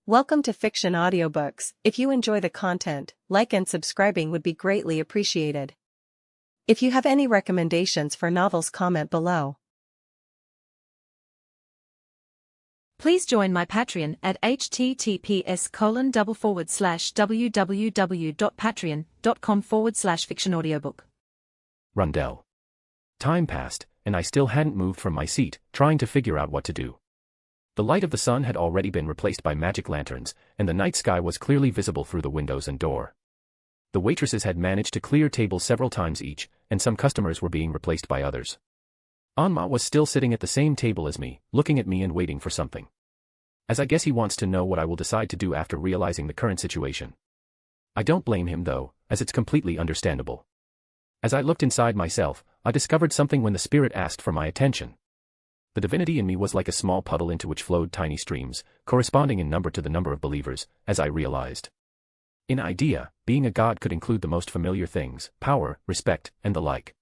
Welcome to Fiction Audiobooks. If you enjoy the content, like and subscribing would be greatly appreciated. If you have any recommendations for novels, comment below. Please join my Patreon at https://www.patreon.com/fictionaudiobook. Rundell. Time passed, and I still hadn't moved from my seat, trying to figure out what to do. The light of the sun had already been replaced by magic lanterns, and the night sky was clearly visible through the windows and door. The waitresses had managed to clear tables several times each, and some customers were being replaced by others. Anma was still sitting at the same table as me, looking at me and waiting for something. As I guess he wants to know what I will decide to do after realizing the current situation. I don't blame him though, as it's completely understandable. As I looked inside myself, I discovered something when the spirit asked for my attention. The divinity in me was like a small puddle into which flowed tiny streams, corresponding in number to the number of believers, as I realized. In idea, being a god could include the most familiar things, power, respect, and the like.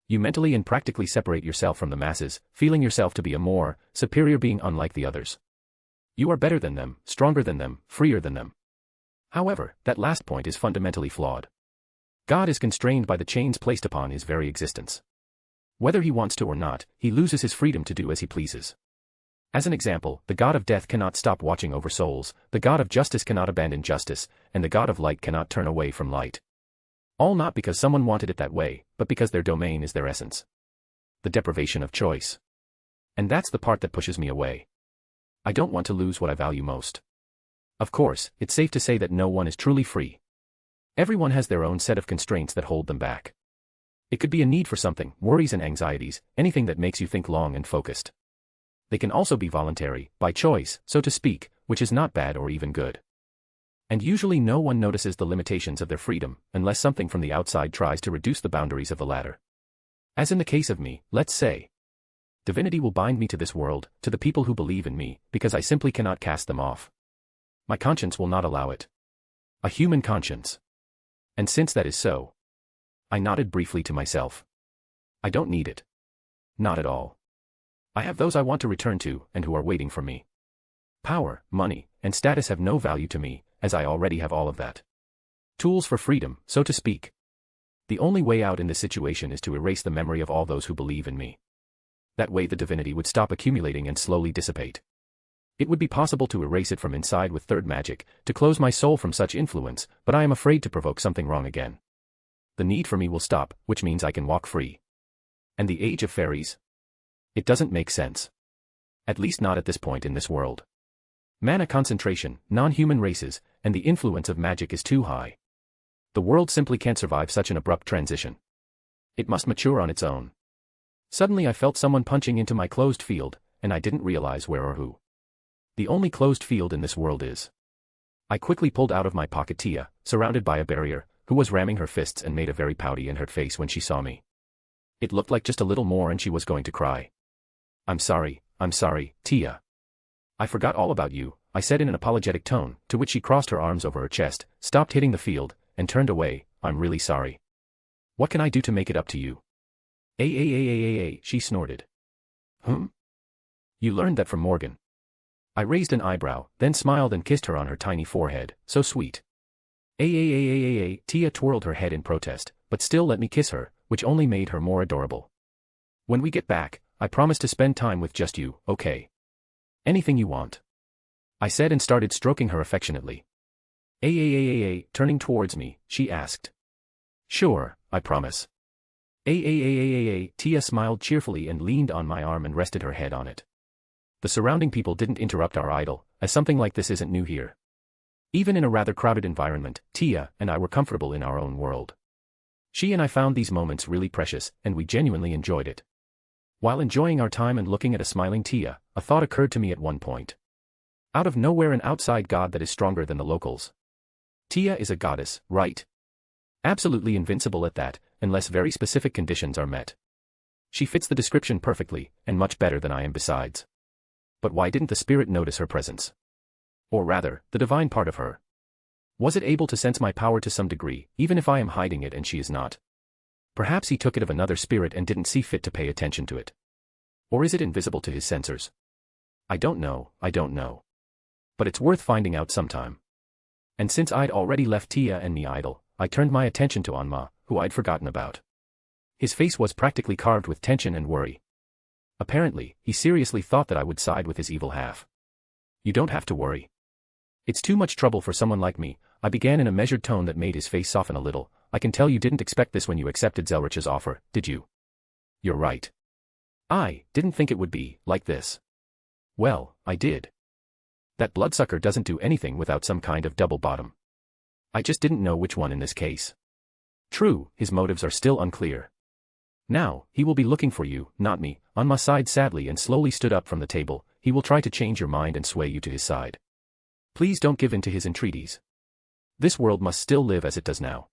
You mentally and practically separate yourself from the masses, feeling yourself to be a more superior being unlike the others. You are better than them, stronger than them, freer than them. However, that last point is fundamentally flawed. God is constrained by the chains placed upon his very existence. Whether he wants to or not, he loses his freedom to do as he pleases. As an example, the god of death cannot stop watching over souls, the god of justice cannot abandon justice, and the god of light cannot turn away from light. All not because someone wanted it that way, but because their domain is their essence. The deprivation of choice. And that's the part that pushes me away. I don't want to lose what I value most. Of course, it's safe to say that no one is truly free. Everyone has their own set of constraints that hold them back. It could be a need for something, worries and anxieties, anything that makes you think long and focused. They can also be voluntary, by choice, so to speak, which is not bad or even good. And usually no one notices the limitations of their freedom, unless something from the outside tries to reduce the boundaries of the latter. As in the case of me, let's say. Divinity will bind me to this world, to the people who believe in me, because I simply cannot cast them off. My conscience will not allow it. A human conscience. And since that is so, I nodded briefly to myself. I don't need it. Not at all. I have those I want to return to, and who are waiting for me. Power, money, and status have no value to me, as I already have all of that. Tools for freedom, so to speak. The only way out in this situation is to erase the memory of all those who believe in me. That way the divinity would stop accumulating and slowly dissipate. It would be possible to erase it from inside with third magic, to close my soul from such influence, but I am afraid to provoke something wrong again. The need for me will stop, which means I can walk free. And the age of fairies? It doesn't make sense. At least not at this point in this world. Mana concentration, non-human races, and the influence of magic is too high. The world simply can't survive such an abrupt transition. It must mature on its own. Suddenly I felt someone punching into my closed field, and I didn't realize where or who. The only closed field in this world is. I quickly pulled out of my pocket Tia, surrounded by a barrier, who was ramming her fists and made a very pouty and hurt face when she saw me. It looked like just a little more and she was going to cry. I'm sorry, Tia. I forgot all about you, I said in an apologetic tone, to which she crossed her arms over her chest, stopped hitting the field, and turned away. I'm really sorry. What can I do to make it up to you? She snorted. You learned that from Morgan. I raised an eyebrow, then smiled and kissed her on her tiny forehead, so sweet. Tia twirled her head in protest, but still let me kiss her, which only made her more adorable. When we get back, I promise to spend time with just you, okay? Anything you want. I said and started stroking her affectionately. Turning towards me, she asked. Sure, I promise. Tia smiled cheerfully and leaned on my arm and rested her head on it. The surrounding people didn't interrupt our idyll, as something like this isn't new here. Even in a rather crowded environment, Tia and I were comfortable in our own world. She and I found these moments really precious, and we genuinely enjoyed it. While enjoying our time and looking at a smiling Tia, a thought occurred to me at one point. Out of nowhere, an outside god that is stronger than the locals. Tia is a goddess, right? Absolutely invincible at that, unless very specific conditions are met. She fits the description perfectly, and much better than I am besides. But why didn't the spirit notice her presence? Or rather, the divine part of her. Was it able to sense my power to some degree, even if I am hiding it and she is not? Perhaps he took it of another spirit and didn't see fit to pay attention to it. Or is it invisible to his sensors? I don't know. But it's worth finding out sometime. And since I'd already left Tia and me idle, I turned my attention to Anma, who I'd forgotten about. His face was practically carved with tension and worry. Apparently, he seriously thought that I would side with his evil half. You don't have to worry. It's too much trouble for someone like me, I began in a measured tone that made his face soften a little. I can tell you didn't expect this when you accepted Zelrich's offer, did you? You're right. I didn't think it would be like this. Well, I did. That bloodsucker doesn't do anything without some kind of double bottom. I just didn't know which one in this case. True, his motives are still unclear. Now, he will be looking for you, not me. Anma sighed sadly and slowly stood up from the table. He will try to change your mind and sway you to his side. Please don't give in to his entreaties. This world must still live as it does now.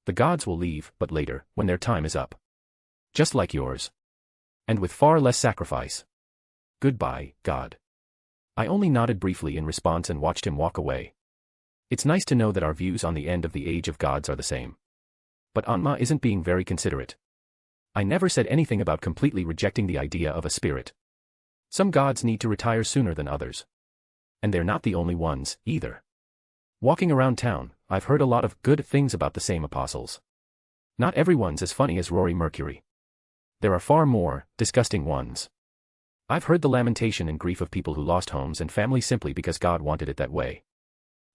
The gods will leave, but later, when their time is up. Just like yours. And with far less sacrifice. Goodbye, God. I only nodded briefly in response and watched him walk away. It's nice to know that our views on the end of the age of gods are the same. But Anma isn't being very considerate. I never said anything about completely rejecting the idea of a spirit. Some gods need to retire sooner than others. And they're not the only ones, either. Walking around town, I've heard a lot of good things about the same apostles. Not everyone's as funny as Rory Mercury. There are far more disgusting ones. I've heard the lamentation and grief of people who lost homes and family simply because God wanted it that way.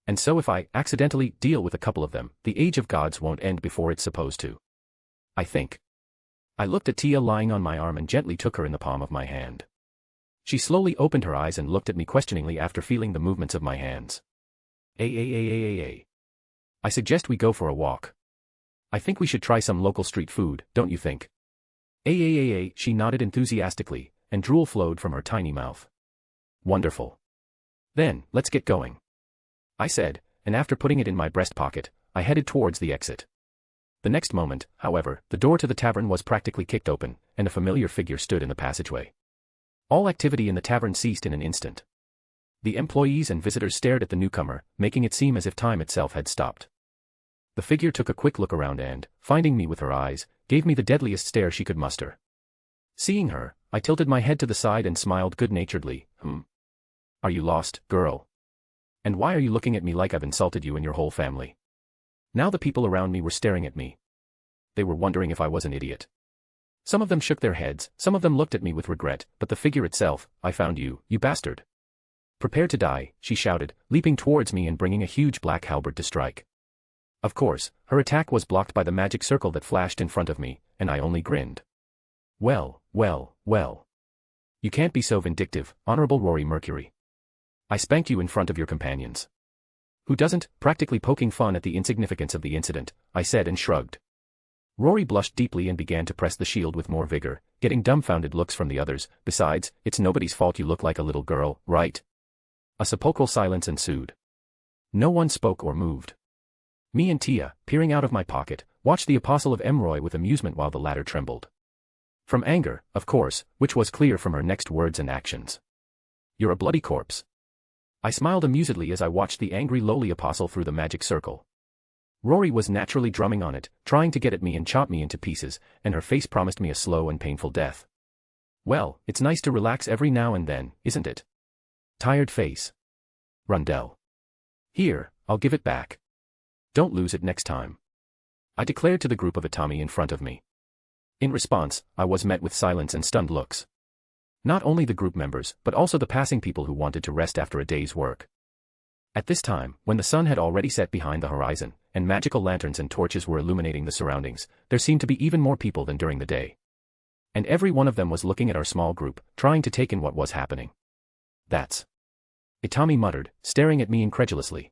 And so if I accidentally deal with a couple of them, the age of gods won't end before it's supposed to. I think. I looked at Tia lying on my arm and gently took her in the palm of my hand. She slowly opened her eyes and looked at me questioningly after feeling the movements of my hands. I suggest we go for a walk. I think we should try some local street food, don't you think? She nodded enthusiastically, and drool flowed from her tiny mouth. Wonderful. Then, let's get going. I said, and after putting it in my breast pocket, I headed towards the exit. The next moment, however, the door to the tavern was practically kicked open, and a familiar figure stood in the passageway. All activity in the tavern ceased in an instant. The employees and visitors stared at the newcomer, making it seem as if time itself had stopped. The figure took a quick look around and, finding me with her eyes, gave me the deadliest stare she could muster. Seeing her, I tilted my head to the side and smiled good-naturedly. Are you lost, girl? And why are you looking at me like I've insulted you and your whole family? Now the people around me were staring at me. They were wondering if I was an idiot. Some of them shook their heads, some of them looked at me with regret, but the figure itself, I found you, you bastard. Prepare to die, she shouted, leaping towards me and bringing a huge black halberd to strike. Of course, her attack was blocked by the magic circle that flashed in front of me, and I only grinned. Well. You can't be so vindictive, Honorable Rory Mercury. I spanked you in front of your companions. Who doesn't, practically poking fun at the insignificance of the incident, I said and shrugged. Rory blushed deeply and began to press the shield with more vigor, getting dumbfounded looks from the others. Besides, it's nobody's fault you look like a little girl, right? A sepulchral silence ensued. No one spoke or moved. Me and Tia, peering out of my pocket, watched the Apostle of Emroy with amusement while the latter trembled. From anger, of course, which was clear from her next words and actions. You're a bloody corpse. I smiled amusedly as I watched the angry lowly apostle through the magic circle. Rory was naturally drumming on it, trying to get at me and chop me into pieces, and her face promised me a slow and painful death. Well, it's nice to relax every now and then, isn't it? Tired face. Rundell. Here, I'll give it back. Don't lose it next time. I declared to the group of Atami in front of me. In response, I was met with silence and stunned looks. Not only the group members, but also the passing people who wanted to rest after a day's work. At this time, when the sun had already set behind the horizon, and magical lanterns and torches were illuminating the surroundings, there seemed to be even more people than during the day. And every one of them was looking at our small group, trying to take in what was happening. That's. Itami muttered, staring at me incredulously.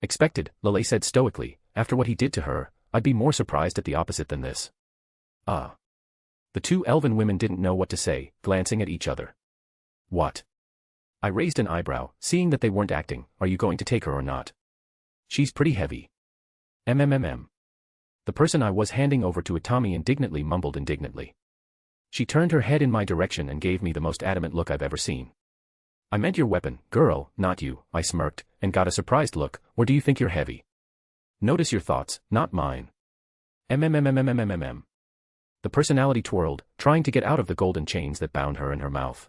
Expected, Lele said stoically, after what he did to her, I'd be more surprised at the opposite than this. The two elven women didn't know what to say, glancing at each other. What? I raised an eyebrow, seeing that they weren't acting. Are you going to take her or not? She's pretty heavy. The person I was handing over to Itami indignantly mumbled indignantly. She turned her head in my direction and gave me the most adamant look I've ever seen. I meant your weapon, girl, not you, I smirked, and got a surprised look. Or do you think you're heavy? Notice your thoughts, not mine. The personality twirled, trying to get out of the golden chains that bound her and her mouth.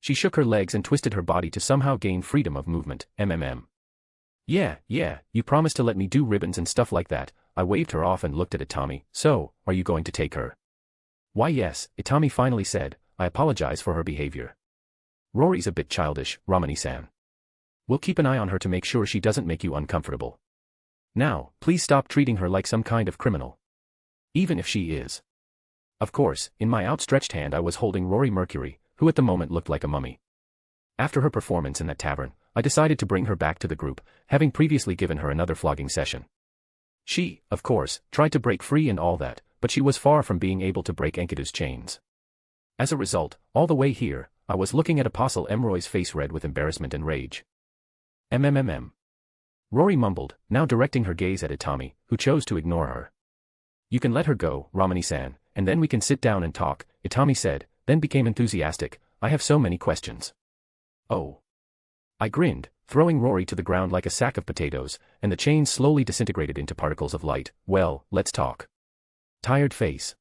She shook her legs and twisted her body to somehow gain freedom of movement, Yeah, you promised to let me do ribbons and stuff like that. I waved her off and looked at Itami. So, are you going to take her? Why yes, Itami finally said. I apologize for her behavior. Rory's a bit childish, Romani-san. We'll keep an eye on her to make sure she doesn't make you uncomfortable. Now, please stop treating her like some kind of criminal. Even if she is. Of course, in my outstretched hand I was holding Rory Mercury, who at the moment looked like a mummy. After her performance in that tavern, I decided to bring her back to the group, having previously given her another flogging session. She, of course, tried to break free and all that, but she was far from being able to break Enkidu's chains. As a result, all the way here, I was looking at Apostle Emroy's face red with embarrassment and rage. Rory mumbled, now directing her gaze at Itami, who chose to ignore her. You can let her go, Romani-san, and then we can sit down and talk, Itami said, then became enthusiastic. I have so many questions. Oh. I grinned, throwing Rory to the ground like a sack of potatoes, and the chains slowly disintegrated into particles of light. Well, let's talk. Tired face.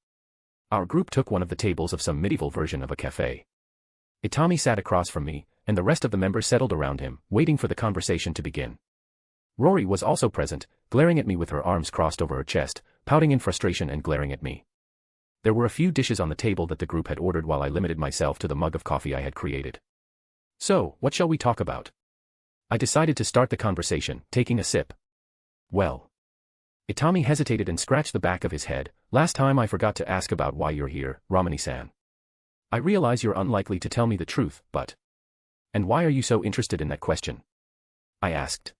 Our group took one of the tables of some medieval version of a cafe. Itami sat across from me, and the rest of the members settled around him, waiting for the conversation to begin. Rory was also present, glaring at me with her arms crossed over her chest, pouting in frustration and glaring at me. There were a few dishes on the table that the group had ordered while I limited myself to the mug of coffee I had created. So, what shall we talk about? I decided to start the conversation, taking a sip. Well. Itami hesitated and scratched the back of his head. Last time I forgot to ask about why you're here, Romani-san. I realize you're unlikely to tell me the truth, but... And why are you so interested in that question? I asked.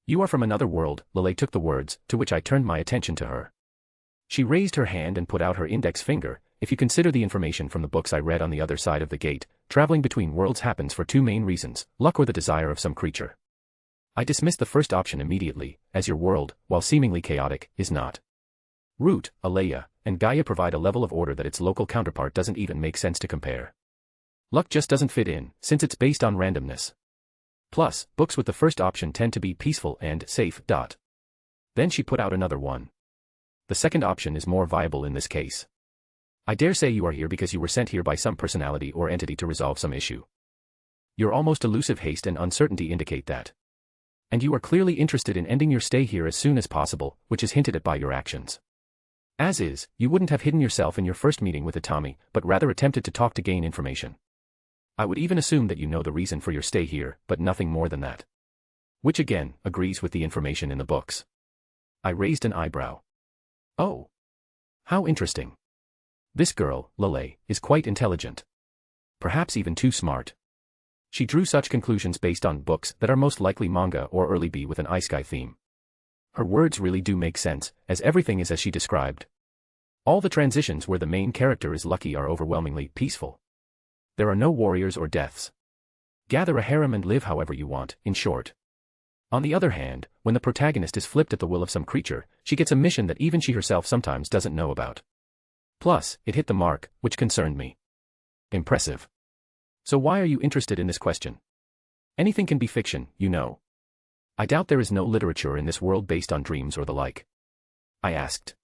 You are from another world, Lele took the words, to which I turned my attention to her. She raised her hand and put out her index finger. If you consider the information from the books I read on the other side of the gate, traveling between worlds happens for two main reasons, luck or the desire of some creature. I dismissed the first option immediately, as your world, while seemingly chaotic, is not. Root, Alea, and Gaia provide a level of order that its local counterpart doesn't even make sense to compare. Luck just doesn't fit in, since it's based on randomness. Plus, books with the first option tend to be peaceful and safe. Then she put out another one. The second option is more viable in this case. I dare say you are here because you were sent here by some personality or entity to resolve some issue. Your almost elusive haste and uncertainty indicate that. And you are clearly interested in ending your stay here as soon as possible, which is hinted at by your actions. As is, you wouldn't have hidden yourself in your first meeting with Itami, but rather attempted to talk to gain information. I would even assume that you know the reason for your stay here, but nothing more than that. Which again, agrees with the information in the books. I raised an eyebrow. Oh. How interesting. This girl, Lele, is quite intelligent. Perhaps even too smart. She drew such conclusions based on books that are most likely manga or early B with an isekai theme. Her words really do make sense, as everything is as she described. All the transitions where the main character is lucky are overwhelmingly peaceful. There are no warriors or deaths. Gather a harem and live however you want, in short. On the other hand, when the protagonist is flipped at the will of some creature, she gets a mission that even she herself sometimes doesn't know about. Plus, it hit the mark, which concerned me. Impressive. So why are you interested in this question? Anything can be fiction, you know. I doubt there is no literature in this world based on dreams or the like. I asked.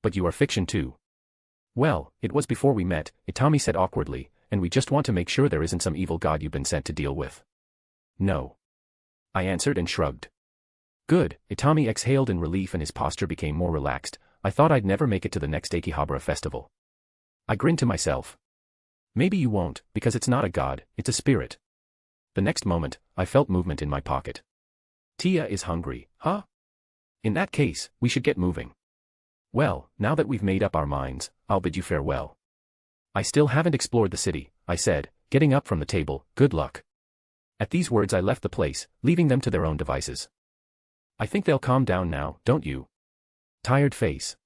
But you are fiction too. Well, it was before we met, Itami said awkwardly, and we just want to make sure there isn't some evil god you've been sent to deal with. No. I answered and shrugged. Good, Itami exhaled in relief and his posture became more relaxed. I thought I'd never make it to the next Akihabara festival. I grinned to myself. Maybe you won't, because it's not a god, it's a spirit. The next moment, I felt movement in my pocket. Tia is hungry, huh? In that case, we should get moving. Well, now that we've made up our minds, I'll bid you farewell. I still haven't explored the city, I said, getting up from the table. Good luck. At these words I left the place, leaving them to their own devices. I think they'll calm down now, don't you? Tired face.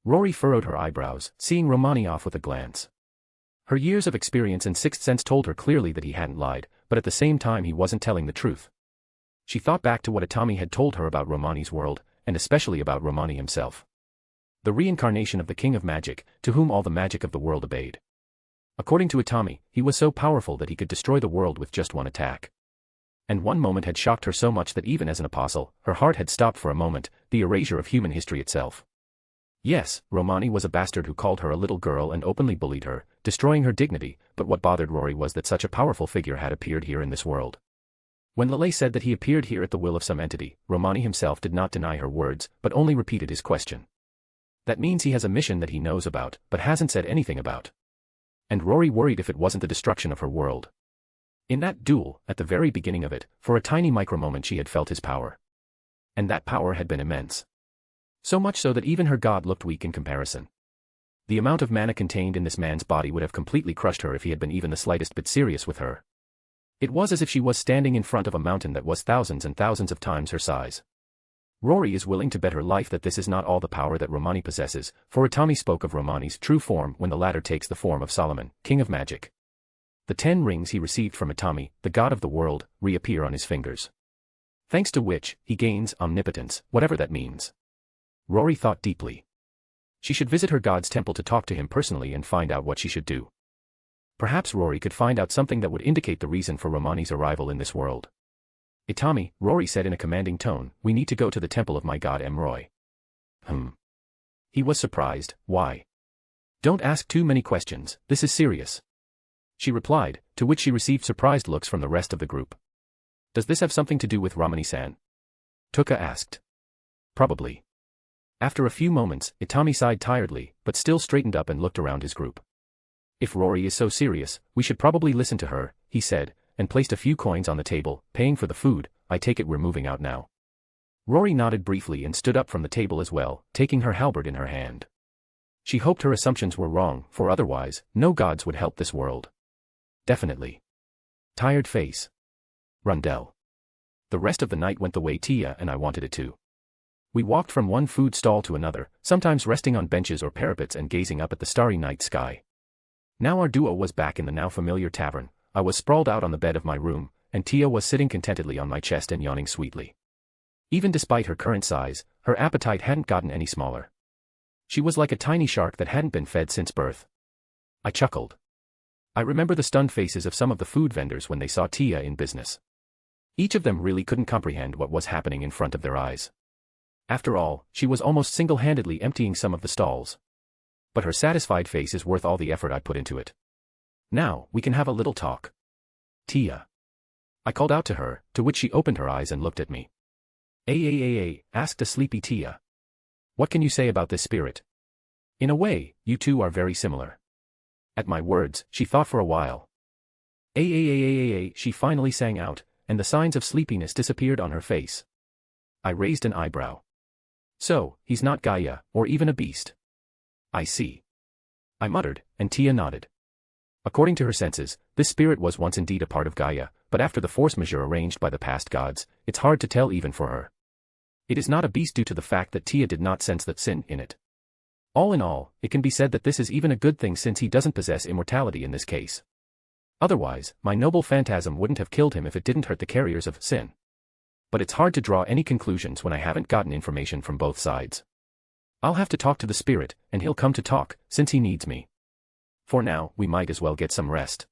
Rory furrowed her eyebrows, seeing Romani off with a glance. Her years of experience and sixth sense told her clearly that he hadn't lied, but at the same time he wasn't telling the truth. She thought back to what Itami had told her about Romani's world, and especially about Romani himself. The reincarnation of the king of magic, to whom all the magic of the world obeyed. According to Itami, he was so powerful that he could destroy the world with just one attack. And one moment had shocked her so much that even as an apostle, her heart had stopped for a moment, the erasure of human history itself. Yes, Romani was a bastard who called her a little girl and openly bullied her, destroying her dignity, but what bothered Rory was that such a powerful figure had appeared here in this world. When Lele said that he appeared here at the will of some entity, Romani himself did not deny her words, but only repeated his question. That means he has a mission that he knows about, but hasn't said anything about. And Rory worried if it wasn't the destruction of her world. In that duel, at the very beginning of it, for a tiny micro-moment she had felt his power. And that power had been immense. So much so that even her god looked weak in comparison. The amount of mana contained in this man's body would have completely crushed her if he had been even the slightest bit serious with her. It was as if she was standing in front of a mountain that was thousands and thousands of times her size. Rory is willing to bet her life that this is not all the power that Romani possesses, for Itami spoke of Romani's true form when the latter takes the form of Solomon, king of magic. The 10 rings he received from Itami, the god of the world, reappear on his fingers. Thanks to which, he gains omnipotence, whatever that means. Rory thought deeply. She should visit her god's temple to talk to him personally and find out what she should do. Perhaps Rory could find out something that would indicate the reason for Romani's arrival in this world. Itami, Rory said in a commanding tone, we need to go to the temple of my god Roy. He was surprised, why? Don't ask too many questions, this is serious. She replied, to which she received surprised looks from the rest of the group. Does this have something to do with Romani-san? Tuka asked. Probably. After a few moments, Itami sighed tiredly, but still straightened up and looked around his group. If Rory is so serious, we should probably listen to her, he said, and placed a few coins on the table, paying for the food. I take it we're moving out now. Rory nodded briefly and stood up from the table as well, taking her halberd in her hand. She hoped her assumptions were wrong, for otherwise, no gods would help this world. Definitely. Tired face. Rundell. The rest of the night went the way Tia and I wanted it to. We walked from one food stall to another, sometimes resting on benches or parapets and gazing up at the starry night sky. Now our duo was back in the now familiar tavern. I was sprawled out on the bed of my room, and Tia was sitting contentedly on my chest and yawning sweetly. Even despite her current size, her appetite hadn't gotten any smaller. She was like a tiny shark that hadn't been fed since birth. I chuckled. I remember the stunned faces of some of the food vendors when they saw Tia in business. Each of them really couldn't comprehend what was happening in front of their eyes. After all, she was almost single-handedly emptying some of the stalls. But her satisfied face is worth all the effort I put into it. Now, we can have a little talk. Tia. I called out to her, to which she opened her eyes and looked at me. Asked a sleepy Tia. What can you say about this spirit? In a way, you two are very similar. At my words, she thought for a while. She finally sang out, and the signs of sleepiness disappeared on her face. I raised an eyebrow. So, he's not Gaia, or even a beast. I see. I muttered, and Tia nodded. According to her senses, this spirit was once indeed a part of Gaia, but after the force majeure arranged by the past gods, it's hard to tell even for her. It is not a beast due to the fact that Tia did not sense that sin in it. All in all, it can be said that this is even a good thing since he doesn't possess immortality in this case. Otherwise, my noble phantasm wouldn't have killed him if it didn't hurt the carriers of sin. But it's hard to draw any conclusions when I haven't gotten information from both sides. I'll have to talk to the spirit, and he'll come to talk, since he needs me. For now, we might as well get some rest.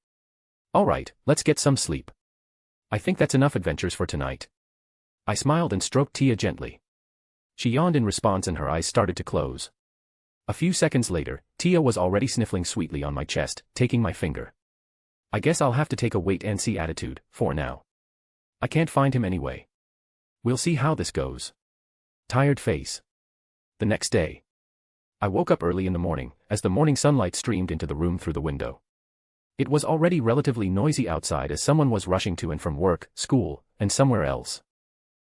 Alright, let's get some sleep. I think that's enough adventures for tonight. I smiled and stroked Tia gently. She yawned in response and her eyes started to close. A few seconds later, Tia was already sniffling sweetly on my chest, taking my finger. I guess I'll have to take a wait-and-see attitude, for now. I can't find him anyway. We'll see how this goes. Tired face. The next day. I woke up early in the morning, as the morning sunlight streamed into the room through the window. It was already relatively noisy outside as someone was rushing to and from work, school, and somewhere else.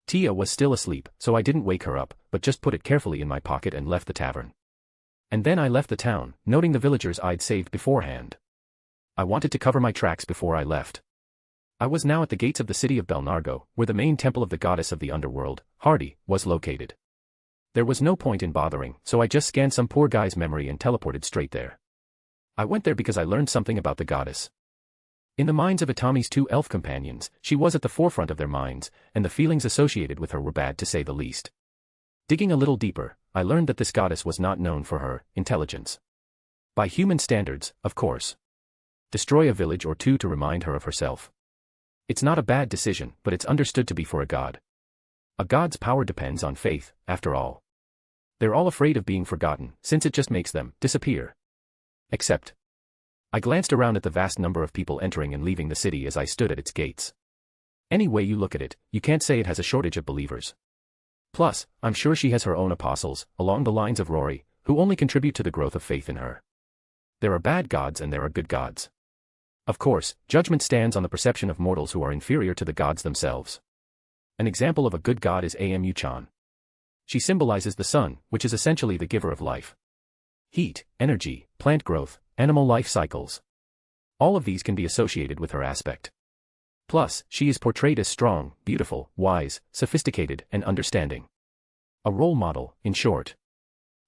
Tia was still asleep, so I didn't wake her up, but just put it carefully in my pocket and left the tavern. And then I left the town, noting the villagers I'd saved beforehand. I wanted to cover my tracks before I left. I was now at the gates of the city of Belnargo, where the main temple of the goddess of the underworld, Hardy, was located. There was no point in bothering, so I just scanned some poor guy's memory and teleported straight there. I went there because I learned something about the goddess. In the minds of Itami's 2 elf companions, she was at the forefront of their minds, and the feelings associated with her were bad to say the least. Digging a little deeper, I learned that this goddess was not known for her intelligence. By human standards, of course. Destroy a village or 2 to remind her of herself. It's not a bad decision, but it's understood to be for a god. A god's power depends on faith, after all. They're all afraid of being forgotten, since it just makes them disappear. Except I glanced around at the vast number of people entering and leaving the city as I stood at its gates. Any way you look at it, you can't say it has a shortage of believers. Plus, I'm sure she has her own apostles, along the lines of Rory, who only contribute to the growth of faith in her. There are bad gods and there are good gods. Of course, judgment stands on the perception of mortals who are inferior to the gods themselves. An example of a good god is Amu-chan. She symbolizes the sun, which is essentially the giver of life. Heat, energy, plant growth, animal life cycles. All of these can be associated with her aspect. Plus, she is portrayed as strong, beautiful, wise, sophisticated, and understanding. A role model, in short.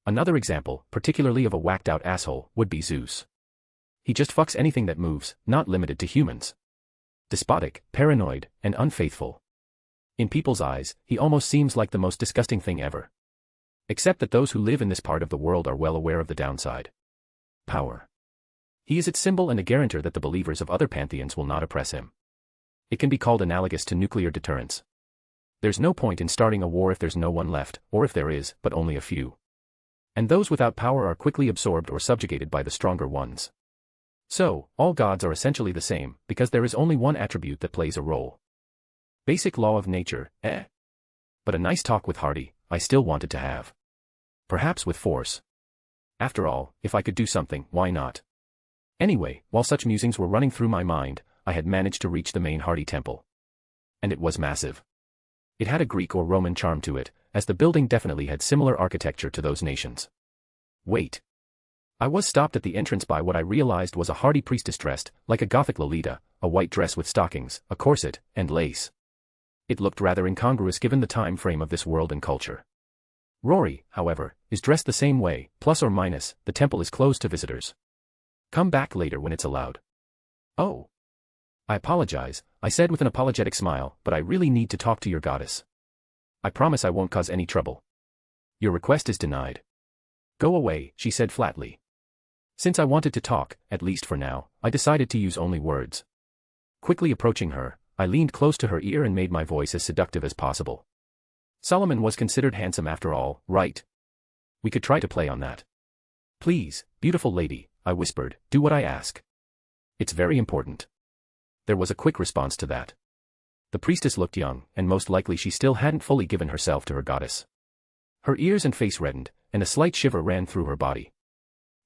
Another example, particularly of a whacked-out asshole, would be Zeus. He just fucks anything that moves, not limited to humans. Despotic, paranoid, and unfaithful. In people's eyes, he almost seems like the most disgusting thing ever. Except that those who live in this part of the world are well aware of the downside. Power. He is its symbol and a guarantor that the believers of other pantheons will not oppress him. It can be called analogous to nuclear deterrence. There's no point in starting a war if there's no one left, or if there is, but only a few. And those without power are quickly absorbed or subjugated by the stronger ones. So, all gods are essentially the same, because there is only one attribute that plays a role. Basic law of nature, But a nice talk with Hardy, I still wanted to have. Perhaps with force. After all, if I could do something, why not? Anyway, while such musings were running through my mind, I had managed to reach the main Hardy temple. And it was massive. It had a Greek or Roman charm to it, as the building definitely had similar architecture to those nations. Wait. I was stopped at the entrance by what I realized was a Hardy priestess dressed, like a Gothic Lolita, a white dress with stockings, a corset, and lace. It looked rather incongruous given the time frame of this world and culture. Rory, however, is dressed the same way, plus or minus, the temple is closed to visitors. Come back later when it's allowed. Oh. I apologize, I said with an apologetic smile, but I really need to talk to your goddess. I promise I won't cause any trouble. Your request is denied. Go away, she said flatly. Since I wanted to talk, at least for now, I decided to use only words. Quickly approaching her, I leaned close to her ear and made my voice as seductive as possible. Solomon was considered handsome after all, right? We could try to play on that. Please, beautiful lady, I whispered, do what I ask. It's very important. There was a quick response to that. The priestess looked young, and most likely she still hadn't fully given herself to her goddess. Her ears and face reddened, and a slight shiver ran through her body.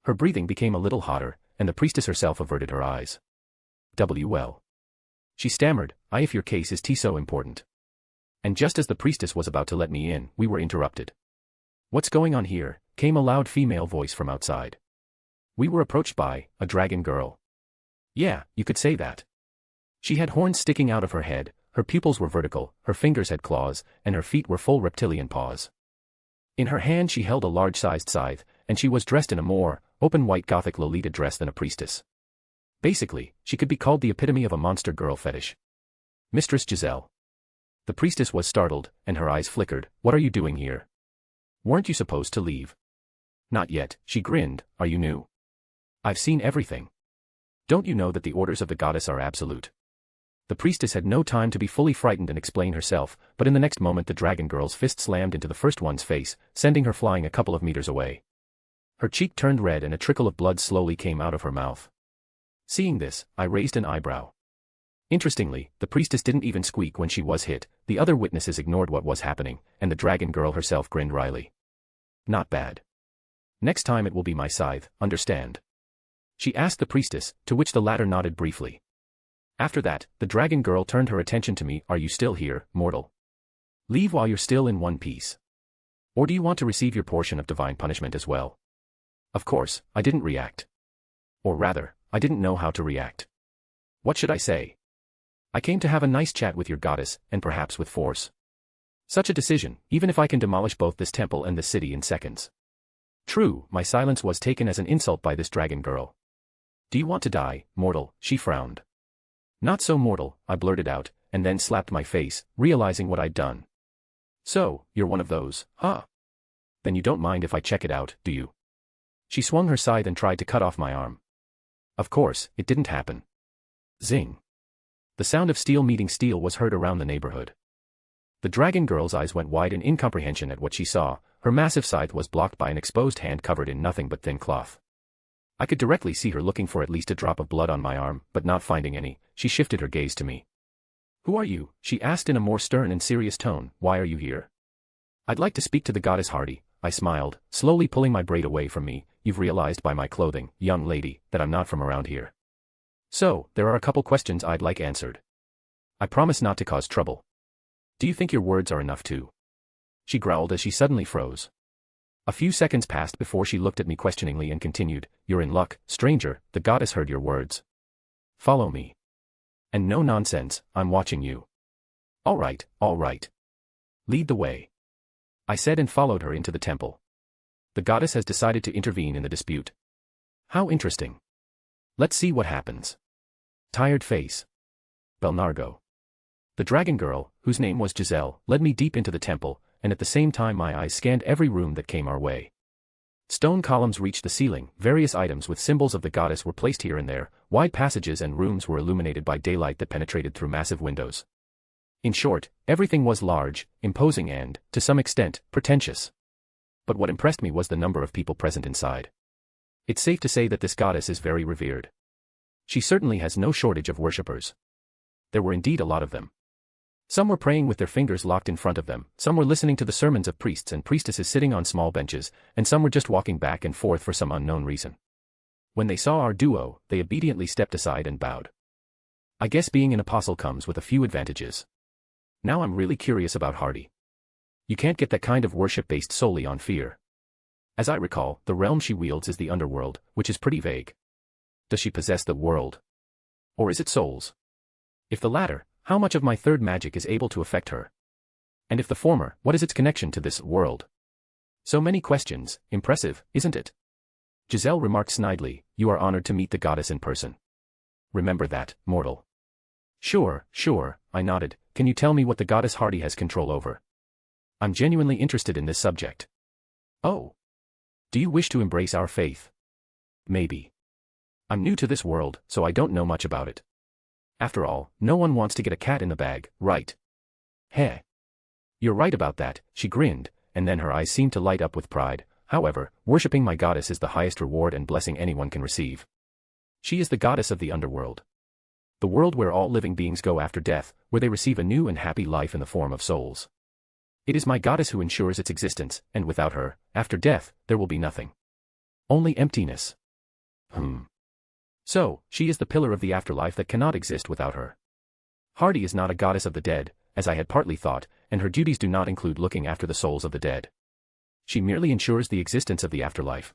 Her breathing became a little hotter, and the priestess herself averted her eyes. Well. She stammered, if your case is so important. And just as the priestess was about to let me in, we were interrupted. What's going on here? Came a loud female voice from outside. We were approached by a dragon girl. Yeah, you could say that. She had horns sticking out of her head, her pupils were vertical, her fingers had claws, and her feet were full reptilian paws. In her hand she held a large-sized scythe, and she was dressed in a more open white Gothic Lolita dress than a priestess. Basically, she could be called the epitome of a monster girl fetish. Mistress Giselle. The priestess was startled, and her eyes flickered. What are you doing here? Weren't you supposed to leave? Not yet, she grinned. Are you new? I've seen everything. Don't you know that the orders of the goddess are absolute? The priestess had no time to be fully frightened and explain herself, but in the next moment the dragon girl's fist slammed into the first one's face, sending her flying a couple of meters away. Her cheek turned red and a trickle of blood slowly came out of her mouth. Seeing this, I raised an eyebrow. Interestingly, the priestess didn't even squeak when she was hit, the other witnesses ignored what was happening, and the dragon girl herself grinned wryly. Not bad. Next time it will be my scythe, understand? She asked the priestess, to which the latter nodded briefly. After that, the dragon girl turned her attention to me. Are you still here, mortal? Leave while you're still in one piece. Or do you want to receive your portion of divine punishment as well? Of course, I didn't react. Or rather, I didn't know how to react. What should I say? I came to have a nice chat with your goddess, and perhaps with force. Such a decision, even if I can demolish both this temple and this city in seconds. True, my silence was taken as an insult by this dragon girl. Do you want to die, mortal? She frowned. Not so mortal, I blurted out, and then slapped my face, realizing what I'd done. So, you're one of those, huh? Then you don't mind if I check it out, do you? She swung her scythe and tried to cut off my arm. Of course, it didn't happen. Zing. The sound of steel meeting steel was heard around the neighborhood. The dragon girl's eyes went wide in incomprehension at what she saw. Her massive scythe was blocked by an exposed hand covered in nothing but thin cloth. I could directly see her looking for at least a drop of blood on my arm, but not finding any, she shifted her gaze to me. "Who are you?" she asked in a more stern and serious tone. "Why are you here?" "I'd like to speak to the goddess Hardy," I smiled, slowly pulling my braid away from me. "You've realized by my clothing, young lady, that I'm not from around here. So, there are a couple questions I'd like answered. I promise not to cause trouble. Do you think your words are enough too?" She growled as she suddenly froze. A few seconds passed before she looked at me questioningly and continued, "You're in luck, stranger, the goddess heard your words. Follow me. And no nonsense, I'm watching you." All right. Lead the way," I said and followed her into the temple. The goddess has decided to intervene in the dispute. How interesting. Let's see what happens. Tired face. Belnargo. The dragon girl, whose name was Giselle, led me deep into the temple, and at the same time my eyes scanned every room that came our way. Stone columns reached the ceiling, various items with symbols of the goddess were placed here and there, wide passages and rooms were illuminated by daylight that penetrated through massive windows. In short, everything was large, imposing and, to some extent, pretentious. But what impressed me was the number of people present inside. It's safe to say that this goddess is very revered. She certainly has no shortage of worshippers. There were indeed a lot of them. Some were praying with their fingers locked in front of them, some were listening to the sermons of priests and priestesses sitting on small benches, and some were just walking back and forth for some unknown reason. When they saw our duo, they obediently stepped aside and bowed. I guess being an apostle comes with a few advantages. Now I'm really curious about Hardy. You can't get that kind of worship based solely on fear. As I recall, the realm she wields is the underworld, which is pretty vague. Does she possess the world? Or is it souls? If the latter, how much of my third magic is able to affect her? And if the former, what is its connection to this world? So many questions, impressive, isn't it? Giselle remarked snidely, "You are honored to meet the goddess in person. Remember that, mortal." Sure, I nodded. "Can you tell me what the goddess Hardy has control over? I'm genuinely interested in this subject." "Oh. Do you wish to embrace our faith?" "Maybe. I'm new to this world, so I don't know much about it. After all, no one wants to get a cat in the bag, right?" "Heh. You're right about that," she grinned, and then her eyes seemed to light up with pride. "However, worshipping my goddess is the highest reward and blessing anyone can receive. She is the goddess of the underworld. The world where all living beings go after death, where they receive a new and happy life in the form of souls. It is my goddess who ensures its existence, and without her, after death, there will be nothing. Only emptiness." "So, she is the pillar of the afterlife that cannot exist without her. Hardy is not a goddess of the dead, as I had partly thought, and her duties do not include looking after the souls of the dead. She merely ensures the existence of the afterlife.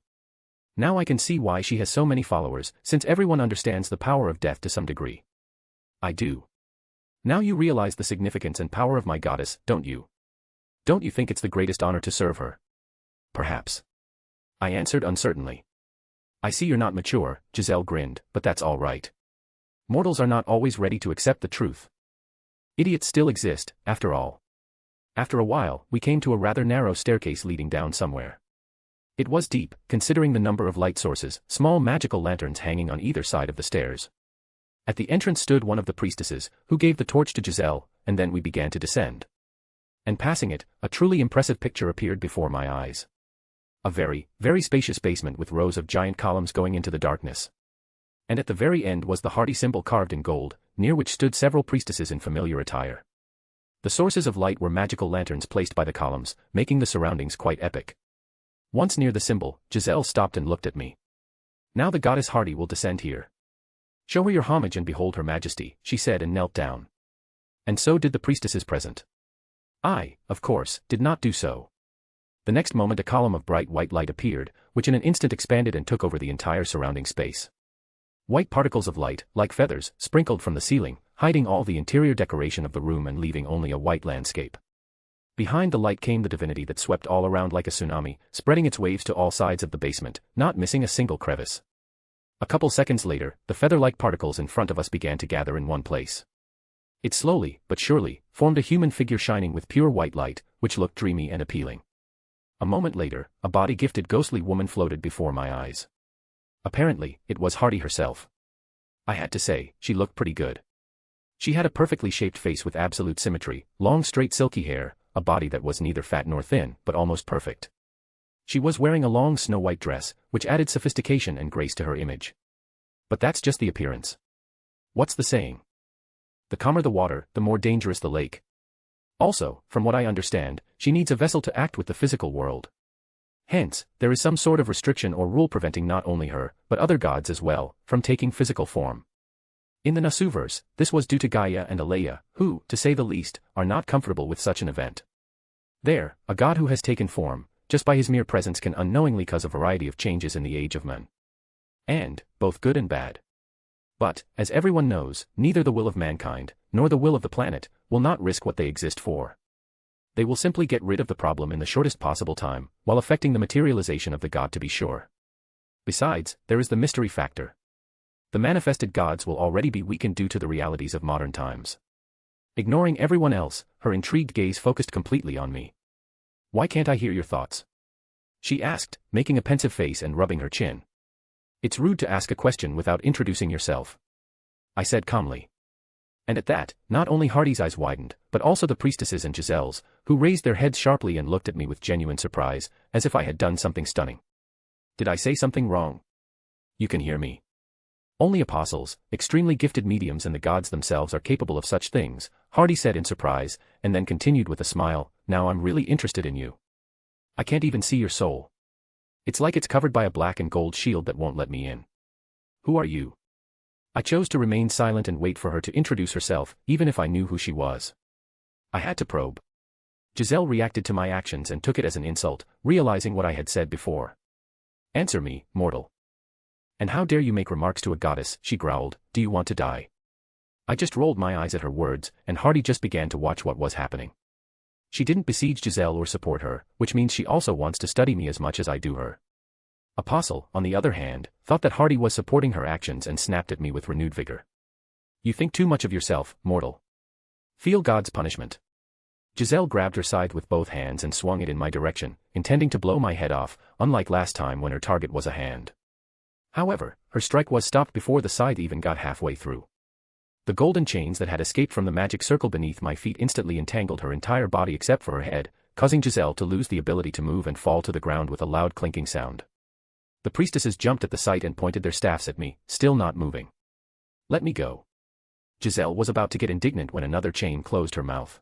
Now I can see why she has so many followers, since everyone understands the power of death to some degree." "I do. Now you realize the significance and power of my goddess, don't you? Don't you think it's the greatest honor to serve her?" "Perhaps," I answered uncertainly. "I see you're not mature," Giselle grinned, "but that's all right. Mortals are not always ready to accept the truth. Idiots still exist, after all." After a while, we came to a rather narrow staircase leading down somewhere. It was deep, considering the number of light sources, small magical lanterns hanging on either side of the stairs. At the entrance stood one of the priestesses, who gave the torch to Giselle, and then we began to descend. And passing it, a truly impressive picture appeared before my eyes. A very, very spacious basement with rows of giant columns going into the darkness. And at the very end was the Hardy symbol carved in gold, near which stood several priestesses in familiar attire. The sources of light were magical lanterns placed by the columns, making the surroundings quite epic. Once near the symbol, Giselle stopped and looked at me. "Now the goddess Hardy will descend here. Show her your homage and behold her majesty," she said and knelt down. And so did the priestesses present. I, of course, did not do so. The next moment a column of bright white light appeared, which in an instant expanded and took over the entire surrounding space. White particles of light, like feathers, sprinkled from the ceiling, hiding all the interior decoration of the room and leaving only a white landscape. Behind the light came the divinity that swept all around like a tsunami, spreading its waves to all sides of the basement, not missing a single crevice. A couple seconds later, the feather-like particles in front of us began to gather in one place. It slowly, but surely, formed a human figure shining with pure white light, which looked dreamy and appealing. A moment later, a body-gifted ghostly woman floated before my eyes. Apparently, it was Hardy herself. I had to say, she looked pretty good. She had a perfectly shaped face with absolute symmetry, long straight silky hair, a body that was neither fat nor thin, but almost perfect. She was wearing a long snow-white dress, which added sophistication and grace to her image. But that's just the appearance. What's the saying? The calmer the water, the more dangerous the lake. Also, from what I understand, she needs a vessel to act with the physical world. Hence, there is some sort of restriction or rule preventing not only her, but other gods as well, from taking physical form. In the Nasuverse, this was due to Gaia and Aleia, who, to say the least, are not comfortable with such an event. There, a god who has taken form, just by his mere presence can unknowingly cause a variety of changes in the age of men. And, both good and bad. But, as everyone knows, neither the will of mankind, nor the will of the planet, will not risk what they exist for. They will simply get rid of the problem in the shortest possible time, while affecting the materialization of the god to be sure. Besides, there is the mystery factor. The manifested gods will already be weakened due to the realities of modern times. Ignoring everyone else, her intrigued gaze focused completely on me. "Why can't I hear your thoughts?" she asked, making a pensive face and rubbing her chin. "It's rude to ask a question without introducing yourself," I said calmly. And at that, not only Hardy's eyes widened, but also the priestesses and Giselle's, who raised their heads sharply and looked at me with genuine surprise, as if I had done something stunning. Did I say something wrong? You can hear me. Only apostles, extremely gifted mediums and the gods themselves are capable of such things, Hardy said in surprise, and then continued with a smile, "Now I'm really interested in you. I can't even see your soul. It's like it's covered by a black and gold shield that won't let me in. Who are you?" I chose to remain silent and wait for her to introduce herself, even if I knew who she was. I had to probe. Giselle reacted to my actions and took it as an insult, realizing what I had said before. "Answer me, mortal. And how dare you make remarks to a goddess?" she growled. "Do you want to die?" I just rolled my eyes at her words, and Hardy just began to watch what was happening. She didn't besiege Giselle or support her, which means she also wants to study me as much as I do her. Apostle, on the other hand, thought that Hardy was supporting her actions and snapped at me with renewed vigor. "You think too much of yourself, mortal. Feel God's punishment." Giselle grabbed her scythe with both hands and swung it in my direction, intending to blow my head off, unlike last time when her target was a hand. However, her strike was stopped before the scythe even got halfway through. The golden chains that had escaped from the magic circle beneath my feet instantly entangled her entire body except for her head, causing Giselle to lose the ability to move and fall to the ground with a loud clinking sound. The priestesses jumped at the sight and pointed their staffs at me, still not moving. "Let me go." Giselle was about to get indignant when another chain closed her mouth.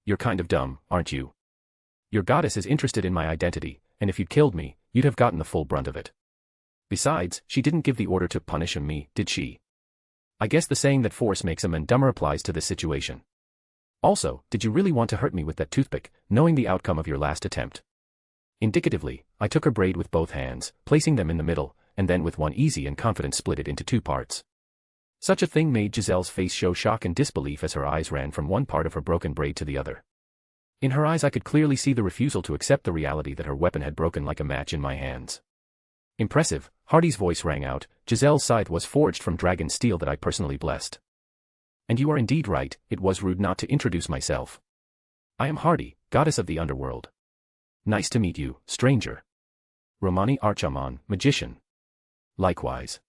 "You're kind of dumb, aren't you? Your goddess is interested in my identity, and if you'd killed me, you'd have gotten the full brunt of it. Besides, she didn't give the order to punish me, did she? I guess the saying that force makes a man dumber applies to this situation. Also, did you really want to hurt me with that toothpick, knowing the outcome of your last attempt?" Indicatively, I took her braid with both hands, placing them in the middle, and then with one easy and confident split it into two parts. Such a thing made Giselle's face show shock and disbelief as her eyes ran from one part of her broken braid to the other. In her eyes I could clearly see the refusal to accept the reality that her weapon had broken like a match in my hands. "Impressive," Hardy's voice rang out. "Giselle's scythe was forged from dragon steel that I personally blessed. And you are indeed right, it was rude not to introduce myself. I am Hardy, goddess of the underworld. Nice to meet you, stranger. Romani Archiman, magician." "Likewise,"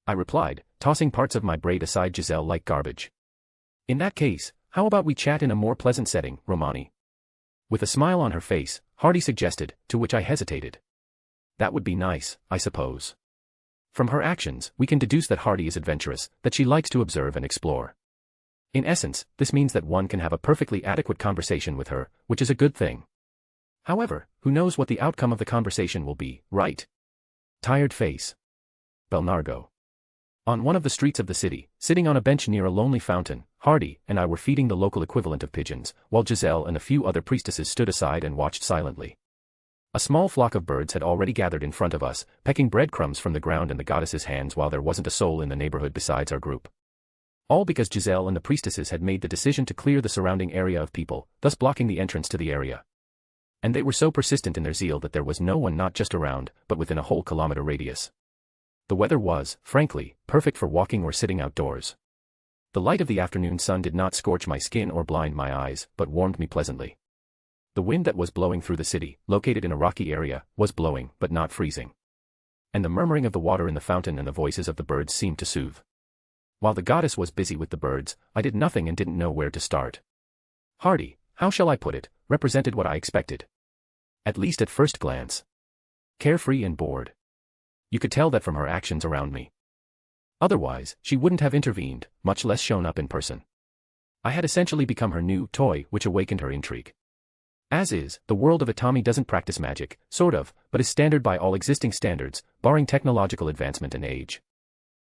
I replied, tossing parts of my braid aside Giselle like garbage. "In that case, how about we chat in a more pleasant setting, Romani?" With a smile on her face, Hardy suggested, to which I hesitated. That would be nice, I suppose. From her actions, we can deduce that Hardy is adventurous, that she likes to observe and explore. In essence, this means that one can have a perfectly adequate conversation with her, which is a good thing. However, who knows what the outcome of the conversation will be, right? Tired face. Belnargo. On one of the streets of the city, sitting on a bench near a lonely fountain, Hardy and I were feeding the local equivalent of pigeons, while Giselle and a few other priestesses stood aside and watched silently. A small flock of birds had already gathered in front of us, pecking breadcrumbs from the ground in the goddess's hands while there wasn't a soul in the neighborhood besides our group. All because Giselle and the priestesses had made the decision to clear the surrounding area of people, thus blocking the entrance to the area. And they were so persistent in their zeal that there was no one not just around, but within a whole kilometer radius. The weather was, frankly, perfect for walking or sitting outdoors. The light of the afternoon sun did not scorch my skin or blind my eyes, but warmed me pleasantly. The wind that was blowing through the city, located in a rocky area, was blowing, but not freezing. And the murmuring of the water in the fountain and the voices of the birds seemed to soothe. While the goddess was busy with the birds, I did nothing and didn't know where to start. Hardy, how shall I put it, represented what I expected. At least at first glance. carefree and bored. You could tell that from her actions around me. Otherwise, she wouldn't have intervened, much less shown up in person. I had essentially become her new toy, which awakened her intrigue. As is, the world of Itami doesn't practice magic, sort of, but is standard by all existing standards, barring technological advancement and age.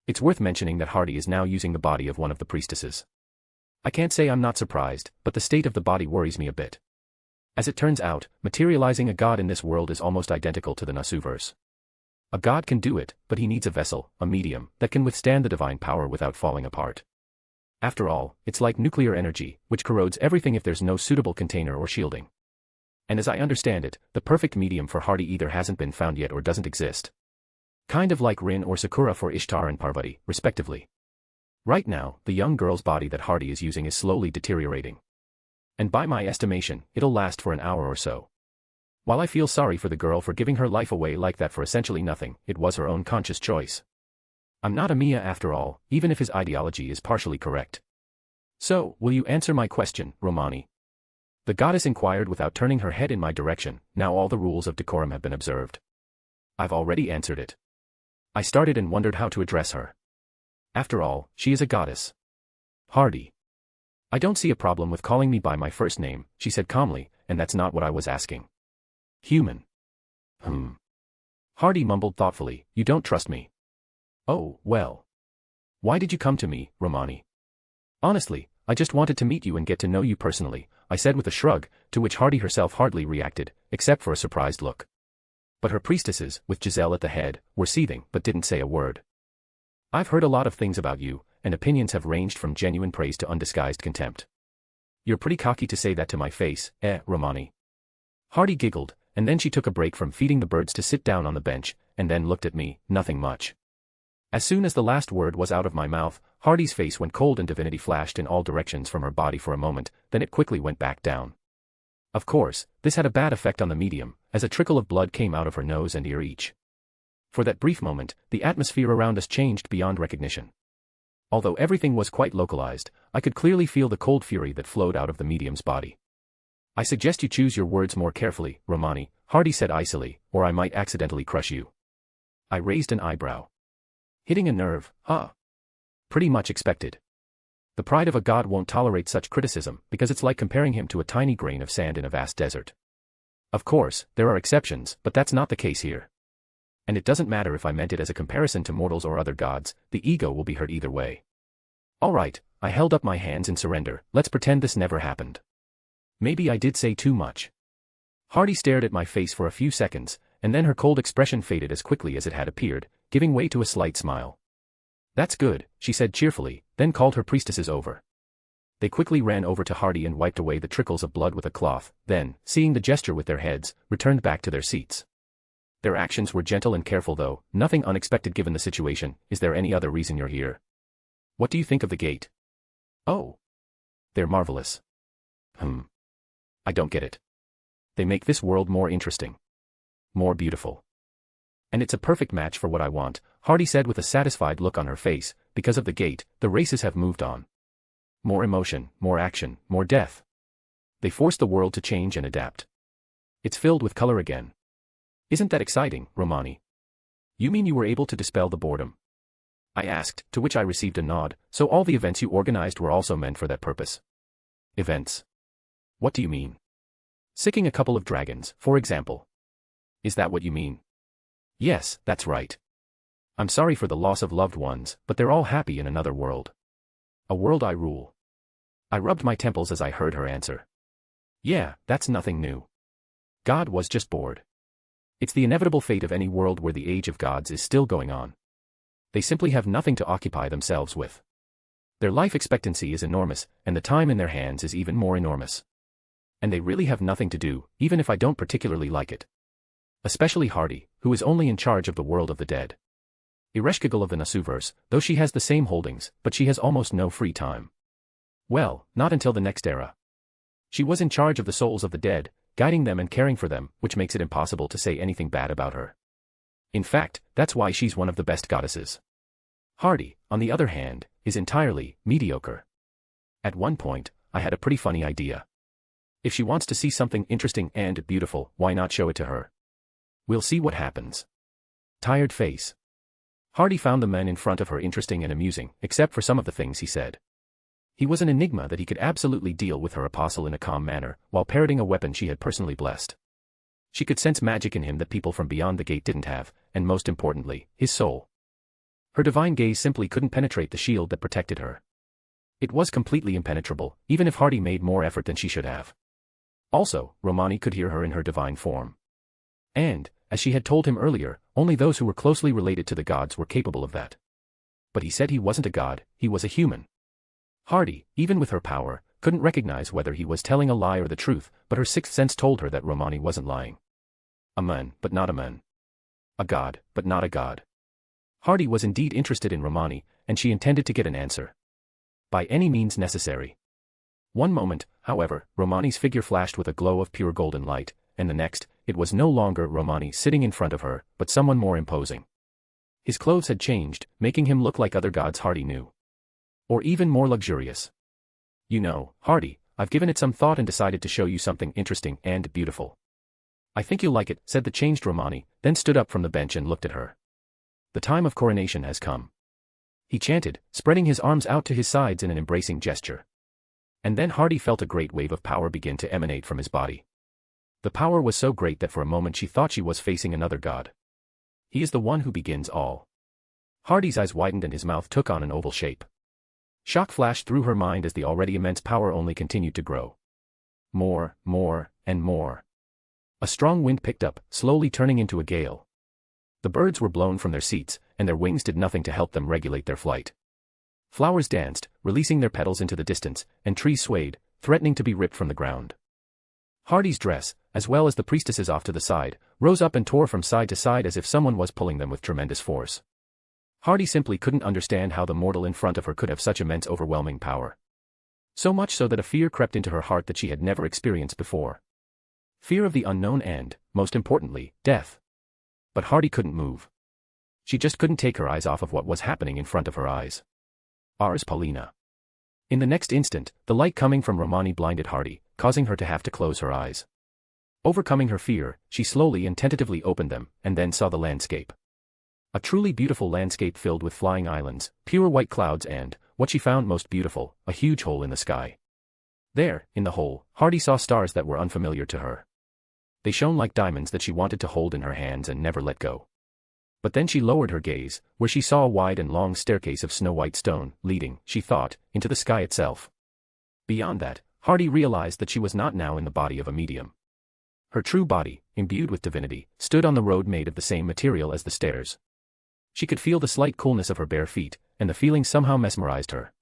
It's worth mentioning that Hardy is now using the body of one of the priestesses. I can't say I'm not surprised, but the state of the body worries me a bit. As it turns out, materializing a god in this world is almost identical to the Nasuverse. A god can do it, but he needs a vessel, a medium, that can withstand the divine power without falling apart. After all, it's like nuclear energy, which corrodes everything if there's no suitable container or shielding. And as I understand it, the perfect medium for Hardy either hasn't been found yet or doesn't exist. Kind of like Rin or Sakura for Ishtar and Parvati, respectively. Right now, the young girl's body that Hardy is using is slowly deteriorating. And by my estimation, it'll last for an hour or so. While I feel sorry for the girl for giving her life away like that for essentially nothing, it was her own conscious choice. I'm not a Mia after all, even if his ideology is partially correct. So, will you answer my question, Romani? The goddess inquired without turning her head in my direction. Now all the rules of decorum have been observed. I've already answered it. I started and wondered how to address her. After all, she is a goddess. Hardy. I don't see a problem with calling me by my first name, she said calmly, and that's not what I was asking. Human. Hardy mumbled thoughtfully, you don't trust me. Oh, well. Why did you come to me, Romani? Honestly, I just wanted to meet you and get to know you personally, I said with a shrug, to which Hardy herself hardly reacted, except for a surprised look. But her priestesses, with Giselle at the head, were seething but didn't say a word. I've heard a lot of things about you, and opinions have ranged from genuine praise to undisguised contempt. You're pretty cocky to say that to my face, Romani. Hardy giggled, and then she took a break from feeding the birds to sit down on the bench, and then looked at me, nothing much. As soon as the last word was out of my mouth, Hardy's face went cold and Divinity flashed in all directions from her body for a moment, then it quickly went back down. Of course, this had a bad effect on the medium, as a trickle of blood came out of her nose and ear each. For that brief moment, the atmosphere around us changed beyond recognition. Although everything was quite localized, I could clearly feel the cold fury that flowed out of the medium's body. I suggest you choose your words more carefully, Romani, Hardy said icily, or I might accidentally crush you. I raised an eyebrow. Hitting a nerve, huh? Pretty much expected. The pride of a god won't tolerate such criticism because it's like comparing him to a tiny grain of sand in a vast desert. Of course, there are exceptions, but that's not the case here. And it doesn't matter if I meant it as a comparison to mortals or other gods, the ego will be hurt either way. All right, I held up my hands in surrender, let's pretend this never happened. Maybe I did say too much. Hardy stared at my face for a few seconds, and then her cold expression faded as quickly as it had appeared, giving way to a slight smile. That's good, she said cheerfully, then called her priestesses over. They quickly ran over to Hardy and wiped away the trickles of blood with a cloth, then, seeing the gesture with their heads, returned back to their seats. Their actions were gentle and careful though, nothing unexpected given the situation. Is there any other reason you're here? What do you think of the gate? Oh. They're marvelous. I don't get it. They make this world more interesting. More beautiful. And it's a perfect match for what I want, Hardy said with a satisfied look on her face. Because of the gate, the races have moved on. More emotion, more action, more death. They force the world to change and adapt. It's filled with color again. Isn't that exciting, Romani? You mean you were able to dispel the boredom? I asked, to which I received a nod, so all the events you organized were also meant for that purpose. Events? What do you mean? Sicking a couple of dragons, for example. Is that what you mean? Yes, that's right. I'm sorry for the loss of loved ones, but they're all happy in another world. A world I rule. I rubbed my temples as I heard her answer. Yeah, that's nothing new. God was just bored. It's the inevitable fate of any world where the age of gods is still going on. They simply have nothing to occupy themselves with. Their life expectancy is enormous, and the time in their hands is even more enormous. And they really have nothing to do, even if I don't particularly like it. Especially Hardy, who is only in charge of the world of the dead. Ereshkigal of the Nasuverse, though she has the same holdings, but she has almost no free time. Well, not until the next era. She was in charge of the souls of the dead, guiding them and caring for them, which makes it impossible to say anything bad about her. In fact, that's why she's one of the best goddesses. Hardy, on the other hand, is entirely mediocre. At one point, I had a pretty funny idea. If she wants to see something interesting and beautiful, why not show it to her? We'll see what happens. Tired face. Hardy found the men in front of her interesting and amusing, except for some of the things he said. He was an enigma that he could absolutely deal with her apostle in a calm manner, while parroting a weapon she had personally blessed. She could sense magic in him that people from beyond the gate didn't have, and most importantly, his soul. Her divine gaze simply couldn't penetrate the shield that protected her. It was completely impenetrable, even if Hardy made more effort than she should have. Also, Romani could hear her in her divine form. And, as she had told him earlier, only those who were closely related to the gods were capable of that. But he said he wasn't a god, he was a human. Hardy, even with her power, couldn't recognize whether he was telling a lie or the truth, but her sixth sense told her that Romani wasn't lying. A man, but not a man. A god, but not a god. Hardy was indeed interested in Romani, and she intended to get an answer. By any means necessary. One moment, however, Romani's figure flashed with a glow of pure golden light, and the next, it was no longer Romani sitting in front of her, but someone more imposing. His clothes had changed, making him look like other gods Hardy knew. Or even more luxurious. You know, Hardy, I've given it some thought and decided to show you something interesting and beautiful. I think you'll like it, said the changed Romani, then stood up from the bench and looked at her. The time of coronation has come. He chanted, spreading his arms out to his sides in an embracing gesture. And then Hardy felt a great wave of power begin to emanate from his body. The power was so great that for a moment she thought she was facing another god. He is the one who begins all. Hardy's eyes widened and his mouth took on an oval shape. Shock flashed through her mind as the already immense power only continued to grow. More, and more. A strong wind picked up, slowly turning into a gale. The birds were blown from their seats, and their wings did nothing to help them regulate their flight. Flowers danced, releasing their petals into the distance, and trees swayed, threatening to be ripped from the ground. Hardy's dress, as well as the priestesses off to the side, rose up and tore from side to side as if someone was pulling them with tremendous force. Hardy simply couldn't understand how the mortal in front of her could have such immense overwhelming power. So much so that a fear crept into her heart that she had never experienced before. Fear of the unknown and, most importantly, death. But Hardy couldn't move. She just couldn't take her eyes off of what was happening in front of her eyes. Ars Paulina. In the next instant, the light coming from Romani blinded Hardy, causing her to have to close her eyes. Overcoming her fear, she slowly and tentatively opened them, and then saw the landscape. A truly beautiful landscape filled with flying islands, pure white clouds and, what she found most beautiful, a huge hole in the sky. There, in the hole, Hardy saw stars that were unfamiliar to her. They shone like diamonds that she wanted to hold in her hands and never let go. But then she lowered her gaze, where she saw a wide and long staircase of snow-white stone, leading, she thought, into the sky itself. Beyond that, Hardy realized that she was not now in the body of a medium. Her true body, imbued with divinity, stood on the road made of the same material as the stairs. She could feel the slight coolness of her bare feet, and the feeling somehow mesmerized her.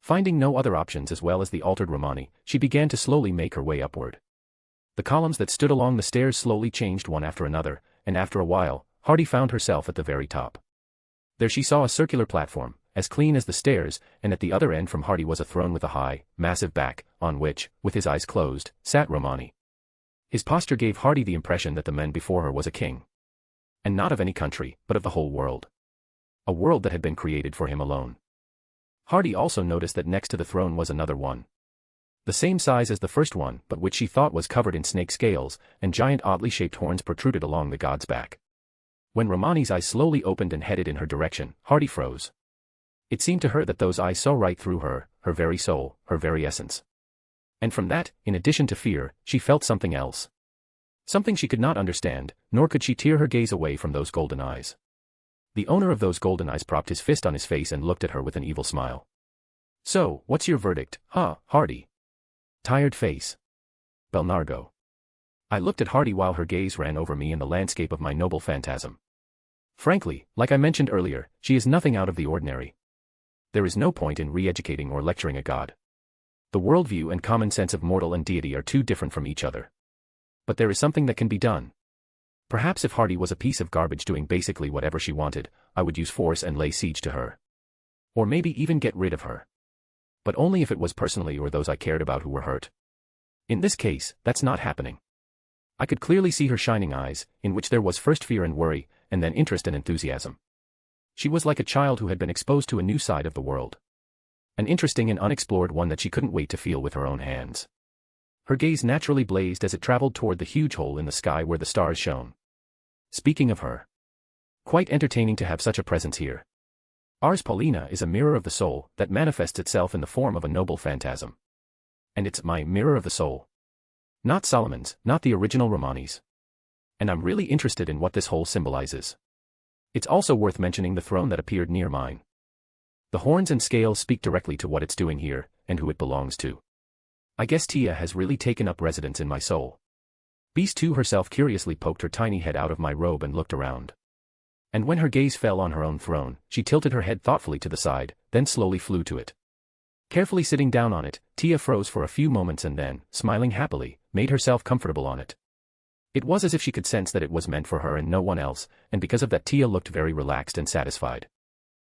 Finding no other options as well as the altered Romani, she began to slowly make her way upward. The columns that stood along the stairs slowly changed one after another, and after a while, Hardy found herself at the very top. There she saw a circular platform, as clean as the stairs, and at the other end from Hardy was a throne with a high, massive back, on which, with his eyes closed, sat Romani. His posture gave Hardy the impression that the man before her was a king. And not of any country, but of the whole world. A world that had been created for him alone. Hardy also noticed that next to the throne was another one. The same size as the first one, but which she thought was covered in snake scales, and giant oddly shaped horns protruded along the god's back. When Romani's eyes slowly opened and headed in her direction, Hardy froze. It seemed to her that those eyes saw right through her, her very soul, her very essence. And from that, in addition to fear, she felt something else. Something she could not understand, nor could she tear her gaze away from those golden eyes. The owner of those golden eyes propped his fist on his face and looked at her with an evil smile. So, what's your verdict, huh, Hardy? Tired face. Belnargo. I looked at Hardy while her gaze ran over me in the landscape of my noble phantasm. Frankly, like I mentioned earlier, she is nothing out of the ordinary. There is no point in re-educating or lecturing a god. The worldview and common sense of mortal and deity are too different from each other. But there is something that can be done. Perhaps if Hardy was a piece of garbage doing basically whatever she wanted, I would use force and lay siege to her. Or maybe even get rid of her. But only if it was personally or those I cared about who were hurt. In this case, that's not happening. I could clearly see her shining eyes, in which there was first fear and worry, and then interest and enthusiasm. She was like a child who had been exposed to a new side of the world. An interesting and unexplored one that she couldn't wait to feel with her own hands. Her gaze naturally blazed as it traveled toward the huge hole in the sky where the stars shone. Speaking of her. Quite entertaining to have such a presence here. Ars Paulina is a mirror of the soul that manifests itself in the form of a noble phantasm. And it's my mirror of the soul. Not Solomon's, not the original Romani's. And I'm really interested in what this whole symbolizes. It's also worth mentioning the throne that appeared near mine. The horns and scales speak directly to what it's doing here, and who it belongs to. I guess Tia has really taken up residence in my soul. Beast 2 herself curiously poked her tiny head out of my robe and looked around. And when her gaze fell on her own throne, she tilted her head thoughtfully to the side, then slowly flew to it. Carefully sitting down on it, Tia froze for a few moments and then, smiling happily, made herself comfortable on it. It was as if she could sense that it was meant for her and no one else, and because of that Tia looked very relaxed and satisfied.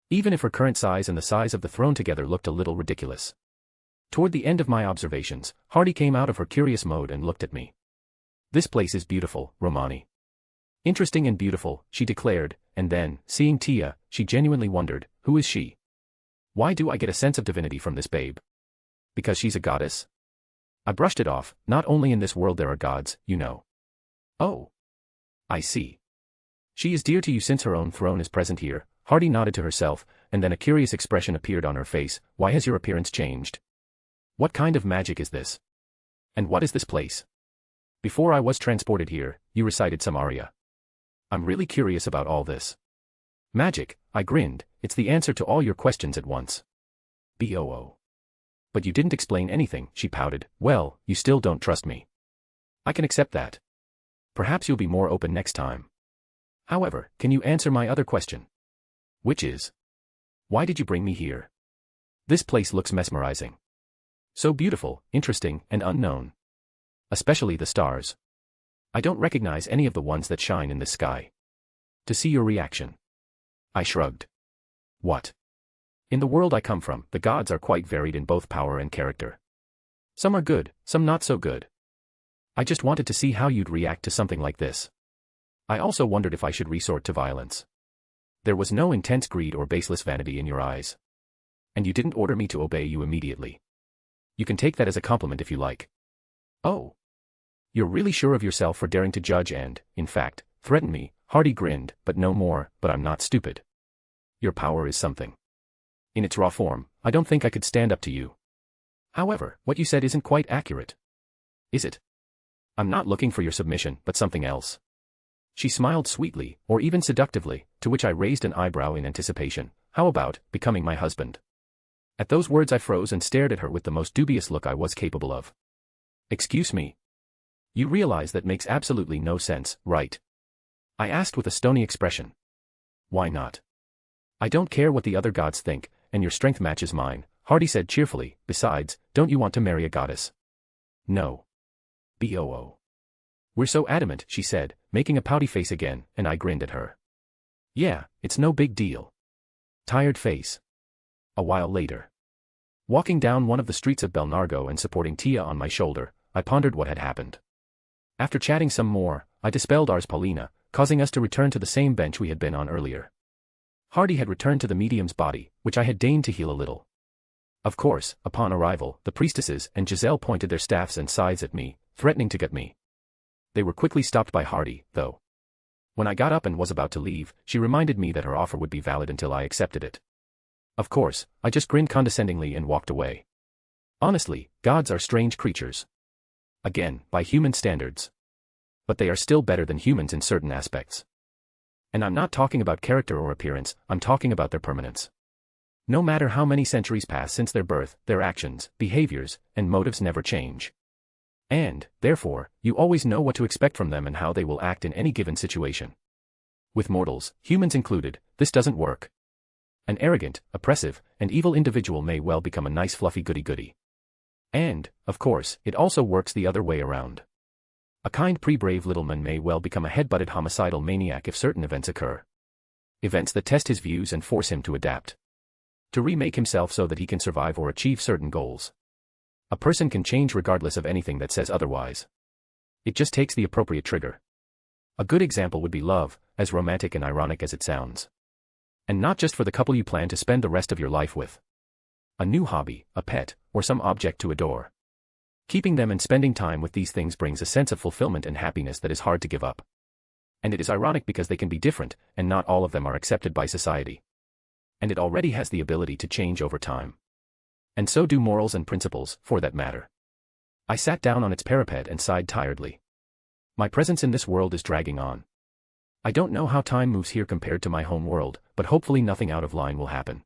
Even if her current size and the size of the throne together looked a little ridiculous. Toward the end of my observations, Hardy came out of her curious mode and looked at me. This place is beautiful, Romani. Interesting and beautiful, she declared, and then, seeing Tia, she genuinely wondered, who is she? Why do I get a sense of divinity from this babe? Because she's a goddess? I brushed it off, not only in this world there are gods, you know. Oh. I see. She is dear to you since her own throne is present here. Hardy nodded to herself, and then a curious expression appeared on her face. Why has your appearance changed? What kind of magic is this? And what is this place? Before I was transported here, you recited some aria. I'm really curious about all this. Magic, I grinned, it's the answer to all your questions at once. BOO. But you didn't explain anything, she pouted. Well, you still don't trust me. I can accept that. Perhaps you'll be more open next time. However, can you answer my other question? Which is, why did you bring me here? This place looks mesmerizing. So beautiful, interesting, and unknown. Especially the stars. I don't recognize any of the ones that shine in this sky. To see your reaction. I shrugged. What? In the world I come from, the gods are quite varied in both power and character. Some are good, some not so good. I just wanted to see how you'd react to something like this. I also wondered if I should resort to violence. There was no intense greed or baseless vanity in your eyes. And you didn't order me to obey you immediately. You can take that as a compliment if you like. Oh. You're really sure of yourself for daring to judge and, in fact, threaten me. Hardy grinned, but no more, but I'm not stupid. Your power is something. In its raw form, I don't think I could stand up to you. However, what you said isn't quite accurate. Is it? I'm not looking for your submission, but something else. She smiled sweetly, or even seductively, to which I raised an eyebrow in anticipation. How about becoming my husband? At those words I froze and stared at her with the most dubious look I was capable of. Excuse me. You realize that makes absolutely no sense, right? I asked with a stony expression. Why not? I don't care what the other gods think, and your strength matches mine, Hardy said cheerfully. Besides, don't you want to marry a goddess? No. BOO. We're so adamant, she said, making a pouty face again, and I grinned at her. Yeah, it's no big deal. Tired face. A while later. Walking down one of the streets of Belnargo and supporting Tia on my shoulder, I pondered what had happened. After chatting some more, I dispelled Ars Paulina, causing us to return to the same bench we had been on earlier. Hardy had returned to the medium's body, which I had deigned to heal a little. Of course, upon arrival, the priestesses and Giselle pointed their staffs and scythes at me, threatening to gut me. They were quickly stopped by Hardy, though. When I got up and was about to leave, she reminded me that her offer would be valid until I accepted it. Of course, I just grinned condescendingly and walked away. Honestly, gods are strange creatures. Again, by human standards. But they are still better than humans in certain aspects. And I'm not talking about character or appearance, I'm talking about their permanence. No matter how many centuries pass since their birth, their actions, behaviors, and motives never change. And, therefore, you always know what to expect from them and how they will act in any given situation. With mortals, humans included, this doesn't work. An arrogant, oppressive, and evil individual may well become a nice fluffy goody-goody. And, of course, it also works the other way around. A kind brave little man may well become a head-butted homicidal maniac if certain events occur. Events that test his views and force him to adapt. To remake himself so that he can survive or achieve certain goals. A person can change regardless of anything that says otherwise. It just takes the appropriate trigger. A good example would be love, as romantic and ironic as it sounds. And not just for the couple you plan to spend the rest of your life with. A new hobby, a pet, or some object to adore. Keeping them and spending time with these things brings a sense of fulfillment and happiness that is hard to give up. And it is ironic because they can be different, and not all of them are accepted by society. And it already has the ability to change over time. And so do morals and principles, for that matter. I sat down on its parapet and sighed tiredly. My presence in this world is dragging on. I don't know how time moves here compared to my home world, but hopefully nothing out of line will happen.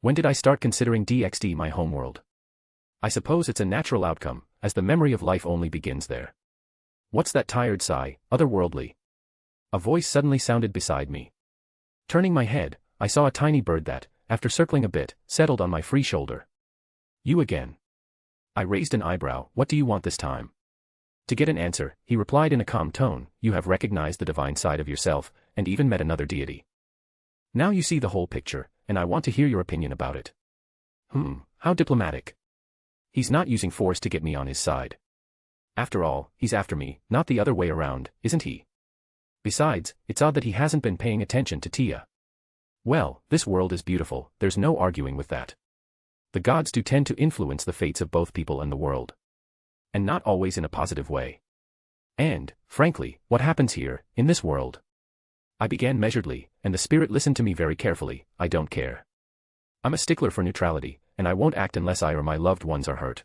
When did I start considering DxD my homeworld? I suppose it's a natural outcome, as the memory of life only begins there. What's that tired sigh, otherworldly? A voice suddenly sounded beside me. Turning my head, I saw a tiny bird that, after circling a bit, settled on my free shoulder. You again. I raised an eyebrow. What do you want this time? To get an answer, he replied in a calm tone, you have recognized the divine side of yourself, and even met another deity. Now you see the whole picture, and I want to hear your opinion about it. How diplomatic. He's not using force to get me on his side. After all, he's after me, not the other way around, isn't he? Besides, it's odd that he hasn't been paying attention to Tia. Well, this world is beautiful, there's no arguing with that. The gods do tend to influence the fates of both people and the world. And not always in a positive way. And, frankly, what happens here, in this world? I began measuredly, and the spirit listened to me very carefully. I don't care. I'm a stickler for neutrality, and I won't act unless I or my loved ones are hurt.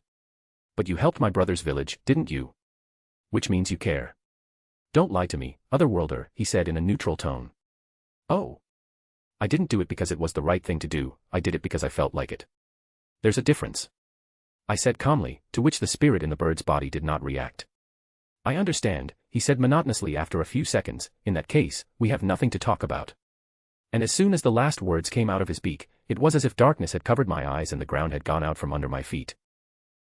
But you helped my brother's village, didn't you? Which means you care. Don't lie to me, otherworlder, he said in a neutral tone. Oh. I didn't do it because it was the right thing to do, I did it because I felt like it. There's a difference. I said calmly, to which the spirit in the bird's body did not react. I understand, he said monotonously after a few seconds, in that case, we have nothing to talk about. And as soon as the last words came out of his beak, it was as if darkness had covered my eyes and the ground had gone out from under my feet.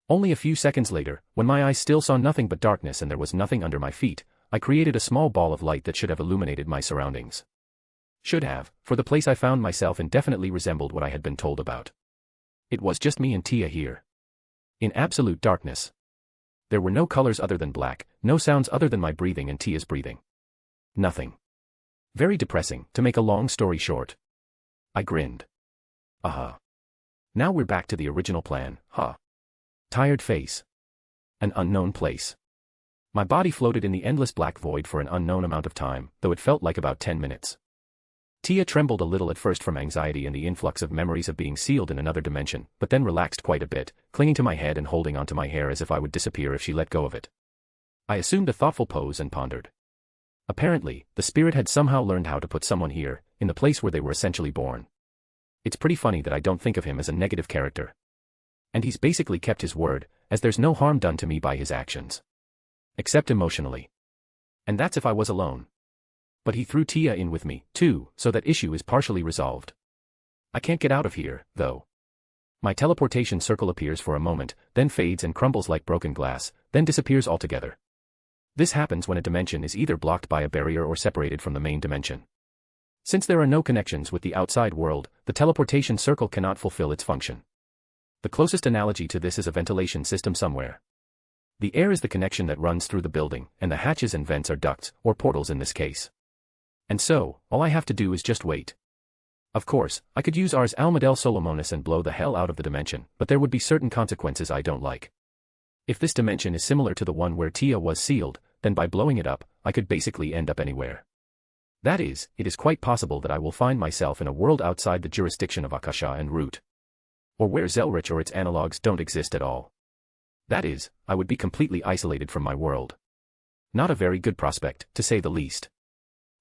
Only a few seconds later, when my eyes still saw nothing but darkness and there was nothing under my feet, I created a small ball of light that should have illuminated my surroundings. Should have, for the place I found myself in definitely resembled what I had been told about. It was just me and Tia here. In absolute darkness. There were no colors other than black, no sounds other than my breathing and Tia's breathing. Nothing. Very depressing, to make a long story short. I grinned. Aha. Now we're back to the original plan, huh? Tired face. An unknown place. My body floated in the endless black void for an unknown amount of time, though it felt like about 10 minutes. Tia trembled a little at first from anxiety and the influx of memories of being sealed in another dimension, but then relaxed quite a bit, clinging to my head and holding onto my hair as if I would disappear if she let go of it. I assumed a thoughtful pose and pondered. Apparently, the spirit had somehow learned how to put someone here, in the place where they were essentially born. It's pretty funny that I don't think of him as a negative character. And he's basically kept his word, as there's no harm done to me by his actions. Except emotionally. And that's if I was alone. But he threw Tia in with me, too, so that issue is partially resolved. I can't get out of here, though. My teleportation circle appears for a moment, then fades and crumbles like broken glass, then disappears altogether. This happens when a dimension is either blocked by a barrier or separated from the main dimension. Since there are no connections with the outside world, the teleportation circle cannot fulfill its function. The closest analogy to this is a ventilation system somewhere. The air is the connection that runs through the building, and the hatches and vents are ducts, or portals in this case. And so, all I have to do is just wait. Of course, I could use Ars Almodel Solomonis and blow the hell out of the dimension, but there would be certain consequences I don't like. If this dimension is similar to the one where Tia was sealed, then by blowing it up, I could basically end up anywhere. That is, it is quite possible that I will find myself in a world outside the jurisdiction of Akasha and Root. Or where Zelrich or its analogues don't exist at all. That is, I would be completely isolated from my world. Not a very good prospect, to say the least.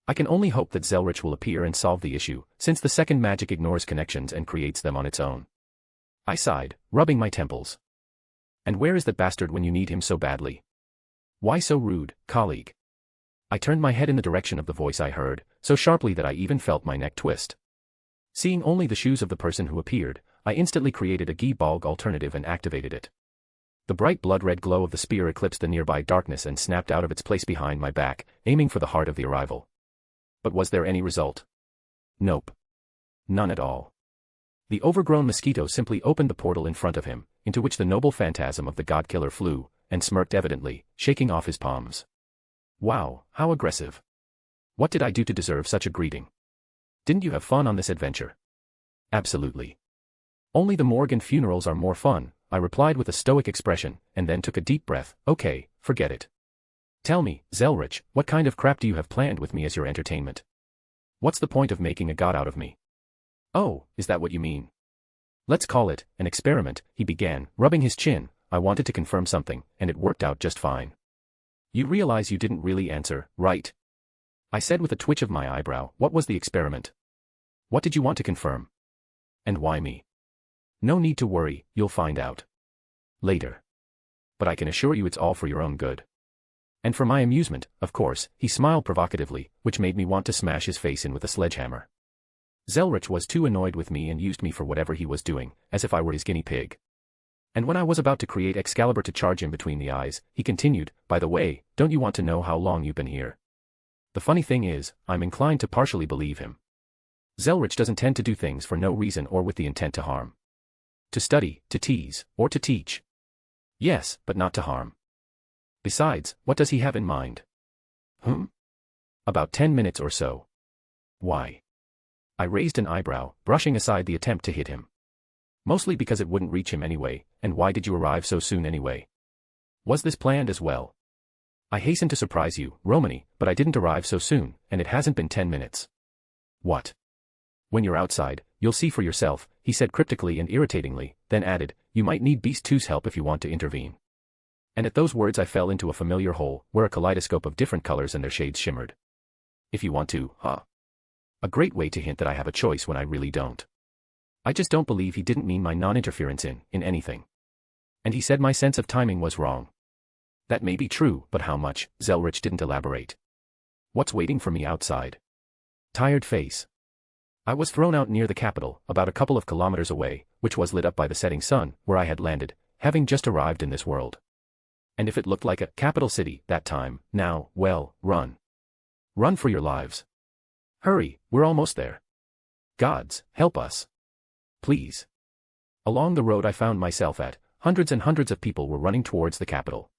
I can only hope that Zelrich will appear and solve the issue, since the second magic ignores connections and creates them on its own. I sighed, rubbing my temples. And where is that bastard when you need him so badly? Why so rude, colleague? I turned my head in the direction of the voice I heard, so sharply that I even felt my neck twist. Seeing only the shoes of the person who appeared, I instantly created a Gi-Balg alternative and activated it. The bright blood-red glow of the spear eclipsed the nearby darkness and snapped out of its place behind my back, aiming for the heart of the arrival. But was there any result? Nope. None at all. The overgrown mosquito simply opened the portal in front of him, into which the noble phantasm of the god-killer flew, and smirked evidently, shaking off his palms. Wow, how aggressive. What did I do to deserve such a greeting? Didn't you have fun on this adventure? Absolutely. Only the morgue and funerals are more fun, I replied with a stoic expression, and then took a deep breath. Okay, forget it. Tell me, Zelrich, what kind of crap do you have planned with me as your entertainment? What's the point of making a god out of me? Oh, is that what you mean? Let's call it an experiment, he began, rubbing his chin. I wanted to confirm something, and it worked out just fine. You realize you didn't really answer, right? I said with a twitch of my eyebrow. What was the experiment? What did you want to confirm? And why me? No need to worry, you'll find out later. But I can assure you it's all for your own good. And for my amusement, of course, he smiled provocatively, which made me want to smash his face in with a sledgehammer. Zelrich was too annoyed with me and used me for whatever he was doing, as if I were his guinea pig. And when I was about to create Excalibur to charge him between the eyes, he continued, by the way, don't you want to know how long you've been here? The funny thing is, I'm inclined to partially believe him. Zelrich doesn't tend to do things for no reason or with the intent to harm. To study, to tease, or to teach. Yes, but not to harm. Besides, what does he have in mind? About 10 minutes or so. Why? I raised an eyebrow, brushing aside the attempt to hit him. Mostly because it wouldn't reach him anyway, and why did you arrive so soon anyway? Was this planned as well? I hasten to surprise you, Romani, but I didn't arrive so soon, and it hasn't been 10 minutes. What? When you're outside, you'll see for yourself, he said cryptically and irritatingly, then added, you might need Beast 2's help if you want to intervene. And at those words I fell into a familiar hole, where a kaleidoscope of different colors and their shades shimmered. If you want to, huh? A great way to hint that I have a choice when I really don't. I just don't believe he didn't mean my non-interference in anything. And he said my sense of timing was wrong. That may be true, but how much? Zelrich didn't elaborate. What's waiting for me outside? Tired face. I was thrown out near the capital, about a couple of kilometers away, which was lit up by the setting sun, where I had landed, having just arrived in this world. And if it looked like a capital city that time, now, well, run. Run for your lives. Hurry, we're almost there. Gods, help us. Please. Along the road I found myself at, hundreds and hundreds of people were running towards the capital.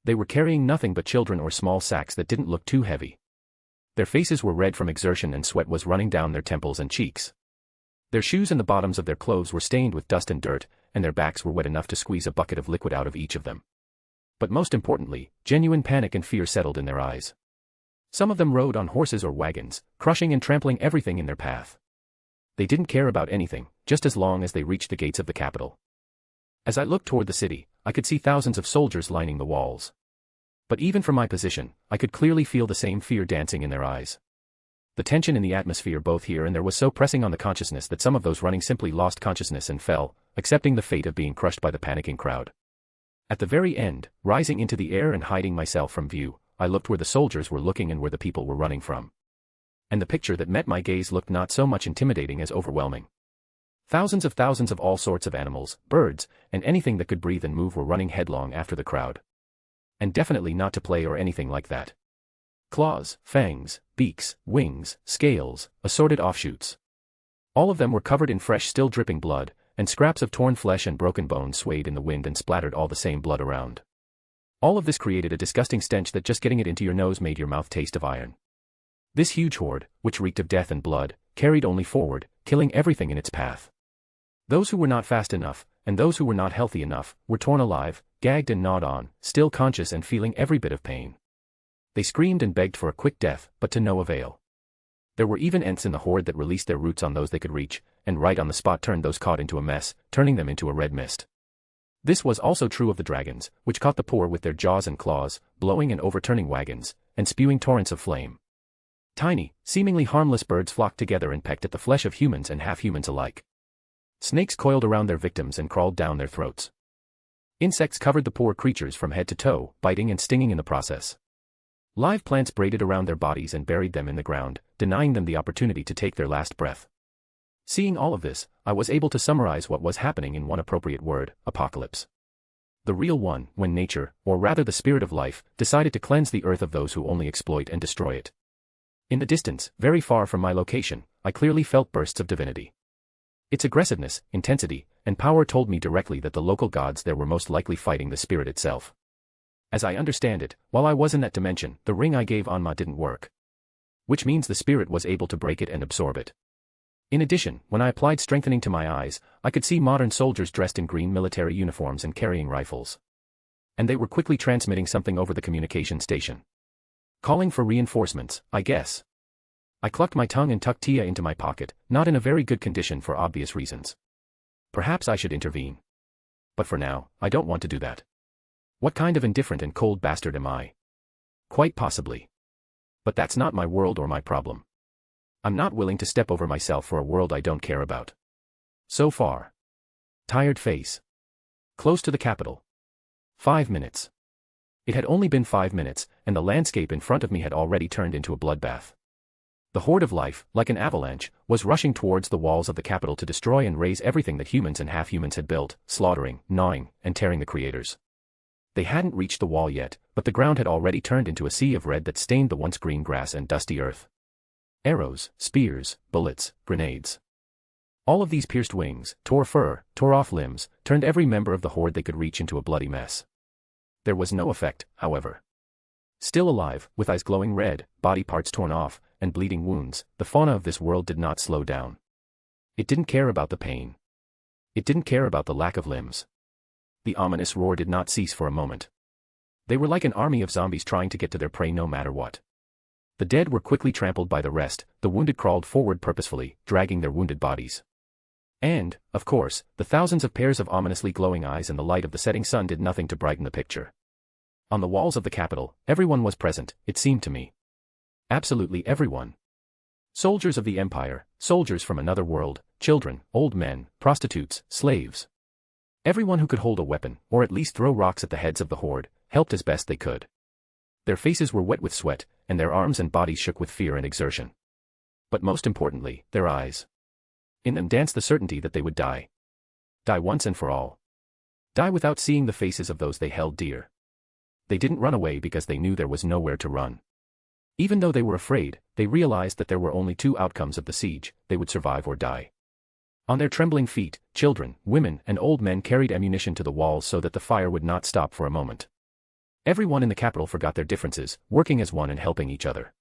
They were carrying nothing but children or small sacks that didn't look too heavy. Their faces were red from exertion and sweat was running down their temples and cheeks. Their shoes and the bottoms of their clothes were stained with dust and dirt, and their backs were wet enough to squeeze a bucket of liquid out of each of them. But most importantly, genuine panic and fear settled in their eyes. Some of them rode on horses or wagons, crushing and trampling everything in their path. They didn't care about anything, just as long as they reached the gates of the capital. As I looked toward the city, I could see thousands of soldiers lining the walls. But even from my position, I could clearly feel the same fear dancing in their eyes. The tension in the atmosphere both here and there was so pressing on the consciousness that some of those running simply lost consciousness and fell, accepting the fate of being crushed by the panicking crowd. At the very end, rising into the air and hiding myself from view, I looked where the soldiers were looking and where the people were running from. And the picture that met my gaze looked not so much intimidating as overwhelming. Thousands of all sorts of animals, birds, and anything that could breathe and move were running headlong after the crowd. And definitely not to play or anything like that. Claws, fangs, beaks, wings, scales, assorted offshoots. All of them were covered in fresh, still dripping blood, and scraps of torn flesh and broken bones swayed in the wind and splattered all the same blood around. All of this created a disgusting stench that just getting it into your nose made your mouth taste of iron. This huge horde, which reeked of death and blood, carried only forward, killing everything in its path. Those who were not fast enough, and those who were not healthy enough, were torn alive, gagged and gnawed on, still conscious and feeling every bit of pain. They screamed and begged for a quick death, but to no avail. There were even ants in the horde that released their roots on those they could reach, and right on the spot turned those caught into a mess, turning them into a red mist. This was also true of the dragons, which caught the poor with their jaws and claws, blowing and overturning wagons, and spewing torrents of flame. Tiny, seemingly harmless birds flocked together and pecked at the flesh of humans and half-humans alike. Snakes coiled around their victims and crawled down their throats. Insects covered the poor creatures from head to toe, biting and stinging in the process. Live plants braided around their bodies and buried them in the ground, denying them the opportunity to take their last breath. Seeing all of this, I was able to summarize what was happening in one appropriate word: apocalypse. The real one, when nature, or rather the spirit of life, decided to cleanse the earth of those who only exploit and destroy it. In the distance, very far from my location, I clearly felt bursts of divinity. Its aggressiveness, intensity, and power told me directly that the local gods there were most likely fighting the spirit itself. As I understand it, while I was in that dimension, the ring I gave Anma didn't work. Which means the spirit was able to break it and absorb it. In addition, when I applied strengthening to my eyes, I could see modern soldiers dressed in green military uniforms and carrying rifles. and they were quickly transmitting something over the communication station. Calling for reinforcements, I guess. I clucked my tongue and tucked Tia into my pocket, not in a very good condition for obvious reasons. Perhaps I should intervene. But for now, I don't want to do that. What kind of indifferent and cold bastard am I? Quite possibly. But that's not my world or my problem. I'm not willing to step over myself for a world I don't care about. So far. Tired face. Close to the capital. 5 minutes. It had only been 5 minutes, and the landscape in front of me had already turned into a bloodbath. The horde of life, like an avalanche, was rushing towards the walls of the capital to destroy and raze everything that humans and half-humans had built, slaughtering, gnawing, and tearing the creators. They hadn't reached the wall yet, but the ground had already turned into a sea of red that stained the once green grass and dusty earth. Arrows, spears, bullets, grenades. All of these pierced wings, tore fur, tore off limbs, turned every member of the horde they could reach into a bloody mess. There was no effect, however. Still alive, with eyes glowing red, body parts torn off, and bleeding wounds, the fauna of this world did not slow down. It didn't care about the pain. It didn't care about the lack of limbs. The ominous roar did not cease for a moment. They were like an army of zombies trying to get to their prey no matter what. The dead were quickly trampled by the rest, the wounded crawled forward purposefully, dragging their wounded bodies. And, of course, the thousands of pairs of ominously glowing eyes and the light of the setting sun did nothing to brighten the picture. On the walls of the capital, everyone was present, it seemed to me. Absolutely everyone. Soldiers of the Empire, soldiers from another world, children, old men, prostitutes, slaves. Everyone who could hold a weapon, or at least throw rocks at the heads of the horde, helped as best they could. Their faces were wet with sweat, and their arms and bodies shook with fear and exertion. But most importantly, their eyes. In them danced the certainty that they would die. Die once and for all. Die without seeing the faces of those they held dear. They didn't run away because they knew there was nowhere to run. Even though they were afraid, they realized that there were only two outcomes of the siege: they would survive or die. On their trembling feet, children, women, and old men carried ammunition to the walls so that the fire would not stop for a moment. Everyone in the capital forgot their differences, working as one and helping each other.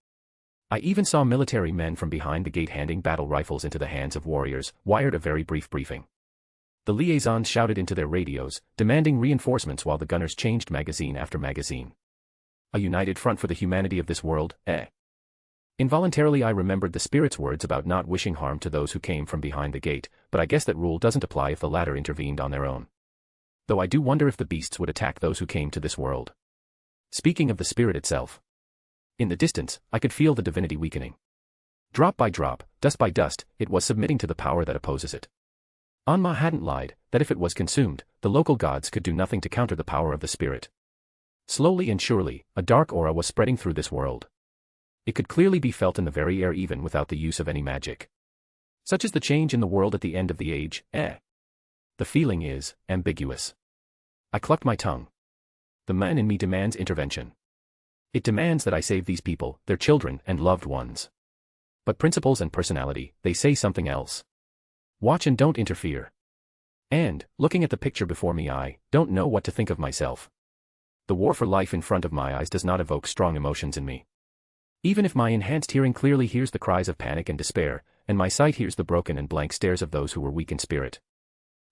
I even saw military men from behind the gate handing battle rifles into the hands of warriors, wired a very brief briefing. The liaisons shouted into their radios, demanding reinforcements while the gunners changed magazine after magazine. A united front for the humanity of this world, eh? Involuntarily I remembered the spirit's words about not wishing harm to those who came from behind the gate, but I guess that rule doesn't apply if the latter intervened on their own. Though I do wonder if the beasts would attack those who came to this world. Speaking of the spirit itself. In the distance, I could feel the divinity weakening. Drop by drop, dust by dust, it was submitting to the power that opposes it. Anma hadn't lied, that if it was consumed, the local gods could do nothing to counter the power of the spirit. Slowly and surely, a dark aura was spreading through this world. It could clearly be felt in the very air even without the use of any magic. Such is the change in the world at the end of the age, eh? The feeling is ambiguous. I clucked my tongue. The man in me demands intervention. It demands that I save these people, their children and loved ones. But principles and personality, they say something else. Watch and don't interfere. And, looking at the picture before me, I don't know what to think of myself. The war for life in front of my eyes does not evoke strong emotions in me. Even if my enhanced hearing clearly hears the cries of panic and despair, and my sight hears the broken and blank stares of those who were weak in spirit.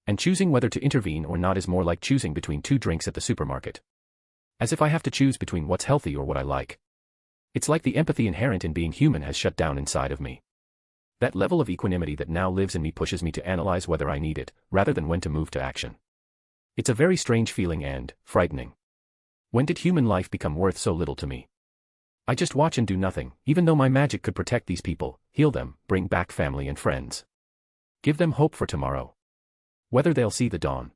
And choosing whether to intervene or not is more like choosing between two drinks at the supermarket. As if I have to choose between what's healthy or what I like. It's like the empathy inherent in being human has shut down inside of me. That level of equanimity that now lives in me pushes me to analyze whether I need it, rather than when to move to action. It's a very strange feeling and frightening. When did human life become worth so little to me? I just watch and do nothing, even though my magic could protect these people, heal them, bring back family and friends. Give them hope for tomorrow. Whether they'll see the dawn.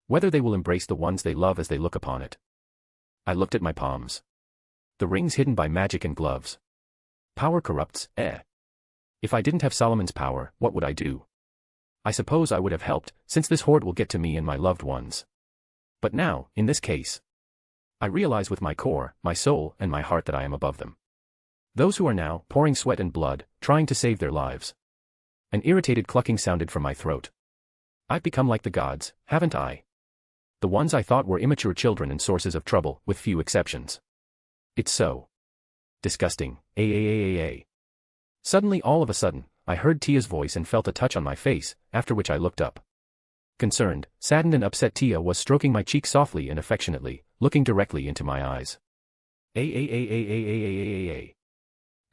Whether they will embrace the ones they love as they look upon it. I looked at my palms. The rings hidden by magic and gloves. Power corrupts, eh? If I didn't have Solomon's power, what would I do? I suppose I would have helped, since this horde will get to me and my loved ones. But now, in this case, I realize with my core, my soul, and my heart that I am above them. Those who are now, pouring sweat and blood, trying to save their lives. An irritated clucking sounded from my throat. I've become like the gods, haven't I? The ones I thought were immature children and sources of trouble, with few exceptions. It's so disgusting, a. Suddenly all of a sudden, I heard Tia's voice and felt a touch on my face, after which I looked up. Concerned, saddened and upset Tia was stroking my cheek softly and affectionately, looking directly into my eyes.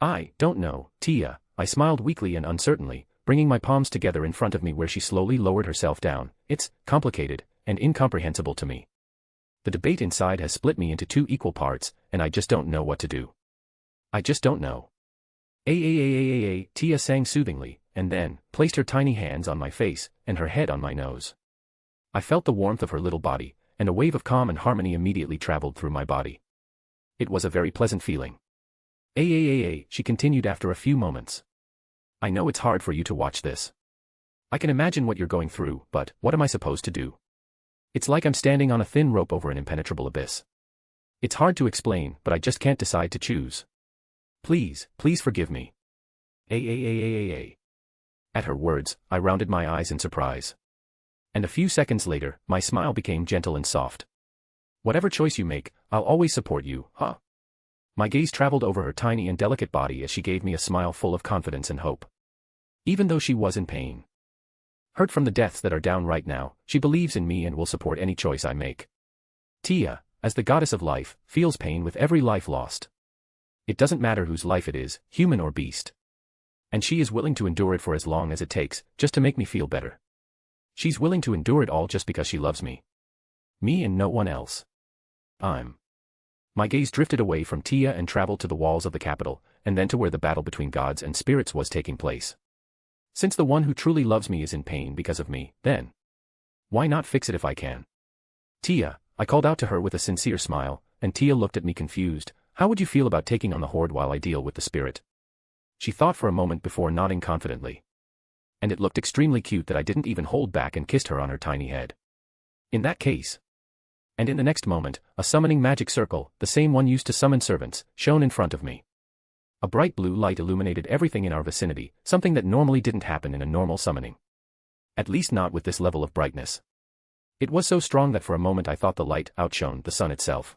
I don't know, Tia, I smiled weakly and uncertainly, bringing my palms together in front of me where she slowly lowered herself down. It's complicated and incomprehensible to me. The debate inside has split me into two equal parts, and I just don't know what to do. I just don't know. Tia sang soothingly, and then placed her tiny hands on my face and her head on my nose. I felt the warmth of her little body, and a wave of calm and harmony immediately traveled through my body. It was a very pleasant feeling. She continued after a few moments. I know it's hard for you to watch this. I can imagine what you're going through, but what am I supposed to do? It's like I'm standing on a thin rope over an impenetrable abyss. It's hard to explain, but I just can't decide to choose. Please forgive me. At her words, I rounded my eyes in surprise. And a few seconds later, my smile became gentle and soft. Whatever choice you make, I'll always support you, huh? My gaze traveled over her tiny and delicate body as she gave me a smile full of confidence and hope. Even though she was in pain, hurt from the deaths that are down right now, she believes in me and will support any choice I make. Tia, as the goddess of life, feels pain with every life lost. It doesn't matter whose life it is, human or beast. And she is willing to endure it for as long as it takes, just to make me feel better. She's willing to endure it all just because she loves me. Me and no one else. My gaze drifted away from Tia and traveled to the walls of the capital, and then to where the battle between gods and spirits was taking place. Since the one who truly loves me is in pain because of me, then why not fix it if I can? Tia, I called out to her with a sincere smile, and Tia looked at me confused. How would you feel about taking on the horde while I deal with the spirit? She thought for a moment before nodding confidently. And it looked extremely cute that I didn't even hold back and kissed her on her tiny head. In that case. And in the next moment, a summoning magic circle, the same one used to summon servants, shone in front of me. A bright blue light illuminated everything in our vicinity, something that normally didn't happen in a normal summoning. At least not with this level of brightness. It was so strong that for a moment I thought the light outshone the sun itself.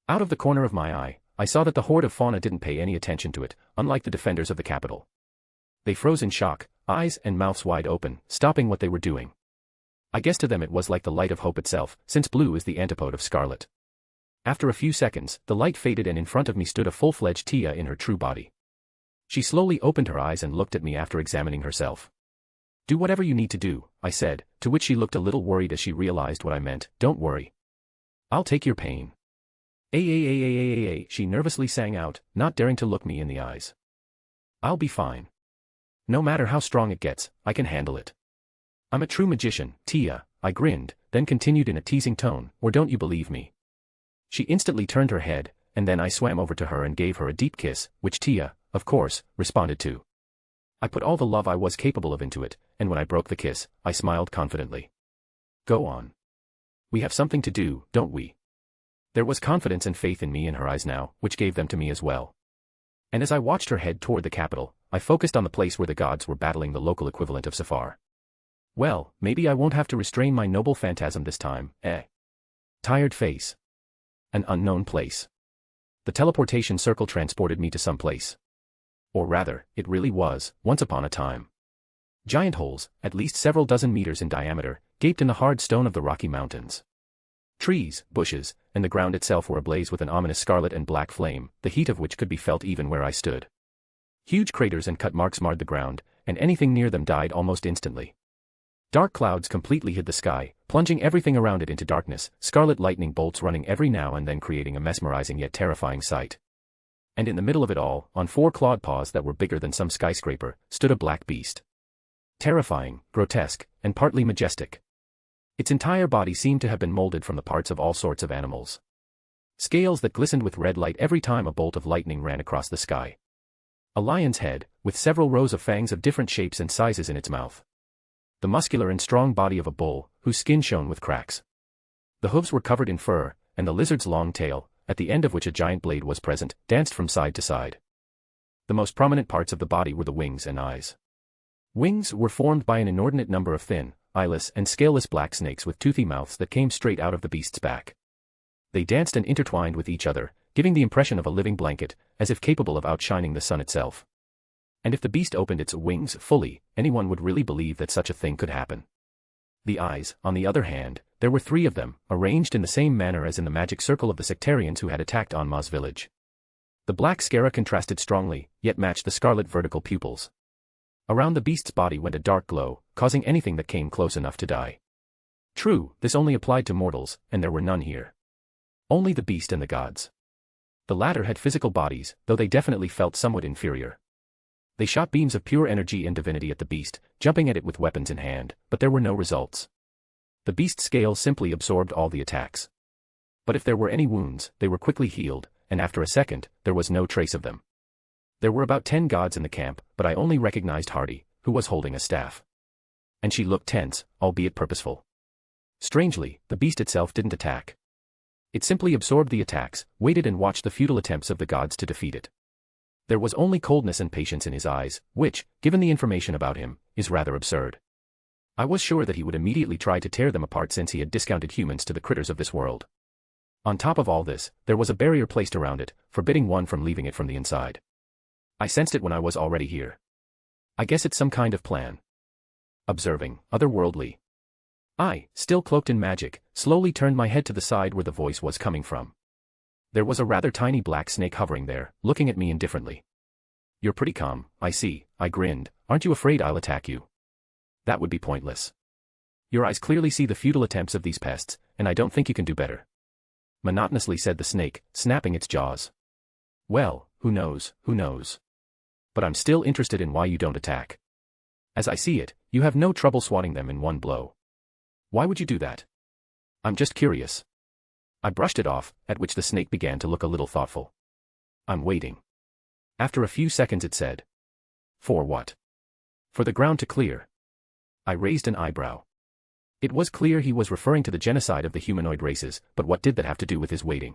Out of the corner of my eye, I saw that the horde of fauna didn't pay any attention to it, unlike the defenders of the capital. They froze in shock, eyes and mouths wide open, stopping what they were doing. I guess to them it was like the light of hope itself, since blue is the antipode of scarlet. After a few seconds, the light faded and in front of me stood a full-fledged Tia in her true body. She slowly opened her eyes and looked at me after examining herself. Do whatever you need to do, I said, to which she looked a little worried as she realized what I meant. Don't worry. I'll take your pain. She nervously sang out, not daring to look me in the eyes. I'll be fine. No matter how strong it gets, I can handle it. I'm a true magician, Tia, I grinned, then continued in a teasing tone, or don't you believe me? She instantly turned her head, and then I swam over to her and gave her a deep kiss, which Tia, of course, responded to. I put all the love I was capable of into it, and when I broke the kiss, I smiled confidently. Go on. We have something to do, don't we? There was confidence and faith in me in her eyes now, which gave them to me as well. And as I watched her head toward the capital, I focused on the place where the gods were battling the local equivalent of Safar. Well, maybe I won't have to restrain my noble phantasm this time, Tired face. An unknown place. The teleportation circle transported me to some place. Or rather, it really was, once upon a time. Giant holes, at least several dozen meters in diameter, gaped in the hard stone of the Rocky Mountains. Trees, bushes, and the ground itself were ablaze with an ominous scarlet and black flame, the heat of which could be felt even where I stood. Huge craters and cut marks marred the ground, and anything near them died almost instantly. Dark clouds completely hid the sky, plunging everything around it into darkness, scarlet lightning bolts running every now and then creating a mesmerizing yet terrifying sight. And in the middle of it all, on four clawed paws that were bigger than some skyscraper, stood a black beast. Terrifying, grotesque, and partly majestic. Its entire body seemed to have been molded from the parts of all sorts of animals. Scales that glistened with red light every time a bolt of lightning ran across the sky. A lion's head, with several rows of fangs of different shapes and sizes in its mouth. The muscular and strong body of a bull, whose skin shone with cracks. The hooves were covered in fur, and the lizard's long tail, at the end of which a giant blade was present, danced from side to side. The most prominent parts of the body were the wings and eyes. Wings were formed by an inordinate number of thin, eyeless and scaleless black snakes with toothy mouths that came straight out of the beast's back. They danced and intertwined with each other, giving the impression of a living blanket, as if capable of outshining the sun itself. And if the beast opened its wings fully, anyone would really believe that such a thing could happen. The eyes, on the other hand, There were 3 of them, arranged in the same manner as in the magic circle of the sectarians who had attacked Anma's village. The black scara contrasted strongly, yet matched the scarlet vertical pupils. Around the beast's body went a dark glow, causing anything that came close enough to die. True, this only applied to mortals, and there were none here. Only the beast and the gods. The latter had physical bodies, though they definitely felt somewhat inferior. They shot beams of pure energy and divinity at the beast, jumping at it with weapons in hand, but there were no results. The beast's scale simply absorbed all the attacks. But if there were any wounds, they were quickly healed, and after a second, there was no trace of them. There were about 10 gods in the camp, but I only recognized Hardy, who was holding a staff. And she looked tense, albeit purposeful. Strangely, the beast itself didn't attack. It simply absorbed the attacks, waited and watched the futile attempts of the gods to defeat it. There was only coldness and patience in his eyes, which, given the information about him, is rather absurd. I was sure that he would immediately try to tear them apart since he had discounted humans to the critters of this world. On top of all this, there was a barrier placed around it, forbidding one from leaving it from the inside. I sensed it when I was already here. I guess it's some kind of plan. Observing, otherworldly. I, still cloaked in magic, slowly turned my head to the side where the voice was coming from. There was a rather tiny black snake hovering there, looking at me indifferently. You're pretty calm, I see, I grinned. Aren't you afraid I'll attack you? That would be pointless. Your eyes clearly see the futile attempts of these pests, and I don't think you can do better. Monotonously said the snake, snapping its jaws. Well, who knows, who knows. But I'm still interested in why you don't attack. As I see it, you have no trouble swatting them in one blow. Why would you do that? I'm just curious. I brushed it off, at which the snake began to look a little thoughtful. I'm waiting. After a few seconds it said. For what? For the ground to clear. I raised an eyebrow. It was clear he was referring to the genocide of the humanoid races, but what did that have to do with his waiting?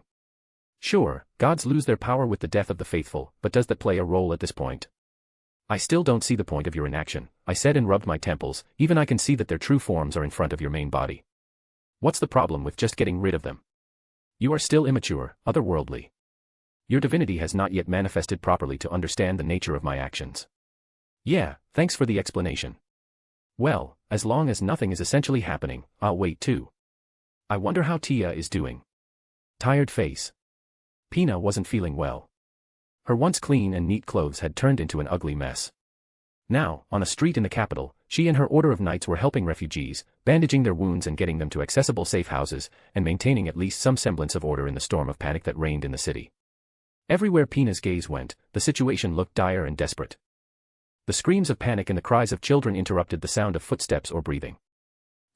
Sure, gods lose their power with the death of the faithful, but does that play a role at this point? I still don't see the point of your inaction, I said and rubbed my temples. Even I can see that their true forms are in front of your main body. What's the problem with just getting rid of them? You are still immature, otherworldly. Your divinity has not yet manifested properly to understand the nature of my actions. Yeah, thanks for the explanation. Well, as long as nothing is essentially happening, I'll wait too. I wonder how Tia is doing. Tired face. Pina wasn't feeling well. Her once clean and neat clothes had turned into an ugly mess. Now, on a street in the capital, she and her order of knights were helping refugees, bandaging their wounds and getting them to accessible safe houses, and maintaining at least some semblance of order in the storm of panic that reigned in the city. Everywhere Pina's gaze went, the situation looked dire and desperate. The screams of panic and the cries of children interrupted the sound of footsteps or breathing.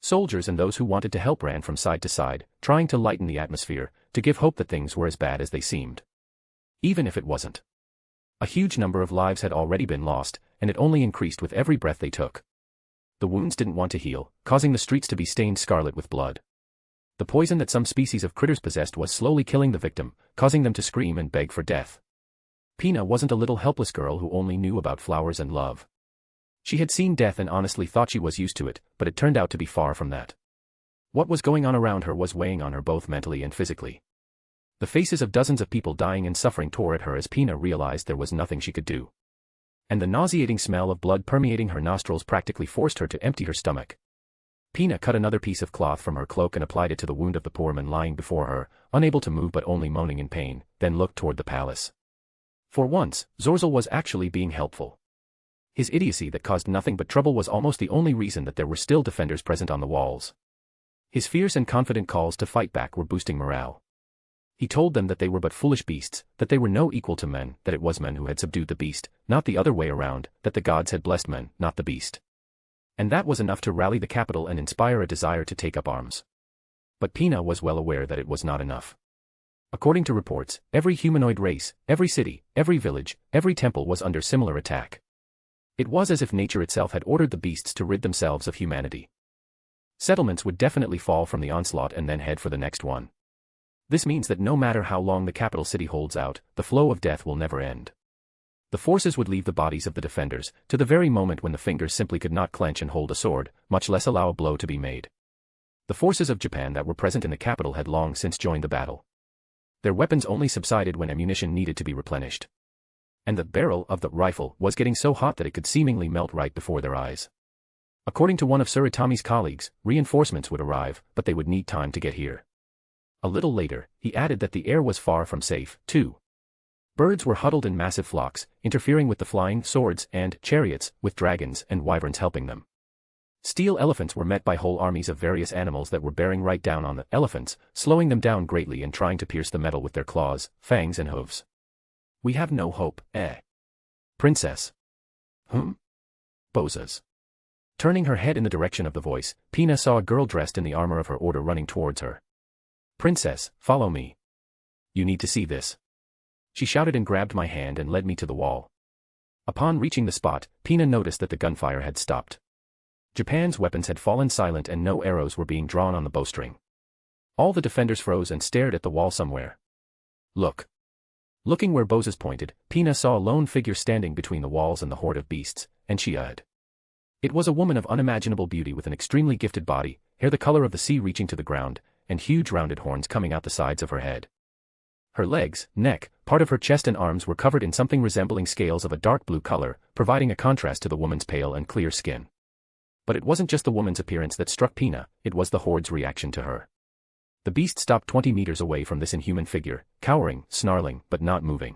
Soldiers and those who wanted to help ran from side to side, trying to lighten the atmosphere, to give hope that things were as bad as they seemed. Even if it wasn't. A huge number of lives had already been lost, and it only increased with every breath they took. The wounds didn't want to heal, causing the streets to be stained scarlet with blood. The poison that some species of critters possessed was slowly killing the victim, causing them to scream and beg for death. Pina wasn't a little helpless girl who only knew about flowers and love. She had seen death and honestly thought she was used to it, but it turned out to be far from that. What was going on around her was weighing on her both mentally and physically. The faces of dozens of people dying and suffering tore at her as Pina realized there was nothing she could do. And the nauseating smell of blood permeating her nostrils practically forced her to empty her stomach. Pina cut another piece of cloth from her cloak and applied it to the wound of the poor man lying before her, unable to move but only moaning in pain, then looked toward the palace. For once, Zorzel was actually being helpful. His idiocy that caused nothing but trouble was almost the only reason that there were still defenders present on the walls. His fierce and confident calls to fight back were boosting morale. He told them that they were but foolish beasts, that they were no equal to men, that it was men who had subdued the beast, not the other way around, that the gods had blessed men, not the beast. And that was enough to rally the capital and inspire a desire to take up arms. But Pina was well aware that it was not enough. According to reports, every humanoid race, every city, every village, every temple was under similar attack. It was as if nature itself had ordered the beasts to rid themselves of humanity. Settlements would definitely fall from the onslaught and then head for the next one. This means that no matter how long the capital city holds out, the flow of death will never end. The forces would leave the bodies of the defenders, to the very moment when the fingers simply could not clench and hold a sword, much less allow a blow to be made. The forces of Japan that were present in the capital had long since joined the battle. Their weapons only subsided when ammunition needed to be replenished. And the barrel of the rifle was getting so hot that it could seemingly melt right before their eyes. According to one of Suritami's colleagues, reinforcements would arrive, but they would need time to get here. A little later, he added that the air was far from safe, too. Birds were huddled in massive flocks, interfering with the flying swords and chariots, with dragons and wyverns helping them. Steel elephants were met by whole armies of various animals that were bearing right down on the elephants, slowing them down greatly and trying to pierce the metal with their claws, fangs and hooves. We have no hope, eh? Princess. Bozas. Turning her head in the direction of the voice, Pina saw a girl dressed in the armor of her order running towards her. Princess, follow me. You need to see this. She shouted and grabbed my hand and led me to the wall. Upon reaching the spot, Pina noticed that the gunfire had stopped. Japan's weapons had fallen silent and no arrows were being drawn on the bowstring. All the defenders froze and stared at the wall somewhere. Look. Looking where Bozas pointed, Pina saw a lone figure standing between the walls and the horde of beasts, and she eyed. It was a woman of unimaginable beauty with an extremely gifted body, hair the color of the sea reaching to the ground, and huge rounded horns coming out the sides of her head. Her legs, neck, part of her chest and arms were covered in something resembling scales of a dark blue color, providing a contrast to the woman's pale and clear skin. But it wasn't just the woman's appearance that struck Pina, it was the horde's reaction to her. The beast stopped 20 meters away from this inhuman figure, cowering, snarling, but not moving.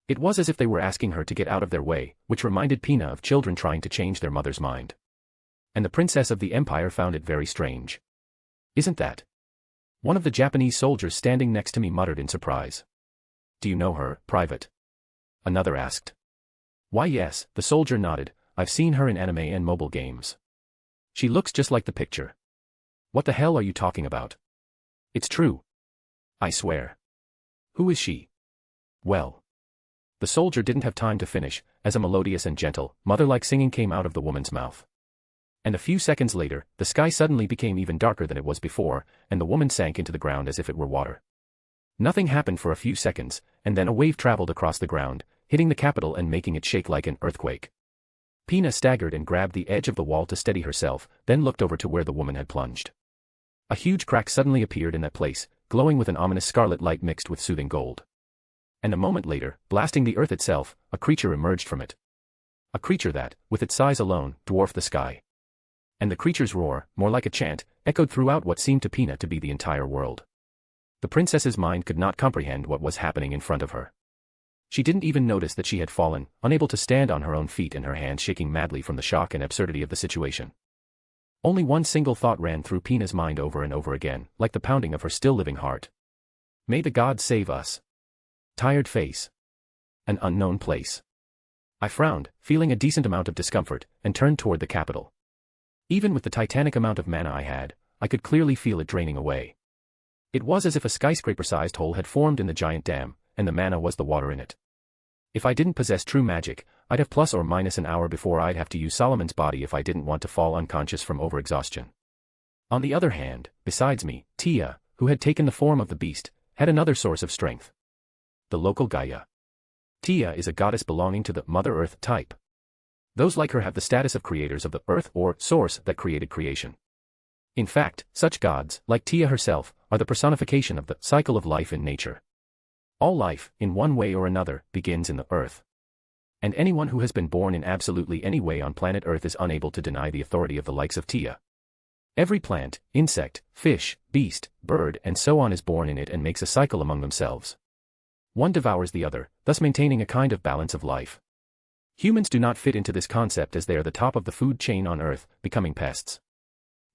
It was as if they were asking her to get out of their way, which reminded Pina of children trying to change their mother's mind. And the princess of the empire found it very strange. Isn't that? One of the Japanese soldiers standing next to me muttered in surprise. Do you know her, Private? Another asked. Why yes, the soldier nodded, I've seen her in anime and mobile games. She looks just like the picture. What the hell are you talking about? It's true. I swear. Who is she? Well. The soldier didn't have time to finish, as a melodious and gentle, mother-like singing came out of the woman's mouth. And a few seconds later, the sky suddenly became even darker than it was before, and the woman sank into the ground as if it were water. Nothing happened for a few seconds, and then a wave traveled across the ground, hitting the capital and making it shake like an earthquake. Pina staggered and grabbed the edge of the wall to steady herself, then looked over to where the woman had plunged. A huge crack suddenly appeared in that place, glowing with an ominous scarlet light mixed with soothing gold. And a moment later, blasting the earth itself, a creature emerged from it. A creature that, with its size alone, dwarfed the sky. And the creature's roar, more like a chant, echoed throughout what seemed to Pina to be the entire world. The princess's mind could not comprehend what was happening in front of her. She didn't even notice that she had fallen, unable to stand on her own feet and her hands shaking madly from the shock and absurdity of the situation. Only one single thought ran through Pina's mind over and over again, like the pounding of her still-living heart. May the gods save us. Tired face. An unknown place. I frowned, feeling a decent amount of discomfort, and turned toward the capital. Even with the titanic amount of mana I had, I could clearly feel it draining away. It was as if a skyscraper-sized hole had formed in the giant dam, and the mana was the water in it. If I didn't possess true magic, I'd have plus or minus an hour before I'd have to use Solomon's body if I didn't want to fall unconscious from overexhaustion. On the other hand, besides me, Tia, who had taken the form of the beast, had another source of strength. The local Gaia. Tia is a goddess belonging to the Mother Earth type. Those like her have the status of creators of the earth or source that created creation. In fact, such gods, like Tia herself, are the personification of the cycle of life in nature. All life, in one way or another, begins in the earth. And anyone who has been born in absolutely any way on planet Earth is unable to deny the authority of the likes of Tia. Every plant, insect, fish, beast, bird, and so on is born in it and makes a cycle among themselves. One devours the other, thus maintaining a kind of balance of life. Humans do not fit into this concept as they are the top of the food chain on Earth, becoming pests.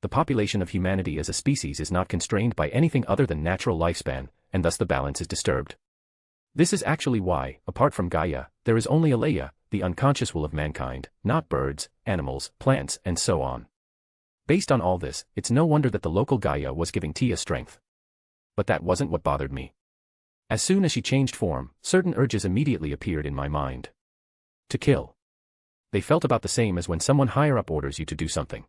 The population of humanity as a species is not constrained by anything other than natural lifespan, and thus the balance is disturbed. This is actually why, apart from Gaia, there is only Aleia, the unconscious will of mankind, not birds, animals, plants, and so on. Based on all this, it's no wonder that the local Gaia was giving Tia strength. But that wasn't what bothered me. As soon as she changed form, certain urges immediately appeared in my mind. To kill. They felt about the same as when someone higher up orders you to do something.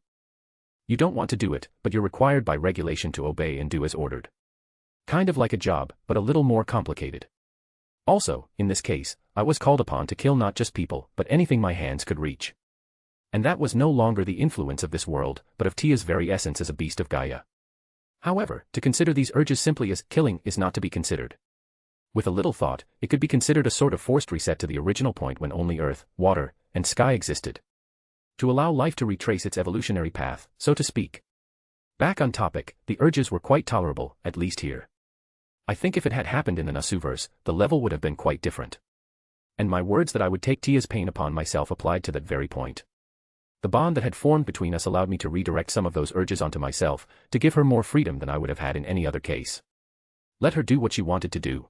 You don't want to do it, but you're required by regulation to obey and do as ordered. Kind of like a job, but a little more complicated. Also, in this case, I was called upon to kill not just people, but anything my hands could reach. And that was no longer the influence of this world, but of Tia's very essence as a beast of Gaia. However, to consider these urges simply as killing is not to be considered. With a little thought, it could be considered a sort of forced reset to the original point when only earth, water, and sky existed. To allow life to retrace its evolutionary path, so to speak. Back on topic, the urges were quite tolerable, at least here. I think if it had happened in the Nasuverse, the level would have been quite different. And my words that I would take Tia's pain upon myself applied to that very point. The bond that had formed between us allowed me to redirect some of those urges onto myself, to give her more freedom than I would have had in any other case. Let her do what she wanted to do.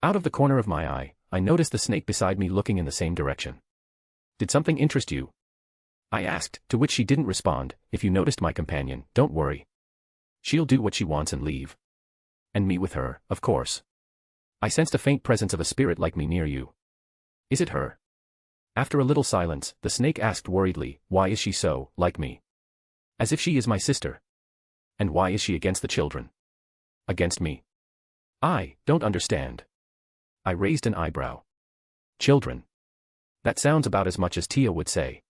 Out of the corner of my eye, I noticed the snake beside me looking in the same direction. Did something interest you? I asked, to which she didn't respond. If you noticed my companion, don't worry. She'll do what she wants and leave. And me with her, of course. I sensed a faint presence of a spirit like me near you. Is it her? After a little silence, the snake asked worriedly, why is she so, like me? As if she is my sister. And why is she against the children? Against me? I don't understand. I raised an eyebrow. Children. That sounds about as much as Tia would say.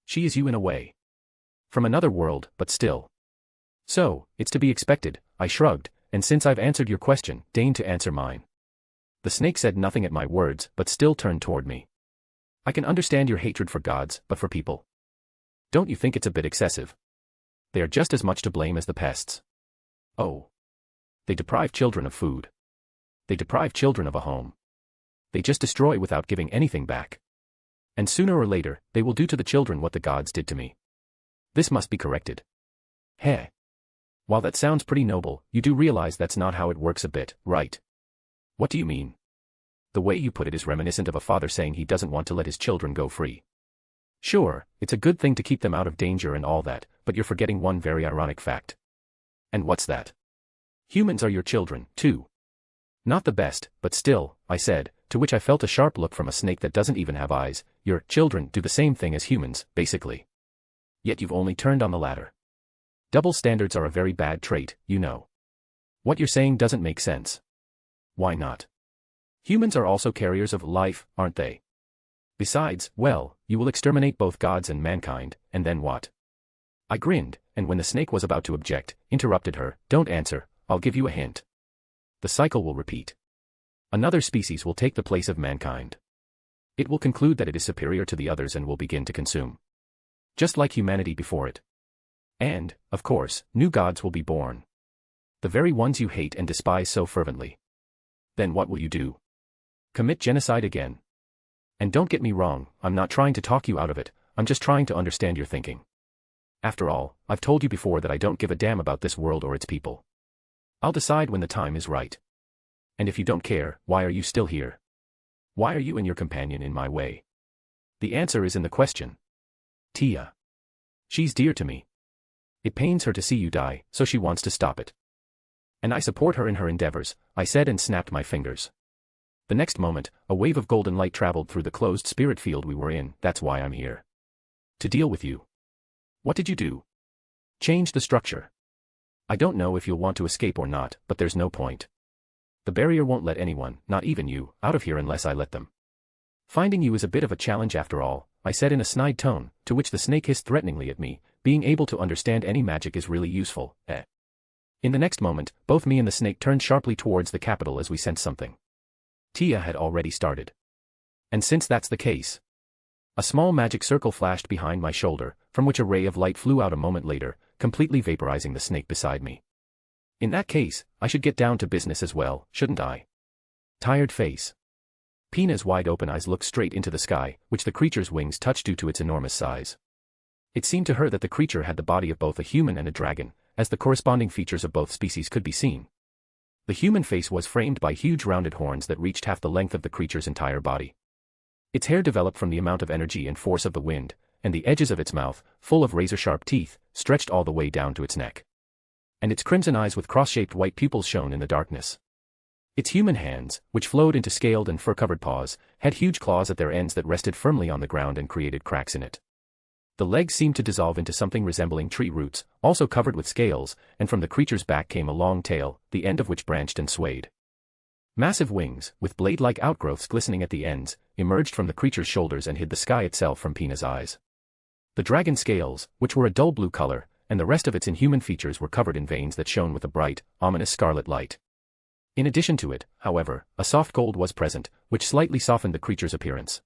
She is you in a way. From another world, but still. So, it's to be expected, I shrugged, and since I've answered your question, deign to answer mine. The snake said nothing at my words, but still turned toward me. I can understand your hatred for gods, but for people. Don't you think it's a bit excessive? They are just as much to blame as the pests. Oh. They deprive children of food. They deprive children of a home. They just destroy without giving anything back. And sooner or later, they will do to the children what the gods did to me. This must be corrected. Heh. While that sounds pretty noble, you do realize that's not how it works a bit, right? What do you mean? The way you put it is reminiscent of a father saying he doesn't want to let his children go free. Sure, it's a good thing to keep them out of danger and all that, but you're forgetting one very ironic fact. And what's that? Humans are your children, too. Not the best, but still, I said, to which I felt a sharp look from a snake that doesn't even have eyes. Your children do the same thing as humans, basically. Yet you've only turned on the latter. Double standards are a very bad trait, you know. What you're saying doesn't make sense. Why not? Humans are also carriers of life, aren't they? Besides, well, you will exterminate both gods and mankind, and then what? I grinned, and when the snake was about to object, interrupted her. Don't answer, I'll give you a hint. The cycle will repeat. Another species will take the place of mankind. It will conclude that it is superior to the others and will begin to consume. Just like humanity before it. And, of course, new gods will be born. The very ones you hate and despise so fervently. Then what will you do? Commit genocide again. And don't get me wrong, I'm not trying to talk you out of it, I'm just trying to understand your thinking. After all, I've told you before that I don't give a damn about this world or its people. I'll decide when the time is right. And if you don't care, why are you still here? Why are you and your companion in my way? The answer is in the question. Tia. She's dear to me. It pains her to see you die, so she wants to stop it. And I support her in her endeavors, I said and snapped my fingers. The next moment, a wave of golden light traveled through the closed spirit field we were in. That's why I'm here. To deal with you. What did you do? Change the structure. I don't know if you'll want to escape or not, but there's no point. The barrier won't let anyone, not even you, out of here unless I let them. Finding you is a bit of a challenge after all, I said in a snide tone, to which the snake hissed threateningly at me. Being able to understand any magic is really useful, eh? In the next moment, both me and the snake turned sharply towards the capital as we sensed something. Tia had already started. And since that's the case, a small magic circle flashed behind my shoulder, from which a ray of light flew out a moment later, completely vaporizing the snake beside me. In that case, I should get down to business as well, shouldn't I? Tired face. Pina's wide-open eyes looked straight into the sky, which the creature's wings touched due to its enormous size. It seemed to her that the creature had the body of both a human and a dragon, as the corresponding features of both species could be seen. The human face was framed by huge rounded horns that reached half the length of the creature's entire body. Its hair developed from the amount of energy and force of the wind, and the edges of its mouth, full of razor-sharp teeth, stretched all the way down to its neck. And its crimson eyes with cross-shaped white pupils shone in the darkness. Its human hands, which flowed into scaled and fur-covered paws, had huge claws at their ends that rested firmly on the ground and created cracks in it. The legs seemed to dissolve into something resembling tree roots, also covered with scales, and from the creature's back came a long tail, the end of which branched and swayed. Massive wings, with blade-like outgrowths glistening at the ends, emerged from the creature's shoulders and hid the sky itself from Pina's eyes. The dragon scales, which were a dull blue color, and the rest of its inhuman features were covered in veins that shone with a bright, ominous scarlet light. In addition to it, however, a soft gold was present, which slightly softened the creature's appearance.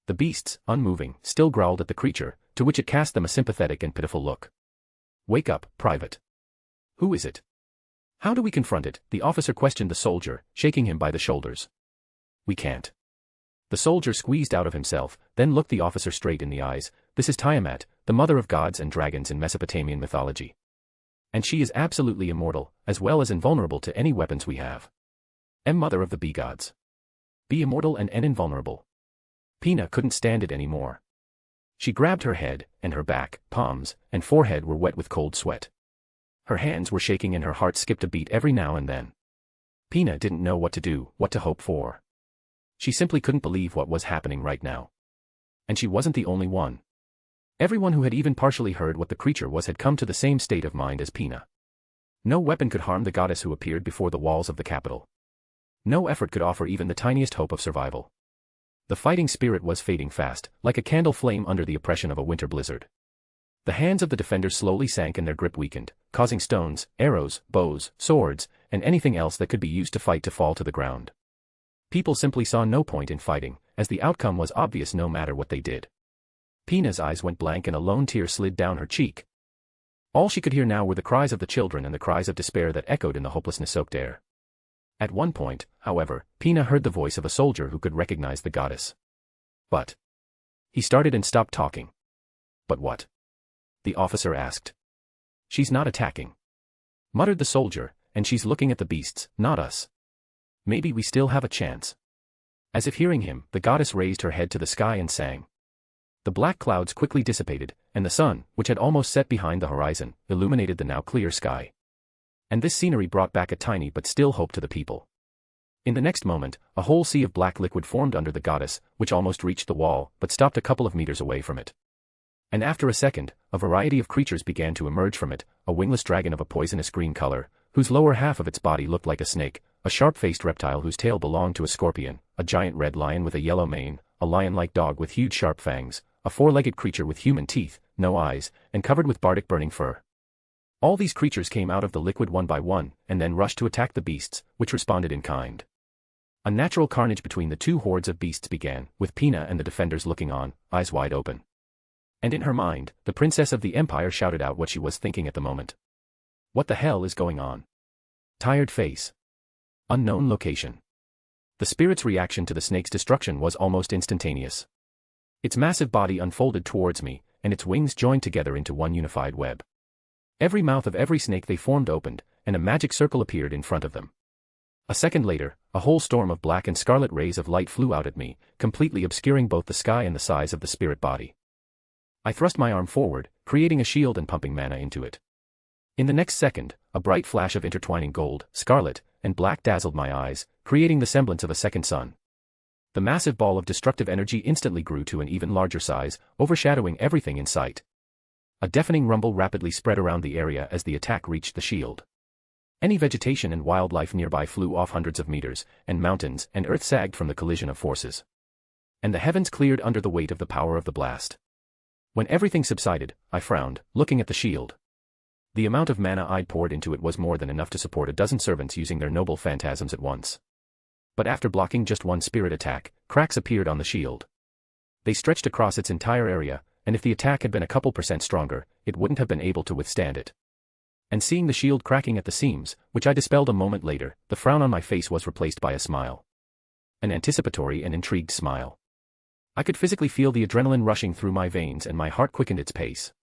The beasts, unmoving, still growled at the creature, to which it cast them a sympathetic and pitiful look. "Wake up, Private. Who is it? How do we confront it?" the officer questioned the soldier, shaking him by the shoulders. "We can't." The soldier squeezed out of himself, then looked the officer straight in the eyes. "This is Tiamat, the mother of gods and dragons in Mesopotamian mythology. And she is absolutely immortal, as well as invulnerable to any weapons we have. Mother of the bee gods. Be immortal and invulnerable." Pina couldn't stand it anymore. She grabbed her head, and her back, palms, and forehead were wet with cold sweat. Her hands were shaking and her heart skipped a beat every now and then. Pina didn't know what to do, what to hope for. She simply couldn't believe what was happening right now. And she wasn't the only one. Everyone who had even partially heard what the creature was had come to the same state of mind as Pina. No weapon could harm the goddess who appeared before the walls of the capital. No effort could offer even the tiniest hope of survival. The fighting spirit was fading fast, like a candle flame under the oppression of a winter blizzard. The hands of the defenders slowly sank and their grip weakened, causing stones, arrows, bows, swords, and anything else that could be used to fight to fall to the ground. People simply saw no point in fighting, as the outcome was obvious no matter what they did. Pina's eyes went blank and a lone tear slid down her cheek. All she could hear now were the cries of the children and the cries of despair that echoed in the hopelessness-soaked air. At one point, however, Pina heard the voice of a soldier who could recognize the goddess. "But..." He started and stopped talking. "But what?" the officer asked. "She's not attacking," muttered the soldier, "and she's looking at the beasts, not us. Maybe we still have a chance." As if hearing him, the goddess raised her head to the sky and sang. The black clouds quickly dissipated, and the sun, which had almost set behind the horizon, illuminated the now clear sky. And this scenery brought back a tiny but still hope to the people. In the next moment, a whole sea of black liquid formed under the goddess, which almost reached the wall, but stopped a couple of meters away from it. And after a second, a variety of creatures began to emerge from it, a wingless dragon of a poisonous green color, whose lower half of its body looked like a snake, a sharp-faced reptile whose tail belonged to a scorpion, a giant red lion with a yellow mane, a lion-like dog with huge sharp fangs, a four-legged creature with human teeth, no eyes, and covered with bardic burning fur. All these creatures came out of the liquid one by one, and then rushed to attack the beasts, which responded in kind. A natural carnage between the two hordes of beasts began, with Pina and the defenders looking on, eyes wide open. And in her mind, the princess of the empire shouted out what she was thinking at the moment. "What the hell is going on? Tired face. Unknown location." The spirit's reaction to the snake's destruction was almost instantaneous. Its massive body unfolded towards me, and its wings joined together into one unified web. Every mouth of every snake they formed opened, and a magic circle appeared in front of them. A second later, a whole storm of black and scarlet rays of light flew out at me, completely obscuring both the sky and the size of the spirit body. I thrust my arm forward, creating a shield and pumping mana into it. In the next second, a bright flash of intertwining gold, scarlet, and black dazzled my eyes, creating the semblance of a second sun. The massive ball of destructive energy instantly grew to an even larger size, overshadowing everything in sight. A deafening rumble rapidly spread around the area as the attack reached the shield. Any vegetation and wildlife nearby flew off hundreds of meters, and mountains and earth sagged from the collision of forces. And the heavens cleared under the weight of the power of the blast. When everything subsided, I frowned, looking at the shield. The amount of mana I'd poured into it was more than enough to support a dozen servants using their noble phantasms at once. But after blocking just one spirit attack, cracks appeared on the shield. They stretched across its entire area, and if the attack had been a couple % stronger, it wouldn't have been able to withstand it. And seeing the shield cracking at the seams, which I dispelled a moment later, the frown on my face was replaced by a smile. An anticipatory and intrigued smile. I could physically feel the adrenaline rushing through my veins and my heart quickened its pace.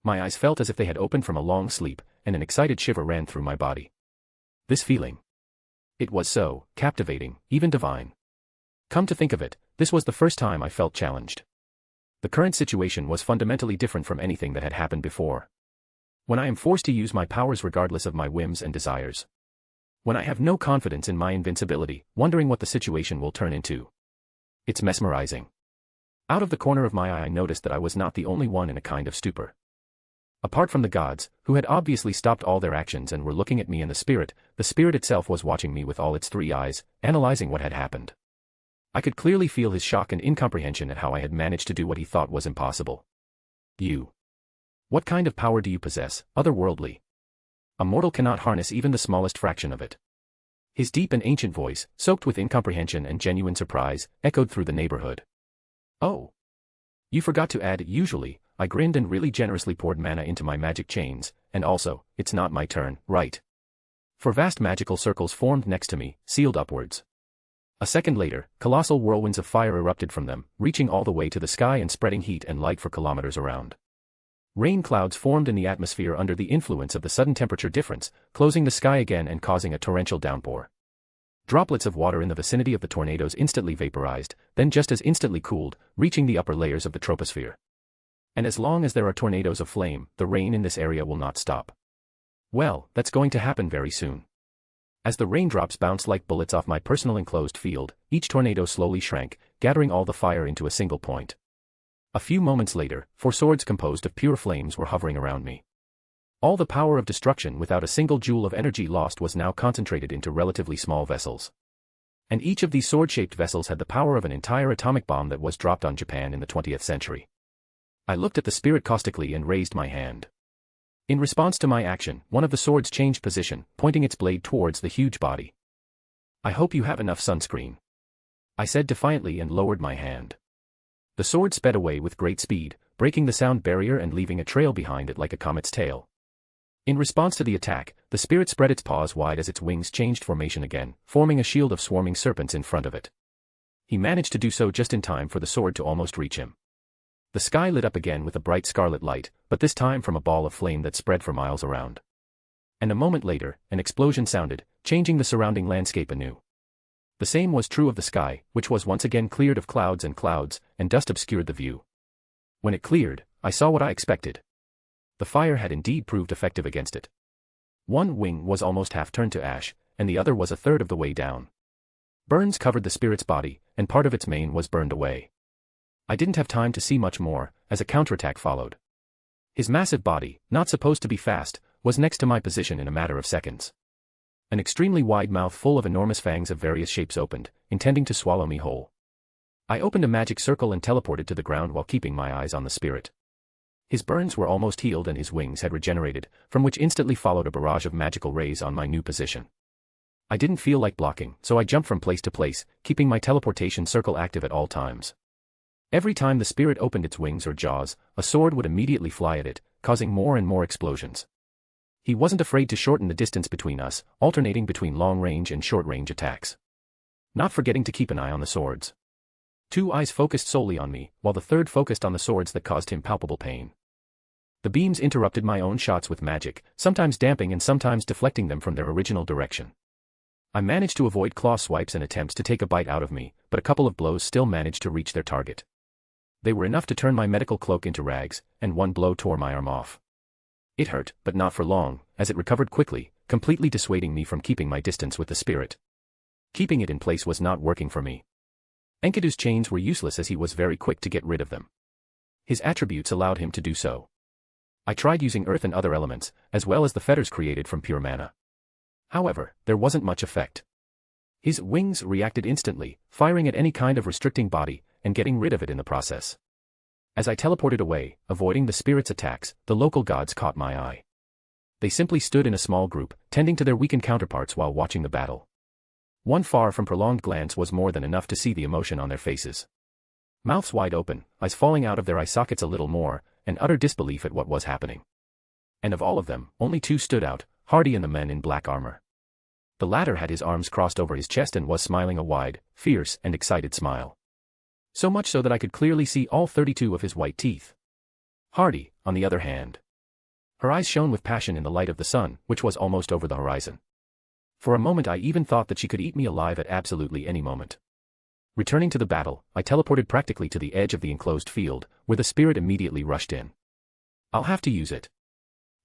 My eyes felt as if they had opened from a long sleep, and an excited shiver ran through my body. This feeling. It was so captivating, even divine. Come to think of it, this was the first time I felt challenged. The current situation was fundamentally different from anything that had happened before. When I am forced to use my powers regardless of my whims and desires. When I have no confidence in my invincibility, wondering what the situation will turn into. It's mesmerizing. Out of the corner of my eye I noticed that I was not the only one in a kind of stupor. Apart from the gods, who had obviously stopped all their actions and were looking at me and the spirit itself was watching me with all its 3 eyes, analyzing what had happened. I could clearly feel his shock and incomprehension at how I had managed to do what he thought was impossible. "You. What kind of power do you possess, otherworldly? A mortal cannot harness even the smallest fraction of it." His deep and ancient voice, soaked with incomprehension and genuine surprise, echoed through the neighborhood. "Oh. You forgot to add, usually, I grinned and really generously poured mana into my magic chains, and also, it's not my turn, right? For vast magical circles formed next to me, sealed upwards. A second later, colossal whirlwinds of fire erupted from them, reaching all the way to the sky and spreading heat and light for kilometers around. Rain clouds formed in the atmosphere under the influence of the sudden temperature difference, closing the sky again and causing a torrential downpour. Droplets of water in the vicinity of the tornadoes instantly vaporized, then just as instantly cooled, reaching the upper layers of the troposphere. And as long as there are tornadoes of flame, the rain in this area will not stop. Well, that's going to happen very soon. As the raindrops bounced like bullets off my personal enclosed field, each tornado slowly shrank, gathering all the fire into a single point. A few moments later, 4 swords composed of pure flames were hovering around me. All the power of destruction without a single joule of energy lost was now concentrated into relatively small vessels. And each of these sword-shaped vessels had the power of an entire atomic bomb that was dropped on Japan in the 20th century. I looked at the spirit caustically and raised my hand. In response to my action, one of the swords changed position, pointing its blade towards the huge body. "I hope you have enough sunscreen," I said defiantly and lowered my hand. The sword sped away with great speed, breaking the sound barrier and leaving a trail behind it like a comet's tail. In response to the attack, the spirit spread its paws wide as its wings changed formation again, forming a shield of swarming serpents in front of it. He managed to do so just in time for the sword to almost reach him. The sky lit up again with a bright scarlet light, but this time from a ball of flame that spread for miles around. And a moment later, an explosion sounded, changing the surrounding landscape anew. The same was true of the sky, which was once again cleared of clouds, and dust obscured the view. When it cleared, I saw what I expected. The fire had indeed proved effective against it. One wing was almost half turned to ash, and the other was a third of the way down. Burns covered the spirit's body, and part of its mane was burned away. I didn't have time to see much more, as a counterattack followed. His massive body, not supposed to be fast, was next to my position in a matter of seconds. An extremely wide mouth full of enormous fangs of various shapes opened, intending to swallow me whole. I opened a magic circle and teleported to the ground while keeping my eyes on the spirit. His burns were almost healed and his wings had regenerated, from which instantly followed a barrage of magical rays on my new position. I didn't feel like blocking, so I jumped from place to place, keeping my teleportation circle active at all times. Every time the spirit opened its wings or jaws, a sword would immediately fly at it, causing more and more explosions. He wasn't afraid to shorten the distance between us, alternating between long-range and short-range attacks. Not forgetting to keep an eye on the swords. 2 eyes focused solely on me, while the third focused on the swords that caused him palpable pain. The beams interrupted my own shots with magic, sometimes damping and sometimes deflecting them from their original direction. I managed to avoid claw swipes and attempts to take a bite out of me, but a couple of blows still managed to reach their target. They were enough to turn my medical cloak into rags, and one blow tore my arm off. It hurt, but not for long, as it recovered quickly, completely dissuading me from keeping my distance with the spirit. Keeping it in place was not working for me. Enkidu's chains were useless as he was very quick to get rid of them. His attributes allowed him to do so. I tried using earth and other elements, as well as the fetters created from pure mana. However, there wasn't much effect. His wings reacted instantly, firing at any kind of restricting body, and getting rid of it in the process. As I teleported away, avoiding the spirit's attacks, the local gods caught my eye. They simply stood in a small group, tending to their weakened counterparts while watching the battle. One far from prolonged glance was more than enough to see the emotion on their faces. Mouths wide open, eyes falling out of their eye sockets a little more, and utter disbelief at what was happening. And of all of them, only 2 stood out, Hardy and the men in black armor. The latter had his arms crossed over his chest and was smiling a wide, fierce, and excited smile. So much so that I could clearly see all 32 of his white teeth. Hardy, on the other hand. Her eyes shone with passion in the light of the sun, which was almost over the horizon. For a moment I even thought that she could eat me alive at absolutely any moment. Returning to the battle, I teleported practically to the edge of the enclosed field, where the spirit immediately rushed in. I'll have to use it.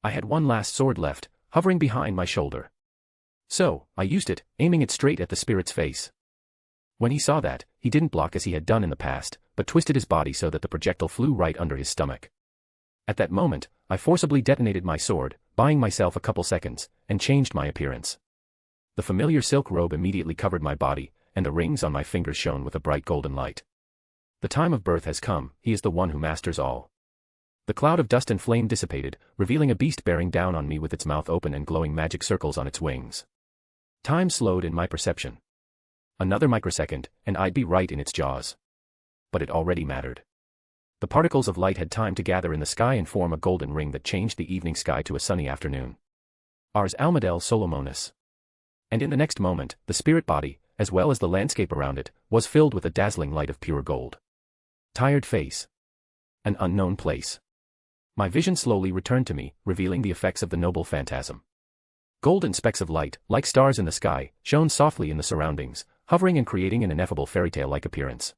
I had one last sword left, hovering behind my shoulder. So, I used it, aiming it straight at the spirit's face. When he saw that, he didn't block as he had done in the past, but twisted his body so that the projectile flew right under his stomach. At that moment, I forcibly detonated my sword, buying myself a couple seconds, and changed my appearance. The familiar silk robe immediately covered my body, and the rings on my fingers shone with a bright golden light. The time of birth has come, he is the one who masters all. The cloud of dust and flame dissipated, revealing a beast bearing down on me with its mouth open and glowing magic circles on its wings. Time slowed in my perception. Another microsecond, and I'd be right in its jaws. But it already mattered. The particles of light had time to gather in the sky and form a golden ring that changed the evening sky to a sunny afternoon. Ars Almadel Solomonis. And in the next moment, the spirit body, as well as the landscape around it, was filled with a dazzling light of pure gold. Tired face. An unknown place. My vision slowly returned to me, revealing the effects of the noble phantasm. Golden specks of light, like stars in the sky, shone softly in the surroundings, hovering and creating an ineffable fairy-tale-like appearance.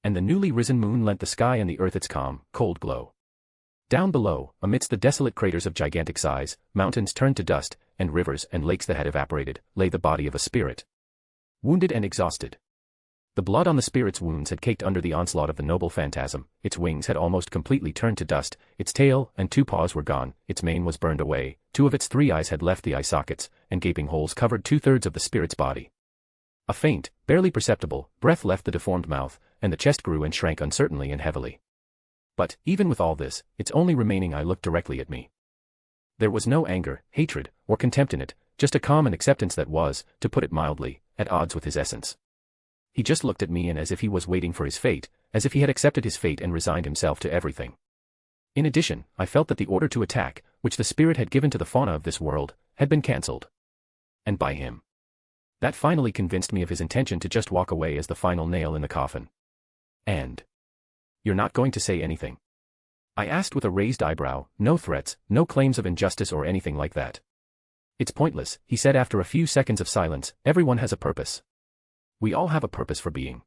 And the newly risen moon lent the sky and the earth its calm, cold glow. Down below, amidst the desolate craters of gigantic size, mountains turned to dust, and rivers and lakes that had evaporated, lay the body of a spirit. Wounded and exhausted. The blood on the spirit's wounds had caked under the onslaught of the noble phantasm, its wings had almost completely turned to dust, its tail and 2 paws were gone, its mane was burned away, 2 of its 3 eyes had left the eye sockets, and gaping holes covered 2/3 of the spirit's body. A faint, barely perceptible, breath left the deformed mouth, and the chest grew and shrank uncertainly and heavily. But, even with all this, its only remaining eye looked directly at me. There was no anger, hatred, or contempt in it, just a calm and acceptance that was, to put it mildly, at odds with his essence. He just looked at me and as if he was waiting for his fate, as if he had accepted his fate and resigned himself to everything. In addition, I felt that the order to attack, which the spirit had given to the fauna of this world, had been cancelled. And by him. That finally convinced me of his intention to just walk away as the final nail in the coffin. And... "You're not going to say anything?" I asked with a raised eyebrow, no threats, no claims of injustice or anything like that. "It's pointless," he said after a few seconds of silence, "everyone has a purpose. We all have a purpose for being.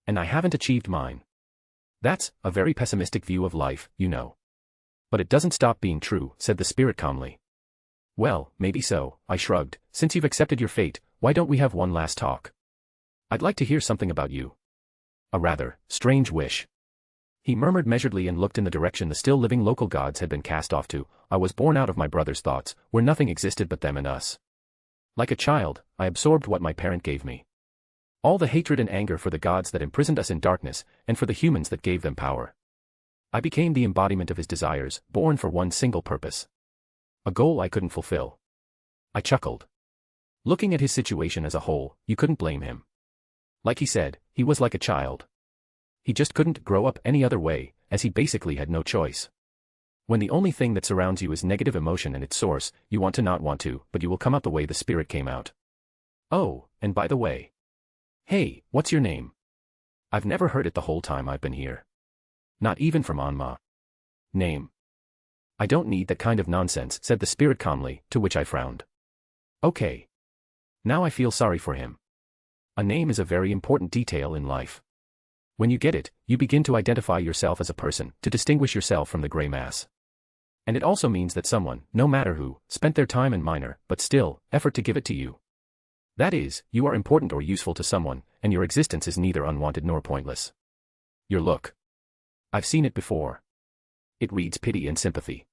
And I haven't achieved mine. That's a very pessimistic view of life, you know. But it doesn't stop being true," said the spirit calmly. "Well, maybe so," I shrugged. "Since you've accepted your fate, why don't we have one last talk? I'd like to hear something about you." A rather strange wish. He murmured measuredly and looked in the direction the still living local gods had been cast off to. I was born out of my brother's thoughts, where nothing existed but them and us. Like a child, I absorbed what my parent gave me. All the hatred and anger for the gods that imprisoned us in darkness, and for the humans that gave them power. I became the embodiment of his desires, born for one single purpose. A goal I couldn't fulfill. I chuckled. Looking at his situation as a whole, you couldn't blame him. Like he said, he was like a child. He just couldn't grow up any other way, as he basically had no choice. When the only thing that surrounds you is negative emotion and its source, you want to not want to, but you will come out the way the spirit came out. Oh, and by the way. Hey, what's your name? I've never heard it the whole time I've been here. Not even from Anma. Name. I don't need that kind of nonsense, said the spirit calmly, to which I frowned. Okay. Now I feel sorry for him. A name is a very important detail in life. When you get it, you begin to identify yourself as a person, to distinguish yourself from the gray mass. And it also means that someone, no matter who, spent their time and minor, but still, effort to give it to you. That is, you are important or useful to someone, and your existence is neither unwanted nor pointless. Your look. I've seen it before. It reads pity and sympathy.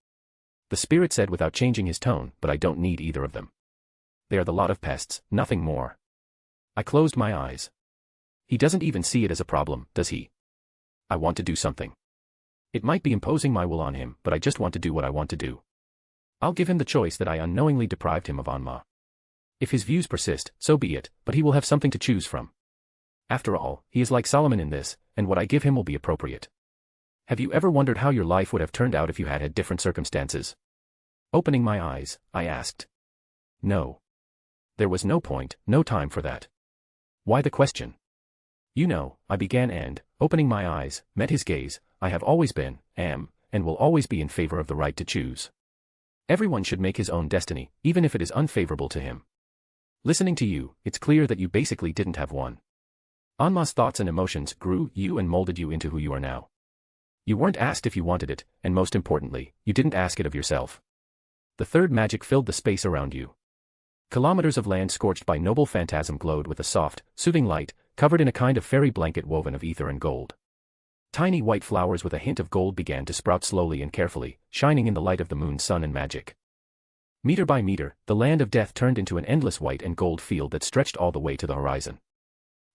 The spirit said without changing his tone, but I don't need either of them. They are the lot of pests, nothing more. I closed my eyes. He doesn't even see it as a problem, does he? I want to do something. It might be imposing my will on him, but I just want to do what I want to do. I'll give him the choice that I unknowingly deprived him of Anma. If his views persist, so be it, but he will have something to choose from. After all, he is like Solomon in this, and what I give him will be appropriate. Have you ever wondered how your life would have turned out if you had had different circumstances? Opening my eyes, I asked. No. There was no point, no time for that. Why the question? You know, I began and, opening my eyes, met his gaze. I have always been, am, and will always be in favor of the right to choose. Everyone should make his own destiny, even if it is unfavorable to him. Listening to you, it's clear that you basically didn't have one. Anma's thoughts and emotions grew you and molded you into who you are now. You weren't asked if you wanted it, and most importantly, you didn't ask it of yourself. The third magic filled the space around you. Kilometers of land scorched by noble phantasm glowed with a soft, soothing light, covered in a kind of fairy blanket woven of ether and gold. Tiny white flowers with a hint of gold began to sprout slowly and carefully, shining in the light of the moon, sun and magic. Meter by meter, the land of death turned into an endless white and gold field that stretched all the way to the horizon.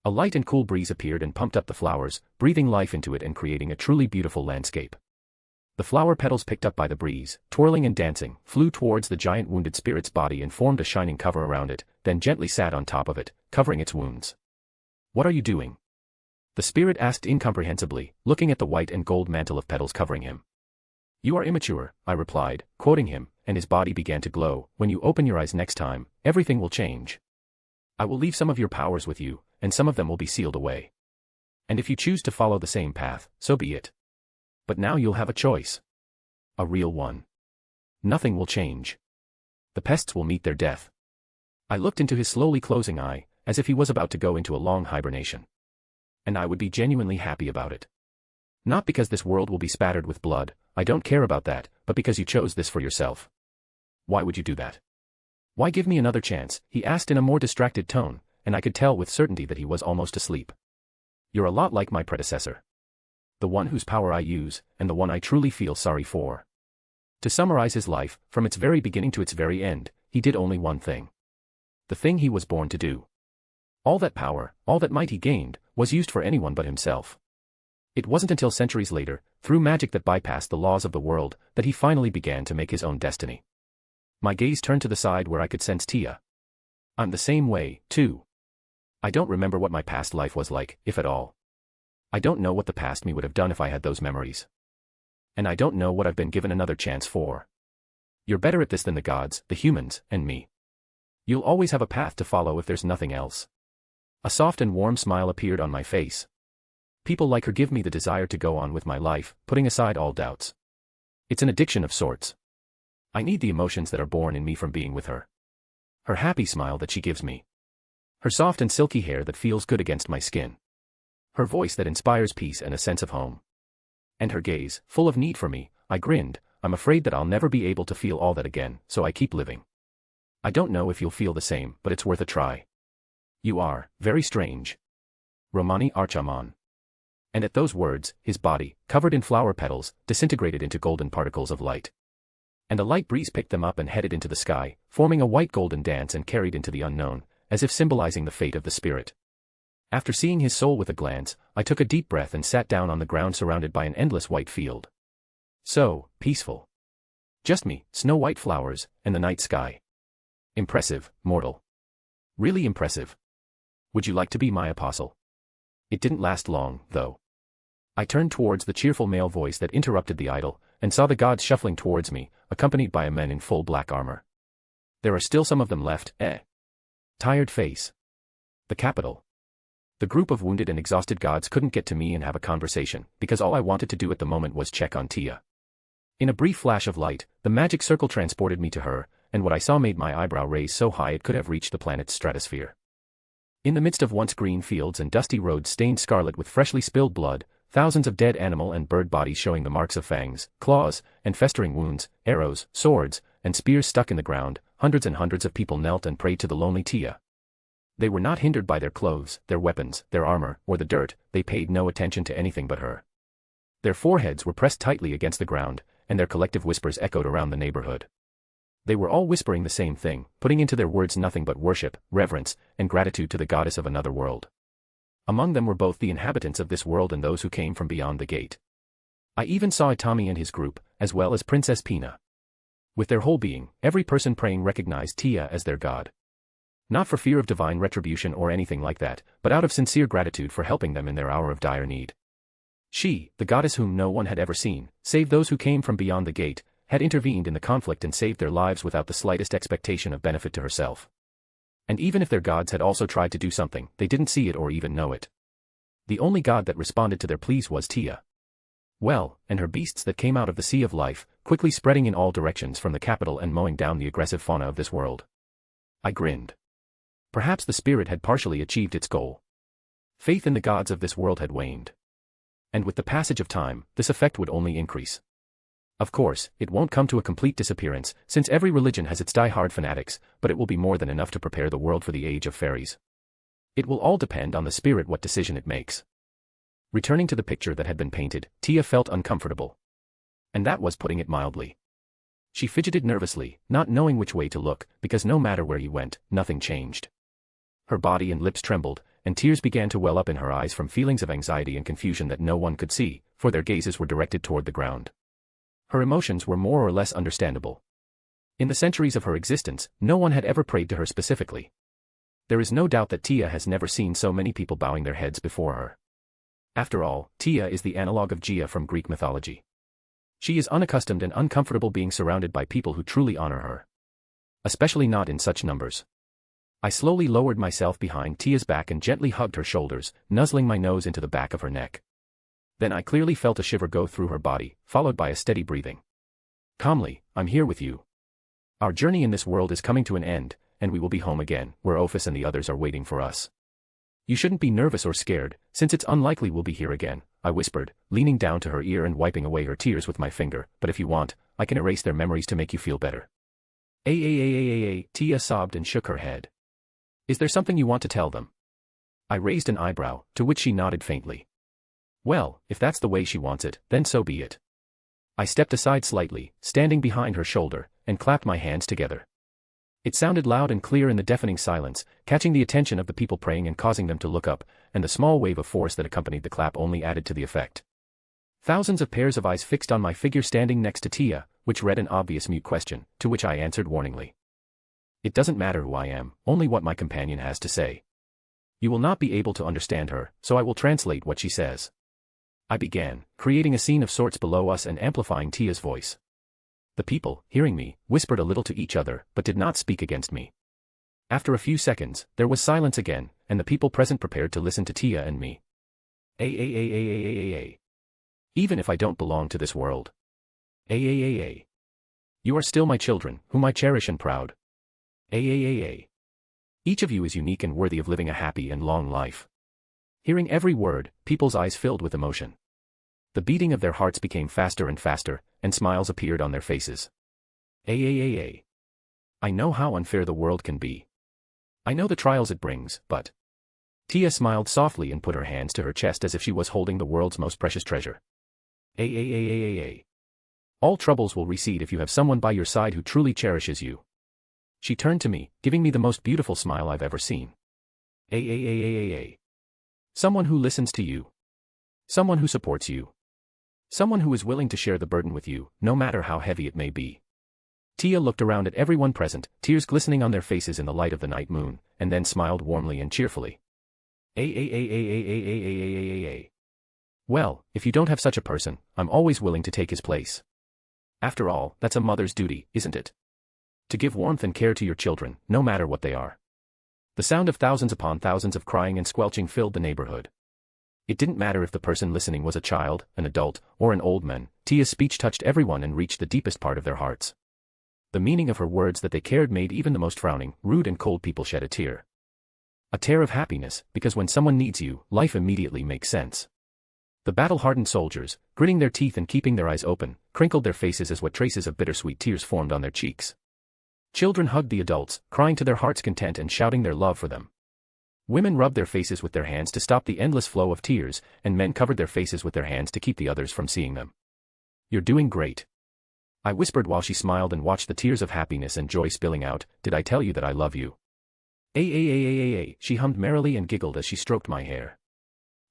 A light and cool breeze appeared and pumped up the flowers, breathing life into it and creating a truly beautiful landscape. The flower petals picked up by the breeze, twirling and dancing, flew towards the giant wounded spirit's body and formed a shining cover around it, then gently sat on top of it, covering its wounds. What are you doing? The spirit asked incomprehensibly, looking at the white and gold mantle of petals covering him. You are immature, I replied, quoting him, and his body began to glow. When you open your eyes next time, everything will change. I will leave some of your powers with you, and some of them will be sealed away. And if you choose to follow the same path, so be it. But now you'll have a choice. A real one. Nothing will change. The pests will meet their death. I looked into his slowly closing eye, as if he was about to go into a long hibernation. And I would be genuinely happy about it. Not because this world will be spattered with blood, I don't care about that, but because you chose this for yourself. Why would you do that? Why give me another chance? He asked in a more distracted tone, and I could tell with certainty that he was almost asleep. You're a lot like my predecessor. The one whose power I use, and the one I truly feel sorry for. To summarize his life, from its very beginning to its very end, he did only one thing. The thing he was born to do. All that power, all that might he gained, was used for anyone but himself. It wasn't until centuries later, through magic that bypassed the laws of the world, that he finally began to make his own destiny. My gaze turned to the side where I could sense Tia. I'm the same way, too. I don't remember what my past life was like, if at all. I don't know what the past me would have done if I had those memories. And I don't know what I've been given another chance for. You're better at this than the gods, the humans, and me. You'll always have a path to follow if there's nothing else. A soft and warm smile appeared on my face. People like her give me the desire to go on with my life, putting aside all doubts. It's an addiction of sorts. I need the emotions that are born in me from being with her. Her happy smile that she gives me. Her soft and silky hair that feels good against my skin. Her voice that inspires peace and a sense of home. And her gaze, full of need for me. I grinned. I'm afraid that I'll never be able to feel all that again, so I keep living. I don't know if you'll feel the same, but it's worth a try. You are, very strange. Romani Archiman. And at those words, his body, covered in flower petals, disintegrated into golden particles of light. And a light breeze picked them up and headed into the sky, forming a white-golden dance and carried into the unknown, as if symbolizing the fate of the spirit. After seeing his soul with a glance, I took a deep breath and sat down on the ground surrounded by an endless white field. So, peaceful. Just me, snow-white flowers, and the night sky. Impressive, mortal. Really impressive. Would you like to be my apostle? It didn't last long, though. I turned towards the cheerful male voice that interrupted the idol, and saw the gods shuffling towards me, accompanied by a man in full black armor. There are still some of them left, eh? Tired face. The capital. The group of wounded and exhausted gods couldn't get to me and have a conversation, because all I wanted to do at the moment was check on Tia. In a brief flash of light, the magic circle transported me to her, and what I saw made my eyebrow raise so high it could have reached the planet's stratosphere. In the midst of once green fields and dusty roads stained scarlet with freshly spilled blood, thousands of dead animal and bird bodies showing the marks of fangs, claws, and festering wounds, arrows, swords, and spears stuck in the ground, hundreds and hundreds of people knelt and prayed to the lonely Tia. They were not hindered by their clothes, their weapons, their armor, or the dirt. They paid no attention to anything but her. Their foreheads were pressed tightly against the ground, and their collective whispers echoed around the neighborhood. They were all whispering the same thing, putting into their words nothing but worship, reverence, and gratitude to the goddess of another world. Among them were both the inhabitants of this world and those who came from beyond the gate. I even saw Itami and his group, as well as Princess Pina. With their whole being, every person praying recognized Tia as their god. Not for fear of divine retribution or anything like that, but out of sincere gratitude for helping them in their hour of dire need. She, the goddess whom no one had ever seen, save those who came from beyond the gate, had intervened in the conflict and saved their lives without the slightest expectation of benefit to herself. And even if their gods had also tried to do something, they didn't see it or even know it. The only god that responded to their pleas was Tia. Well, and her beasts that came out of the sea of life, quickly spreading in all directions from the capital and mowing down the aggressive fauna of this world. I grinned. Perhaps the spirit had partially achieved its goal. Faith in the gods of this world had waned. And with the passage of time, this effect would only increase. Of course, it won't come to a complete disappearance, since every religion has its die-hard fanatics, but it will be more than enough to prepare the world for the age of fairies. It will all depend on the spirit what decision it makes. Returning to the picture that had been painted, Tia felt uncomfortable. And that was putting it mildly. She fidgeted nervously, not knowing which way to look, because no matter where he went, nothing changed. Her body and lips trembled, and tears began to well up in her eyes from feelings of anxiety and confusion that no one could see, for their gazes were directed toward the ground. Her emotions were more or less understandable. In the centuries of her existence, no one had ever prayed to her specifically. There is no doubt that Tia has never seen so many people bowing their heads before her. After all, Tia is the analog of Gaia from Greek mythology. She is unaccustomed and uncomfortable being surrounded by people who truly honor her. Especially not in such numbers. I slowly lowered myself behind Tia's back and gently hugged her shoulders, nuzzling my nose into the back of her neck. Then I clearly felt a shiver go through her body, followed by a steady breathing. Calmly, I'm here with you. Our journey in this world is coming to an end, and we will be home again, where Ophis and the others are waiting for us. You shouldn't be nervous or scared, since it's unlikely we'll be here again, I whispered, leaning down to her ear and wiping away her tears with my finger, but if you want, I can erase their memories to make you feel better. Tia sobbed and shook her head. Is there something you want to tell them? I raised an eyebrow, to which she nodded faintly. Well, if that's the way she wants it, then so be it. I stepped aside slightly, standing behind her shoulder, and clapped my hands together. It sounded loud and clear in the deafening silence, catching the attention of the people praying and causing them to look up, and the small wave of force that accompanied the clap only added to the effect. Thousands of pairs of eyes fixed on my figure standing next to Tia, which read an obvious mute question, to which I answered warningly. It doesn't matter who I am, only what my companion has to say. You will not be able to understand her, so I will translate what she says. I began, creating a scene of sorts below us and amplifying Tia's voice. The people, hearing me, whispered a little to each other, but did not speak against me. After a few seconds, there was silence again, and the people present prepared to listen to Tia and me. Even if I don't belong to this world. You are still my children, whom I cherish and proud. Each of you is unique and worthy of living a happy and long life. Hearing every word, people's eyes filled with emotion. The beating of their hearts became faster and faster, and smiles appeared on their faces. I know how unfair the world can be. I know the trials it brings, but... Tia smiled softly and put her hands to her chest as if she was holding the world's most precious treasure. All troubles will recede if you have someone by your side who truly cherishes you. She turned to me, giving me the most beautiful smile I've ever seen. Someone who listens to you. Someone who supports you. Someone who is willing to share the burden with you, no matter how heavy it may be. Tia looked around at everyone present, tears glistening on their faces in the light of the night moon, and then smiled warmly and cheerfully. Well, if you don't have such a person, I'm always willing to take his place. After all, that's a mother's duty, isn't it? To give warmth and care to your children, no matter what they are. The sound of thousands upon thousands of crying and squelching filled the neighborhood. It didn't matter if the person listening was a child, an adult, or an old man. Tia's speech touched everyone and reached the deepest part of their hearts. The meaning of her words that they cared made even the most frowning, rude and cold people shed a tear. A tear of happiness, because when someone needs you, life immediately makes sense. The battle-hardened soldiers, gritting their teeth and keeping their eyes open, crinkled their faces as what traces of bittersweet tears formed on their cheeks. Children hugged the adults, crying to their heart's content and shouting their love for them. Women rubbed their faces with their hands to stop the endless flow of tears, and men covered their faces with their hands to keep the others from seeing them. You're doing great. I whispered while she smiled and watched the tears of happiness and joy spilling out. Did I tell you that I love you? She hummed merrily and giggled as she stroked my hair.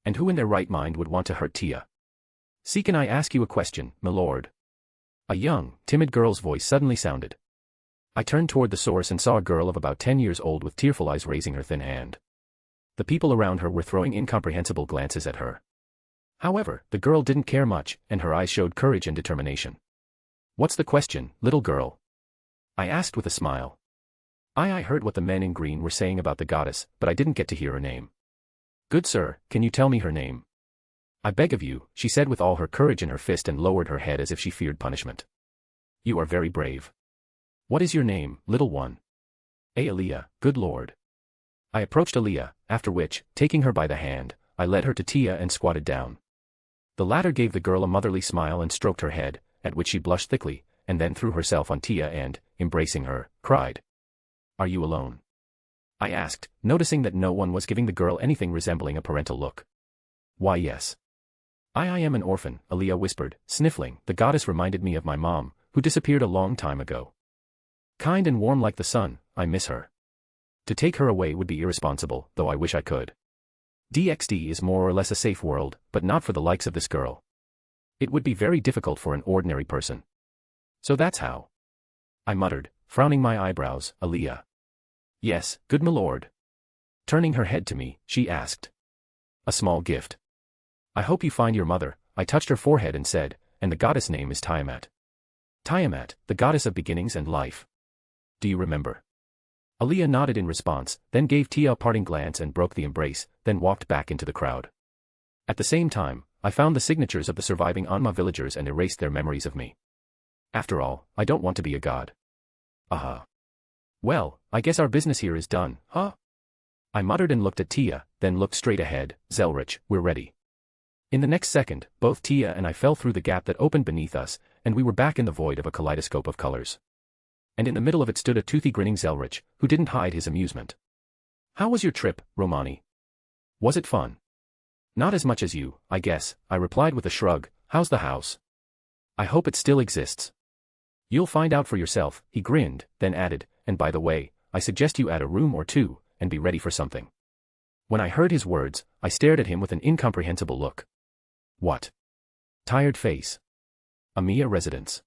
And who in their right mind would want to hurt Tia? See, can I ask you a question, my lord? A young, timid girl's voice suddenly sounded. I turned toward the source and saw a girl of about 10 years old with tearful eyes raising her thin hand. The people around her were throwing incomprehensible glances at her. However, the girl didn't care much, and her eyes showed courage and determination. What's the question, little girl? I asked with a smile. I heard what the men in green were saying about the goddess, but I didn't get to hear her name. Good sir, can you tell me her name? I beg of you, she said with all her courage in her fist and lowered her head as if she feared punishment. You are very brave. What is your name, little one? Aaliyah, good lord. I approached Aaliyah, after which, taking her by the hand, I led her to Tia and squatted down. The latter gave the girl a motherly smile and stroked her head, at which she blushed thickly, and then threw herself on Tia and, embracing her, cried. Are you alone? I asked, noticing that no one was giving the girl anything resembling a parental look. Why yes. I am an orphan, Aaliyah whispered, sniffling. The goddess reminded me of my mom, who disappeared a long time ago. Kind and warm like the sun, I miss her. To take her away would be irresponsible, though I wish I could. DxD is more or less a safe world, but not for the likes of this girl. It would be very difficult for an ordinary person. So that's how. I muttered, frowning my eyebrows. Aaliyah. Yes, good my lord. Turning her head to me, she asked. A small gift. I hope you find your mother. I touched her forehead and said, and the goddess name is Tiamat. Tiamat, the goddess of beginnings and life. Do you remember? Aaliyah nodded in response, then gave Tia a parting glance and broke the embrace, then walked back into the crowd. At the same time, I found the signatures of the surviving Anma villagers and erased their memories of me. After all, I don't want to be a god. Well, I guess our business here is done, huh? I muttered and looked at Tia, then looked straight ahead. Zelrich, we're ready. In the next second, both Tia and I fell through the gap that opened beneath us, and we were back in the void of a kaleidoscope of colors. And in the middle of it stood a toothy grinning Zelrich, who didn't hide his amusement. How was your trip, Romani? Was it fun? Not as much as you, I guess, I replied with a shrug. How's the house? I hope it still exists. You'll find out for yourself, he grinned, then added, and by the way, I suggest you add a room or two, and be ready for something. When I heard his words, I stared at him with an incomprehensible look. What? Tired face. A Mia residence.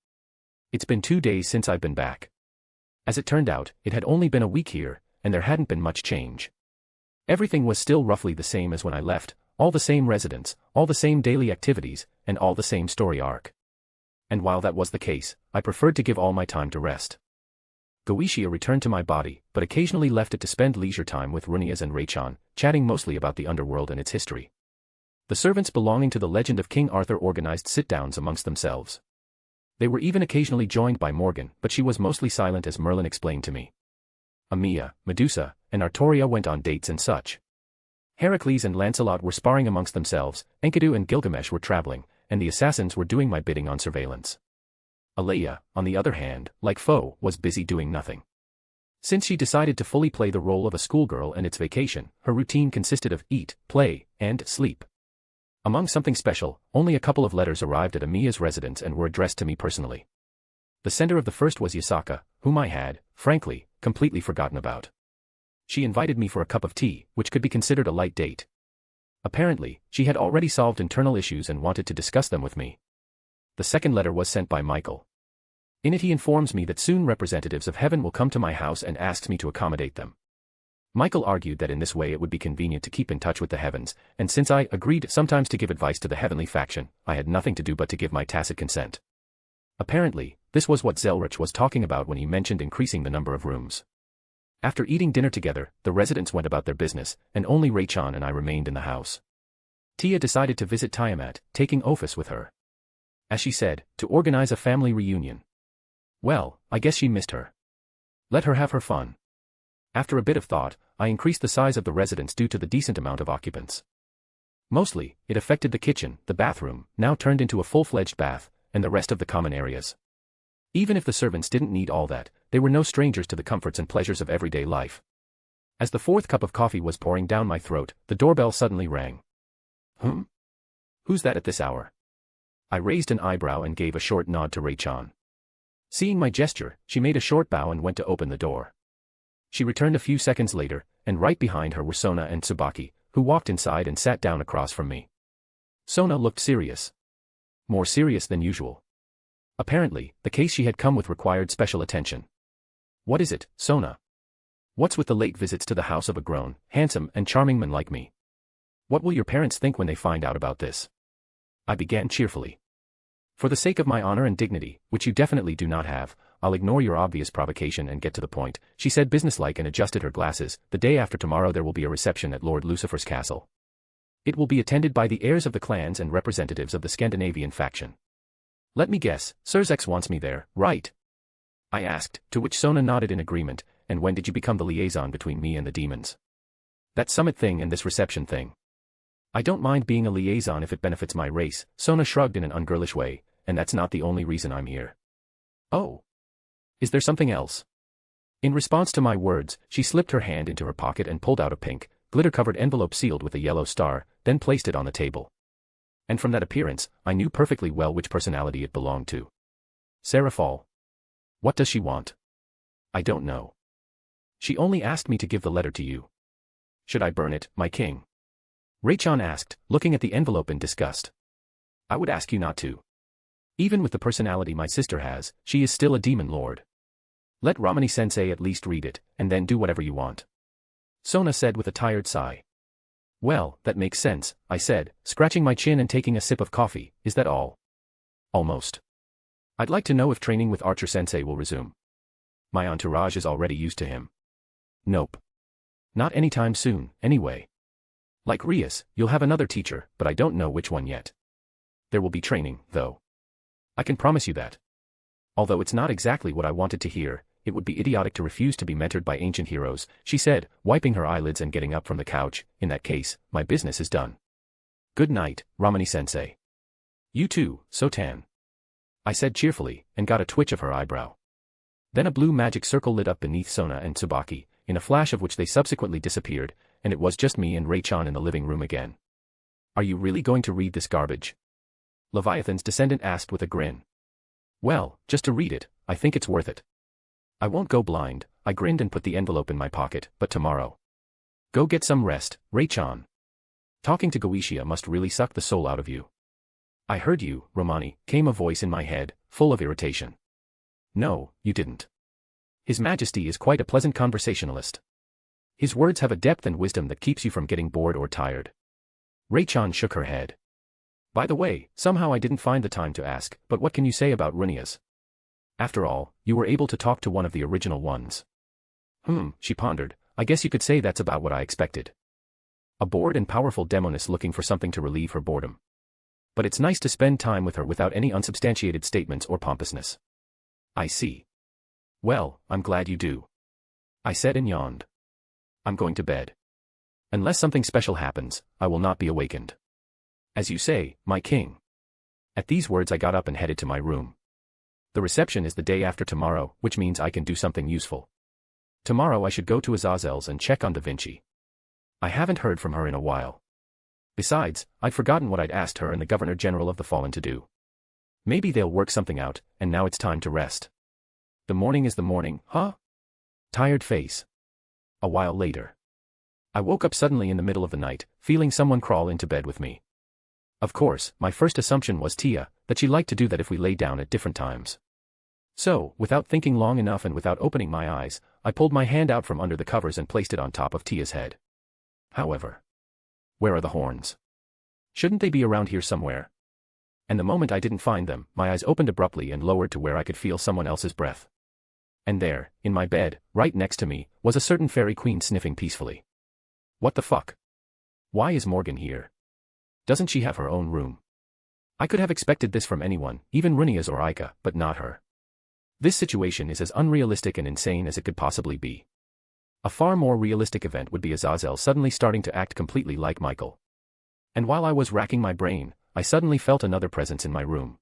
It's been 2 days since I've been back. As it turned out, it had only been a week here, and there hadn't been much change. Everything was still roughly the same as when I left, all the same residents, all the same daily activities, and all the same story arc. And while that was the case, I preferred to give all my time to rest. Goetia returned to my body, but occasionally left it to spend leisure time with Rias and Reconnecting, chatting mostly about the underworld and its history. The servants belonging to the legend of King Arthur organized sit-downs amongst themselves. They were even occasionally joined by Morgan, but she was mostly silent as Merlin explained to me. Amia, Medusa, and Artoria went on dates and such. Heracles and Lancelot were sparring amongst themselves, Enkidu and Gilgamesh were traveling, and the assassins were doing my bidding on surveillance. Aleia, on the other hand, like Foe, was busy doing nothing. Since she decided to fully play the role of a schoolgirl and its vacation, her routine consisted of eat, play, and sleep. Among something special, only a couple of letters arrived at Amia's residence and were addressed to me personally. The sender of the first was Yasaka, whom I had, frankly, completely forgotten about. She invited me for a cup of tea, which could be considered a light date. Apparently, she had already solved internal issues and wanted to discuss them with me. The second letter was sent by Michael. In it he informs me that soon representatives of heaven will come to my house and asks me to accommodate them. Michael argued that in this way it would be convenient to keep in touch with the heavens, and since I agreed sometimes to give advice to the heavenly faction, I had nothing to do but to give my tacit consent. Apparently, this was what Zelrich was talking about when he mentioned increasing the number of rooms. After eating dinner together, the residents went about their business, and only Reconnecting and I remained in the house. Tia decided to visit Tiamat, taking Ophis with her. As she said, to organize a family reunion. Well, I guess she missed her. Let her have her fun. After a bit of thought, I increased the size of the residence due to the decent amount of occupants. Mostly, it affected the kitchen, the bathroom, now turned into a full-fledged bath, and the rest of the common areas. Even if the servants didn't need all that, they were no strangers to the comforts and pleasures of everyday life. As the fourth cup of coffee was pouring down my throat, the doorbell suddenly rang. Who's that at this hour? I raised an eyebrow and gave a short nod to Reconnecting. Seeing my gesture, she made a short bow and went to open the door. She returned a few seconds later, and right behind her were Sona and Tsubaki, who walked inside and sat down across from me. Sona looked serious. More serious than usual. Apparently, the case she had come with required special attention. What is it, Sona? What's with the late visits to the house of a grown, handsome, and charming man like me? What will your parents think when they find out about this? I began cheerfully. For the sake of my honor and dignity, which you definitely do not have, I'll ignore your obvious provocation and get to the point, she said businesslike and adjusted her glasses. The day after tomorrow there will be a reception at Lord Lucifer's castle. It will be attended by the heirs of the clans and representatives of the Scandinavian faction. Let me guess, Zerzek wants me there, right? I asked, to which Sona nodded in agreement. And when did you become the liaison between me and the demons? That summit thing and this reception thing. I don't mind being a liaison if it benefits my race, Sona shrugged in an ungirlish way, and that's not the only reason I'm here. Oh. Is there something else? In response to my words, she slipped her hand into her pocket and pulled out a pink, glitter-covered envelope sealed with a yellow star, then placed it on the table. And from that appearance, I knew perfectly well which personality it belonged to. Sarah Fall. What does she want? I don't know. She only asked me to give the letter to you. Should I burn it, my king? Reconnecting asked, looking at the envelope in disgust. I would ask you not to. Even with the personality my sister has, she is still a demon lord. Let Romani-sensei at least read it, and then do whatever you want. Sona said with a tired sigh. Well, that makes sense, I said, scratching my chin and taking a sip of coffee. Is that all? Almost. I'd like to know if training with Archer-sensei will resume. My entourage is already used to him. Nope. Not anytime soon, anyway. Like Rias, you'll have another teacher, but I don't know which one yet. There will be training, though. I can promise you that. Although it's not exactly what I wanted to hear, it would be idiotic to refuse to be mentored by ancient heroes, she said, wiping her eyelids and getting up from the couch. In that case, my business is done. Good night, Romani-sensei. You too, Sotan. I said cheerfully, and got a twitch of her eyebrow. Then a blue magic circle lit up beneath Sona and Tsubaki, in a flash of which they subsequently disappeared, and it was just me and Ray-chan in the living room again. Are you really going to read this garbage? Leviathan's descendant asked with a grin. Well, just to read it, I think it's worth it. I won't go blind, I grinned and put the envelope in my pocket, but tomorrow. Go get some rest, Ray-chan. Talking to Goetia must really suck the soul out of you. I heard you, Romani, came a voice in my head, full of irritation. No, you didn't. His Majesty is quite a pleasant conversationalist. His words have a depth and wisdom that keeps you from getting bored or tired. Ray-chan shook her head. By the way, somehow I didn't find the time to ask, but what can you say about Rias? After all, you were able to talk to one of the original ones. She pondered, I guess you could say that's about what I expected. A bored and powerful demoness looking for something to relieve her boredom. But it's nice to spend time with her without any unsubstantiated statements or pompousness. I see. Well, I'm glad you do. I said and yawned. I'm going to bed. Unless something special happens, I will not be awakened. As you say, my king. At these words I got up and headed to my room. The reception is the day after tomorrow, which means I can do something useful. Tomorrow I should go to Azazel's and check on Divinity. I haven't heard from her in a while. Besides, I'd forgotten what I'd asked her and the Governor-General of the Fallen to do. Maybe they'll work something out, and now it's time to rest. The morning is the morning, huh? Tired face. A while later. I woke up suddenly in the middle of the night, feeling someone crawl into bed with me. Of course, my first assumption was Tia, that she liked to do that if we lay down at different times. So, without thinking long enough and without opening my eyes, I pulled my hand out from under the covers and placed it on top of Tia's head. However, where are the horns? Shouldn't they be around here somewhere? And the moment I didn't find them, my eyes opened abruptly and lowered to where I could feel someone else's breath. And there, in my bed, right next to me, was a certain fairy queen sniffing peacefully. What the fuck? Why is Morgan here? Doesn't she have her own room? I could have expected this from anyone, even Rias or Aika, but not her. This situation is as unrealistic and insane as it could possibly be. A far more realistic event would be Azazel suddenly starting to act completely like Michael. And while I was racking my brain, I suddenly felt another presence in my room.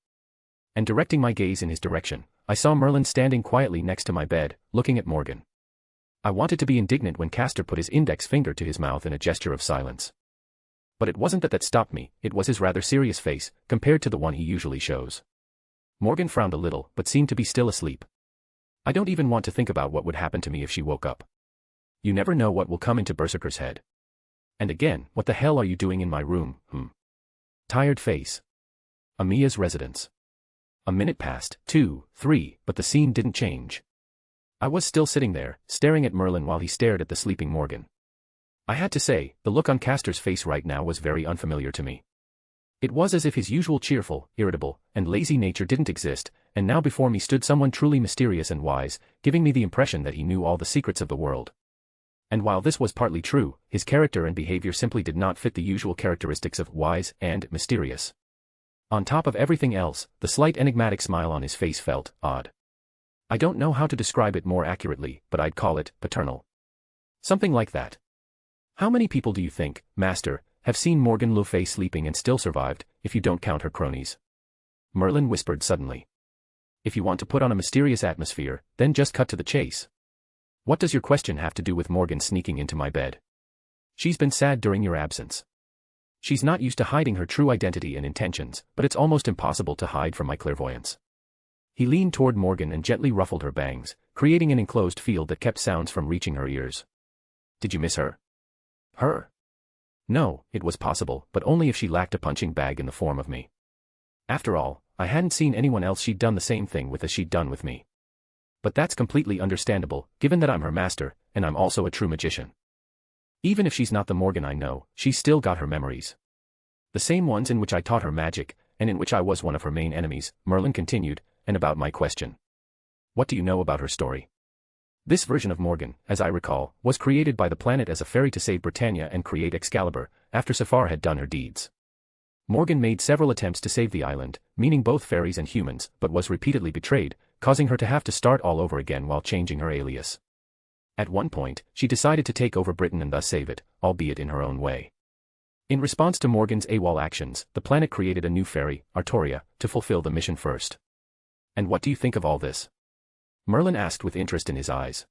And directing my gaze in his direction, I saw Merlin standing quietly next to my bed, looking at Morgan. I wanted to be indignant when Castor put his index finger to his mouth in a gesture of silence. But it wasn't that stopped me, it was his rather serious face, compared to the one he usually shows. Morgan frowned a little, but seemed to be still asleep. I don't even want to think about what would happen to me if she woke up. You never know what will come into Berserker's head. And again, what the hell are you doing in my room, Tired face. Amiya's residence. A minute passed, 2, 3, but the scene didn't change. I was still sitting there, staring at Merlin while he stared at the sleeping Morgan. I had to say, the look on Castor's face right now was very unfamiliar to me. It was as if his usual cheerful, irritable, and lazy nature didn't exist, and now before me stood someone truly mysterious and wise, giving me the impression that he knew all the secrets of the world. And while this was partly true, his character and behavior simply did not fit the usual characteristics of wise and mysterious. On top of everything else, the slight enigmatic smile on his face felt odd. I don't know how to describe it more accurately, but I'd call it paternal. Something like that. How many people do you think, Master, have seen Morgan Le Fay sleeping and still survived, if you don't count her cronies? Merlin whispered suddenly. If you want to put on a mysterious atmosphere, then just cut to the chase. What does your question have to do with Morgan sneaking into my bed? She's been sad during your absence. She's not used to hiding her true identity and intentions, but it's almost impossible to hide from my clairvoyance. He leaned toward Morgan and gently ruffled her bangs, creating an enclosed field that kept sounds from reaching her ears. Did you miss her? Her? No, it was possible, but only if she lacked a punching bag in the form of me. After all, I hadn't seen anyone else she'd done the same thing with as she'd done with me. But that's completely understandable, given that I'm her master, and I'm also a true magician. Even if she's not the Morgan I know, she's still got her memories. The same ones in which I taught her magic, and in which I was one of her main enemies, Merlin continued, and about my question. What do you know about her story? This version of Morgan, as I recall, was created by the planet as a fairy to save Britannia and create Excalibur, after Safar had done her deeds. Morgan made several attempts to save the island, meaning both fairies and humans, but was repeatedly betrayed, causing her to have to start all over again while changing her alias. At one point, she decided to take over Britain and thus save it, albeit in her own way. In response to Morgan's AWOL actions, the planet created a new fairy, Artoria, to fulfill the mission first. And what do you think of all this? Merlin asked with interest in his eyes.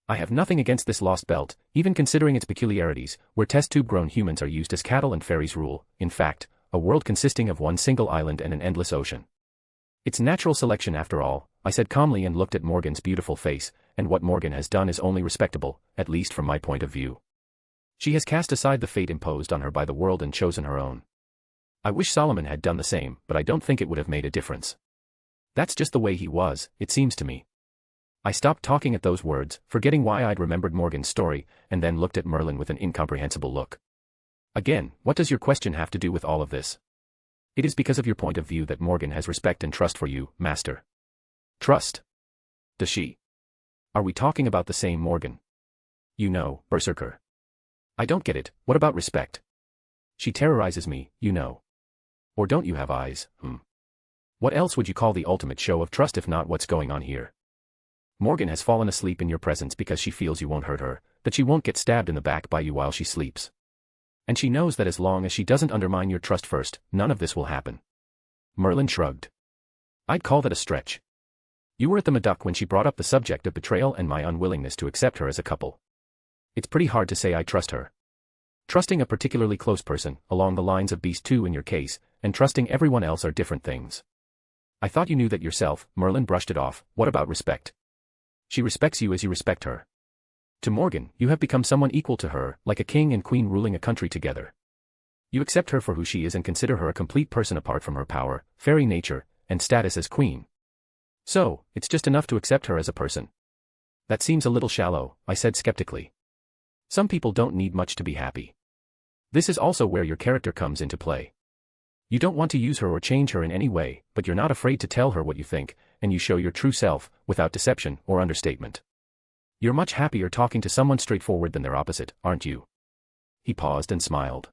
I have nothing against this lost belt, even considering its peculiarities, where test tube-grown humans are used as cattle and fairies rule, in fact, a world consisting of one single island and an endless ocean. It's natural selection after all, I said calmly and looked at Morgan's beautiful face, and what Morgan has done is only respectable, at least from my point of view. She has cast aside the fate imposed on her by the world and chosen her own. I wish Solomon had done the same, but I don't think it would have made a difference. That's just the way he was, it seems to me. I stopped talking at those words, forgetting why I'd remembered Morgan's story, and then looked at Merlin with an incomprehensible look. Again, what does your question have to do with all of this? It is because of your point of view that Morgan has respect and trust for you, Master. Trust? Does she? Are we talking about the same Morgan? You know, Berserker. I don't get it, what about respect? She terrorizes me, you know. Or don't you have eyes, What else would you call the ultimate show of trust if not what's going on here? Morgan has fallen asleep in your presence because she feels you won't hurt her, that she won't get stabbed in the back by you while she sleeps. And she knows that as long as she doesn't undermine your trust first, none of this will happen. Merlin shrugged. I'd call that a stretch. You were at the Medoc when she brought up the subject of betrayal and my unwillingness to accept her as a couple. It's pretty hard to say I trust her. Trusting a particularly close person, along the lines of Beast 2 in your case, and trusting everyone else are different things. I thought you knew that yourself, Merlin brushed it off. What about respect? She respects you as you respect her. To Morgan, you have become someone equal to her, like a king and queen ruling a country together. You accept her for who she is and consider her a complete person apart from her power, fairy nature, and status as queen. So, it's just enough to accept her as a person. That seems a little shallow, I said skeptically. Some people don't need much to be happy. This is also where your character comes into play. You don't want to use her or change her in any way, but you're not afraid to tell her what you think, and you show your true self, without deception or understatement. You're much happier talking to someone straightforward than their opposite, aren't you? He paused and smiled.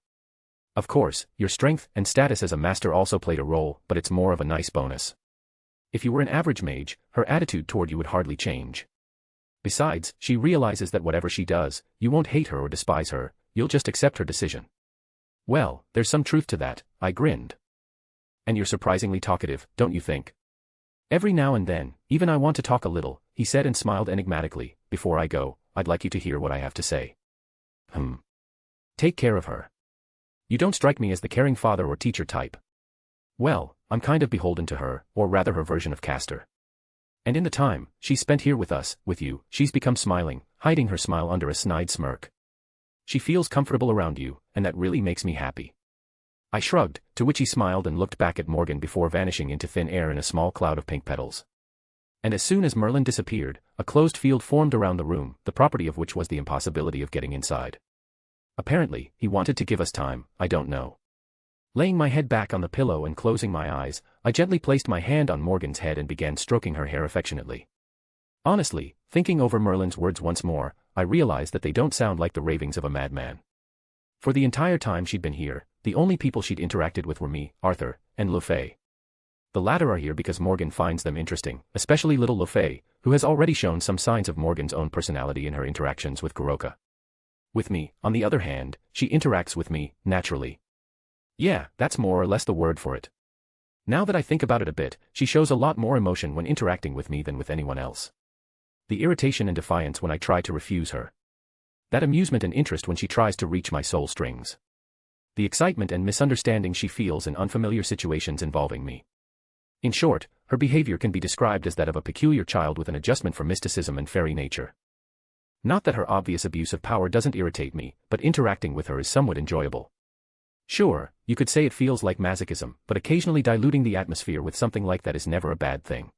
Of course, your strength and status as a master also played a role, but it's more of a nice bonus. If you were an average mage, her attitude toward you would hardly change. Besides, she realizes that whatever she does, you won't hate her or despise her, you'll just accept her decision. Well, there's some truth to that, I grinned. And you're surprisingly talkative, don't you think? Every now and then, even I want to talk a little, he said and smiled enigmatically. Before I go, I'd like you to hear what I have to say. Take care of her. You don't strike me as the caring father or teacher type. Well, I'm kind of beholden to her, or rather her version of Castor. And in the time she's spent here with us, with you, she's become smiling, hiding her smile under a snide smirk. She feels comfortable around you, and that really makes me happy. I shrugged, to which he smiled and looked back at Morgan before vanishing into thin air in a small cloud of pink petals. And as soon as Merlin disappeared, a closed field formed around the room, the property of which was the impossibility of getting inside. Apparently, he wanted to give us time, I don't know. Laying my head back on the pillow and closing my eyes, I gently placed my hand on Morgan's head and began stroking her hair affectionately. Honestly, thinking over Merlin's words once more, I realized that they don't sound like the ravings of a madman. For the entire time she'd been here, the only people she'd interacted with were me, Arthur, and Le Fay. The latter are here because Morgan finds them interesting, especially little Le Fay, who has already shown some signs of Morgan's own personality in her interactions with Kuroka. With me, on the other hand, she interacts with me, naturally. Yeah, that's more or less the word for it. Now that I think about it a bit, she shows a lot more emotion when interacting with me than with anyone else. The irritation and defiance when I try to refuse her. That amusement and interest when she tries to reach my soul strings. The excitement and misunderstanding she feels in unfamiliar situations involving me. In short, her behavior can be described as that of a peculiar child with an adjustment for mysticism and fairy nature. Not that her obvious abuse of power doesn't irritate me, but interacting with her is somewhat enjoyable. Sure, you could say it feels like masochism, but occasionally diluting the atmosphere with something like that is never a bad thing.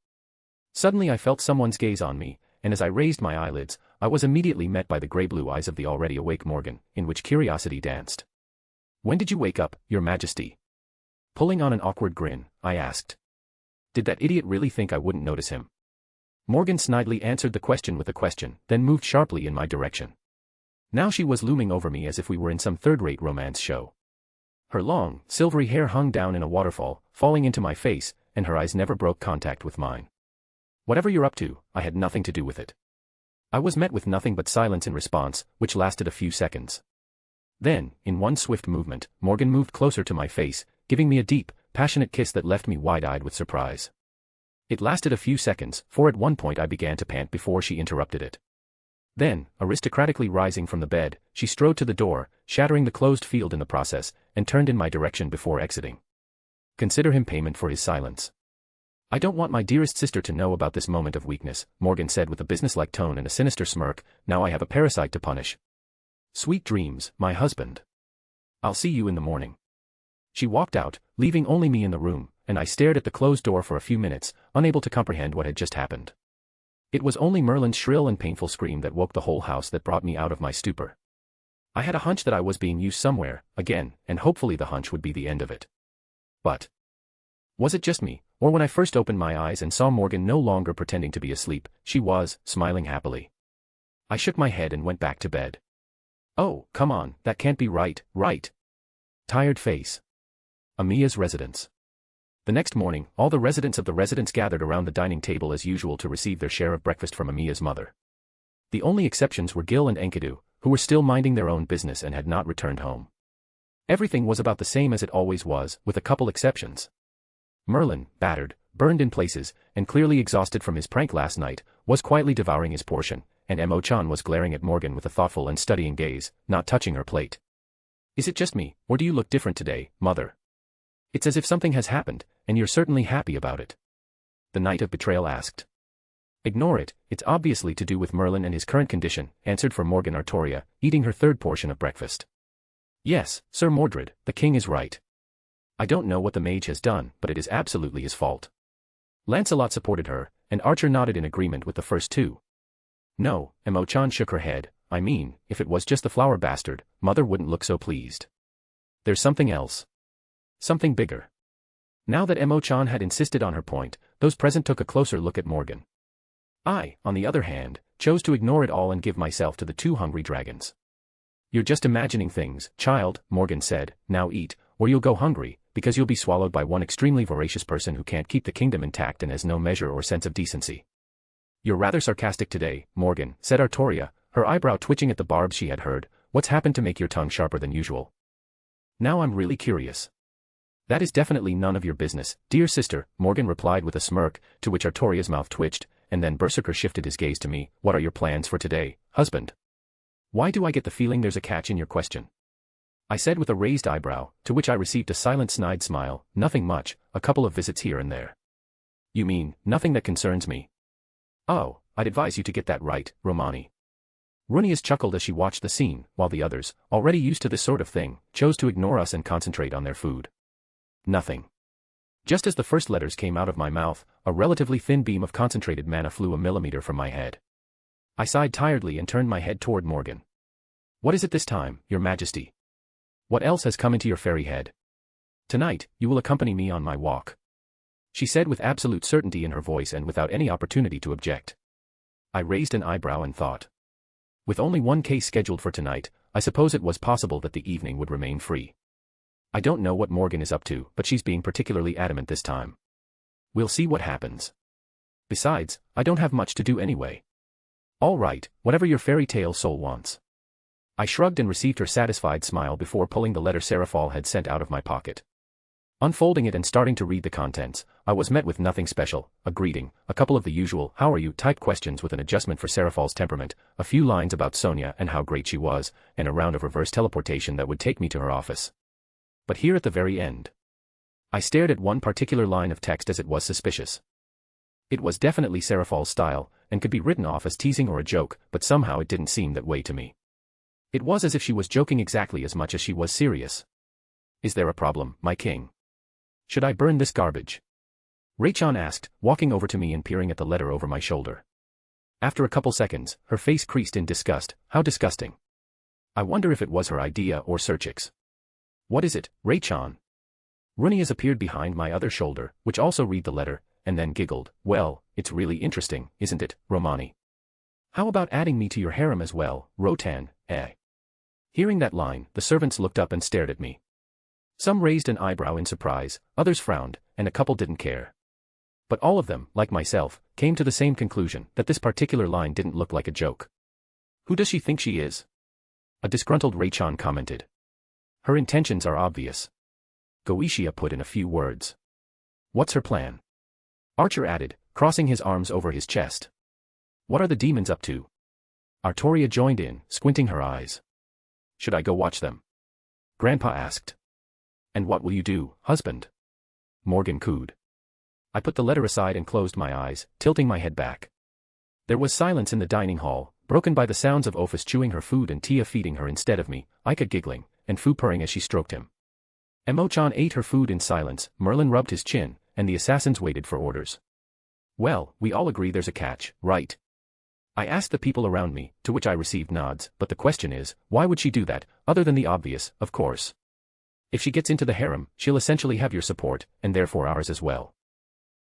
Suddenly I felt someone's gaze on me, and as I raised my eyelids, I was immediately met by the grey-blue eyes of the already awake Morgan, in which curiosity danced. "When did you wake up, Your Majesty?" Pulling on an awkward grin, I asked. Did that idiot really think I wouldn't notice him? Morgan snidely answered the question with a question, then moved sharply in my direction. Now she was looming over me as if we were in some third-rate romance show. Her long, silvery hair hung down in a waterfall, falling into my face, and her eyes never broke contact with mine. Whatever you're up to, I had nothing to do with it. I was met with nothing but silence in response, which lasted a few seconds. Then, in one swift movement, Morgan moved closer to my face, giving me a deep, passionate kiss that left me wide-eyed with surprise. It lasted a few seconds, for at one point I began to pant before she interrupted it. Then, aristocratically rising from the bed, she strode to the door, shattering the closed field in the process, and turned in my direction before exiting. Consider him payment for his silence. I don't want my dearest sister to know about this moment of weakness, Morgan said with a businesslike tone and a sinister smirk. Now I have a parasite to punish. Sweet dreams, my husband. I'll see you in the morning. She walked out, leaving only me in the room, and I stared at the closed door for a few minutes, unable to comprehend what had just happened. It was only Merlin's shrill and painful scream that woke the whole house that brought me out of my stupor. I had a hunch that I was being used somewhere, again, and hopefully the hunch would be the end of it. But was it just me, or when I first opened my eyes and saw Morgan no longer pretending to be asleep, she was, smiling happily? I shook my head and went back to bed. Oh, come on, that can't be right, right? Tired face. Amia's residence. The next morning, all the residents of the residence gathered around the dining table as usual to receive their share of breakfast from Amia's mother. The only exceptions were Gil and Enkidu, who were still minding their own business and had not returned home. Everything was about the same as it always was, with a couple exceptions. Merlin, battered, burned in places, and clearly exhausted from his prank last night, was quietly devouring his portion, and Mo-chan was glaring at Morgan with a thoughtful and studying gaze, not touching her plate. Is it just me, or do you look different today, mother? It's as if something has happened, and you're certainly happy about it. The Knight of Betrayal asked. Ignore it, it's obviously to do with Merlin and his current condition, answered for Morgan Artoria, eating her third portion of breakfast. Yes, Sir Mordred, the king is right. I don't know what the mage has done, but it is absolutely his fault. Lancelot supported her, and Archer nodded in agreement with the first two. No, Mo-chan shook her head. I mean, if it was just the flower bastard, mother wouldn't look so pleased. There's something else. Something bigger. Now that Mo-chan had insisted on her point, those present took a closer look at Morgan. I, on the other hand, chose to ignore it all and give myself to the two hungry dragons. You're just imagining things, child, Morgan said. Now eat, or you'll go hungry, because you'll be swallowed by one extremely voracious person who can't keep the kingdom intact and has no measure or sense of decency. You're rather sarcastic today, Morgan, said Artoria, her eyebrow twitching at the barbs she had heard. What's happened to make your tongue sharper than usual? Now I'm really curious. That is definitely none of your business, dear sister, Morgan replied with a smirk, to which Artoria's mouth twitched, and then Berserker shifted his gaze to me. What are your plans for today, husband? Why do I get the feeling there's a catch in your question? I said with a raised eyebrow, to which I received a silent snide smile. Nothing much, a couple of visits here and there. You mean, nothing that concerns me? Oh, I'd advise you to get that right, Romani. Rias chuckled as she watched the scene, while the others, already used to this sort of thing, chose to ignore us and concentrate on their food. Nothing. Just as the first letters came out of my mouth, a relatively thin beam of concentrated mana flew a millimeter from my head. I sighed tiredly and turned my head toward Morgan. What is it this time, Your Majesty? What else has come into your fairy head? Tonight, you will accompany me on my walk. She said with absolute certainty in her voice and without any opportunity to object. I raised an eyebrow and thought. With only one case scheduled for tonight, I suppose it was possible that the evening would remain free. I don't know what Morgan is up to, but she's being particularly adamant this time. We'll see what happens. Besides, I don't have much to do anyway. All right, whatever your fairy tale soul wants. I shrugged and received her satisfied smile before pulling the letter Seraphal had sent out of my pocket. Unfolding it and starting to read the contents, I was met with nothing special, a greeting, a couple of the usual "how are you" type questions with an adjustment for Seraphal's temperament, a few lines about Sonia and how great she was, and a round of reverse teleportation that would take me to her office. But here at the very end, I stared at one particular line of text as it was suspicious. It was definitely Seraphal's style, and could be written off as teasing or a joke, but somehow it didn't seem that way to me. It was as if she was joking exactly as much as she was serious. Is there a problem, my king? Should I burn this garbage? Raychan asked, walking over to me and peering at the letter over my shoulder. After a couple seconds, her face creased in disgust. How disgusting. I wonder if it was her idea or Serchik's. What is it, Ray-chan? Rias appeared behind my other shoulder, which also read the letter, and then giggled. Well, it's really interesting, isn't it, Romani? How about adding me to your harem as well, Rotan, eh? Hearing that line, the servants looked up and stared at me. Some raised an eyebrow in surprise, others frowned, and a couple didn't care. But all of them, like myself, came to the same conclusion, that this particular line didn't look like a joke. Who does she think she is? A disgruntled Ray-chan commented. Her intentions are obvious. Goetia put in a few words. What's her plan? Archer added, crossing his arms over his chest. What are the demons up to? Artoria joined in, squinting her eyes. Should I go watch them? Grandpa asked. And what will you do, husband? Morgan cooed. I put the letter aside and closed my eyes, tilting my head back. There was silence in the dining hall, broken by the sounds of Ophis chewing her food and Tia feeding her instead of me, Ika giggling, and Fu purring as she stroked him. Emo-chan ate her food in silence, Merlin rubbed his chin, and the assassins waited for orders. Well, we all agree there's a catch, right? I asked the people around me, to which I received nods, but the question is, why would she do that, other than the obvious, of course? If she gets into the harem, she'll essentially have your support, and therefore ours as well.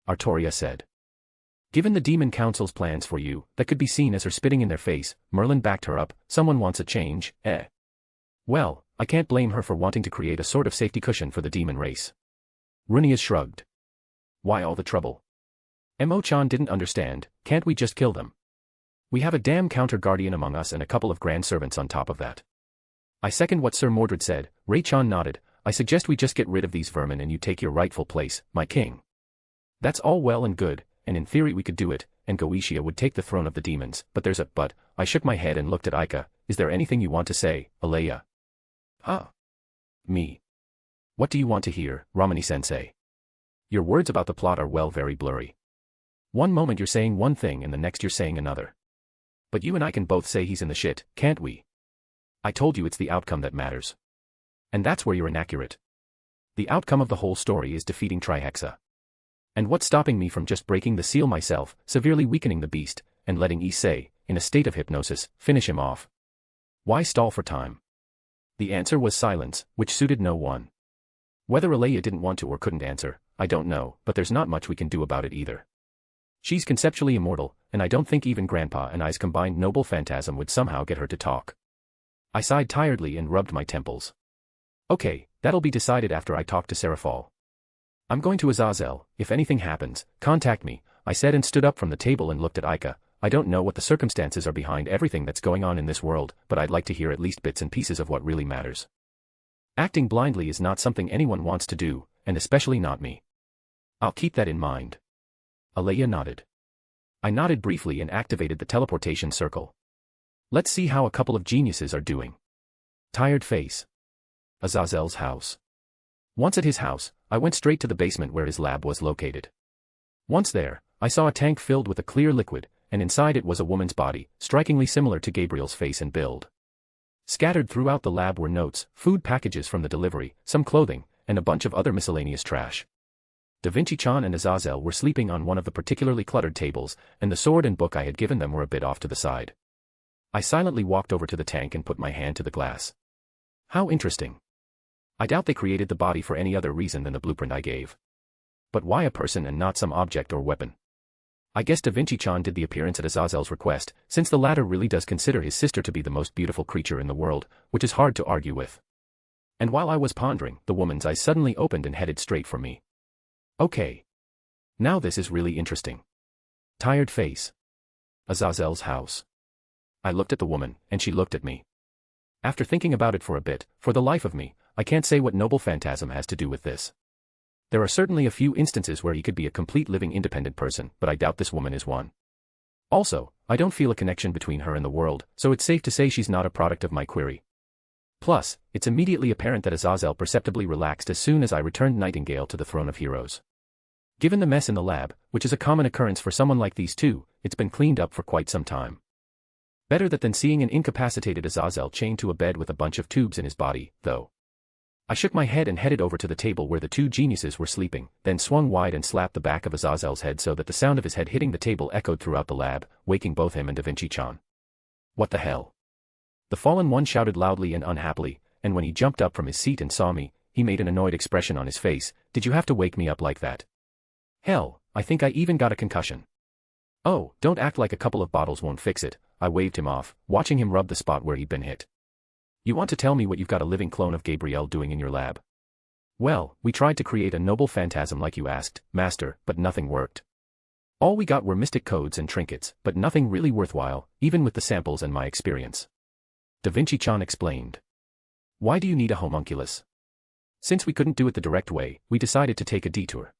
Artoria said. Given the Demon Council's plans for you, that could be seen as her spitting in their face, Merlin backed her up. Someone wants a change, eh? Well, I can't blame her for wanting to create a sort of safety cushion for the demon race. Rias shrugged. Why all the trouble? Emo-chan didn't understand. Can't we just kill them? We have a damn counter-guardian among us and a couple of grand servants on top of that. I second what Sir Mordred said. Ray-chan nodded. I suggest we just get rid of these vermin and you take your rightful place, my king. That's all well and good, and in theory we could do it, and Goetia would take the throne of the demons, but there's a but. I shook my head and looked at Ika. Is there anything you want to say, Alea? Huh? Me. What do you want to hear, Romani-sensei? Your words about the plot are well very blurry. One moment you're saying one thing and the next you're saying another. But you and I can both say he's in the shit, can't we? I told you it's the outcome that matters. And that's where you're inaccurate. The outcome of the whole story is defeating Trihexa. And what's stopping me from just breaking the seal myself, severely weakening the beast, and letting Issei, in a state of hypnosis, finish him off? Why stall for time? The answer was silence, which suited no one. Whether Alea didn't want to or couldn't answer, I don't know, but there's not much we can do about it either. She's conceptually immortal, and I don't think even Grandpa and I's combined noble phantasm would somehow get her to talk. I sighed tiredly and rubbed my temples. Okay, that'll be decided after I talk to Serafal. I'm going to Aazel. If anything happens, contact me, I said and stood up from the table and looked at Ika. I don't know what the circumstances are behind everything that's going on in this world, but I'd like to hear at least bits and pieces of what really matters. Acting blindly is not something anyone wants to do, and especially not me. I'll keep that in mind. Alea nodded. I nodded briefly and activated the teleportation circle. Let's see how a couple of geniuses are doing. Tired face. Azazel's house. Once at his house, I went straight to the basement where his lab was located. Once there, I saw a tank filled with a clear liquid, and inside it was a woman's body, strikingly similar to Gabriel's face and build. Scattered throughout the lab were notes, food packages from the delivery, some clothing, and a bunch of other miscellaneous trash. Divinity-chan and Aazel were sleeping on one of the particularly cluttered tables, and the sword and book I had given them were a bit off to the side. I silently walked over to the tank and put my hand to the glass. How interesting. I doubt they created the body for any other reason than the blueprint I gave. But why a person and not some object or weapon? I guess Divinity-chan did the appearance at Azazel's request, since the latter really does consider his sister to be the most beautiful creature in the world, which is hard to argue with. And while I was pondering, the woman's eyes suddenly opened and headed straight for me. Okay. Now this is really interesting. Tired face. Azazel's house. I looked at the woman, and she looked at me. After thinking about it for a bit, for the life of me, I can't say what noble phantasm has to do with this. There are certainly a few instances where he could be a complete living independent person, but I doubt this woman is one. Also, I don't feel a connection between her and the world, so it's safe to say she's not a product of my query. Plus, it's immediately apparent that Azazel perceptibly relaxed as soon as I returned Nightingale to the throne of heroes. Given the mess in the lab, which is a common occurrence for someone like these two, it's been cleaned up for quite some time. Better that than seeing an incapacitated Azazel chained to a bed with a bunch of tubes in his body, though. I shook my head and headed over to the table where the two geniuses were sleeping, then swung wide and slapped the back of Azazel's head so that the sound of his head hitting the table echoed throughout the lab, waking both him and Divinity-chan. What the hell? The fallen one shouted loudly and unhappily, and when he jumped up from his seat and saw me, he made an annoyed expression on his face. Did you have to wake me up like that? Hell, I think I even got a concussion. Oh, don't act like a couple of bottles won't fix it, I waved him off, watching him rub the spot where he'd been hit. You want to tell me what you've got a living clone of Gabriel doing in your lab? Well, we tried to create a noble phantasm like you asked, Master, but nothing worked. All we got were mystic codes and trinkets, but nothing really worthwhile, even with the samples and my experience. Divinity-chan explained. Why do you need a homunculus? Since we couldn't do it the direct way, we decided to take a detour.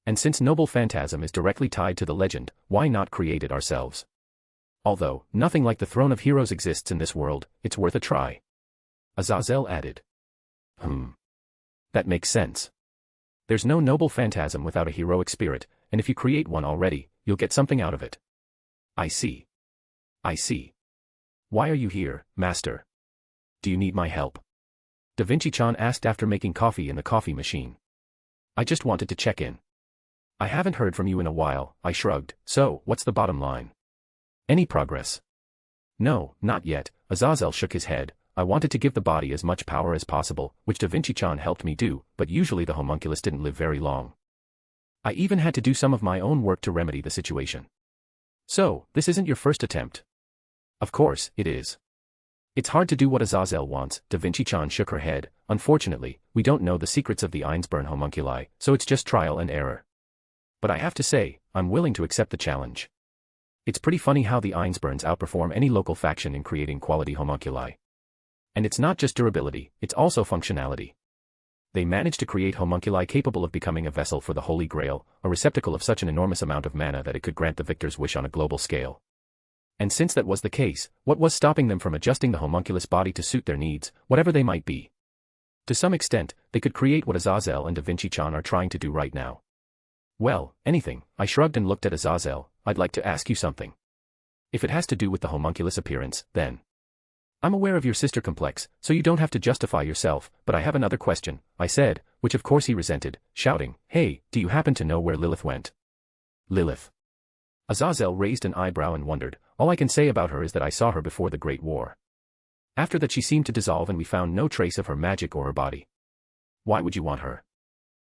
And since noble phantasm is directly tied to the legend, why not create it ourselves? Although, nothing like the throne of heroes exists in this world, it's worth a try. Azazel added. That makes sense. There's no noble phantasm without a heroic spirit, and if you create one already, you'll get something out of it. I see. I see. Why are you here, Master? Do you need my help? Divinity-chan asked after making coffee in the coffee machine. I just wanted to check in. I haven't heard from you in a while, I shrugged, so, what's the bottom line? Any progress? No, not yet, Azazel shook his head. I wanted to give the body as much power as possible, which Divinity-chan helped me do, but usually the homunculus didn't live very long. I even had to do some of my own work to remedy the situation. So, this isn't your first attempt? Of course, it is. It's hard to do what Azazel wants, Divinity-chan shook her head. Unfortunately, we don't know the secrets of the Einsburn homunculi, so it's just trial and error. But I have to say, I'm willing to accept the challenge. It's pretty funny how the Einsburns outperform any local faction in creating quality homunculi. And it's not just durability, it's also functionality. They managed to create homunculi capable of becoming a vessel for the Holy Grail, a receptacle of such an enormous amount of mana that it could grant the victor's wish on a global scale. And since that was the case, what was stopping them from adjusting the homunculus body to suit their needs, whatever they might be? To some extent, they could create what Azazel and Divinity-chan are trying to do right now. Well, anything, I shrugged and looked at Azazel. I'd like to ask you something. If it has to do with the homunculus appearance, then. I'm aware of your sister complex, so you don't have to justify yourself, but I have another question, I said, which of course he resented, shouting, Hey, do you happen to know where Lilith went? Lilith. Azazel raised an eyebrow and wondered. All I can say about her is that I saw her before the Great War. After that she seemed to dissolve and we found no trace of her magic or her body. Why would you want her?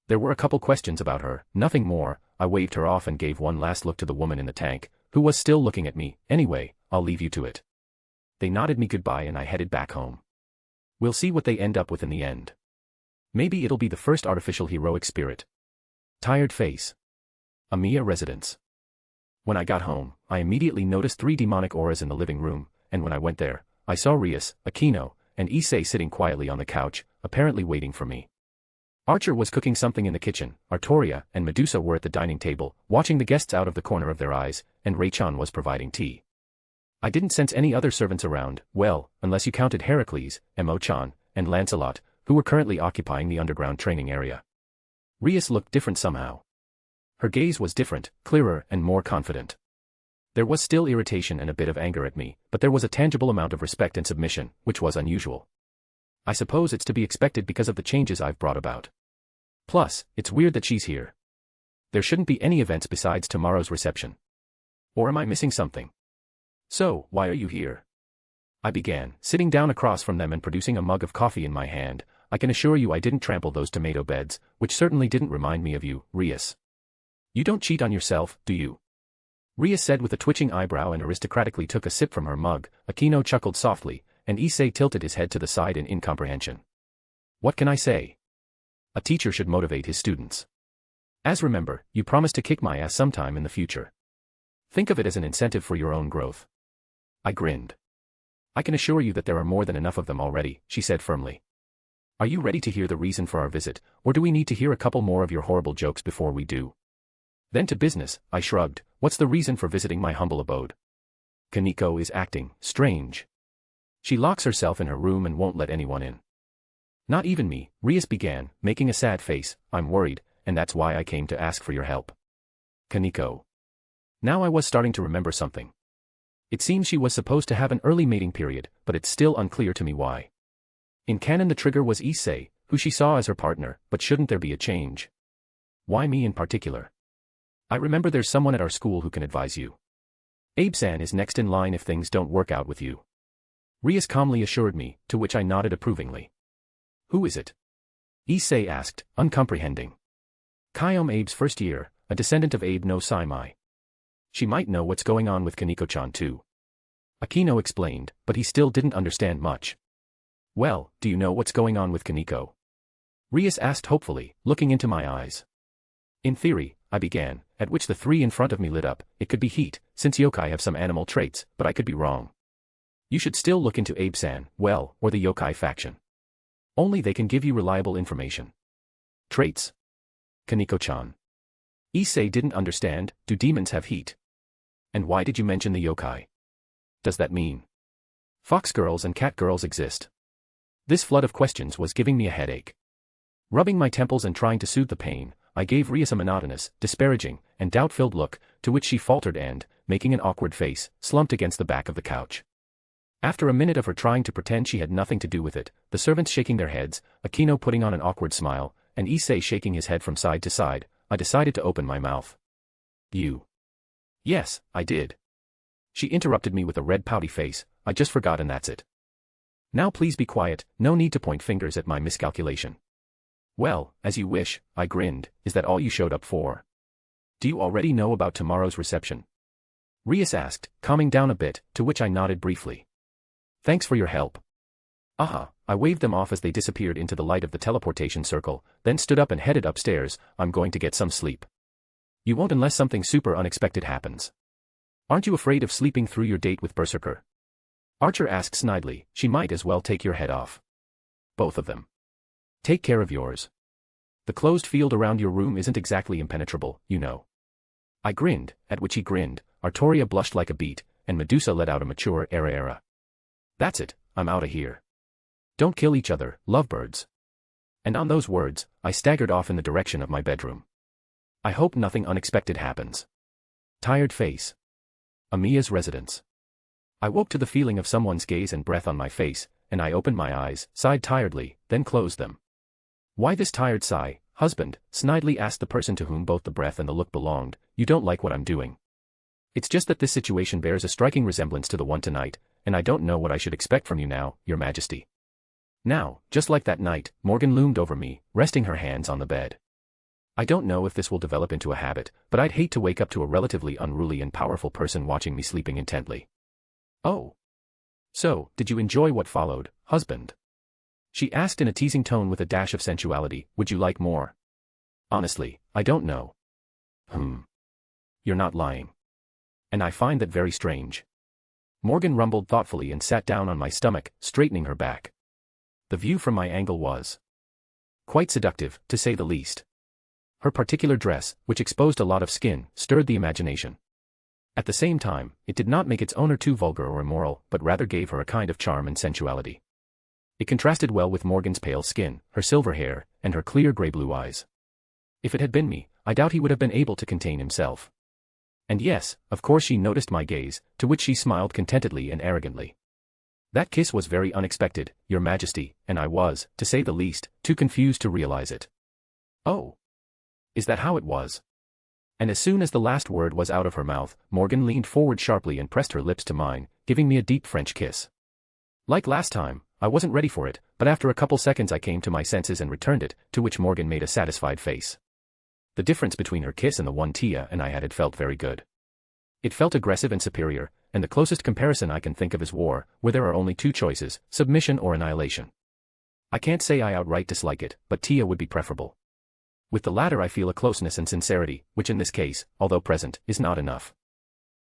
There were a couple questions about her, nothing more. I waved her off and gave one last look to the woman in the tank, who was still looking at me. Anyway, I'll leave you to it. They nodded me goodbye and I headed back home. We'll see what they end up with in the end. Maybe it'll be the first artificial heroic spirit. Tired face. Amiya residence. When I got home, I immediately noticed 3 demonic auras in the living room, and when I went there, I saw Rias, Aquino, and Issei sitting quietly on the couch, apparently waiting for me. Archer was cooking something in the kitchen, Artoria and Medusa were at the dining table, watching the guests out of the corner of their eyes, and Ray-chan was providing tea. I didn't sense any other servants around, well, unless you counted Heracles, Mo-chan, and Lancelot, who were currently occupying the underground training area. Rias looked different somehow. Her gaze was different, clearer and more confident. There was still irritation and a bit of anger at me, but there was a tangible amount of respect and submission, which was unusual. I suppose it's to be expected because of the changes I've brought about. Plus, it's weird that she's here. There shouldn't be any events besides tomorrow's reception. Or am I missing something? So, why are you here? I began, sitting down across from them and producing a mug of coffee in my hand. I can assure you I didn't trample those tomato beds, which certainly didn't remind me of you, Rias. You don't cheat on yourself, do you? Rias said with a twitching eyebrow and aristocratically took a sip from her mug. Aquino chuckled softly, and Issei tilted his head to the side in incomprehension. What can I say? A teacher should motivate his students. As remember, you promised to kick my ass sometime in the future. Think of it as an incentive for your own growth. I grinned. I can assure you that there are more than enough of them already, she said firmly. Are you ready to hear the reason for our visit, or do we need to hear a couple more of your horrible jokes before we do? Then to business, I shrugged. What's the reason for visiting my humble abode? Kaneko is acting strange. She locks herself in her room and won't let anyone in. Not even me, Rias began, making a sad face. I'm worried, and that's why I came to ask for your help. Kaneko. Now I was starting to remember something. It seems she was supposed to have an early mating period, but it's still unclear to me why. In canon the trigger was Issei, who she saw as her partner, but shouldn't there be a change? Why me in particular? I remember there's someone at our school who can advise you. Abe-san is next in line if things don't work out with you. Rias calmly assured me, to which I nodded approvingly. Who is it? Issei asked, uncomprehending. Kyome Abe's first year, a descendant of Abe no Saimai. She might know what's going on with Kaneko-chan too. Akino explained, but he still didn't understand much. Well, do you know what's going on with Kaneko? Rias asked hopefully, looking into my eyes. In theory, I began, at which the three in front of me lit up. It could be heat, since yokai have some animal traits, but I could be wrong. You should still look into Abe-san, well, or the yokai faction. Only they can give you reliable information. Traits? Kaneko-chan. Issei didn't understand, do demons have heat? And why did you mention the yokai? Does that mean fox girls and cat girls exist? This flood of questions was giving me a headache. Rubbing my temples and trying to soothe the pain, I gave Rias a monotonous, disparaging, and doubt-filled look, to which she faltered and, making an awkward face, slumped against the back of the couch. After a minute of her trying to pretend she had nothing to do with it, the servants shaking their heads, Akino putting on an awkward smile, and Issei shaking his head from side to side, I decided to open my mouth. You. Yes, I did. She interrupted me with a red pouty face, I just forgot and that's it. Now please be quiet, no need to point fingers at my miscalculation. Well, as you wish, I grinned, is that all you showed up for? Do you already know about tomorrow's reception? Rias asked, calming down a bit, to which I nodded briefly. Thanks for your help. Aha, I waved them off as they disappeared into the light of the teleportation circle, then stood up and headed upstairs. I'm going to get some sleep. You won't unless something super unexpected happens. Aren't you afraid of sleeping through your date with Berserker? Archer asked snidely, she might as well take your head off. Both of them. Take care of yours. The closed field around your room isn't exactly impenetrable, you know. I grinned, at which he grinned, Artoria blushed like a beet, and Medusa let out a mature era. That's it, I'm outta here. Don't kill each other, lovebirds. And on those words, I staggered off in the direction of my bedroom. I hope nothing unexpected happens. Tired face. Amiya's residence. I woke to the feeling of someone's gaze and breath on my face, and I opened my eyes, sighed tiredly, then closed them. Why this tired sigh, husband? Snidely asked the person to whom both the breath and the look belonged. You don't like what I'm doing. It's just that this situation bears a striking resemblance to the one tonight, and I don't know what I should expect from you now, your majesty. Now, just like that night, Morgan loomed over me, resting her hands on the bed. I don't know if this will develop into a habit, but I'd hate to wake up to a relatively unruly and powerful person watching me sleeping intently. Oh. So, did you enjoy what followed, husband? She asked in a teasing tone with a dash of sensuality. Would you like more? Honestly, I don't know. You're not lying. And I find that very strange. Morgan rumbled thoughtfully and sat down on my stomach, straightening her back. The view from my angle was quite seductive, to say the least. Her particular dress, which exposed a lot of skin, stirred the imagination. At the same time, it did not make its owner too vulgar or immoral, but rather gave her a kind of charm and sensuality. It contrasted well with Morgan's pale skin, her silver hair, and her clear grey-blue eyes. If it had been me, I doubt he would have been able to contain himself. And yes, of course she noticed my gaze, to which she smiled contentedly and arrogantly. That kiss was very unexpected, your majesty, and I was, to say the least, too confused to realize it. Oh. Is that how it was? And as soon as the last word was out of her mouth, Morgan leaned forward sharply and pressed her lips to mine, giving me a deep French kiss. Like last time, I wasn't ready for it, but after a couple seconds I came to my senses and returned it, to which Morgan made a satisfied face. The difference between her kiss and the one Tia and I had felt very good. It felt aggressive and superior, and the closest comparison I can think of is war, where there are only two choices, submission or annihilation. I can't say I outright dislike it, but Tia would be preferable. With the latter I feel a closeness and sincerity, which in this case, although present, is not enough.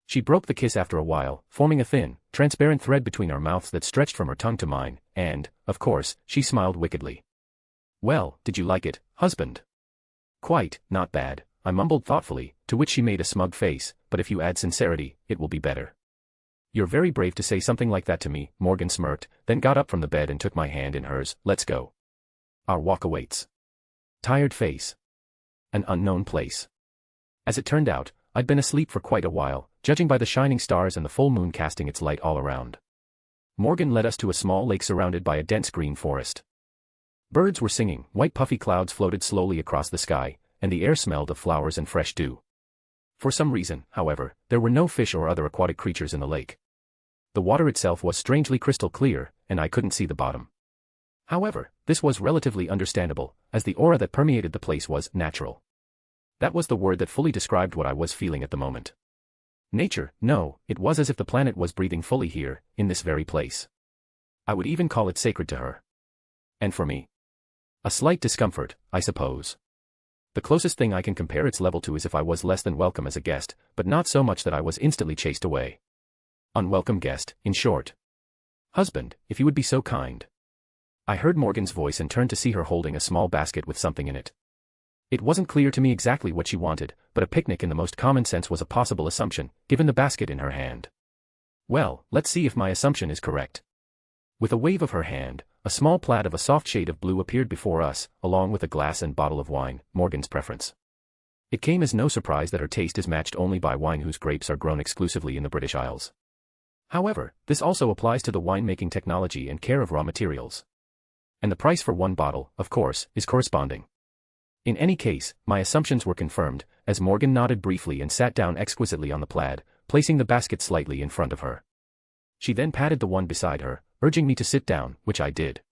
She broke the kiss after a while, forming a thin, transparent thread between our mouths that stretched from her tongue to mine, and, of course, she smiled wickedly. Well, did you like it, husband? Quite, not bad, I mumbled thoughtfully, to which she made a smug face, but if you add sincerity, it will be better. You're very brave to say something like that to me, Morgan smirked, then got up from the bed and took my hand in hers. Let's go. Our walk awaits. Tired face. An unknown place. As it turned out, I'd been asleep for quite a while, judging by the shining stars and the full moon casting its light all around. Morgan led us to a small lake surrounded by a dense green forest. Birds were singing, white puffy clouds floated slowly across the sky, and the air smelled of flowers and fresh dew. For some reason, however, there were no fish or other aquatic creatures in the lake. The water itself was strangely crystal clear, and I couldn't see the bottom. However, this was relatively understandable, as the aura that permeated the place was natural. That was the word that fully described what I was feeling at the moment. Nature, no, it was as if the planet was breathing fully here, in this very place. I would even call it sacred to her. And for me? A slight discomfort, I suppose. The closest thing I can compare its level to is if I was less than welcome as a guest, but not so much that I was instantly chased away. Unwelcome guest, in short. Husband, if you would be so kind. I heard Morgan's voice and turned to see her holding a small basket with something in it. It wasn't clear to me exactly what she wanted, but a picnic in the most common sense was a possible assumption, given the basket in her hand. Well, let's see if my assumption is correct. With a wave of her hand, a small plaid of a soft shade of blue appeared before us, along with a glass and bottle of wine, Morgan's preference. It came as no surprise that her taste is matched only by wine whose grapes are grown exclusively in the British Isles. However, this also applies to the winemaking technology and care of raw materials. And the price for one bottle, of course, is corresponding. In any case, my assumptions were confirmed, as Morgan nodded briefly and sat down exquisitely on the plaid, placing the basket slightly in front of her. She then patted the one beside her, urging me to sit down, which I did.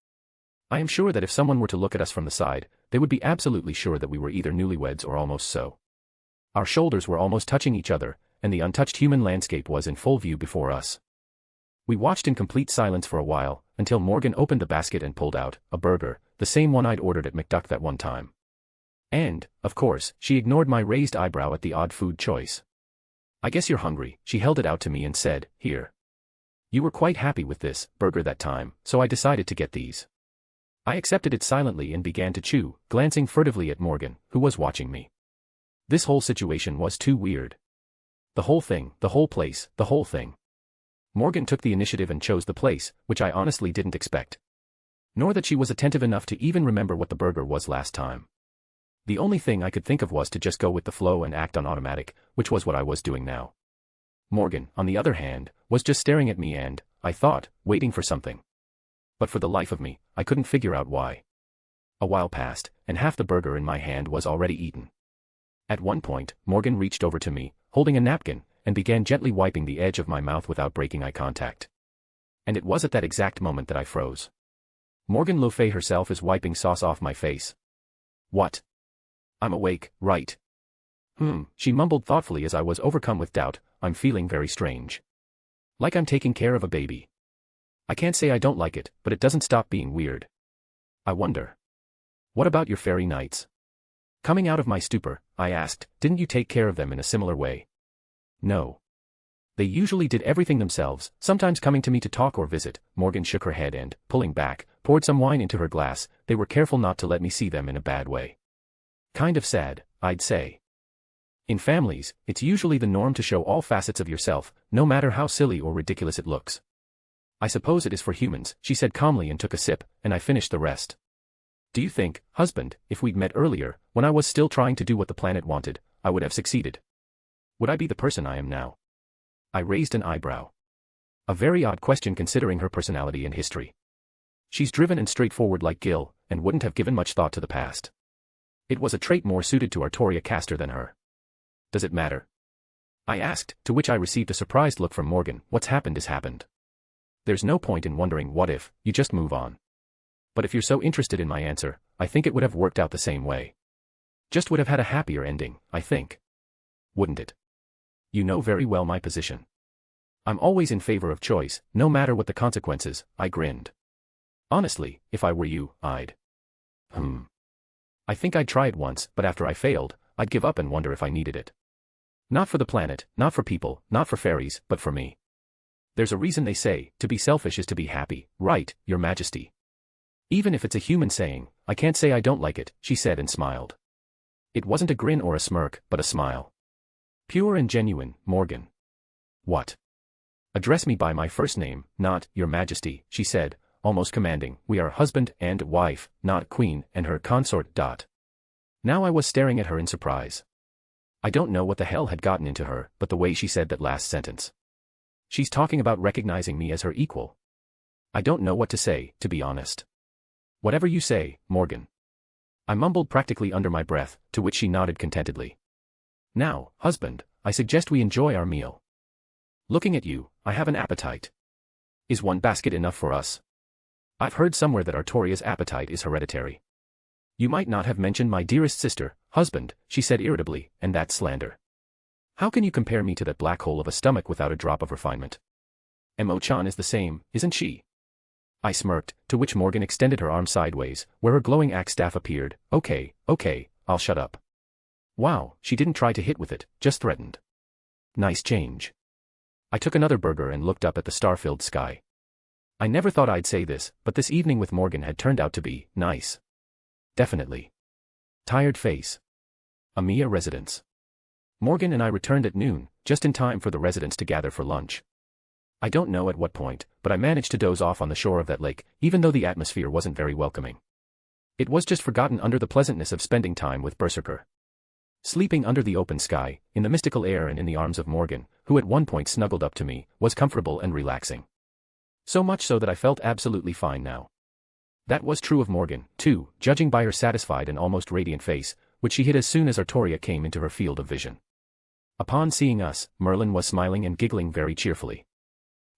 I am sure that if someone were to look at us from the side, they would be absolutely sure that we were either newlyweds or almost so. Our shoulders were almost touching each other, and the untouched human landscape was in full view before us. We watched in complete silence for a while, until Morgan opened the basket and pulled out a burger, the same one I'd ordered at McDuck that one time. And, of course, she ignored my raised eyebrow at the odd food choice. I guess you're hungry, she held it out to me and said, here. You were quite happy with this burger that time, so I decided to get these. I accepted it silently and began to chew, glancing furtively at Morgan, who was watching me. This whole situation was too weird. The whole thing, the whole place, the whole thing. Morgan took the initiative and chose the place, which I honestly didn't expect. Nor that she was attentive enough to even remember what the burger was last time. The only thing I could think of was to just go with the flow and act on automatic, which was what I was doing now. Morgan, on the other hand, was just staring at me and, I thought, waiting for something. But for the life of me, I couldn't figure out why. A while passed, and half the burger in my hand was already eaten. At one point, Morgan reached over to me, holding a napkin, and began gently wiping the edge of my mouth without breaking eye contact. And it was at that exact moment that I froze. Morgan Le Fay herself is wiping sauce off my face. What? I'm awake, right? She mumbled thoughtfully as I was overcome with doubt. I'm feeling very strange. Like I'm taking care of a baby. I can't say I don't like it, but it doesn't stop being weird. I wonder. What about your fairy nights? Coming out of my stupor, I asked, didn't you take care of them in a similar way? No. They usually did everything themselves, sometimes coming to me to talk or visit. Morgan shook her head and, pulling back, poured some wine into her glass. They were careful not to let me see them in a bad way. Kind of sad, I'd say. In families, it's usually the norm to show all facets of yourself, no matter how silly or ridiculous it looks. I suppose it is for humans, she said calmly and took a sip, and I finished the rest. Do you think, husband, if we'd met earlier, when I was still trying to do what the planet wanted, I would have succeeded? Would I be the person I am now? I raised an eyebrow. A very odd question considering her personality and history. She's driven and straightforward like Gil, and wouldn't have given much thought to the past. It was a trait more suited to Artoria Castor than her. Does it matter? I asked, to which I received a surprised look from Morgan. What's happened is happened. There's no point in wondering what if, you just move on. But if you're so interested in my answer, I think it would have worked out the same way. Just would have had a happier ending, I think. Wouldn't it? You know very well my position. I'm always in favor of choice, no matter what the consequences, I grinned. Honestly, if I were you, I'd. I think I'd try it once, but after I failed, I'd give up and wonder if I needed it. Not for the planet, not for people, not for fairies, but for me. There's a reason they say, to be selfish is to be happy, right, Your Majesty? Even if it's a human saying, I can't say I don't like it, she said and smiled. It wasn't a grin or a smirk, but a smile. Pure and genuine, Morgan. What? Address me by my first name, not Your Majesty, she said, almost commanding. We are husband and wife, not queen and her consort. Now I was staring at her in surprise. I don't know what the hell had gotten into her, but the way she said that last sentence. She's talking about recognizing me as her equal. I don't know what to say, to be honest. Whatever you say, Morgan. I mumbled practically under my breath, to which she nodded contentedly. Now, husband, I suggest we enjoy our meal. Looking at you, I have an appetite. Is one basket enough for us? I've heard somewhere that Artoria's appetite is hereditary. You might not have mentioned my dearest sister, husband, she said irritably, and that's slander. How can you compare me to that black hole of a stomach without a drop of refinement? Mo-chan is the same, isn't she? I smirked, to which Morgan extended her arm sideways, where her glowing axe staff appeared. Okay, I'll shut up. Wow, she didn't try to hit with it, just threatened. Nice change. I took another burger and looked up at the star-filled sky. I never thought I'd say this, but this evening with Morgan had turned out to be nice. Definitely. Tired face. Amiya residence. Morgan and I returned at noon, just in time for the residents to gather for lunch. I don't know at what point, but I managed to doze off on the shore of that lake, even though the atmosphere wasn't very welcoming. It was just forgotten under the pleasantness of spending time with Berserker. Sleeping under the open sky, in the mystical air and in the arms of Morgan, who at one point snuggled up to me, was comfortable and relaxing. So much so that I felt absolutely fine now. That was true of Morgan, too, judging by her satisfied and almost radiant face, which she hid as soon as Artoria came into her field of vision. Upon seeing us, Merlin was smiling and giggling very cheerfully.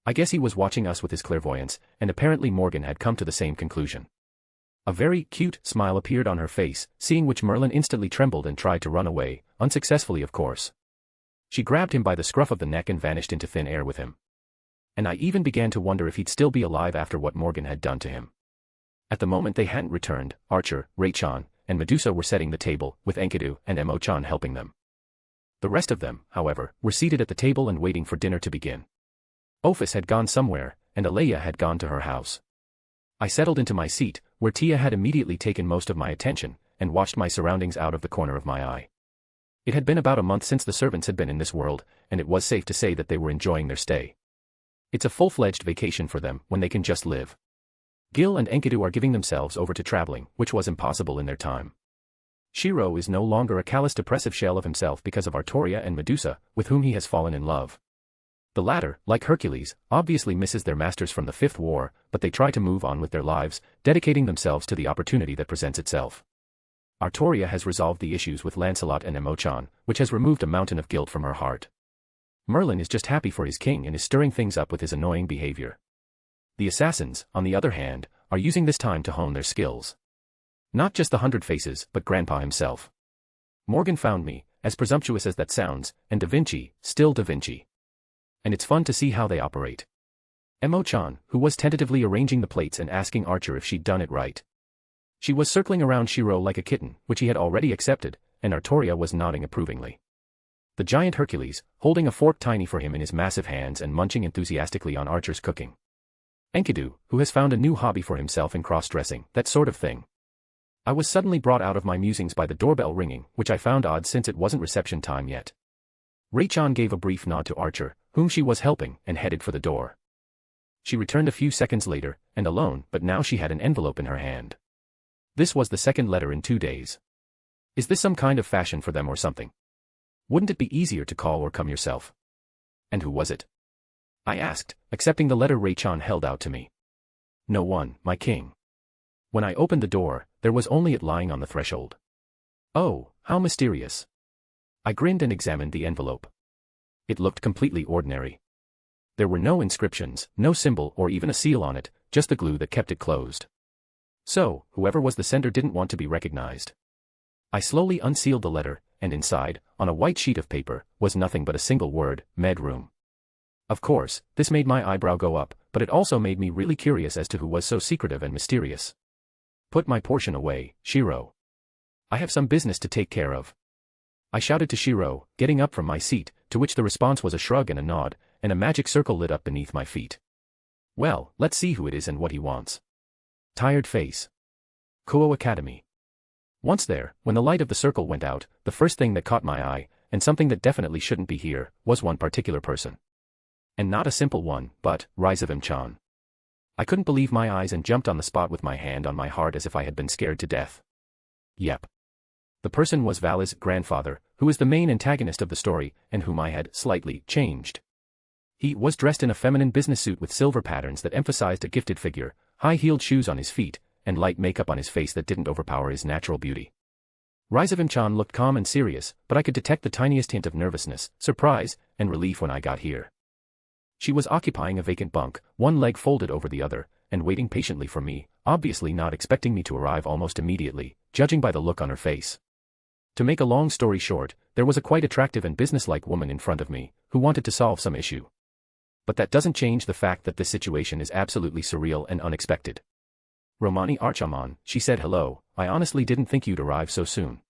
I guess he was watching us with his clairvoyance, and apparently Morgan had come to the same conclusion. A very cute smile appeared on her face, seeing which Merlin instantly trembled and tried to run away, unsuccessfully of course. She grabbed him by the scruff of the neck and vanished into thin air with him. And I even began to wonder if he'd still be alive after what Morgan had done to him. At the moment they hadn't returned, Archer, Ray-chan, and Medusa were setting the table, with Enkidu and Mo-chan helping them. The rest of them, however, were seated at the table and waiting for dinner to begin. Ophis had gone somewhere, and Alea had gone to her house. I settled into my seat, where Tia had immediately taken most of my attention, and watched my surroundings out of the corner of my eye. It had been about a month since the servants had been in this world, and it was safe to say that they were enjoying their stay. It's a full-fledged vacation for them, when they can just live. Gil and Enkidu are giving themselves over to traveling, which was impossible in their time. Shiro is no longer a callous depressive shell of himself because of Artoria and Medusa, with whom he has fallen in love. The latter, like Hercules, obviously misses their masters from the Fifth War, but they try to move on with their lives, dedicating themselves to the opportunity that presents itself. Artoria has resolved the issues with Lancelot and Mo-chan, which has removed a mountain of guilt from her heart. Merlin is just happy for his king and is stirring things up with his annoying behavior. The assassins, on the other hand, are using this time to hone their skills. Not just the 100 Faces, but Grandpa himself. Morgan found me, as presumptuous as that sounds, and Da Vinci, still Da Vinci. And it's fun to see how they operate. Mo-chan, who was tentatively arranging the plates and asking Archer if she'd done it right. She was circling around Shiro like a kitten, which he had already accepted, and Artoria was nodding approvingly. The giant Hercules, holding a fork tiny for him in his massive hands and munching enthusiastically on Archer's cooking. Enkidu, who has found a new hobby for himself in cross-dressing, that sort of thing. I was suddenly brought out of my musings by the doorbell ringing, which I found odd since it wasn't reception time yet. Ray-chan gave a brief nod to Archer, whom she was helping, and headed for the door. She returned a few seconds later, and alone, but now she had an envelope in her hand. This was the second letter in 2 days. Is this some kind of fashion for them or something? Wouldn't it be easier to call or come yourself? And who was it? I asked, accepting the letter Ray-chan held out to me. No one, my king. When I opened the door, there was only it lying on the threshold. Oh, how mysterious. I grinned and examined the envelope. It looked completely ordinary. There were no inscriptions, no symbol or even a seal on it, just the glue that kept it closed. So, whoever was the sender didn't want to be recognized. I slowly unsealed the letter, and inside, on a white sheet of paper, was nothing but a single word, medroom. Of course, this made my eyebrow go up, but it also made me really curious as to who was so secretive and mysterious. Put my portion away, Shiro. I have some business to take care of. I shouted to Shiro, getting up from my seat, to which the response was a shrug and a nod, and a magic circle lit up beneath my feet. Well, let's see who it is and what he wants. Tired face. Kuo Academy. Once there, when the light of the circle went out, the first thing that caught my eye, and something that definitely shouldn't be here, was one particular person. And not a simple one, but Rizavim-chan. I couldn't believe my eyes and jumped on the spot with my hand on my heart as if I had been scared to death. Yep. The person was Vala's grandfather, who is the main antagonist of the story, and whom I had slightly changed. He was dressed in a feminine business suit with silver patterns that emphasized a gifted figure, high-heeled shoes on his feet, and light makeup on his face that didn't overpower his natural beauty. Rizavimchan looked calm and serious, but I could detect the tiniest hint of nervousness, surprise, and relief when I got here. She was occupying a vacant bunk, one leg folded over the other, and waiting patiently for me, obviously not expecting me to arrive almost immediately, judging by the look on her face. To make a long story short, there was a quite attractive and businesslike woman in front of me, who wanted to solve some issue. But that doesn't change the fact that this situation is absolutely surreal and unexpected. Romani Archiman, she said hello, I honestly didn't think you'd arrive so soon.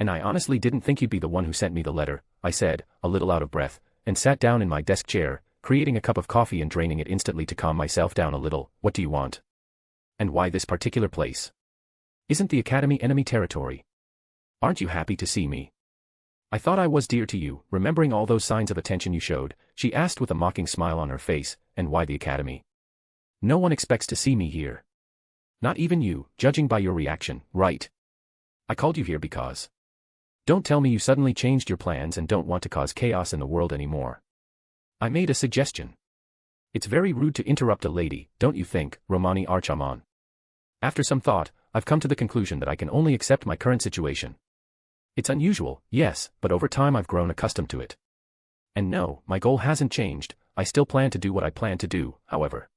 And I honestly didn't think you'd be the one who sent me the letter, I said, a little out of breath, and sat down in my desk chair, creating a cup of coffee and draining it instantly to calm myself down a little. What do you want? And why this particular place? Isn't the Academy enemy territory? Aren't you happy to see me? I thought I was dear to you, remembering all those signs of attention you showed, she asked with a mocking smile on her face. And why the Academy? No one expects to see me here. Not even you, judging by your reaction, right? I called you here because... Don't tell me you suddenly changed your plans and don't want to cause chaos in the world anymore. I made a suggestion. It's very rude to interrupt a lady, don't you think, Romani Archiman? After some thought, I've come to the conclusion that I can only accept my current situation. It's unusual, yes, but over time I've grown accustomed to it. And no, my goal hasn't changed, I still plan to do what I plan to do, however.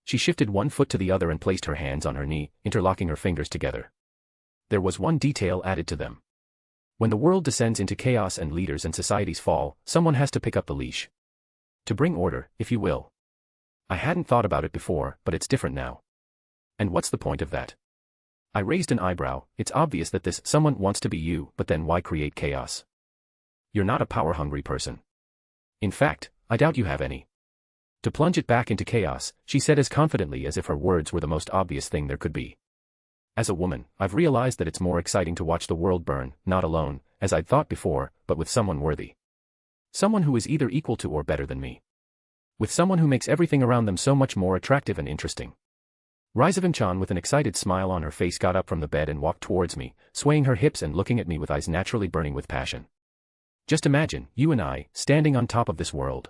She shifted one foot to the other and placed her hands on her knee, interlocking her fingers together. There was one detail added to them. When the world descends into chaos and leaders and societies fall, someone has to pick up the leash. To bring order, if you will. I hadn't thought about it before, but it's different now. And what's the point of that? I raised an eyebrow. It's obvious that this someone wants to be you, but then why create chaos? You're not a power-hungry person. In fact, I doubt you have any. To plunge it back into chaos, she said as confidently as if her words were the most obvious thing there could be. As a woman, I've realized that it's more exciting to watch the world burn, not alone, as I'd thought before, but with someone worthy. Someone who is either equal to or better than me. With someone who makes everything around them so much more attractive and interesting. Rizavimchan with an excited smile on her face got up from the bed and walked towards me, swaying her hips and looking at me with eyes naturally burning with passion. Just imagine, you and I, standing on top of this world.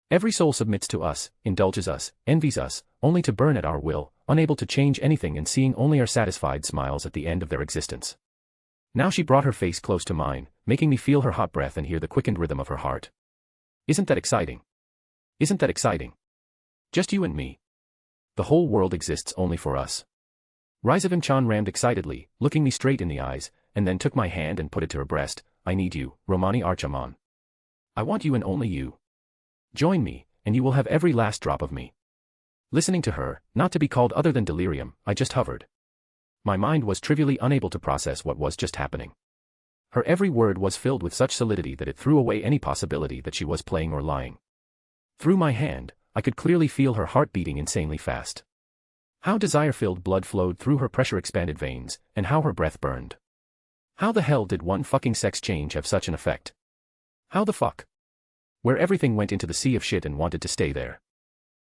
Every soul submits to us, indulges us, envies us, only to burn at our will, unable to change anything and seeing only our satisfied smiles at the end of their existence. Now she brought her face close to mine, making me feel her hot breath and hear the quickened rhythm of her heart. Isn't that exciting? Isn't that exciting? Just you and me. The whole world exists only for us. Rizavimchan rammed excitedly, looking me straight in the eyes, and then took my hand and put it to her breast. I need you, Romani Archiman. I want you and only you. Join me, and you will have every last drop of me. Listening to her, not to be called other than delirium, I just hovered. My mind was trivially unable to process what was just happening. Her every word was filled with such solidity that it threw away any possibility that she was playing or lying. Through my hand, I could clearly feel her heart beating insanely fast. How desire-filled blood flowed through her pressure-expanded veins, and how her breath burned. How the hell did one fucking sex change have such an effect? How the fuck? Where everything went into the sea of shit and wanted to stay there.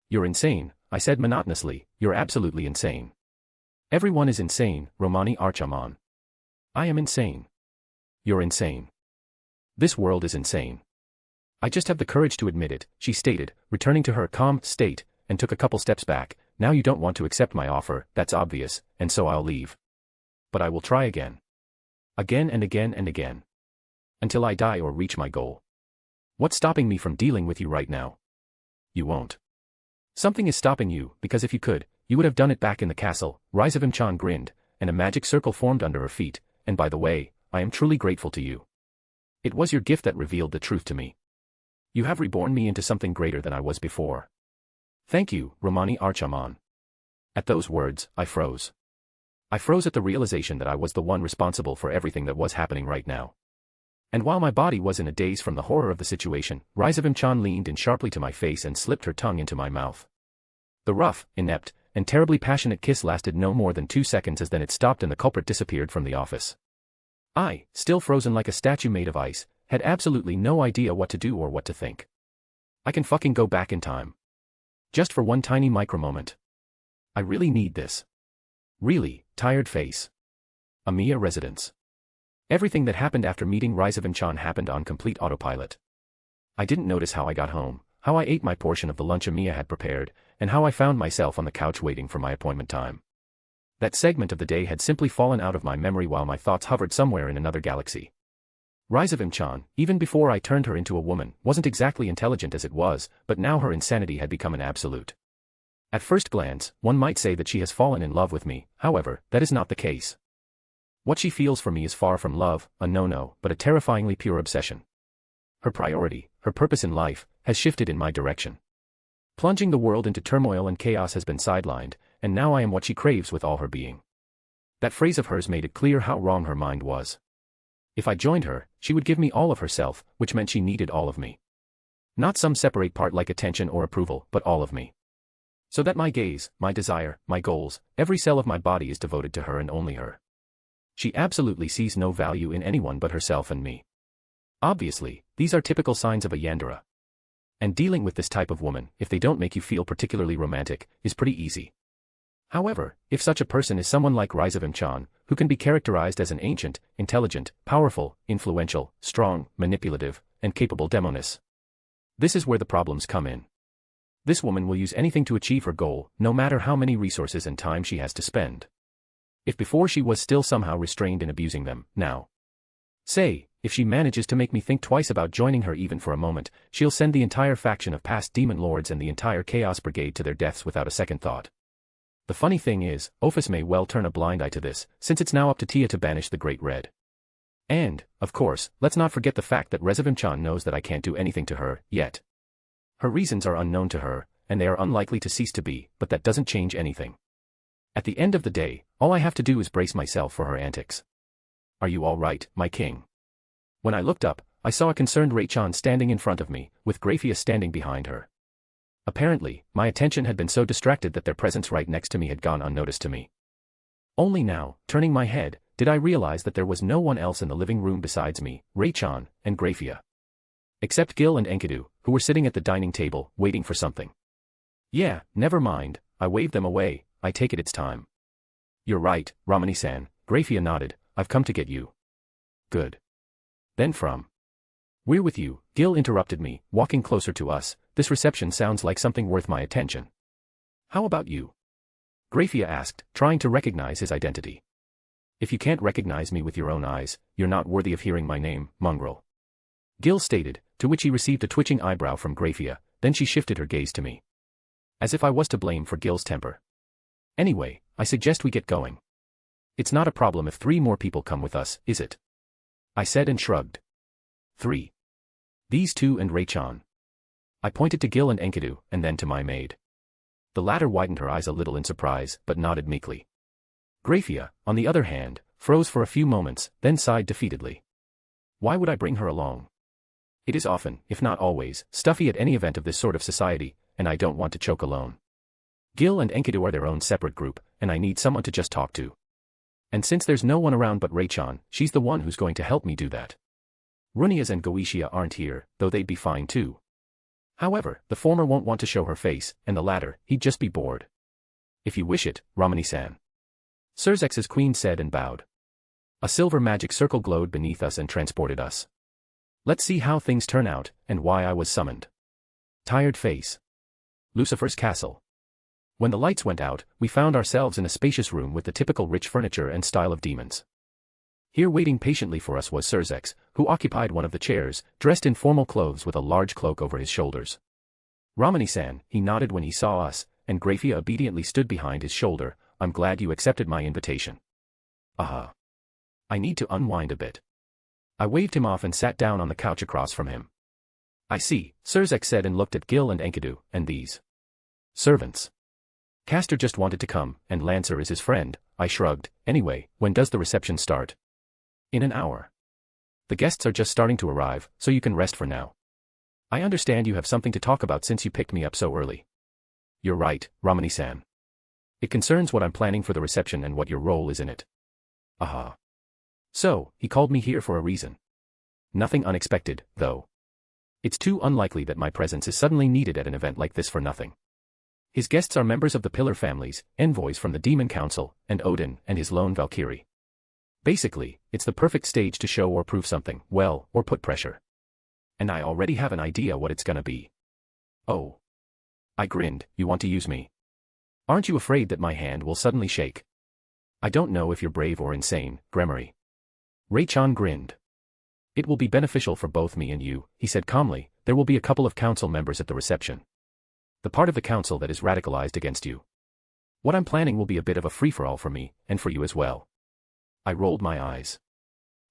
You're insane, I said monotonously, you're absolutely insane. Everyone is insane, Romani Archiman. I am insane. You're insane. This world is insane. I just have the courage to admit it, she stated, returning to her calm state, and took a couple steps back. Now you don't want to accept my offer, that's obvious, and so I'll leave. But I will try again. Again and again and again. Until I die or reach my goal. What's stopping me from dealing with you right now? You won't. Something is stopping you, because if you could, you would have done it back in the castle. Rizavimchan grinned, and a magic circle formed under her feet, and by the way, I am truly grateful to you. It was your gift that revealed the truth to me. You have reborn me into something greater than I was before. Thank you, Romani Archiman. At those words, I froze. I froze at the realization that I was the one responsible for everything that was happening right now. And while my body was in a daze from the horror of the situation, Rizavimchan leaned in sharply to my face and slipped her tongue into my mouth. The rough, inept, and terribly passionate kiss lasted no more than 2 seconds as then it stopped and the culprit disappeared from the office. I, still frozen like a statue made of ice, had absolutely no idea what to do or what to think. I can fucking go back in time. Just for one tiny micro moment. I really need this. Really, tired face. Amiya residence. Everything that happened after meeting Rizavimchan happened on complete autopilot. I didn't notice how I got home, how I ate my portion of the lunch Amiya had prepared, and how I found myself on the couch waiting for my appointment time. That segment of the day had simply fallen out of my memory while my thoughts hovered somewhere in another galaxy. Rise of Imchan, even before I turned her into a woman, wasn't exactly intelligent as it was, but now her insanity had become an absolute. At first glance, one might say that she has fallen in love with me, however, that is not the case. What she feels for me is far from love, a no-no, but a terrifyingly pure obsession. Her priority, her purpose in life, has shifted in my direction. Plunging the world into turmoil and chaos has been sidelined, and now I am what she craves with all her being. That phrase of hers made it clear how wrong her mind was. If I joined her, she would give me all of herself, which meant she needed all of me. Not some separate part like attention or approval, but all of me. So that my gaze, my desire, my goals, every cell of my body is devoted to her and only her. She absolutely sees no value in anyone but herself and me. Obviously, these are typical signs of a Yandere. And dealing with this type of woman, if they don't make you feel particularly romantic, is pretty easy. However, if such a person is someone like Rise of Imchan, who can be characterized as an ancient, intelligent, powerful, influential, strong, manipulative, and capable demoness, this is where the problems come in. This woman will use anything to achieve her goal, no matter how many resources and time she has to spend. If before she was still somehow restrained in abusing them, now. Say, if she manages to make me think twice about joining her even for a moment, she'll send the entire faction of past demon lords and the entire Chaos Brigade to their deaths without a second thought. The funny thing is, Ophis may well turn a blind eye to this, since it's now up to Tia to banish the Great Red. And, of course, let's not forget the fact that Rise of Imchan knows that I can't do anything to her, yet. Her reasons are unknown to her, and they are unlikely to cease to be, but that doesn't change anything. At the end of the day, all I have to do is brace myself for her antics. Are you all right, my king? When I looked up, I saw a concerned Raychan standing in front of me, with Graphia standing behind her. Apparently, my attention had been so distracted that their presence right next to me had gone unnoticed to me. Only now, turning my head, did I realize that there was no one else in the living room besides me, Raychan, and Graphia. Except Gil and Enkidu, who were sitting at the dining table, waiting for something. Yeah, never mind, I waved them away, I take it it's time. You're right, Romani-san, Graphia nodded, I've come to get you. Good. Then from. We're with you, Gil interrupted me, walking closer to us, this reception sounds like something worth my attention. How about you? Graphia asked, trying to recognize his identity. If you can't recognize me with your own eyes, you're not worthy of hearing my name, mongrel. Gil stated, to which he received a twitching eyebrow from Graphia, then she shifted her gaze to me. As if I was to blame for Gil's temper. Anyway, I suggest we get going. It's not a problem if 3 more people come with us, is it? I said and shrugged. 3. These 2 and Raychan. I pointed to Gil and Enkidu, and then to my maid. The latter widened her eyes a little in surprise, but nodded meekly. Graphia, on the other hand, froze for a few moments, then sighed defeatedly. Why would I bring her along? It is often, if not always, stuffy at any event of this sort of society, and I don't want to choke alone. Gil and Enkidu are their own separate group, and I need someone to just talk to. And since there's no one around but Raychan, she's the one who's going to help me do that. Rias and Goetia aren't here, though they'd be fine too. However, the former won't want to show her face, and the latter, he'd just be bored. If you wish it, Romani-san. Zerzex's queen said and bowed. A silver magic circle glowed beneath us and transported us. Let's see how things turn out, and why I was summoned. Tired face. Lucifer's castle. When the lights went out, we found ourselves in a spacious room with the typical rich furniture and style of demons. Here waiting patiently for us was Zerzex, who occupied one of the chairs, dressed in formal clothes with a large cloak over his shoulders. Romani-san, he nodded when he saw us, and Graphia obediently stood behind his shoulder. I'm glad you accepted my invitation. Aha. I need to unwind a bit. I waved him off and sat down on the couch across from him. I see, Zerzex said and looked at Gil and Enkidu, and these servants. Castor just wanted to come, and Lancer is his friend. I shrugged. Anyway, when does the reception start? In an hour. The guests are just starting to arrive, so you can rest for now. I understand you have something to talk about since you picked me up so early. You're right, Romani-san. It concerns what I'm planning for the reception and what your role is in it. Aha. So, he called me here for a reason. Nothing unexpected, though. It's too unlikely that my presence is suddenly needed at an event like this for nothing. His guests are members of the Pillar families, envoys from the Demon Council, and Odin and his lone Valkyrie. Basically, it's the perfect stage to show or prove something, well, or put pressure. And I already have an idea what it's gonna be. Oh. I grinned, you want to use me? Aren't you afraid that my hand will suddenly shake? I don't know if you're brave or insane, Gremory. Rechan grinned. It will be beneficial for both me and you, he said calmly. There will be a couple of council members at the reception. The part of the council that is radicalized against you. What I'm planning will be a bit of a free-for-all for me, and for you as well. I rolled my eyes.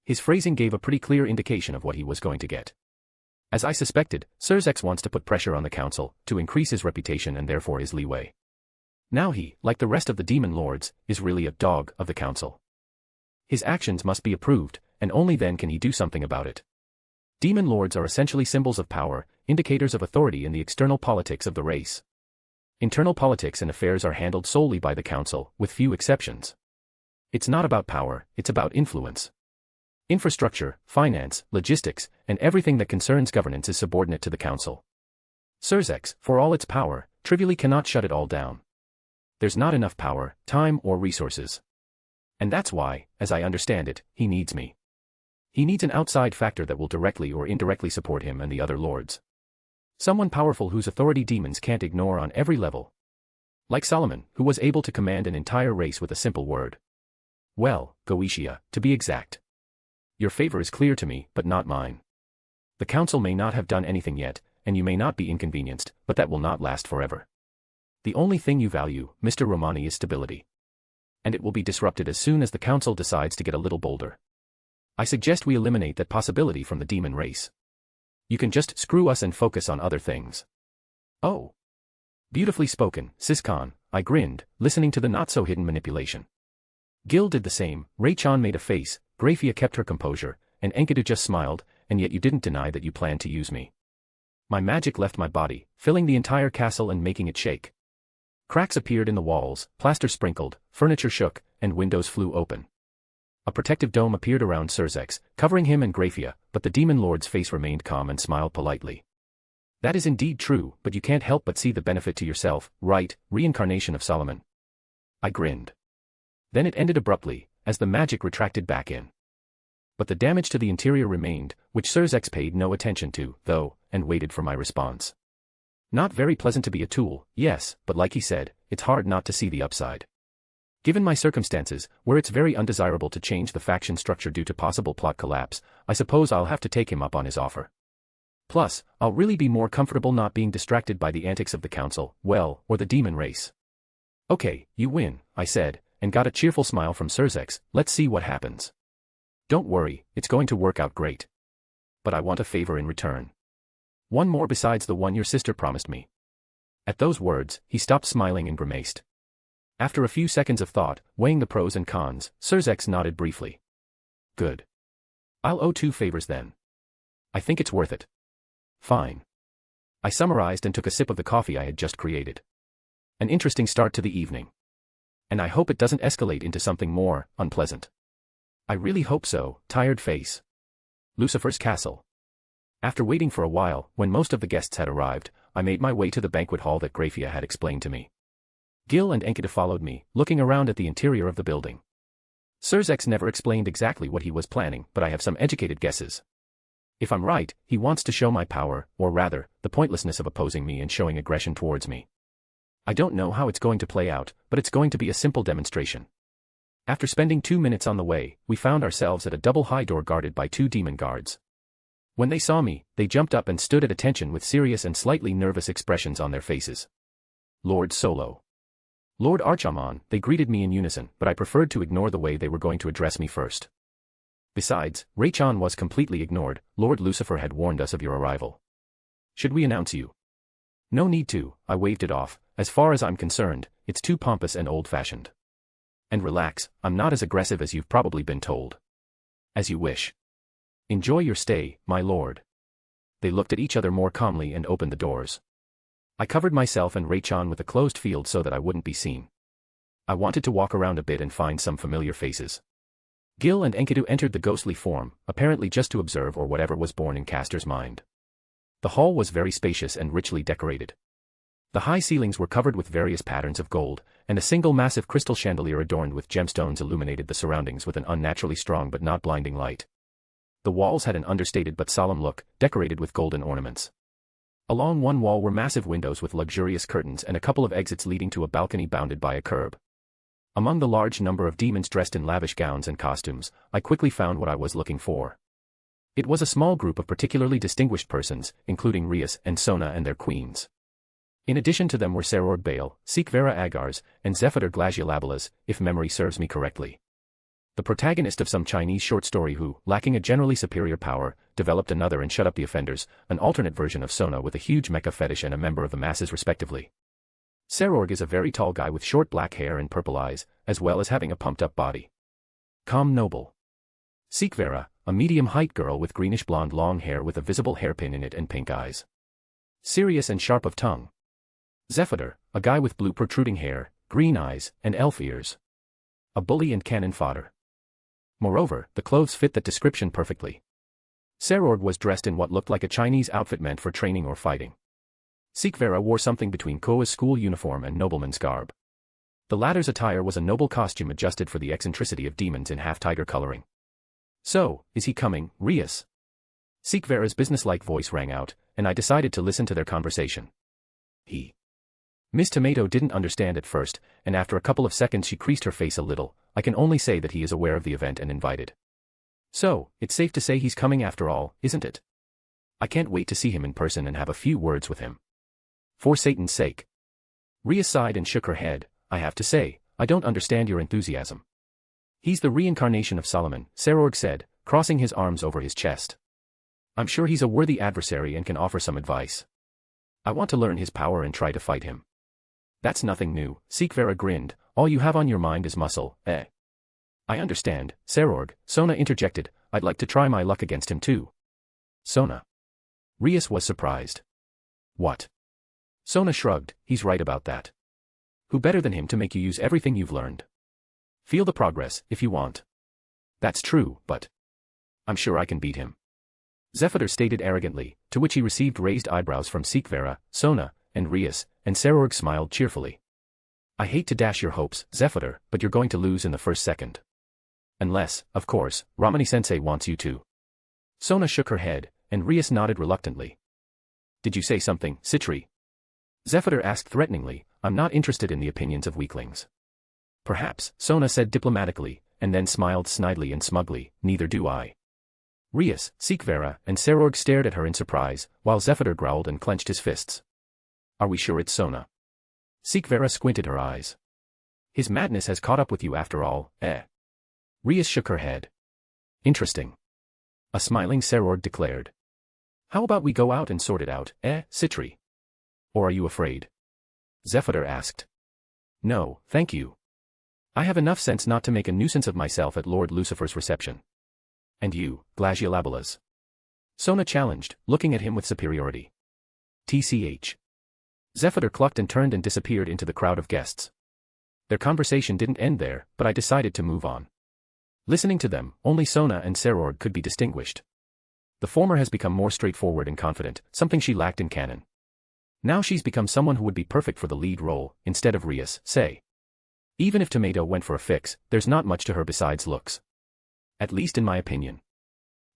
His phrasing gave a pretty clear indication of what he was going to get. As I suspected, Zenos wants to put pressure on the council, to increase his reputation and therefore his leeway. Now he, like the rest of the demon lords, is really a dog of the council. His actions must be approved, and only then can he do something about it. Demon lords are essentially symbols of power, indicators of authority in the external politics of the race. Internal politics and affairs are handled solely by the council, with few exceptions. It's not about power, it's about influence. Infrastructure, finance, logistics, and everything that concerns governance is subordinate to the council. Zenos, for all its power, trivially cannot shut it all down. There's not enough power, time, or resources. And that's why, as I understand it, he needs me. He needs an outside factor that will directly or indirectly support him and the other lords. Someone powerful whose authority demons can't ignore on every level. Like Solomon, who was able to command an entire race with a simple word. Well, Goetia, to be exact. Your favor is clear to me, but not mine. The council may not have done anything yet, and you may not be inconvenienced, but that will not last forever. The only thing you value, Mr. Romani, is stability. And it will be disrupted as soon as the council decides to get a little bolder. I suggest we eliminate that possibility from the demon race. You can just screw us and focus on other things. Oh. Beautifully spoken, Siskan, I grinned, listening to the not-so-hidden manipulation. Gil did the same, Rechan made a face, Grafia kept her composure, and Enkidu just smiled, and yet you didn't deny that you planned to use me. My magic left my body, filling the entire castle and making it shake. Cracks appeared in the walls, plaster sprinkled, furniture shook, and windows flew open. A protective dome appeared around Zenos, covering him and Grafia, but the demon lord's face remained calm and smiled politely. That is indeed true, but you can't help but see the benefit to yourself, right, reincarnation of Solomon. I grinned. Then it ended abruptly, as the magic retracted back in. But the damage to the interior remained, which Zenos paid no attention to, though, and waited for my response. Not very pleasant to be a tool, yes, but like he said, it's hard not to see the upside. Given my circumstances, where it's very undesirable to change the faction structure due to possible plot collapse, I suppose I'll have to take him up on his offer. Plus, I'll really be more comfortable not being distracted by the antics of the council, well, or the demon race. Okay, you win, I said, and got a cheerful smile from Zenos. Let's see what happens. Don't worry, it's going to work out great. But I want a favor in return. One more besides the one your sister promised me. At those words, he stopped smiling and grimaced. After a few seconds of thought, weighing the pros and cons, Zenos nodded briefly. Good. I'll owe 2 favors then. I think it's worth it. Fine. I summarized and took a sip of the coffee I had just created. An interesting start to the evening. And I hope it doesn't escalate into something more unpleasant. I really hope so, tired face. Lucifer's castle. After waiting for a while, when most of the guests had arrived, I made my way to the banquet hall that Grafia had explained to me. Gil and Enkidu followed me, looking around at the interior of the building. Zenos never explained exactly what he was planning, but I have some educated guesses. If I'm right, he wants to show my power, or rather, the pointlessness of opposing me and showing aggression towards me. I don't know how it's going to play out, but it's going to be a simple demonstration. After spending 2 minutes on the way, we found ourselves at a double high door guarded by 2 demon guards. When they saw me, they jumped up and stood at attention with serious and slightly nervous expressions on their faces. Lord Solo. Lord Archiman, they greeted me in unison, but I preferred to ignore the way they were going to address me first. Besides, Rechan was completely ignored. Lord Lucifer had warned us of your arrival. Should we announce you? No need to, I waved it off. As far as I'm concerned, it's too pompous and old-fashioned. And relax, I'm not as aggressive as you've probably been told. As you wish. Enjoy your stay, my lord. They looked at each other more calmly and opened the doors. I covered myself and Rechan with a closed field so that I wouldn't be seen. I wanted to walk around a bit and find some familiar faces. Gil and Enkidu entered the ghostly form, apparently just to observe or whatever was born in Castor's mind. The hall was very spacious and richly decorated. The high ceilings were covered with various patterns of gold, and a single massive crystal chandelier adorned with gemstones illuminated the surroundings with an unnaturally strong but not blinding light. The walls had an understated but solemn look, decorated with golden ornaments. Along one wall were massive windows with luxurious curtains and a couple of exits leading to a balcony bounded by a curb. Among the large number of demons dressed in lavish gowns and costumes, I quickly found what I was looking for. It was a small group of particularly distinguished persons, including Rias and Sona and their queens. In addition to them were Serorg Baal, Sikvera Agars, and Zephyr Glaciolabalas, if memory serves me correctly. The protagonist of some Chinese short story who, lacking a generally superior power, developed another and shut up the offenders, an alternate version of Sona with a huge mecha fetish and a member of the masses respectively. Serorg is a very tall guy with short black hair and purple eyes, as well as having a pumped-up body. Calm noble. Sikvera, a medium-height girl with greenish-blonde long hair with a visible hairpin in it and pink eyes. Serious and sharp of tongue. Zephyr, a guy with blue protruding hair, green eyes, and elf ears. A bully and cannon fodder. Moreover, the clothes fit that description perfectly. Serorg was dressed in what looked like a Chinese outfit meant for training or fighting. Sikvera wore something between Koa's school uniform and nobleman's garb. The latter's attire was a noble costume adjusted for the eccentricity of demons in half-tiger coloring. "So, is he coming, Rias?" Sikvera's businesslike voice rang out, and I decided to listen to their conversation. He. Miss Tomato didn't understand at first, and after a couple of seconds she creased her face a little. I can only say that he is aware of the event and invited. So, it's safe to say he's coming after all, isn't it? I can't wait to see him in person and have a few words with him. For Satan's sake. Rias sighed and shook her head. I have to say, I don't understand your enthusiasm. He's the reincarnation of Solomon, Serorg said, crossing his arms over his chest. I'm sure he's a worthy adversary and can offer some advice. I want to learn his power and try to fight him. That's nothing new, Sikvera grinned. All you have on your mind is muscle, eh? I understand, Serorg, Sona interjected. I'd like to try my luck against him too. Sona. Rias was surprised. What? Sona shrugged. He's right about that. Who better than him to make you use everything you've learned? Feel the progress, if you want. That's true, but I'm sure I can beat him. Zephyr stated arrogantly, to which he received raised eyebrows from Sikvera, Sona, and Rias, and Serorg smiled cheerfully. I hate to dash your hopes, Zephyr, but you're going to lose in the first second. Unless, of course, Romani-sensei wants you to. Sona shook her head, and Rias nodded reluctantly. Did you say something, Citri? Zephyr asked threateningly. I'm not interested in the opinions of weaklings. Perhaps, Sona said diplomatically, and then smiled snidely and smugly. Neither do I. Rias, Sikvera, and Serorg stared at her in surprise, while Zephyr growled and clenched his fists. Are we sure it's Sona? Sikvera squinted her eyes. His madness has caught up with you after all, eh? Rias shook her head. Interesting. A smiling Serorg declared. How about we go out and sort it out, eh, Citri? Or are you afraid? Zephyr asked. No, thank you. I have enough sense not to make a nuisance of myself at Lord Lucifer's reception. And you, Glaciolabalas? Sona challenged, looking at him with superiority. TCH. Zephyr clucked and turned and disappeared into the crowd of guests. Their conversation didn't end there, but I decided to move on. Listening to them, only Sona and Serorg could be distinguished. The former has become more straightforward and confident, something she lacked in canon. Now she's become someone who would be perfect for the lead role, instead of Rias, say. Even if Tomato went for a fix, there's not much to her besides looks. At least in my opinion.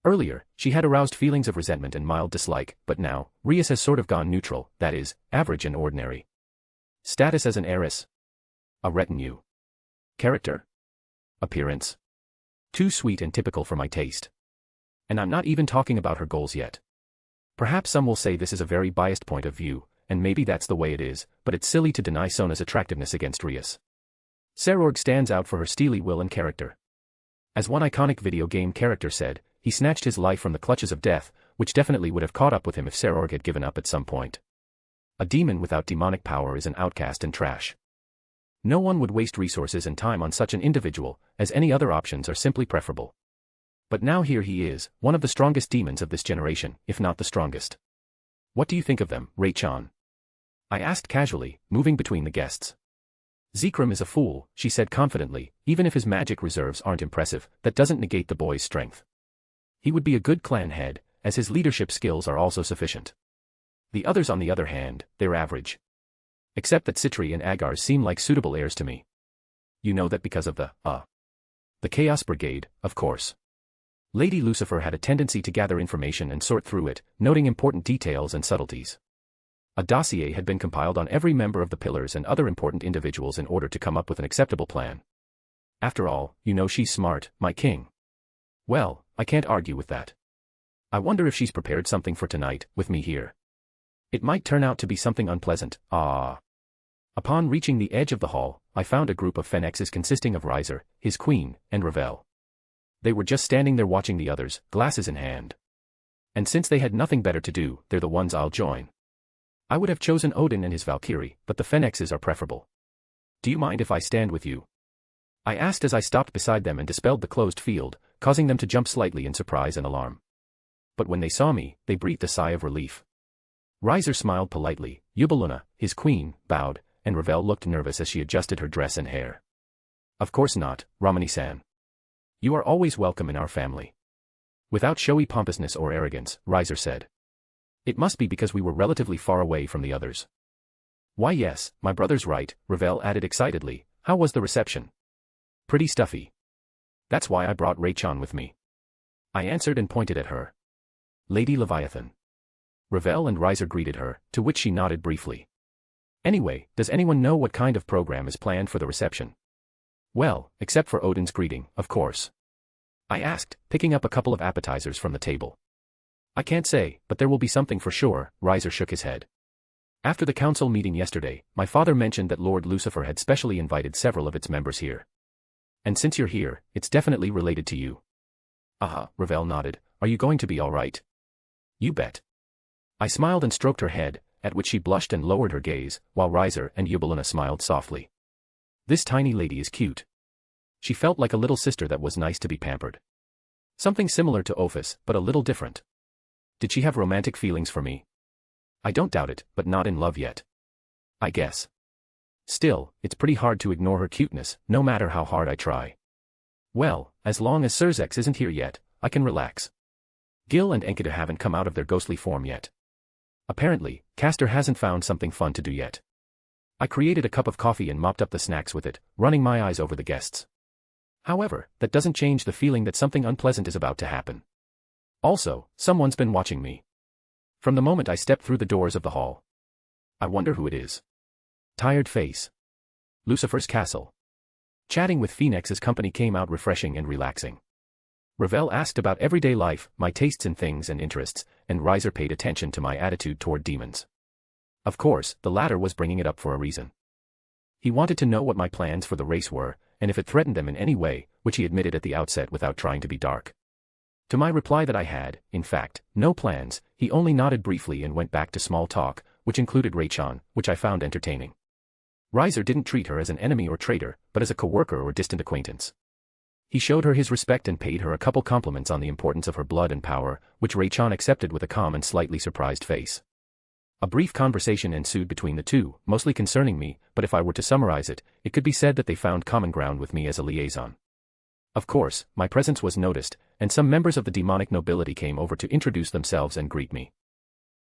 Earlier, she had aroused feelings of resentment and mild dislike, but now, Rias has sort of gone neutral, that is, average and ordinary. Status as an heiress. A retinue. Character. Appearance. Too sweet and typical for my taste. And I'm not even talking about her goals yet. Perhaps some will say this is a very biased point of view, and maybe that's the way it is, but it's silly to deny Sona's attractiveness against Rias. Serorg stands out for her steely will and character. As one iconic video game character said, he snatched his life from the clutches of death, which definitely would have caught up with him if Serorg had given up at some point. A demon without demonic power is an outcast and trash. No one would waste resources and time on such an individual, as any other options are simply preferable. But now here he is, one of the strongest demons of this generation, if not the strongest. What do you think of them, Ray-chan? I asked casually, moving between the guests. Zekrom is a fool, she said confidently. Even if his magic reserves aren't impressive, that doesn't negate the boy's strength. He would be a good clan head, as his leadership skills are also sufficient. The others on the other hand, they're average. Except that Citri and Agar seem like suitable heirs to me. You know that because of the Chaos Brigade, of course. Lady Lucifer had a tendency to gather information and sort through it, noting important details and subtleties. A dossier had been compiled on every member of the Pillars and other important individuals in order to come up with an acceptable plan. After all, you know she's smart, my king. Well, I can't argue with that. I wonder if she's prepared something for tonight, with me here. It might turn out to be something unpleasant, ah. Upon reaching the edge of the hall, I found a group of Phoenixes consisting of Riser, his queen, and Ravel. They were just standing there watching the others, glasses in hand. And since they had nothing better to do, they're the ones I'll join. I would have chosen Odin and his Valkyrie, but the Phoenixes are preferable. Do you mind if I stand with you? I asked as I stopped beside them and dispelled the closed field, causing them to jump slightly in surprise and alarm. But when they saw me, they breathed a sigh of relief. Riser smiled politely, Eubeluna, his queen, bowed, and Ravel looked nervous as she adjusted her dress and hair. Of course not, Romani-san. You are always welcome in our family. Without showy pompousness or arrogance, Riser said. It must be because we were relatively far away from the others. Why yes, my brother's right, Ravel added excitedly. How was the reception? Pretty stuffy. That's why I brought Recon with me. I answered and pointed at her. Lady Leviathan. Ravel and Riser greeted her, to which she nodded briefly. Anyway, does anyone know what kind of program is planned for the reception? Well, except for Odin's greeting, of course. I asked, picking up a couple of appetizers from the table. I can't say, but there will be something for sure, Riser shook his head. After the council meeting yesterday, my father mentioned that Lord Lucifer had specially invited several of its members here. And since you're here, it's definitely related to you. Ravel nodded. Are you going to be all right? You bet. I smiled and stroked her head, at which she blushed and lowered her gaze, while Riser and Eubeluna smiled softly. This tiny lady is cute. She felt like a little sister that was nice to be pampered. Something similar to Ophis, but a little different. Did she have romantic feelings for me? I don't doubt it, but not in love yet. I guess. Still, it's pretty hard to ignore her cuteness, no matter how hard I try. Well, as long as Serzex isn't here yet, I can relax. Gil and Enkidu haven't come out of their ghostly form yet. Apparently, Castor hasn't found something fun to do yet. I created a cup of coffee and mopped up the snacks with it, running my eyes over the guests. However, that doesn't change the feeling that something unpleasant is about to happen. Also, someone's been watching me. From the moment I stepped through the doors of the hall. I wonder who it is. Tired face. Lucifer's castle. Chatting with Phoenix's company came out refreshing and relaxing. Ravel asked about everyday life, my tastes in things and interests, and Riser paid attention to my attitude toward demons. Of course, the latter was bringing it up for a reason. He wanted to know what my plans for the race were, and if it threatened them in any way, which he admitted at the outset without trying to be dark. To my reply that I had, in fact, no plans, he only nodded briefly and went back to small talk, which included Recon, which I found entertaining. Riser didn't treat her as an enemy or traitor, but as a coworker or distant acquaintance. He showed her his respect and paid her a couple compliments on the importance of her blood and power, which Recon accepted with a calm and slightly surprised face. A brief conversation ensued between the two, mostly concerning me, but if I were to summarize it, it could be said that they found common ground with me as a liaison. Of course, my presence was noticed, and some members of the demonic nobility came over to introduce themselves and greet me.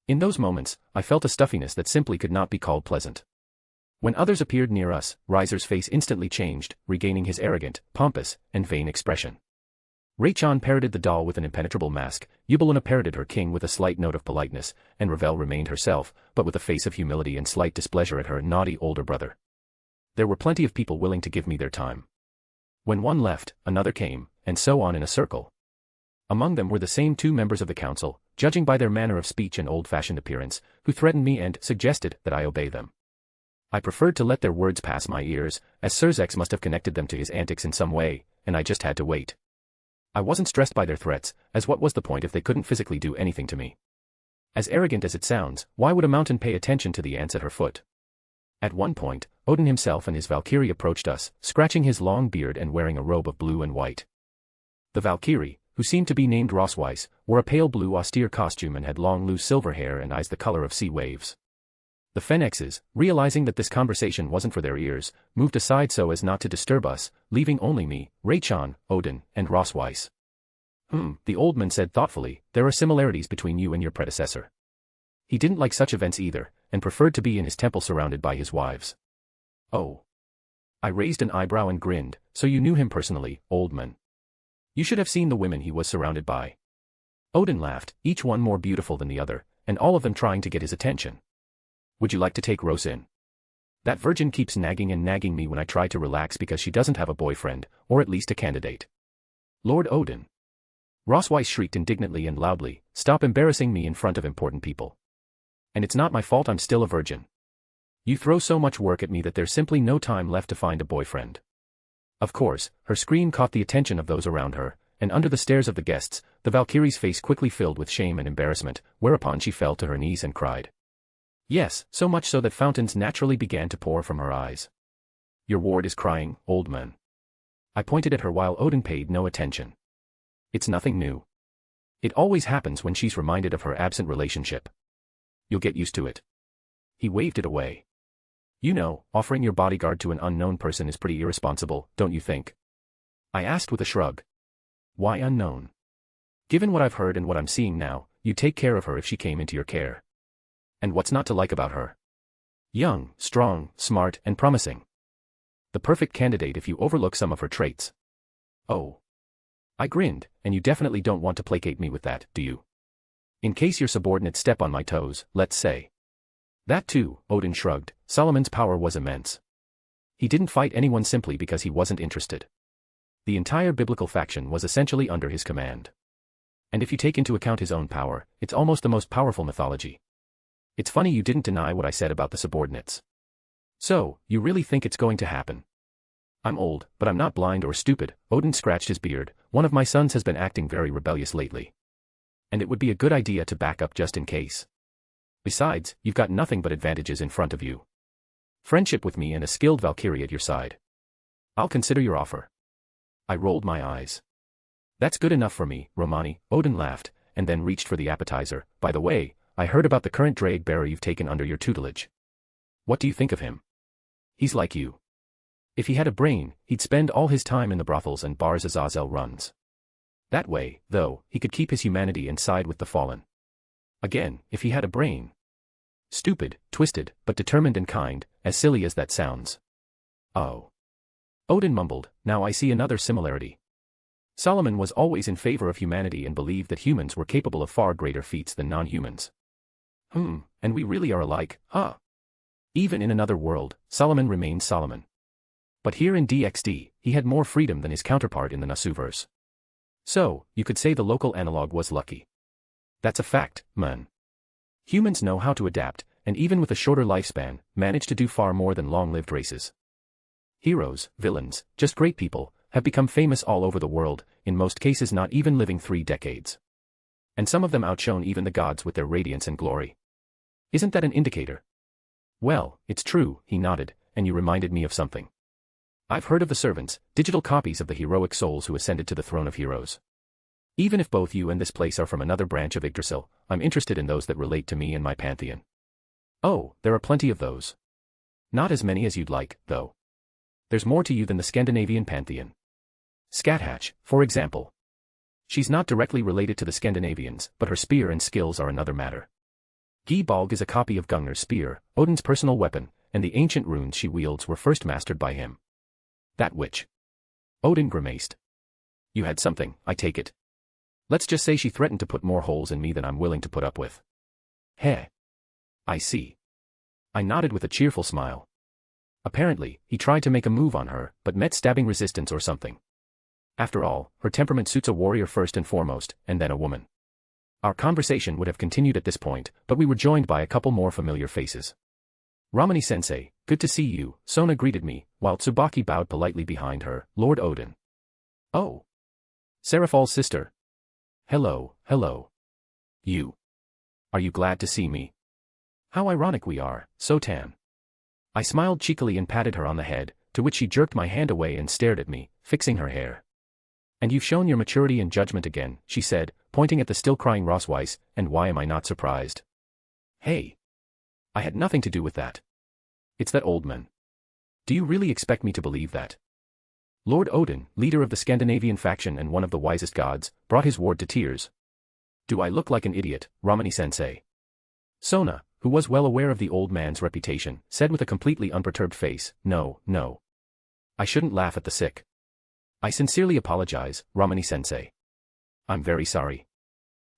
In those moments, I felt a stuffiness that simply could not be called pleasant. When others appeared near us, Riser's face instantly changed, regaining his arrogant, pompous, and vain expression. Recon parroted the doll with an impenetrable mask, Eubeluna parroted her king with a slight note of politeness, and Ravel remained herself, but with a face of humility and slight displeasure at her naughty older brother. There were plenty of people willing to give me their time. When one left, another came, and so on in a circle. Among them were the same two members of the council, judging by their manner of speech and old-fashioned appearance, who threatened me and suggested that I obey them. I preferred to let their words pass my ears, as Serzex must have connected them to his antics in some way, and I just had to wait. I wasn't stressed by their threats, as what was the point if they couldn't physically do anything to me? As arrogant as it sounds, why would a mountain pay attention to the ants at her foot? At one point, Odin himself and his Valkyrie approached us, scratching his long beard and wearing a robe of blue and white. The Valkyrie, who seemed to be named Rosweiss, wore a pale blue austere costume and had long loose silver hair and eyes the color of sea waves. The Phoenixes, realizing that this conversation wasn't for their ears, moved aside so as not to disturb us, leaving only me, Recon, Odin, and Rosweiss. The old man said thoughtfully, there are similarities between you and your predecessor. He didn't like such events either, and preferred to be in his temple surrounded by his wives. Oh. I raised an eyebrow and grinned, so you knew him personally, old man. You should have seen the women he was surrounded by. Odin laughed, each one more beautiful than the other, and all of them trying to get his attention. Would you like to take Rose in? That virgin keeps nagging and nagging me when I try to relax because she doesn't have a boyfriend, or at least a candidate. Lord Odin. Rosweiss shrieked indignantly and loudly, stop embarrassing me in front of important people. And it's not my fault I'm still a virgin. You throw so much work at me that there's simply no time left to find a boyfriend. Of course, her scream caught the attention of those around her, and under the stares of the guests, the Valkyrie's face quickly filled with shame and embarrassment, whereupon she fell to her knees and cried. Yes, so much so that fountains naturally began to pour from her eyes. Your ward is crying, old man. I pointed at her while Odin paid no attention. It's nothing new. It always happens when she's reminded of her absent relationship. You'll get used to it. He waved it away. You know, offering your bodyguard to an unknown person is pretty irresponsible, don't you think? I asked with a shrug. Why unknown? Given what I've heard and what I'm seeing now, you'd take care of her if she came into your care. And what's not to like about her? Young, strong, smart, and promising. The perfect candidate if you overlook some of her traits. Oh. I grinned, and you definitely don't want to placate me with that, do you? In case your subordinates step on my toes, let's say. That too, Odin shrugged. Solomon's power was immense. He didn't fight anyone simply because he wasn't interested. The entire biblical faction was essentially under his command. And if you take into account his own power, it's almost the most powerful mythology. It's funny you didn't deny what I said about the subordinates. So, you really think it's going to happen? I'm old, but I'm not blind or stupid. Odin scratched his beard. One of my sons has been acting very rebellious lately. And it would be a good idea to back up just in case. Besides, you've got nothing but advantages in front of you. Friendship with me and a skilled Valkyrie at your side. I'll consider your offer. I rolled my eyes. That's good enough for me, Romani. Odin laughed, and then reached for the appetizer. By the way, I heard about the current drag bearer you've taken under your tutelage. What do you think of him? He's like you. If he had a brain, he'd spend all his time in the brothels and bars as Aazel runs. That way, though, he could keep his humanity and side with the fallen. Again, if he had a brain. Stupid, twisted, but determined and kind, as silly as that sounds. Oh. Odin mumbled, now I see another similarity. Solomon was always in favor of humanity and believed that humans were capable of far greater feats than non-humans. And we really are alike, huh? Even in another world, Solomon remains Solomon. But here in DxD, he had more freedom than his counterpart in the Nasuverse. So, you could say the local analog was lucky. That's a fact, man. Humans know how to adapt, and even with a shorter lifespan, manage to do far more than long-lived races. Heroes, villains, just great people, have become famous all over the world, in most cases not even living 3 decades. And some of them outshone even the gods with their radiance and glory. Isn't that an indicator? Well, it's true, he nodded, and you reminded me of something. I've heard of the servants, digital copies of the heroic souls who ascended to the throne of heroes. Even if both you and this place are from another branch of Yggdrasil, I'm interested in those that relate to me and my pantheon. Oh, there are plenty of those. Not as many as you'd like, though. There's more to you than the Scandinavian pantheon. Scathatch, for example. She's not directly related to the Scandinavians, but her spear and skills are another matter. Gibalg is a copy of Gungnir's spear, Odin's personal weapon, and the ancient runes she wields were first mastered by him. That witch. Odin grimaced. You had something, I take it. Let's just say she threatened to put more holes in me than I'm willing to put up with. Heh. I see. I nodded with a cheerful smile. Apparently, he tried to make a move on her, but met stabbing resistance or something. After all, her temperament suits a warrior first and foremost, and then a woman. Our conversation would have continued at this point, but we were joined by a couple more familiar faces. Romani-sensei, good to see you, Sona greeted me, while Tsubaki bowed politely behind her, Lord Odin. Oh. Seraphal's sister. Hello, hello. You. Are you glad to see me? How ironic we are, Sotan. I smiled cheekily and patted her on the head, to which she jerked my hand away and stared at me, fixing her hair. And you've shown your maturity and judgment again, she said, pointing at the still-crying Rosweiss, and why am I not surprised? Hey. I had nothing to do with that. It's that old man. Do you really expect me to believe that? Lord Odin, leader of the Scandinavian faction and one of the wisest gods, brought his ward to tears. Do I look like an idiot, Romani-sensei? Sona, who was well aware of the old man's reputation, said with a completely unperturbed face, no, no. I shouldn't laugh at the sick. I sincerely apologize, Romani-sensei. I'm very sorry.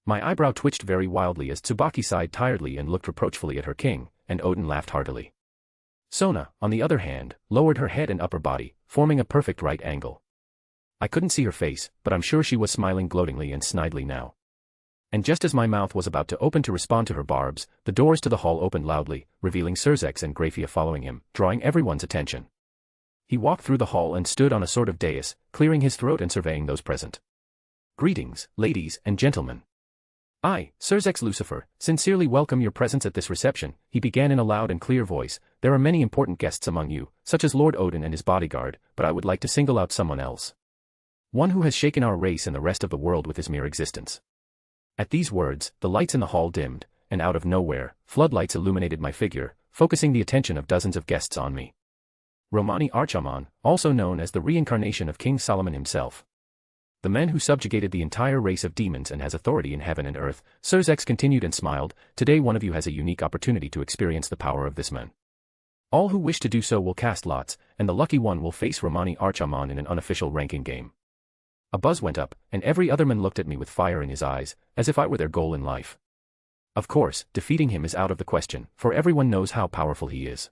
My eyebrow twitched very wildly as Tsubaki sighed tiredly and looked reproachfully at her king, and Odin laughed heartily. Sona, on the other hand, lowered her head and upper body, forming a perfect right angle. I couldn't see her face, but I'm sure she was smiling gloatingly and snidely now. And just as my mouth was about to open to respond to her barbs, the doors to the hall opened loudly, revealing Zerzek and Grafia following him, drawing everyone's attention. He walked through the hall and stood on a sort of dais, clearing his throat and surveying those present. "Greetings, ladies and gentlemen. I, Zerzek Lucifer, sincerely welcome your presence at this reception," he began in a loud and clear voice. "There are many important guests among you, such as Lord Odin and his bodyguard, but I would like to single out someone else. One who has shaken our race and the rest of the world with his mere existence." At these words, the lights in the hall dimmed, and out of nowhere, floodlights illuminated my figure, focusing the attention of dozens of guests on me. Romani Archiman, also known as the reincarnation of King Solomon himself. The man who subjugated the entire race of demons and has authority in heaven and earth, Zerzek continued and smiled. "Today one of you has a unique opportunity to experience the power of this man. All who wish to do so will cast lots, and the lucky one will face Romani Archiman in an unofficial ranking game." A buzz went up, and every other man looked at me with fire in his eyes, as if I were their goal in life. Of course, defeating him is out of the question, for everyone knows how powerful he is.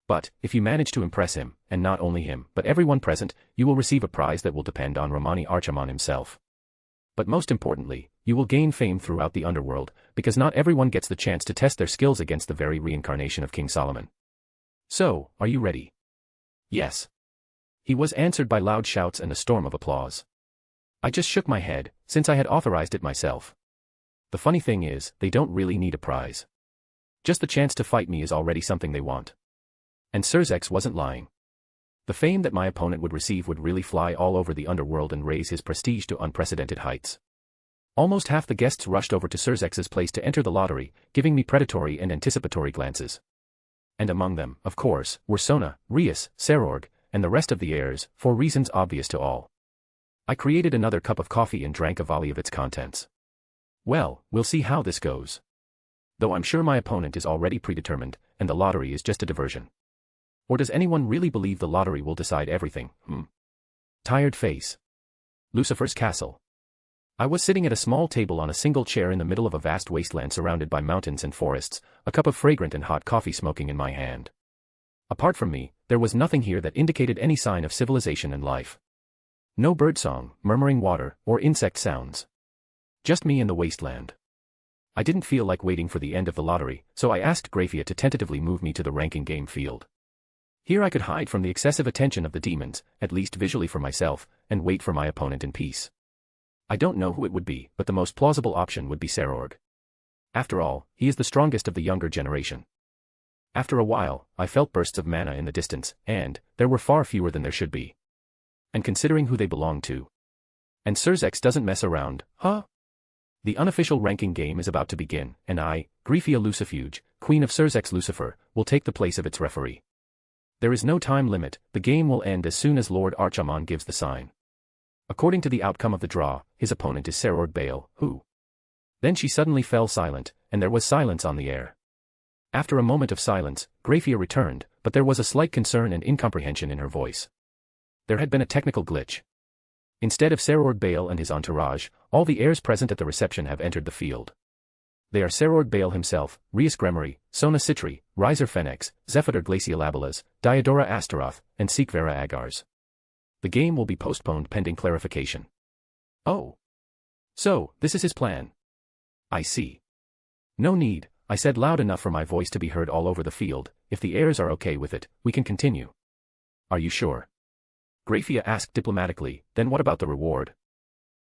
But, if you manage to impress him, and not only him, but everyone present, you will receive a prize that will depend on Romani Archiman himself. But most importantly, you will gain fame throughout the underworld, because not everyone gets the chance to test their skills against the very reincarnation of King Solomon. So, are you ready? Yes. He was answered by loud shouts and a storm of applause. I just shook my head, since I had authorized it myself. The funny thing is, they don't really need a prize. Just the chance to fight me is already something they want. And Zerzek wasn't lying. The fame that my opponent would receive would really fly all over the underworld and raise his prestige to unprecedented heights. Almost half the guests rushed over to Zerzek's place to enter the lottery, giving me predatory and anticipatory glances. And among them, of course, were Sona, Rias, Serorg, and the rest of the heirs, for reasons obvious to all. I created another cup of coffee and drank a volley of its contents. Well, we'll see how this goes. Though I'm sure my opponent is already predetermined, and the lottery is just a diversion. Or does anyone really believe the lottery will decide everything? Tired face. Lucifer's castle. I was sitting at a small table on a single chair in the middle of a vast wasteland surrounded by mountains and forests, a cup of fragrant and hot coffee smoking in my hand. Apart from me, there was nothing here that indicated any sign of civilization and life. No birdsong, murmuring water, or insect sounds. Just me and the wasteland. I didn't feel like waiting for the end of the lottery, so I asked Grafia to tentatively move me to the ranking game field. Here I could hide from the excessive attention of the demons, at least visually for myself, and wait for my opponent in peace. I don't know who it would be, but the most plausible option would be Serorg. After all, he is the strongest of the younger generation. After a while, I felt bursts of mana in the distance, and there were far fewer than there should be. And considering who they belong to. And Zerzek doesn't mess around, huh? The unofficial ranking game is about to begin, and I, Grafia Lucifuge, Queen of Zerzek Lucifer, will take the place of its referee. There is no time limit, the game will end as soon as Lord Archiman gives the sign. According to the outcome of the draw, his opponent is Serorg Bale, who... Then she suddenly fell silent, and there was silence on the air. After a moment of silence, Grafia returned, but there was a slight concern and incomprehension in her voice. There had been a technical glitch. Instead of Serorg Bale and his entourage, all the heirs present at the reception have entered the field. They are Serorg Bale himself, Rias Gremory, Sona Citri, Riser Fenix, Zephyr Glacialabalas, Diodora Astaroth, and Sikvera Agars. The game will be postponed pending clarification. Oh. So, this is his plan. I see. No need, I said loud enough for my voice to be heard all over the field. If the heirs are okay with it, we can continue. Are you sure? Grafia asked diplomatically, then what about the reward?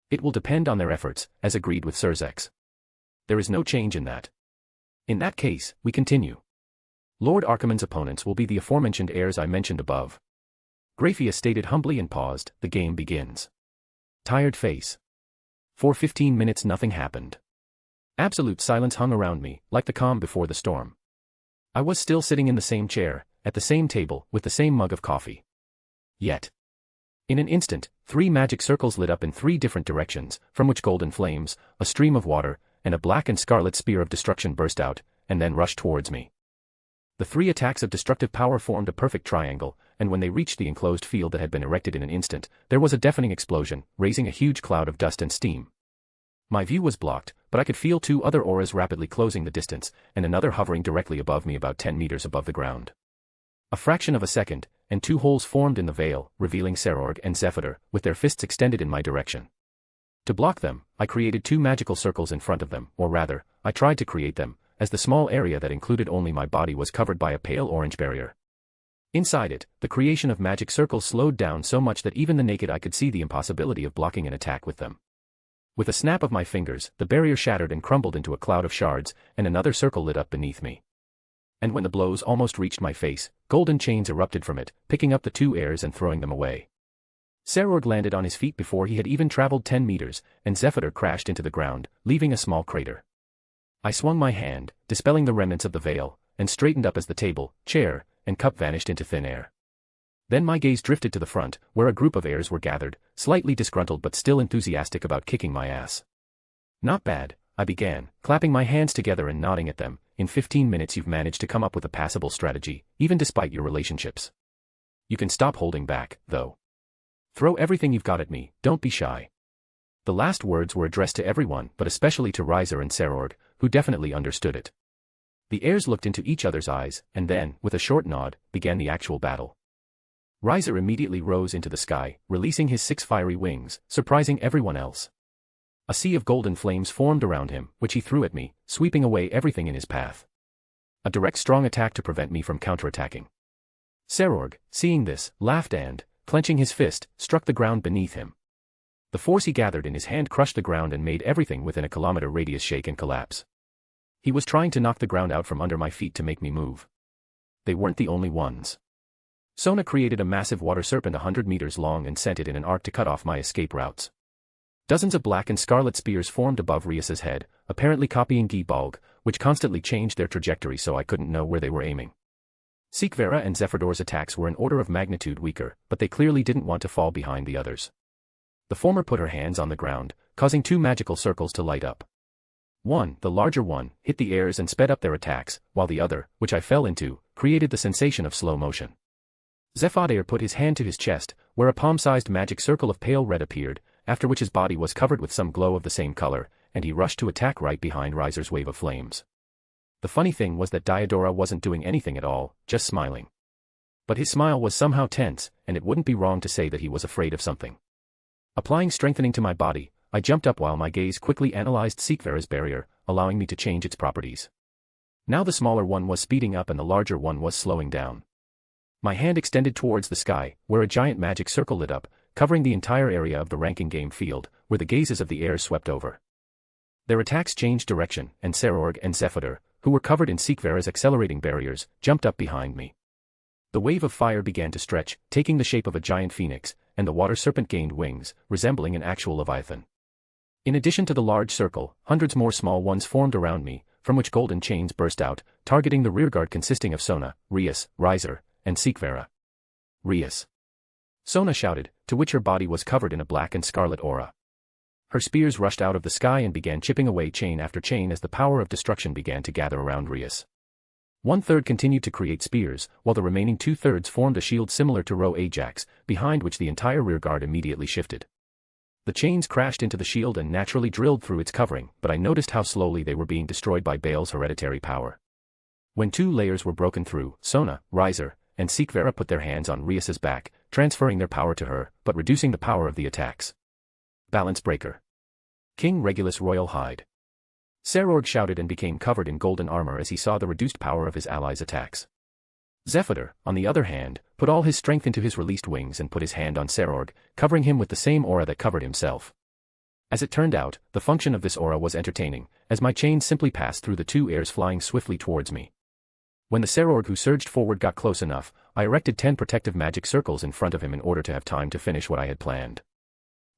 It will depend on their efforts, as agreed with Zerzek. There is no change in that. In that case, we continue. Lord Archiman's opponents will be the aforementioned heirs I mentioned above. Grafia stated humbly and paused. The game begins. Tired face. For 15 minutes nothing happened. Absolute silence hung around me, like the calm before the storm. I was still sitting in the same chair, at the same table, with the same mug of coffee. Yet. In an instant, 3 magic circles lit up in 3 different directions, from which golden flames, a stream of water, and a black and scarlet spear of destruction burst out, and then rushed towards me. The 3 attacks of destructive power formed a perfect triangle, and when they reached the enclosed field that had been erected in an instant, there was a deafening explosion, raising a huge cloud of dust and steam. My view was blocked, but I could feel 2 other auras rapidly closing the distance, and another hovering directly above me about 10 meters above the ground. A fraction of a second, and two holes formed in the veil, revealing Serorg and Zephyr, with their fists extended in my direction. To block them, I created two magical circles in front of them, or rather, I tried to create them, as the small area that included only my body was covered by a pale orange barrier. Inside it, the creation of magic circles slowed down so much that even the naked eye could see the impossibility of blocking an attack with them. With a snap of my fingers, the barrier shattered and crumbled into a cloud of shards, and another circle lit up beneath me. And when the blows almost reached my face, golden chains erupted from it, picking up the two airs and throwing them away. Serorg landed on his feet before he had even traveled 10 meters, and Zephyr crashed into the ground, leaving a small crater. I swung my hand, dispelling the remnants of the veil, and straightened up as the table, chair, and cup vanished into thin air. Then my gaze drifted to the front, where a group of heirs were gathered, slightly disgruntled but still enthusiastic about kicking my ass. Not bad, I began, clapping my hands together and nodding at them. In 15 minutes you've managed to come up with a passable strategy, even despite your relationships. You can stop holding back, though. Throw everything you've got at me, don't be shy. The last words were addressed to everyone, but especially to Rias and Serorg, who definitely understood it. The heirs looked into each other's eyes, and then, with a short nod, began the actual battle. Rias immediately rose into the sky, releasing his 6 fiery wings, surprising everyone else. A sea of golden flames formed around him, which he threw at me, sweeping away everything in his path. A direct strong attack to prevent me from counterattacking. Serorg, seeing this, laughed and, clenching his fist, struck the ground beneath him. The force he gathered in his hand crushed the ground and made everything within a kilometer radius shake and collapse. He was trying to knock the ground out from under my feet to make me move. They weren't the only ones. Sona created a massive water serpent 100 meters long and sent it in an arc to cut off my escape routes. Dozens of black and scarlet spears formed above Rias's head, apparently copying Gibalg, which constantly changed their trajectory so I couldn't know where they were aiming. Sikvera and Zephyr's attacks were an order of magnitude weaker, but they clearly didn't want to fall behind the others. The former put her hands on the ground, causing 2 magical circles to light up. One, the larger one, hit the airs and sped up their attacks, while the other, which I fell into, created the sensation of slow motion. Zephyr put his hand to his chest, where a palm-sized magic circle of pale red appeared, after which his body was covered with some glow of the same color, and he rushed to attack right behind Rias's wave of flames. The funny thing was that Diodora wasn't doing anything at all, just smiling. But his smile was somehow tense, and it wouldn't be wrong to say that he was afraid of something. Applying strengthening to my body, I jumped up while my gaze quickly analyzed Sikvera's barrier, allowing me to change its properties. Now the smaller one was speeding up and the larger one was slowing down. My hand extended towards the sky, where a giant magic circle lit up, covering the entire area of the ranking game field, where the gazes of the heirs swept over. Their attacks changed direction, and Serorg and Zephyr, who were covered in Sikvera's accelerating barriers, jumped up behind me. The wave of fire began to stretch, taking the shape of a giant phoenix, and the water serpent gained wings, resembling an actual leviathan. In addition to the large circle, hundreds more small ones formed around me, from which golden chains burst out, targeting the rearguard consisting of Sona, Rias, and Sikvera. Rias. Sona shouted, to which her body was covered in a black and scarlet aura. Her spears rushed out of the sky and began chipping away chain after chain as the power of destruction began to gather around Rias. 1/3 continued to create spears, while the remaining 2/3 formed a shield similar to Ro Ajax, behind which the entire rearguard immediately shifted. The chains crashed into the shield and naturally drilled through its covering, but I noticed how slowly they were being destroyed by Baal's hereditary power. When 2 layers were broken through, Sona, Rias, and Sikvera put their hands on Rias's back, transferring their power to her, but reducing the power of the attacks. Balance breaker. King Regulus Royal Hide. Serorg shouted and became covered in golden armor as he saw the reduced power of his allies' attacks. Zephyr, on the other hand, put all his strength into his released wings and put his hand on Serorg, covering him with the same aura that covered himself. As it turned out, the function of this aura was entertaining, as my chains simply passed through the 2 heirs flying swiftly towards me. When the Serorg who surged forward got close enough, I erected 10 protective magic circles in front of him in order to have time to finish what I had planned.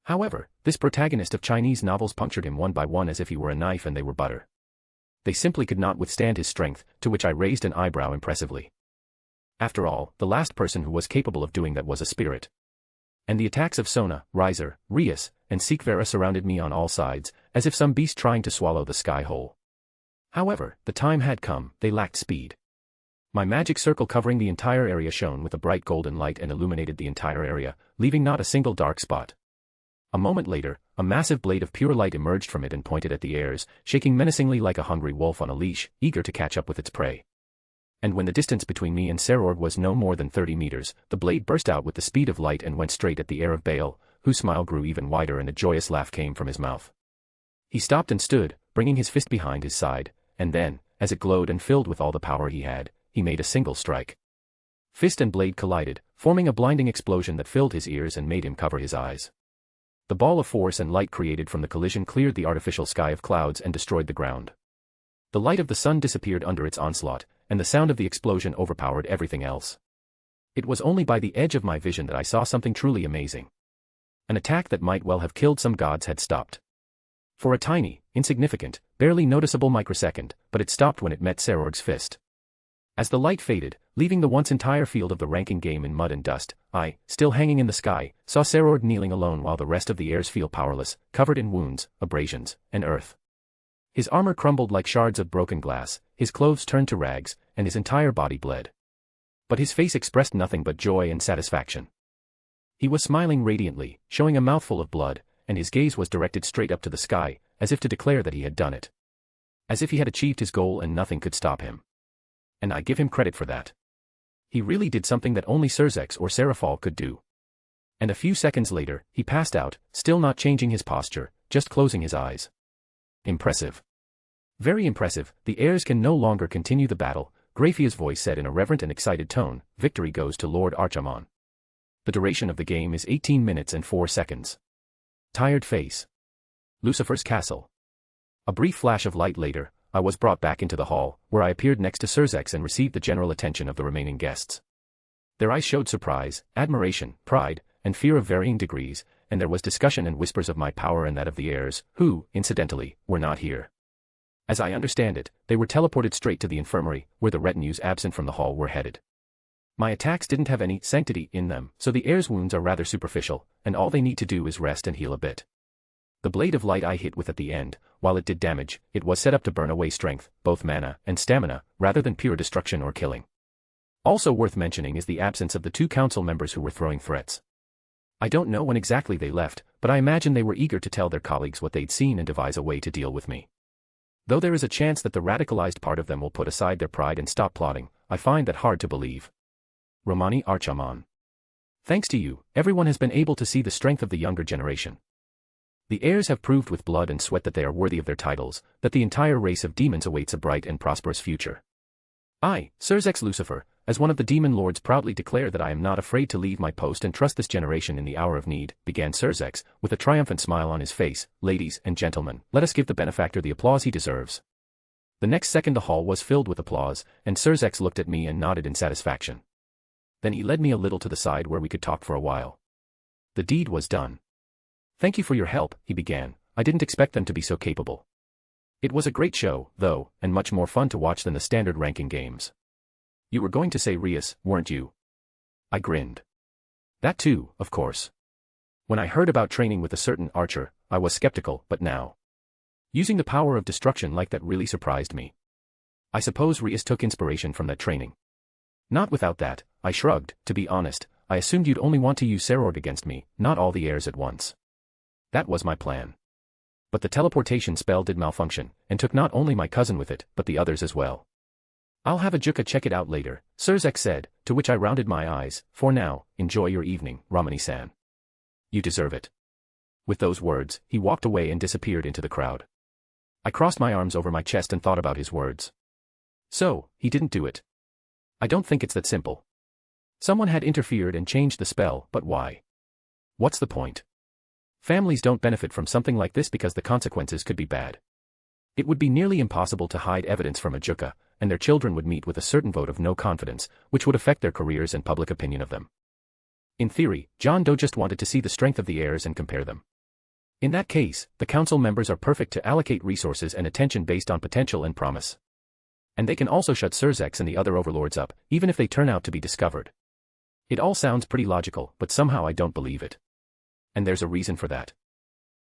However, this protagonist of Chinese novels punctured him one by one as if he were a knife and they were butter. They simply could not withstand his strength, to which I raised an eyebrow impressively. After all, the last person who was capable of doing that was a spirit. And the attacks of Sona, Rias, and Sikvera surrounded me on all sides, as if some beast trying to swallow the sky whole. However, the time had come, they lacked speed. My magic circle covering the entire area shone with a bright golden light and illuminated the entire area, leaving not a single dark spot. A moment later, a massive blade of pure light emerged from it and pointed at the heirs, shaking menacingly like a hungry wolf on a leash, eager to catch up with its prey. And when the distance between me and Serorg was no more than 30 meters, the blade burst out with the speed of light and went straight at the heir of Baal, whose smile grew even wider and a joyous laugh came from his mouth. He stopped and stood, bringing his fist behind his side, and then, as it glowed and filled with all the power he had, he made a single strike. Fist and blade collided, forming a blinding explosion that filled his ears and made him cover his eyes. The ball of force and light created from the collision cleared the artificial sky of clouds and destroyed the ground. The light of the sun disappeared under its onslaught, and the sound of the explosion overpowered everything else. It was only by the edge of my vision that I saw something truly amazing. An attack that might well have killed some gods had stopped. For a tiny, insignificant, barely noticeable microsecond, but it stopped when it met Serorg's fist. As the light faded, leaving the once entire field of the ranking game in mud and dust, I, still hanging in the sky, saw Serorg kneeling alone while the rest of the heirs feel powerless, covered in wounds, abrasions, and earth. His armor crumbled like shards of broken glass, his clothes turned to rags, and his entire body bled. But his face expressed nothing but joy and satisfaction. He was smiling radiantly, showing a mouthful of blood, and his gaze was directed straight up to the sky, as if to declare that he had done it. As if he had achieved his goal and nothing could stop him. And I give him credit for that. He really did something that only Serzex or Serafal could do. And a few seconds later, he passed out, still not changing his posture, just closing his eyes. Impressive. Very impressive. The heirs can no longer continue the battle, Graphia's voice said in a reverent and excited tone. Victory goes to Lord Archiman. The duration of the game is 18 minutes and 4 seconds. Tired face. Lucifer's castle. A brief flash of light later, I was brought back into the hall, where I appeared next to Serzex and received the general attention of the remaining guests. Their eyes showed surprise, admiration, pride, and fear of varying degrees, and there was discussion and whispers of my power and that of the heirs, who, incidentally, were not here. As I understand it, they were teleported straight to the infirmary, where the retinues absent from the hall were headed. My attacks didn't have any sanctity in them, so the heirs' wounds are rather superficial, and all they need to do is rest and heal a bit. The blade of light I hit with at the end, while it did damage, it was set up to burn away strength, both mana and stamina, rather than pure destruction or killing. Also worth mentioning is the absence of the 2 council members who were throwing threats. I don't know when exactly they left, but I imagine they were eager to tell their colleagues what they'd seen and devise a way to deal with me. Though there is a chance that the radicalized part of them will put aside their pride and stop plotting, I find that hard to believe. Romani Archiman. Thanks to you, everyone has been able to see the strength of the younger generation. The heirs have proved with blood and sweat that they are worthy of their titles, that the entire race of demons awaits a bright and prosperous future. I, Serzex Lucifer, as one of the demon lords proudly declare that I am not afraid to leave my post and trust this generation in the hour of need, began Serzex, with a triumphant smile on his face. Ladies and gentlemen, let us give the benefactor the applause he deserves. The next second the hall was filled with applause, and Serzex looked at me and nodded in satisfaction. Then he led me a little to the side where we could talk for a while. The deed was done. Thank you for your help, he began. I didn't expect them to be so capable. It was a great show, though, and much more fun to watch than the standard ranking games. You were going to say Rias, weren't you? I grinned. That too, of course. When I heard about training with a certain archer, I was skeptical, but now. Using the power of destruction like that really surprised me. I suppose Rias took inspiration from that training. Not without that, I shrugged. To be honest, I assumed you'd only want to use Serorg against me, not all the heirs at once. That was my plan. But the teleportation spell did malfunction, and took not only my cousin with it, but the others as well. I'll have a Juka check it out later, Serzex said, to which I rounded my eyes. For now, enjoy your evening, Romani-san. You deserve it. With those words, he walked away and disappeared into the crowd. I crossed my arms over my chest and thought about his words. So, he didn't do it. I don't think it's that simple. Someone had interfered and changed the spell, but why? What's the point? Families don't benefit from something like this because the consequences could be bad. It would be nearly impossible to hide evidence from a Juka, and their children would meet with a certain vote of no confidence, which would affect their careers and public opinion of them. In theory, John Doe just wanted to see the strength of the heirs and compare them. In that case, the council members are perfect to allocate resources and attention based on potential and promise. And they can also shut Serzex and the other overlords up, even if they turn out to be discovered. It all sounds pretty logical, but somehow I don't believe it. And there's a reason for that.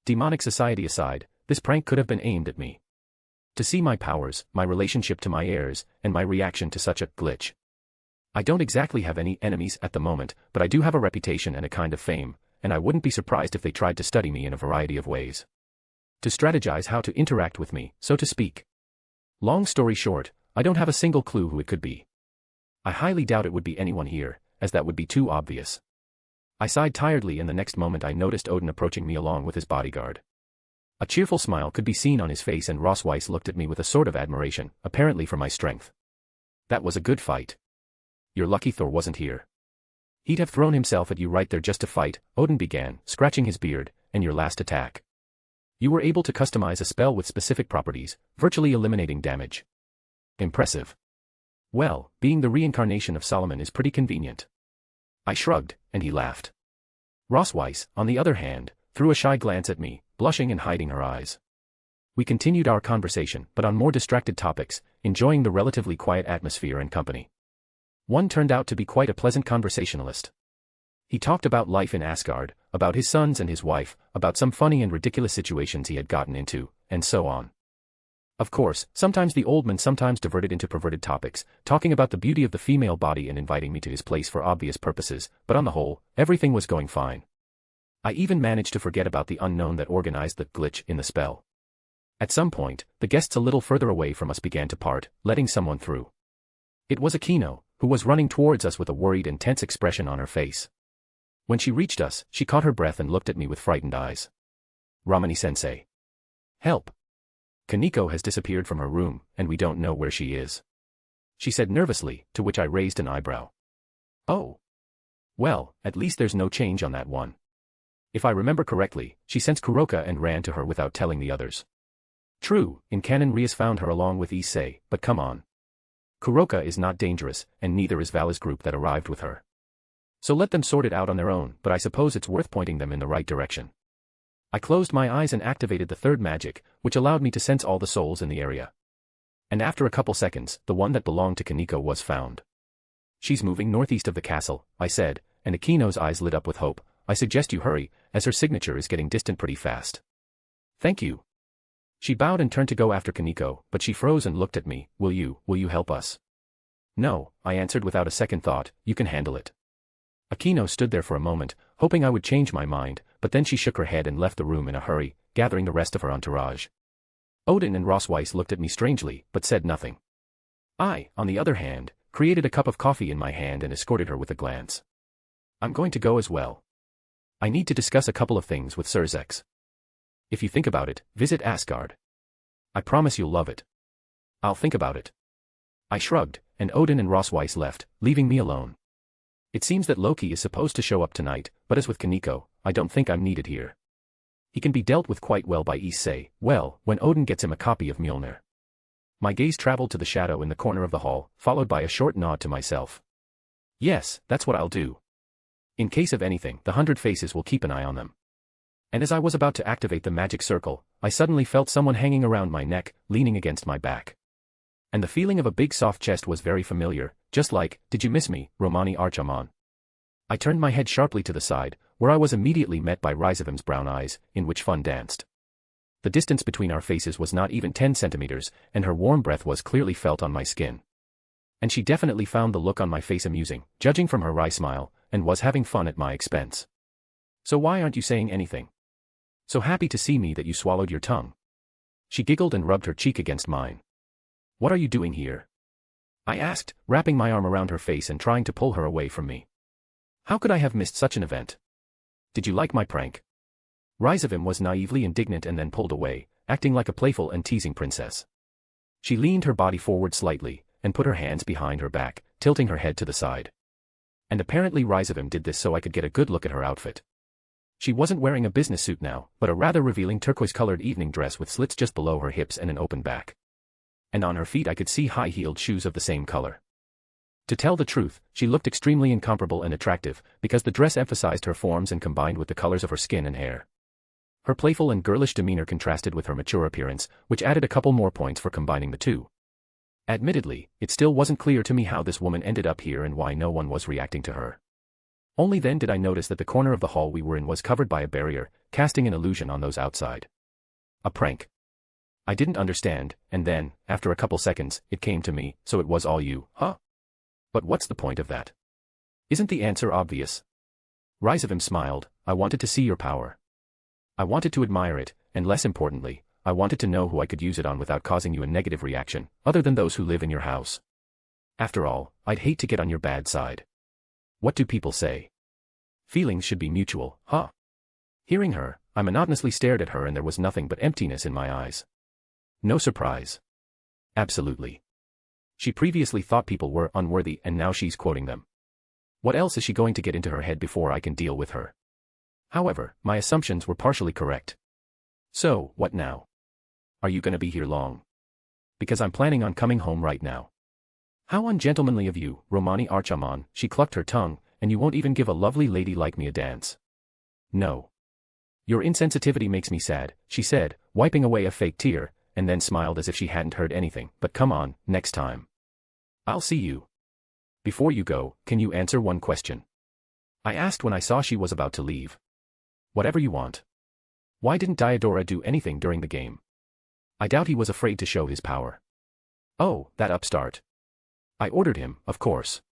Demonic society aside, this prank could have been aimed at me. To see my powers, my relationship to my heirs, and my reaction to such a glitch. I don't exactly have any enemies at the moment, but I do have a reputation and a kind of fame, and I wouldn't be surprised if they tried to study me in a variety of ways. To strategize how to interact with me, so to speak. Long story short, I don't have a single clue who it could be. I highly doubt it would be anyone here, as that would be too obvious. I sighed tiredly, and the next moment I noticed Odin approaching me along with his bodyguard. A cheerful smile could be seen on his face, and Rossweiss looked at me with a sort of admiration, apparently for my strength. That was a good fight. You're lucky Thor wasn't here. He'd have thrown himself at you right there just to fight, Odin began, scratching his beard, and your last attack. You were able to customize a spell with specific properties, virtually eliminating damage. Impressive. Well, being the reincarnation of Solomon is pretty convenient. I shrugged, and he laughed. Rossweiss, on the other hand, threw a shy glance at me, blushing and hiding her eyes. We continued our conversation, but on more distracted topics, enjoying the relatively quiet atmosphere and company. One turned out to be quite a pleasant conversationalist. He talked about life in Asgard, about his sons and his wife, about some funny and ridiculous situations he had gotten into, and so on. Of course, sometimes the old man sometimes diverted into perverted topics, talking about the beauty of the female body and inviting me to his place for obvious purposes, but on the whole, everything was going fine. I even managed to forget about the unknown that organized the glitch in the spell. At some point, the guests a little further away from us began to part, letting someone through. It was Akino, who was running towards us with a worried and tense expression on her face. When she reached us, she caught her breath and looked at me with frightened eyes. Romani-sensei. Help. Kaneko has disappeared from her room, and we don't know where she is. She said nervously, to which I raised an eyebrow. Oh. Well, at least there's no change on that one. If I remember correctly, she sensed Kuroka and ran to her without telling the others. True, in canon Rias found her along with Issei, but come on. Kuroka is not dangerous, and neither is Vala's group that arrived with her. So let them sort it out on their own, but I suppose it's worth pointing them in the right direction. I closed my eyes and activated the third magic, which allowed me to sense all the souls in the area. And after a couple seconds, the one that belonged to Kaneko was found. She's moving northeast of the castle, I said, and Akino's eyes lit up with hope. I suggest you hurry, as her signature is getting distant pretty fast. Thank you. She bowed and turned to go after Kaneko, but she froze and looked at me. Will you help us? No, I answered without a second thought, you can handle it. Akino stood there for a moment, hoping I would change my mind, but then she shook her head and left the room in a hurry, gathering the rest of her entourage. Odin and Rossweiss looked at me strangely, but said nothing. I, on the other hand, created a cup of coffee in my hand and escorted her with a glance. I'm going to go as well. I need to discuss a couple of things with Zerzek. If you think about it, visit Asgard. I promise you'll love it. I'll think about it. I shrugged, and Odin and Rossweiss left, leaving me alone. It seems that Loki is supposed to show up tonight, but as with Kaneko, I don't think I'm needed here. He can be dealt with quite well by Issei, well, when Odin gets him a copy of Mjolnir. My gaze traveled to the shadow in the corner of the hall, followed by a short nod to myself. Yes, that's what I'll do. In case of anything, the 100 Faces will keep an eye on them. And as I was about to activate the magic circle, I suddenly felt someone hanging around my neck, leaning against my back. And the feeling of a big soft chest was very familiar, just like, did you miss me, Romani Archiman? I turned my head sharply to the side, where I was immediately met by Rysavim's brown eyes, in which fun danced. The distance between our faces was not even 10 centimeters, and her warm breath was clearly felt on my skin. And she definitely found the look on my face amusing, judging from her wry smile, and was having fun at my expense. So why aren't you saying anything? So happy to see me that you swallowed your tongue. She giggled and rubbed her cheek against mine. What are you doing here? I asked, wrapping my arm around her face and trying to pull her away from me. How could I have missed such an event? Did you like my prank? Rysavim was naively indignant and then pulled away, acting like a playful and teasing princess. She leaned her body forward slightly, and put her hands behind her back, tilting her head to the side. And apparently Rysavim did this so I could get a good look at her outfit. She wasn't wearing a business suit now, but a rather revealing turquoise-colored evening dress with slits just below her hips and an open back. And on her feet I could see high-heeled shoes of the same color. To tell the truth, she looked extremely incomparable and attractive, because the dress emphasized her forms and combined with the colors of her skin and hair. Her playful and girlish demeanor contrasted with her mature appearance, which added a couple more points for combining the two. Admittedly, it still wasn't clear to me how this woman ended up here and why no one was reacting to her. Only then did I notice that the corner of the hall we were in was covered by a barrier, casting an illusion on those outside. A prank. I didn't understand, and then, after a couple seconds, it came to me, so it was all you, huh? But what's the point of that? Isn't the answer obvious? Rysavim smiled. I wanted to see your power. I wanted to admire it, and less importantly, I wanted to know who I could use it on without causing you a negative reaction, other than those who live in your house. After all, I'd hate to get on your bad side. What do people say? Feelings should be mutual, huh? Hearing her, I monotonously stared at her and there was nothing but emptiness in my eyes. No surprise. Absolutely. She previously thought people were unworthy and now she's quoting them. What else is she going to get into her head before I can deal with her? However, my assumptions were partially correct. So, what now? Are you going to be here long? Because I'm planning on coming home right now. How ungentlemanly of you, Romani Archiman, she clucked her tongue, and you won't even give a lovely lady like me a dance. No. Your insensitivity makes me sad, she said, wiping away a fake tear, and then smiled as if she hadn't heard anything, but come on, next time. I'll see you. Before you go, can you answer one question? I asked when I saw she was about to leave. Whatever you want. Why didn't Diodora do anything during the game? I doubt he was afraid to show his power. Oh, that upstart. I ordered him, of course.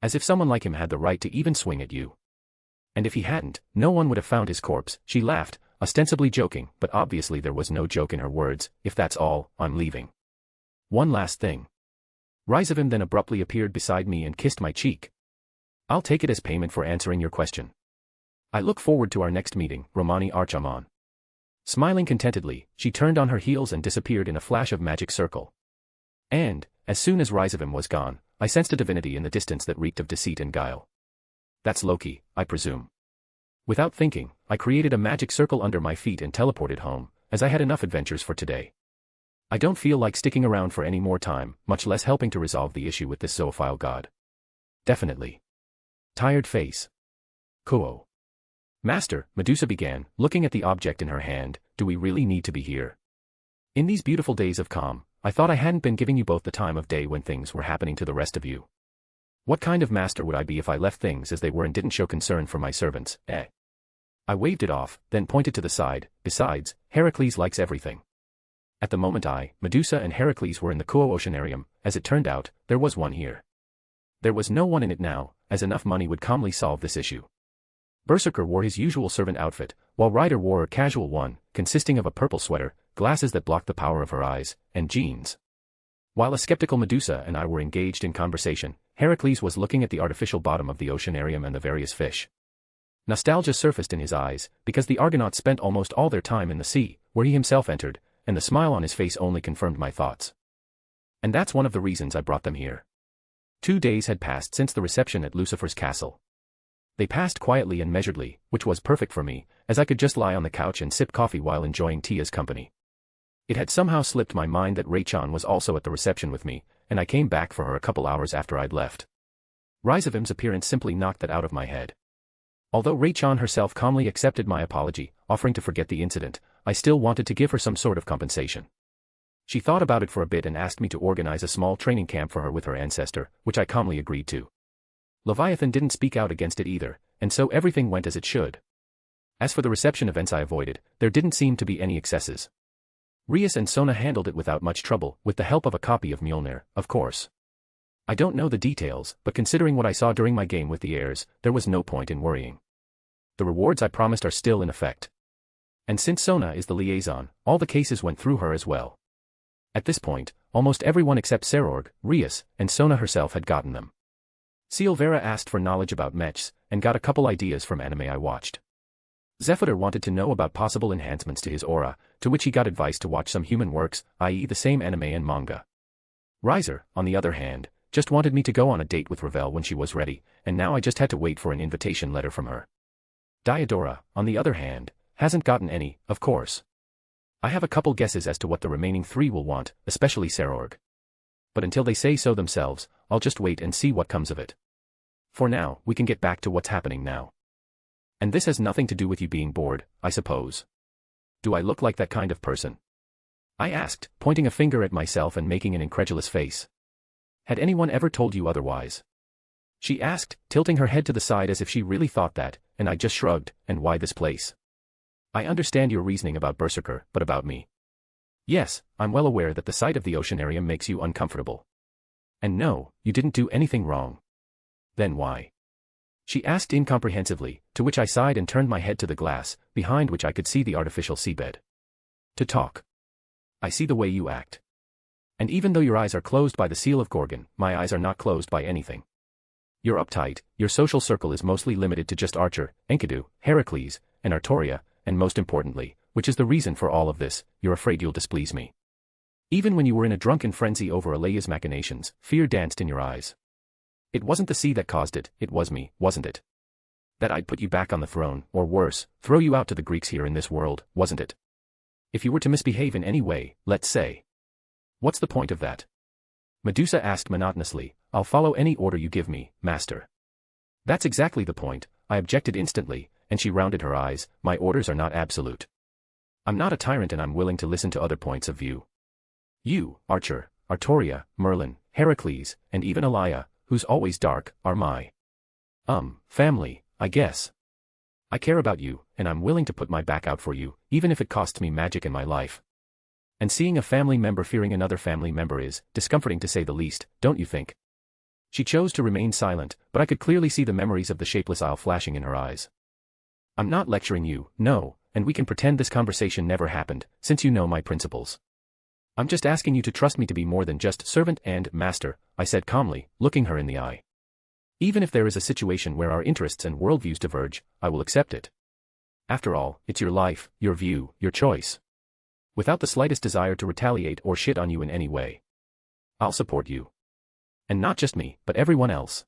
As if someone like him had the right to even swing at you. And if he hadn't, no one would have found his corpse, she laughed, ostensibly joking, but obviously there was no joke in her words. If that's all, I'm leaving. One last thing. Rizavim then abruptly appeared beside me and kissed my cheek. I'll take it as payment for answering your question. I look forward to our next meeting, Romani Archiman. Smiling contentedly, she turned on her heels and disappeared in a flash of magic circle. And, as soon as Rizavim was gone, I sensed a divinity in the distance that reeked of deceit and guile. That's Loki, I presume. Without thinking, I created a magic circle under my feet and teleported home, as I had enough adventures for today. I don't feel like sticking around for any more time, much less helping to resolve the issue with this zoophile god. Definitely. Tired face. Kuo. Master, Medusa began, looking at the object in her hand, do we really need to be here? In these beautiful days of calm, I thought I hadn't been giving you both the time of day when things were happening to the rest of you. What kind of master would I be if I left things as they were and didn't show concern for my servants, eh? I waved it off, then pointed to the side. Besides, Heracles likes everything. At the moment Medusa and Heracles were in the Kuo Oceanarium. As it turned out, there was one here. There was no one in it now, as enough money would calmly solve this issue. Berserker wore his usual servant outfit, while Ryder wore a casual one, consisting of a purple sweater, glasses that blocked the power of her eyes, and jeans. While a skeptical Medusa and I were engaged in conversation, Heracles was looking at the artificial bottom of the oceanarium and the various fish. Nostalgia surfaced in his eyes, because the Argonauts spent almost all their time in the sea, where he himself entered, and the smile on his face only confirmed my thoughts. And that's one of the reasons I brought them here. 2 days had passed since the reception at Lucifer's castle. They passed quietly and measuredly, which was perfect for me, as I could just lie on the couch and sip coffee while enjoying Tia's company. It had somehow slipped my mind that Ray-chan was also at the reception with me, and I came back for her a couple hours after I'd left. Rizavim's appearance simply knocked that out of my head. Although Ray-chan herself calmly accepted my apology, offering to forget the incident, I still wanted to give her some sort of compensation. She thought about it for a bit and asked me to organize a small training camp for her with her ancestor, which I calmly agreed to. Leviathan didn't speak out against it either, and so everything went as it should. As for the reception events I avoided, there didn't seem to be any excesses. Rias and Sona handled it without much trouble, with the help of a copy of Mjolnir, of course. I don't know the details, but considering what I saw during my game with the heirs, there was no point in worrying. The rewards I promised are still in effect. And since Sona is the liaison, all the cases went through her as well. At this point, almost everyone except Serorg, Rias, and Sona herself had gotten them. Silvera asked for knowledge about mechs, and got a couple ideas from anime I watched. Zephyr wanted to know about possible enhancements to his aura, to which he got advice to watch some human works, i.e. the same anime and manga. Riser, on the other hand, just wanted me to go on a date with Ravel when she was ready, and now I just had to wait for an invitation letter from her. Diodora, on the other hand, hasn't gotten any, of course. I have a couple guesses as to what the remaining 3 will want, especially Serorg. But until they say so themselves, I'll just wait and see what comes of it. For now, we can get back to what's happening now. And this has nothing to do with you being bored, I suppose. Do I look like that kind of person? I asked, pointing a finger at myself and making an incredulous face. Had anyone ever told you otherwise? She asked, tilting her head to the side as if she really thought that, and I just shrugged, and why this place? I understand your reasoning about Berserker, but about me. Yes, I'm well aware that the sight of the oceanarium makes you uncomfortable. And no, you didn't do anything wrong. Then why? She asked incomprehensively, to which I sighed and turned my head to the glass, behind which I could see the artificial seabed. To talk. I see the way you act. And even though your eyes are closed by the seal of Gorgon, my eyes are not closed by anything. You're uptight, your social circle is mostly limited to just Archer, Enkidu, Heracles, and Artoria, and most importantly, which is the reason for all of this, you're afraid you'll displease me. Even when you were in a drunken frenzy over Alea's machinations, fear danced in your eyes. It wasn't the sea that caused it, it was me, wasn't it? That I'd put you back on the throne, or worse, throw you out to the Greeks here in this world, wasn't it? If you were to misbehave in any way, let's say. What's the point of that? Medusa asked monotonously. I'll follow any order you give me, master. That's exactly the point, I objected instantly, and she rounded her eyes. My orders are not absolute. I'm not a tyrant and I'm willing to listen to other points of view. You, Archer, Artoria, Merlin, Heracles, and even Aleia, who's always dark, are my family, I guess. I care about you, and I'm willing to put my back out for you, even if it costs me magic in my life. And seeing a family member fearing another family member is discomforting to say the least, don't you think? She chose to remain silent, but I could clearly see the memories of the shapeless isle flashing in her eyes. I'm not lecturing you, no, and we can pretend this conversation never happened, since you know my principles. I'm just asking you to trust me to be more than just servant and master, I said calmly, looking her in the eye. Even if there is a situation where our interests and worldviews diverge, I will accept it. After all, it's your life, your view, your choice. Without the slightest desire to retaliate or shit on you in any way. I'll support you. And not just me, but everyone else.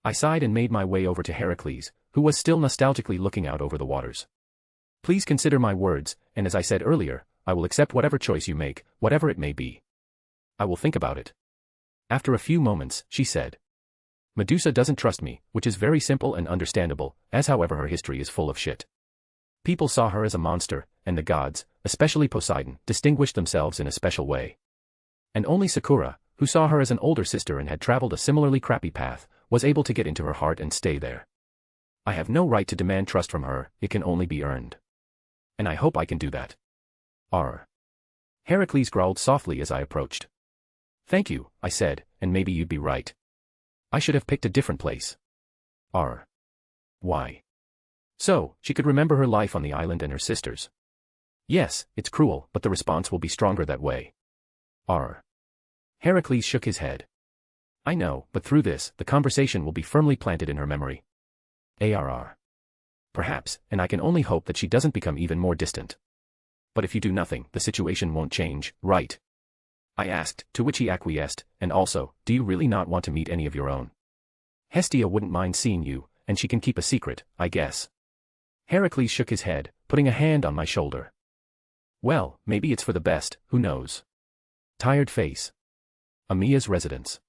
I sighed and made my way over to Heracles, who was still nostalgically looking out over the waters. Please consider my words, and as I said earlier, I will accept whatever choice you make, whatever it may be. I will think about it. After a few moments, she said. Medusa doesn't trust me, which is very simple and understandable, as however her history is full of shit. People saw her as a monster, and the gods, especially Poseidon, distinguished themselves in a special way. And only Sakura, who saw her as an older sister and had traveled a similarly crappy path, was able to get into her heart and stay there. I have no right to demand trust from her, it can only be earned. And I hope I can do that. Heracles growled softly as I approached. Thank you, I said, and maybe you'd be right. I should have picked a different place. Why? So, she could remember her life on the island and her sisters. Yes, it's cruel, but the response will be stronger that way. Heracles shook his head. I know, but through this, the conversation will be firmly planted in her memory. Perhaps, and I can only hope that she doesn't become even more distant. But if you do nothing, the situation won't change, right? I asked, to which he acquiesced, and also, do you really not want to meet any of your own? Hestia wouldn't mind seeing you, and she can keep a secret, I guess. Heracles shook his head, putting a hand on my shoulder. Well, maybe it's for the best, who knows? Tired face. Amia's residence.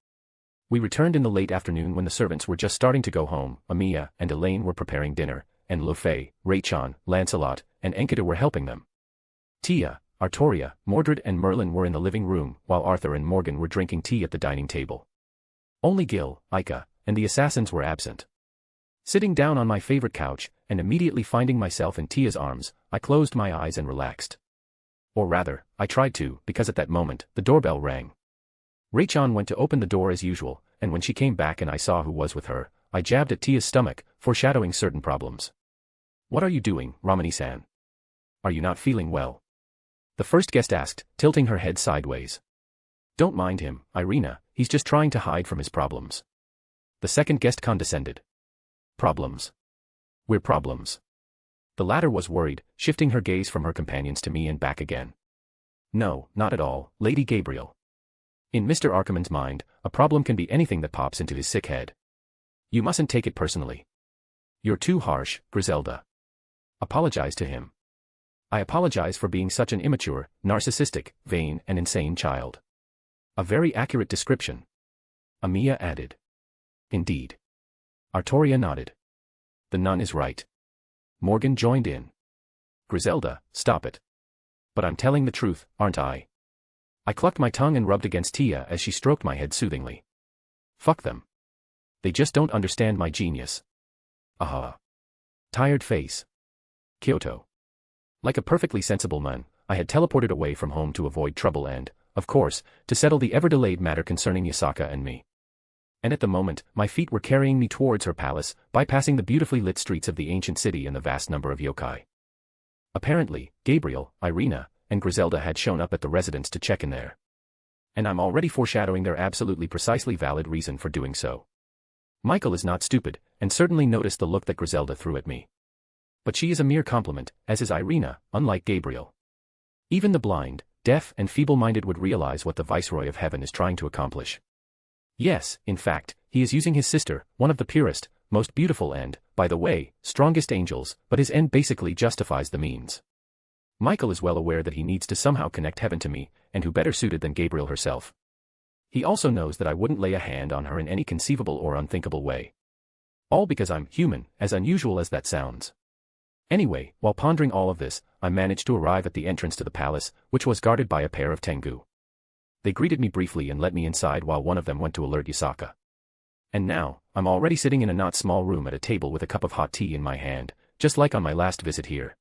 We returned in the late afternoon when the servants were just starting to go home. Amia and Elaine were preparing dinner, and Lofay, Raychon, Lancelot, and Enkidu were helping them. Tia, Artoria, Mordred and Merlin were in the living room, while Arthur and Morgan were drinking tea at the dining table. Only Gil, Ika, and the assassins were absent. Sitting down on my favorite couch, and immediately finding myself in Tia's arms, I closed my eyes and relaxed. Or rather, I tried to, because at that moment, the doorbell rang. Raychon went to open the door as usual, and when she came back and I saw who was with her, I jabbed at Tia's stomach, foreshadowing certain problems. What are you doing, Romani-san? Are you not feeling well? The first guest asked, tilting her head sideways. Don't mind him, Irina, he's just trying to hide from his problems. The second guest condescended. Problems? We're problems. The latter was worried, shifting her gaze from her companions to me and back again. No, not at all, Lady Gabriel. In Mr. Archiman's mind, a problem can be anything that pops into his sick head. You mustn't take it personally. You're too harsh, Griselda. Apologize to him. I apologize for being such an immature, narcissistic, vain and insane child. A very accurate description. Amia added. Indeed. Artoria nodded. The nun is right. Morgan joined in. Griselda, stop it. But I'm telling the truth, aren't I? I clucked my tongue and rubbed against Tia as she stroked my head soothingly. Fuck them. They just don't understand my genius. Aha. Tired face. Kyoto. Like a perfectly sensible man, I had teleported away from home to avoid trouble and, of course, to settle the ever-delayed matter concerning Yasaka and me. And at the moment, my feet were carrying me towards her palace, bypassing the beautifully lit streets of the ancient city and the vast number of yokai. Apparently, Gabriel, Irina, and Griselda had shown up at the residence to check in there. And I'm already foreshadowing their absolutely precisely valid reason for doing so. Michael is not stupid, and certainly noticed the look that Griselda threw at me. But she is a mere compliment, as is Irina, unlike Gabriel. Even the blind, deaf and feeble-minded would realize what the Viceroy of Heaven is trying to accomplish. Yes, in fact, he is using his sister, one of the purest, most beautiful and, by the way, strongest angels, but his end basically justifies the means. Michael is well aware that he needs to somehow connect heaven to me, and who better suited than Gabriel herself. He also knows that I wouldn't lay a hand on her in any conceivable or unthinkable way. All because I'm human, as unusual as that sounds. Anyway, while pondering all of this, I managed to arrive at the entrance to the palace, which was guarded by a pair of Tengu. They greeted me briefly and let me inside while one of them went to alert Yasaka. And now, I'm already sitting in a not small room at a table with a cup of hot tea in my hand, just like on my last visit here.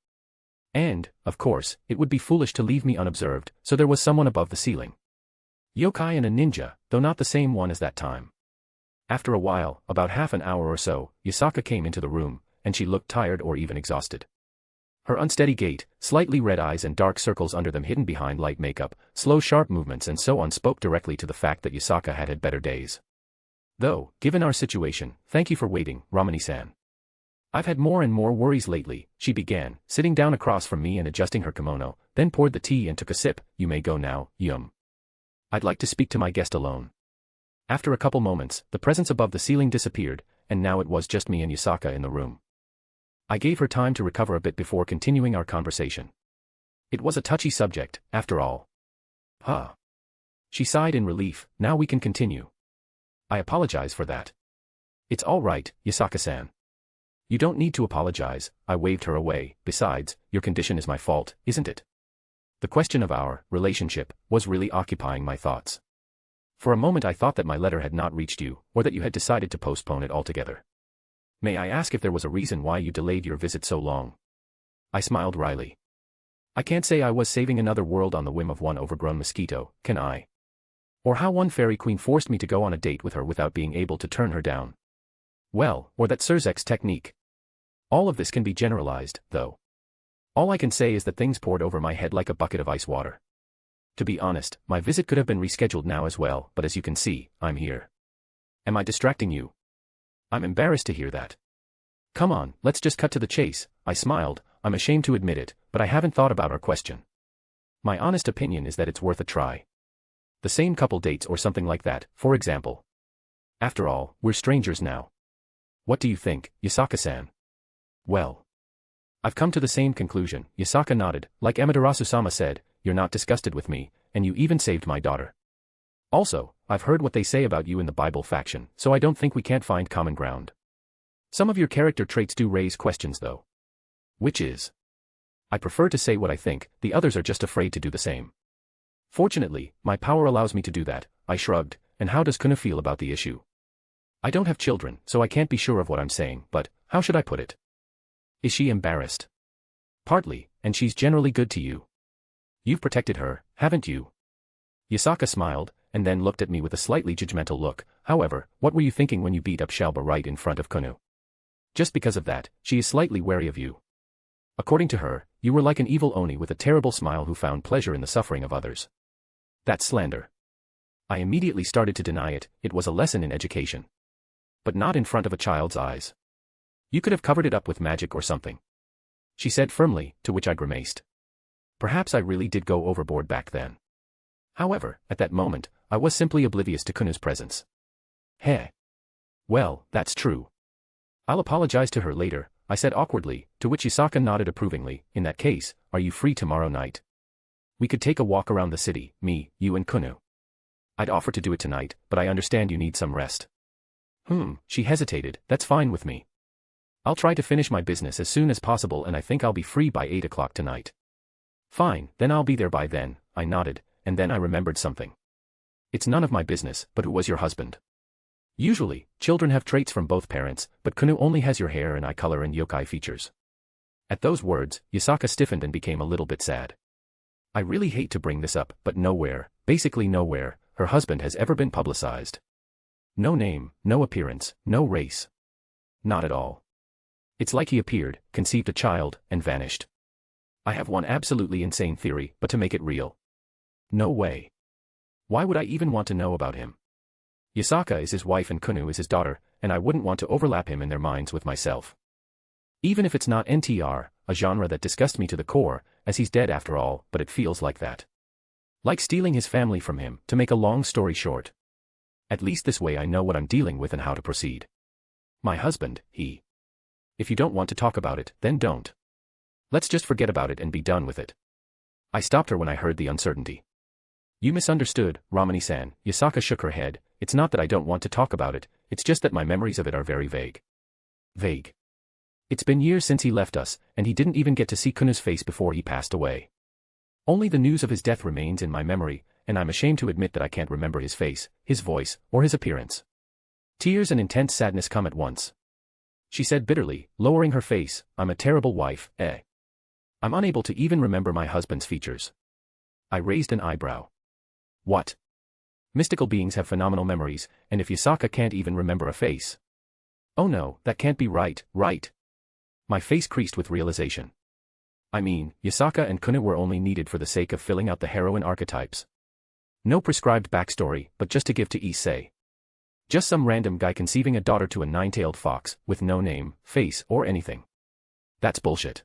And, of course, it would be foolish to leave me unobserved, so there was someone above the ceiling. Yokai and a ninja, though not the same one as that time. After a while, about half an hour or so, Yasaka came into the room, and she looked tired or even exhausted. Her unsteady gait, slightly red eyes and dark circles under them hidden behind light makeup, slow sharp movements and so on spoke directly to the fact that Yasaka had had better days. Though, given our situation, thank you for waiting, Romani-san. I've had more and more worries lately, she began, sitting down across from me and adjusting her kimono, then poured the tea and took a sip. You may go now, Yum. I'd like to speak to my guest alone. After a couple moments, the presence above the ceiling disappeared, and now it was just me and Yasaka in the room. I gave her time to recover a bit before continuing our conversation. It was a touchy subject, after all. Huh. She sighed in relief. Now we can continue. I apologize for that. It's all right, Yasaka-san. You don't need to apologize, I waved her away. Besides, your condition is my fault, isn't it? The question of our relationship was really occupying my thoughts. For a moment I thought that my letter had not reached you, or that you had decided to postpone it altogether. May I ask if there was a reason why you delayed your visit so long? I smiled wryly. I can't say I was saving another world on the whim of one overgrown mosquito, can I? Or how one fairy queen forced me to go on a date with her without being able to turn her down. Well, or that Zerzek's technique. All of this can be generalized, though. All I can say is that things poured over my head like a bucket of ice water. To be honest, my visit could have been rescheduled now as well, but as you can see, I'm here. Am I distracting you? I'm embarrassed to hear that. Come on, let's just cut to the chase, I smiled. I'm ashamed to admit it, but I haven't thought about our question. My honest opinion is that it's worth a try. The same couple dates or something like that, for example. After all, we're strangers now. What do you think, Yasaka-san? Well, I've come to the same conclusion. Yasaka nodded. Like Amaterasu-sama said, you're not disgusted with me, and you even saved my daughter. Also, I've heard what they say about you in the Bible faction, so I don't think we can't find common ground. Some of your character traits do raise questions though. Which is? I prefer to say what I think, the others are just afraid to do the same. Fortunately, my power allows me to do that, I shrugged. And how does Kuna feel about the issue? I don't have children, so I can't be sure of what I'm saying, but, how should I put it? Is she embarrassed? Partly, and she's generally good to you. You've protected her, haven't you? Yasaka smiled, and then looked at me with a slightly judgmental look. However, what were you thinking when you beat up Shalba right in front of Kunu? Just because of that, she is slightly wary of you. According to her, you were like an evil Oni with a terrible smile who found pleasure in the suffering of others. That's slander. I immediately started to deny it. It was a lesson in education. But not in front of a child's eyes. You could have covered it up with magic or something. She said firmly, to which I grimaced. Perhaps I really did go overboard back then. However, at that moment, I was simply oblivious to Kunu's presence. Heh. Well, that's true. I'll apologize to her later, I said awkwardly, to which Yasaka nodded approvingly. In that case, are you free tomorrow night? We could take a walk around the city, me, you and Kunu. I'd offer to do it tonight, but I understand you need some rest. She hesitated. That's fine with me. I'll try to finish my business as soon as possible and I think I'll be free by 8 o'clock tonight. Fine, then I'll be there by then, I nodded, and then I remembered something. It's none of my business, but who was your husband? Usually, children have traits from both parents, but Kunu only has your hair and eye color and yokai features. At those words, Yasaka stiffened and became a little bit sad. I really hate to bring this up, but nowhere, basically nowhere, her husband has ever been publicized. No name, no appearance, no race. Not at all. It's like he appeared, conceived a child, and vanished. I have one absolutely insane theory, but to make it real. No way. Why would I even want to know about him? Yasaka is his wife and Kunu is his daughter, and I wouldn't want to overlap him in their minds with myself. Even if it's not NTR, a genre that disgusts me to the core, as he's dead after all, but it feels like that. Like stealing his family from him, to make a long story short. At least this way I know what I'm dealing with and how to proceed. My husband, he. If you don't want to talk about it, then don't. Let's just forget about it and be done with it. I stopped her when I heard the uncertainty. You misunderstood, Romani-san. Yasaka shook her head. It's not that I don't want to talk about it, it's just that my memories of it are very vague. Vague. It's been years since he left us, and he didn't even get to see Kunu's face before he passed away. Only the news of his death remains in my memory, and I'm ashamed to admit that I can't remember his face, his voice, or his appearance. Tears and intense sadness come at once. She said bitterly, lowering her face, I'm a terrible wife, I'm unable to even remember my husband's features. I raised an eyebrow. What? Mystical beings have phenomenal memories, and if Yasaka can't even remember a face. Oh no, that can't be right, right? My face creased with realization. I mean, Yasaka and Kunu were only needed for the sake of filling out the heroine archetypes. No prescribed backstory, but just to give to Issei. Just some random guy conceiving a daughter to a nine-tailed fox, with no name, face, or anything. That's bullshit.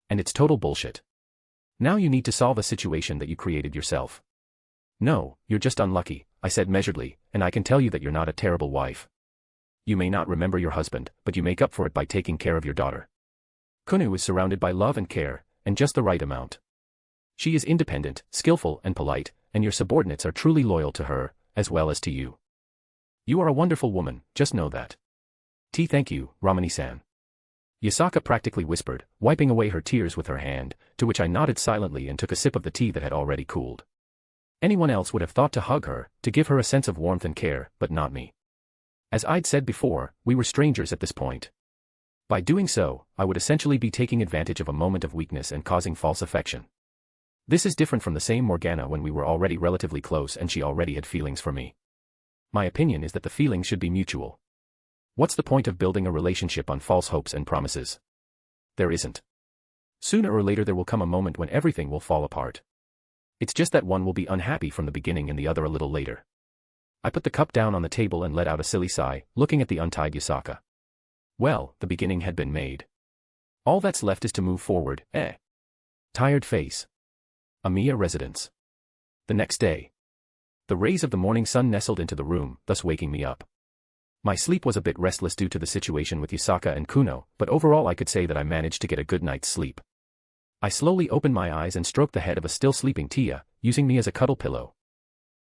And it's total bullshit. Now you need to solve a situation that you created yourself. No, you're just unlucky, I said measuredly, and I can tell you that you're not a terrible wife. You may not remember your husband, but you make up for it by taking care of your daughter. Kunu is surrounded by love and care, and just the right amount. She is independent, skillful, and polite, and your subordinates are truly loyal to her, as well as to you. You are a wonderful woman, just know that. Thank you, Romani-san. Yasaka practically whispered, wiping away her tears with her hand, to which I nodded silently and took a sip of the tea that had already cooled. Anyone else would have thought to hug her, to give her a sense of warmth and care, but not me. As I'd said before, we were strangers at this point. By doing so, I would essentially be taking advantage of a moment of weakness and causing false affection. This is different from the same Morgana when we were already relatively close and she already had feelings for me. My opinion is that the feelings should be mutual. What's the point of building a relationship on false hopes and promises? There isn't. Sooner or later there will come a moment when everything will fall apart. It's just that one will be unhappy from the beginning and the other a little later. I put the cup down on the table and let out a silly sigh, looking at the untied Yasaka. Well, the beginning had been made. All that's left is to move forward, Tired face. Amiya residence. The next day. The rays of the morning sun nestled into the room, thus waking me up. My sleep was a bit restless due to the situation with Yasaka and Kuno, but overall I could say that I managed to get a good night's sleep. I slowly opened my eyes and stroked the head of a still sleeping Tia, using me as a cuddle pillow.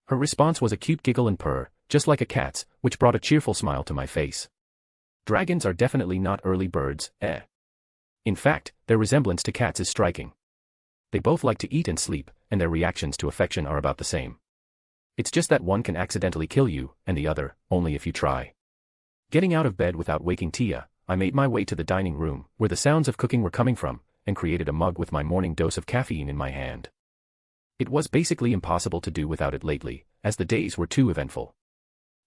Her response was a cute giggle and purr, just like a cat's, which brought a cheerful smile to my face. Dragons are definitely not early birds, In fact, their resemblance to cats is striking. They both like to eat and sleep, and their reactions to affection are about the same. It's just that one can accidentally kill you, and the other, only if you try. Getting out of bed without waking Tia, I made my way to the dining room, where the sounds of cooking were coming from, and created a mug with my morning dose of caffeine in my hand. It was basically impossible to do without it lately, as the days were too eventful.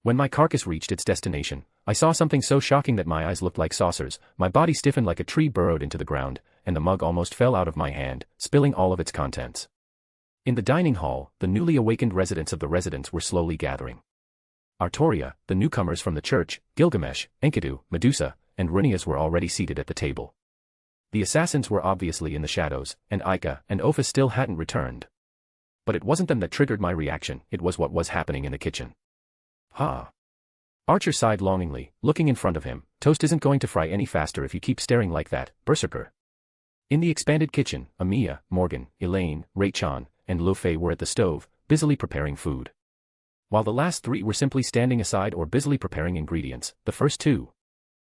When my carcass reached its destination, I saw something so shocking that my eyes looked like saucers, my body stiffened like a tree burrowed into the ground, and the mug almost fell out of my hand, spilling all of its contents. In the dining hall, the newly awakened residents of the residence were slowly gathering. Artoria, the newcomers from the church, Gilgamesh, Enkidu, Medusa, and Rias were already seated at the table. The assassins were obviously in the shadows, and Ika and Ophis still hadn't returned. But it wasn't them that triggered my reaction, it was what was happening in the kitchen. Archer sighed longingly, looking in front of him. Toast isn't going to fry any faster if you keep staring like that, berserker. In the expanded kitchen, Amiya, Morgan, Elaine, Ray-chan, and Lu Fei were at the stove, busily preparing food. While the last three were simply standing aside or busily preparing ingredients, the first two.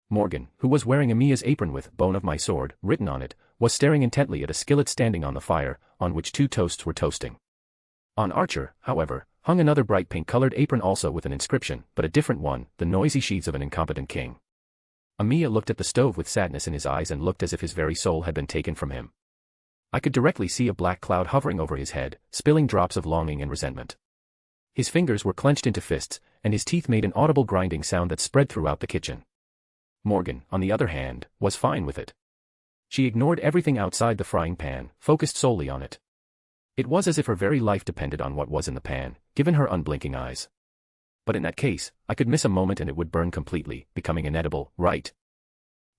Morgan, who was wearing Amiya's apron with "Bone of my sword" written on it, was staring intently at a skillet standing on the fire, on which two toasts were toasting. On Archer, however, hung another bright pink-colored apron also with an inscription, but a different one, the noisy sheaths of an incompetent king. Amiya looked at the stove with sadness in his eyes and looked as if his very soul had been taken from him. I could directly see a black cloud hovering over his head, spilling drops of longing and resentment. His fingers were clenched into fists, and his teeth made an audible grinding sound that spread throughout the kitchen. Morgan, on the other hand, was fine with it. She ignored everything outside the frying pan, focused solely on it. It was as if her very life depended on what was in the pan, given her unblinking eyes. But in that case, I could miss a moment and it would burn completely, becoming inedible, right?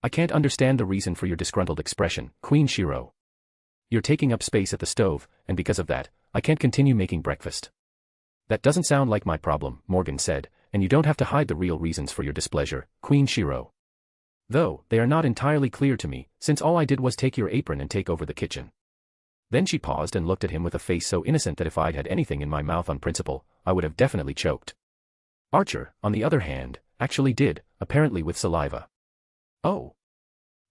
I can't understand the reason for your disgruntled expression, Queen Shiro. You're taking up space at the stove, and because of that, I can't continue making breakfast. That doesn't sound like my problem, Morgan said, and you don't have to hide the real reasons for your displeasure, Queen Shiro. Though, they are not entirely clear to me, since all I did was take your apron and take over the kitchen. Then she paused and looked at him with a face so innocent that if I'd had anything in my mouth on principle, I would have definitely choked. Archer, on the other hand, actually did, apparently with saliva. Oh.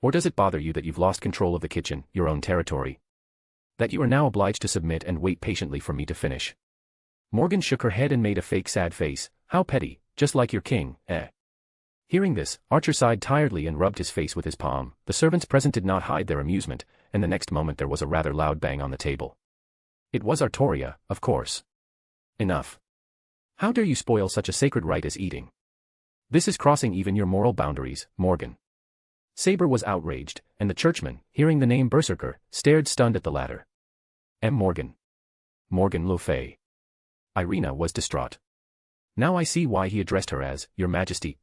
Or does it bother you that you've lost control of the kitchen, your own territory? That you are now obliged to submit and wait patiently for me to finish? Morgan shook her head and made a fake sad face. How petty, just like your king, eh? Hearing this, Archer sighed tiredly and rubbed his face with his palm. The servants present did not hide their amusement, and the next moment there was a rather loud bang on the table. It was Artoria, of course. Enough. How dare you spoil such a sacred rite as eating? This is crossing even your moral boundaries, Morgan. Saber was outraged, and the churchman, hearing the name Berserker, stared stunned at the latter. M. Morgan. Morgan Le Fay. Irina was distraught. Now I see why he addressed her as, Your Majesty.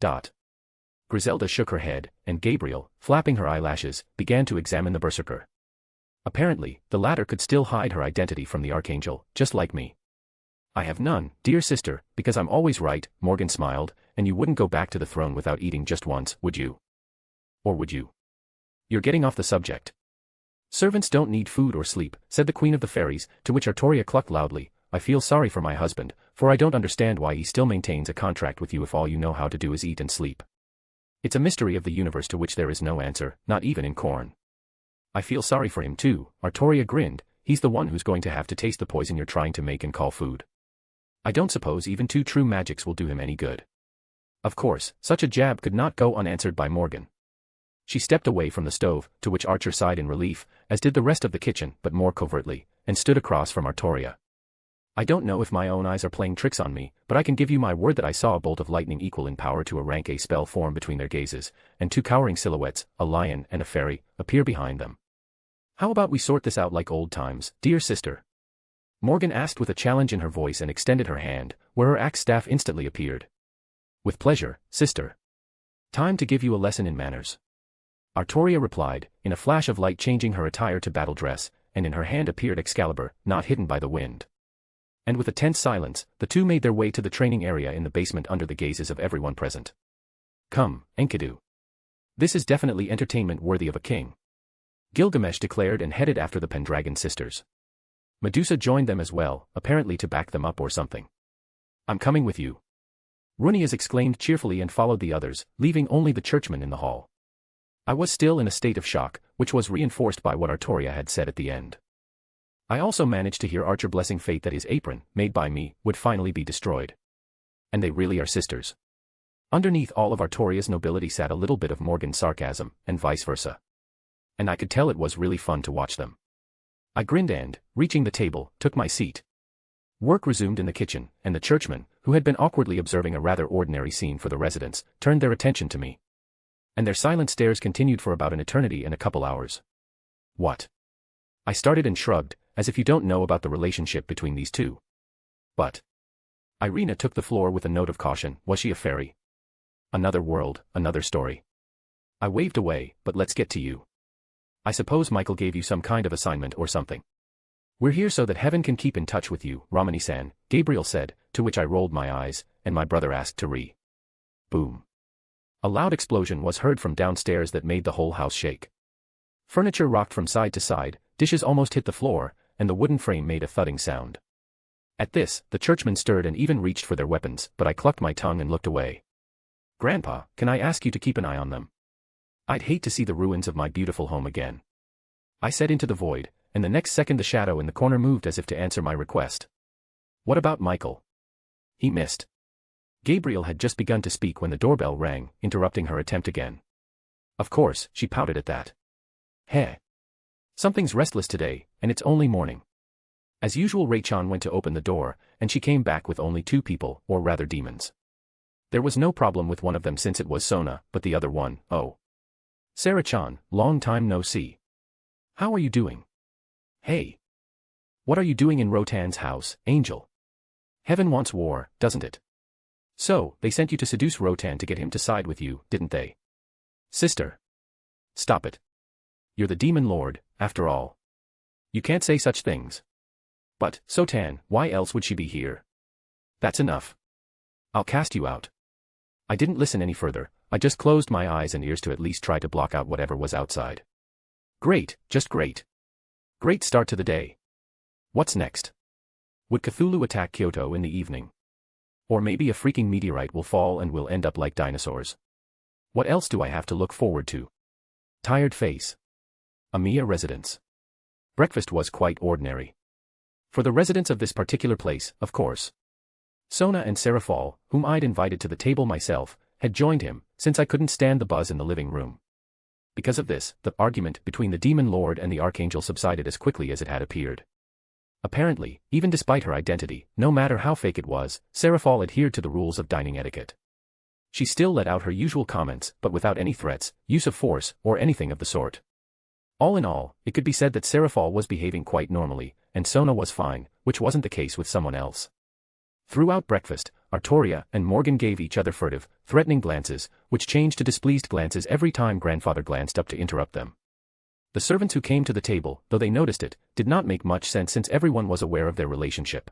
Griselda shook her head, and Gabriel, flapping her eyelashes, began to examine the Berserker. Apparently, the latter could still hide her identity from the Archangel, just like me. I have none, dear sister, because I'm always right, Morgan smiled, and you wouldn't go back to the throne without eating just once, would you? Or would you? You're getting off the subject. Servants don't need food or sleep, said the Queen of the Fairies, to which Artoria clucked loudly. I feel sorry for my husband, for I don't understand why he still maintains a contract with you if all you know how to do is eat and sleep. It's a mystery of the universe to which there is no answer, not even in corn. I feel sorry for him too, Artoria grinned. He's the one who's going to have to taste the poison you're trying to make and call food. I don't suppose even 2 true magics will do him any good. Of course, such a jab could not go unanswered by Morgan. She stepped away from the stove, to which Archer sighed in relief, as did the rest of the kitchen, but more covertly, and stood across from Artoria. I don't know if my own eyes are playing tricks on me, but I can give you my word that I saw a bolt of lightning equal in power to a rank A spell form between their gazes, and 2 cowering silhouettes, a lion and a fairy, appear behind them. How about we sort this out like old times, dear sister? Morgan asked with a challenge in her voice and extended her hand, where her axe staff instantly appeared. With pleasure, sister. Time to give you a lesson in manners. Artoria replied, in a flash of light changing her attire to battle dress, and in her hand appeared Excalibur, not hidden by the wind. And with a tense silence, the 2 made their way to the training area in the basement under the gazes of everyone present. Come, Enkidu. This is definitely entertainment worthy of a king. Gilgamesh declared and headed after the Pendragon sisters. Medusa joined them as well, apparently to back them up or something. I'm coming with you. Rias exclaimed cheerfully and followed the others, leaving only the churchman in the hall. I was still in a state of shock, which was reinforced by what Artoria had said at the end. I also managed to hear Archer blessing fate that his apron, made by me, would finally be destroyed. And they really are sisters. Underneath all of Artoria's nobility sat a little bit of Morgan's sarcasm, and vice versa. And I could tell it was really fun to watch them. I grinned and, reaching the table, took my seat. Work resumed in the kitchen, and the churchmen, who had been awkwardly observing a rather ordinary scene for the residents, turned their attention to me. And their silent stares continued for about an eternity and a couple hours. What? I started and shrugged, as if you don't know about the relationship between these 2. But Irina took the floor with a note of caution. Was she a fairy? Another world, another story. I waved away, but let's get to you. I suppose Michael gave you some kind of assignment or something. We're here so that heaven can keep in touch with you, Romani-san, Gabriel said, to which I rolled my eyes, and my brother asked to re. Boom. A loud explosion was heard from downstairs that made the whole house shake. Furniture rocked from side to side, dishes almost hit the floor, and the wooden frame made a thudding sound. At this, the churchmen stirred and even reached for their weapons, but I clucked my tongue and looked away. Grandpa, can I ask you to keep an eye on them? I'd hate to see the ruins of my beautiful home again. I said into the void, and the next second the shadow in the corner moved as if to answer my request. What about Michael? He missed. Gabriel had just begun to speak when the doorbell rang, interrupting her attempt again. Of course, she pouted at that. Heh. Something's restless today, and it's only morning. As usual, Ray-chan went to open the door, and she came back with only 2 people, or rather demons. There was no problem with one of them since it was Sona, but the other one, oh. Sarah-chan, long time no see. How are you doing? Hey. What are you doing in Rotan's house, Angel? Heaven wants war, doesn't it? So, they sent you to seduce Rotan to get him to side with you, didn't they? Sister. Stop it. You're the demon lord, after all. You can't say such things. But, Sotan, why else would she be here? That's enough. I'll cast you out. I didn't listen any further, I just closed my eyes and ears to at least try to block out whatever was outside. Great, just great. Great start to the day. What's next? Would Cthulhu attack Kyoto in the evening? Or maybe a freaking meteorite will fall and we'll end up like dinosaurs. What else do I have to look forward to? Tired face. A Mia residence. Breakfast was quite ordinary. For the residents of this particular place, of course. Sona and Serafal, whom I'd invited to the table myself, had joined him, since I couldn't stand the buzz in the living room. Because of this, the argument between the demon lord and the archangel subsided as quickly as it had appeared. Apparently, even despite her identity, no matter how fake it was, Serafal adhered to the rules of dining etiquette. She still let out her usual comments, but without any threats, use of force, or anything of the sort. All in all, it could be said that Serafal was behaving quite normally, and Sona was fine, which wasn't the case with someone else. Throughout breakfast, Artoria and Morgan gave each other furtive, threatening glances, which changed to displeased glances every time grandfather glanced up to interrupt them. The servants who came to the table, though they noticed it, did not make much sense since everyone was aware of their relationship.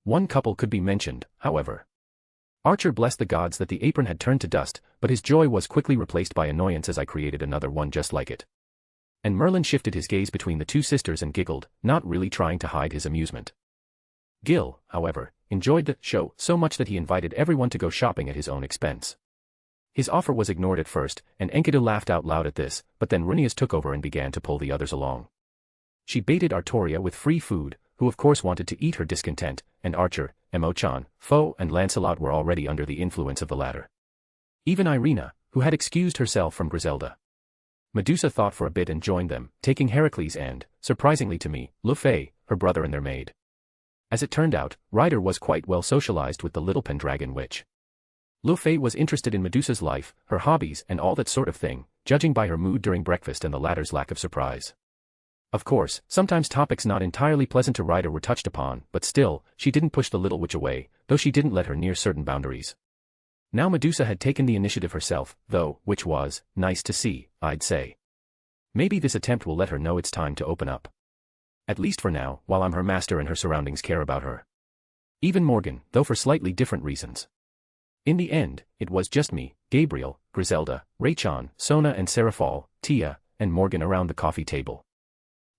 One couple could be mentioned, however. Archer blessed the gods that the apron had turned to dust, but his joy was quickly replaced by annoyance as I created another one just like it. And Merlin shifted his gaze between the two sisters and giggled, not really trying to hide his amusement. Gil, however, enjoyed the show so much that he invited everyone to go shopping at his own expense. His offer was ignored at first, and Enkidu laughed out loud at this, but then Rias took over and began to pull the others along. She baited Artoria with free food, who of course wanted to eat her discontent, and Archer, Emo-chan, Foe and Lancelot were already under the influence of the latter. Even Irina, who had excused herself from Griselda. Medusa thought for a bit and joined them, taking Heracles and, surprisingly to me, Luffy, her brother and their maid. As it turned out, Ryder was quite well socialized with the little Pendragon witch. Luffy was interested in Medusa's life, her hobbies and all that sort of thing, judging by her mood during breakfast and the latter's lack of surprise. Of course, sometimes topics not entirely pleasant to Ryder were touched upon, but still, she didn't push the little witch away, though she didn't let her near certain boundaries. Now Medusa had taken the initiative herself, though, which was nice to see, I'd say. Maybe this attempt will let her know it's time to open up. At least for now, while I'm her master and her surroundings care about her. Even Morgan, though for slightly different reasons. In the end, it was just me, Gabriel, Griselda, Raychan, Sona and Serafal, Tia, and Morgan around the coffee table.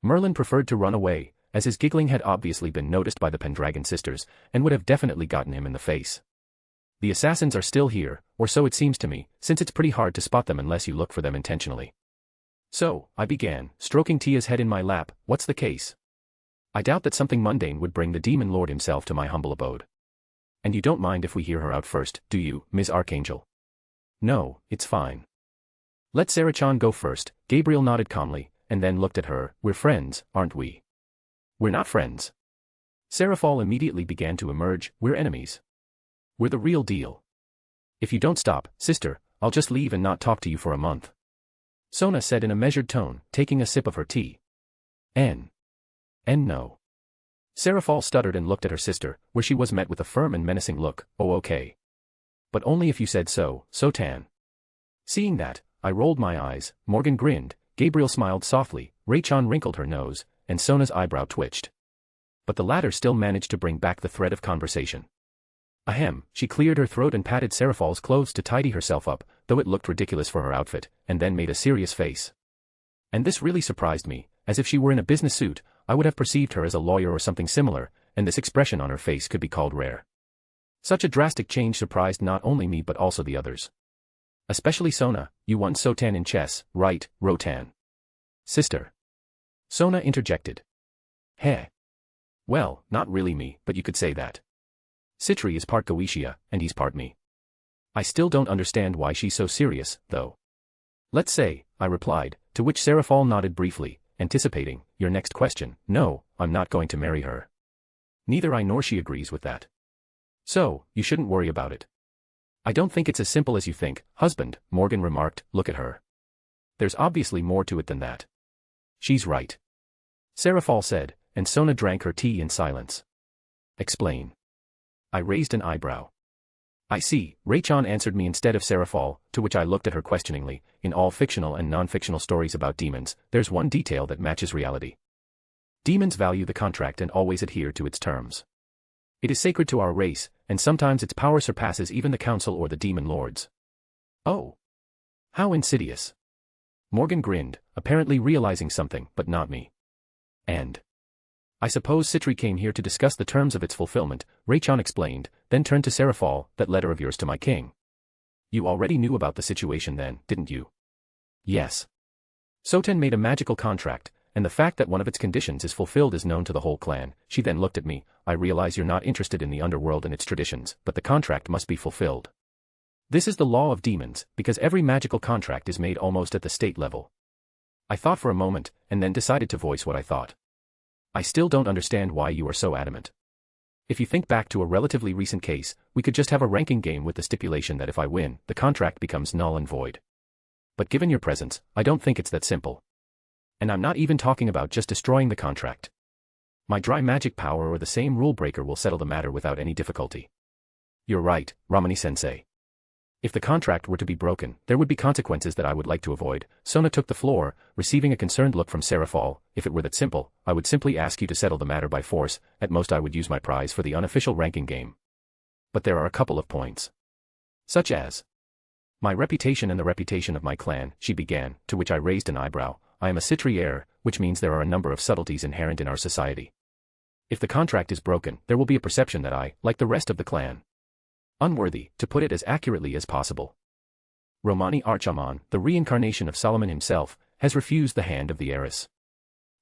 Merlin preferred to run away, as his giggling had obviously been noticed by the Pendragon sisters, and would have definitely gotten him in the face. The assassins are still here, or so it seems to me, since it's pretty hard to spot them unless you look for them intentionally. So, I began, stroking Tia's head in my lap, what's the case? I doubt that something mundane would bring the demon lord himself to my humble abode. And you don't mind if we hear her out first, do you, Ms. Archangel? No, it's fine. Let Sarah-chan go first, Gabriel nodded calmly, and then looked at her, we're friends, aren't we? We're not friends. Serafal immediately began to emerge, we're enemies. We're the real deal. If you don't stop, sister, I'll just leave and not talk to you for a month. Sona said in a measured tone, taking a sip of her tea. And no. Serafal stuttered and looked at her sister, where she was met with a firm and menacing look, oh okay. But only if you said so, Sotan. Seeing that, I rolled my eyes, Morgan grinned, Gabriel smiled softly, Raychan wrinkled her nose, and Sona's eyebrow twitched. But the latter still managed to bring back the thread of conversation. Ahem, she cleared her throat and patted Serafal's clothes to tidy herself up, though it looked ridiculous for her outfit, and then made a serious face. And this really surprised me, as if she were in a business suit, I would have perceived her as a lawyer or something similar, and this expression on her face could be called rare. Such a drastic change surprised not only me but also the others. Especially Sona, you won Sotan in chess, right, Rotan? Sister. Sona interjected. Heh. Well, not really me, but you could say that. Citri is part Goetia, and he's part me. I still don't understand why she's so serious, though. Let's say, I replied, to which Serafal nodded briefly, anticipating, your next question, no, I'm not going to marry her. Neither I nor she agrees with that. So, you shouldn't worry about it. I don't think it's as simple as you think, husband, Morgan remarked, look at her. There's obviously more to it than that. She's right. Serafal said, and Sona drank her tea in silence. Explain. I raised an eyebrow. I see, Recon answered me instead of Serafal, to which I looked at her questioningly. In all fictional and non-fictional stories about demons, there's one detail that matches reality. Demons value the contract and always adhere to its terms. It is sacred to our race, and sometimes its power surpasses even the council or the demon lords. Oh. How insidious. Morgan grinned, apparently realizing something, but not me. And I suppose Citri came here to discuss the terms of its fulfillment, Recon explained, then turned to Serafal, that letter of yours to my king. You already knew about the situation then, didn't you? Yes. Soten made a magical contract, and the fact that one of its conditions is fulfilled is known to the whole clan. She then looked at me. I realize you're not interested in the underworld and its traditions, but the contract must be fulfilled. This is the law of demons, because every magical contract is made almost at the state level. I thought for a moment, and then decided to voice what I thought. I still don't understand why you are so adamant. If you think back to a relatively recent case, we could just have a ranking game with the stipulation that if I win, the contract becomes null and void. But given your presence, I don't think it's that simple. And I'm not even talking about just destroying the contract. My dry magic power or the same rule breaker will settle the matter without any difficulty. You're right, Romani-sensei. If the contract were to be broken, there would be consequences that I would like to avoid. Sona took the floor, receiving a concerned look from Serafal. If it were that simple, I would simply ask you to settle the matter by force. At most I would use my prize for the unofficial ranking game. But there are a couple of points. Such as my reputation and the reputation of my clan, she began, to which I raised an eyebrow. I am a Citri heir, which means there are a number of subtleties inherent in our society. If the contract is broken, there will be a perception that I, like the rest of the clan, unworthy, to put it as accurately as possible. Romani Archiman, the reincarnation of Solomon himself, has refused the hand of the heiress.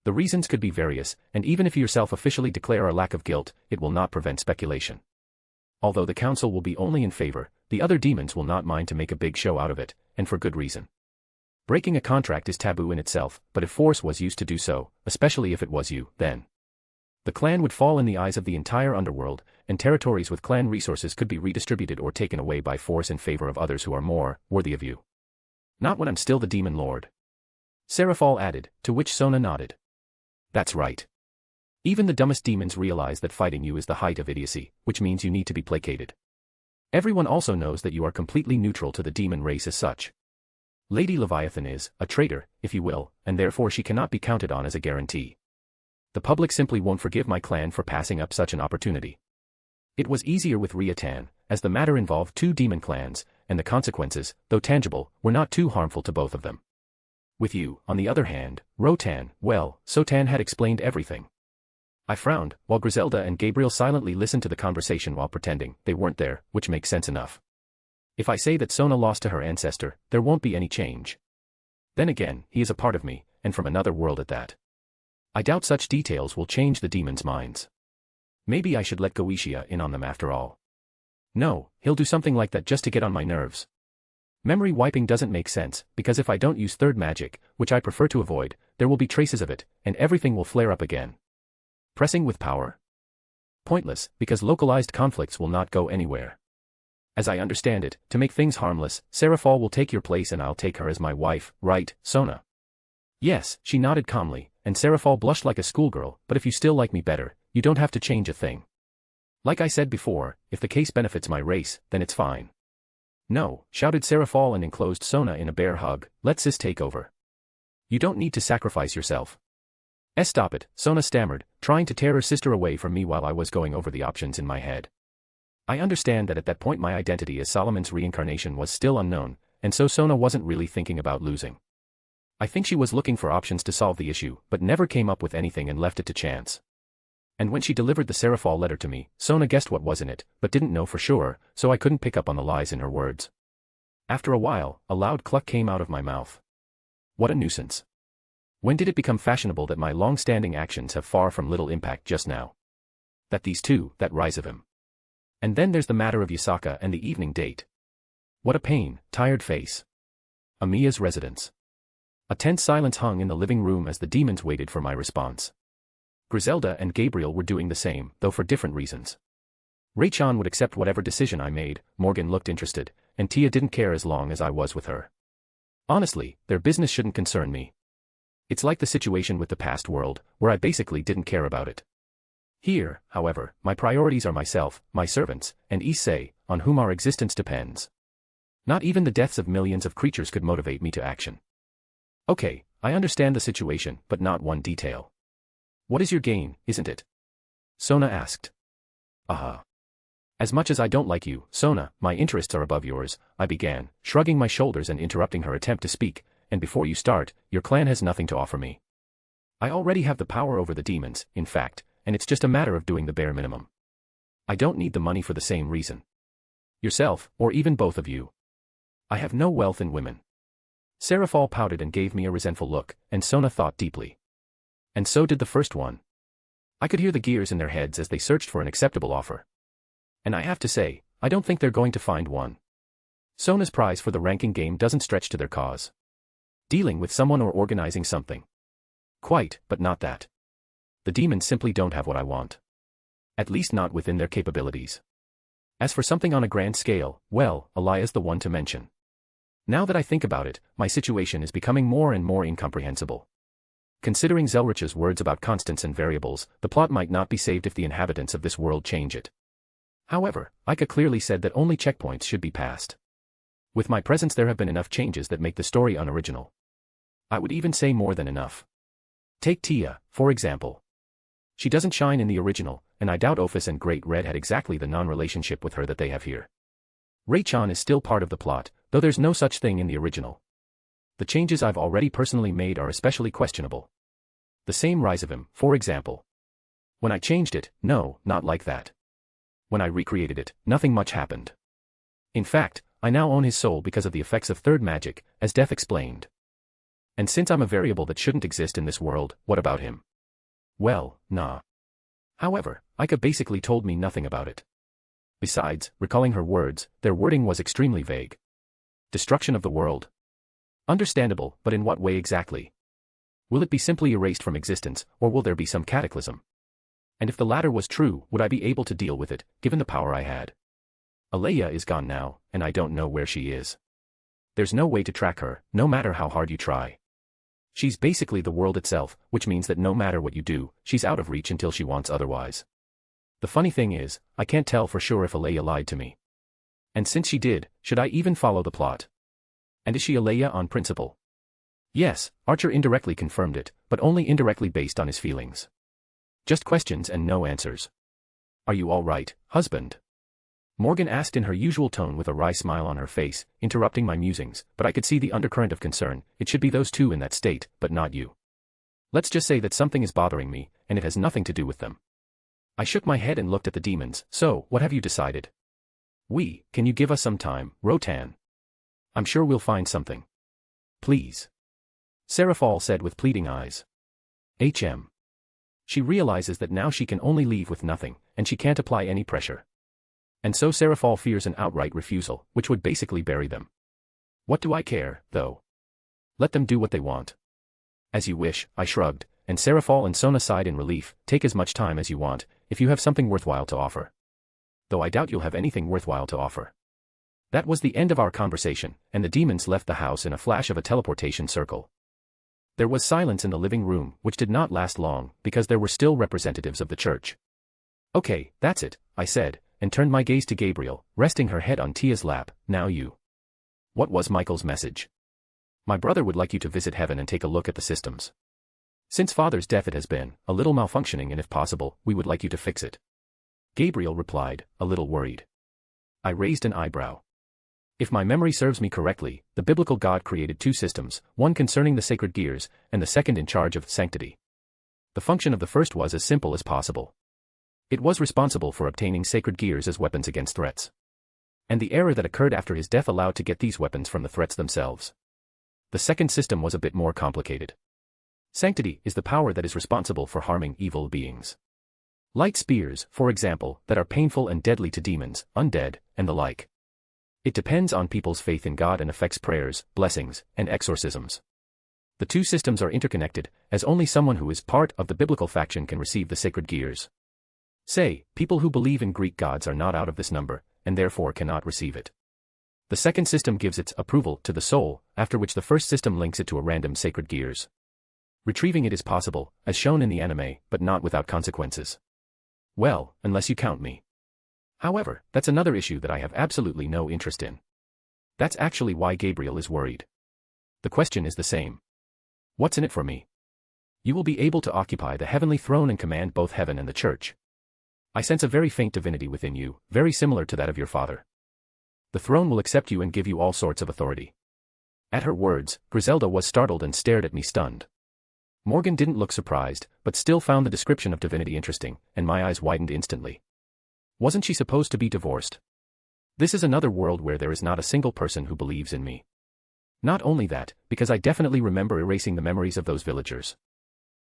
The reasons could be various, and even if you yourself officially declare a lack of guilt, it will not prevent speculation. Although the council will be only in favor, the other demons will not mind to make a big show out of it, and for good reason. Breaking a contract is taboo in itself, but if force was used to do so, especially if it was you, then the clan would fall in the eyes of the entire underworld, and territories with clan resources could be redistributed or taken away by force in favor of others who are more worthy of you. Not when I'm still the demon lord. Serafal added, to which Sona nodded. That's right. Even the dumbest demons realize that fighting you is the height of idiocy, which means you need to be placated. Everyone also knows that you are completely neutral to the demon race as such. Lady Leviathan is a traitor, if you will, and therefore she cannot be counted on as a guarantee. The public simply won't forgive my clan for passing up such an opportunity. It was easier with Riatan, as the matter involved two demon clans, and the consequences, though tangible, were not too harmful to both of them. With you, on the other hand, Rotan, well, Sotan had explained everything. I frowned, while Griselda and Gabriel silently listened to the conversation while pretending they weren't there, which makes sense enough. If I say that Sona lost to her ancestor, there won't be any change. Then again, he is a part of me, and from another world at that. I doubt such details will change the demons' minds. Maybe I should let Goetia in on them after all. No, he'll do something like that just to get on my nerves. Memory wiping doesn't make sense, because if I don't use third magic, which I prefer to avoid, there will be traces of it, and everything will flare up again. Pressing with power? Pointless, because localized conflicts will not go anywhere. As I understand it, to make things harmless, Serafal will take your place and I'll take her as my wife, right, Sona? Yes, she nodded calmly, and Serafal blushed like a schoolgirl, but if you still like me better, you don't have to change a thing. Like I said before, if the case benefits my race, then it's fine. No, shouted Serafal and enclosed Sona in a bear hug, let Sis take over. You don't need to sacrifice yourself. Stop it, Sona stammered, trying to tear her sister away from me while I was going over the options in my head. I understand that at that point my identity as Solomon's reincarnation was still unknown, and so Sona wasn't really thinking about losing. I think she was looking for options to solve the issue, but never came up with anything and left it to chance. And when she delivered the Serafal letter to me, Sona guessed what was in it, but didn't know for sure, so I couldn't pick up on the lies in her words. After a while, a loud cluck came out of my mouth. What a nuisance. When did it become fashionable that my long-standing actions have far from little impact just now? That these two, that rise of him. And then there's the matter of Yasaka and the evening date. What a pain, tired face. Amiya's residence. A tense silence hung in the living room as the demons waited for my response. Griselda and Gabriel were doing the same, though for different reasons. Rechan would accept whatever decision I made, Morgan looked interested, and Tia didn't care as long as I was with her. Honestly, their business shouldn't concern me. It's like the situation with the past world, where I basically didn't care about it. Here, however, my priorities are myself, my servants, and Aazel, on whom our existence depends. Not even the deaths of millions of creatures could motivate me to action. Okay, I understand the situation, but not one detail. What is your gain, isn't it? Sona asked. Aha. As much as I don't like you, Sona, my interests are above yours, I began, shrugging my shoulders and interrupting her attempt to speak, and before you start, your clan has nothing to offer me. I already have the power over the demons, in fact, and it's just a matter of doing the bare minimum. I don't need the money for the same reason. Yourself, or even both of you. I have no wealth in women. Seraphal pouted and gave me a resentful look, and Sona thought deeply. And so did the first one. I could hear the gears in their heads as they searched for an acceptable offer. And I have to say, I don't think they're going to find one. Sona's prize for the ranking game doesn't stretch to their cause. Dealing with someone or organizing something. Quite, but not that. The demons simply don't have what I want. At least not within their capabilities. As for something on a grand scale, well, Elia's the one to mention. Now that I think about it, my situation is becoming more and more incomprehensible. Considering Zelrich's words about constants and variables, the plot might not be saved if the inhabitants of this world change it. However, Ika clearly said that only checkpoints should be passed. With my presence there have been enough changes that make the story unoriginal. I would even say more than enough. Take Tia, for example. She doesn't shine in the original, and I doubt Ophis and Great Red had exactly the non-relationship with her that they have here. Ray-chan is still part of the plot, though there's no such thing in the original. The changes I've already personally made are especially questionable. The same rise of him, for example. When I changed it, no, not like that. When I recreated it, nothing much happened. In fact, I now own his soul because of the effects of third magic, as Death explained. And since I'm a variable that shouldn't exist in this world, what about him? Well, nah. However, Ika basically told me nothing about it. Besides, recalling her words, their wording was extremely vague. Destruction of the world. Understandable, but in what way exactly? Will it be simply erased from existence, or will there be some cataclysm? And if the latter was true, would I be able to deal with it, given the power I had? Alea is gone now, and I don't know where she is. There's no way to track her, no matter how hard you try. She's basically the world itself, which means that no matter what you do, she's out of reach until she wants otherwise. The funny thing is, I can't tell for sure if Alea lied to me. And since she did, should I even follow the plot? And is she Alea on principle? Yes, Archer indirectly confirmed it, but only indirectly based on his feelings. Just questions and no answers. Are you all right, husband? Morgan asked in her usual tone with a wry smile on her face, interrupting my musings, but I could see the undercurrent of concern. It should be those two in that state, but not you. Let's just say that something is bothering me, and it has nothing to do with them. I shook my head and looked at the demons. So, what have you decided? Can you give us some time, Rotan? I'm sure we'll find something. Please. Seraphal said with pleading eyes. She realizes that now she can only leave with nothing, and she can't apply any pressure. And so Seraphal fears an outright refusal, which would basically bury them. What do I care, though? Let them do what they want. As you wish, I shrugged, and Seraphal and Sona sighed in relief. Take as much time as you want, if you have something worthwhile to offer. Though I doubt you'll have anything worthwhile to offer. That was the end of our conversation, and the demons left the house in a flash of a teleportation circle. There was silence in the living room, which did not last long, because there were still representatives of the church. Okay, that's it, I said, and turned my gaze to Gabriel, resting her head on Tia's lap. Now you. What was Michael's message? My brother would like you to visit heaven and take a look at the systems. Since Father's death it has been a little malfunctioning, and if possible, we would like you to fix it. Gabriel replied, a little worried. I raised an eyebrow. If my memory serves me correctly, the biblical God created two systems, one concerning the sacred gears, and the second in charge of sanctity. The function of the first was as simple as possible. It was responsible for obtaining sacred gears as weapons against threats. And the error that occurred after his death allowed to get these weapons from the threats themselves. The second system was a bit more complicated. Sanctity is the power that is responsible for harming evil beings. Light spears, for example, that are painful and deadly to demons, undead, and the like. It depends on people's faith in God and affects prayers, blessings, and exorcisms. The two systems are interconnected, as only someone who is part of the biblical faction can receive the sacred gears. Say, people who believe in Greek gods are not out of this number, and therefore cannot receive it. The second system gives its approval to the soul, after which the first system links it to a random sacred gears. Retrieving it is possible, as shown in the anime, but not without consequences. Well, unless you count me. However, that's another issue that I have absolutely no interest in. That's actually why Gabriel is worried. The question is the same. What's in it for me? You will be able to occupy the heavenly throne and command both heaven and the church. I sense a very faint divinity within you, very similar to that of your father. The throne will accept you and give you all sorts of authority. At her words, Griselda was startled and stared at me stunned. Morgan didn't look surprised, but still found the description of divinity interesting, and my eyes widened instantly. Wasn't she supposed to be divorced? This is another world where there is not a single person who believes in me. Not only that, because I definitely remember erasing the memories of those villagers.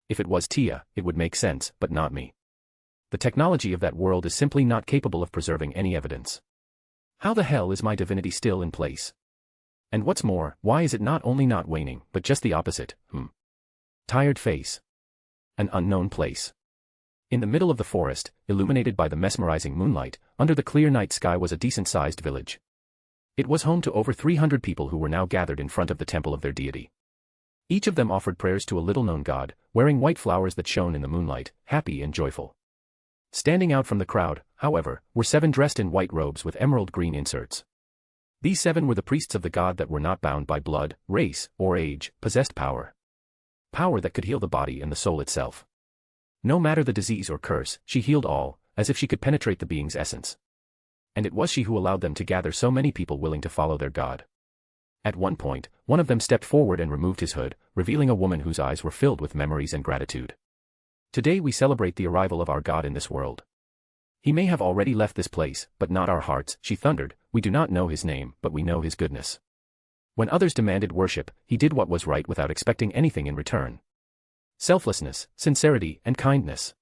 If it was Tia, it would make sense, but not me. The technology of that world is simply not capable of preserving any evidence. How the hell is my divinity still in place? And what's more, why is it not only not waning, but just the opposite? Tired face. An unknown place. In the middle of the forest, illuminated by the mesmerizing moonlight, under the clear night sky was a decent-sized village. It was home to over 300 people who were now gathered in front of the temple of their deity. Each of them offered prayers to a little-known god, wearing white flowers that shone in the moonlight, happy and joyful. Standing out from the crowd, however, were 7 dressed in white robes with emerald green inserts. These 7 were the priests of the god that were not bound by blood, race, or age, possessed power. Power that could heal the body and the soul itself. No matter the disease or curse, she healed all, as if she could penetrate the being's essence. And it was she who allowed them to gather so many people willing to follow their god. At one point, one of them stepped forward and removed his hood, revealing a woman whose eyes were filled with memories and gratitude. Today we celebrate the arrival of our god in this world. He may have already left this place, but not our hearts, she thundered. We do not know his name, but we know his goodness. When others demanded worship, he did what was right without expecting anything in return. Selflessness, sincerity, and kindness.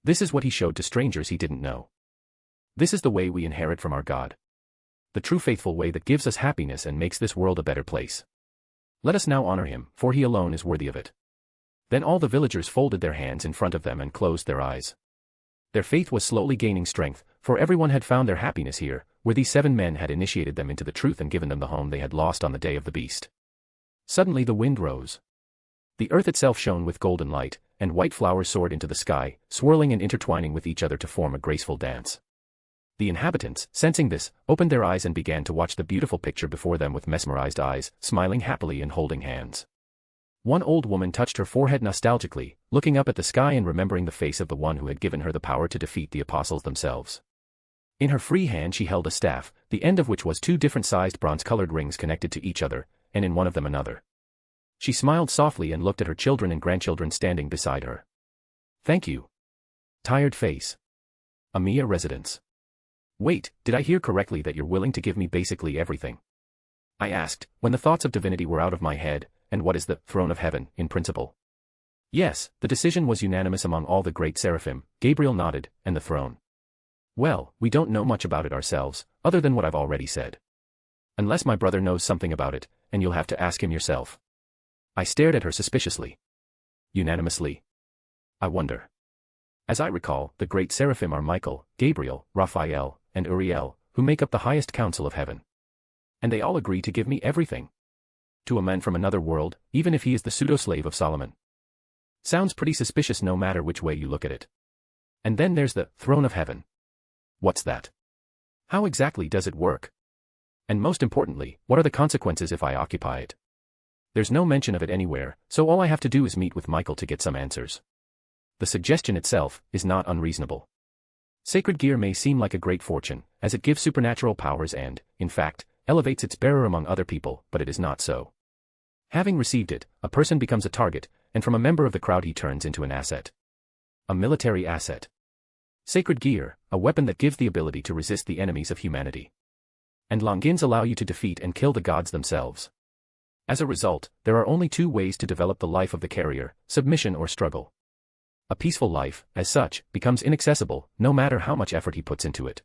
This is what he showed to strangers he didn't know. This is the way we inherit from our God. The true faithful way that gives us happiness and makes this world a better place. Let us now honor him, for he alone is worthy of it. Then all the villagers folded their hands in front of them and closed their eyes. Their faith was slowly gaining strength, for everyone had found their happiness here, where these 7 men had initiated them into the truth and given them the home they had lost on the day of the beast. Suddenly the wind rose. The earth itself shone with golden light, and white flowers soared into the sky, swirling and intertwining with each other to form a graceful dance. The inhabitants, sensing this, opened their eyes and began to watch the beautiful picture before them with mesmerized eyes, smiling happily and holding hands. One old woman touched her forehead nostalgically, looking up at the sky and remembering the face of the one who had given her the power to defeat the apostles themselves. In her free hand she held a staff, the end of which was 2 different-sized bronze-colored rings connected to each other, and in one of them another. She smiled softly and looked at her children and grandchildren standing beside her. Thank you. Tired face. Amiya residence. Wait, did I hear correctly that you're willing to give me basically everything? I asked, when the thoughts of divinity were out of my head, and what is the throne of heaven, in principle? Yes, the decision was unanimous among all the great seraphim. Gabriel nodded, and the throne. Well, we don't know much about it ourselves, other than what I've already said. Unless my brother knows something about it, and you'll have to ask him yourself. I stared at her suspiciously. Unanimously? I wonder. As I recall, the great seraphim are Michael, Gabriel, Raphael, and Uriel, who make up the highest council of heaven. And they all agree to give me everything. To a man from another world, even if he is the pseudo-slave of Solomon. Sounds pretty suspicious no matter which way you look at it. And then there's the throne of heaven. What's that? How exactly does it work? And most importantly, what are the consequences if I occupy it? There's no mention of it anywhere, so all I have to do is meet with Michael to get some answers. The suggestion itself is not unreasonable. Sacred gear may seem like a great fortune, as it gives supernatural powers and, in fact, elevates its bearer among other people, but it is not so. Having received it, a person becomes a target, and from a member of the crowd he turns into an asset. A military asset. Sacred gear, a weapon that gives the ability to resist the enemies of humanity. And Longins allow you to defeat and kill the gods themselves. As a result, there are only 2 ways to develop the life of the carrier: submission or struggle. A peaceful life, as such, becomes inaccessible, no matter how much effort he puts into it.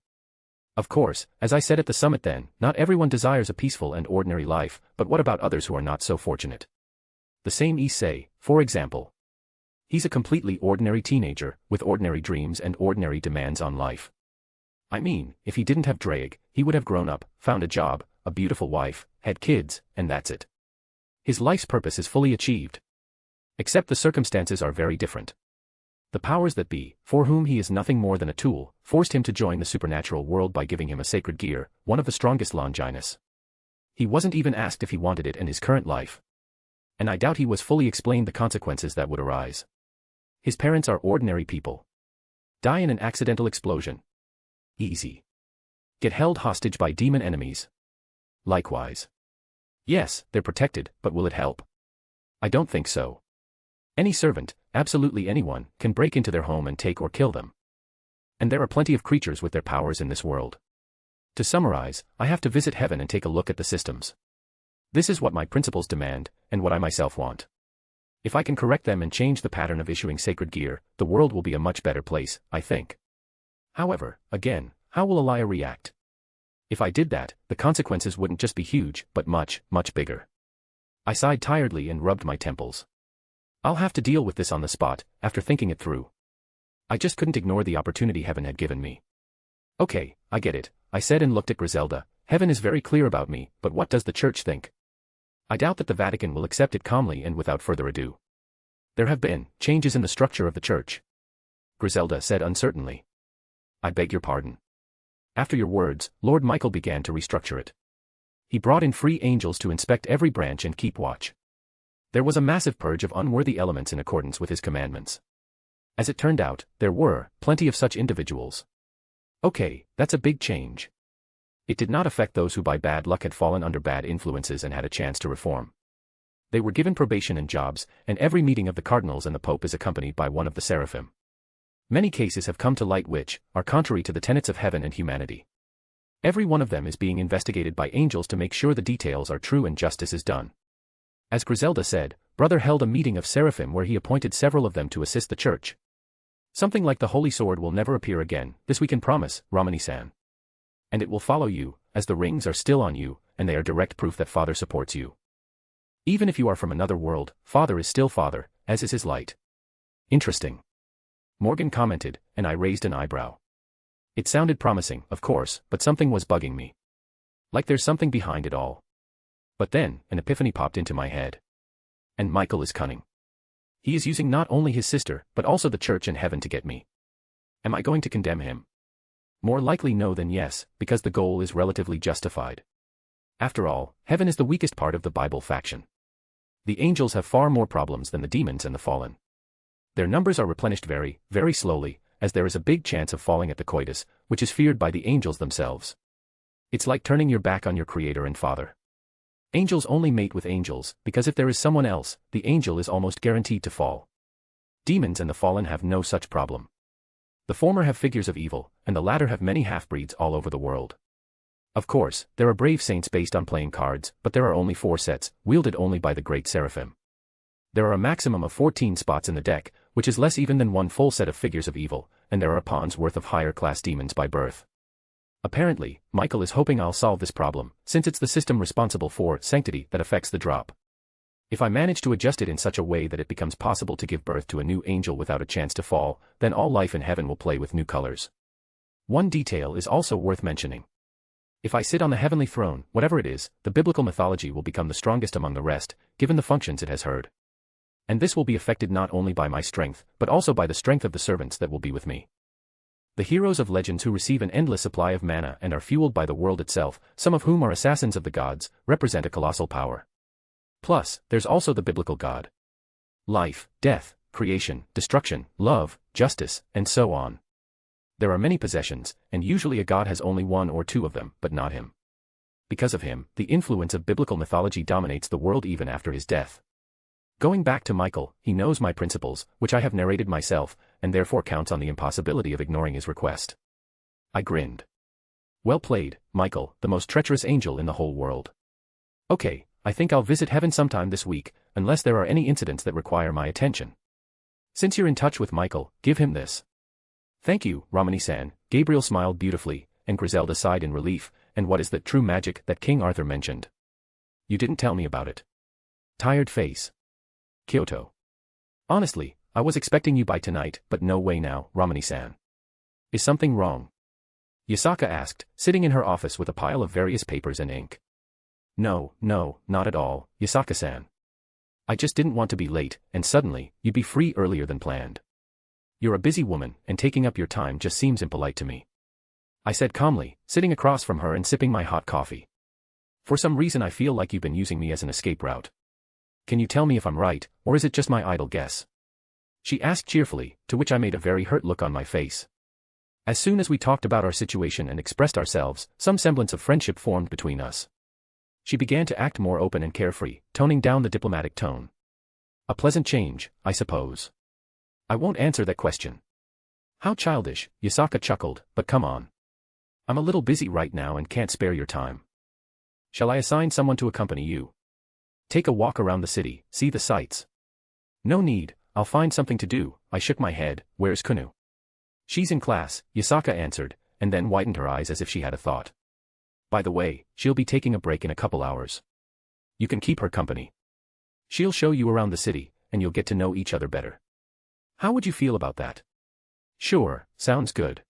Of course, as I said at the summit then, not everyone desires a peaceful and ordinary life, but what about others who are not so fortunate? The same Issei, for example. He's a completely ordinary teenager, with ordinary dreams and ordinary demands on life. I mean, if he didn't have Drake, he would have grown up, found a job, a beautiful wife, had kids, and that's it. His life's purpose is fully achieved. Except the circumstances are very different. The powers that be, for whom he is nothing more than a tool, forced him to join the supernatural world by giving him a sacred gear, one of the strongest Longinus. He wasn't even asked if he wanted it in his current life. And I doubt he was fully explained the consequences that would arise. His parents are ordinary people. Die in an accidental explosion. Easy. Get held hostage by demon enemies. Likewise. Yes, they're protected, but will it help? I don't think so. Any servant, absolutely anyone, can break into their home and take or kill them. And there are plenty of creatures with their powers in this world. To summarize, I have to visit heaven and take a look at the systems. This is what my principles demand, and what I myself want. If I can correct them and change the pattern of issuing sacred gear, the world will be a much better place, I think. However, again, how will Elia react? If I did that, the consequences wouldn't just be huge, but much, much bigger. I sighed tiredly and rubbed my temples. I'll have to deal with this on the spot, after thinking it through. I just couldn't ignore the opportunity heaven had given me. Okay, I get it, I said and looked at Griselda. Heaven is very clear about me, but what does the church think? I doubt that the Vatican will accept it calmly and without further ado. There have been changes in the structure of the church, Griselda said uncertainly. I beg your pardon. After your words, Lord Michael began to restructure it. He brought in free angels to inspect every branch and keep watch. There was a massive purge of unworthy elements in accordance with his commandments. As it turned out, there were plenty of such individuals. Okay, that's a big change. It did not affect those who by bad luck had fallen under bad influences and had a chance to reform. They were given probation and jobs, and every meeting of the cardinals and the pope is accompanied by one of the seraphim. Many cases have come to light which are contrary to the tenets of heaven and humanity. Every one of them is being investigated by angels to make sure the details are true and justice is done. As Griselda said, Brother held a meeting of seraphim where he appointed several of them to assist the church. Something like the Holy Sword will never appear again, this we can promise, Romani-san. And it will follow you, as the rings are still on you, and they are direct proof that Father supports you. Even if you are from another world, Father is still Father, as is his light. Interesting. Morgan commented, and I raised an eyebrow. It sounded promising, of course, but something was bugging me. Like there's something behind it all. But then, an epiphany popped into my head. And Michael is cunning. He is using not only his sister, but also the church and heaven to get me. Am I going to condemn him? More likely no than yes, because the goal is relatively justified. After all, heaven is the weakest part of the Bible faction. The angels have far more problems than the demons and the fallen. Their numbers are replenished very, very slowly, as there is a big chance of falling at the coitus, which is feared by the angels themselves. It's like turning your back on your Creator and Father. Angels only mate with angels, because if there is someone else, the angel is almost guaranteed to fall. Demons and the fallen have no such problem. The former have figures of evil, and the latter have many half-breeds all over the world. Of course, there are brave saints based on playing cards, but there are only 4 sets, wielded only by the great seraphim. There are a maximum of 14 spots in the deck, which is less even than one full set of figures of evil, and there are a pawn's worth of higher-class demons by birth. Apparently, Michael is hoping I'll solve this problem, since it's the system responsible for sanctity that affects the drop. If I manage to adjust it in such a way that it becomes possible to give birth to a new angel without a chance to fall, then all life in heaven will play with new colors. One detail is also worth mentioning. If I sit on the heavenly throne, whatever it is, the biblical mythology will become the strongest among the rest, given the functions it has heard. And this will be affected not only by my strength, but also by the strength of the servants that will be with me. The heroes of legends who receive an endless supply of mana and are fueled by the world itself, some of whom are assassins of the gods, represent a colossal power. Plus, there's also the biblical God. Life, death, creation, destruction, love, justice, and so on. There are many possessions, and usually a god has only 1 or 2 of them, but not him. Because of him, the influence of biblical mythology dominates the world even after his death. Going back to Michael, he knows my principles, which I have narrated myself, and therefore counts on the impossibility of ignoring his request. I grinned. Well played, Michael, the most treacherous angel in the whole world. Okay, I think I'll visit heaven sometime this week, unless there are any incidents that require my attention. Since you're in touch with Michael, give him this. Thank you, Romani-san. Gabriel smiled beautifully, and Griselda sighed in relief. And what is that true magic that King Arthur mentioned? You didn't tell me about it. Tired face. Kyoto. Honestly, I was expecting you by tonight, but no way now, Romani-san. Is something wrong? Yasaka asked, sitting in her office with a pile of various papers and ink. No, not at all, Yasaka-san. I just didn't want to be late, and suddenly, you'd be free earlier than planned. You're a busy woman, and taking up your time just seems impolite to me. I said calmly, sitting across from her and sipping my hot coffee. For some reason I feel like you've been using me as an escape route. Can you tell me if I'm right, or is it just my idle guess? She asked cheerfully, to which I made a very hurt look on my face. As soon as we talked about our situation and expressed ourselves, some semblance of friendship formed between us. She began to act more open and carefree, toning down the diplomatic tone. A pleasant change, I suppose. I won't answer that question. How childish, Yasaka chuckled, but come on. I'm a little busy right now and can't spare your time. Shall I assign someone to accompany you? Take a walk around the city, see the sights. No need, I'll find something to do. I shook my head. Where's Kunu? She's in class, Yasaka answered, and then widened her eyes as if she had a thought. By the way, she'll be taking a break in a couple hours. You can keep her company. She'll show you around the city, and you'll get to know each other better. How would you feel about that? Sure, sounds good.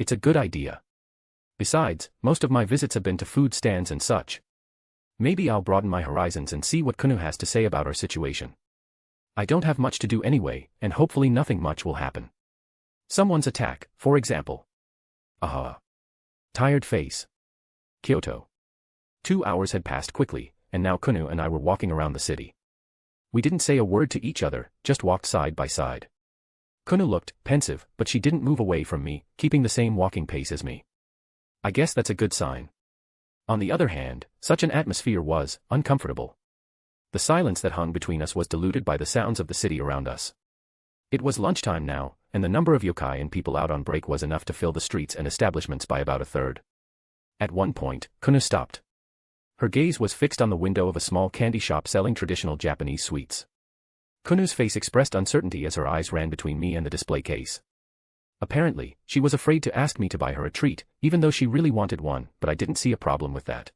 It's a good idea. Besides, most of my visits have been to food stands and such. Maybe I'll broaden my horizons and see what Kunu has to say about our situation. I don't have much to do anyway, and hopefully nothing much will happen. Someone's attack, for example. Tired face. Kyoto. 2 hours had passed quickly, and now Kunu and I were walking around the city. We didn't say a word to each other, just walked side by side. Kunu looked pensive, but she didn't move away from me, keeping the same walking pace as me. I guess that's a good sign. On the other hand, such an atmosphere was uncomfortable. The silence that hung between us was diluted by the sounds of the city around us. It was lunchtime now, and the number of yokai and people out on break was enough to fill the streets and establishments by about a third. At one point, Kunu stopped. Her gaze was fixed on the window of a small candy shop selling traditional Japanese sweets. Kunu's face expressed uncertainty as her eyes ran between me and the display case. Apparently, she was afraid to ask me to buy her a treat, even though she really wanted one, but I didn't see a problem with that.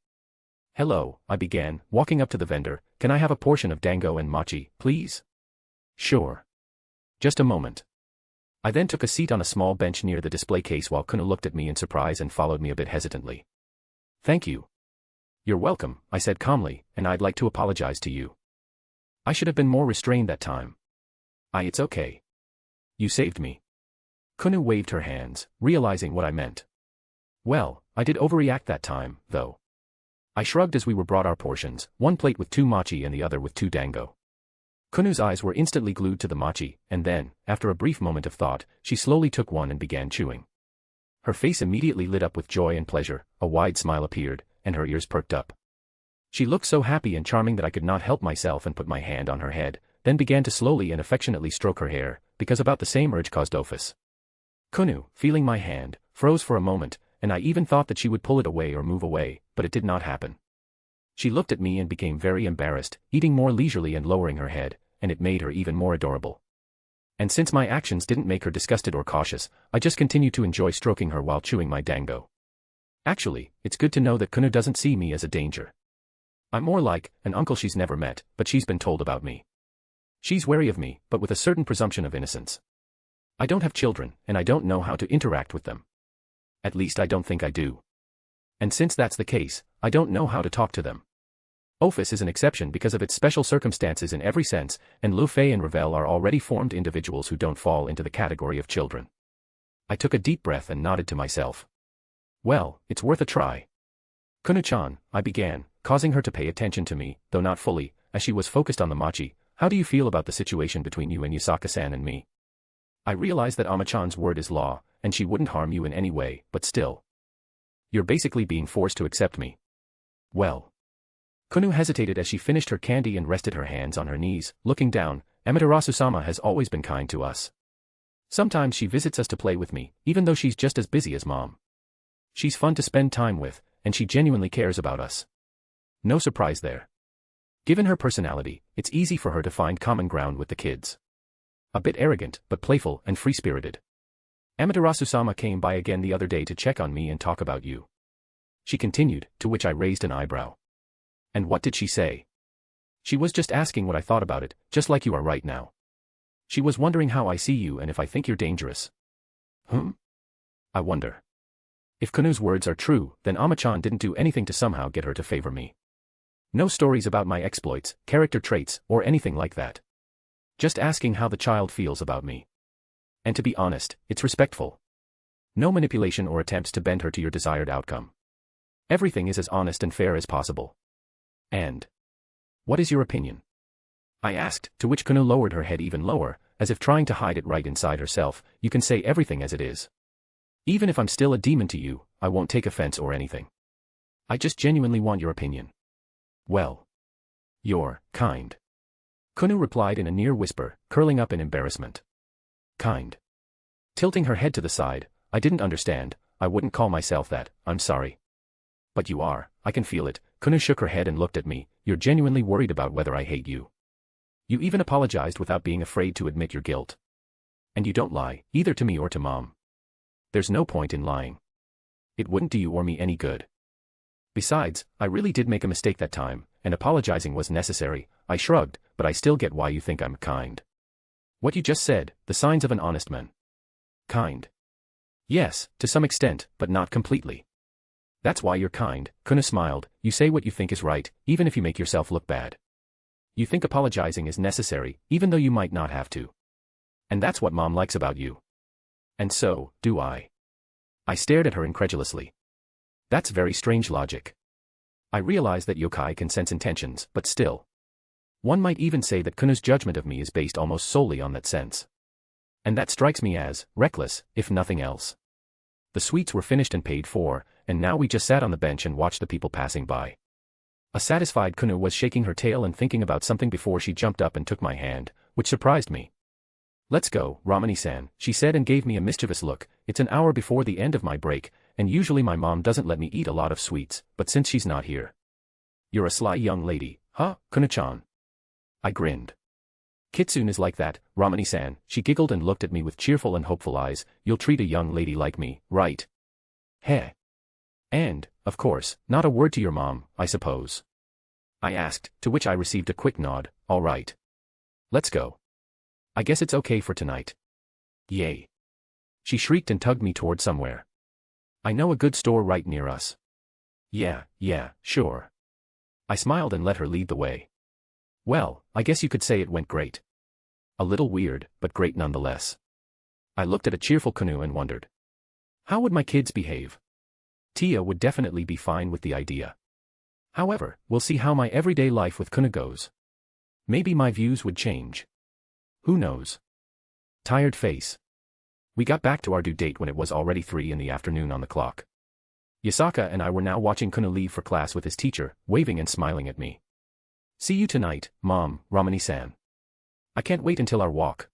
Hello, I began, walking up to the vendor. Can I have a portion of dango and mochi, please? Sure. Just a moment. I then took a seat on a small bench near the display case while Kunu looked at me in surprise and followed me a bit hesitantly. Thank you. You're welcome, I said calmly, and I'd like to apologize to you. I should have been more restrained that time. It's okay. You saved me. Kunu waved her hands, realizing what I meant. Well, I did overreact that time, though. I shrugged as we were brought our portions, one plate with 2 mochi and the other with 2 dango. Kunu's eyes were instantly glued to the mochi, and then, after a brief moment of thought, she slowly took one and began chewing. Her face immediately lit up with joy and pleasure, a wide smile appeared, and her ears perked up. She looked so happy and charming that I could not help myself and put my hand on her head, then began to slowly and affectionately stroke her hair, because about the same urge caused offus. Kunu, feeling my hand, froze for a moment, and I even thought that she would pull it away or move away, but it did not happen. She looked at me and became very embarrassed, eating more leisurely and lowering her head, and it made her even more adorable. And since my actions didn't make her disgusted or cautious, I just continued to enjoy stroking her while chewing my dango. Actually, it's good to know that Kunu doesn't see me as a danger. I'm more like an uncle she's never met, but she's been told about me. She's wary of me, but with a certain presumption of innocence. I don't have children, and I don't know how to interact with them. At least I don't think I do. And since that's the case, I don't know how to talk to them. Ophis is an exception because of its special circumstances in every sense, and Lu Fei and Ravel are already formed individuals who don't fall into the category of children. I took a deep breath and nodded to myself. Well, it's worth a try. Kunu-chan, I began, causing her to pay attention to me, though not fully, as she was focused on the mochi. How do you feel about the situation between you and Yasaka-san and me? I realize that Ama-chan's word is law, and she wouldn't harm you in any way, but still. You're basically being forced to accept me. Well. Kunu hesitated as she finished her candy and rested her hands on her knees, looking down. Amaterasu-sama has always been kind to us. Sometimes she visits us to play with me, even though she's just as busy as mom. She's fun to spend time with, and she genuinely cares about us. No surprise there. Given her personality, it's easy for her to find common ground with the kids. A bit arrogant, but playful and free-spirited. Amaterasu-sama came by again the other day to check on me and talk about you. She continued, to which I raised an eyebrow. And what did she say? She was just asking what I thought about it, just like you are right now. She was wondering how I see you and if I think you're dangerous. I wonder. If Kunu's words are true, then Ama-chan didn't do anything to somehow get her to favor me. No stories about my exploits, character traits, or anything like that. Just asking how the child feels about me. And to be honest, it's respectful. No manipulation or attempts to bend her to your desired outcome. Everything is as honest and fair as possible. And what is your opinion? I asked, to which Kunu lowered her head even lower, as if trying to hide it right inside herself. You can say everything as it is. Even if I'm still a demon to you, I won't take offense or anything. I just genuinely want your opinion. Well, you're kind. Kunu replied in a near whisper, curling up in embarrassment. Kind. Tilting her head to the side, I didn't understand. I wouldn't call myself that, I'm sorry. But you are, I can feel it. Kunu shook her head and looked at me. You're genuinely worried about whether I hate you. You even apologized without being afraid to admit your guilt. And you don't lie, either to me or to Mom. There's no point in lying. It wouldn't do you or me any good. Besides, I really did make a mistake that time, and apologizing was necessary. I shrugged, but I still get why you think I'm kind. What you just said, the signs of an honest man. Kind. Yes, to some extent, but not completely. That's why you're kind, Kunu smiled. You say what you think is right, even if you make yourself look bad. You think apologizing is necessary, even though you might not have to. And that's what Mom likes about you. And so, do I. I stared at her incredulously. That's very strange logic. I realize that yokai can sense intentions, but still. One might even say that Kunu's judgment of me is based almost solely on that sense. And that strikes me as reckless, if nothing else. The sweets were finished and paid for, and now we just sat on the bench and watched the people passing by. A satisfied Kunu was shaking her tail and thinking about something before she jumped up and took my hand, which surprised me. Let's go, Romani-san, she said and gave me a mischievous look. It's an hour before the end of my break, and usually my mom doesn't let me eat a lot of sweets, but since she's not here. You're a sly young lady, huh, Kunu-chan? I grinned. Kitsune is like that, Romani-san, she giggled and looked at me with cheerful and hopeful eyes. You'll treat a young lady like me, right? Heh. And, of course, not a word to your mom, I suppose. I asked, to which I received a quick nod. All right. Let's go. I guess it's okay for tonight. Yay. She shrieked and tugged me toward somewhere. I know a good store right near us. Yeah, sure. I smiled and let her lead the way. Well, I guess you could say it went great. A little weird, but great nonetheless. I looked at a cheerful Kunu and wondered. How would my kids behave? Tia would definitely be fine with the idea. However, we'll see how my everyday life with Kunu goes. Maybe my views would change. Who knows? Tired face. We got back to our due date when it was already 3 in the afternoon on the clock. Yasaka and I were now watching Kunu leave for class with his teacher, waving and smiling at me. See you tonight, Mom, Romani-san. I can't wait until our walk.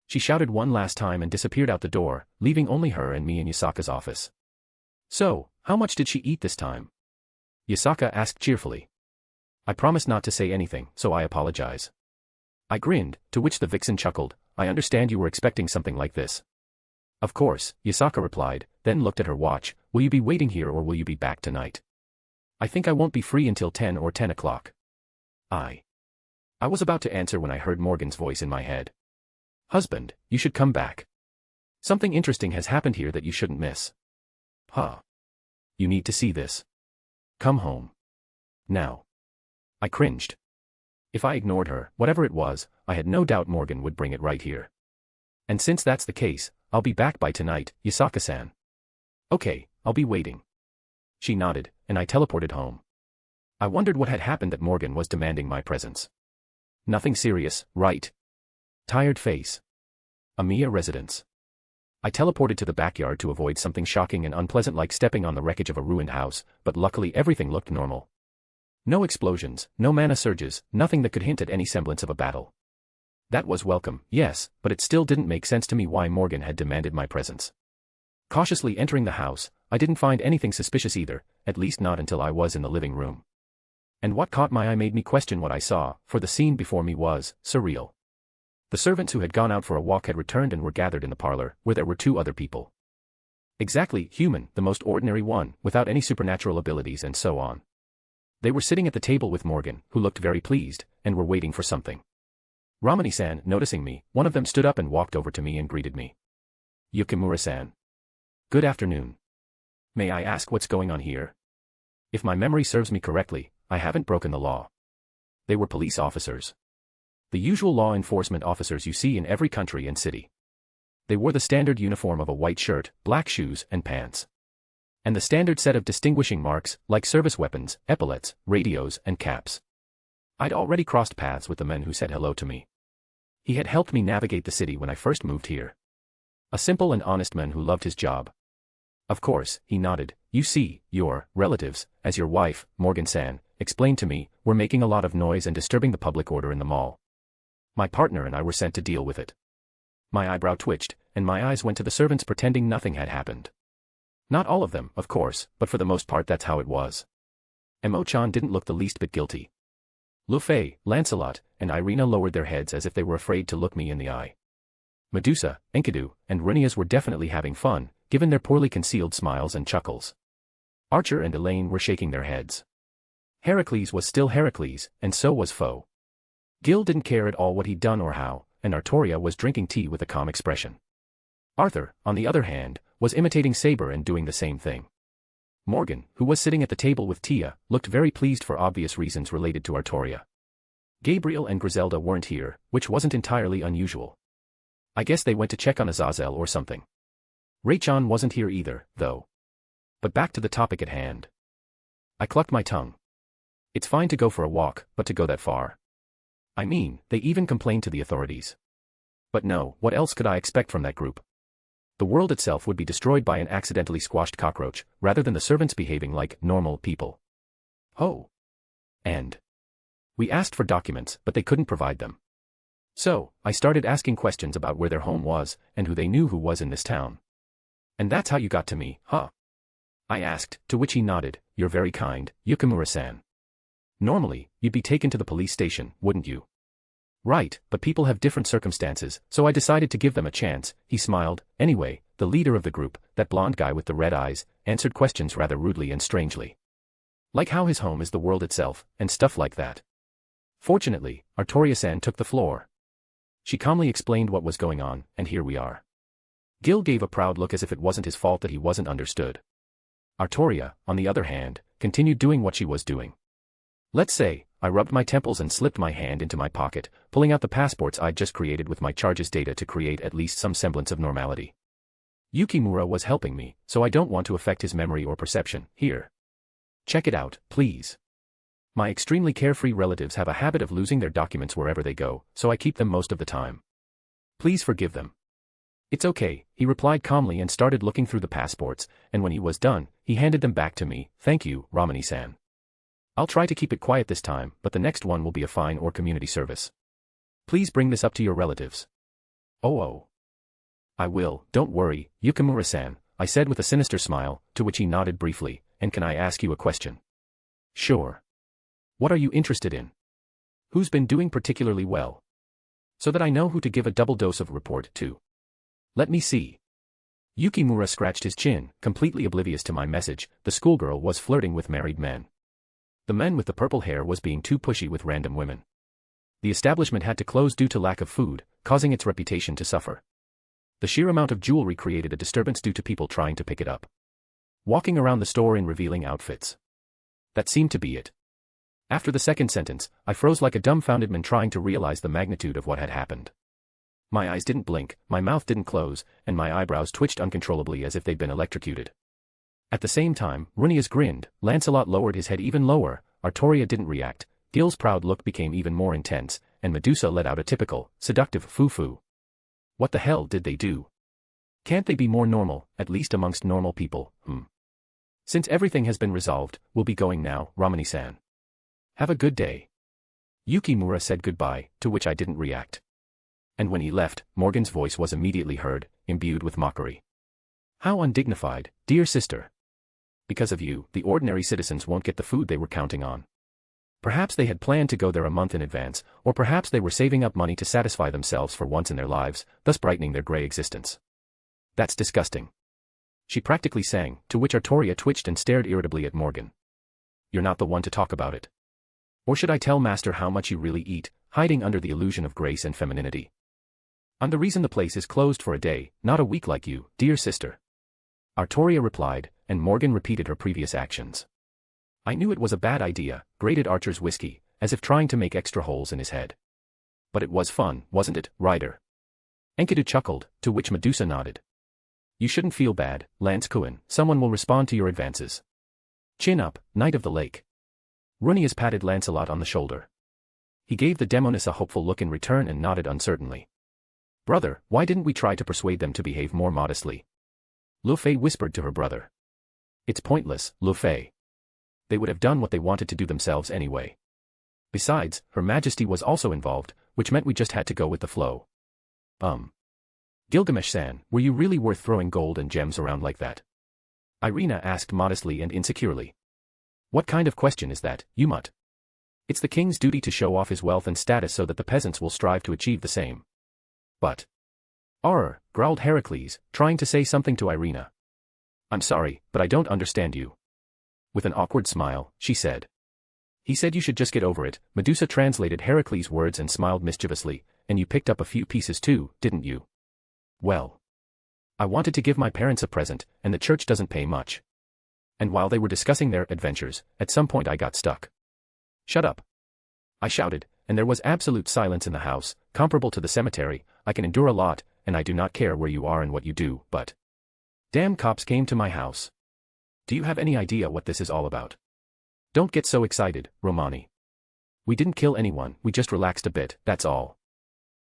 She shouted one last time and disappeared out the door, leaving only her and me in Yasaka's office. So, how much did she eat this time? Yasaka asked cheerfully. I promised not to say anything, so I apologize. I grinned, to which the vixen chuckled. I understand you were expecting something like this. Of course, Yasaka replied, then looked at her watch. Will you be waiting here or will you be back tonight? I think I won't be free until 10 or 10 o'clock. I was about to answer when I heard Morgan's voice in my head. Husband, you should come back. Something interesting has happened here that you shouldn't miss. Huh. You need to see this. Come home. Now. I cringed. If I ignored her, whatever it was, I had no doubt Morgan would bring it right here. And since that's the case, I'll be back by tonight, Yasaka-san. Okay, I'll be waiting. She nodded, and I teleported home. I wondered what had happened that Morgan was demanding my presence. Nothing serious, right? Tired face. Amiya residence. I teleported to the backyard to avoid something shocking and unpleasant like stepping on the wreckage of a ruined house, but luckily everything looked normal. No explosions, no mana surges, nothing that could hint at any semblance of a battle. That was welcome, yes, but it still didn't make sense to me why Morgan had demanded my presence. Cautiously entering the house, I didn't find anything suspicious either, at least not until I was in the living room. And what caught my eye made me question what I saw, for the scene before me was surreal. The servants who had gone out for a walk had returned and were gathered in the parlor, where there were 2 other people. Exactly, human, the most ordinary one, without any supernatural abilities and so on. They were sitting at the table with Morgan, who looked very pleased, and were waiting for something. Romani-san, noticing me, one of them stood up and walked over to me and greeted me. Yukimura-san. Good afternoon. May I ask what's going on here? If my memory serves me correctly, I haven't broken the law. They were police officers. The usual law enforcement officers you see in every country and city. They wore the standard uniform of a white shirt, black shoes and pants. And the standard set of distinguishing marks, like service weapons, epaulets, radios and caps. I'd already crossed paths with the men who said hello to me. He had helped me navigate the city when I first moved here. A simple and honest man who loved his job. Of course, he nodded. You see, your relatives, as your wife, Morgan-san, explained to me, were making a lot of noise and disturbing the public order in the mall. My partner and I were sent to deal with it. My eyebrow twitched, and my eyes went to the servants pretending nothing had happened. Not all of them, of course, but for the most part that's how it was. Emo-chan didn't look the least bit guilty. Luffy, Lancelot, and Irina lowered their heads as if they were afraid to look me in the eye. Medusa, Enkidu, and Rias were definitely having fun, given their poorly concealed smiles and chuckles. Archer and Elaine were shaking their heads. Heracles was still Heracles, and so was Foe. Gil didn't care at all what he'd done or how, and Artoria was drinking tea with a calm expression. Arthur, on the other hand, was imitating Saber and doing the same thing. Morgan, who was sitting at the table with Tia, looked very pleased for obvious reasons related to Artoria. Gabriel and Griselda weren't here, which wasn't entirely unusual. I guess they went to check on Aazel or something. Ray-chan wasn't here either, though. But back to the topic at hand. I clucked my tongue. It's fine to go for a walk, but to go that far. I mean, they even complained to the authorities. But no, what else could I expect from that group? The world itself would be destroyed by an accidentally squashed cockroach, rather than the servants behaving like normal people. Oh. And we asked for documents, but they couldn't provide them. So, I started asking questions about where their home was, and who they knew who was in this town. And that's how you got to me, huh? I asked, to which he nodded. You're very kind, Yukimura-san. Normally, you'd be taken to the police station, wouldn't you? Right, but people have different circumstances, so I decided to give them a chance, he smiled. Anyway, the leader of the group, that blonde guy with the red eyes, answered questions rather rudely and strangely. Like how his home is the world itself, and stuff like that. Fortunately, Artoria-san took the floor. She calmly explained what was going on, and here we are. Gil gave a proud look as if it wasn't his fault that he wasn't understood. Artoria, on the other hand, continued doing what she was doing. Let's say, I rubbed my temples and slipped my hand into my pocket, pulling out the passports I'd just created with my charges data to create at least some semblance of normality. Yukimura was helping me, so I don't want to affect his memory or perception. Here. Check it out, please. My extremely carefree relatives have a habit of losing their documents wherever they go, so I keep them most of the time. Please forgive them. It's okay, he replied calmly and started looking through the passports, and when he was done, he handed them back to me. Thank you, Romani-san. I'll try to keep it quiet this time, but the next one will be a fine or community service. Please bring this up to your relatives. Oh. I will, don't worry, Yukimura-san, I said with a sinister smile, to which he nodded briefly. And can I ask you a question? Sure. What are you interested in? Who's been doing particularly well? So that I know who to give a double dose of report to. Let me see. Yukimura scratched his chin, completely oblivious to my message. The schoolgirl was flirting with married men. The man with the purple hair was being too pushy with random women. The establishment had to close due to lack of food, causing its reputation to suffer. The sheer amount of jewelry created a disturbance due to people trying to pick it up. Walking around the store in revealing outfits. That seemed to be it. After the second sentence, I froze like a dumbfounded man trying to realize the magnitude of what had happened. My eyes didn't blink, my mouth didn't close, and my eyebrows twitched uncontrollably as if they'd been electrocuted. At the same time, Rias grinned, Lancelot lowered his head even lower, Artoria didn't react, Gil's proud look became even more intense, and Medusa let out a typical, seductive foo-foo. What the hell did they do? Can't they be more normal, at least amongst normal people, Since everything has been resolved, we'll be going now, Romani-san. Have a good day. Yukimura said goodbye, to which I didn't react. And when he left, Morgan's voice was immediately heard, imbued with mockery. How undignified, dear sister. Because of you, the ordinary citizens won't get the food they were counting on. Perhaps they had planned to go there a month in advance, or perhaps they were saving up money to satisfy themselves for once in their lives, thus brightening their gray existence. That's disgusting. She practically sang, to which Artoria twitched and stared irritably at Morgan. You're not the one to talk about it. Or should I tell Master how much you really eat, hiding under the illusion of grace and femininity? I'm the reason the place is closed for a day, not a week like you, dear sister. Artoria replied, and Morgan repeated her previous actions. I knew it was a bad idea, grated Archer's whiskey, as if trying to make extra holes in his head. But it was fun, wasn't it, Ryder? Enkidu chuckled, to which Medusa nodded. You shouldn't feel bad, Lance Kuin, someone will respond to your advances. Chin up, Knight of the Lake. Runias patted Lancelot on the shoulder. He gave the Demonis a hopeful look in return and nodded uncertainly. Brother, why didn't we try to persuade them to behave more modestly? Lu Fei whispered to her brother. It's pointless, Lu Fei. They would have done what they wanted to do themselves anyway. Besides, Her Majesty was also involved, which meant we just had to go with the flow. Gilgamesh-san, were you really worth throwing gold and gems around like that? Irina asked modestly and insecurely. What kind of question is that, you mutt? It's the king's duty to show off his wealth and status so that the peasants will strive to achieve the same. But... growled Heracles, trying to say something to Irina. I'm sorry, but I don't understand you. With an awkward smile, she said. He said you should just get over it. Medusa translated Heracles' words and smiled mischievously, and you picked up a few pieces too, didn't you? Well. I wanted to give my parents a present, and the church doesn't pay much. And while they were discussing their adventures, at some point I got stuck. Shut up. I shouted, and there was absolute silence in the house, comparable to the cemetery. I can endure a lot, and I do not care where you are and what you do, but... Damn cops came to my house. Do you have any idea what this is all about? Don't get so excited, Romani. We didn't kill anyone, we just relaxed a bit, that's all.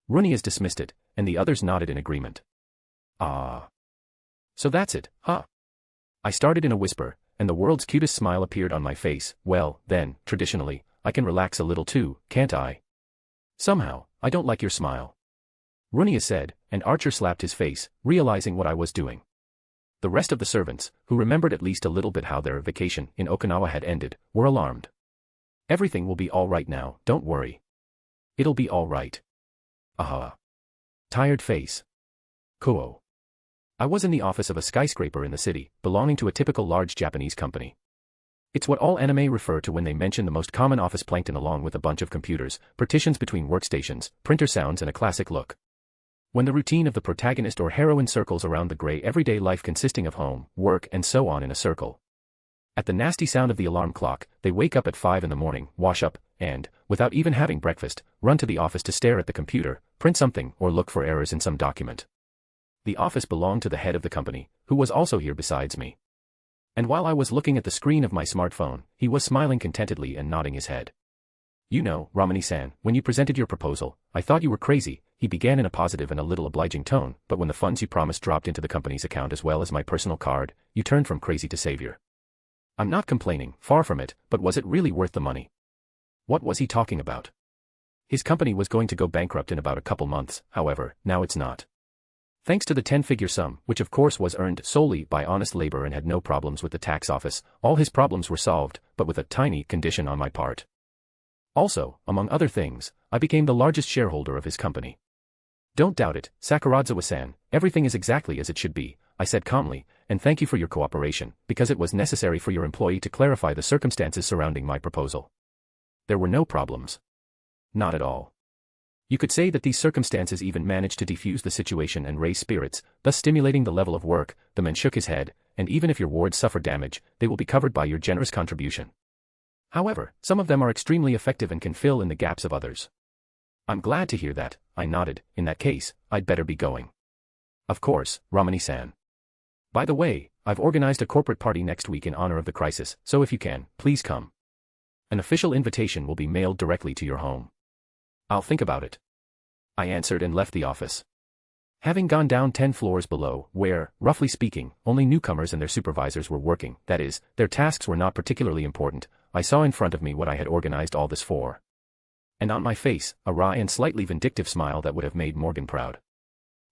Runias dismissed it, and the others nodded in agreement. Ah. So that's it, huh? I started in a whisper, and the world's cutest smile appeared on my face. Well, then, traditionally, I can relax a little too, can't I? Somehow, I don't like your smile. Runias said, and Archer slapped his face, realizing what I was doing. The rest of the servants, who remembered at least a little bit how their vacation in Okinawa had ended, were alarmed. Everything will be all right now, don't worry. It'll be all right. Aha. Tired face. Kuo. I was in the office of a skyscraper in the city, belonging to a typical large Japanese company. It's what all anime refer to when they mention the most common office plankton along with a bunch of computers, partitions between workstations, printer sounds and a classic look. When the routine of the protagonist or heroine circles around the gray everyday life consisting of home, work and so on in a circle. At the nasty sound of the alarm clock, they wake up at 5 in the morning, wash up, and, without even having breakfast, run to the office to stare at the computer, print something or look for errors in some document. The office belonged to the head of the company, who was also here besides me. And while I was looking at the screen of my smartphone, he was smiling contentedly and nodding his head. You know, Romani-san, when you presented your proposal, I thought you were crazy, he began in a positive and a little obliging tone, but when the funds you promised dropped into the company's account as well as my personal card, you turned from crazy to savior. I'm not complaining, far from it, but was it really worth the money? What was he talking about? His company was going to go bankrupt in about a couple months, however, now it's not. Thanks to the 10-figure sum, which of course was earned solely by honest labor and had no problems with the tax office, all his problems were solved, but with a tiny condition on my part. Also, among other things, I became the largest shareholder of his company. Don't doubt it, Sakuradzawa-san, everything is exactly as it should be, I said calmly, and thank you for your cooperation, because it was necessary for your employee to clarify the circumstances surrounding my proposal. There were no problems. Not at all. You could say that these circumstances even managed to defuse the situation and raise spirits, thus stimulating the level of work. The man shook his head, and even if your wards suffer damage, they will be covered by your generous contribution. However, some of them are extremely effective and can fill in the gaps of others. I'm glad to hear that, I nodded. In that case, I'd better be going. Of course, Romani-san. By the way, I've organized a corporate party next week in honor of the crisis, so if you can, please come. An official invitation will be mailed directly to your home. I'll think about it. I answered and left the office. Having gone down 10 floors below, where, roughly speaking, only newcomers and their supervisors were working, that is, their tasks were not particularly important, I saw in front of me what I had organized all this for. And on my face, a wry and slightly vindictive smile that would have made Morgan proud.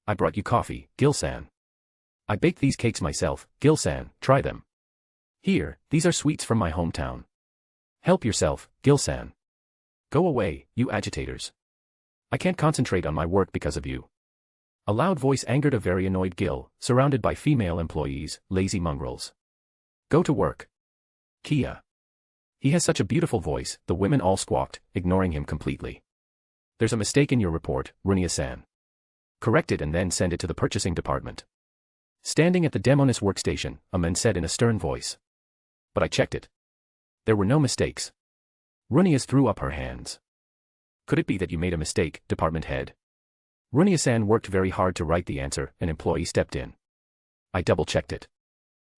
I brought you coffee, Gil-san. I baked these cakes myself, Gil-san, try them. Here, these are sweets from my hometown. Help yourself, Gil-san. Go away, you agitators. I can't concentrate on my work because of you. A loud voice angered a very annoyed Gil, surrounded by female employees, lazy mongrels. Go to work. Kia. He has such a beautiful voice, the women all squawked, ignoring him completely. There's a mistake in your report, Runia-san. Correct it and then send it to the purchasing department. Standing at the Demonis workstation, a man said in a stern voice. But I checked it. There were no mistakes. Rias threw up her hands. Could it be that you made a mistake, department head? Rias-san worked very hard to write the answer. An employee stepped in. I double-checked it.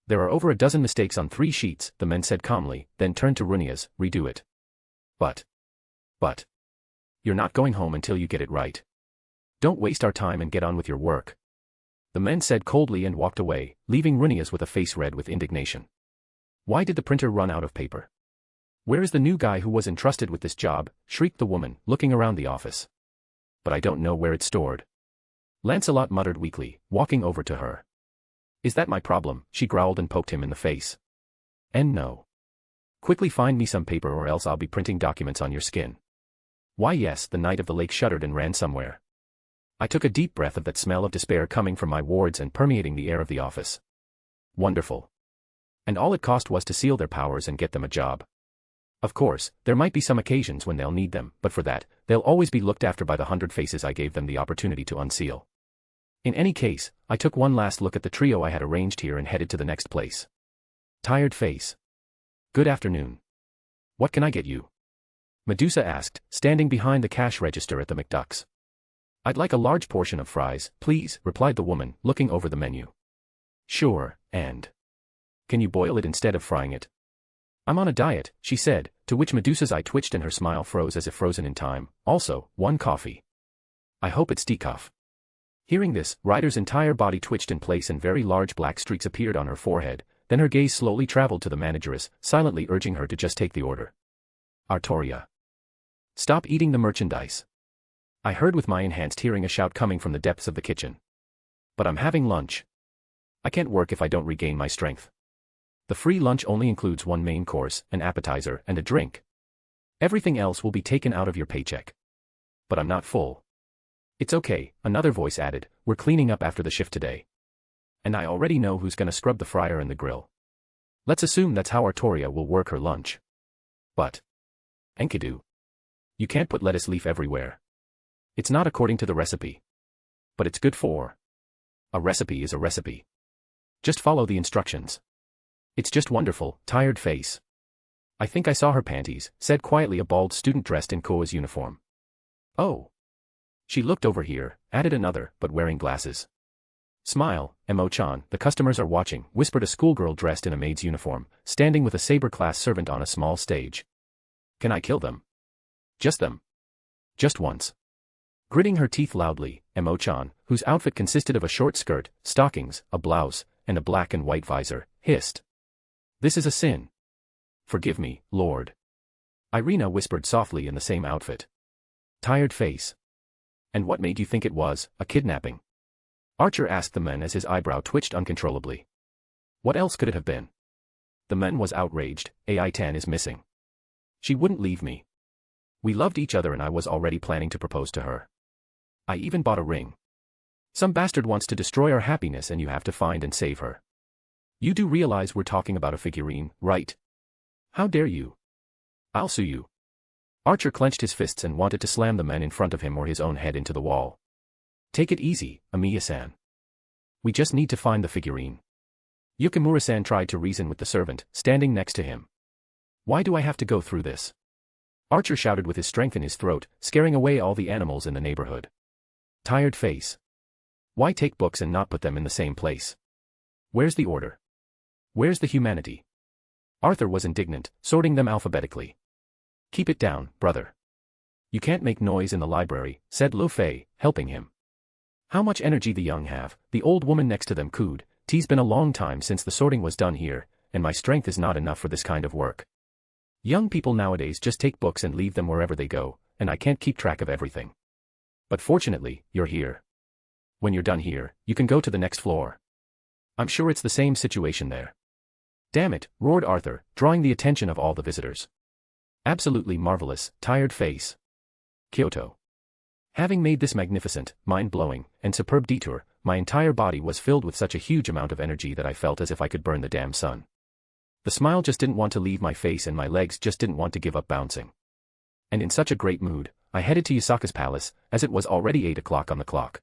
There are over a dozen mistakes on 3 sheets, the man said calmly, then turned to Rias. Redo it. But. You're not going home until you get it right. Don't waste our time and get on with your work. The man said coldly and walked away, leaving Rias with a face red with indignation. Why did the printer run out of paper? Where is the new guy who was entrusted with this job? Shrieked the woman, looking around the office. But I don't know where it's stored. Lancelot muttered weakly, walking over to her. Is that my problem? She growled and poked him in the face. And no. Quickly find me some paper or else I'll be printing documents on your skin. Why yes, the Knight of the Lake shuddered and ran somewhere. I took a deep breath of that smell of despair coming from my wards and permeating the air of the office. Wonderful. And all it cost was to seal their powers and get them a job. Of course, there might be some occasions when they'll need them, but for that, they'll always be looked after by the 100 faces I gave them the opportunity to unseal. In any case, I took one last look at the trio I had arranged here and headed to the next place. Tired face. Good afternoon. What can I get you? Medusa asked, standing behind the cash register at the McDuck's. I'd like a large portion of fries, please, replied the woman, looking over the menu. Sure, and can you boil it instead of frying it? I'm on a diet, she said, to which Medusa's eye twitched and her smile froze as if frozen in time. Also, 1 coffee. I hope it's decaf. Hearing this, Ryder's entire body twitched in place and very large black streaks appeared on her forehead, then her gaze slowly traveled to the manageress, silently urging her to just take the order. Artoria. Stop eating the merchandise. I heard with my enhanced hearing a shout coming from the depths of the kitchen. But I'm having lunch. I can't work if I don't regain my strength. The free lunch only includes 1 main course, an appetizer, and a drink. Everything else will be taken out of your paycheck. But I'm not full. It's okay, another voice added, we're cleaning up after the shift today. And I already know who's gonna scrub the fryer and the grill. Let's assume that's how Artoria will work her lunch. But Enkidu. You can't put lettuce leaf everywhere. It's not according to the recipe. But it's good for. A recipe is a recipe. Just follow the instructions. It's just wonderful, tired face. I think I saw her panties, said quietly a bald student dressed in Koa's uniform. Oh. She looked over here, added another, but wearing glasses. Smile, Emo-chan, the customers are watching, whispered a schoolgirl dressed in a maid's uniform, standing with a saber-class servant on a small stage. Can I kill them? Just them. Just once. Gritting her teeth loudly, Emo-chan, whose outfit consisted of a short skirt, stockings, a blouse, and a black and white visor, hissed. This is a sin. Forgive me, Lord. Irina whispered softly in the same outfit. Tired face. And what made you think it was, a kidnapping? Archer asked the man as his eyebrow twitched uncontrollably. What else could it have been? The man was outraged. Ai-tan is missing. She wouldn't leave me. We loved each other and I was already planning to propose to her. I even bought a ring. Some bastard wants to destroy our happiness and you have to find and save her. You do realize we're talking about a figurine, right? How dare you? I'll sue you. Archer clenched his fists and wanted to slam the man in front of him or his own head into the wall. Take it easy, Amiya-san. We just need to find the figurine. Yukimura-san tried to reason with the servant, standing next to him. Why do I have to go through this? Archer shouted with his strength in his throat, scaring away all the animals in the neighborhood. Tired face. Why take books and not put them in the same place? Where's the order? Where's the humanity? Arthur was indignant, sorting them alphabetically. Keep it down, brother. You can't make noise in the library, said Lu Fei, helping him. How much energy the young have, the old woman next to them cooed. T's been a long time since the sorting was done here, and my strength is not enough for this kind of work. Young people nowadays just take books and leave them wherever they go, and I can't keep track of everything. But fortunately, you're here. When you're done here, you can go to the next floor. I'm sure it's the same situation there. Damn it, roared Arthur, drawing the attention of all the visitors. Absolutely marvelous, tired face. Kyoto. Having made this magnificent, mind-blowing, and superb detour, my entire body was filled with such a huge amount of energy that I felt as if I could burn the damn sun. The smile just didn't want to leave my face and my legs just didn't want to give up bouncing. And in such a great mood, I headed to Yasaka's palace, as it was already 8 o'clock on the clock.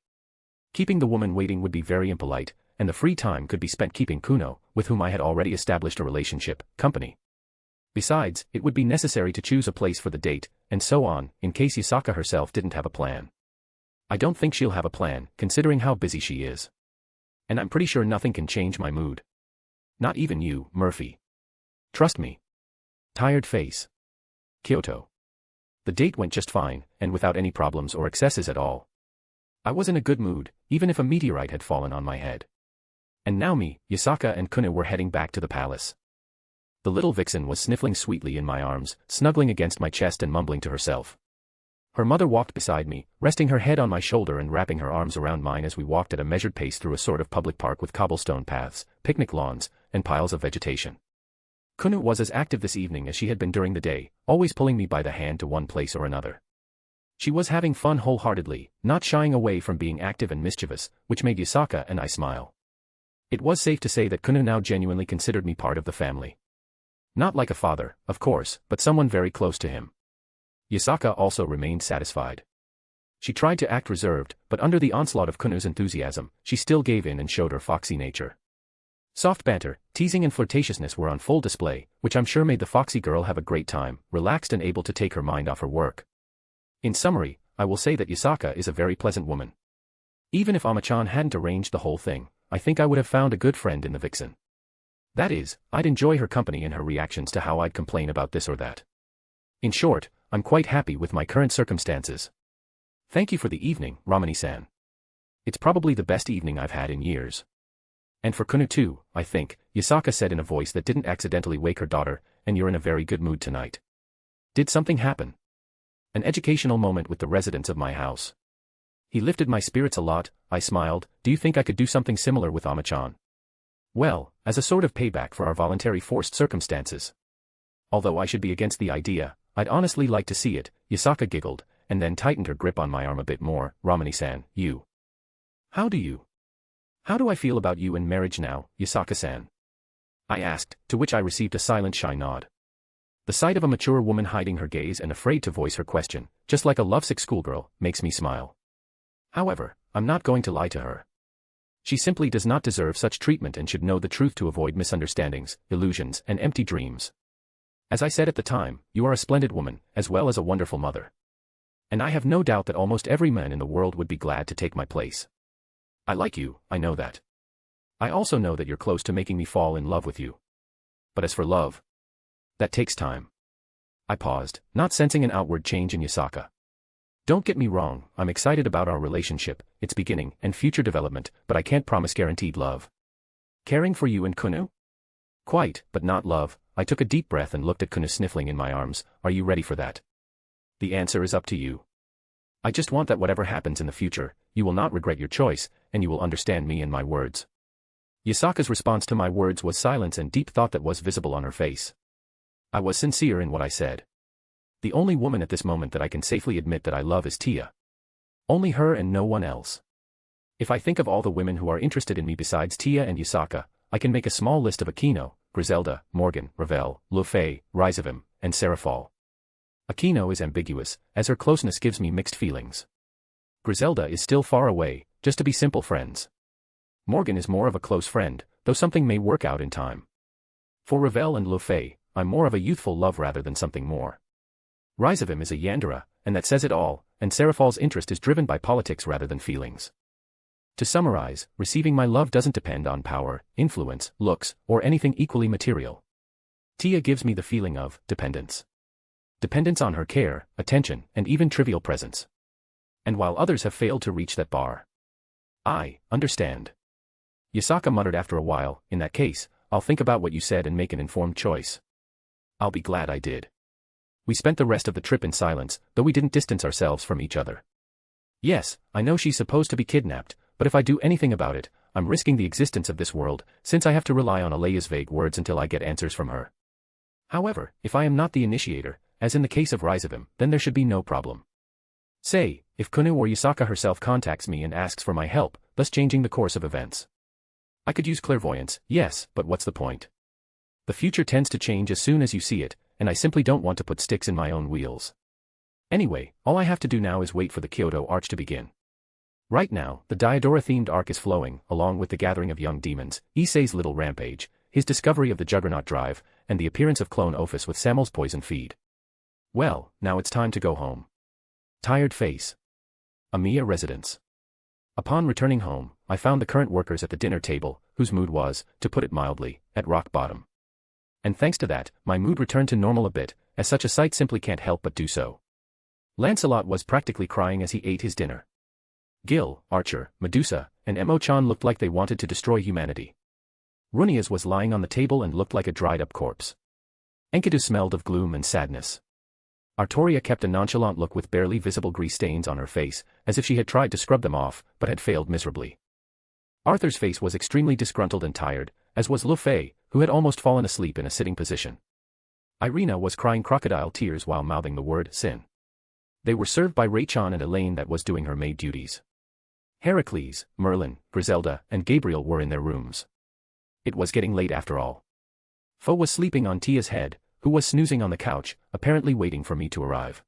Keeping the woman waiting would be very impolite, and the free time could be spent keeping Kuno, with whom I had already established a relationship, company. Besides, it would be necessary to choose a place for the date, and so on, in case Yasaka herself didn't have a plan. I don't think she'll have a plan, considering how busy she is. And I'm pretty sure nothing can change my mood. Not even you, Murphy. Trust me. Tired face. Kyoto. The date went just fine, and without any problems or excesses at all. I was in a good mood, even if a meteorite had fallen on my head. And now me, Yasaka and Kuna were heading back to the palace. The little vixen was sniffling sweetly in my arms, snuggling against my chest and mumbling to herself. Her mother walked beside me, resting her head on my shoulder and wrapping her arms around mine as we walked at a measured pace through a sort of public park with cobblestone paths, picnic lawns, and piles of vegetation. Kuna was as active this evening as she had been during the day, always pulling me by the hand to one place or another. She was having fun wholeheartedly, not shying away from being active and mischievous, which made Yasaka and I smile. It was safe to say that Kuna now genuinely considered me part of the family. Not like a father, of course, but someone very close to him. Yasaka also remained satisfied. She tried to act reserved, but under the onslaught of Kuna's enthusiasm, she still gave in and showed her foxy nature. Soft banter, teasing and flirtatiousness were on full display, which I'm sure made the foxy girl have a great time, relaxed and able to take her mind off her work. In summary, I will say that Yasaka is a very pleasant woman. Even if Amachan hadn't arranged the whole thing, I think I would have found a good friend in the vixen. That is, I'd enjoy her company and her reactions to how I'd complain about this or that. In short, I'm quite happy with my current circumstances. Thank you for the evening, Romani-san. It's probably the best evening I've had in years. And for Kuna too, I think, Yasaka said in a voice that didn't accidentally wake her daughter, and you're in a very good mood tonight. Did something happen? An educational moment with the residents of my house. He lifted my spirits a lot, I smiled. Do you think I could do something similar with Amachan? Well, as a sort of payback for our voluntary forced circumstances. Although I should be against the idea, I'd honestly like to see it, Yasaka giggled, and then tightened her grip on my arm a bit more. Romani-san, you. How do I feel about you in marriage now, Yasaka-san? I asked, to which I received a silent shy nod. The sight of a mature woman hiding her gaze and afraid to voice her question, just like a lovesick schoolgirl, makes me smile. However, I'm not going to lie to her. She simply does not deserve such treatment and should know the truth to avoid misunderstandings, illusions, and empty dreams. As I said at the time, you are a splendid woman, as well as a wonderful mother. And I have no doubt that almost every man in the world would be glad to take my place. I like you, I know that. I also know that you're close to making me fall in love with you. But as for love, that takes time. I paused, not sensing an outward change in Yasaka. Don't get me wrong, I'm excited about our relationship, its beginning and future development, but I can't promise guaranteed love. Caring for you and Kuna? Quite, but not love. I took a deep breath and looked at Kuna sniffling in my arms. Are you ready for that? The answer is up to you. I just want that whatever happens in the future, you will not regret your choice, and you will understand me and my words. Yasaka's response to my words was silence and deep thought that was visible on her face. I was sincere in what I said. The only woman at this moment that I can safely admit that I love is Tia. Only her and no one else. If I think of all the women who are interested in me besides Tia and Yasaka, I can make a small list of Aquino, Griselda, Morgan, Ravel, Lufay, Rizavim, and Serafal. Aquino is ambiguous, as her closeness gives me mixed feelings. Griselda is still far away, just to be simple friends. Morgan is more of a close friend, though something may work out in time. For Ravel and Lufay, I'm more of a youthful love rather than something more. Rizavim is a Yandere, and that says it all, and Serafal's interest is driven by politics rather than feelings. To summarize, receiving my love doesn't depend on power, influence, looks, or anything equally material. Tia gives me the feeling of dependence. Dependence on her care, attention, and even trivial presence. And while others have failed to reach that bar, I understand. Yasaka muttered after a while, in that case, I'll think about what you said and make an informed choice. I'll be glad I did. We spent the rest of the trip in silence, though we didn't distance ourselves from each other. Yes, I know she's supposed to be kidnapped, but if I do anything about it, I'm risking the existence of this world, since I have to rely on Alea's vague words until I get answers from her. However, if I am not the initiator, as in the case of Rizavim, then there should be no problem. Say, if Kuna or Yasaka herself contacts me and asks for my help, thus changing the course of events. I could use clairvoyance, yes, but what's the point? The future tends to change as soon as you see it, and I simply don't want to put sticks in my own wheels. Anyway, all I have to do now is wait for the Kyoto arch to begin. Right now, the Diodora-themed arc is flowing, along with the gathering of young demons, Issei's little rampage, his discovery of the Juggernaut Drive, and the appearance of clone Ophis with Samuel's poison feed. Well, now it's time to go home. Tired face. Amia residence. Upon returning home, I found the current workers at the dinner table, whose mood was, to put it mildly, at rock bottom. And thanks to that, my mood returned to normal a bit, as such a sight simply can't help but do so. Lancelot was practically crying as he ate his dinner. Gil, Archer, Medusa, and Emo-chan looked like they wanted to destroy humanity. Rias was lying on the table and looked like a dried-up corpse. Enkidu smelled of gloom and sadness. Artoria kept a nonchalant look with barely visible grease stains on her face, as if she had tried to scrub them off, but had failed miserably. Arthur's face was extremely disgruntled and tired, as was Lu Fei, who had almost fallen asleep in a sitting position. Irina was crying crocodile tears while mouthing the word sin. They were served by Raychan and Elaine that was doing her maid duties. Heracles, Merlin, Griselda, and Gabriel were in their rooms. It was getting late after all. Fo was sleeping on Tia's head, who was snoozing on the couch, apparently waiting for me to arrive.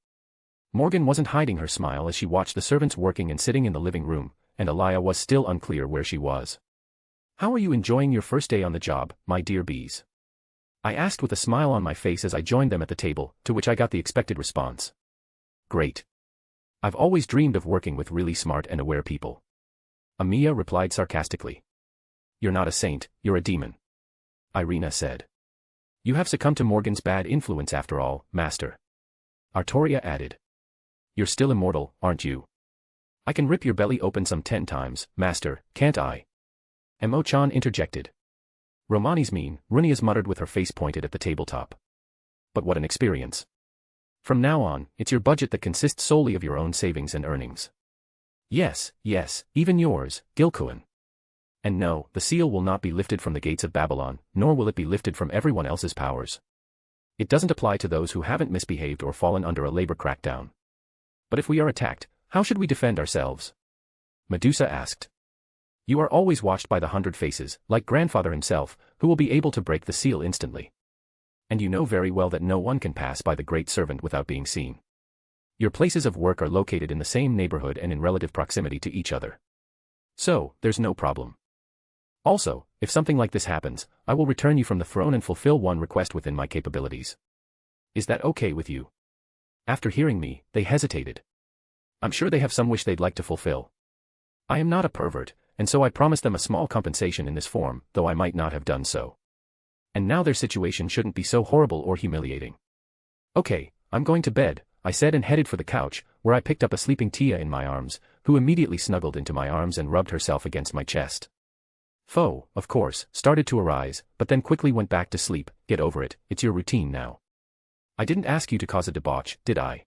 Morgan wasn't hiding her smile as she watched the servants working and sitting in the living room, and Alaya was still unclear where she was. "How are you enjoying your first day on the job, my dear bees?" I asked with a smile on my face as I joined them at the table, to which I got the expected response. "Great. I've always dreamed of working with really smart and aware people." Amia replied sarcastically. "You're not a saint, you're a demon," Irina said. "You have succumbed to Morgan's bad influence after all, master," Artoria added. "You're still immortal, aren't you? I can rip your belly open some 10 times, master, can't I?" Emo-chan interjected. "Romani's mean," Rias muttered with her face pointed at the tabletop. "But what an experience. From now on, it's your budget that consists solely of your own savings and earnings." Yes, even yours, Gilkuan. "And no, the seal will not be lifted from the gates of Babylon, nor will it be lifted from everyone else's powers. It doesn't apply to those who haven't misbehaved or fallen under a labor crackdown. But if we are attacked, how should we defend ourselves?" Medusa asked. "You are always watched by the 100 Faces, like grandfather himself, who will be able to break the seal instantly. And you know very well that no one can pass by the great servant without being seen. Your places of work are located in the same neighborhood and in relative proximity to each other. So, there's no problem. Also, if something like this happens, I will return you from the throne and fulfill one request within my capabilities. Is that okay with you?" After hearing me, they hesitated. I'm sure they have some wish they'd like to fulfill. I am not a pervert, and so I promised them a small compensation in this form, though I might not have done so. And now their situation shouldn't be so horrible or humiliating. "Okay, I'm going to bed," I said and headed for the couch, where I picked up a sleeping Tia in my arms, who immediately snuggled into my arms and rubbed herself against my chest. Fo, of course, started to arise, but then quickly went back to sleep. "Get over it, it's your routine now. I didn't ask you to cause a debauch, did I?"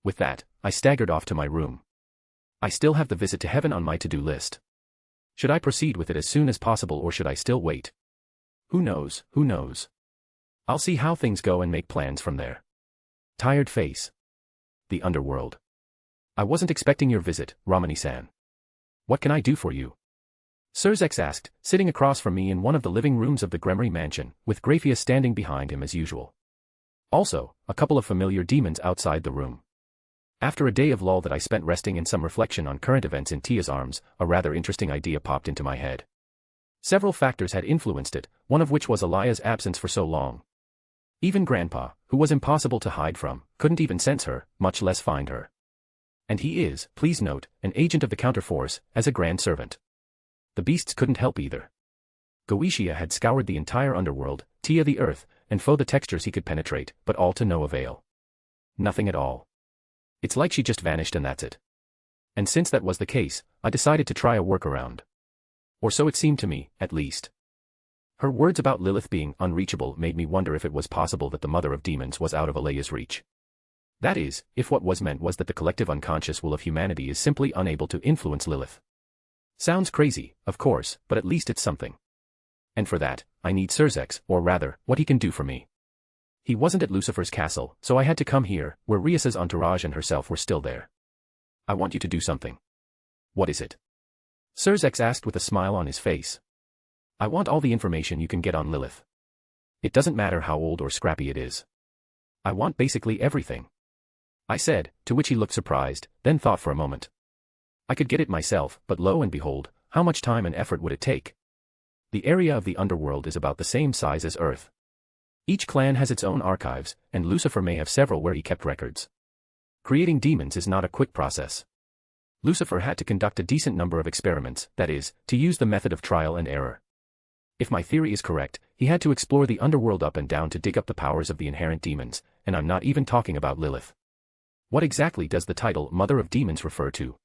With that, I staggered off to my room. I still have the visit to heaven on my to-do list. Should I proceed with it as soon as possible or should I still wait? Who knows? I'll see how things go and make plans from there. Tired face. The underworld. "I wasn't expecting your visit, Romani-san. What can I do for you?" Zerzek asked, sitting across from me in one of the living rooms of the Gremory mansion, with Graphia standing behind him as usual. Also, a couple of familiar demons outside the room. After a day of lull that I spent resting in some reflection on current events in Tia's arms, a rather interesting idea popped into my head. Several factors had influenced it, one of which was Alaya's absence for so long. Even Grandpa, who was impossible to hide from, couldn't even sense her, much less find her. And he is, please note, an agent of the counterforce, as a grand servant. The beasts couldn't help either. Goetia had scoured the entire underworld, Tia the earth, and Fo the textures he could penetrate, but all to no avail. Nothing at all. It's like she just vanished and that's it. And since that was the case, I decided to try a workaround. Or so it seemed to me, at least. Her words about Lilith being unreachable made me wonder if it was possible that the mother of demons was out of Alaya's reach. That is, if what was meant was that the collective unconscious will of humanity is simply unable to influence Lilith. Sounds crazy, of course, but at least it's something. And for that, I need Zerzek, or rather, what he can do for me. He wasn't at Lucifer's castle, so I had to come here, where Rias's entourage and herself were still there. "I want you to do something." "What is it?" Zerzek asked with a smile on his face. "I want all the information you can get on Lilith. It doesn't matter how old or scrappy it is. I want basically everything," I said, to which he looked surprised, then thought for a moment. I could get it myself, but lo and behold, how much time and effort would it take? The area of the underworld is about the same size as Earth. Each clan has its own archives, and Lucifer may have several where he kept records. Creating demons is not a quick process. Lucifer had to conduct a decent number of experiments, that is, to use the method of trial and error. If my theory is correct, he had to explore the underworld up and down to dig up the powers of the inherent demons, and I'm not even talking about Lilith. What exactly does the title Mother of Demons refer to?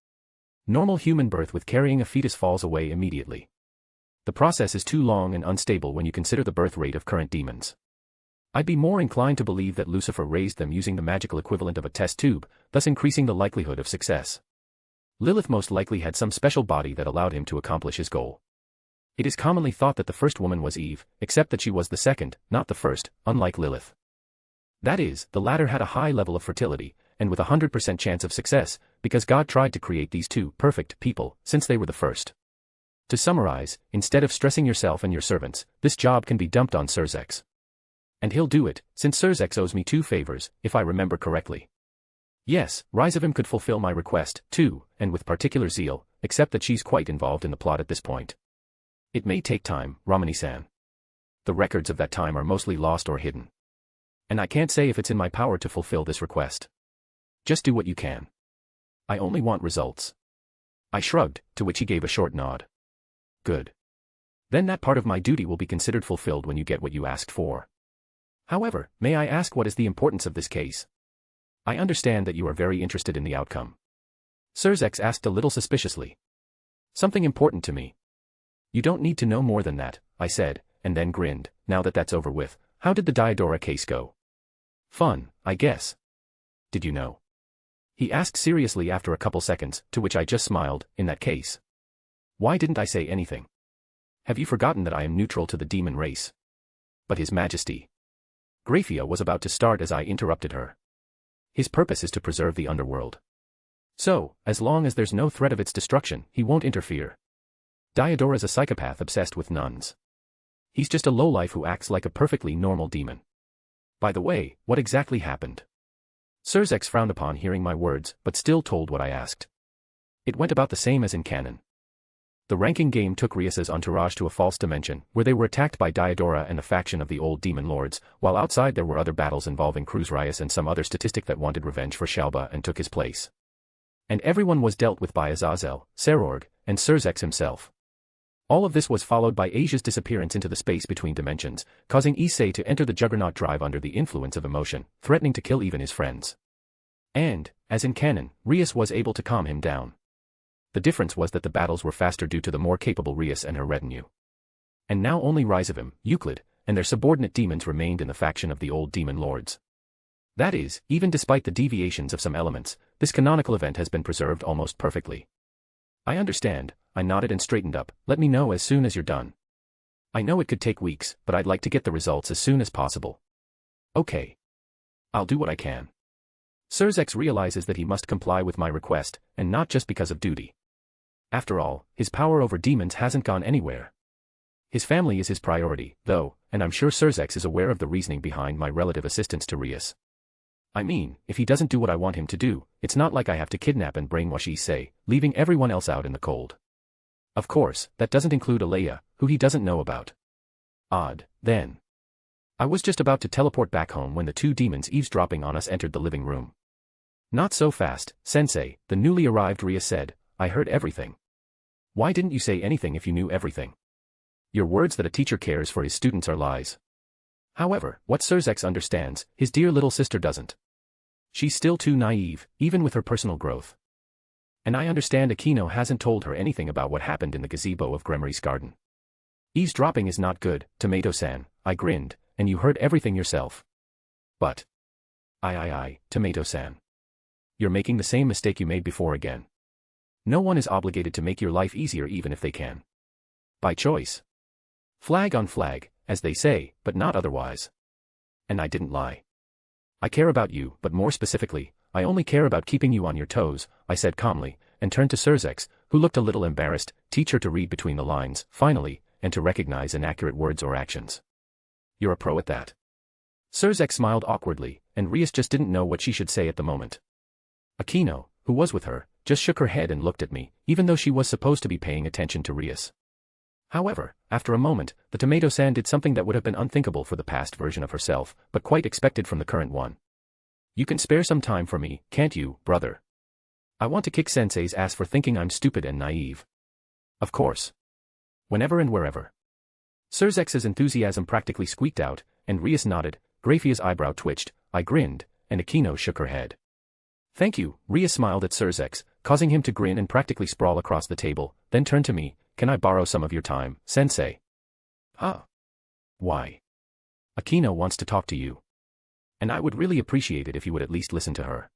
Normal human birth with carrying a fetus falls away immediately. The process is too long and unstable when you consider the birth rate of current demons. I'd be more inclined to believe that Lucifer raised them using the magical equivalent of a test tube, thus increasing the likelihood of success. Lilith most likely had some special body that allowed him to accomplish his goal. It is commonly thought that the first woman was Eve, except that she was the second, not the first, unlike Lilith. That is, the latter had a high level of fertility, and with 100% chance of success, because God tried to create these two perfect people, since they were the first. To summarize, instead of stressing yourself and your servants, this job can be dumped on Zerzek. And he'll do it, since Zerzek owes me 2 favors, if I remember correctly. Yes, Rizavim could fulfill my request, too, and with particular zeal, except that she's quite involved in the plot at this point. It may take time, Romani-san. The records of that time are mostly lost or hidden. And I can't say if it's in my power to fulfill this request. Just do what you can. I only want results. I shrugged, to which he gave a short nod. Good. Then that part of my duty will be considered fulfilled when you get what you asked for. However, may I ask what is the importance of this case? I understand that you are very interested in the outcome. Zerzek asked a little suspiciously. Something important to me. You don't need to know more than that, I said, and then grinned. Now that that's over with, how did the Diodora case go? Fun, I guess. Did you know? He asked seriously after a couple seconds, to which I just smiled. In that case. Why didn't I say anything? Have you forgotten that I am neutral to the demon race? But His Majesty. Graphia was about to start as I interrupted her. His purpose is to preserve the underworld. So, as long as there's no threat of its destruction, he won't interfere. Diodora's a psychopath obsessed with nuns. He's just a lowlife who acts like a perfectly normal demon. By the way, what exactly happened? Zerzek frowned upon hearing my words, but still told what I asked. It went about the same as in canon. The ranking game took Rias's entourage to a false dimension, where they were attacked by Diodora and a faction of the old demon lords, while outside there were other battles involving Cruz Rias and some other statistic that wanted revenge for Shalba and took his place. And everyone was dealt with by Aazel, Serorg, and Zerzek himself. All of this was followed by Asia's disappearance into the space between dimensions, causing Issei to enter the Juggernaut drive under the influence of emotion, threatening to kill even his friends. And, as in canon, Rias was able to calm him down. The difference was that the battles were faster due to the more capable Rias and her retinue. And now only Rizavim, Euclid, and their subordinate demons remained in the faction of the old demon lords. That is, even despite the deviations of some elements, this canonical event has been preserved almost perfectly. I understand, I nodded and straightened up. Let me know as soon as you're done. I know it could take weeks, but I'd like to get the results as soon as possible. Okay. I'll do what I can. Zerzek realizes that he must comply with my request, and not just because of duty. After all, his power over demons hasn't gone anywhere. His family is his priority, though, and I'm sure Zerzek is aware of the reasoning behind my relative assistance to Rias. I mean, if he doesn't do what I want him to do, it's not like I have to kidnap and brainwash Issei, leaving everyone else out in the cold. Of course, that doesn't include Alea, who he doesn't know about. Odd, then. I was just about to teleport back home when the 2 demons eavesdropping on us entered the living room. Not so fast, Sensei, the newly arrived Rias said. I heard everything. Why didn't you say anything if you knew everything? Your words that a teacher cares for his students are lies. However, what Zerzek understands, his dear little sister doesn't. She's still too naive, even with her personal growth. And I understand Aquino hasn't told her anything about what happened in the gazebo of Gremory's garden. Eavesdropping is not good, Tomato-san, I grinned, and you heard everything yourself. But. Tomato-san. You're making the same mistake you made before again. No one is obligated to make your life easier even if they can. By choice. Flag on flag, as they say, but not otherwise. And I didn't lie. I care about you, but more specifically, I only care about keeping you on your toes, I said calmly, and turned to Zerzek, who looked a little embarrassed. Teach her to read between the lines, finally, and to recognize inaccurate words or actions. You're a pro at that. Zerzek smiled awkwardly, and Rias just didn't know what she should say at the moment. Aquino, who was with her, just shook her head and looked at me, even though she was supposed to be paying attention to Rias. However, After a moment, the tomato-san did something that would have been unthinkable for the past version of herself, but quite expected from the current one. You can spare some time for me, can't you, brother? I want to kick Sensei's ass for thinking I'm stupid and naive. Of course. Whenever and wherever. Zerzex's enthusiasm practically squeaked out, and Rias nodded, Graphia's eyebrow twitched, I grinned, and Akino shook her head. Thank you, Rias smiled at Zerzex, causing him to grin and practically sprawl across the table, then turned to me, can I borrow some of your time, Sensei? Huh? Why? Akino wants to talk to you. And I would really appreciate it if you would at least listen to her.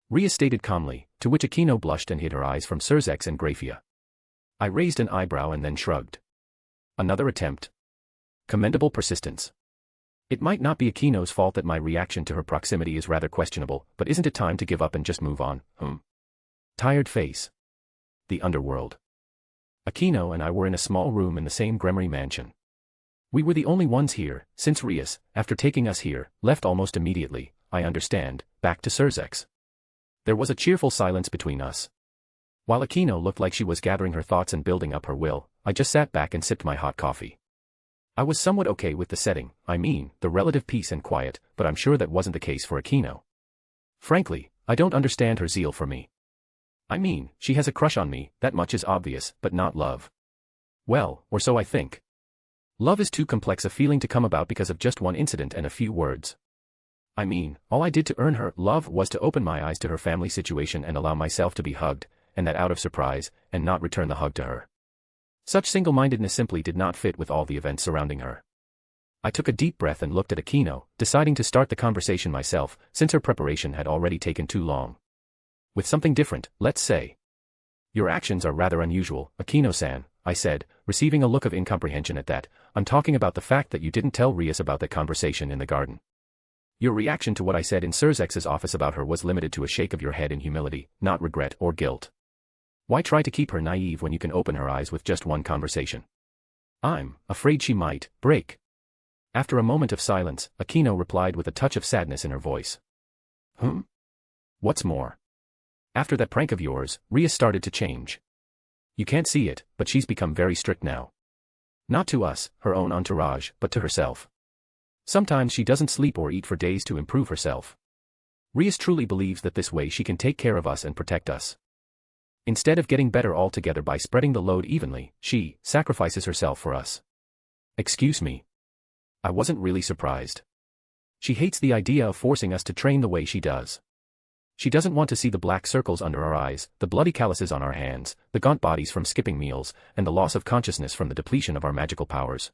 Rias stated calmly, to which Akino blushed and hid her eyes from Zerzex and Graphia. I raised an eyebrow and then shrugged. Another attempt. Commendable persistence. It might not be Akino's fault that my reaction to her proximity is rather questionable, but isn't it time to give up and just move on, Tired face. The underworld. Akino and I were in a small room in the same Gremory mansion. We were the only ones here, since Rias, after taking us here, left almost immediately, I understand, back to Zerzex. There was a cheerful silence between us. While Akino looked like she was gathering her thoughts and building up her will, I just sat back and sipped my hot coffee. I was somewhat okay with the setting, I mean, the relative peace and quiet, but I'm sure that wasn't the case for Akino. Frankly, I don't understand her zeal for me. I mean, she has a crush on me, that much is obvious, but not love. Well, or so I think. Love is too complex a feeling to come about because of just one incident and a few words. I mean, all I did to earn her love was to open my eyes to her family situation and allow myself to be hugged, and that out of surprise, and not return the hug to her. Such single-mindedness simply did not fit with all the events surrounding her. I took a deep breath and looked at Akino, deciding to start the conversation myself, since her preparation had already taken too long. With something different, let's say. Your actions are rather unusual, Akino-san, I said, receiving a look of incomprehension at that. I'm talking about the fact that you didn't tell Rias about that conversation in the garden. Your reaction to what I said in Zerzex's office about her was limited to a shake of your head in humility, not regret or guilt. Why try to keep her naive when you can open her eyes with just one conversation? I'm afraid she might break. After a moment of silence, Akino replied with a touch of sadness in her voice. What's more? After that prank of yours, Rias started to change. You can't see it, but she's become very strict now. Not to us, her own entourage, but to herself. Sometimes she doesn't sleep or eat for days to improve herself. Rias truly believes that this way she can take care of us and protect us. Instead of getting better altogether by spreading the load evenly, she sacrifices herself for us. Excuse me. I wasn't really surprised. She hates the idea of forcing us to train the way she does. She doesn't want to see the black circles under our eyes, the bloody calluses on our hands, the gaunt bodies from skipping meals, and the loss of consciousness from the depletion of our magical powers.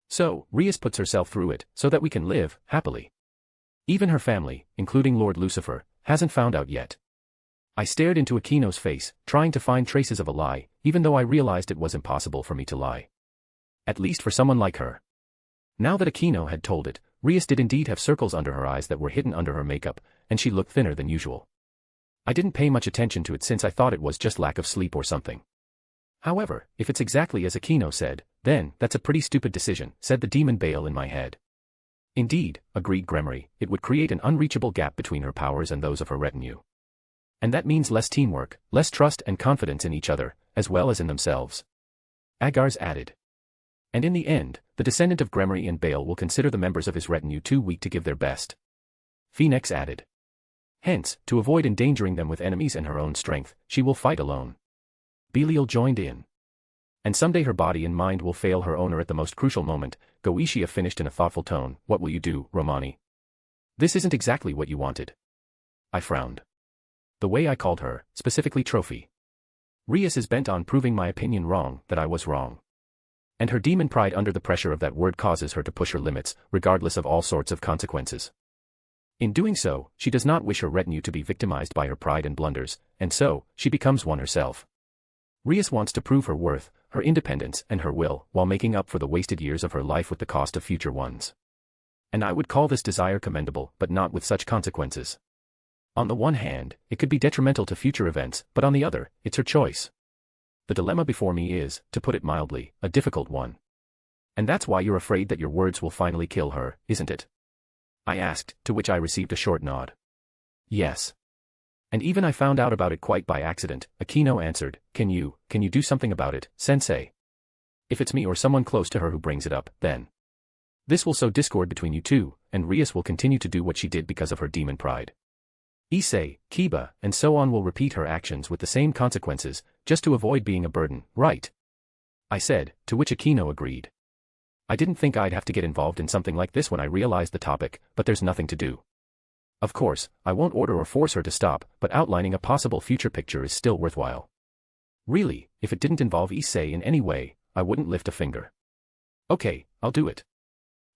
So, Rias puts herself through it, so that we can live, happily. Even her family, including Lord Lucifer, hasn't found out yet. I stared into Akino's face, trying to find traces of a lie, even though I realized it was impossible for me to lie. At least for someone like her. Now that Akino had told it, Rias did indeed have circles under her eyes that were hidden under her makeup, and she looked thinner than usual. I didn't pay much attention to it since I thought it was just lack of sleep or something. However, if it's exactly as Akino said, then that's a pretty stupid decision, said the demon Baal in my head. Indeed, agreed Gremory, it would create an unreachable gap between her powers and those of her retinue. And that means less teamwork, less trust and confidence in each other, as well as in themselves. Agars added. And in the end, the descendant of Gremory and Baal will consider the members of his retinue too weak to give their best. Phoenix added. Hence, to avoid endangering them with enemies and her own strength, she will fight alone. Belial joined in. And someday her body and mind will fail her owner at the most crucial moment. Goetia finished in a thoughtful tone. What will you do, Romani? This isn't exactly what you wanted. I frowned. The way I called her, specifically Trophy. Rias is bent on proving my opinion wrong, that I was wrong. And her demon pride under the pressure of that word causes her to push her limits, regardless of all sorts of consequences. In doing so, she does not wish her retinue to be victimized by her pride and blunders, and so, she becomes one herself. Rias wants to prove her worth, her independence and her will, while making up for the wasted years of her life with the cost of future ones. And I would call this desire commendable, but not with such consequences. On the one hand, it could be detrimental to future events, but on the other, it's her choice. The dilemma before me is, to put it mildly, a difficult one. And that's why you're afraid that your words will finally kill her, isn't it? I asked, to which I received a short nod. Yes. And even I found out about it quite by accident, Akino answered. Can you do something about it, sensei? If it's me or someone close to her who brings it up, then this will sow discord between you two, and Rias will continue to do what she did because of her demon pride. Issei, Kiba, and so on will repeat her actions with the same consequences, just to avoid being a burden, right? I said, to which Aquino agreed. I didn't think I'd have to get involved in something like this when I realized the topic, but there's nothing to do. Of course, I won't order or force her to stop, but outlining a possible future picture is still worthwhile. Really, if it didn't involve Issei in any way, I wouldn't lift a finger. Okay, I'll do it.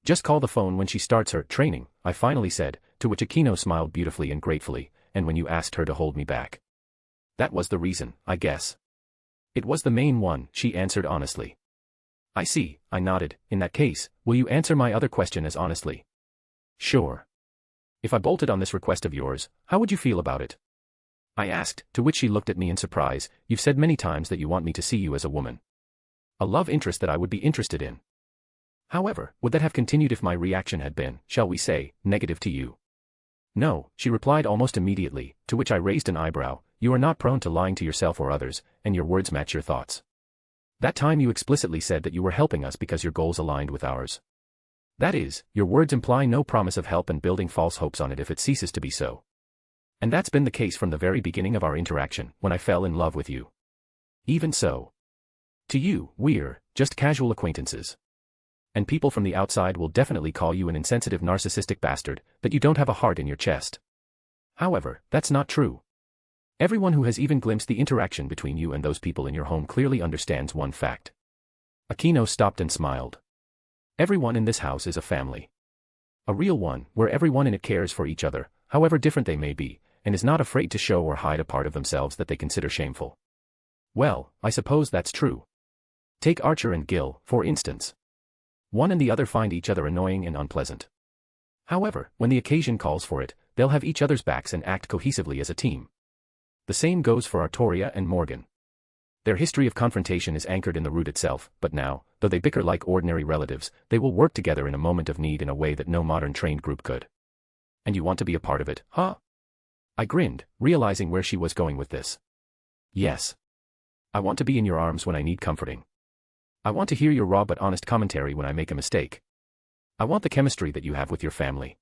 Just call the phone when she starts her training, I finally said, to which Aquino smiled beautifully and gratefully, and when you asked her to hold me back. That was the reason, I guess. It was the main one, she answered honestly. I see, I nodded. In that case, will you answer my other question as honestly? Sure. If I bolted on this request of yours, how would you feel about it? I asked, to which she looked at me in surprise. You've said many times that you want me to see you as a woman. A love interest that I would be interested in. However, would that have continued if my reaction had been, shall we say, negative to you? No, she replied almost immediately, to which I raised an eyebrow. You are not prone to lying to yourself or others, and your words match your thoughts. That time you explicitly said that you were helping us because your goals aligned with ours. That is, your words imply no promise of help and building false hopes on it if it ceases to be so. And that's been the case from the very beginning of our interaction, when I fell in love with you. Even so. To you, we're just casual acquaintances. And people from the outside will definitely call you an insensitive narcissistic bastard, that you don't have a heart in your chest. However, that's not true. Everyone who has even glimpsed the interaction between you and those people in your home clearly understands one fact. Aquino stopped and smiled. Everyone in this house is a family. A real one, where everyone in it cares for each other, however different they may be, and is not afraid to show or hide a part of themselves that they consider shameful. Well, I suppose that's true. Take Archer and Gil, for instance. One and the other find each other annoying and unpleasant. However, when the occasion calls for it, they'll have each other's backs and act cohesively as a team. The same goes for Artoria and Morgan. Their history of confrontation is anchored in the root itself, but now, though they bicker like ordinary relatives, they will work together in a moment of need in a way that no modern trained group could. And you want to be a part of it, huh? I grinned, realizing where she was going with this. Yes. I want to be in your arms when I need comforting. I want to hear your raw but honest commentary when I make a mistake. I want the chemistry that you have with your family.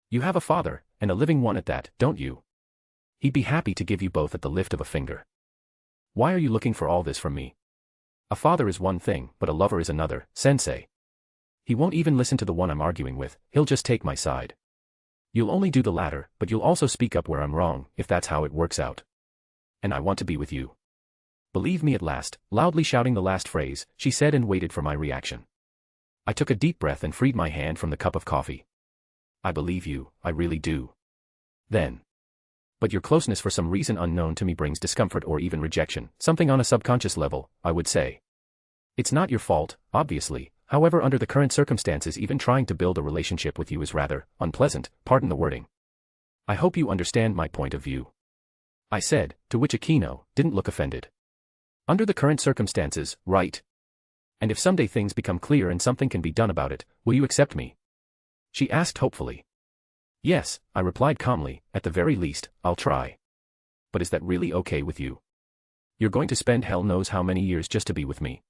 You have a father, and a living one at that, don't you? He'd be happy to give you both at the lift of a finger. Why are you looking for all this from me? A father is one thing, but a lover is another, sensei. He won't even listen to the one I'm arguing with, he'll just take my side. You'll only do the latter, but you'll also speak up where I'm wrong, if that's how it works out. And I want to be with you. Believe me at last, loudly shouting the last phrase, she said and waited for my reaction. I took a deep breath and freed my hand from the cup of coffee. I believe you, I really do. Then. But your closeness for some reason unknown to me brings discomfort or even rejection, something on a subconscious level, I would say. It's not your fault, obviously, however under the current circumstances even trying to build a relationship with you is rather unpleasant, pardon the wording. I hope you understand my point of view. I said, to which Aquino didn't look offended. Under the current circumstances, right? And if someday things become clear and something can be done about it, will you accept me? She asked hopefully. Yes, I replied calmly, at the very least, I'll try. But is that really okay with you? You're going to spend hell knows how many years just to be with me.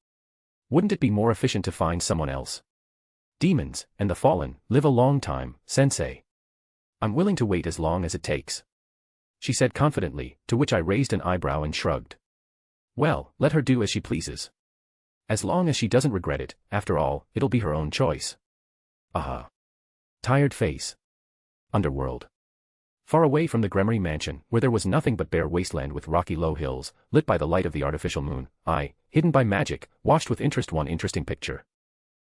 Wouldn't it be more efficient to find someone else? Demons, and the fallen, live a long time, sensei. I'm willing to wait as long as it takes. She said confidently, to which I raised an eyebrow and shrugged. Well, let her do as she pleases. As long as she doesn't regret it, after all, it'll be her own choice. Aha. Tired face. Underworld. Far away from the Gremory mansion, where there was nothing but bare wasteland with rocky low hills, lit by the light of the artificial moon, I, hidden by magic, watched with interest one interesting picture.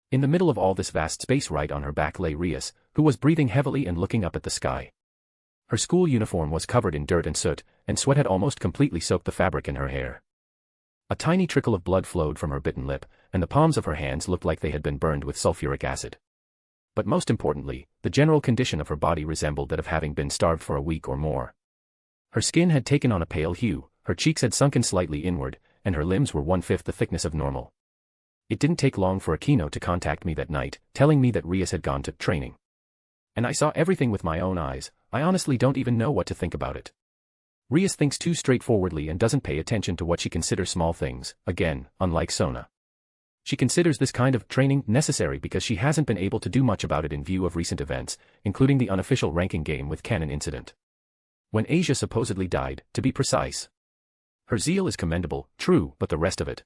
In the middle of all this vast space right on her back lay Rias, who was breathing heavily and looking up at the sky. Her school uniform was covered in dirt and soot, and sweat had almost completely soaked the fabric in her hair. A tiny trickle of blood flowed from her bitten lip, and the palms of her hands looked like they had been burned with sulfuric acid. But most importantly, the general condition of her body resembled that of having been starved for a week or more. Her skin had taken on a pale hue, her cheeks had sunken slightly inward, and her limbs were 1/5 the thickness of normal. It didn't take long for Aquino to contact me that night, telling me that Rias had gone to training. And I saw everything with my own eyes. I honestly don't even know what to think about it. Rias thinks too straightforwardly and doesn't pay attention to what she considers small things, again, unlike Sona. She considers this kind of training necessary because she hasn't been able to do much about it in view of recent events, including the unofficial ranking game with Canon incident. When Asia supposedly died, to be precise. Her zeal is commendable, true, but the rest of it?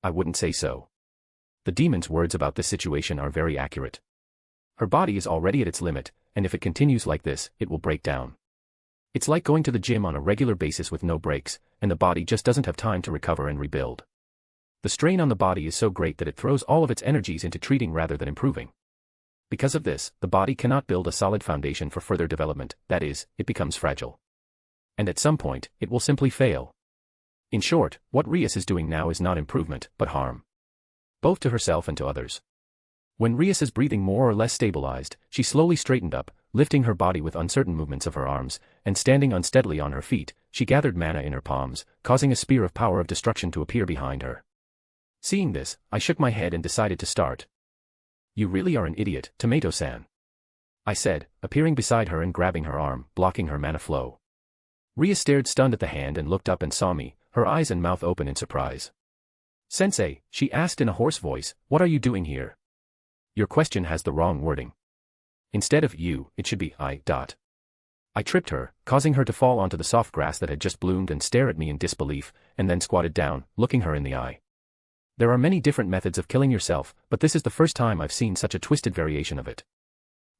I wouldn't say so. The demon's words about this situation are very accurate. Her body is already at its limit, and if it continues like this, it will break down. It's like going to the gym on a regular basis with no breaks, and the body just doesn't have time to recover and rebuild. The strain on the body is so great that it throws all of its energies into treating rather than improving. Because of this, the body cannot build a solid foundation for further development, that is, it becomes fragile. And at some point, it will simply fail. In short, what Rias is doing now is not improvement, but harm. Both to herself and to others. When Rias's breathing more or less stabilized, she slowly straightened up, lifting her body with uncertain movements of her arms, and standing unsteadily on her feet, she gathered mana in her palms, causing a spear of power of destruction to appear behind her. Seeing this, I shook my head and decided to start. You really are an idiot, Tomato-san. I said, appearing beside her and grabbing her arm, blocking her mana flow. Rias stared stunned at the hand and looked up and saw me, her eyes and mouth open in surprise. Sensei, she asked in a hoarse voice, what are you doing here? Your question has the wrong wording. Instead of you, it should be I. I tripped her, causing her to fall onto the soft grass that had just bloomed and stare at me in disbelief, and then squatted down, looking her in the eye. There are many different methods of killing yourself, but this is the first time I've seen such a twisted variation of it.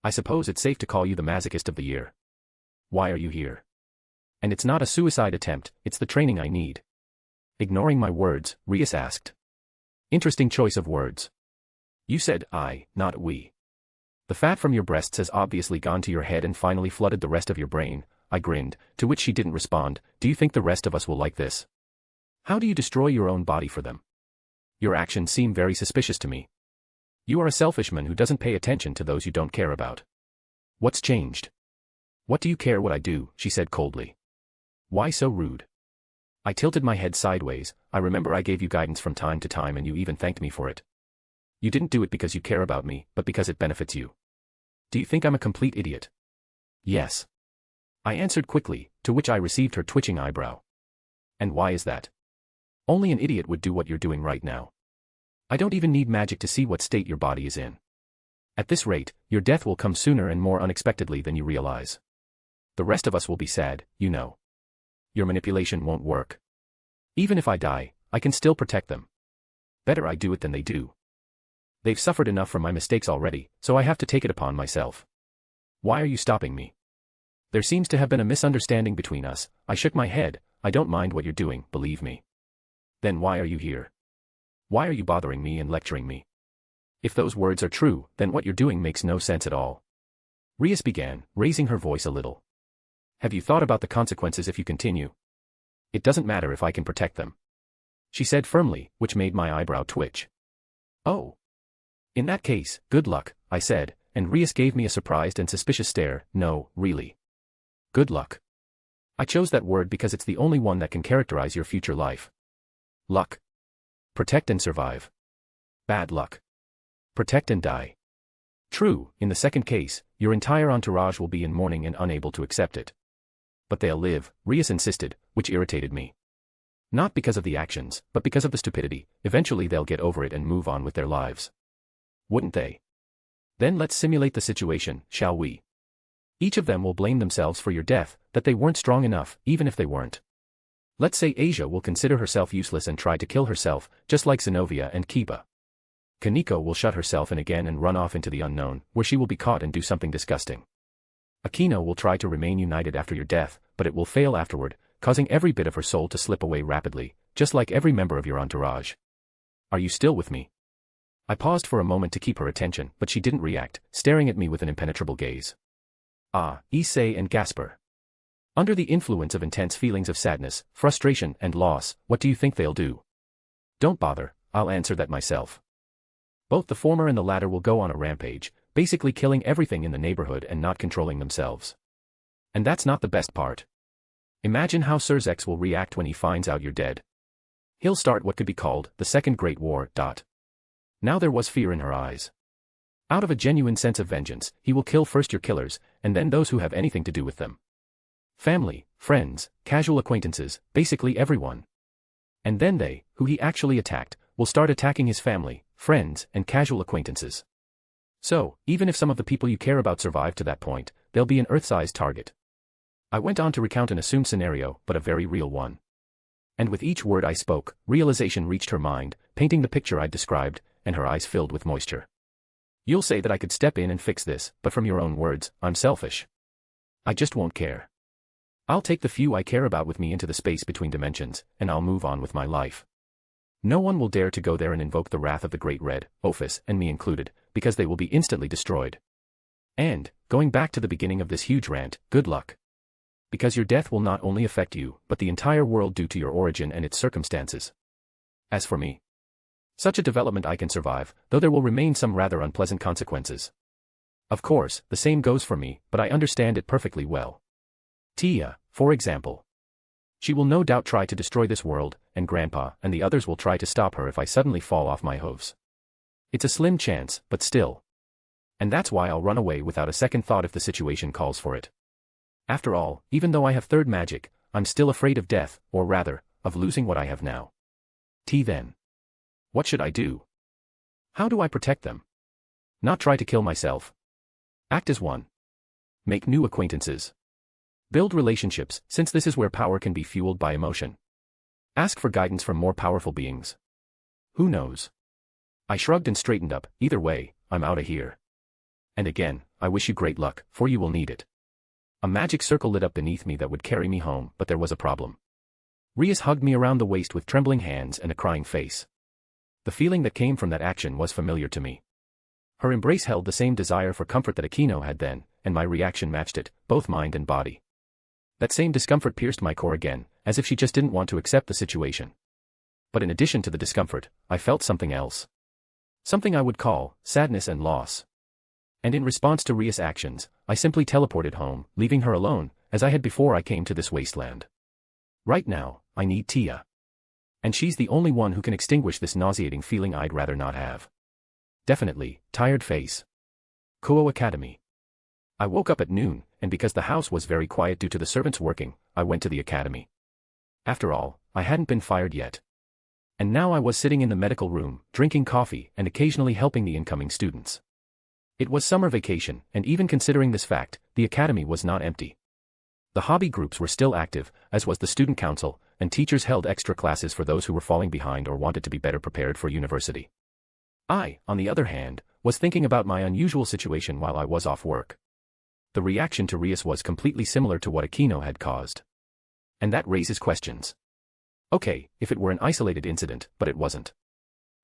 I suppose it's safe to call you the masochist of the year. Why are you here? And it's not a suicide attempt, it's the training I need. Ignoring my words, Rias asked. Interesting choice of words. You said I, not we. The fat from your breasts has obviously gone to your head and finally flooded the rest of your brain, I grinned, to which she didn't respond. Do you think the rest of us will like this? How do you destroy your own body for them? Your actions seem very suspicious to me. You are a selfish man who doesn't pay attention to those you don't care about. What's changed? What do you care what I do? She said coldly. Why so rude? I tilted my head sideways. I remember I gave you guidance from time to time and you even thanked me for it. You didn't do it because you care about me, but because it benefits you. Do you think I'm a complete idiot? Yes. I answered quickly, to which I received her twitching eyebrow. And why is that? Only an idiot would do what you're doing right now. I don't even need magic to see what state your body is in. At this rate, your death will come sooner and more unexpectedly than you realize. The rest of us will be sad, you know. Your manipulation won't work. Even if I die, I can still protect them. Better I do it than they do. They've suffered enough from my mistakes already, so I have to take it upon myself. Why are you stopping me? There seems to have been a misunderstanding between us. I shook my head. I don't mind what you're doing, believe me. Then why are you here? Why are you bothering me and lecturing me? If those words are true, then what you're doing makes no sense at all. Rias began, raising her voice a little. Have you thought about the consequences if you continue? It doesn't matter if I can protect them. She said firmly, which made my eyebrow twitch. Oh. In that case, good luck, I said, and Rias gave me a surprised and suspicious stare. No, really. Good luck. I chose that word because it's the only one that can characterize your future life. Luck. Protect and survive. Bad luck. Protect and die. True, in the second case, your entire entourage will be in mourning and unable to accept it. But they'll live, Rias insisted, which irritated me. Not because of the actions, but because of the stupidity. Eventually they'll get over it and move on with their lives. Wouldn't they? Then let's simulate the situation, shall we? Each of them will blame themselves for your death, that they weren't strong enough, even if they weren't. Let's say Asia will consider herself useless and try to kill herself, just like Zenobia and Kiba. Kaneko will shut herself in again and run off into the unknown, where she will be caught and do something disgusting. Akino will try to remain united after your death, but it will fail afterward, causing every bit of her soul to slip away rapidly, just like every member of your entourage. Are you still with me? I paused for a moment to keep her attention, but she didn't react, staring at me with an impenetrable gaze. Ah, Issei and Gasper. Under the influence of intense feelings of sadness, frustration, and loss, what do you think they'll do? Don't bother, I'll answer that myself. Both the former and the latter will go on a rampage, basically killing everything in the neighborhood and not controlling themselves. And that's not the best part. Imagine how Zerzek will react when he finds out you're dead. He'll start what could be called the Second Great War. Now there was fear in her eyes. Out of a genuine sense of vengeance, he will kill first your killers, and then those who have anything to do with them. Family, friends, casual acquaintances, basically everyone. And then they, who he actually attacked, will start attacking his family, friends, and casual acquaintances. So, even if some of the people you care about survive to that point, they'll be an Earth-sized target. I went on to recount an assumed scenario, but a very real one. And with each word I spoke, realization reached her mind, painting the picture I'd described, and her eyes filled with moisture. You'll say that I could step in and fix this, but from your own words, I'm selfish. I just won't care. I'll take the few I care about with me into the space between dimensions, and I'll move on with my life. No one will dare to go there and invoke the wrath of the Great Red, Ophis, and me included, because they will be instantly destroyed. And, going back to the beginning of this huge rant, good luck. Because your death will not only affect you, but the entire world due to your origin and its circumstances. As for me, such a development I can survive, though there will remain some rather unpleasant consequences. Of course, the same goes for me, but I understand it perfectly well. Tia, for example. She will no doubt try to destroy this world, and Grandpa and the others will try to stop her if I suddenly fall off my hooves. It's a slim chance, but still. And that's why I'll run away without a second thought if the situation calls for it. After all, even though I have third magic, I'm still afraid of death, or rather, of losing what I have now. Then. What should I do? How do I protect them? Not try to kill myself. Act as one. Make new acquaintances. Build relationships, since this is where power can be fueled by emotion. Ask for guidance from more powerful beings. Who knows? I shrugged and straightened up. Either way, I'm out of here. And again, I wish you great luck, for you will need it. A magic circle lit up beneath me that would carry me home, but there was a problem. Rias hugged me around the waist with trembling hands and a crying face. The feeling that came from that action was familiar to me. Her embrace held the same desire for comfort that Aquino had then, and my reaction matched it, both mind and body. That same discomfort pierced my core again, as if she just didn't want to accept the situation. But in addition to the discomfort, I felt something else. Something I would call sadness and loss. And in response to Rias' actions, I simply teleported home, leaving her alone, as I had before I came to this wasteland. Right now, I need Tia. And she's the only one who can extinguish this nauseating feeling I'd rather not have. Definitely, tired face. Kuo Academy. I woke up at noon, and because the house was very quiet due to the servants working, I went to the academy. After all, I hadn't been fired yet. And now I was sitting in the medical room, drinking coffee and occasionally helping the incoming students. It was summer vacation, and even considering this fact, the academy was not empty. The hobby groups were still active, as was the student council, and teachers held extra classes for those who were falling behind or wanted to be better prepared for university. I, on the other hand, was thinking about my unusual situation while I was off work. The reaction to Rias was completely similar to what Aquino had caused. And that raises questions. Okay, if it were an isolated incident, but it wasn't.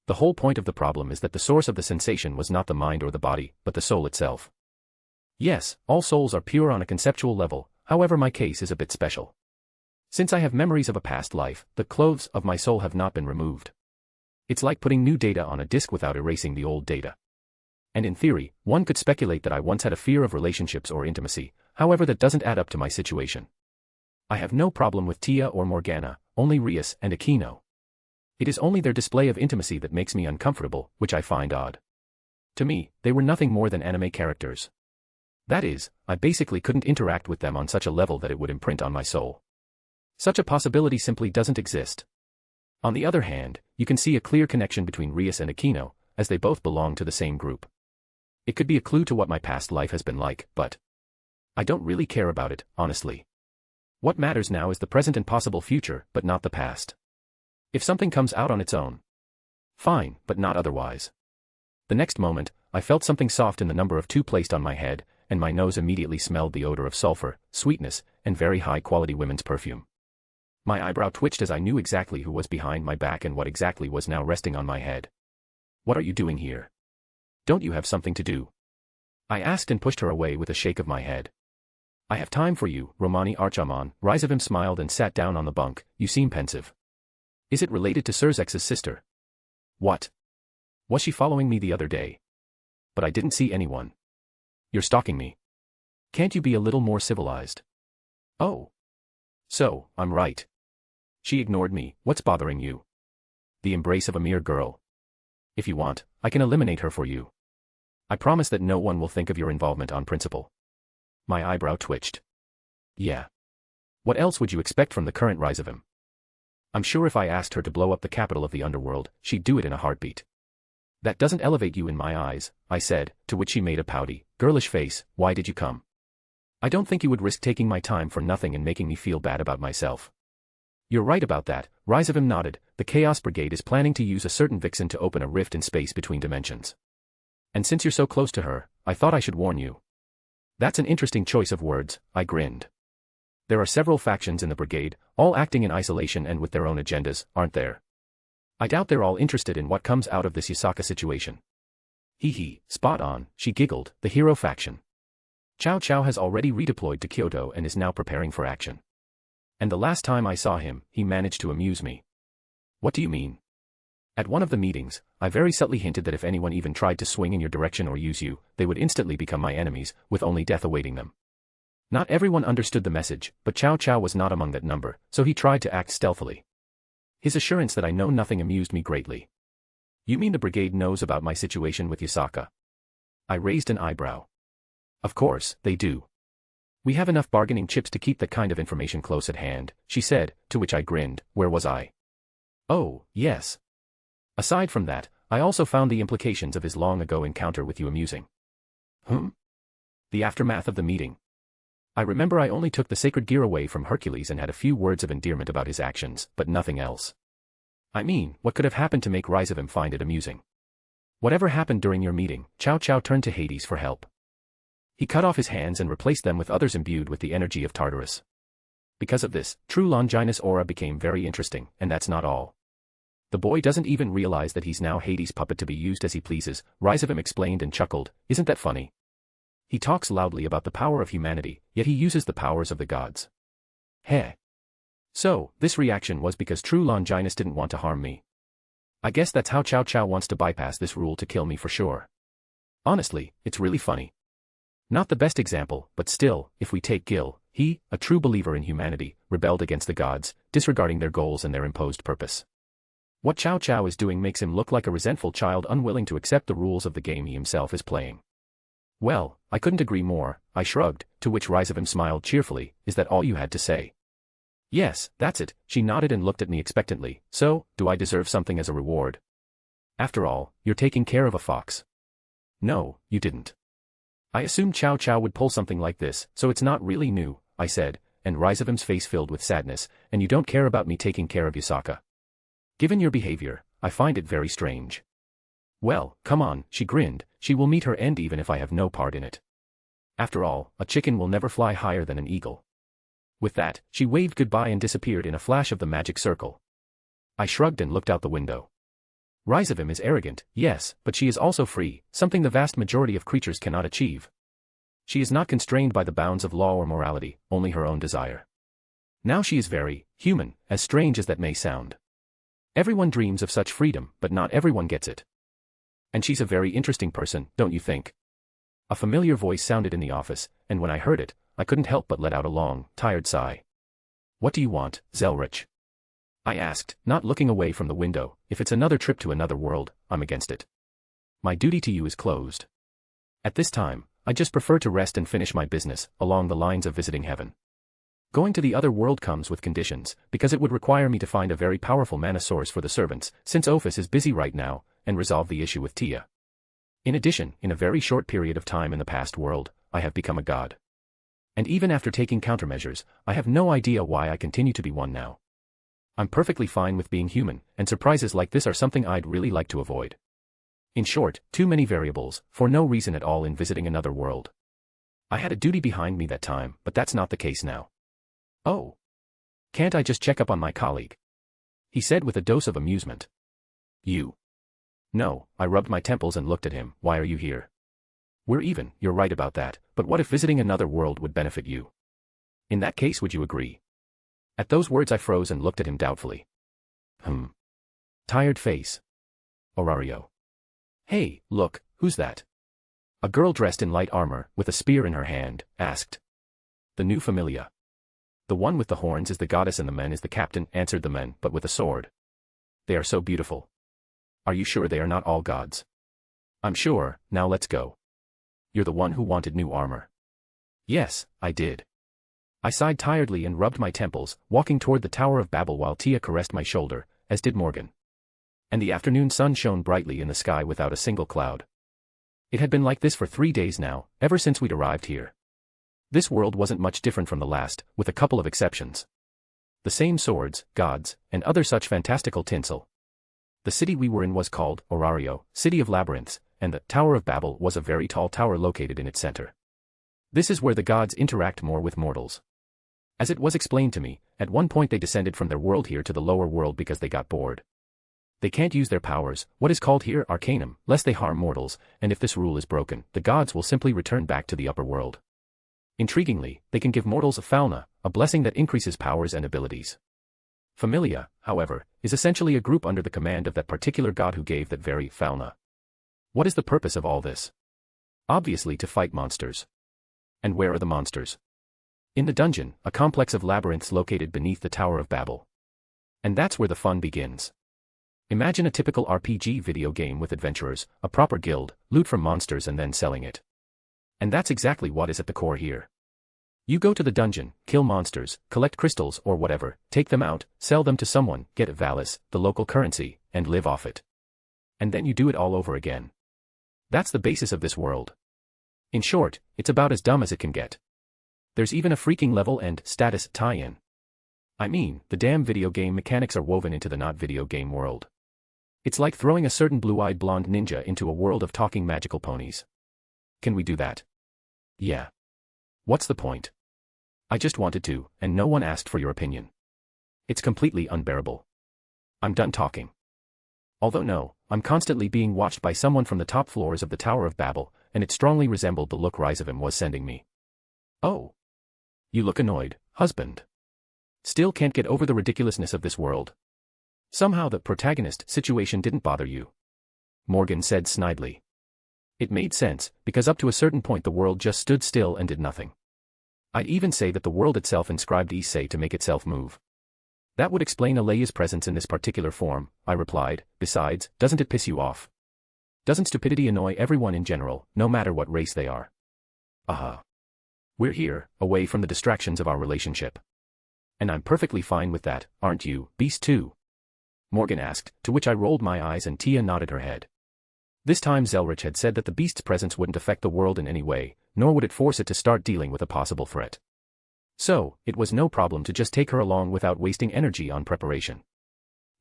The whole point of the problem is that the source of the sensation was not the mind or the body, but the soul itself. Yes, all souls are pure on a conceptual level, however my case is a bit special. Since I have memories of a past life, the clothes of my soul have not been removed. It's like putting new data on a disk without erasing the old data. And in theory, one could speculate that I once had a fear of relationships or intimacy, however that doesn't add up to my situation. I have no problem with Tia or Morgana, only Rias and Aquino. It is only their display of intimacy that makes me uncomfortable, which I find odd. To me, they were nothing more than anime characters. That is, I basically couldn't interact with them on such a level that it would imprint on my soul. Such a possibility simply doesn't exist. On the other hand, you can see a clear connection between Rias and Aquino, as they both belong to the same group. It could be a clue to what my past life has been like, but I don't really care about it, honestly. What matters now is the present and possible future, but not the past. If something comes out on its own, fine, but not otherwise. The next moment, I felt something soft in the number of 2 placed on my head, and my nose immediately smelled the odor of sulfur, sweetness, and very high-quality women's perfume. My eyebrow twitched as I knew exactly who was behind my back and what exactly was now resting on my head. What are you doing here? Don't you have something to do? I asked and pushed her away with a shake of my head. I have time for you, Romani Archiman. Rizavim smiled and sat down on the bunk. You seem pensive. Is it related to Zerzex's sister? What? Was she following me the other day? But I didn't see anyone. You're stalking me. Can't you be a little more civilized? Oh. So, I'm right. She ignored me. What's bothering you? The embrace of a mere girl. If you want, I can eliminate her for you. I promise that no one will think of your involvement on principle. My eyebrow twitched. Yeah. What else would you expect from the current rise of him? I'm sure if I asked her to blow up the capital of the underworld, she'd do it in a heartbeat. That doesn't elevate you in my eyes, I said, to which she made a pouty, girlish face. Why did you come? I don't think you would risk taking my time for nothing and making me feel bad about myself. You're right about that, Rizavim nodded. The Chaos Brigade is planning to use a certain vixen to open a rift in space between dimensions. And since you're so close to her, I thought I should warn you. That's an interesting choice of words, I grinned. There are several factions in the brigade, all acting in isolation and with their own agendas, aren't there? I doubt they're all interested in what comes out of this Yasaka situation. Hee, spot on, she giggled, the hero faction. Chow Chow has already redeployed to Kyoto and is now preparing for action. And the last time I saw him, he managed to amuse me. What do you mean? At one of the meetings, I very subtly hinted that if anyone even tried to swing in your direction or use you, they would instantly become my enemies, with only death awaiting them. Not everyone understood the message, but Chow Chow was not among that number, so he tried to act stealthily. His assurance that I know nothing amused me greatly. You mean the brigade knows about my situation with Yasaka? I raised an eyebrow. Of course, they do. We have enough bargaining chips to keep that kind of information close at hand, she said, to which I grinned. Where was I? Oh, yes. Aside from that, I also found the implications of his long-ago encounter with you amusing. The aftermath of the meeting. I remember I only took the sacred gear away from Hercules and had a few words of endearment about his actions, but nothing else. I mean, what could have happened to make Rizavim find it amusing? Whatever happened during your meeting, Chow Chow turned to Hades for help. He cut off his hands and replaced them with others imbued with the energy of Tartarus. Because of this, True Longinus' aura became very interesting, and that's not all. The boy doesn't even realize that he's now Hades' puppet to be used as he pleases, Rizavim explained and chuckled. Isn't that funny? He talks loudly about the power of humanity, yet he uses the powers of the gods. Heh. So, this reaction was because True Longinus didn't want to harm me. I guess that's how Chow Chow wants to bypass this rule to kill me for sure. Honestly, it's really funny. Not the best example, but still, if we take Gil, he, a true believer in humanity, rebelled against the gods, disregarding their goals and their imposed purpose. What Chow Chow is doing makes him look like a resentful child unwilling to accept the rules of the game he himself is playing. Well, I couldn't agree more, I shrugged, to which Rizavim smiled cheerfully. Is that all you had to say? Yes, that's it, she nodded and looked at me expectantly. So, do I deserve something as a reward? After all, you're taking care of a fox. No, you didn't. I assumed Chow Chow would pull something like this, so it's not really new, I said, and Rizavim's face filled with sadness. And you don't care about me taking care of Yasaka? Given your behavior, I find it very strange. Well, come on, she grinned, she will meet her end even if I have no part in it. After all, a chicken will never fly higher than an eagle. With that, she waved goodbye and disappeared in a flash of the magic circle. I shrugged and looked out the window. Rizavim is arrogant, yes, but she is also free, something the vast majority of creatures cannot achieve. She is not constrained by the bounds of law or morality, only her own desire. Now she is very human, as strange as that may sound. Everyone dreams of such freedom, but not everyone gets it. And she's a very interesting person, don't you think? A familiar voice sounded in the office, and when I heard it, I couldn't help but let out a long, tired sigh. What do you want, Zelrich? I asked, not looking away from the window. If it's another trip to another world, I'm against it. My duty to you is closed. At this time, I just prefer to rest and finish my business, along the lines of visiting heaven. Going to the other world comes with conditions, because it would require me to find a very powerful mana source for the servants, since Ophis is busy right now, and resolve the issue with Tia. In addition, in a very short period of time in the past world, I have become a god. And even after taking countermeasures, I have no idea why I continue to be one now. I'm perfectly fine with being human, and surprises like this are something I'd really like to avoid. In short, too many variables, for no reason at all in visiting another world. I had a duty behind me that time, but that's not the case now. Oh. Can't I just check up on my colleague? He said with a dose of amusement. You. No, I rubbed my temples and looked at him. Why are you here? We're even, you're right about that, but what if visiting another world would benefit you? In that case, would you agree? At those words I froze and looked at him doubtfully. Tired face. Orario. Hey, look, who's that? A girl dressed in light armor, with a spear in her hand, asked. The new familia. The one with the horns is the goddess and the man is the captain, answered the man, but with a sword. They are so beautiful. Are you sure they are not all gods? I'm sure, now let's go. You're the one who wanted new armor. Yes, I did. I sighed tiredly and rubbed my temples, walking toward the Tower of Babel while Tia caressed my shoulder, as did Morgan. And the afternoon sun shone brightly in the sky without a single cloud. It had been like this for 3 days now, ever since we'd arrived here. This world wasn't much different from the last, with a couple of exceptions. The same swords, gods, and other such fantastical tinsel. The city we were in was called Orario, City of Labyrinths, and the Tower of Babel was a very tall tower located in its center. This is where the gods interact more with mortals. As it was explained to me, at one point they descended from their world here to the lower world because they got bored. They can't use their powers, what is called here arcanum, lest they harm mortals, and if this rule is broken, the gods will simply return back to the upper world. Intriguingly, they can give mortals a fauna, a blessing that increases powers and abilities. Familia, however, is essentially a group under the command of that particular god who gave that very fauna. What is the purpose of all this? Obviously to fight monsters. And where are the monsters? In the dungeon, a complex of labyrinths located beneath the Tower of Babel. And that's where the fun begins. Imagine a typical RPG video game with adventurers, a proper guild, loot from monsters and then selling it. And that's exactly what is at the core here. You go to the dungeon, kill monsters, collect crystals or whatever, take them out, sell them to someone, get a valis, the local currency, and live off it. And then you do it all over again. That's the basis of this world. In short, it's about as dumb as it can get. There's even a freaking level and status tie-in. I mean, the damn video game mechanics are woven into the not video game world. It's like throwing a certain blue-eyed blonde ninja into a world of talking magical ponies. Can we do that? Yeah. What's the point? I just wanted to, and no one asked for your opinion. It's completely unbearable. I'm done talking. Although no, I'm constantly being watched by someone from the top floors of the Tower of Babel, and it strongly resembled the look Risavim was sending me. Oh. You look annoyed, husband. Still can't get over the ridiculousness of this world. Somehow the protagonist situation didn't bother you. Morgan said snidely. It made sense, because up to a certain point the world just stood still and did nothing. I'd even say that the world itself inscribed Ise to make itself move. That would explain Alea's presence in this particular form, I replied. Besides, doesn't it piss you off? Doesn't stupidity annoy everyone in general, no matter what race they are? We're here, away from the distractions of our relationship. And I'm perfectly fine with that, aren't you, Beast too? Morgan asked, to which I rolled my eyes and Tia nodded her head. This time Zelrich had said that the Beast's presence wouldn't affect the world in any way, nor would it force it to start dealing with a possible threat. So, it was no problem to just take her along without wasting energy on preparation.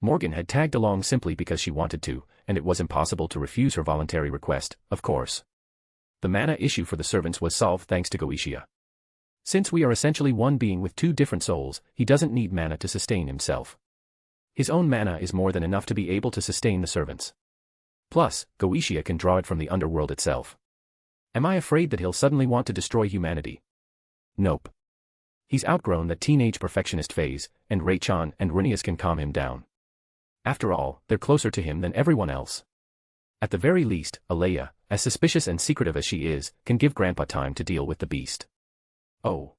Morgan had tagged along simply because she wanted to, and it was impossible to refuse her voluntary request, of course. The mana issue for the servants was solved thanks to Goetia. Since we are essentially one being with two different souls, he doesn't need mana to sustain himself. His own mana is more than enough to be able to sustain the servants. Plus, Goetia can draw it from the underworld itself. Am I afraid that he'll suddenly want to destroy humanity? Nope. He's outgrown that teenage perfectionist phase, and Ray-chan and Rias can calm him down. After all, they're closer to him than everyone else. At the very least, Alea, as suspicious and secretive as she is, can give Grandpa time to deal with the beast. Oh.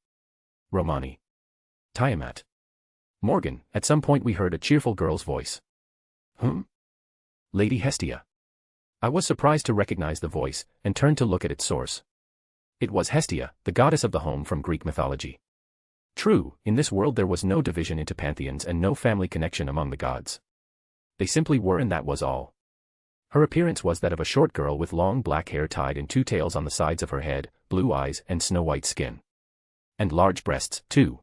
Romani. Tiamat. Morgan, at some point we heard a cheerful girl's voice. Lady Hestia. I was surprised to recognize the voice, and turned to look at its source. It was Hestia, the goddess of the home from Greek mythology. True, in this world there was no division into pantheons and no family connection among the gods. They simply were, and that was all. Her appearance was that of a short girl with long black hair tied in two tails on the sides of her head, blue eyes and snow-white skin. And large breasts, too.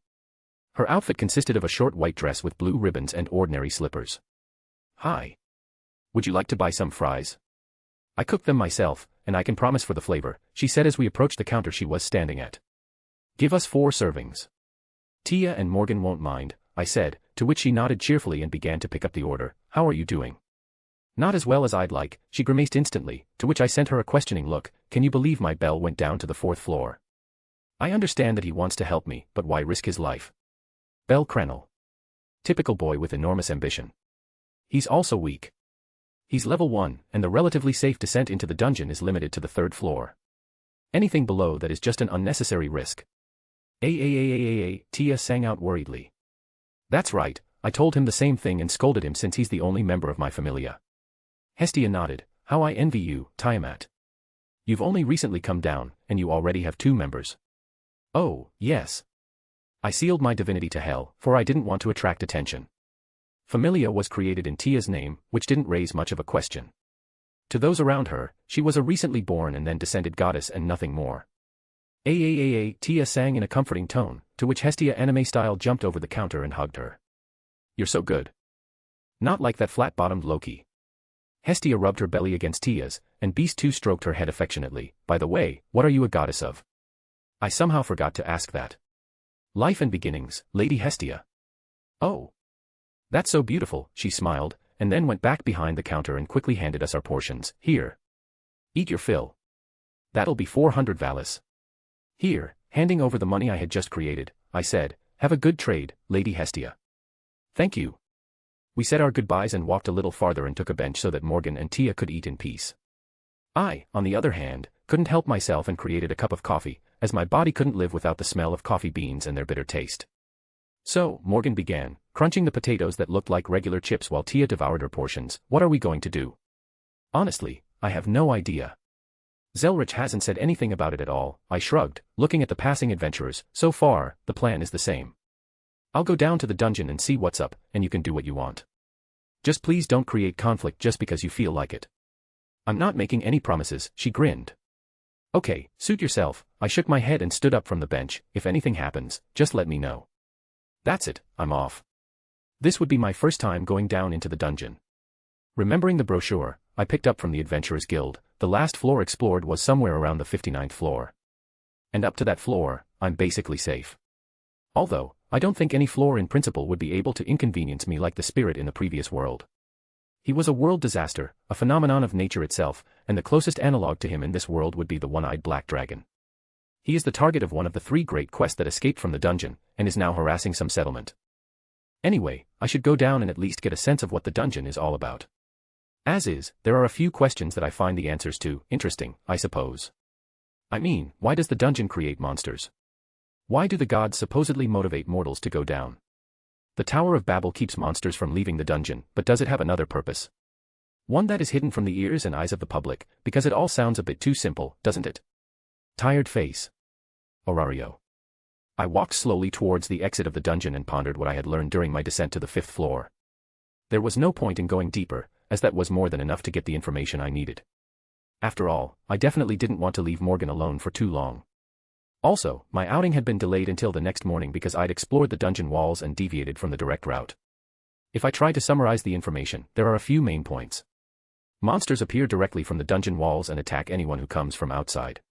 Her outfit consisted of a short white dress with blue ribbons and ordinary slippers. Hi. Would you like to buy some fries? I cooked them myself, and I can promise for the flavor, she said as we approached the counter she was standing at. Give us 4 servings. Tia and Morgan won't mind, I said, to which she nodded cheerfully and began to pick up the order. How are you doing? Not as well as I'd like, she grimaced instantly, to which I sent her a questioning look. Can you believe my bell went down to the 4th floor? I understand that he wants to help me, but why risk his life? Bell Crenel. Typical boy with enormous ambition. He's also weak. He's level 1, and the relatively safe descent into the dungeon is limited to the 3rd floor. Anything below that is just an unnecessary risk. Tia sang out worriedly. That's right, I told him the same thing and scolded him since he's the only member of my familia. Hestia nodded. How I envy you, Tiamat. You've only recently come down, and you already have 2 members. Oh, yes. I sealed my divinity to hell, for I didn't want to attract attention. Familia was created in Tia's name, which didn't raise much of a question. To those around her, she was a recently born and then descended goddess and nothing more. Tia sang in a comforting tone, to which Hestia anime-style jumped over the counter and hugged her. You're so good. Not like that flat-bottomed Loki. Hestia rubbed her belly against Tia's, and Beast too stroked her head affectionately. By the way, what are you a goddess of? I somehow forgot to ask that. Life and beginnings, Lady Hestia. Oh. That's so beautiful, she smiled, and then went back behind the counter and quickly handed us our portions. Here. Eat your fill. That'll be 400 valis. Here, handing over the money I had just created, I said, have a good trade, Lady Hestia. Thank you. We said our goodbyes and walked a little farther and took a bench so that Morgan and Tia could eat in peace. I, on the other hand, couldn't help myself and created a cup of coffee, as my body couldn't live without the smell of coffee beans and their bitter taste. So, Morgan began, crunching the potatoes that looked like regular chips while Tia devoured her portions. What are we going to do? Honestly, I have no idea. Zelrich hasn't said anything about it at all, I shrugged, looking at the passing adventurers. So far, the plan is the same. I'll go down to the dungeon and see what's up, and you can do what you want. Just please don't create conflict just because you feel like it. I'm not making any promises, she grinned. Okay, suit yourself. I shook my head and stood up from the bench. If anything happens, just let me know. That's it, I'm off. This would be my first time going down into the dungeon. Remembering the brochure I picked up from the Adventurers Guild, the last floor explored was somewhere around the 59th floor. And up to that floor, I'm basically safe. Although, I don't think any floor in principle would be able to inconvenience me like the spirit in the previous world. He was a world disaster, a phenomenon of nature itself, and the closest analog to him in this world would be the one-eyed black dragon. He is the target of one of the 3 great quests that escaped from the dungeon, and is now harassing some settlement. Anyway, I should go down and at least get a sense of what the dungeon is all about. As is, there are a few questions that I find the answers to interesting, I suppose. I mean, why does the dungeon create monsters? Why do the gods supposedly motivate mortals to go down? The Tower of Babel keeps monsters from leaving the dungeon, but does it have another purpose? One that is hidden from the ears and eyes of the public, because it all sounds a bit too simple, doesn't it? Tired face. Orario. I walked slowly towards the exit of the dungeon and pondered what I had learned during my descent to the 5th floor. There was no point in going deeper, as that was more than enough to get the information I needed. After all, I definitely didn't want to leave Morgan alone for too long. Also, my outing had been delayed until the next morning because I'd explored the dungeon walls and deviated from the direct route. If I try to summarize the information, there are a few main points. Monsters appear directly from the dungeon walls and attack anyone who comes from outside.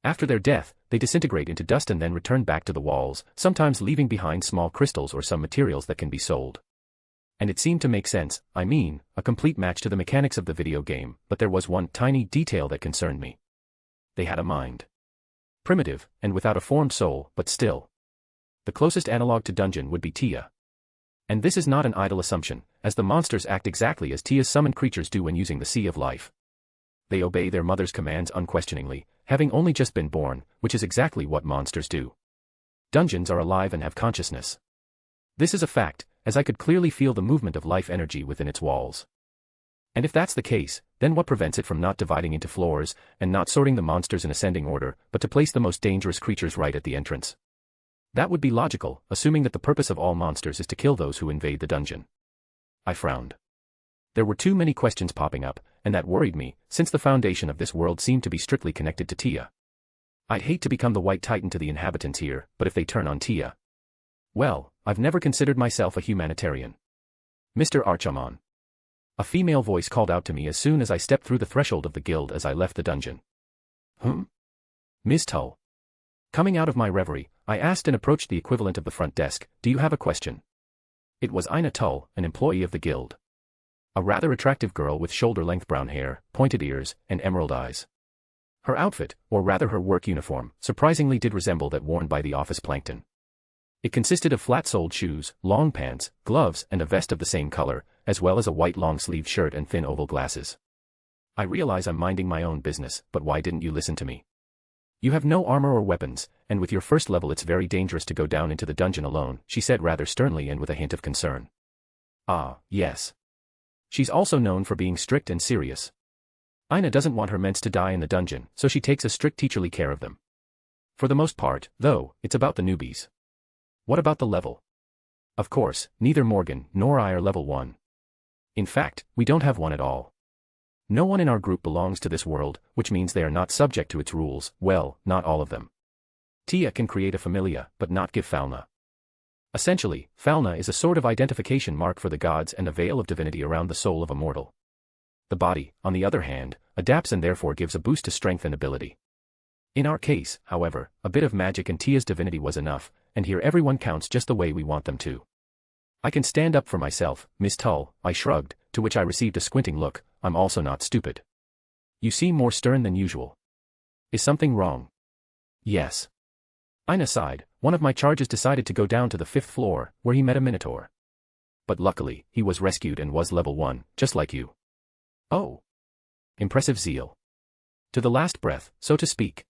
After their death, they disintegrate into dust and then return back to the walls, sometimes leaving behind small crystals or some materials that can be sold. And it seemed to make sense, I mean, a complete match to the mechanics of the video game, but there was one tiny detail that concerned me. They had a mind. Primitive, and without a formed soul, but still. The closest analog to dungeon would be Tia. And this is not an idle assumption, as the monsters act exactly as Tia's summoned creatures do when using the Sea of Life. They obey their mother's commands unquestioningly, having only just been born, which is exactly what monsters do. Dungeons are alive and have consciousness. This is a fact, as I could clearly feel the movement of life energy within its walls. And if that's the case, then what prevents it from not dividing into floors, and not sorting the monsters in ascending order, but to place the most dangerous creatures right at the entrance? That would be logical, assuming that the purpose of all monsters is to kill those who invade the dungeon. I frowned. There were too many questions popping up, and that worried me, since the foundation of this world seemed to be strictly connected to Tia. I'd hate to become the White Titan to the inhabitants here, but if they turn on Tia... Well, I've never considered myself a humanitarian. Mr. Archiman. A female voice called out to me as soon as I stepped through the threshold of the guild as I left the dungeon. Ms. Tull. Coming out of my reverie, I asked and approached the equivalent of the front desk, do you have a question? It was Ina Tull, an employee of the guild. A rather attractive girl with shoulder-length brown hair, pointed ears, and emerald eyes. Her outfit, or rather her work uniform, surprisingly did resemble that worn by the office plankton. It consisted of flat-soled shoes, long pants, gloves, and a vest of the same color, as well as a white long-sleeved shirt and thin oval glasses. I realize I'm minding my own business, but why didn't you listen to me? You have no armor or weapons, and with your first level it's very dangerous to go down into the dungeon alone, she said rather sternly and with a hint of concern. Ah, yes. She's also known for being strict and serious. Ina doesn't want her ments to die in the dungeon, so she takes a strict teacherly care of them. For the most part, though, it's about the newbies. What about the level? Of course, neither Morgan nor I are level 1. In fact, we don't have one at all. No one in our group belongs to this world, which means they are not subject to its rules, well, not all of them. Tia can create a familia, but not give Falna. Essentially, Falna is a sort of identification mark for the gods and a veil of divinity around the soul of a mortal. The body, on the other hand, adapts and therefore gives a boost to strength and ability. In our case, however, a bit of magic and Tia's divinity was enough, and here everyone counts just the way we want them to. I can stand up for myself, Miss Tull, I shrugged, to which I received a squinting look. I'm also not stupid. You seem more stern than usual. Is something wrong? Yes. Ina sighed. One of my charges decided to go down to the 5th floor, where he met a minotaur. But luckily, he was rescued and was level 1, just like you. Oh. Impressive zeal. To the last breath, so to speak.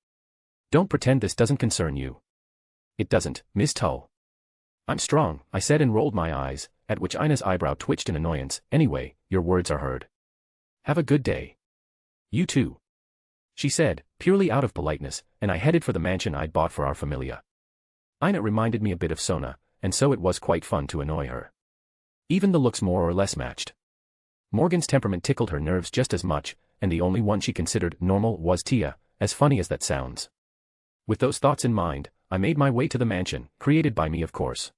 Don't pretend this doesn't concern you. It doesn't, Miss Tull. I'm strong, I said and rolled my eyes, at which Ina's eyebrow twitched in annoyance. Anyway, your words are heard. Have a good day. You too. She said, purely out of politeness, and I headed for the mansion I'd bought for our familia. Ina reminded me a bit of Sona, and so it was quite fun to annoy her. Even the looks more or less matched. Morgan's temperament tickled her nerves just as much, and the only one she considered normal was Tia, as funny as that sounds. With those thoughts in mind, I made my way to the mansion, created by me of course.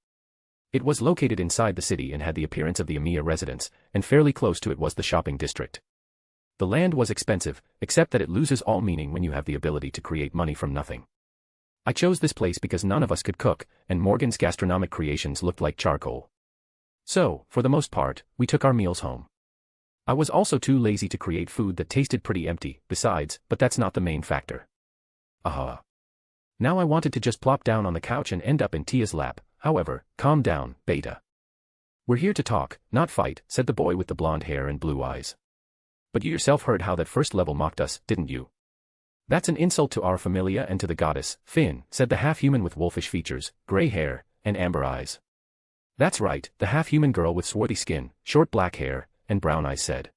It was located inside the city and had the appearance of the Amiya residence, and fairly close to it was the shopping district. The land was expensive, except that it loses all meaning when you have the ability to create money from nothing. I chose this place because none of us could cook, and Morgan's gastronomic creations looked like charcoal. So, for the most part, we took our meals home. I was also too lazy to create food that tasted pretty empty, besides, but that's not the main factor. Aha. Now I wanted to just plop down on the couch and end up in Tia's lap. However, calm down, Beta. We're here to talk, not fight, said the boy with the blonde hair and blue eyes. But you yourself heard how that first level mocked us, didn't you? That's an insult to our familia and to the goddess, Finn, said the half-human with wolfish features, gray hair, and amber eyes. That's right, the half-human girl with swarthy skin, short black hair, and brown eyes said.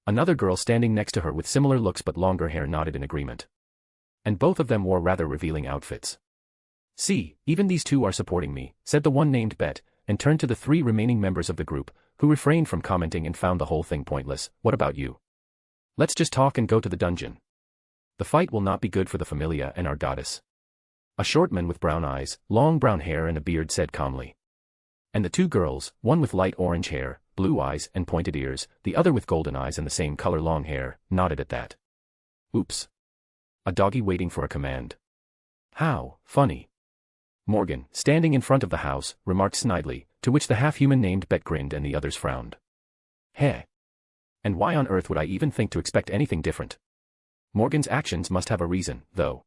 Another girl standing next to her with similar looks but longer hair nodded in agreement. And both of them wore rather revealing outfits. See, even these two are supporting me, said the one named Bet, and turned to the 3 remaining members of the group, who refrained from commenting and found the whole thing pointless. What about you? Let's just talk and go to the dungeon. The fight will not be good for the familia and our goddess. A short man with brown eyes, long brown hair and a beard said calmly. And the 2 girls, one with light orange hair, blue eyes and pointed ears, the other with golden eyes and the same color long hair, nodded at that. Oops. A doggy waiting for a command. How funny. Morgan, standing in front of the house, remarked snidely, to which the half-human named Bet grinned and the others frowned. Heh. And why on earth would I even think to expect anything different? Morgan's actions must have a reason, though.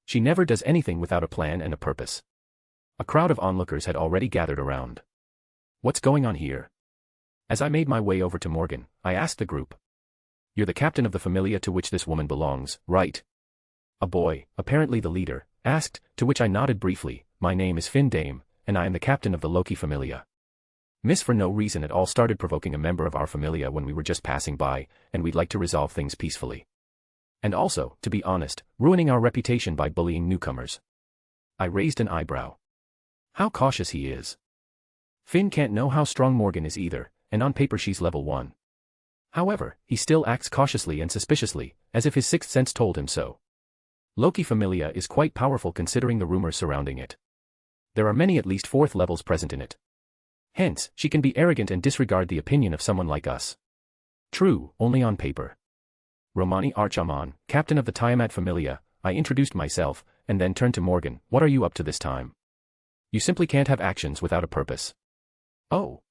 She never does anything without a plan and a purpose. A crowd of onlookers had already gathered around. What's going on here? As I made my way over to Morgan, I asked the group. You're the captain of the familia to which this woman belongs, right? A boy, apparently the leader, asked, to which I nodded briefly. My name is Finn Dame, and I am the captain of the Loki familia. Miss for no reason at all started provoking a member of our familia when we were just passing by, and we'd like to resolve things peacefully. And also, to be honest, ruining our reputation by bullying newcomers. I raised an eyebrow. How cautious he is. Finn can't know how strong Morgan is either, and on paper she's level 1. However, he still acts cautiously and suspiciously, as if his sixth sense told him so. Loki familia is quite powerful considering the rumors surrounding it. There are many at least 4th levels present in it. Hence, she can be arrogant and disregard the opinion of someone like us. True, only on paper. Romani Archiman, captain of the Tiamat familia, I introduced myself, and then turned to Morgan. What are you up to this time? You simply can't have actions without a purpose. Oh.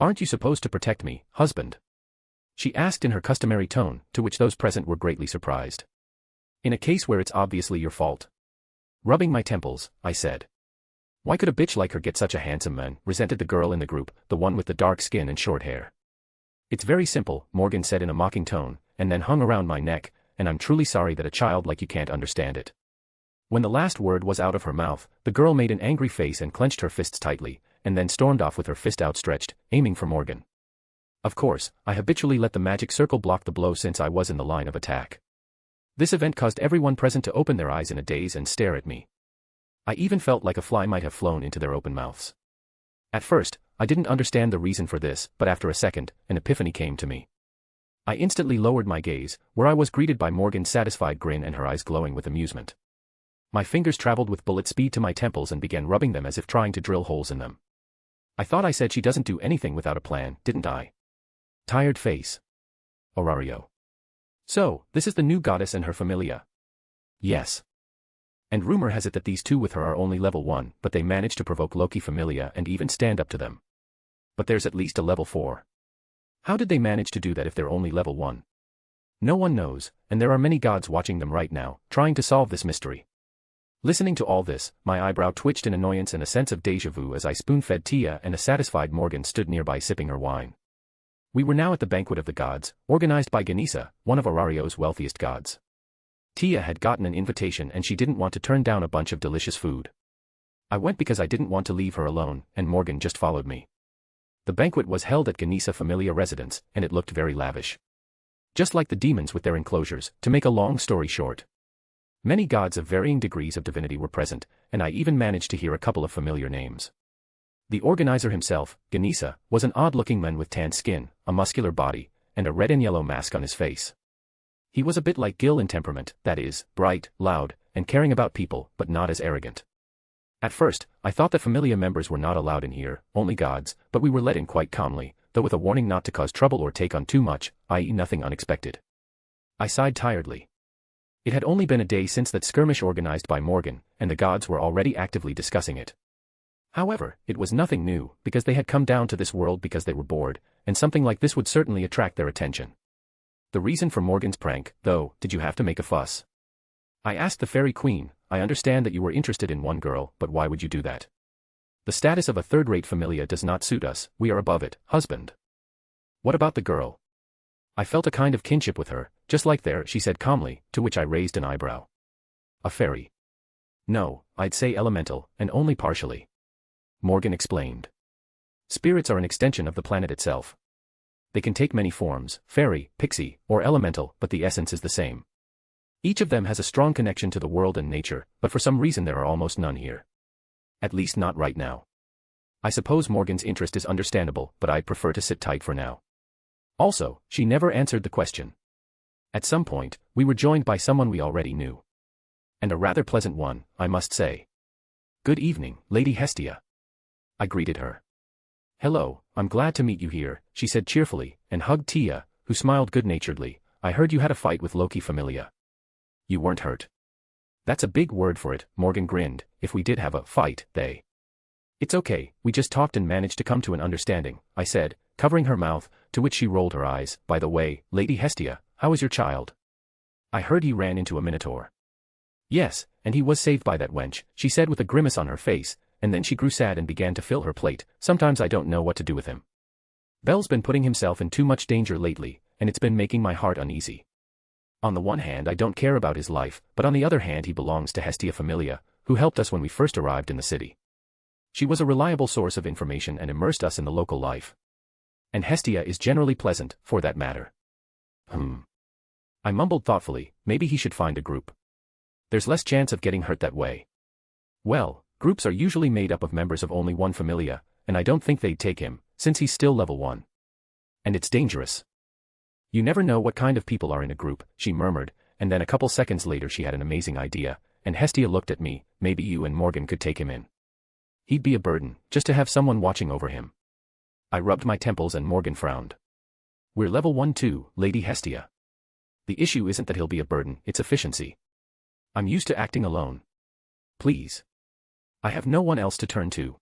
Aren't you supposed to protect me, husband? She asked in her customary tone, to which those present were greatly surprised. In a case where it's obviously your fault. Rubbing my temples, I said. Why could a bitch like her get such a handsome man, resented the girl in the group, the one with the dark skin and short hair. It's very simple, Morgan said in a mocking tone, and then hung around my neck, and I'm truly sorry that a child like you can't understand it. When the last word was out of her mouth, the girl made an angry face and clenched her fists tightly, and then stormed off with her fist outstretched, aiming for Morgan. Of course, I habitually let the magic circle block the blow since I was in the line of attack. This event caused everyone present to open their eyes in a daze and stare at me. I even felt like a fly might have flown into their open mouths. At first, I didn't understand the reason for this, but after a second, an epiphany came to me. I instantly lowered my gaze, where I was greeted by Morgan's satisfied grin and her eyes glowing with amusement. My fingers traveled with bullet speed to my temples and began rubbing them as if trying to drill holes in them. I thought I said she doesn't do anything without a plan, didn't I? Tired face. Orario. So, this is the new goddess and her familia. Yes. And rumor has it that these two with her are only level 1, but they manage to provoke Loki familia and even stand up to them. But there's at least a level 4. How did they manage to do that if they're only level 1? No one knows, and there are many gods watching them right now, trying to solve this mystery. Listening to all this, my eyebrow twitched in annoyance and a sense of déjà vu as I spoon-fed Tia and a satisfied Morgan stood nearby sipping her wine. We were now at the banquet of the gods, organized by Ganesa, one of Orario's wealthiest gods. Tia had gotten an invitation and she didn't want to turn down a bunch of delicious food. I went because I didn't want to leave her alone, and Morgan just followed me. The banquet was held at Ganesa Familia residence, and it looked very lavish. Just like the demons with their enclosures, to make a long story short. Many gods of varying degrees of divinity were present, and I even managed to hear a couple of familiar names. The organizer himself, Ganesa, was an odd-looking man with tan skin, a muscular body, and a red and yellow mask on his face. He was a bit like Gil in temperament, that is, bright, loud, and caring about people, but not as arrogant. At first, I thought that familia members were not allowed in here, only gods, but we were let in quite calmly, though with a warning not to cause trouble or take on too much, i.e. nothing unexpected. I sighed tiredly. It had only been a day since that skirmish organized by Morgan, and the gods were already actively discussing it. However, it was nothing new, because they had come down to this world because they were bored, and something like this would certainly attract their attention. The reason for Morgan's prank, though, did you have to make a fuss? I asked the fairy queen. I understand that you were interested in one girl, but why would you do that? The status of a third-rate familia does not suit us, we are above it, husband. What about the girl? I felt a kind of kinship with her, just like there, she said calmly, to which I raised an eyebrow. A fairy? No, I'd say elemental, and only partially. Morgan explained. Spirits are an extension of the planet itself. They can take many forms, fairy, pixie, or elemental, but the essence is the same. Each of them has a strong connection to the world and nature, but for some reason there are almost none here. At least not right now. I suppose Morgan's interest is understandable, but I'd prefer to sit tight for now. Also, she never answered the question. At some point, we were joined by someone we already knew. And a rather pleasant one, I must say. Good evening, Lady Hestia. I greeted her. Hello, I'm glad to meet you here, she said cheerfully, and hugged Tia, who smiled good-naturedly. I heard you had a fight with Loki familia. You weren't hurt. That's a big word for it, Morgan grinned. If we did have a fight, they... It's okay, we just talked and managed to come to an understanding, I said, covering her mouth, to which she rolled her eyes. By the way, Lady Hestia, how is your child? I heard he ran into a minotaur. Yes, and he was saved by that wench, she said with a grimace on her face, and then she grew sad and began to fill her plate. Sometimes I don't know what to do with him. Belle's been putting himself in too much danger lately, and it's been making my heart uneasy. On the one hand I don't care about his life, but on the other hand he belongs to Hestia Familia, who helped us when we first arrived in the city. She was a reliable source of information and immersed us in the local life. And Hestia is generally pleasant, for that matter. I mumbled thoughtfully, maybe he should find a group. There's less chance of getting hurt that way. Well, groups are usually made up of members of only one familia, and I don't think they'd take him, since he's still level 1. And it's dangerous. You never know what kind of people are in a group, she murmured, and then a couple seconds later she had an amazing idea, and Hestia looked at me. Maybe you and Morgan could take him in. He'd be a burden, just to have someone watching over him. I rubbed my temples and Morgan frowned. We're level 1 too, Lady Hestia. The issue isn't that he'll be a burden, it's efficiency. I'm used to acting alone. Please. I have no one else to turn to.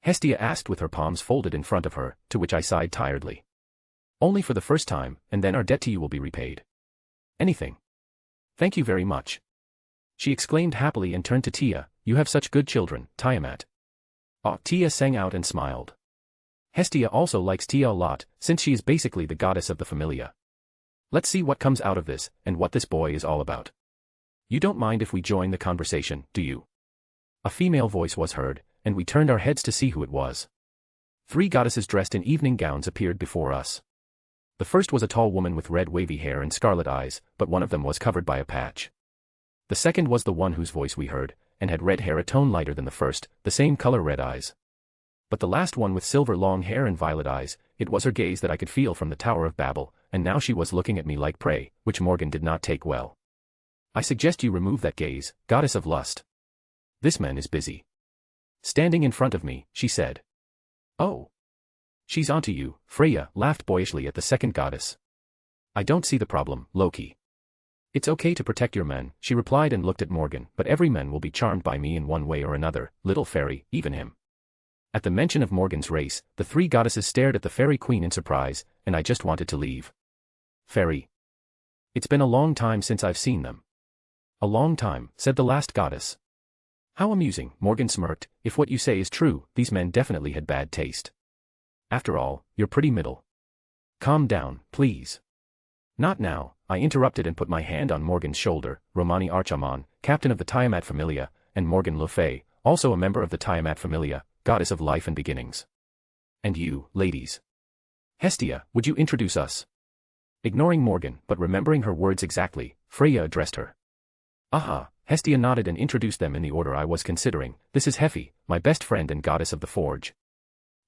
Hestia asked with her palms folded in front of her, to which I sighed tiredly. Only for the first time, and then our debt to you will be repaid. Anything. Thank you very much. She exclaimed happily and turned to Tia. You have such good children, Tiamat. Ah, Tia sang out and smiled. Hestia also likes Tia a lot, since she is basically the goddess of the familia. Let's see what comes out of this, and what this boy is all about. You don't mind if we join the conversation, do you? A female voice was heard, and we turned our heads to see who it was. 3 goddesses dressed in evening gowns appeared before us. The first was a tall woman with red wavy hair and scarlet eyes, but one of them was covered by a patch. The second was the one whose voice we heard, and had red hair a tone lighter than the first, the same color red eyes. But the last one with silver long hair and violet eyes, it was her gaze that I could feel from the Tower of Babel, and now she was looking at me like prey, which Morgan did not take well. I suggest you remove that gaze, goddess of lust. This man is busy. Standing in front of me, she said. Oh. She's onto you, Freya laughed boyishly at the second goddess. I don't see the problem, Loki. It's okay to protect your men, she replied and looked at Morgan, but every man will be charmed by me in one way or another, little fairy, even him. At the mention of Morgan's race, the three goddesses stared at the fairy queen in surprise, and I just wanted to leave. Fairy. It's been a long time since I've seen them. A long time, said the last goddess. How amusing, Morgan smirked. If what you say is true, these men definitely had bad taste. After all, you're pretty middle. Calm down, please. Not now, I interrupted and put my hand on Morgan's shoulder. Romani Archiman, captain of the Tiamat Familia, and Morgan Le Fay, also a member of the Tiamat Familia, goddess of life and beginnings. And you, ladies. Hestia, would you introduce us? Ignoring Morgan but remembering her words exactly, Freya addressed her. Aha, Hestia nodded and introduced them in the order I was considering. This is Hefi, my best friend and goddess of the forge.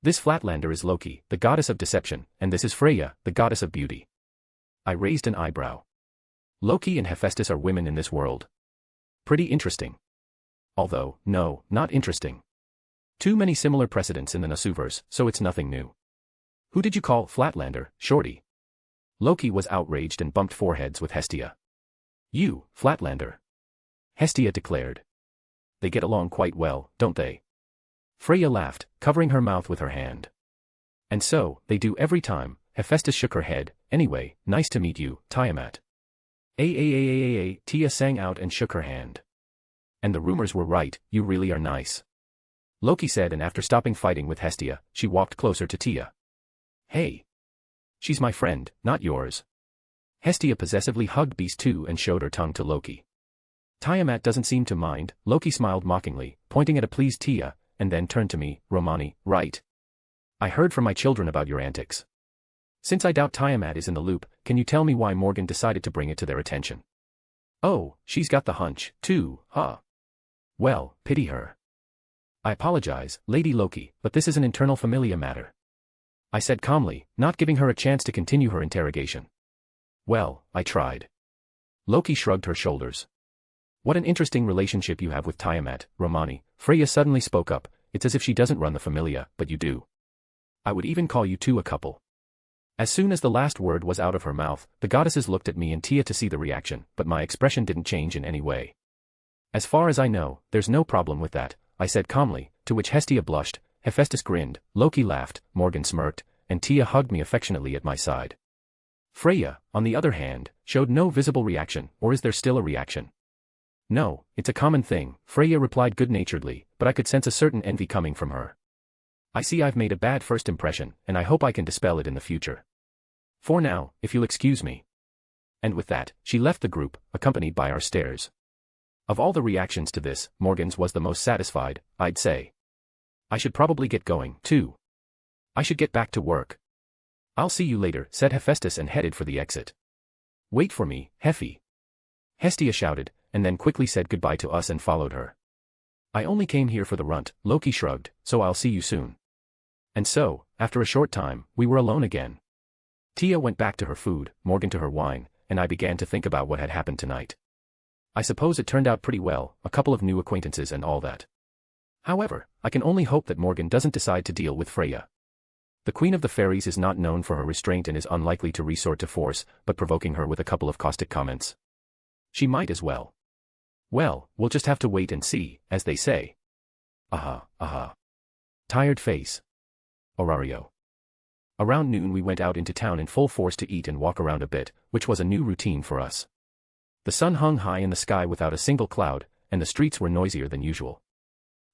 This Flatlander is Loki, the goddess of deception, and this is Freya, the goddess of beauty. I raised an eyebrow. Loki and Hephaestus are women in this world. Pretty interesting. Although, no, not interesting. Too many similar precedents in the Nasuverse, so it's nothing new. Who did you call Flatlander, Shorty? Loki was outraged and bumped foreheads with Hestia. You, Flatlander. Hestia declared. They get along quite well, don't they? Freya laughed, covering her mouth with her hand. And so, they do every time. Hephaestus shook her head. Anyway, nice to meet you, Tiamat. Tia sang out and shook her hand. And the rumors were right, you really are nice. Loki said, and after stopping fighting with Hestia, she walked closer to Tia. Hey. She's my friend, not yours. Hestia possessively hugged Beast too and showed her tongue to Loki. Tiamat doesn't seem to mind, Loki smiled mockingly, pointing at a pleased Tia, and then turned to me. Romani, right? I heard from my children about your antics. Since I doubt Tiamat is in the loop, can you tell me why Morgan decided to bring it to their attention? Oh, she's got the hunch, too, huh? Well, pity her. I apologize, Lady Loki, but this is an internal familia matter. I said calmly, not giving her a chance to continue her interrogation. Well, I tried. Loki shrugged her shoulders. What an interesting relationship you have with Tiamat, Romani. Freya suddenly spoke up. It's as if she doesn't run the familia, but you do. I would even call you two a couple. As soon as the last word was out of her mouth, the goddesses looked at me and Tia to see the reaction, but my expression didn't change in any way. As far as I know, there's no problem with that, I said calmly, to which Hestia blushed, Hephaestus grinned, Loki laughed, Morgan smirked, and Tia hugged me affectionately at my side. Freya, on the other hand, showed no visible reaction, or is there still a reaction? No, it's a common thing, Freya replied good-naturedly, but I could sense a certain envy coming from her. I see I've made a bad first impression, and I hope I can dispel it in the future. For now, if you'll excuse me. And with that, she left the group, accompanied by our stares. Of all the reactions to this, Morgan's was the most satisfied, I'd say. I should probably get going, too. I should get back to work. I'll see you later, said Hephaestus and headed for the exit. Wait for me, Hefi. Hestia shouted, and then quickly said goodbye to us and followed her. I only came here for the runt, Loki shrugged, so I'll see you soon. And so, after a short time, we were alone again. Tia went back to her food, Morgan to her wine, and I began to think about what had happened tonight. I suppose it turned out pretty well, a couple of new acquaintances and all that. However, I can only hope that Morgan doesn't decide to deal with Freya. The Queen of the Fairies is not known for her restraint and is unlikely to resort to force, but provoking her with a couple of caustic comments. She might as well. Well, we'll just have to wait and see, as they say. Aha. Tired face. Orario. Around noon we went out into town in full force to eat and walk around a bit, which was a new routine for us. The sun hung high in the sky without a single cloud, and the streets were noisier than usual.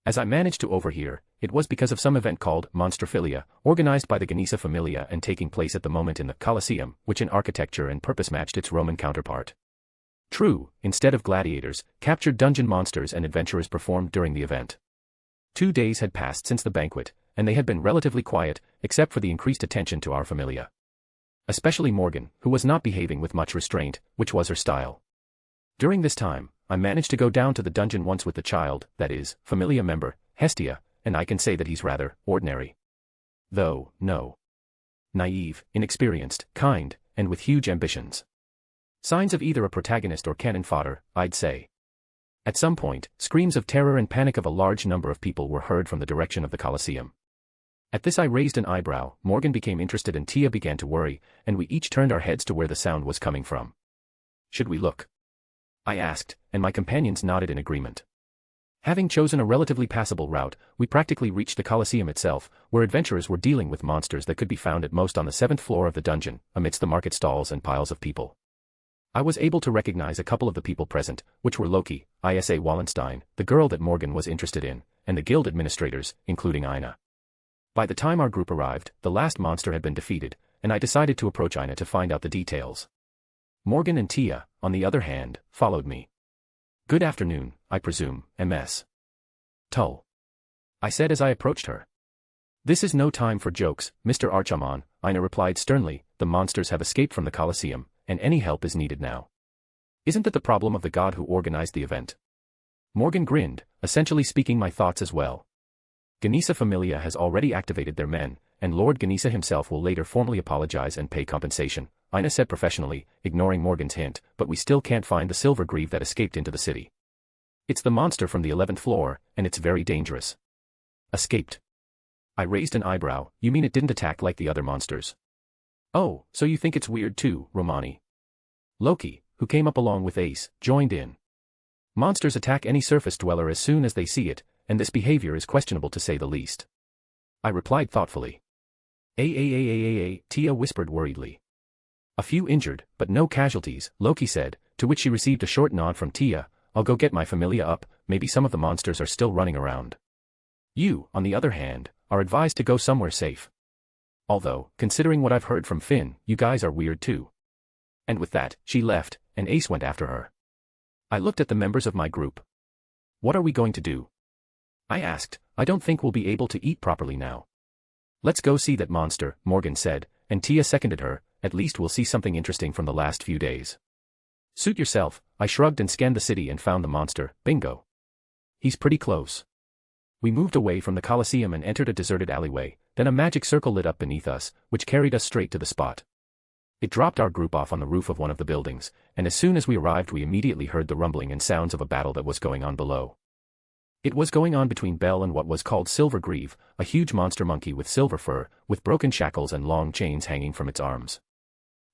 As I managed to overhear, it was because of some event called Monstrophilia, organized by the Ganesa Familia and taking place at the moment in the Colosseum, which in architecture and purpose matched its Roman counterpart. True, instead of gladiators, captured dungeon monsters and adventurers performed during the event. 2 days had passed since the banquet, and they had been relatively quiet, except for the increased attention to our familia. Especially Morgan, who was not behaving with much restraint, which was her style. During this time, I managed to go down to the dungeon once with the child, that is, familia member, Hestia, and I can say that he's rather ordinary. Though, no. Naive, inexperienced, kind, and with huge ambitions. Signs of either a protagonist or cannon fodder, I'd say. At some point, screams of terror and panic of a large number of people were heard from the direction of the Colosseum. At this I raised an eyebrow, Morgan became interested and Tia began to worry, and we each turned our heads to where the sound was coming from. Should we look? I asked, and my companions nodded in agreement. Having chosen a relatively passable route, we practically reached the Colosseum itself, where adventurers were dealing with monsters that could be found at most on the 7th floor of the dungeon, amidst the market stalls and piles of people. I was able to recognize a couple of the people present, which were Loki, Isa Wallenstein, the girl that Morgan was interested in, and the guild administrators, including Ina. By the time our group arrived, the last monster had been defeated, and I decided to approach Ina to find out the details. Morgan and Tia, on the other hand, followed me. Good afternoon, I presume, MS. Tull. I said as I approached her. This is no time for jokes, Mr. Archiman, Ina replied sternly, the monsters have escaped from the Colosseum, and any help is needed now. Isn't that the problem of the god who organized the event? Morgan grinned, essentially speaking my thoughts as well. Ganesa Familia has already activated their men, and Lord Ganesa himself will later formally apologize and pay compensation, Ina said professionally, ignoring Morgan's hint, but we still can't find the silver greave that escaped into the city. It's the monster from the 11th floor, and it's very dangerous. Escaped. I raised an eyebrow, you mean it didn't attack like the other monsters? Oh, so you think it's weird too, Romani. Loki, who came up along with Ace, joined in. Monsters attack any surface dweller as soon as they see it, and this behavior is questionable to say the least. I replied thoughtfully. Tia whispered worriedly. A few injured, but no casualties, Loki said, to which she received a short nod from Tia, I'll go get my familia up, maybe some of the monsters are still running around. You, on the other hand, are advised to go somewhere safe. Although, considering what I've heard from Finn, you guys are weird too. And with that, she left, and Ace went after her. I looked at the members of my group. What are we going to do? I asked, I don't think we'll be able to eat properly now. Let's go see that monster, Morgan said, and Tia seconded her, at least we'll see something interesting from the last few days. Suit yourself, I shrugged and scanned the city and found the monster, bingo. He's pretty close. We moved away from the Colosseum and entered a deserted alleyway, then a magic circle lit up beneath us, which carried us straight to the spot. It dropped our group off on the roof of one of the buildings, and as soon as we arrived we immediately heard the rumbling and sounds of a battle that was going on below. It was going on between Bell and what was called Silver Greave, a huge monster monkey with silver fur, with broken shackles and long chains hanging from its arms.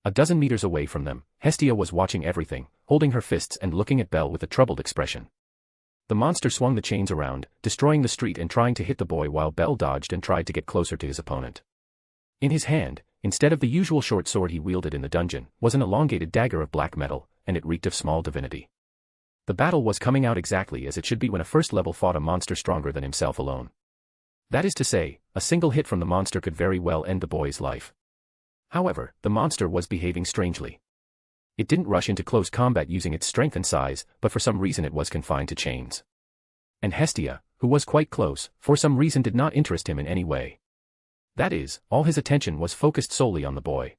A dozen meters away from them, Hestia was watching everything, holding her fists and looking at Bell with a troubled expression. The monster swung the chains around, destroying the street and trying to hit the boy while Bell dodged and tried to get closer to his opponent. In his hand, instead of the usual short sword he wielded in the dungeon, was an elongated dagger of black metal, and it reeked of small divinity. The battle was coming out exactly as it should be when a first level fought a monster stronger than himself alone. That is to say, a single hit from the monster could very well end the boy's life. However, the monster was behaving strangely. It didn't rush into close combat using its strength and size, but for some reason it was confined to chains. And Hestia, who was quite close, for some reason did not interest him in any way. That is, all his attention was focused solely on the boy.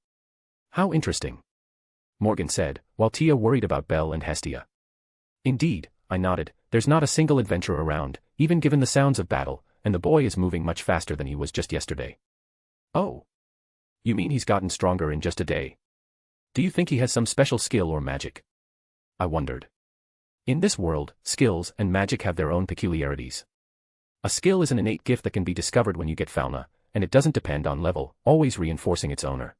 How interesting, Morgan said, while Tia worried about Bell and Hestia. Indeed, I nodded, there's not a single adventurer around, even given the sounds of battle, and the boy is moving much faster than he was just yesterday. Oh. You mean he's gotten stronger in just a day? Do you think he has some special skill or magic? I wondered. In this world, skills and magic have their own peculiarities. A skill is an innate gift that can be discovered when you get fauna, and it doesn't depend on level, always reinforcing its owner.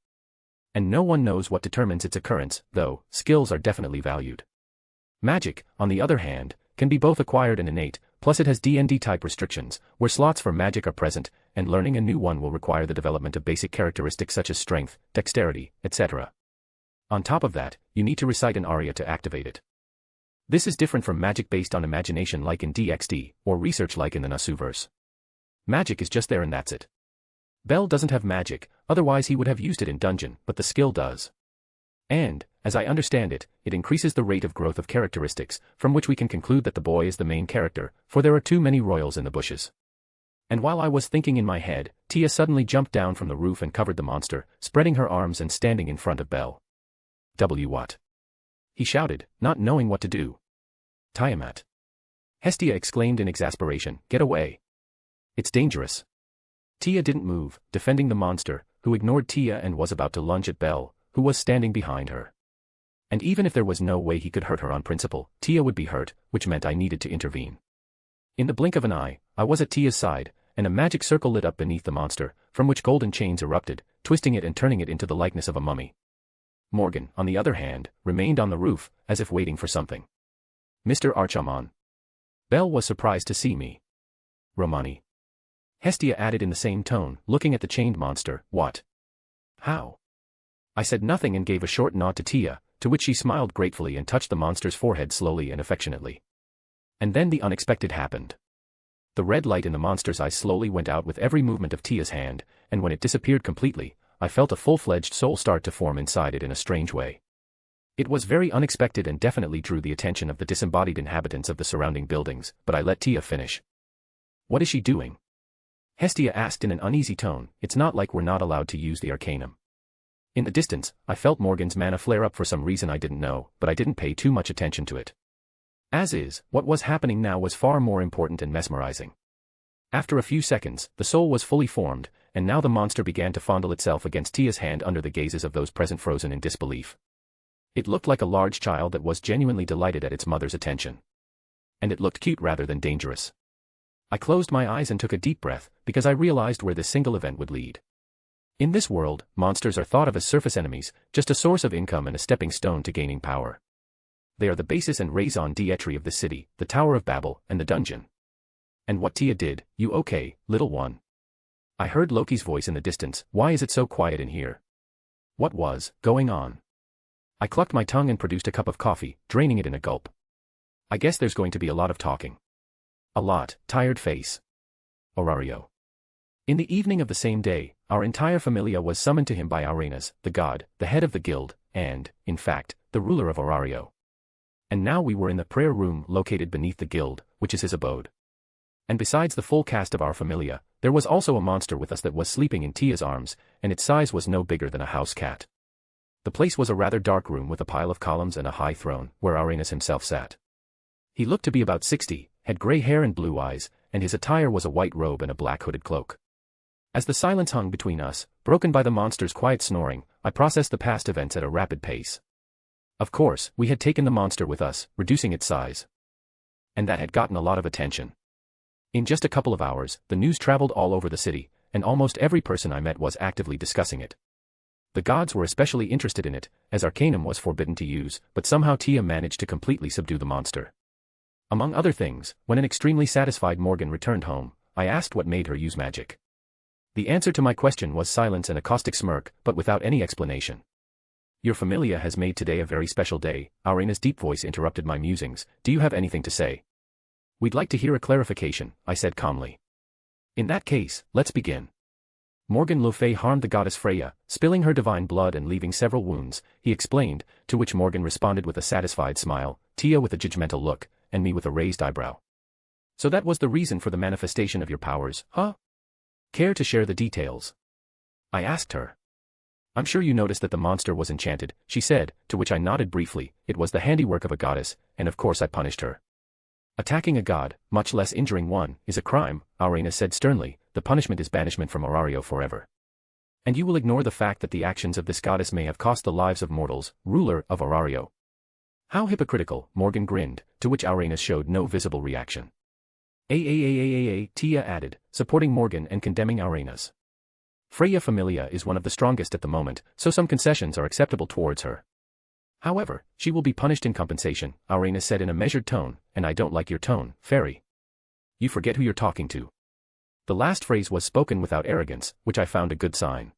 And no one knows what determines its occurrence, though skills are definitely valued. Magic, on the other hand, can be both acquired and innate, plus it has DxD type restrictions, where slots for magic are present, and learning a new one will require the development of basic characteristics such as strength, dexterity, etc. On top of that, you need to recite an aria to activate it. This is different from magic based on imagination like in DxD, or research like in the Nasuverse. Magic is just there and that's it. Bell doesn't have magic, otherwise he would have used it in dungeon, but the skill does. And, as I understand it, it increases the rate of growth of characteristics, from which we can conclude that the boy is the main character, for there are too many royals in the bushes. And while I was thinking in my head, Tia suddenly jumped down from the roof and covered the monster, spreading her arms and standing in front of Bell. What? He shouted, not knowing what to do. Tiamat. Hestia exclaimed in exasperation, "Get away. It's dangerous." Tia didn't move, defending the monster, who ignored Tia and was about to lunge at Belle, who was standing behind her. And even if there was no way he could hurt her on principle, Tia would be hurt, which meant I needed to intervene. In the blink of an eye, I was at Tia's side, and a magic circle lit up beneath the monster, from which golden chains erupted, twisting it and turning it into the likeness of a mummy. Morgan, on the other hand, remained on the roof, as if waiting for something. "Mr. Archiman." Belle was surprised to see me. "Romani." Hestia added in the same tone, looking at the chained monster. "What? How?" I said nothing and gave a short nod to Tia, to which she smiled gratefully and touched the monster's forehead slowly and affectionately. And then the unexpected happened. The red light in the monster's eyes slowly went out with every movement of Tia's hand, and when it disappeared completely, I felt a full-fledged soul start to form inside it in a strange way. It was very unexpected and definitely drew the attention of the disembodied inhabitants of the surrounding buildings, but I let Tia finish. "What is she doing?" Hestia asked in an uneasy tone. "It's not like we're not allowed to use the arcanum." In the distance, I felt Morgan's mana flare up for some reason I didn't know, but I didn't pay too much attention to it. As is, what was happening now was far more important and mesmerizing. After a few seconds, the soul was fully formed, and now the monster began to fondle itself against Tia's hand under the gazes of those present frozen in disbelief. It looked like a large child that was genuinely delighted at its mother's attention. And it looked cute rather than dangerous. I closed my eyes and took a deep breath, because I realized where this single event would lead. In this world, monsters are thought of as surface enemies, just a source of income and a stepping stone to gaining power. They are the basis and raison d'etre of the city, the Tower of Babel, and the dungeon. And what Tia did, "You okay, little one?" I heard Loki's voice in the distance. "Why is it so quiet in here?" What was going on? I clucked my tongue and produced a cup of coffee, draining it in a gulp. "I guess there's going to be a lot of talking." "A lot," tired face. Orario. In the evening of the same day, our entire familia was summoned to him by Arenus, the god, the head of the guild, and, in fact, the ruler of Orario. And now we were in the prayer room located beneath the guild, which is his abode. And besides the full cast of our familia, there was also a monster with us that was sleeping in Tia's arms, and its size was no bigger than a house cat. The place was a rather dark room with a pile of columns and a high throne, where Arenus himself sat. He looked to be about 60, had grey hair and blue eyes, and his attire was a white robe and a black hooded cloak. As the silence hung between us, broken by the monster's quiet snoring, I processed the past events at a rapid pace. Of course, we had taken the monster with us, reducing its size. And that had gotten a lot of attention. In just a couple of hours, the news traveled all over the city, and almost every person I met was actively discussing it. The gods were especially interested in it, as arcanum was forbidden to use, but somehow Tia managed to completely subdue the monster. Among other things, when an extremely satisfied Morgan returned home, I asked what made her use magic. The answer to my question was silence and a caustic smirk, but without any explanation. "Your familia has made today a very special day," Arena's deep voice interrupted my musings. "Do you have anything to say?" "We'd like to hear a clarification," I said calmly. "In that case, let's begin. Morgan Le Fay harmed the goddess Freya, spilling her divine blood and leaving several wounds," he explained, to which Morgan responded with a satisfied smile, Tia with a judgmental look, and me with a raised eyebrow. "So that was the reason for the manifestation of your powers, huh? Care to share the details?" I asked her. "I'm sure you noticed that the monster was enchanted," she said, to which I nodded briefly. "It was the handiwork of a goddess, and of course I punished her." "Attacking a god, much less injuring one, is a crime," Arenus said sternly. "The punishment is banishment from Orario forever. And you will ignore the fact that the actions of this goddess may have cost the lives of mortals, ruler of Orario." "How hypocritical," Morgan grinned, to which Arenus showed no visible reaction. Tia added, supporting Morgan and condemning Arenus. "Freya Familia is one of the strongest at the moment, so some concessions are acceptable towards her. However, she will be punished in compensation," Arenus said in a measured tone, "and I don't like your tone, fairy. You forget who you're talking to." The last phrase was spoken without arrogance, which I found a good sign.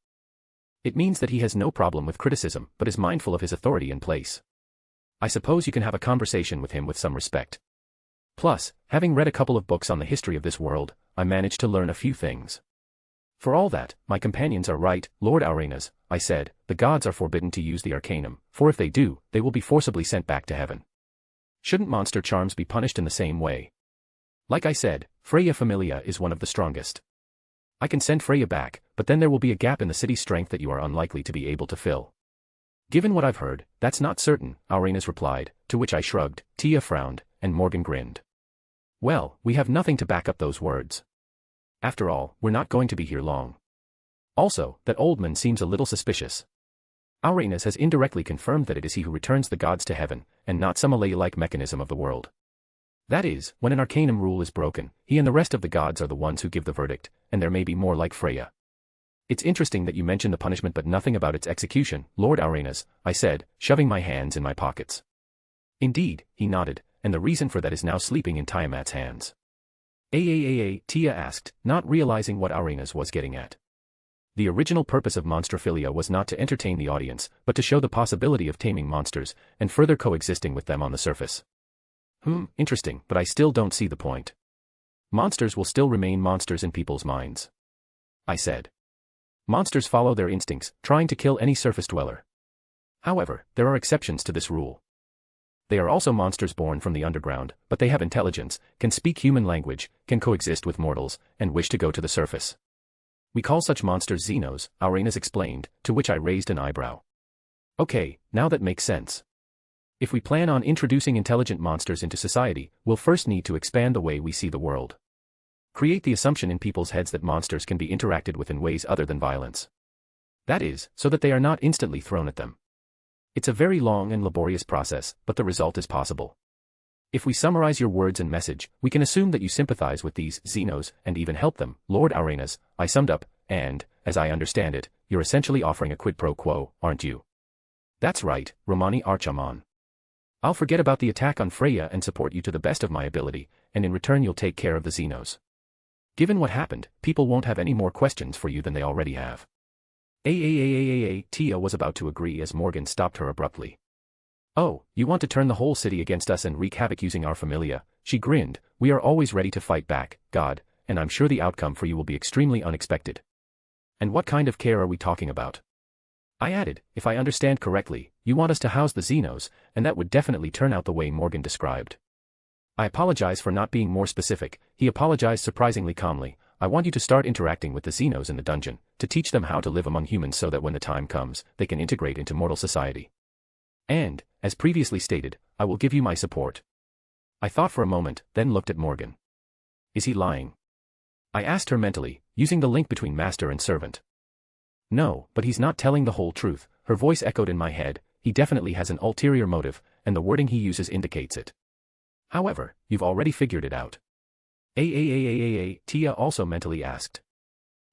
It means that he has no problem with criticism, but is mindful of his authority and place. I suppose you can have a conversation with him with some respect. Plus, having read a couple of books on the history of this world, I managed to learn a few things. "For all that, my companions are right, Lord Arenus," I said. "The gods are forbidden to use the arcanum, for if they do, they will be forcibly sent back to heaven. Shouldn't monster charms be punished in the same way? Like I said, Freya Familia is one of the strongest. I can send Freya back, but then there will be a gap in the city's strength that you are unlikely to be able to fill." "Given what I've heard, that's not certain," Arenus replied, to which I shrugged. Tia frowned, and Morgan grinned. Well, we have nothing to back up those words. After all, we're not going to be here long. Also, that old man seems a little suspicious. Arenus has indirectly confirmed that it is he who returns the gods to heaven, and not some Alea-like mechanism of the world. That is, when an arcanum rule is broken, he and the rest of the gods are the ones who give the verdict, and there may be more like Freya. It's interesting that you mention the punishment but nothing about its execution, Lord Arenus, I said, shoving my hands in my pockets. Indeed, he nodded, and the reason for that is now sleeping in Tiamat's hands. Tia asked, not realizing what Arenus was getting at. The original purpose of monstrophilia was not to entertain the audience, but to show the possibility of taming monsters, and further coexisting with them on the surface. Interesting, but I still don't see the point. Monsters will still remain monsters in people's minds, I said. Monsters follow their instincts, trying to kill any surface dweller. However, there are exceptions to this rule. They are also monsters born from the underground, but they have intelligence, can speak human language, can coexist with mortals, and wish to go to the surface. We call such monsters Zenos, Arenus explained, to which I raised an eyebrow. Okay, now that makes sense. If we plan on introducing intelligent monsters into society, we'll first need to expand the way we see the world. Create the assumption in people's heads that monsters can be interacted with in ways other than violence. That is, so that they are not instantly thrown at them. It's a very long and laborious process, but the result is possible. If we summarize your words and message, we can assume that you sympathize with these Zenos and even help them, Lord Arenus, I summed up, and, as I understand it, you're essentially offering a quid pro quo, aren't you? That's right, Romani Archiman. I'll forget about the attack on Freya and support you to the best of my ability, and in return you'll take care of the Zenos. Given what happened, people won't have any more questions for you than they already have. Tia was about to agree as Morgan stopped her abruptly. Oh, you want to turn the whole city against us and wreak havoc using our familia, she grinned, we are always ready to fight back, God, and I'm sure the outcome for you will be extremely unexpected. And what kind of care are we talking about? I added, if I understand correctly, you want us to house the Zenos, and that would definitely turn out the way Morgan described. I apologize for not being more specific, he apologized surprisingly calmly. I want you to start interacting with the Zenos in the dungeon, to teach them how to live among humans so that when the time comes, they can integrate into mortal society. And, as previously stated, I will give you my support. I thought for a moment, then looked at Morgan. Is he lying? I asked her mentally, using the link between master and servant. No, but he's not telling the whole truth, her voice echoed in my head, he definitely has an ulterior motive, and the wording he uses indicates it. However, you've already figured it out. Tia also mentally asked.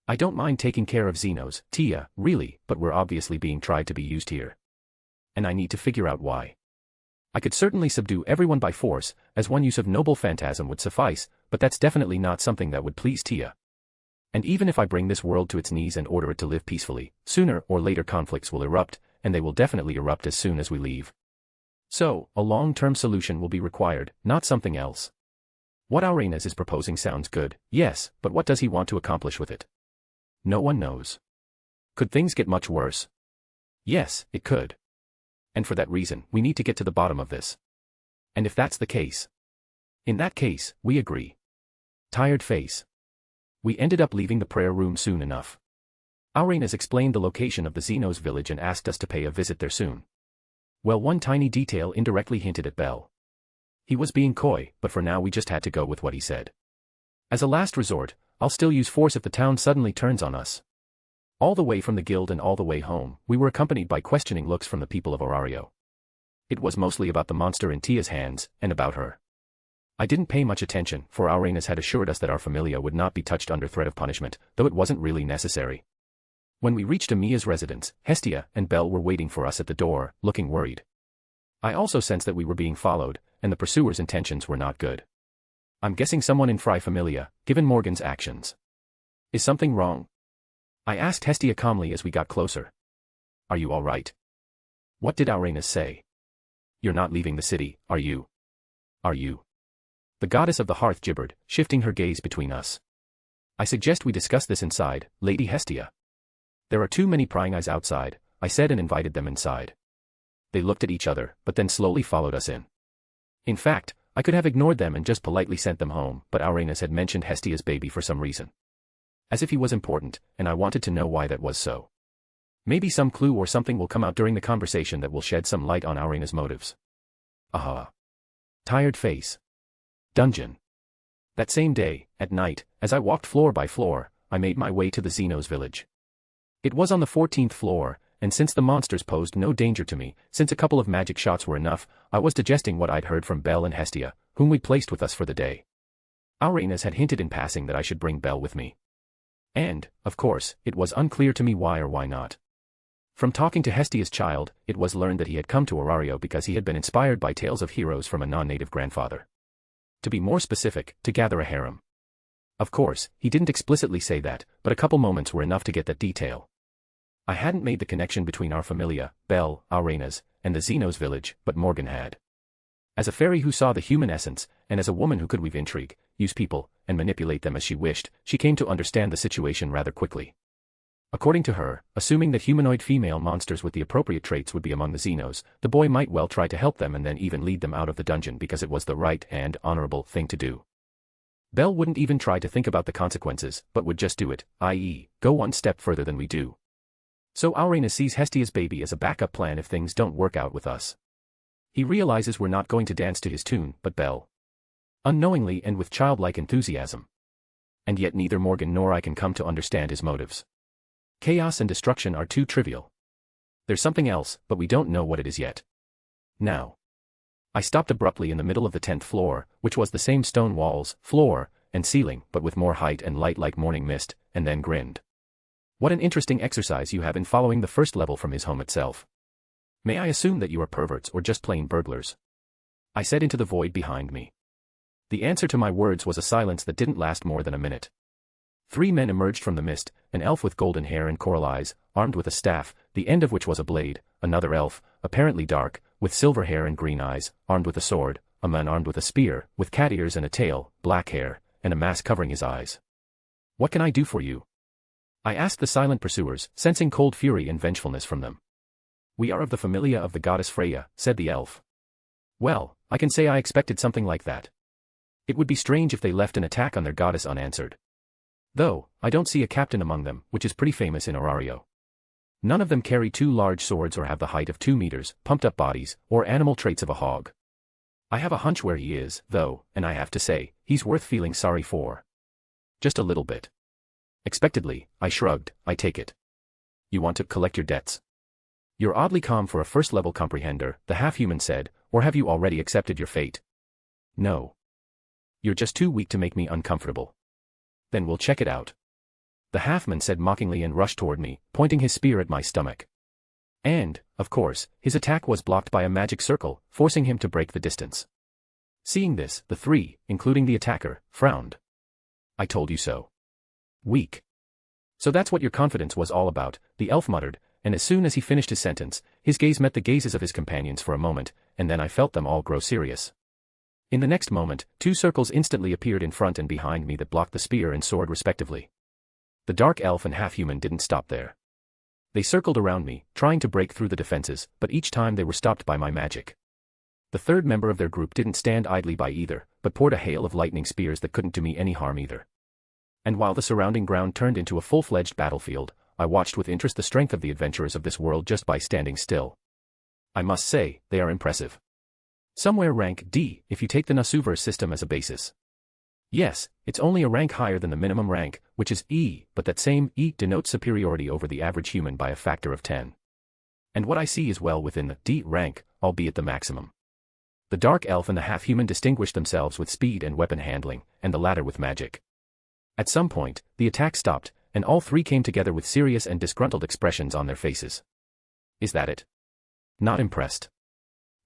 I don't mind taking care of Zenos, Tia, really, but we're obviously being tried to be used here. And I need to figure out why. I could certainly subdue everyone by force, as one use of noble phantasm would suffice, but that's definitely not something that would please Tia. And even if I bring this world to its knees and order it to live peacefully, sooner or later conflicts will erupt, and they will definitely erupt as soon as we leave. So, a long-term solution will be required, not something else. What Arenus is proposing sounds good, yes, but what does he want to accomplish with it? No one knows. Could things get much worse? Yes, it could. And for that reason, we need to get to the bottom of this. And if that's the case? In that case, we agree. Tired face. We ended up leaving the prayer room soon enough. Arenus explained the location of the Zenos village and asked us to pay a visit there soon. Well, one tiny detail indirectly hinted at Bell. He was being coy, but for now we just had to go with what he said. As a last resort, I'll still use force if the town suddenly turns on us. All the way from the guild and all the way home, we were accompanied by questioning looks from the people of Orario. It was mostly about the monster in Tia's hands, and about her. I didn't pay much attention, for Arenus had assured us that our familia would not be touched under threat of punishment, though it wasn't really necessary. When we reached Amia's residence, Hestia and Belle were waiting for us at the door, looking worried. I also sensed that we were being followed, and the pursuers' intentions were not good. I'm guessing someone in Fry Familia, given Morgan's actions. Is something wrong? I asked Hestia calmly as we got closer. Are you all right? What did Arenus say? You're not leaving the city, are you? Are you? The goddess of the hearth gibbered, shifting her gaze between us. I suggest we discuss this inside, Lady Hestia. There are too many prying eyes outside, I said and invited them inside. They looked at each other, but then slowly followed us in. In fact, I could have ignored them and just politely sent them home, but Arenus had mentioned Hestia's baby for some reason. As if he was important, and I wanted to know why that was so. Maybe some clue or something will come out during the conversation that will shed some light on Arena's motives. Aha. Tired face. Dungeon. That same day, at night, as I walked floor by floor, I made my way to the Zenos village. It was on the 14th floor, and since the monsters posed no danger to me, since a couple of magic shots were enough, I was digesting what I'd heard from Bel and Hestia, whom we placed with us for the day. Arenus had hinted in passing that I should bring Bel with me. And, of course, it was unclear to me why or why not. From talking to Hestia's child, it was learned that he had come to Orario because he had been inspired by tales of heroes from a non-native grandfather. To be more specific, to gather a harem. Of course, he didn't explicitly say that, but a couple moments were enough to get that detail. I hadn't made the connection between our familia, Bel, Arenus, and the Zenos village, but Morgan had. As a fairy who saw the human essence, and as a woman who could weave intrigue, use people, and manipulate them as she wished, she came to understand the situation rather quickly. According to her, assuming that humanoid female monsters with the appropriate traits would be among the Zenos, the boy might well try to help them and then even lead them out of the dungeon because it was the right and honorable thing to do. Bel wouldn't even try to think about the consequences, but would just do it, i.e., go one step further than we do. So Arenus sees Hestia's baby as a backup plan if things don't work out with us. He realizes we're not going to dance to his tune, but Bel. Unknowingly and with childlike enthusiasm. And yet neither Morgan nor I can come to understand his motives. Chaos and destruction are too trivial. There's something else, but we don't know what it is yet. Now. I stopped abruptly in the middle of the 10th floor, which was the same stone walls, floor, and ceiling, but with more height and light like morning mist, and then grinned. What an interesting exercise you have in following the first level from his home itself. May I assume that you are perverts or just plain burglars? I said into the void behind me. The answer to my words was a silence that didn't last more than a minute. 3 men emerged from the mist, an elf with golden hair and coral eyes, armed with a staff, the end of which was a blade, another elf, apparently dark, with silver hair and green eyes, armed with a sword, a man armed with a spear, with cat ears and a tail, black hair, and a mask covering his eyes. What can I do for you? I asked the silent pursuers, sensing cold fury and vengefulness from them. We are of the familia of the goddess Freya, said the elf. Well, I can say I expected something like that. It would be strange if they left an attack on their goddess unanswered. Though, I don't see a captain among them, which is pretty famous in Orario. None of them carry 2 large swords or have the height of 2 meters, pumped-up bodies, or animal traits of a hog. I have a hunch where he is, though, and I have to say, he's worth feeling sorry for. Just a little bit. Expectedly, I shrugged, I take it. You want to collect your debts? You're oddly calm for a first-level comprehender, the half-human said, or have you already accepted your fate? No. You're just too weak to make me uncomfortable. Then we'll check it out. The half-man said mockingly and rushed toward me, pointing his spear at my stomach. And, of course, his attack was blocked by a magic circle, forcing him to break the distance. Seeing this, the 3, including the attacker, frowned. I told you so. Weak. So that's what your confidence was all about, the elf muttered, and as soon as he finished his sentence, his gaze met the gazes of his companions for a moment, and then I felt them all grow serious. In the next moment, 2 circles instantly appeared in front and behind me that blocked the spear and sword respectively. The dark elf and half-human didn't stop there. They circled around me, trying to break through the defenses, but each time they were stopped by my magic. The 3rd member of their group didn't stand idly by either, but poured a hail of lightning spears that couldn't do me any harm either. And while the surrounding ground turned into a full-fledged battlefield, I watched with interest the strength of the adventurers of this world just by standing still. I must say, they are impressive. Somewhere rank D, if you take the Nasuverse system as a basis. Yes, it's only a rank higher than the minimum rank, which is E, but that same E denotes superiority over the average human by a factor of 10. And what I see is well within the D rank, albeit the maximum. The dark elf and the half-human distinguished themselves with speed and weapon handling, and the latter with magic. At some point, the attack stopped, and all 3 came together with serious and disgruntled expressions on their faces. Is that it? Not impressed.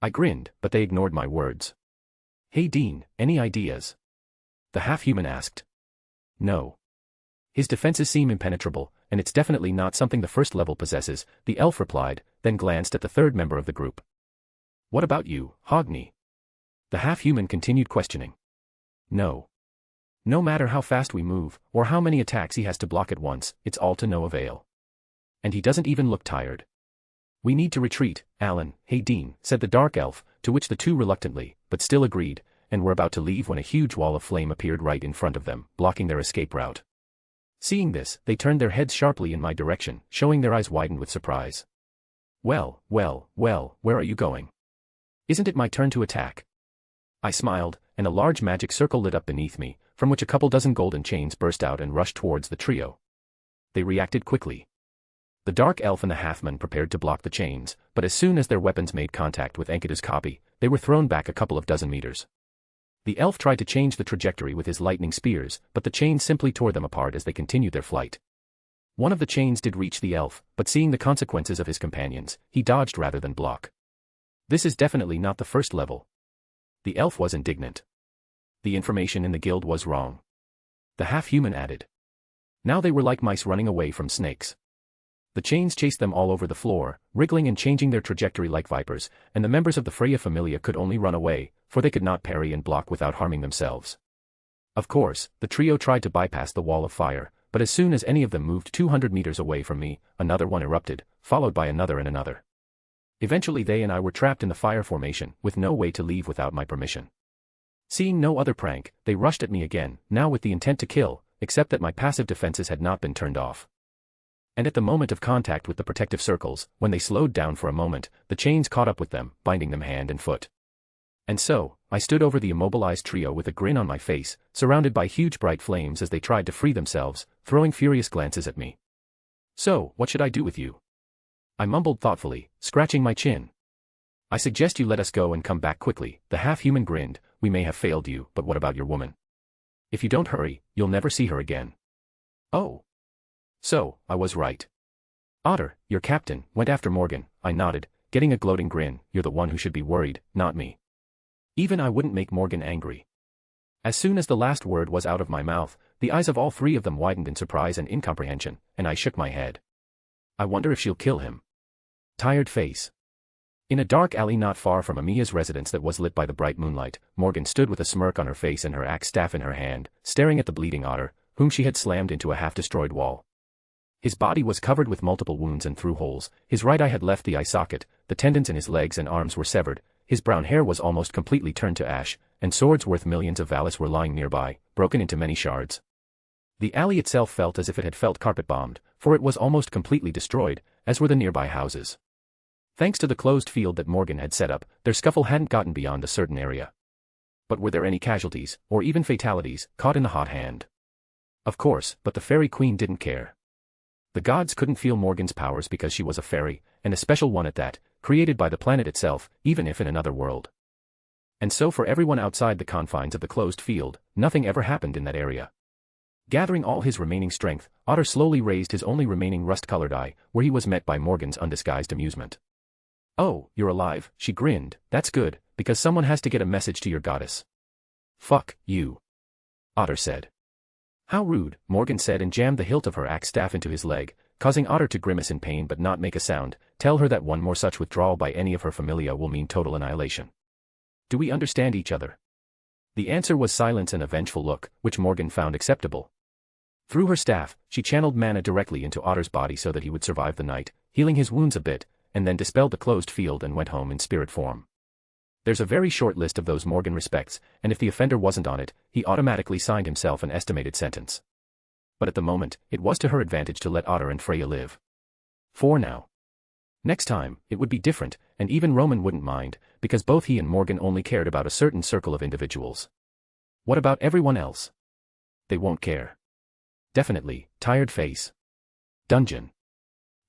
I grinned, but they ignored my words. Hey Dean, any ideas? The half-human asked. No. His defenses seem impenetrable, and it's definitely not something the first level possesses, the elf replied, then glanced at the 3rd member of the group. What about you, Hogni? The half-human continued questioning. No. No matter how fast we move, or how many attacks he has to block at once, it's all to no avail. And he doesn't even look tired. We need to retreat, Alan, hey Dean, said the dark elf, to which the 2 reluctantly, but still agreed, and were about to leave when a huge wall of flame appeared right in front of them, blocking their escape route. Seeing this, they turned their heads sharply in my direction, showing their eyes widened with surprise. Well, where are you going? Isn't it my turn to attack? I smiled, and a large magic circle lit up beneath me, from which a couple dozen golden chains burst out and rushed towards the trio. They reacted quickly. The dark elf and the halfman prepared to block the chains, but as soon as their weapons made contact with Enkidu's copy, they were thrown back a couple of dozen meters. The elf tried to change the trajectory with his lightning spears, but the chains simply tore them apart as they continued their flight. One of the chains did reach the elf, but seeing the consequences of his companions, he dodged rather than block. This is definitely not the first level. The elf was indignant. The information in the guild was wrong. The half-human added. Now they were like mice running away from snakes. The chains chased them all over the floor, wriggling and changing their trajectory like vipers, and the members of the Freya familia could only run away, for they could not parry and block without harming themselves. Of course, the trio tried to bypass the wall of fire, but as soon as any of them moved 200 meters away from me, another one erupted, followed by another and another. Eventually they and I were trapped in the fire formation, with no way to leave without my permission. Seeing no other prank, they rushed at me again, now with the intent to kill, except that my passive defenses had not been turned off. And at the moment of contact with the protective circles, when they slowed down for a moment, the chains caught up with them, binding them hand and foot. And so, I stood over the immobilized trio with a grin on my face, surrounded by huge bright flames as they tried to free themselves, throwing furious glances at me. "So, what should I do with you?" I mumbled thoughtfully, scratching my chin. "I suggest you let us go and come back quickly." The half-human grinned. "We may have failed you, but what about your woman? If you don't hurry, you'll never see her again." "Oh. So, I was right. Otter, your captain, went after Morgan." I nodded, getting a gloating grin. "You're the one who should be worried, not me. Even I wouldn't make Morgan angry." As soon as the last word was out of my mouth, the eyes of all three of them widened in surprise and incomprehension, and I shook my head. "I wonder if she'll kill him." Tired face. In a dark alley not far from Amia's residence that was lit by the bright moonlight, Morgan stood with a smirk on her face and her axe staff in her hand, staring at the bleeding otter, whom she had slammed into a half-destroyed wall. His body was covered with multiple wounds and through holes, his right eye had left the eye socket, the tendons in his legs and arms were severed, his brown hair was almost completely turned to ash, and swords worth millions of valis were lying nearby, broken into many shards. The alley itself felt as if it had felt carpet-bombed, for it was almost completely destroyed, as were the nearby houses. Thanks to the closed field that Morgan had set up, their scuffle hadn't gotten beyond a certain area. But were there any casualties, or even fatalities, caught in the hot hand? Of course, but the fairy queen didn't care. The gods couldn't feel Morgan's powers because she was a fairy, and a special one at that, created by the planet itself, even if in another world. And so for everyone outside the confines of the closed field, nothing ever happened in that area. Gathering all his remaining strength, Otter slowly raised his only remaining rust-colored eye, where he was met by Morgan's undisguised amusement. "Oh, you're alive," she grinned. "That's good, because someone has to get a message to your goddess." "Fuck you," Otter said. "How rude," Morgan said and jammed the hilt of her axe staff into his leg, causing Otter to grimace in pain but not make a sound. "Tell her that one more such withdrawal by any of her familia will mean total annihilation. Do we understand each other?" The answer was silence and a vengeful look, which Morgan found acceptable. Through her staff, she channeled mana directly into Otter's body so that he would survive the night, healing his wounds a bit, and then dispelled the closed field and went home in spirit form. There's a very short list of those Morgan respects, and if the offender wasn't on it, he automatically signed himself an estimated sentence. But at the moment, it was to her advantage to let Otter and Freya live. For now. Next time, it would be different, and even Roman wouldn't mind, because both he and Morgan only cared about a certain circle of individuals. What about everyone else? They won't care. Definitely, tired face. Dungeon.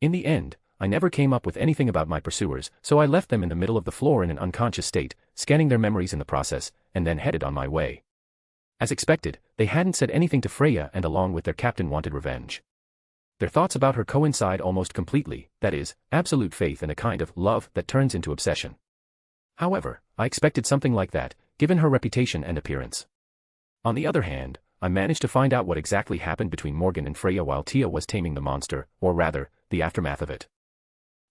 In the end, I never came up with anything about my pursuers, so I left them in the middle of the floor in an unconscious state, scanning their memories in the process, and then headed on my way. As expected, they hadn't said anything to Freya and along with their captain wanted revenge. Their thoughts about her coincide almost completely, that is, absolute faith and a kind of love that turns into obsession. However, I expected something like that, given her reputation and appearance. On the other hand, I managed to find out what exactly happened between Morgan and Freya while Tia was taming the monster, or rather, the aftermath of it.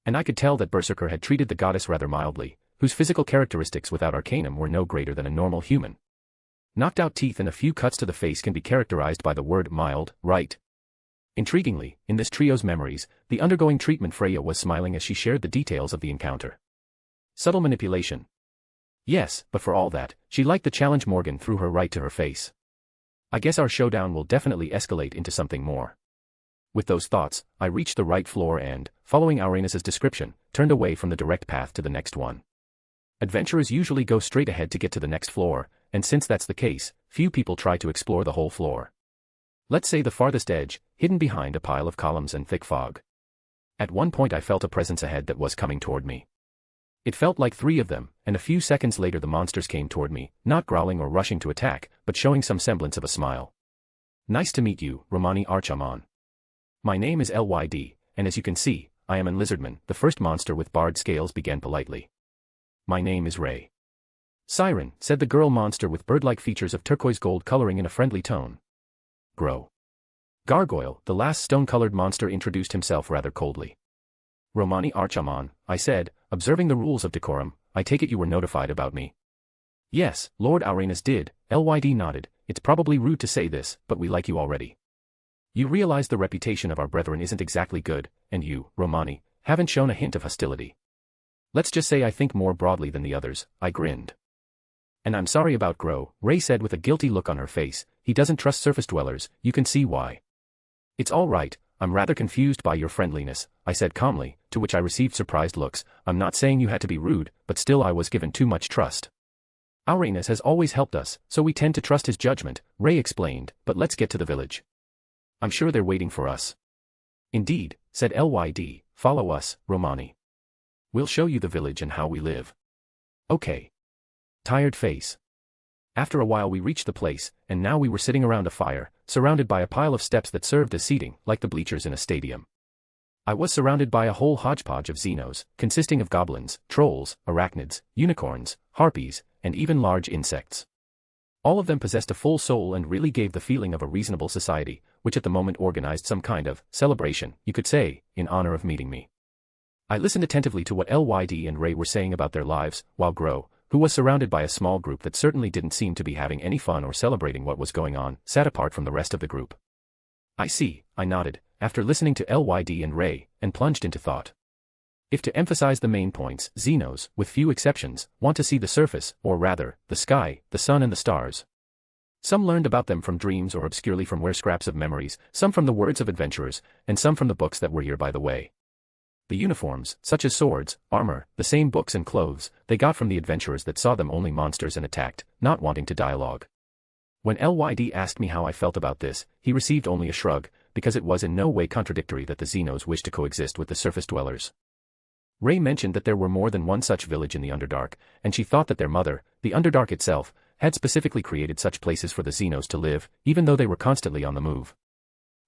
And I could tell that Berserker had treated the goddess rather mildly, whose physical characteristics without arcanum were no greater than a normal human. Knocked out teeth and a few cuts to the face can be characterized by the word mild, right? Intriguingly, in this trio's memories, the undergoing treatment Freya was smiling as she shared the details of the encounter. Subtle manipulation. Yes, but for all that, she liked the challenge Morgan threw her right to her face. I guess our showdown will definitely escalate into something more. With those thoughts, I reached the right floor and, following Arenus's description, turned away from the direct path to the next one. Adventurers usually go straight ahead to get to the next floor, and since that's the case, few people try to explore the whole floor. Let's say the farthest edge, hidden behind a pile of columns and thick fog. At one point I felt a presence ahead that was coming toward me. It felt like 3 of them, and a few seconds later the monsters came toward me, not growling or rushing to attack, but showing some semblance of a smile. Nice to meet you, Romani Archiman. My name is Lyd, and as you can see, I am an lizardman. The first monster with barred scales began politely. My name is Ray. Siren, said the girl monster with bird-like features of turquoise gold coloring in a friendly tone. Grow. Gargoyle, the last stone-colored monster, introduced himself rather coldly. Romani Archiman, I said, observing the rules of decorum. I take it you were notified about me. Yes, Lord Arenus did. Lyd nodded. It's probably rude to say this, but we like you already. You realize the reputation of our brethren isn't exactly good, and you, Romani, haven't shown a hint of hostility. Let's just say I think more broadly than the others. I grinned. And I'm sorry about Grow, Ray said with a guilty look on her face. He doesn't trust surface dwellers, you can see why. It's all right, I'm rather confused by your friendliness, I said calmly, to which I received surprised looks. I'm not saying you had to be rude, but still I was given too much trust. Arenus has always helped us, so we tend to trust his judgment, Ray explained, but let's get to the village. I'm sure they're waiting for us. Indeed, said Lyd, follow us, Romani. We'll show you the village and how we live. Okay. Tired face. After a while we reached the place, and now we were sitting around a fire, surrounded by a pile of steps that served as seating, like the bleachers in a stadium. I was surrounded by a whole hodgepodge of Zenos, consisting of goblins, trolls, arachnids, unicorns, harpies, and even large insects. All of them possessed a full soul and really gave the feeling of a reasonable society, which at the moment organized some kind of celebration, you could say, in honor of meeting me. I listened attentively to what Lyd and Ray were saying about their lives, while Grow, who was surrounded by a small group that certainly didn't seem to be having any fun or celebrating what was going on, sat apart from the rest of the group. I see, I nodded, after listening to Lyd and Ray, and plunged into thought. If to emphasize the main points, Zenos, with few exceptions, want to see the surface, or rather, the sky, the sun and the stars. Some learned about them from dreams or obscurely from scraps of memories, some from the words of adventurers, and some from the books that were here by the way. The uniforms, such as swords, armor, the same books and clothes, they got from the adventurers that saw them only monsters and attacked, not wanting to dialogue. When Lyd asked me how I felt about this, he received only a shrug, because it was in no way contradictory that the Zenos wished to coexist with the surface dwellers. Ray mentioned that there were more than one such village in the Underdark, and she thought that their mother, the Underdark itself, had specifically created such places for the Zenos to live, even though they were constantly on the move.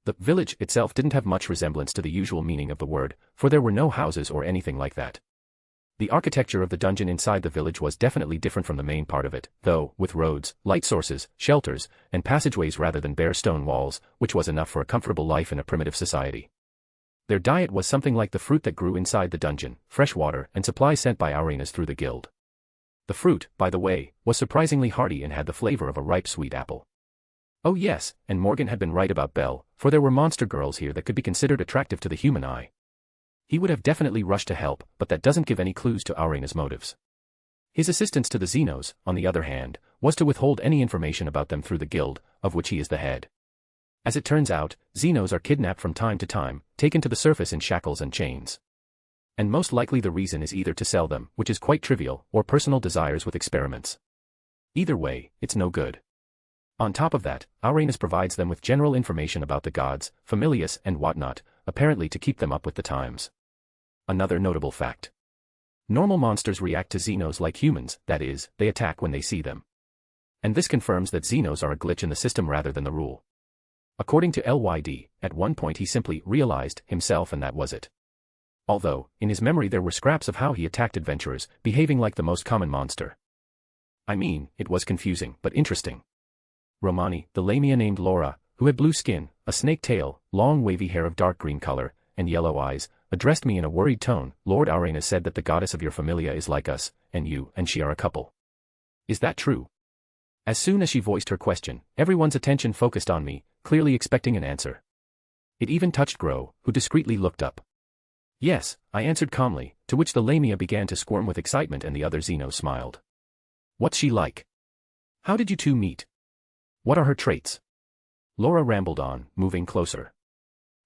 The village itself didn't have much resemblance to the usual meaning of the word, for there were no houses or anything like that. The architecture of the dungeon inside the village was definitely different from the main part of it, though, with roads, light sources, shelters, and passageways rather than bare stone walls, which was enough for a comfortable life in a primitive society. Their diet was something like the fruit that grew inside the dungeon, fresh water, and supplies sent by Arenus through the guild. The fruit, by the way, was surprisingly hearty and had the flavor of a ripe sweet apple. Oh yes, and Morgan had been right about Belle, for there were monster girls here that could be considered attractive to the human eye. He would have definitely rushed to help, but that doesn't give any clues to Arenus' motives. His assistance to the Zenos, on the other hand, was to withhold any information about them through the guild, of which he is the head. As it turns out, Zenos are kidnapped from time to time, taken to the surface in shackles and chains. And most likely the reason is either to sell them, which is quite trivial, or personal desires with experiments. Either way, it's no good. On top of that, Arenus provides them with general information about the gods, familius and whatnot, apparently to keep them up with the times. Another notable fact. Normal monsters react to Zenos like humans, that is, they attack when they see them. And this confirms that Zenos are a glitch in the system rather than the rule. According to Lyd, at one point he simply realized himself and that was it. Although, in his memory there were scraps of how he attacked adventurers, behaving like the most common monster. I mean, it was confusing, but interesting. Romani, the lamia named Laura, who had blue skin, a snake tail, long wavy hair of dark green color, and yellow eyes, addressed me in a worried tone. Lord Arenus said that the goddess of your familia is like us, and you and she are a couple. Is that true? As soon as she voiced her question, everyone's attention focused on me, clearly expecting an answer. It even touched Grow, who discreetly looked up. Yes, I answered calmly, to which the lamia began to squirm with excitement and the other Zenos smiled. What's she like? How did you two meet? What are her traits? Laura rambled on, moving closer.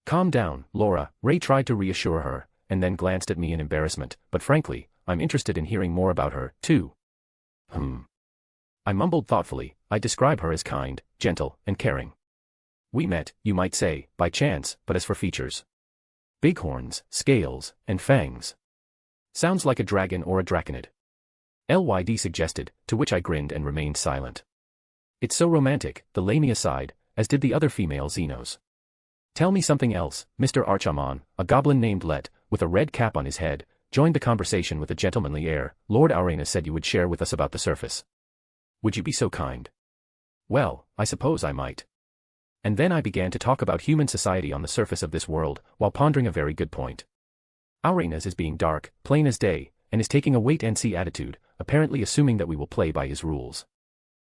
Calm down, Laura, Ray tried to reassure her, and then glanced at me in embarrassment, but frankly, I'm interested in hearing more about her, too. I mumbled thoughtfully. I describe her as kind, gentle, and caring. We met, you might say, by chance, but as for features. Big horns, scales, and fangs. Sounds like a dragon or a draconid. Lyd suggested, to which I grinned and remained silent. It's so romantic, the Lamia sighed, as did the other female Zenos. Tell me something else. Mr. Archiman, a goblin named Let, with a red cap on his head, joined the conversation with a gentlemanly air. Lord Arenus said you would share with us about the surface. Would you be so kind? Well, I suppose I might. And then I began to talk about human society on the surface of this world, while pondering a very good point. Arenus is being dark, plain as day, and is taking a wait-and-see attitude, apparently assuming that we will play by his rules.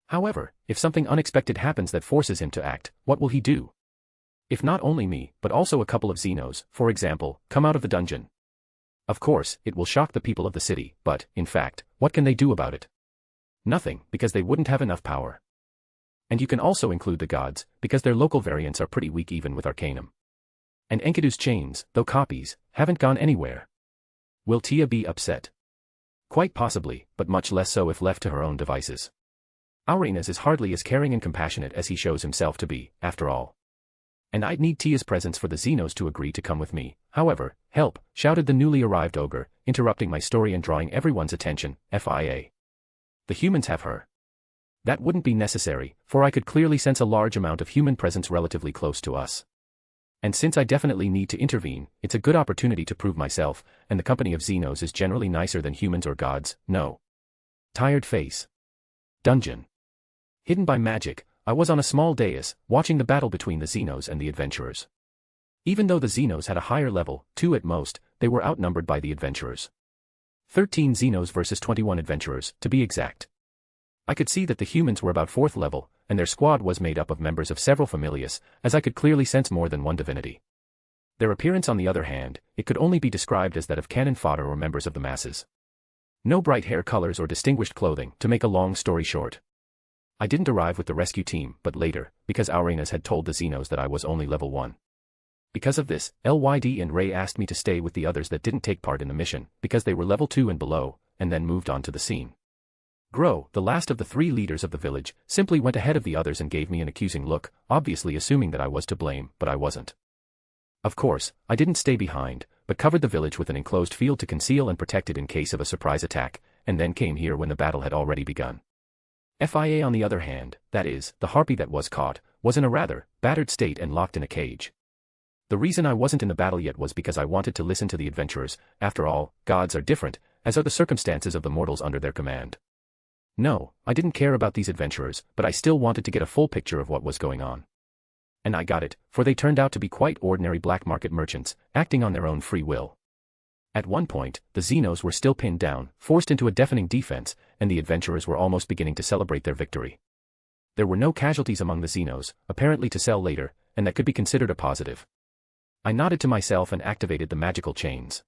However, if something unexpected happens that forces him to act, what will he do? If not only me, but also a couple of Zenos, for example, come out of the dungeon. Of course, it will shock the people of the city, but, in fact, what can they do about it? Nothing, because they wouldn't have enough power. And you can also include the gods, because their local variants are pretty weak even with Arcanum. And Enkidu's chains, though copies, haven't gone anywhere. Will Tia be upset? Quite possibly, but much less so if left to her own devices. Arenus is hardly as caring and compassionate as he shows himself to be, after all. And I'd need Tia's presence for the Zenos to agree to come with me. However, help, shouted the newly arrived ogre, interrupting my story and drawing everyone's attention, FIA. The humans have her. That wouldn't be necessary, for I could clearly sense a large amount of human presence relatively close to us. And since I definitely need to intervene, it's a good opportunity to prove myself, and the company of Zenos is generally nicer than humans or gods, no. Tired face. Dungeon. Hidden by magic, I was on a small dais, watching the battle between the Zenos and the adventurers. Even though the Zenos had a higher level, 2 at most, they were outnumbered by the adventurers. 13 Zenos versus 21 adventurers, to be exact. I could see that the humans were about 4th level, and their squad was made up of members of several familias, as I could clearly sense more than one divinity. Their appearance on the other hand, it could only be described as that of cannon fodder or members of the masses. No bright hair colors or distinguished clothing, to make a long story short. I didn't arrive with the rescue team, but later, because Arenus had told the Zenos that I was only level 1. Because of this, Lyd and Ray asked me to stay with the others that didn't take part in the mission, because they were level 2 and below, and then moved on to the scene. Gro, the last of the 3 leaders of the village, simply went ahead of the others and gave me an accusing look, obviously assuming that I was to blame, but I wasn't. Of course, I didn't stay behind, but covered the village with an enclosed field to conceal and protect it in case of a surprise attack, and then came here when the battle had already begun. FIA on the other hand, that is, the harpy that was caught, was in a rather battered state and locked in a cage. The reason I wasn't in the battle yet was because I wanted to listen to the adventurers. After all, gods are different, as are the circumstances of the mortals under their command. No, I didn't care about these adventurers, but I still wanted to get a full picture of what was going on. And I got it, for they turned out to be quite ordinary black market merchants, acting on their own free will. At one point, the Zenos were still pinned down, forced into a deafening defense, and the adventurers were almost beginning to celebrate their victory. There were no casualties among the Zenos, apparently to sell later, and that could be considered a positive. I nodded to myself and activated the magical chains.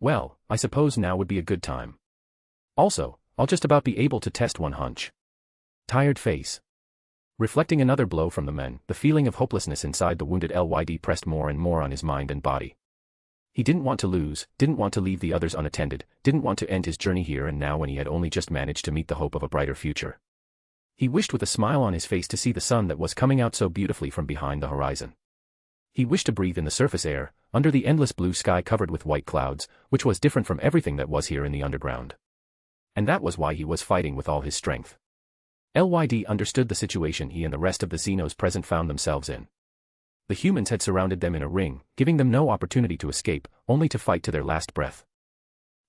Well, I suppose now would be a good time. Also, I'll just about be able to test one hunch. Tired face. Reflecting another blow from the men, the feeling of hopelessness inside the wounded Lyd pressed more and more on his mind and body. He didn't want to lose, didn't want to leave the others unattended, didn't want to end his journey here and now when he had only just managed to meet the hope of a brighter future. He wished with a smile on his face to see the sun that was coming out so beautifully from behind the horizon. He wished to breathe in the surface air, under the endless blue sky covered with white clouds, which was different from everything that was here in the underground. And that was why he was fighting with all his strength. Lyd understood the situation he and the rest of the Zenos present found themselves in. The humans had surrounded them in a ring, giving them no opportunity to escape, only to fight to their last breath.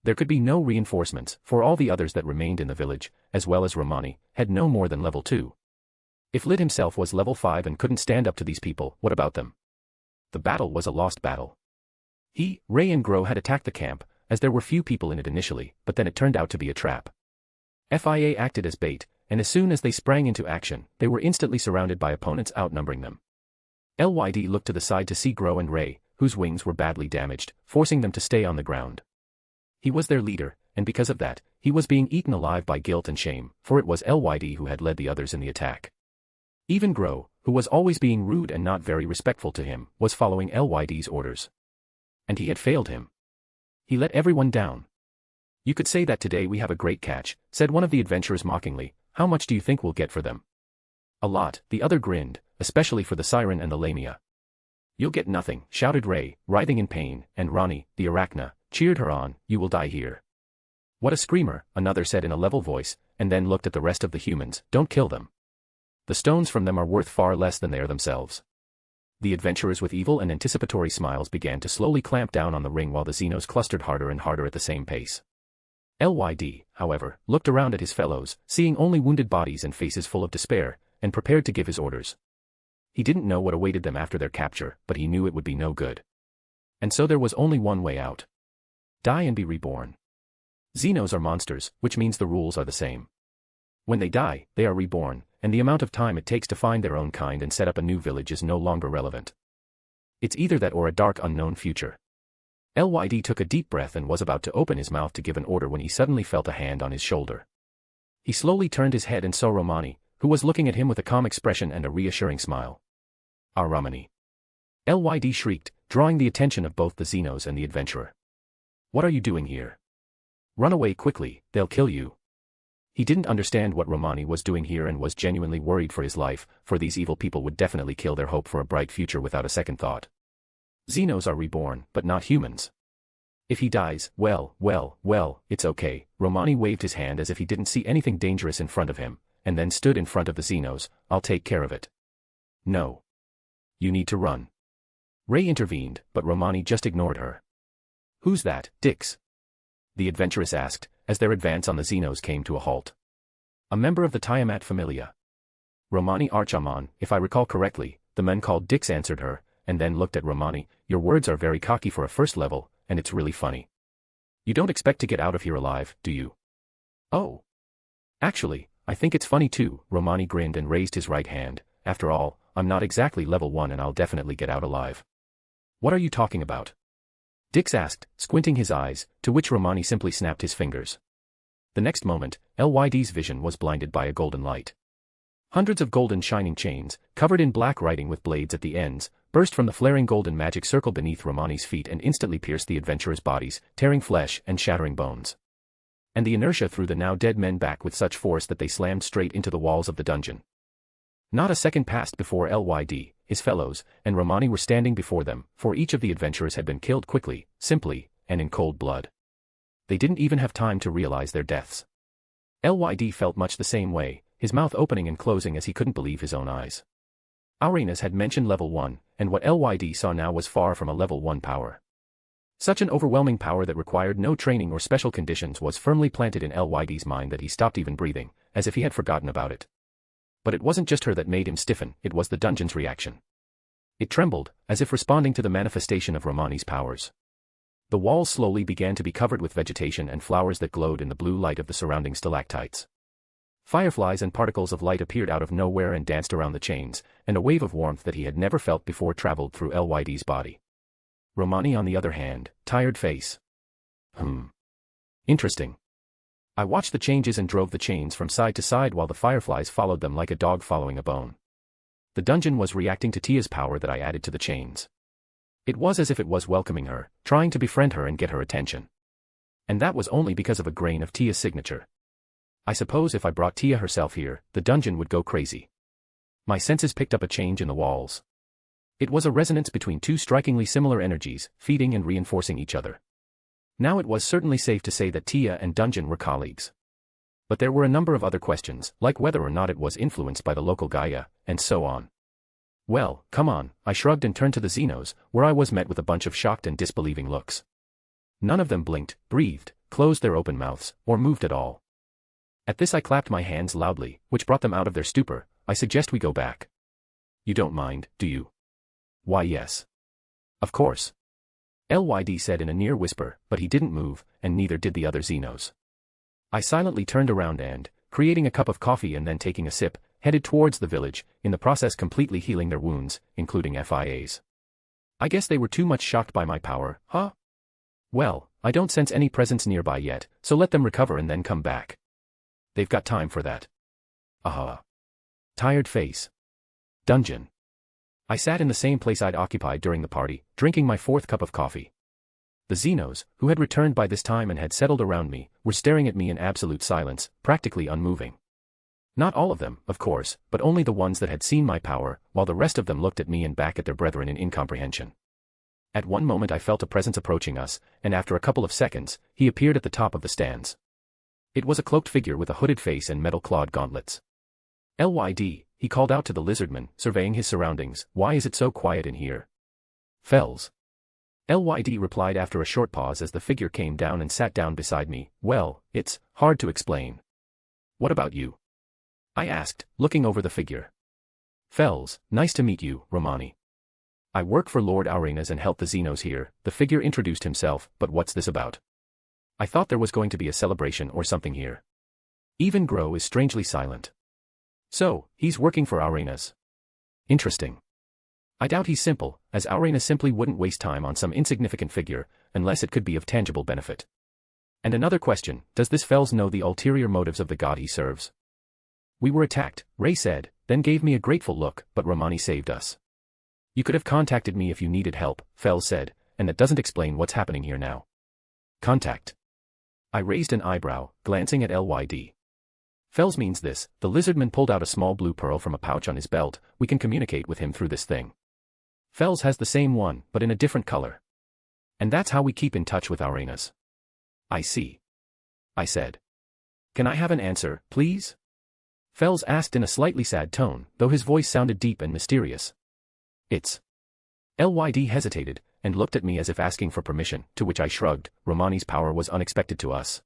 There could be no reinforcements, for all the others that remained in the village, as well as Romani, had no more than level 2. If Lyd himself was level 5 and couldn't stand up to these people, what about them? The battle was a lost battle. He, Ray and Gro had attacked the camp, as there were few people in it initially, but then it turned out to be a trap. FIA acted as bait, and as soon as they sprang into action, they were instantly surrounded by opponents outnumbering them. Lyd looked to the side to see Gro and Ray, whose wings were badly damaged, forcing them to stay on the ground. He was their leader, and because of that, he was being eaten alive by guilt and shame, for it was Lyd who had led the others in the attack. Even Gro, who was always being rude and not very respectful to him, was following Lyd's orders. And he had failed him. He let everyone down. You could say that today we have a great catch, said one of the adventurers mockingly. How much do you think we'll get for them? A lot, the other grinned, especially for the siren and the lamia. You'll get nothing, shouted Ray, writhing in pain, and Ronnie, the arachna, cheered her on, you will die here. What a screamer, another said in a level voice, and then looked at the rest of the humans, don't kill them. The stones from them are worth far less than they are themselves. The adventurers with evil and anticipatory smiles began to slowly clamp down on the ring while the Zenos clustered harder and harder at the same pace. LYD, however, looked around at his fellows, seeing only wounded bodies and faces full of despair, and prepared to give his orders. He didn't know what awaited them after their capture, but he knew it would be no good. And so there was only one way out. Die and be reborn. Zenos are monsters, which means the rules are the same. When they die, they are reborn, and the amount of time it takes to find their own kind and set up a new village is no longer relevant. It's either that or a dark unknown future. LYD took a deep breath and was about to open his mouth to give an order when he suddenly felt a hand on his shoulder. He slowly turned his head and saw Romani, who was looking at him with a calm expression and a reassuring smile. Our Romani. LYD shrieked, drawing the attention of both the Zenos and the adventurer. What are you doing here? Run away quickly, they'll kill you. He didn't understand what Romani was doing here and was genuinely worried for his life, for these evil people would definitely kill their hope for a bright future without a second thought. Zenos are reborn, but not humans. If he dies, well, it's okay. Romani waved his hand as if he didn't see anything dangerous in front of him, and then stood in front of the Zenos. I'll take care of it. No. You need to run. Ray intervened, but Romani just ignored her. Who's that, Dix? The adventuress asked, as their advance on the Zenos came to a halt. A member of the Tiamat familia. Romani Archiman, if I recall correctly, the man called Dix answered her, and then looked at Romani. Your words are very cocky for a first level, and it's really funny. You don't expect to get out of here alive, do you? Oh. Actually, I think it's funny too. Romani grinned and raised his right hand. After all, I'm not exactly level 1 and I'll definitely get out alive. What are you talking about? Dix asked, squinting his eyes, to which Romani simply snapped his fingers. The next moment, LYD's vision was blinded by a golden light. Hundreds of golden shining chains, covered in black writing with blades at the ends, burst from the flaring golden magic circle beneath Romani's feet and instantly pierced the adventurers' bodies, tearing flesh and shattering bones. And the inertia threw the now dead men back with such force that they slammed straight into the walls of the dungeon. Not a second passed before LYD, his fellows, and Romani were standing before them, for each of the adventurers had been killed quickly, simply, and in cold blood. They didn't even have time to realize their deaths. LYD felt much the same way, his mouth opening and closing as he couldn't believe his own eyes. Arenus had mentioned level 1, and what LYD saw now was far from a level 1 power. Such an overwhelming power that required no training or special conditions was firmly planted in LYD's mind that he stopped even breathing, as if he had forgotten about it. But it wasn't just her that made him stiffen, it was the dungeon's reaction. It trembled, as if responding to the manifestation of Romani's powers. The walls slowly began to be covered with vegetation and flowers that glowed in the blue light of the surrounding stalactites. Fireflies and particles of light appeared out of nowhere and danced around the chains, and a wave of warmth that he had never felt before traveled through LYD's body. Romani on the other hand, tired face. Interesting. I watched the changes and drove the chains from side to side while the fireflies followed them like a dog following a bone. The dungeon was reacting to Tia's power that I added to the chains. It was as if it was welcoming her, trying to befriend her and get her attention. And that was only because of a grain of Tia's signature. I suppose if I brought Tia herself here, the dungeon would go crazy. My senses picked up a change in the walls. It was a resonance between two strikingly similar energies, feeding and reinforcing each other. Now it was certainly safe to say that Tia and dungeon were colleagues. But there were a number of other questions, like whether or not it was influenced by the local Gaia, and so on. Well, come on, I shrugged and turned to the Zenos, where I was met with a bunch of shocked and disbelieving looks. None of them blinked, breathed, closed their open mouths, or moved at all. At this I clapped my hands loudly, which brought them out of their stupor. I suggest we go back. You don't mind, do you? Why yes. Of course. LYD said in a near whisper, but he didn't move, and neither did the other Zenos. I silently turned around and, creating a cup of coffee and then taking a sip, headed towards the village, in the process completely healing their wounds, including FIAs. I guess they were too much shocked by my power, huh? Well, I don't sense any presence nearby yet, so let them recover and then come back. They've got time for that. Aha. Tired face. Dungeon. I sat in the same place I'd occupied during the party, drinking my fourth cup of coffee. The Zenos, who had returned by this time and had settled around me, were staring at me in absolute silence, practically unmoving. Not all of them, of course, but only the ones that had seen my power, while the rest of them looked at me and back at their brethren in incomprehension. At one moment I felt a presence approaching us, and after a couple of seconds, he appeared at the top of the stands. It was a cloaked figure with a hooded face and metal-clawed gauntlets. "Lyd," he called out to the lizardman, surveying his surroundings, "why is it so quiet in here?" "Fells." Lyd replied after a short pause as the figure came down and sat down beside me, "Well, it's hard to explain." "What about you?" I asked, looking over the figure. "Fells, nice to meet you, Romani. I work for Lord Arenus and help the Zenos here," the figure introduced himself, "but what's this about? I thought there was going to be a celebration or something here." Even Grow is strangely silent. "So, he's working for Arenus. Interesting. I doubt he's simple, as Arenus simply wouldn't waste time on some insignificant figure, unless it could be of tangible benefit. And another question, does this Fells know the ulterior motives of the god he serves?" "We were attacked," Ray said, then gave me a grateful look, "but Romani saved us." "You could have contacted me if you needed help," Fells said, "and that doesn't explain what's happening here now." "Contact?" I raised an eyebrow, glancing at Lyd. "Fells means this," the lizardman pulled out a small blue pearl from a pouch on his belt, "we can communicate with him through this thing. Fells has the same one, but in a different color. And that's how we keep in touch with Arenus." "I see," I said. "Can I have an answer, please?" Fells asked in a slightly sad tone, though his voice sounded deep and mysterious. "It's..." Lyd hesitated, and looked at me as if asking for permission, to which I shrugged. "Romani's power was unexpected to us."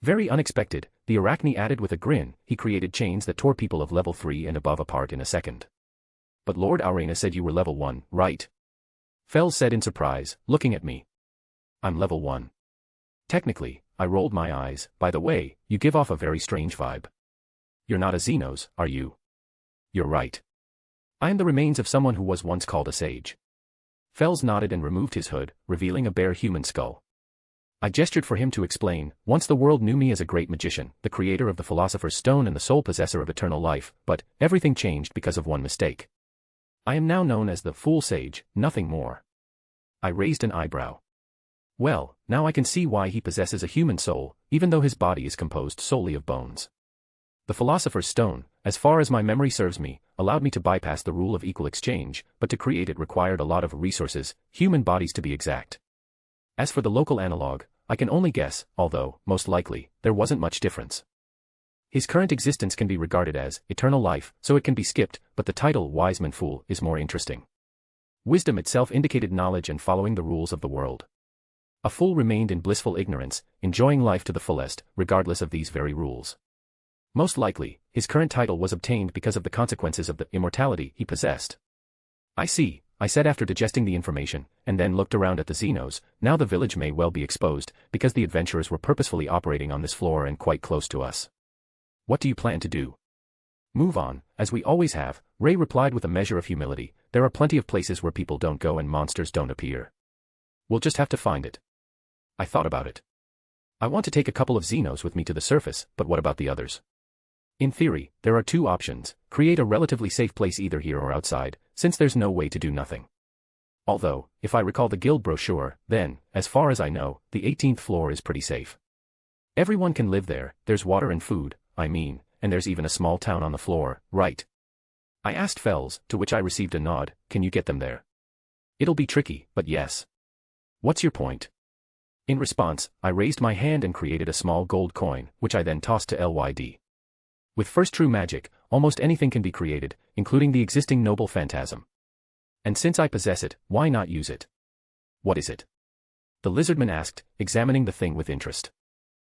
"Very unexpected," the Arachne added with a grin, "he created chains that tore people of level 3 and above apart in a second." "But Lord Arenus said you were level 1, right?" Fells said in surprise, looking at me. "I'm level 1. Technically," I rolled my eyes, "by the way, you give off a very strange vibe. You're not a Zenos, are you?" "You're right. I am the remains of someone who was once called a sage." Fells nodded and removed his hood, revealing a bare human skull. I gestured for him to explain, "Once the world knew me as a great magician, the creator of the Philosopher's Stone and the sole possessor of eternal life, but everything changed because of one mistake. I am now known as the Fool Sage, nothing more." I raised an eyebrow. "Well, now I can see why he possesses a human soul, even though his body is composed solely of bones. The Philosopher's Stone, as far as my memory serves me, allowed me to bypass the rule of equal exchange, but to create it required a lot of resources, human bodies to be exact. As for the local analog, I can only guess, although, most likely, there wasn't much difference. His current existence can be regarded as eternal life, so it can be skipped, but the title Wise Man Fool is more interesting. Wisdom itself indicated knowledge and following the rules of the world. A fool remained in blissful ignorance, enjoying life to the fullest, regardless of these very rules. Most likely, his current title was obtained because of the consequences of the immortality he possessed." "I see," I said after digesting the information, and then looked around at the Zenos. "Now the village may well be exposed, because the adventurers were purposefully operating on this floor and quite close to us. What do you plan to do?" "Move on, as we always have," Ray replied with a measure of humility. "There are plenty of places where people don't go and monsters don't appear. We'll just have to find it." I thought about it. I want to take a couple of Zenos with me to the surface, but what about the others? In theory, there are two options: create a relatively safe place either here or outside, since there's no way to do nothing. Although, if I recall the guild brochure, then, as far as I know, the 18th floor is pretty safe. Everyone can live there, there's water and food, I mean, and there's even a small town on the floor, right? I asked Fells, to which I received a nod. "Can you get them there?" "It'll be tricky, but yes." "What's your point?" In response, I raised my hand and created a small gold coin, which I then tossed to Lyd. With first true magic, almost anything can be created, including the existing noble phantasm. And since I possess it, why not use it? "What is it?" the lizardman asked, examining the thing with interest.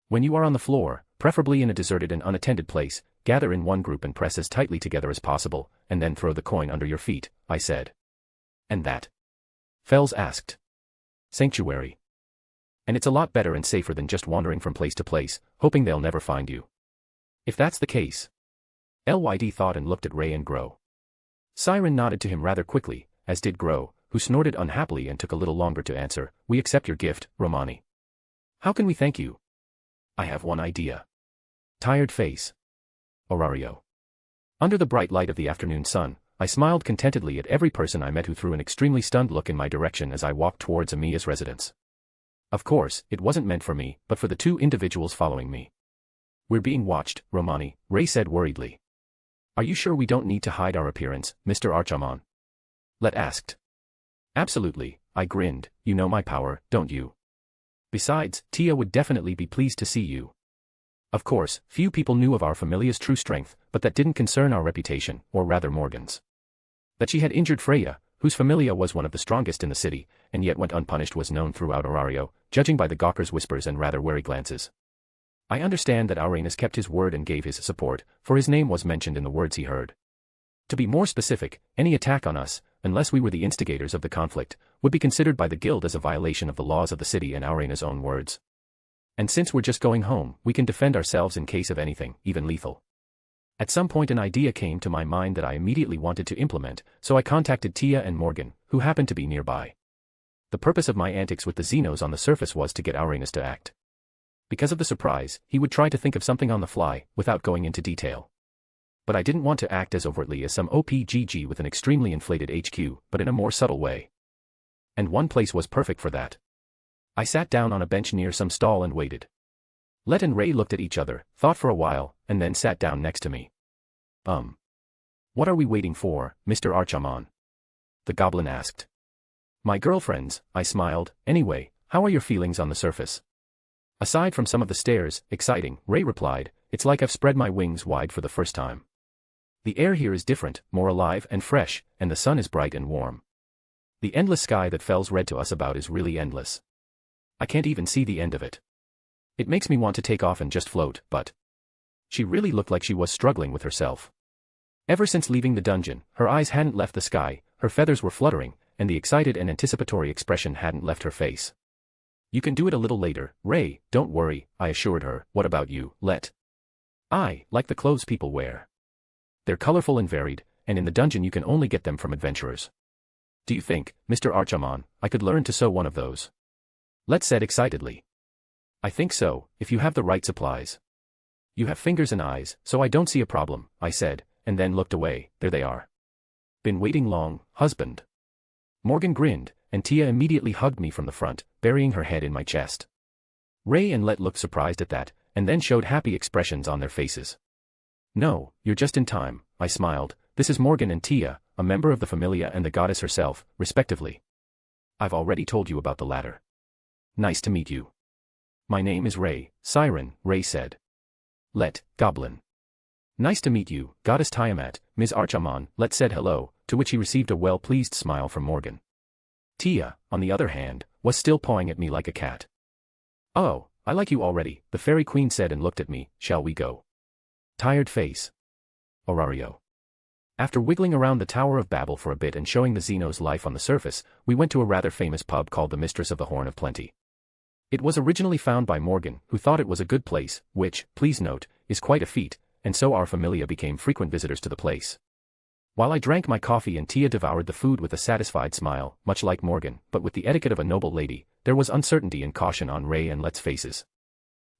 "When you are on the floor, preferably in a deserted and unattended place, gather in one group and press as tightly together as possible, and then throw the coin under your feet," I said. "And that?" Fells asked. "Sanctuary. And it's a lot better and safer than just wandering from place to place, hoping they'll never find you." "If that's the case..." Lyd thought and looked at Ray and Grow. Siren nodded to him rather quickly, as did Grow, who snorted unhappily and took a little longer to answer. "We accept your gift, Romani." "How can we thank you?" "I have one idea." Tired face. Orario. Under the bright light of the afternoon sun, I smiled contentedly at every person I met who threw an extremely stunned look in my direction as I walked towards Amia's residence. Of course, it wasn't meant for me, but for the two individuals following me. We're being watched, Romani, Ray said worriedly. Are you sure we don't need to hide our appearance, Mr. Archiman? Let asked. Absolutely, I grinned, you know my power, don't you? Besides, Tia would definitely be pleased to see you. Of course, few people knew of our familia's true strength, but that didn't concern our reputation, or rather Morgan's. That she had injured Freya, whose familia was one of the strongest in the city, and yet went unpunished was known throughout Orario, judging by the Gawker's whispers and rather wary glances. I understand that Arenus kept his word and gave his support, for his name was mentioned in the words he heard. To be more specific, any attack on us, unless we were the instigators of the conflict, would be considered by the guild as a violation of the laws of the city in Arenus' own words. And since we're just going home, we can defend ourselves in case of anything, even lethal. At some point an idea came to my mind that I immediately wanted to implement, so I contacted Tia and Morgan, who happened to be nearby. The purpose of my antics with the Zenos on the surface was to get Arenus to act. Because of the surprise, he would try to think of something on the fly, without going into detail. But I didn't want to act as overtly as some OPGG with an extremely inflated HQ, but in a more subtle way. And one place was perfect for that. I sat down on a bench near some stall and waited. Let and Ray looked at each other, thought for a while, and then sat down next to me. What are we waiting for, Mr. Archiman? The goblin asked. My girlfriends, I smiled. Anyway, how are your feelings on the surface? Aside from some of the stares, exciting, Ray replied, it's like I've spread my wings wide for the first time. The air here is different, more alive and fresh, and the sun is bright and warm. The endless sky that Fells read to us about is really endless. I can't even see the end of it. It makes me want to take off and just float, but... She really looked like she was struggling with herself. Ever since leaving the dungeon, her eyes hadn't left the sky, her feathers were fluttering, and the excited and anticipatory expression hadn't left her face. You can do it a little later, Ray, don't worry, I assured her. What about you, Let? I like the clothes people wear. They're colorful and varied, and in the dungeon you can only get them from adventurers. Do you think, Mr. Archiman, I could learn to sew one of those? Let said excitedly. I think so, if you have the right supplies. You have fingers and eyes, so I don't see a problem, I said, and then looked away. There they are. Been waiting long, husband? Morgan grinned, and Tia immediately hugged me from the front, burying her head in my chest. Ray and Let looked surprised at that, and then showed happy expressions on their faces. No, you're just in time, I smiled. This is Morgan and Tia, a member of the Familia and the goddess herself, respectively. I've already told you about the latter. Nice to meet you. My name is Ray, Siren, Ray said. Let, goblin. Nice to meet you, goddess Tiamat, Ms. Archiman, Let said hello, to which he received a well-pleased smile from Morgan. Tia, on the other hand, was still pawing at me like a cat. Oh, I like you already, the fairy queen said and looked at me. Shall we go? Tired face. Orario. After wiggling around the Tower of Babel for a bit and showing the Zenos life on the surface, we went to a rather famous pub called the Mistress of the Horn of Plenty. It was originally found by Morgan, who thought it was a good place, which, please note, is quite a feat, and so our familia became frequent visitors to the place. While I drank my coffee and Tia devoured the food with a satisfied smile, much like Morgan, but with the etiquette of a noble lady, there was uncertainty and caution on Ray and Let's faces.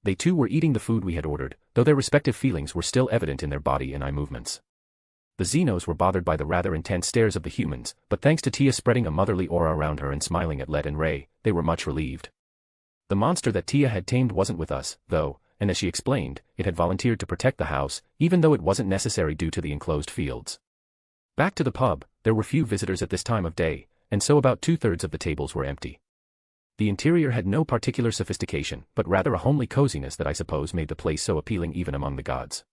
They too were eating the food we had ordered, though their respective feelings were still evident in their body and eye movements. The Zenos were bothered by the rather intense stares of the humans, but thanks to Tia spreading a motherly aura around her and smiling at Let and Ray, they were much relieved. The monster that Tia had tamed wasn't with us, though, and as she explained, it had volunteered to protect the house, even though it wasn't necessary due to the enclosed fields. Back to the pub, there were few visitors at this time of day, and so about 2/3 of the tables were empty. The interior had no particular sophistication, but rather a homely coziness that I suppose made the place so appealing even among the gods.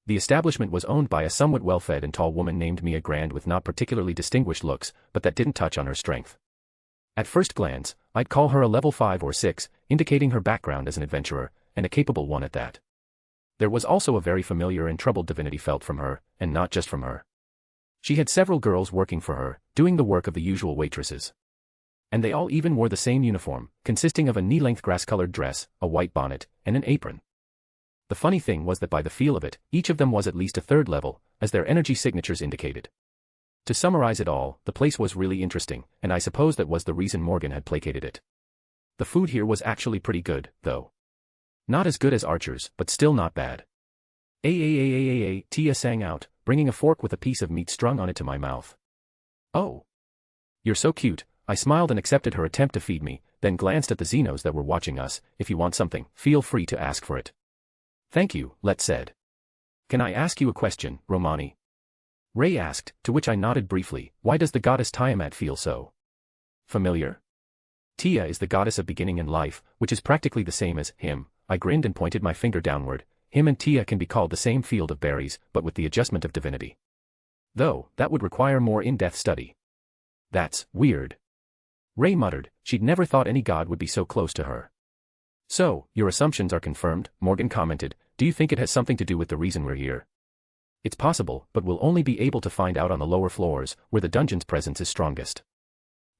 The establishment was owned by a somewhat well-fed and tall woman named Mia Grand with not particularly distinguished looks, but that didn't touch on her strength. At first glance, I'd call her a level 5 or 6, indicating her background as an adventurer, and a capable one at that. There was also a very familiar and troubled divinity felt from her, and not just from her. She had several girls working for her, doing the work of the usual waitresses. And they all even wore the same uniform, consisting of a knee-length grass-colored dress, a white bonnet, and an apron. The funny thing was that by the feel of it, each of them was at least a 3rd level, as their energy signatures indicated. To summarize it all, the place was really interesting, and I suppose that was the reason Morgan had placated it. The food here was actually pretty good, though. Not as good as Archer's, but still not bad. Tia sang out, bringing a fork with a piece of meat strung on it to my mouth. Oh. You're so cute, I smiled and accepted her attempt to feed me, then glanced at the Zenos that were watching us. If you want something, feel free to ask for it. Thank you, Let said. Can I ask you a question, Romani? Ray asked, to which I nodded briefly. Why does the goddess Tiamat feel so familiar? Tia is the goddess of beginning and life, which is practically the same as him. I grinned and pointed my finger downward. Him and Tia can be called the same field of berries, but with the adjustment of divinity. Though, that would require more in-depth study. That's weird. Ray muttered. She'd never thought any god would be so close to her. So, your assumptions are confirmed, Morgan commented. Do you think it has something to do with the reason we're here? It's possible, but we'll only be able to find out on the lower floors, where the dungeon's presence is strongest.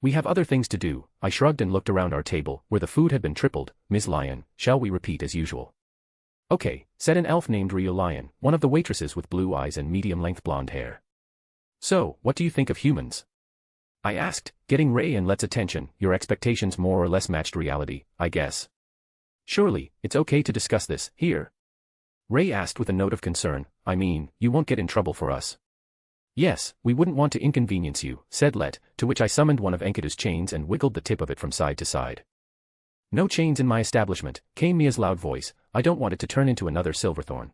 We have other things to do. I shrugged and looked around our table, where the food had been tripled. Ms. Lion, shall we repeat as usual? Okay, said an elf named Rio Lion, one of the waitresses with blue eyes and medium-length blonde hair. So, what do you think of humans? I asked, getting Ray and Let's attention. Your expectations more or less matched reality, I guess. Surely, it's okay to discuss this, here? Ray asked with a note of concern. I mean, you won't get in trouble for us. Yes, we wouldn't want to inconvenience you, said Let, to which I summoned one of Enkidu's chains and wiggled the tip of it from side to side. No chains in my establishment, came Mia's loud voice. I don't want it to turn into another Silverthorn.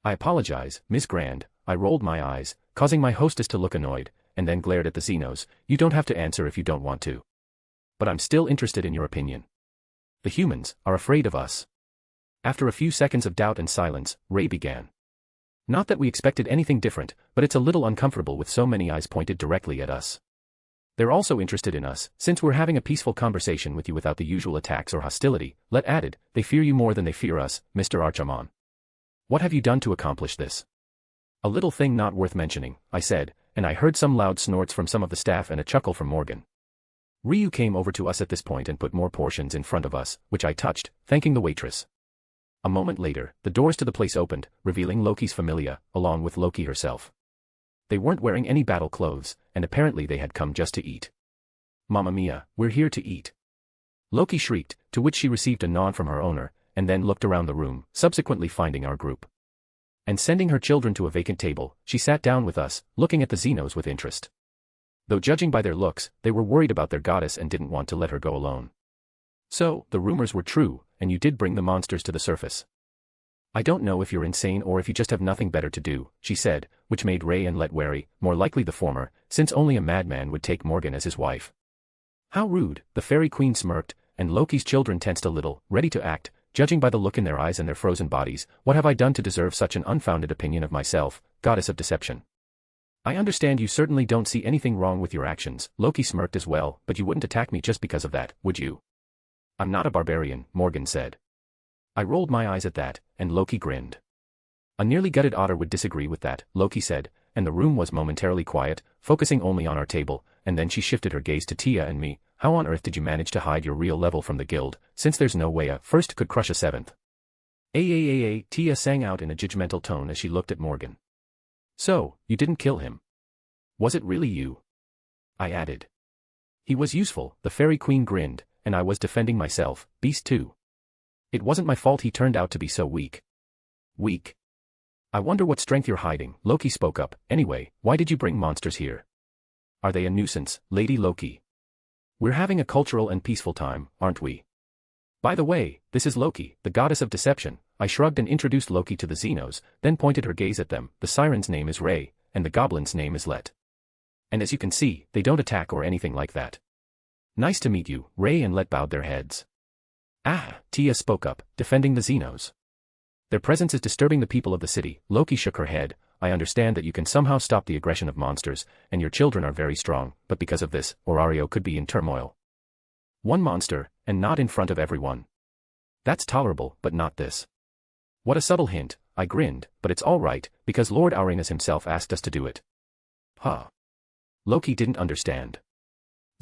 I apologize, Miss Grand. I rolled my eyes, causing my hostess to look annoyed, and then glared at the Zenos. You don't have to answer if you don't want to. But I'm still interested in your opinion. The humans are afraid of us. After a few seconds of doubt and silence, Ray began. Not that we expected anything different, but it's a little uncomfortable with so many eyes pointed directly at us. They're also interested in us, since we're having a peaceful conversation with you without the usual attacks or hostility. Let added, they fear you more than they fear us, Mr. Archiman. What have you done to accomplish this? A little thing not worth mentioning, I said, and I heard some loud snorts from some of the staff and a chuckle from Morgan. Ryu came over to us at this point and put more portions in front of us, which I touched, thanking the waitress. A moment later, the doors to the place opened, revealing Loki's familia, along with Loki herself. They weren't wearing any battle clothes, and apparently they had come just to eat. Mamma mia, we're here to eat. Loki shrieked, to which she received a nod from her owner, and then looked around the room, subsequently finding our group. And sending her children to a vacant table, she sat down with us, looking at the Zenos with interest. Though judging by their looks, they were worried about their goddess and didn't want to let her go alone. So, the rumors were true, and you did bring the monsters to the surface. I don't know if you're insane or if you just have nothing better to do, she said, which made Ray and Let wary, more likely the former, since only a madman would take Morgan as his wife. How rude, the fairy queen smirked, and Loki's children tensed a little, ready to act, judging by the look in their eyes and their frozen bodies. What have I done to deserve such an unfounded opinion of myself, goddess of deception? I understand you certainly don't see anything wrong with your actions, Loki smirked as well, but you wouldn't attack me just because of that, would you? I'm not a barbarian, Morgan said. I rolled my eyes at that, and Loki grinned. A nearly gutted otter would disagree with that, Loki said, and the room was momentarily quiet, focusing only on our table, and then she shifted her gaze to Tia and me. How on earth did you manage to hide your real level from the guild, since there's no way a first could crush a seventh? Tia sang out in a judgmental tone as she looked at Morgan. So, you didn't kill him. Was it really you? I added. He was useful, the fairy queen grinned, and I was defending myself, beast too. It wasn't my fault he turned out to be so weak. Weak? I wonder what strength you're hiding, Loki spoke up. Anyway, why did you bring monsters here? Are they a nuisance, Lady Loki? We're having a cultural and peaceful time, aren't we? By the way, this is Loki, the goddess of deception. I shrugged and introduced Loki to the Zenos, then pointed her gaze at them. The siren's name is Ray, and the goblin's name is Let. And as you can see, they don't attack or anything like that. Nice to meet you, Ray and Let bowed their heads. Ah, Tia spoke up, defending the Zenos. Their presence is disturbing the people of the city. Loki shook her head. I understand that you can somehow stop the aggression of monsters, and your children are very strong, but because of this, Orario could be in turmoil. One monster, and not in front of everyone. That's tolerable, but not this. What a subtle hint, I grinned, but it's all right, because Lord Arenus himself asked us to do it. Huh. Loki didn't understand.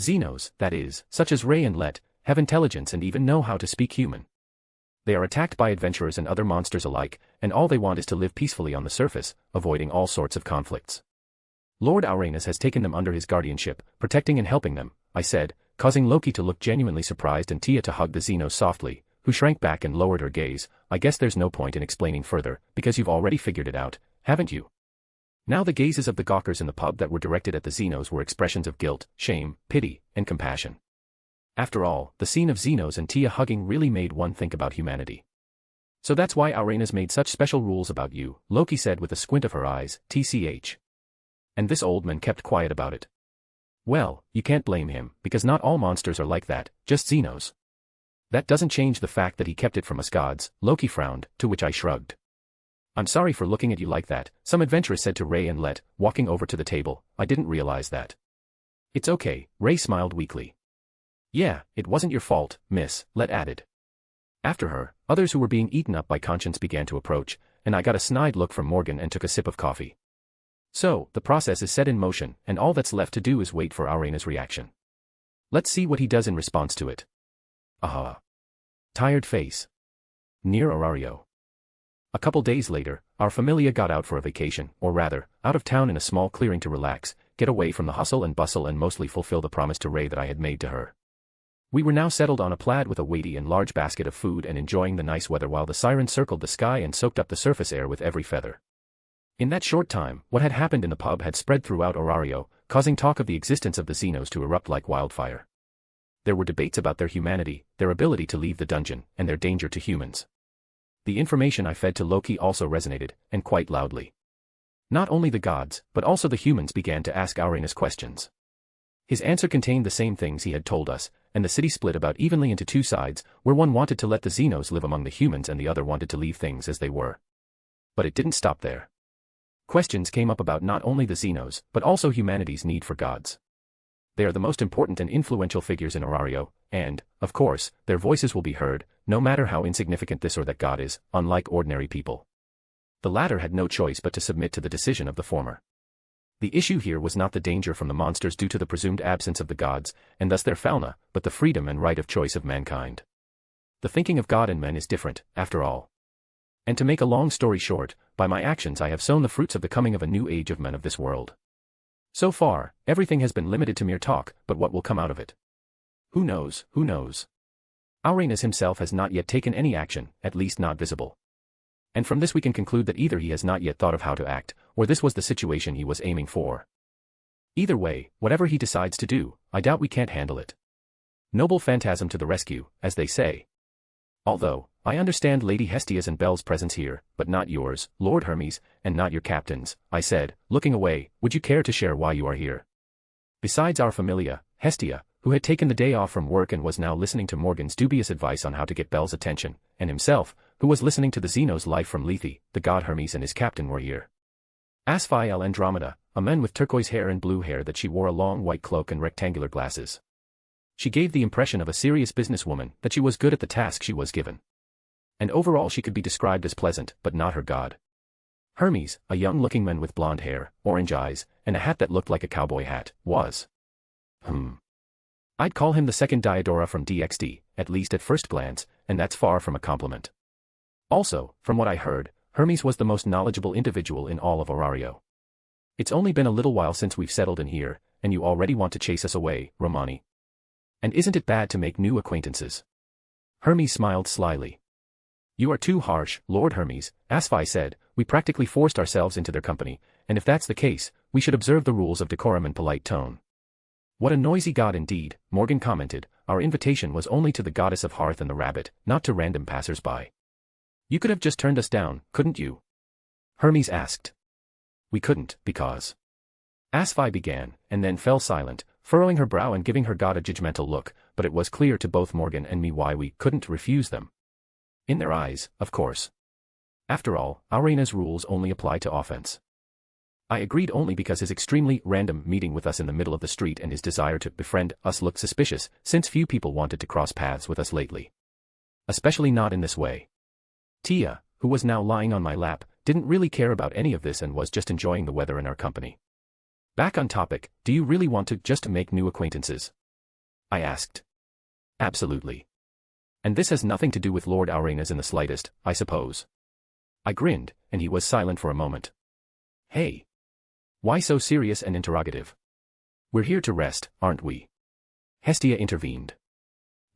Zenos, that is, such as Ray and Let, have intelligence and even know how to speak human. They are attacked by adventurers and other monsters alike, and all they want is to live peacefully on the surface, avoiding all sorts of conflicts. Lord Arenus has taken them under his guardianship, protecting and helping them, I said, causing Loki to look genuinely surprised and Tia to hug the Zenos softly, who shrank back and lowered her gaze. I guess there's no point in explaining further, because you've already figured it out, haven't you? Now the gazes of the gawkers in the pub that were directed at the Zenos were expressions of guilt, shame, pity, and compassion. After all, the scene of Zenos and Tia hugging really made one think about humanity. So that's why Arenus made such special rules about you, Loki said with a squint of her eyes, tch. And this old man kept quiet about it. Well, you can't blame him, because not all monsters are like that, just Zenos. That doesn't change the fact that he kept it from us gods, Loki frowned, to which I shrugged. I'm sorry for looking at you like that, some adventuress said to Ray and Let, walking over to the table. I didn't realize that. It's okay, Ray smiled weakly. Yeah, it wasn't your fault, miss, Let added. After her, others who were being eaten up by conscience began to approach, and I got a snide look from Morgan and took a sip of coffee. So, the process is set in motion, and all that's left to do is wait for Arena's reaction. Let's see what he does in response to it. Aha. Tired face. Near Orario. A couple days later, our familia got out for a vacation, or rather, out of town in a small clearing to relax, get away from the hustle and bustle and mostly fulfill the promise to Ray that I had made to her. We were now settled on a plaid with a weighty and large basket of food and enjoying the nice weather while the siren circled the sky and soaked up the surface air with every feather. In that short time, what had happened in the pub had spread throughout Orario, causing talk of the existence of the Zenos to erupt like wildfire. There were debates about their humanity, their ability to leave the dungeon, and their danger to humans. The information I fed to Loki also resonated, and quite loudly. Not only the gods, but also the humans began to ask Arenus questions. His answer contained the same things he had told us, and the city split about evenly into two sides, where one wanted to let the Zenos live among the humans and the other wanted to leave things as they were. But it didn't stop there. Questions came up about not only the Zenos, but also humanity's need for gods. They are the most important and influential figures in Orario, and, of course, their voices will be heard, no matter how insignificant this or that god is, unlike ordinary people. The latter had no choice but to submit to the decision of the former. The issue here was not the danger from the monsters due to the presumed absence of the gods, and thus their fauna, but the freedom and right of choice of mankind. The thinking of God and men is different, after all. And to make a long story short, by my actions I have sown the fruits of the coming of a new age of men of this world. So far, everything has been limited to mere talk, but what will come out of it? Who knows, who knows? Arenus himself has not yet taken any action, at least not visible. And from this we can conclude that either he has not yet thought of how to act, or this was the situation he was aiming for. Either way, whatever he decides to do, I doubt we can't handle it. Noble phantasm to the rescue, as they say. Although, I understand Lady Hestia's and Belle's presence here, but not yours, Lord Hermes, and not your captain's, I said, looking away. Would you care to share why you are here? Besides our familia, Hestia, who had taken the day off from work and was now listening to Morgan's dubious advice on how to get Belle's attention, and himself, who was listening to the Zenos life from Lethe, the god Hermes and his captain were here. Asphiel Andromeda, a man with turquoise hair and blue hair that she wore a long white cloak and rectangular glasses. She gave the impression of a serious businesswoman, that she was good at the task she was given. And overall she could be described as pleasant, but not her god. Hermes, a young-looking man with blonde hair, orange eyes, and a hat that looked like a cowboy hat, was. I'd call him the second Diodora from DxD, at least at first glance, and that's far from a compliment. Also, from what I heard, Hermes was the most knowledgeable individual in all of Orario. It's only been a little while since we've settled in here, and you already want to chase us away, Romani. And isn't it bad to make new acquaintances? Hermes smiled slyly. You are too harsh, Lord Hermes, Asphi said. We practically forced ourselves into their company, and if that's the case, we should observe the rules of decorum and polite tone. What a noisy god indeed, Morgan commented. Our invitation was only to the goddess of hearth and the rabbit, not to random passers-by. You could have just turned us down, couldn't you? Hermes asked. We couldn't, because... Asphi began, and then fell silent, furrowing her brow and giving her god a judgmental look, but it was clear to both Morgan and me why we couldn't refuse them. In their eyes, of course. After all, Arena's rules only apply to offense. I agreed only because his extremely random meeting with us in the middle of the street and his desire to befriend us looked suspicious, since few people wanted to cross paths with us lately. Especially not in this way. Tia, who was now lying on my lap, didn't really care about any of this and was just enjoying the weather in our company. Back on topic, do you really want to just make new acquaintances? I asked. Absolutely. And this has nothing to do with Lord Arenas in the slightest, I suppose. I grinned, and he was silent for a moment. Hey. Why so serious and interrogative? We're here to rest, aren't we? Hestia intervened.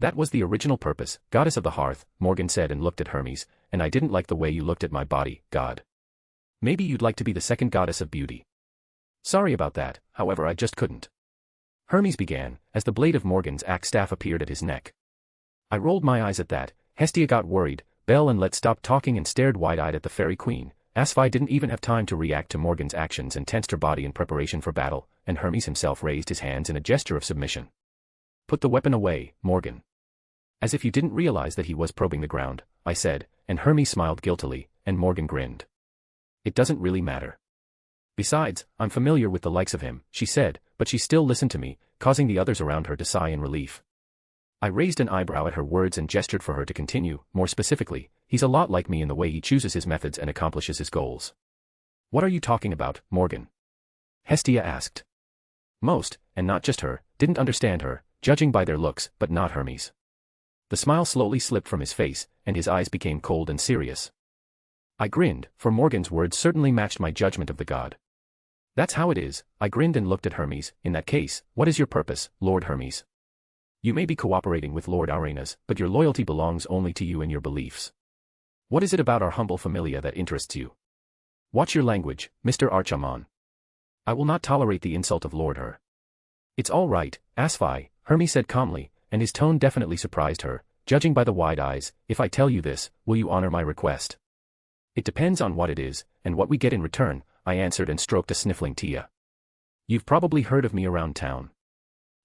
That was the original purpose, goddess of the hearth, Morgan said and looked at Hermes, and I didn't like the way you looked at my body, god. Maybe you'd like to be the second goddess of beauty. Sorry about that, however I just couldn't. Hermes began, as the blade of Morgan's axe staff appeared at his neck. I rolled my eyes at that. Hestia got worried, Bell and Let stopped talking and stared wide-eyed at the fairy queen. Asfi didn't even have time to react to Morgan's actions and tensed her body in preparation for battle, and Hermes himself raised his hands in a gesture of submission. "Put the weapon away, Morgan." "As if you didn't realize that he was probing the ground," I said, and Hermes smiled guiltily, and Morgan grinned. "It doesn't really matter. Besides, I'm familiar with the likes of him," she said, but she still listened to me, causing the others around her to sigh in relief. I raised an eyebrow at her words and gestured for her to continue. "More specifically, he's a lot like me in the way he chooses his methods and accomplishes his goals." "What are you talking about, Morgan?" Hestia asked. Most, and not just her, didn't understand her, judging by their looks, but not Hermes. The smile slowly slipped from his face, and his eyes became cold and serious. I grinned, for Morgan's words certainly matched my judgment of the god. "That's how it is," I grinned and looked at Hermes. "In that case, what is your purpose, Lord Hermes? You may be cooperating with Lord Arenus, but your loyalty belongs only to you and your beliefs. What is it about our humble familia that interests you? Watch your language, Mr. Archiman. I will not tolerate the insult of Lord Her." "It's all right, Asfi," Hermes said calmly, and his tone definitely surprised her, judging by the wide eyes. "If I tell you this, will you honor my request?" "It depends on what it is, and what we get in return," I answered and stroked a sniffling Tia. "You've probably heard of me around town.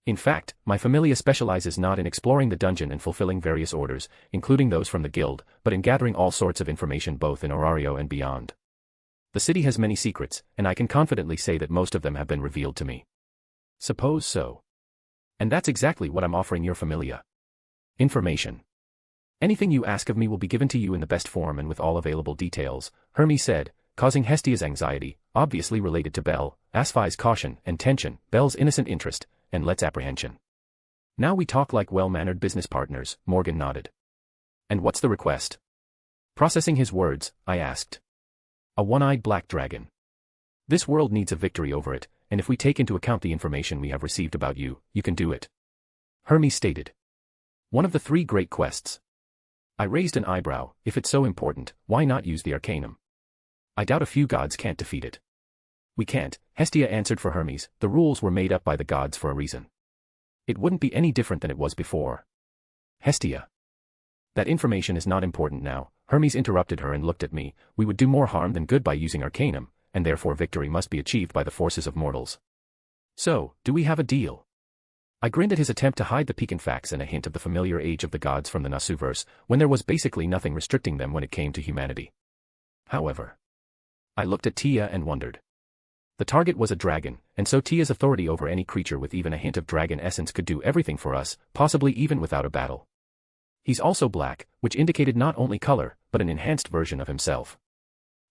In fact, my familia specializes not in exploring the dungeon and fulfilling various orders, including those from the guild, but in gathering all sorts of information both in Orario and beyond. The city has many secrets, and I can confidently say that most of them have been revealed to me." "Suppose so. And that's exactly what I'm offering your familia. Information. Anything you ask of me will be given to you in the best form and with all available details," Hermes said, causing Hestia's anxiety, obviously related to Bell, Asfi's caution and tension, Bell's innocent interest, and Let's apprehension. "Now we talk like well-mannered business partners," Morgan nodded. "And what's the request?" Processing his words, I asked. "A one-eyed black dragon. This world needs a victory over it, and if we take into account the information we have received about you, you can do it," Hermes stated. "One of the 3 great quests." I raised an eyebrow. "If it's so important, why not use the Arcanum? I doubt a few gods can't defeat it." "We can't," Hestia answered for Hermes. "The rules were made up by the gods for a reason. It wouldn't be any different than it was before." Hestia. "That information is not important now," Hermes interrupted her and looked at me. "We would do more harm than good by using Arcanum, and therefore victory must be achieved by the forces of mortals. So, do we have a deal?" I grinned at his attempt to hide the piquant facts and a hint of the familiar age of the gods from the Nasuverse, when there was basically nothing restricting them when it came to humanity. However, I looked at Tia and wondered. The target was a dragon, and so Tia's authority over any creature with even a hint of dragon essence could do everything for us, possibly even without a battle. He's also black, which indicated not only color, but an enhanced version of himself.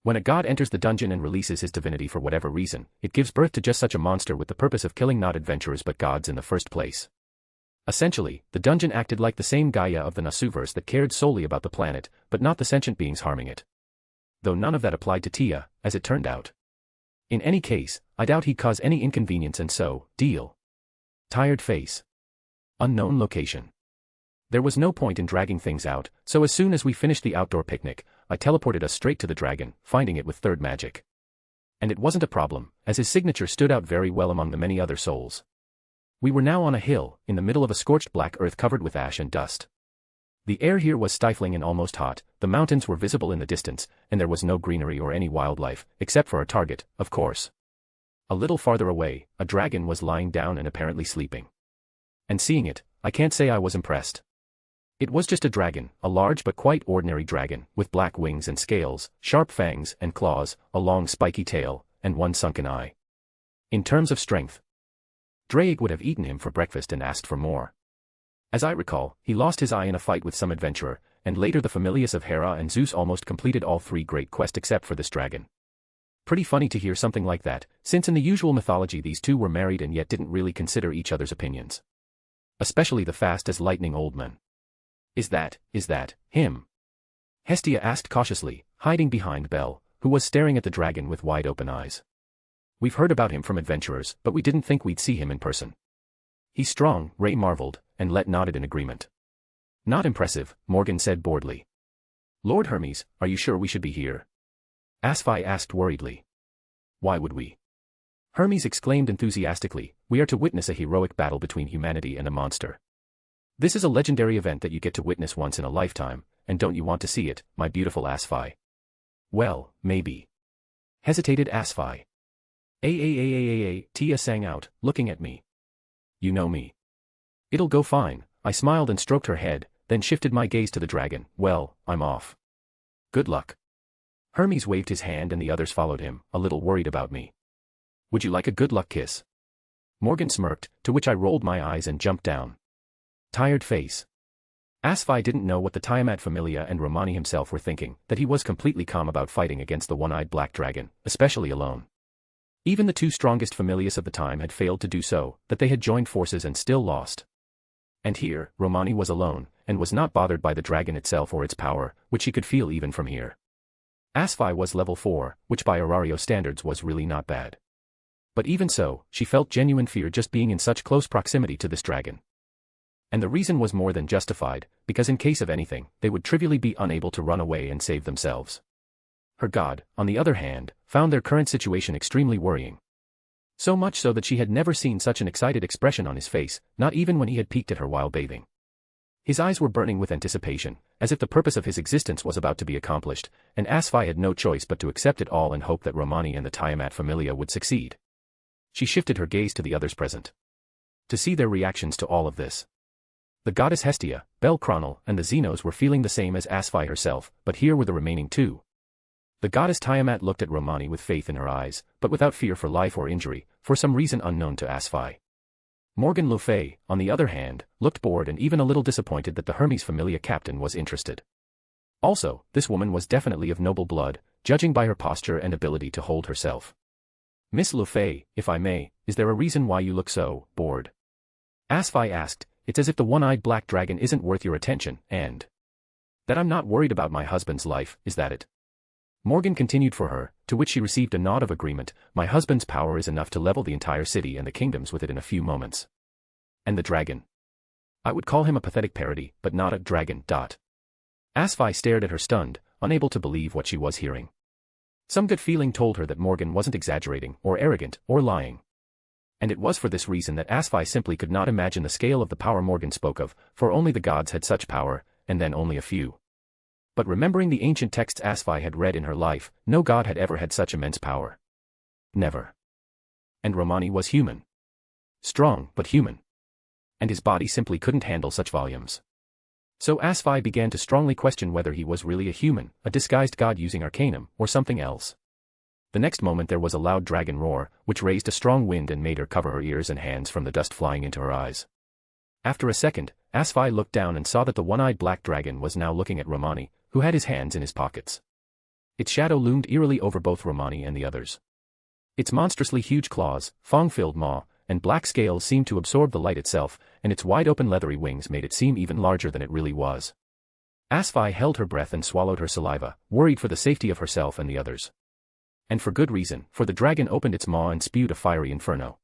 When a god enters the dungeon and releases his divinity for whatever reason, it gives birth to just such a monster with the purpose of killing not adventurers but gods in the first place. Essentially, the dungeon acted like the same Gaia of the Nasuverse that cared solely about the planet, but not the sentient beings harming it. Though none of that applied to Tia, as it turned out. In any case, I doubt he'd cause any inconvenience, and so, deal. Tired face. Unknown location. There was no point in dragging things out, so as soon as we finished the outdoor picnic, I teleported us straight to the dragon, finding it with third magic. And it wasn't a problem, as his signature stood out very well among the many other souls. We were now on a hill, in the middle of a scorched black earth covered with ash and dust. The air here was stifling and almost hot, the mountains were visible in the distance, and there was no greenery or any wildlife, except for our target, of course. A little farther away, a dragon was lying down and apparently sleeping. And seeing it, I can't say I was impressed. It was just a dragon, a large but quite ordinary dragon, with black wings and scales, sharp fangs and claws, a long spiky tail, and one sunken eye. In terms of strength, Drake would have eaten him for breakfast and asked for more. As I recall, he lost his eye in a fight with some adventurer, and later the familiars of Hera and Zeus almost completed all 3 great quests except for this dragon. Pretty funny to hear something like that, since in the usual mythology these two were married and yet didn't really consider each other's opinions. Especially the fast-as-lightning old man. Is that him?" Hestia asked cautiously, hiding behind Bell, who was staring at the dragon with wide-open eyes. "We've heard about him from adventurers, but we didn't think we'd see him in person." "He's strong," Ray marveled, and Let nodded in agreement. "Not impressive," Morgan said boredly. "Lord Hermes, are you sure we should be here?" Asfi asked worriedly. "Why would we?" Hermes exclaimed enthusiastically. "We are to witness a heroic battle between humanity and a monster. This is a legendary event that you get to witness once in a lifetime, and don't you want to see it, my beautiful Asfi? Well, maybe. Hesitated Asfi. Tia sang out, looking at me. You know me. It'll go fine, I smiled and stroked her head, then shifted my gaze to the dragon. Well, I'm off. Good luck. Hermes waved his hand and the others followed him, a little worried about me. Would you like a good luck kiss? Morgan smirked, to which I rolled my eyes and jumped down. Tired face. Asfi didn't know what the Tiamat Familia and Romani himself were thinking, that he was completely calm about fighting against the one-eyed black dragon, especially alone. Even the two strongest familias of the time had failed to do so, that they had joined forces and still lost. And here, Romani was alone, and was not bothered by the dragon itself or its power, which he could feel even from here. Asfi was level 4, which by Arario standards was really not bad. But even so, she felt genuine fear just being in such close proximity to this dragon. And the reason was more than justified, because in case of anything, they would trivially be unable to run away and save themselves. Her god, on the other hand, found their current situation extremely worrying. So much so that she had never seen such an excited expression on his face, not even when he had peeked at her while bathing. His eyes were burning with anticipation, as if the purpose of his existence was about to be accomplished, and Asfi had no choice but to accept it all and hope that Romani and the Tiamat Familia would succeed. She shifted her gaze to the others present. To see their reactions to all of this. The goddess Hestia, Bel Chronal, and the Zenos were feeling the same as Asfi herself, but here were the remaining two. The goddess Tiamat looked at Romani with faith in her eyes, but without fear for life or injury, for some reason unknown to Asfi. Morgan Le Fay, on the other hand, looked bored and even a little disappointed that the Hermes Familia captain was interested. Also, this woman was definitely of noble blood, judging by her posture and ability to hold herself. Miss Le Fay, if I may, is there a reason why you look so bored? Asfi asked. It's as if the one-eyed black dragon isn't worth your attention, and that I'm not worried about my husband's life, is that it? Morgan continued for her, to which she received a nod of agreement. My husband's power is enough to level the entire city and the kingdoms with it in a few moments. And the dragon? I would call him a pathetic parody, but not a dragon. Asfi stared at her stunned, unable to believe what she was hearing. Some gut feeling told her that Morgan wasn't exaggerating, or arrogant, or lying. And it was for this reason that Asfi simply could not imagine the scale of the power Morgan spoke of, for only the gods had such power, and then only a few. But remembering the ancient texts Asfi had read in her life, no god had ever had such immense power. Never. And Romani was human. Strong, but human. And his body simply couldn't handle such volumes. So Asfi began to strongly question whether he was really a human, a disguised god using arcanum, or something else. The next moment there was a loud dragon roar, which raised a strong wind and made her cover her ears and hands from the dust flying into her eyes. After a second, Asfi looked down and saw that the one-eyed black dragon was now looking at Romani, who had his hands in his pockets. Its shadow loomed eerily over both Romani and the others. Its monstrously huge claws, fang-filled maw, and black scales seemed to absorb the light itself, and its wide-open leathery wings made it seem even larger than it really was. Asfi held her breath and swallowed her saliva, worried for the safety of herself and the others. And for good reason, for the dragon opened its maw and spewed a fiery inferno.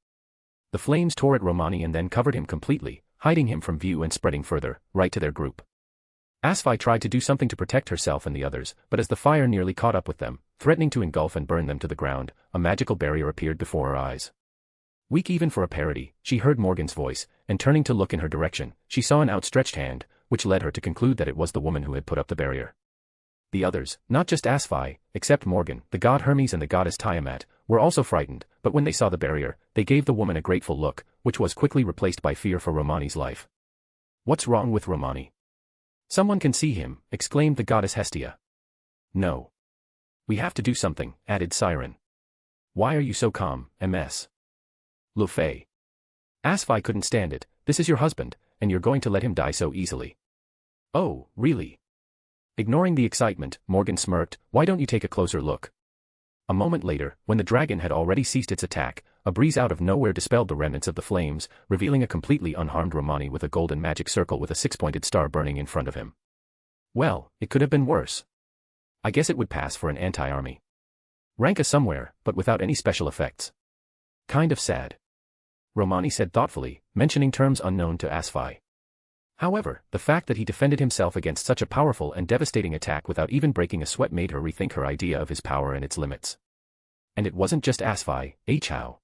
The flames tore at Romani and then covered him completely, hiding him from view and spreading further, right to their group. Asfi tried to do something to protect herself and the others, but as the fire nearly caught up with them, threatening to engulf and burn them to the ground, a magical barrier appeared before her eyes. Weak even for a parody, she heard Morgan's voice, and turning to look in her direction, she saw an outstretched hand, which led her to conclude that it was the woman who had put up the barrier. The others, not just Asfi, except Morgan, the god Hermes and the goddess Tiamat, were also frightened, but when they saw the barrier, they gave the woman a grateful look, which was quickly replaced by fear for Romani's life. What's wrong with Romani? Someone can see him, exclaimed the goddess Hestia. No. We have to do something, added Siren. Why are you so calm, Ms. Le Fay? Asfi couldn't stand it. This is your husband, and you're going to let him die so easily. Oh, really? Ignoring the excitement, Morgan smirked. Why don't you take a closer look? A moment later, when the dragon had already ceased its attack, a breeze out of nowhere dispelled the remnants of the flames, revealing a completely unharmed Romani with a golden magic circle with a six-pointed star burning in front of him. Well, it could have been worse. I guess it would pass for an anti-army. Rank us somewhere, but without any special effects. Kind of sad. Romani said thoughtfully, mentioning terms unknown to Asfi. However, the fact that he defended himself against such a powerful and devastating attack without even breaking a sweat made her rethink her idea of his power and its limits. And it wasn't just Asfi, how?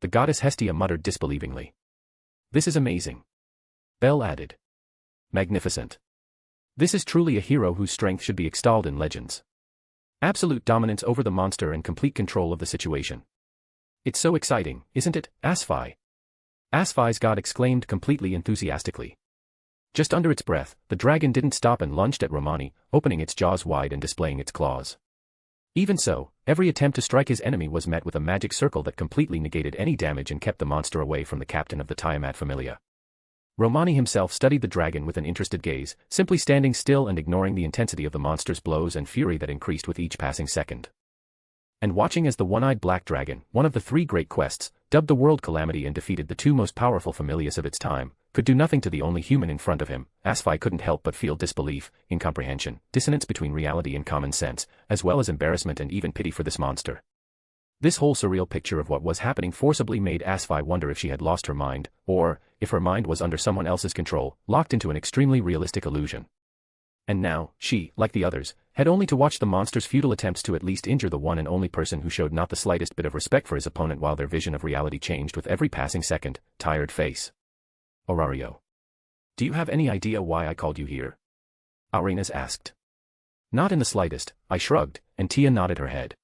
The goddess Hestia muttered disbelievingly. This is amazing. Bel added. Magnificent. This is truly a hero whose strength should be extolled in legends. Absolute dominance over the monster and complete control of the situation. It's so exciting, isn't it, Asfi? Asfi's god exclaimed completely enthusiastically. Just under its breath, the dragon didn't stop and lunged at Romani, opening its jaws wide and displaying its claws. Even so, every attempt to strike his enemy was met with a magic circle that completely negated any damage and kept the monster away from the captain of the Tiamat familia. Romani himself studied the dragon with an interested gaze, simply standing still and ignoring the intensity of the monster's blows and fury that increased with each passing second. And watching as the one-eyed black dragon, one of the three great quests, dubbed the world calamity and defeated the two most powerful familias of its time, could do nothing to the only human in front of him, Asfi couldn't help but feel disbelief, incomprehension, dissonance between reality and common sense, as well as embarrassment and even pity for this monster. This whole surreal picture of what was happening forcibly made Asfi wonder if she had lost her mind, or, if her mind was under someone else's control, locked into an extremely realistic illusion. And now, she, like the others, had only to watch the monster's futile attempts to at least injure the one and only person who showed not the slightest bit of respect for his opponent while their vision of reality changed with every passing second. Tired face. Orario. Do you have any idea why I called you here? Arenus asked. Not in the slightest, I shrugged, and Tia nodded her head.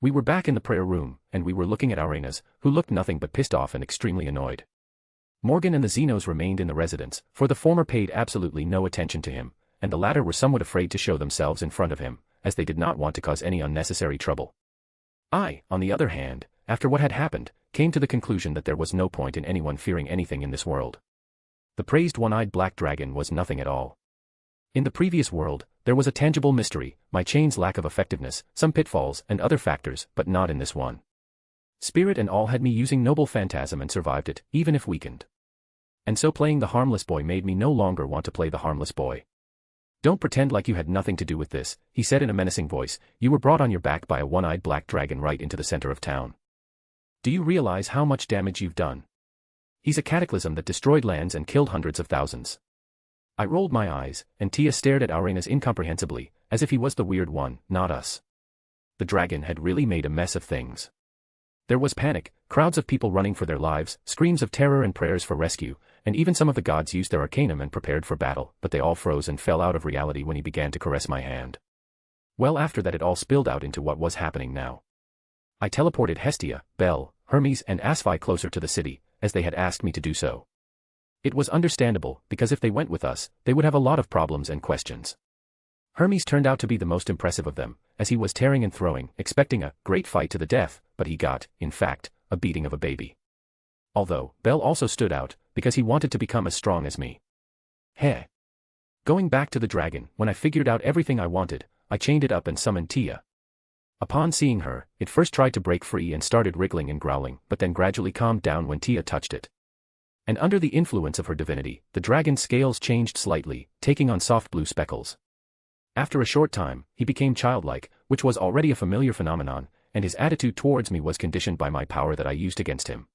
We were back in the prayer room, and we were looking at Arenus, who looked nothing but pissed off and extremely annoyed. Morgan and the Zenos remained in the residence, for the former paid absolutely no attention to him, and the latter were somewhat afraid to show themselves in front of him, as they did not want to cause any unnecessary trouble. I, on the other hand, after what had happened, came to the conclusion that there was no point in anyone fearing anything in this world. The praised one-eyed black dragon was nothing at all. In the previous world, there was a tangible mystery, my chain's lack of effectiveness, some pitfalls and other factors, but not in this one. Spirit and all had me using noble phantasm and survived it, even if weakened. And so playing the harmless boy made me no longer want to play the harmless boy. Don't pretend like you had nothing to do with this, he said in a menacing voice. You were brought on your back by a one-eyed black dragon right into the center of town. Do you realize how much damage you've done? He's a cataclysm that destroyed lands and killed hundreds of thousands. I rolled my eyes, and Tia stared at Arenus incomprehensibly, as if he was the weird one, not us. The dragon had really made a mess of things. There was panic, crowds of people running for their lives, screams of terror and prayers for rescue, and even some of the gods used their arcanum and prepared for battle, but they all froze and fell out of reality when he began to caress my hand. Well, after that it all spilled out into what was happening now. I teleported Hestia, Bel, Hermes and Asfi closer to the city, as they had asked me to do so. It was understandable, because if they went with us, they would have a lot of problems and questions. Hermes turned out to be the most impressive of them, as he was tearing and throwing, expecting a great fight to the death, but he got, in fact, a beating of a baby. Although, Bel also stood out, because he wanted to become as strong as me. Heh. Going back to the dragon, when I figured out everything I wanted, I chained it up and summoned Tia. Upon seeing her, it first tried to break free and started wriggling and growling, but then gradually calmed down when Tia touched it. And under the influence of her divinity, the dragon's scales changed slightly, taking on soft blue speckles. After a short time, he became childlike, which was already a familiar phenomenon, and his attitude towards me was conditioned by my power that I used against him.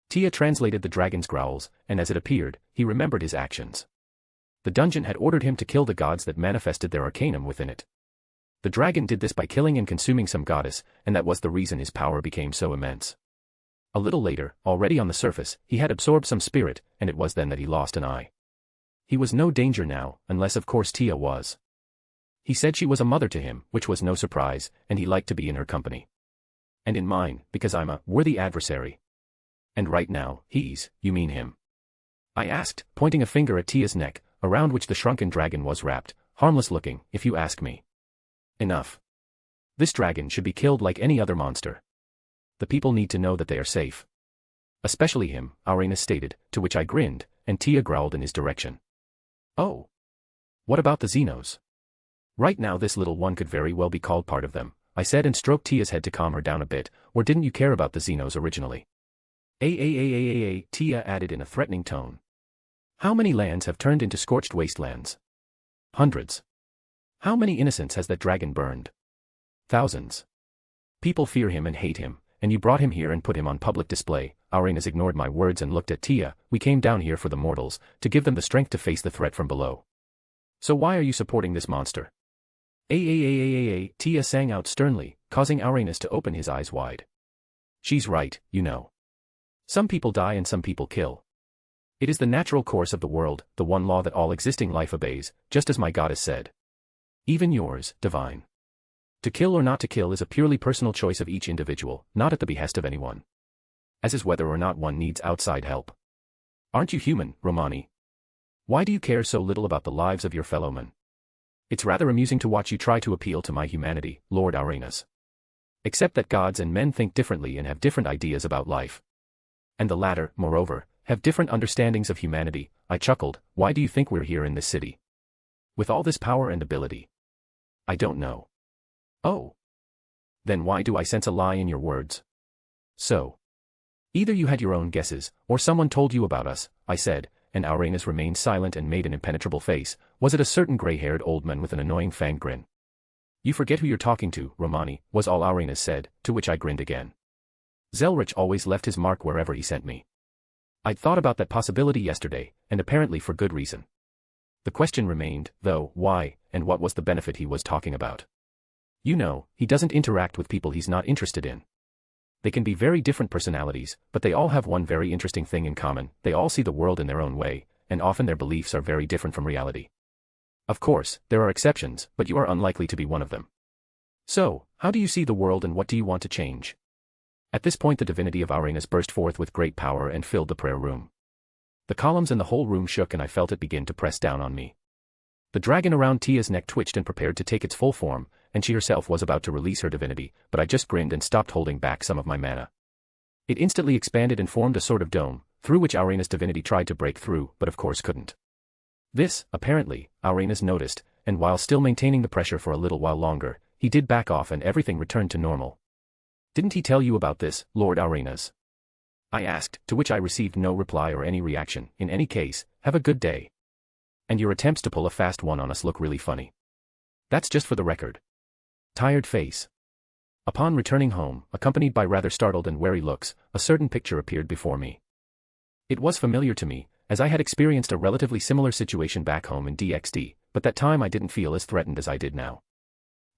Tia translated the dragon's growls, and as it appeared, he remembered his actions. The dungeon had ordered him to kill the gods that manifested their arcanum within it. The dragon did this by killing and consuming some goddess, and that was the reason his power became so immense. A little later, already on the surface, he had absorbed some spirit, and it was then that he lost an eye. He was no danger now, unless of course Tia was. He said she was a mother to him, which was no surprise, and he liked to be in her company. And in mine, because I'm a worthy adversary. And right now, you mean him? I asked, pointing a finger at Tia's neck, around which the shrunken dragon was wrapped, harmless looking, if you ask me. Enough. This dragon should be killed like any other monster. The people need to know that they are safe. Especially him, Arenus stated, to which I grinned, and Tia growled in his direction. Oh. What about the Zenos? Right now this little one could very well be called part of them, I said and stroked Tia's head to calm her down a bit, or didn't you care about the Zenos originally? Tia added in a threatening tone. How many lands have turned into scorched wastelands? Hundreds. How many innocents has that dragon burned? Thousands. People fear him and hate him, and you brought him here and put him on public display. Arenus ignored my words and looked at Tia. We came down here for the mortals, to give them the strength to face the threat from below. So why are you supporting this monster? Tia sang out sternly, causing Arenus to open his eyes wide. She's right, you know. Some people die and some people kill. It is the natural course of the world, the one law that all existing life obeys, just as my goddess said. Even yours, divine. To kill or not to kill is a purely personal choice of each individual, not at the behest of anyone. As is whether or not one needs outside help. Aren't you human, Romani? Why do you care so little about the lives of your fellowmen? It's rather amusing to watch you try to appeal to my humanity, Lord Arenus. Except that gods and men think differently and have different ideas about life. And the latter, moreover, have different understandings of humanity. I chuckled. Why do you think we're here in this city? With all this power and ability? I don't know. Oh. Then why do I sense a lie in your words? So. Either you had your own guesses, or someone told you about us, I said, and Arenus remained silent and made an impenetrable face. Was it a certain gray-haired old man with an annoying fang grin? You forget who you're talking to, Romani, was all Arenus said, to which I grinned again. Zelrich always left his mark wherever he sent me. I'd thought about that possibility yesterday, and apparently for good reason. The question remained, though, why, and what was the benefit he was talking about? You know, he doesn't interact with people he's not interested in. They can be very different personalities, but they all have one very interesting thing in common. They all see the world in their own way, and often their beliefs are very different from reality. Of course, there are exceptions, but you are unlikely to be one of them. So, how do you see the world and what do you want to change? At this point the divinity of Arenus burst forth with great power and filled the prayer room. The columns and the whole room shook and I felt it begin to press down on me. The dragon around Tia's neck twitched and prepared to take its full form, and she herself was about to release her divinity, but I just grinned and stopped holding back some of my mana. It instantly expanded and formed a sort of dome, through which Arenus' divinity tried to break through, but of course couldn't. This, apparently, Arenus noticed, and while still maintaining the pressure for a little while longer, he did back off and everything returned to normal. Didn't he tell you about this, Lord Arenus? I asked, to which I received no reply or any reaction. In any case, have a good day. And your attempts to pull a fast one on us look really funny. That's just for the record. Tired face. Upon returning home, accompanied by rather startled and wary looks, a certain picture appeared before me. It was familiar to me, as I had experienced a relatively similar situation back home in DxD, but that time I didn't feel as threatened as I did now.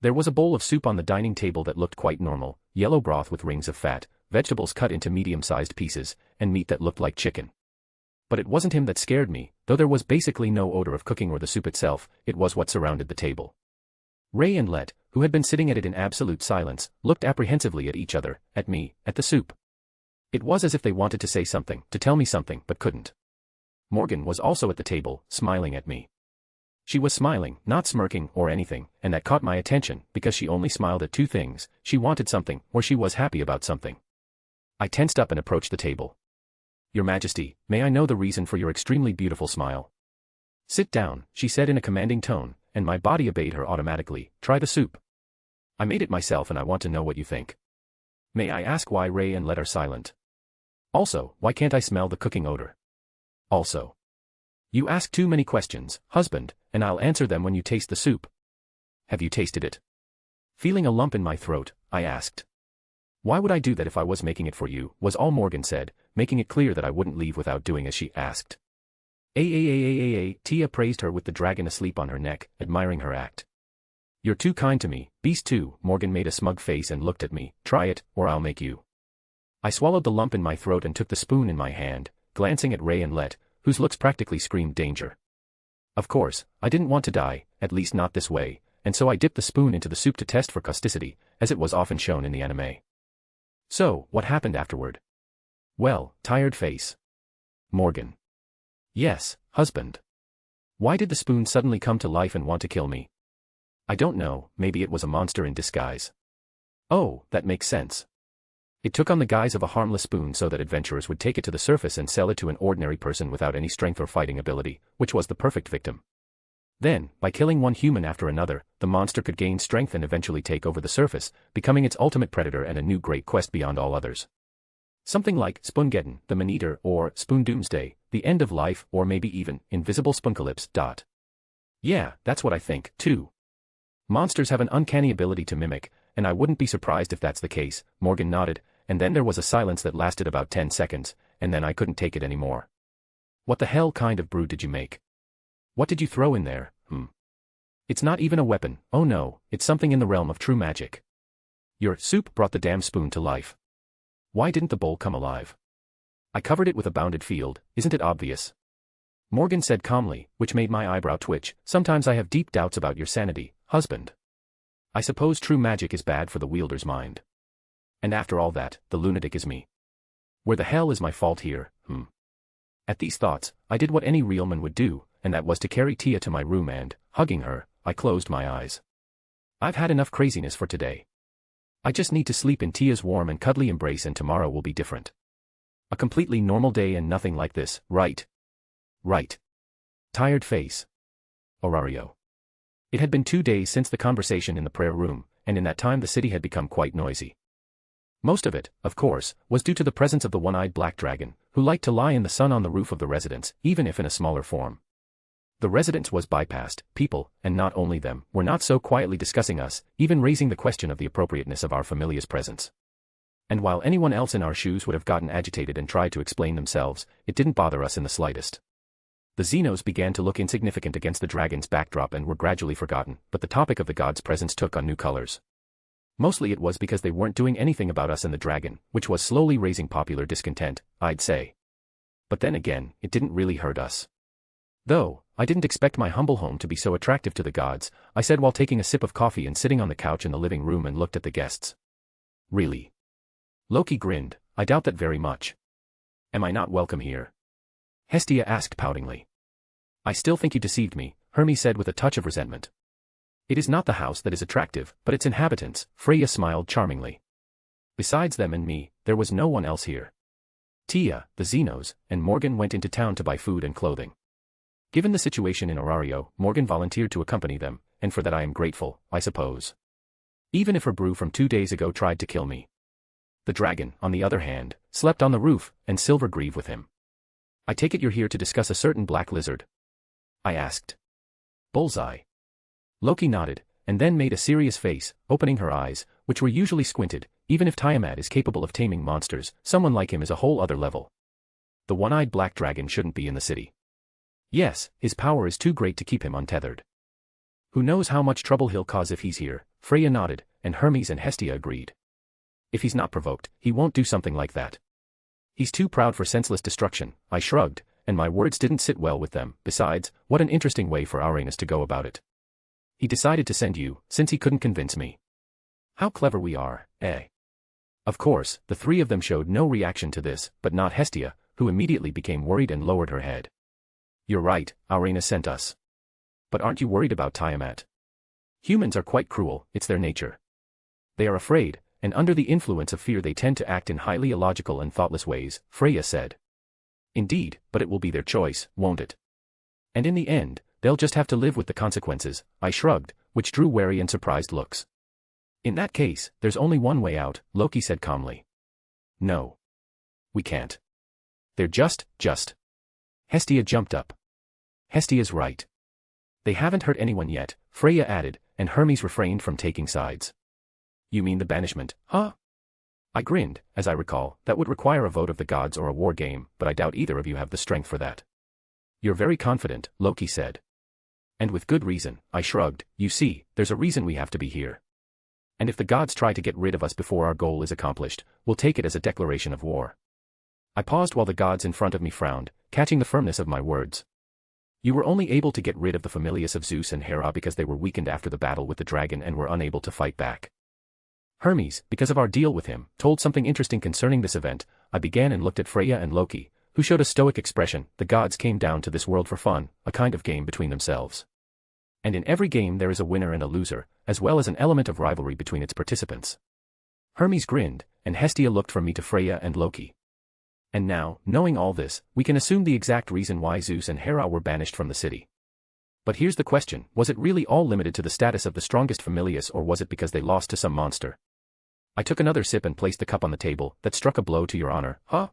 There was a bowl of soup on the dining table that looked quite normal, yellow broth with rings of fat, vegetables cut into medium-sized pieces, and meat that looked like chicken. But it wasn't him that scared me, though there was basically no odor of cooking or the soup itself, it was what surrounded the table. Ray and Let, who had been sitting at it in absolute silence, looked apprehensively at each other, at me, at the soup. It was as if they wanted to say something, to tell me something, but couldn't. Morgan was also at the table, smiling at me. She was smiling, not smirking or anything, and that caught my attention, because she only smiled at two things: she wanted something, or she was happy about something. I tensed up and approached the table. Your Majesty, may I know the reason for your extremely beautiful smile? Sit down, she said in a commanding tone, and my body obeyed her automatically. Try the soup. I made it myself and I want to know what you think. May I ask why Ray and Let are silent? Also, why can't I smell the cooking odor? Also. You ask too many questions, husband, and I'll answer them when you taste the soup. Have you tasted it? Feeling a lump in my throat, I asked. Why would I do that if I was making it for you, was all Morgan said, making it clear that I wouldn't leave without doing as she asked. Tia praised her with the dragon asleep on her neck, admiring her act. You're too kind to me, beast too. Morgan made a smug face and looked at me. Try it, or I'll make you. I swallowed the lump in my throat and took the spoon in my hand, glancing at Ray and Let, whose looks practically screamed danger. Of course, I didn't want to die, at least not this way, and so I dipped the spoon into the soup to test for causticity, as it was often shown in the anime. So, what happened afterward? Well, tired face. Morgan. Yes, husband. Why did the spoon suddenly come to life and want to kill me? I don't know, maybe it was a monster in disguise. Oh, that makes sense. It took on the guise of a harmless spoon so that adventurers would take it to the surface and sell it to an ordinary person without any strength or fighting ability, which was the perfect victim. Then, by killing one human after another, the monster could gain strength and eventually take over the surface, becoming its ultimate predator and a new great quest beyond all others. Something like Spoongeddon, the Man-Eater, or Spoon Doomsday, the end of life, or maybe even Invisible Spooncalypse. Yeah, that's what I think, too. Monsters have an uncanny ability to mimic, and I wouldn't be surprised if that's the case. Morgan nodded, and then there was a silence that lasted about 10 seconds, and then I couldn't take it anymore. What the hell kind of brew did you make? What did you throw in there? It's not even a weapon. Oh no, it's something in the realm of true magic. Your soup brought the damn spoon to life. Why didn't the bowl come alive? I covered it with a bounded field, isn't it obvious? Morgan said calmly, which made my eyebrow twitch. Sometimes I have deep doubts about your sanity, husband. I suppose true magic is bad for the wielder's mind. And after all that, the lunatic is me. Where the hell is my fault here, At these thoughts, I did what any real man would do, and that was to carry Tia to my room and, hugging her, I closed my eyes. I've had enough craziness for today. I just need to sleep in Tia's warm and cuddly embrace, and tomorrow will be different. A completely normal day and nothing like this, right? Right. Tired face. Orario. It had been 2 days since the conversation in the prayer room, and in that time the city had become quite noisy. Most of it, of course, was due to the presence of the one-eyed black dragon, who liked to lie in the sun on the roof of the residence, even if in a smaller form. The residence was bypassed. People, and not only them, were not so quietly discussing us, even raising the question of the appropriateness of our familiar's presence. And while anyone else in our shoes would have gotten agitated and tried to explain themselves, it didn't bother us in the slightest. The Zenos began to look insignificant against the dragon's backdrop and were gradually forgotten, but the topic of the god's presence took on new colors. Mostly it was because they weren't doing anything about us and the dragon, which was slowly raising popular discontent, I'd say. But then again, it didn't really hurt us. Though, I didn't expect my humble home to be so attractive to the gods, I said while taking a sip of coffee and sitting on the couch in the living room and looked at the guests. Really? Loki grinned. I doubt that very much. Am I not welcome here? Hestia asked poutingly. I still think you deceived me, Hermes said with a touch of resentment. It is not the house that is attractive, but its inhabitants, Freya smiled charmingly. Besides them and me, there was no one else here. Tia, the Zenos, and Morgan went into town to buy food and clothing. Given the situation in Orario, Morgan volunteered to accompany them, and for that I am grateful, I suppose. Even if her brew from 2 days ago tried to kill me. The dragon, on the other hand, slept on the roof, and Silver grieved with him. I take it you're here to discuss a certain black lizard? I asked. Bullseye. Loki nodded, and then made a serious face, opening her eyes, which were usually squinted. Even if Tiamat is capable of taming monsters, someone like him is a whole other level. The one-eyed black dragon shouldn't be in the city. Yes, his power is too great to keep him untethered. Who knows how much trouble he'll cause if he's here? Freya nodded, and Hermes and Hestia agreed. If he's not provoked, he won't do something like that. He's too proud for senseless destruction, I shrugged, and my words didn't sit well with them. Besides, what an interesting way for Arenus to go about it. He decided to send you, since he couldn't convince me. How clever we are, eh? Of course, the three of them showed no reaction to this, but not Hestia, who immediately became worried and lowered her head. You're right, Arenus sent us. But aren't you worried about Tiamat? Humans are quite cruel, it's their nature. They are afraid, and under the influence of fear they tend to act in highly illogical and thoughtless ways, Freya said. Indeed, but it will be their choice, won't it? And in the end, they'll just have to live with the consequences, I shrugged, which drew wary and surprised looks. In that case, there's only one way out, Loki said calmly. No. We can't. They're just. Hestia jumped up. Hestia's right. They haven't hurt anyone yet, Freya added, and Hermes refrained from taking sides. You mean the banishment, huh? I grinned. As I recall, that would require a vote of the gods or a war game, but I doubt either of you have the strength for that. You're very confident, Loki said. And with good reason, I shrugged. You see, there's a reason we have to be here. And if the gods try to get rid of us before our goal is accomplished, we'll take it as a declaration of war. I paused while the gods in front of me frowned, catching the firmness of my words. You were only able to get rid of the familius of Zeus and Hera because they were weakened after the battle with the dragon and were unable to fight back. Hermes, because of our deal with him, told something interesting concerning this event. I began and looked at Freya and Loki, who showed a stoic expression. The gods came down to this world for fun, a kind of game between themselves. And in every game there is a winner and a loser, as well as an element of rivalry between its participants. Hermes grinned, and Hestia looked from me to Freya and Loki. And now, knowing all this, we can assume the exact reason why Zeus and Hera were banished from the city. But here's the question, was it really all limited to the status of the strongest familius, or was it because they lost to some monster? I took another sip and placed the cup on the table. That struck a blow to your honor, huh?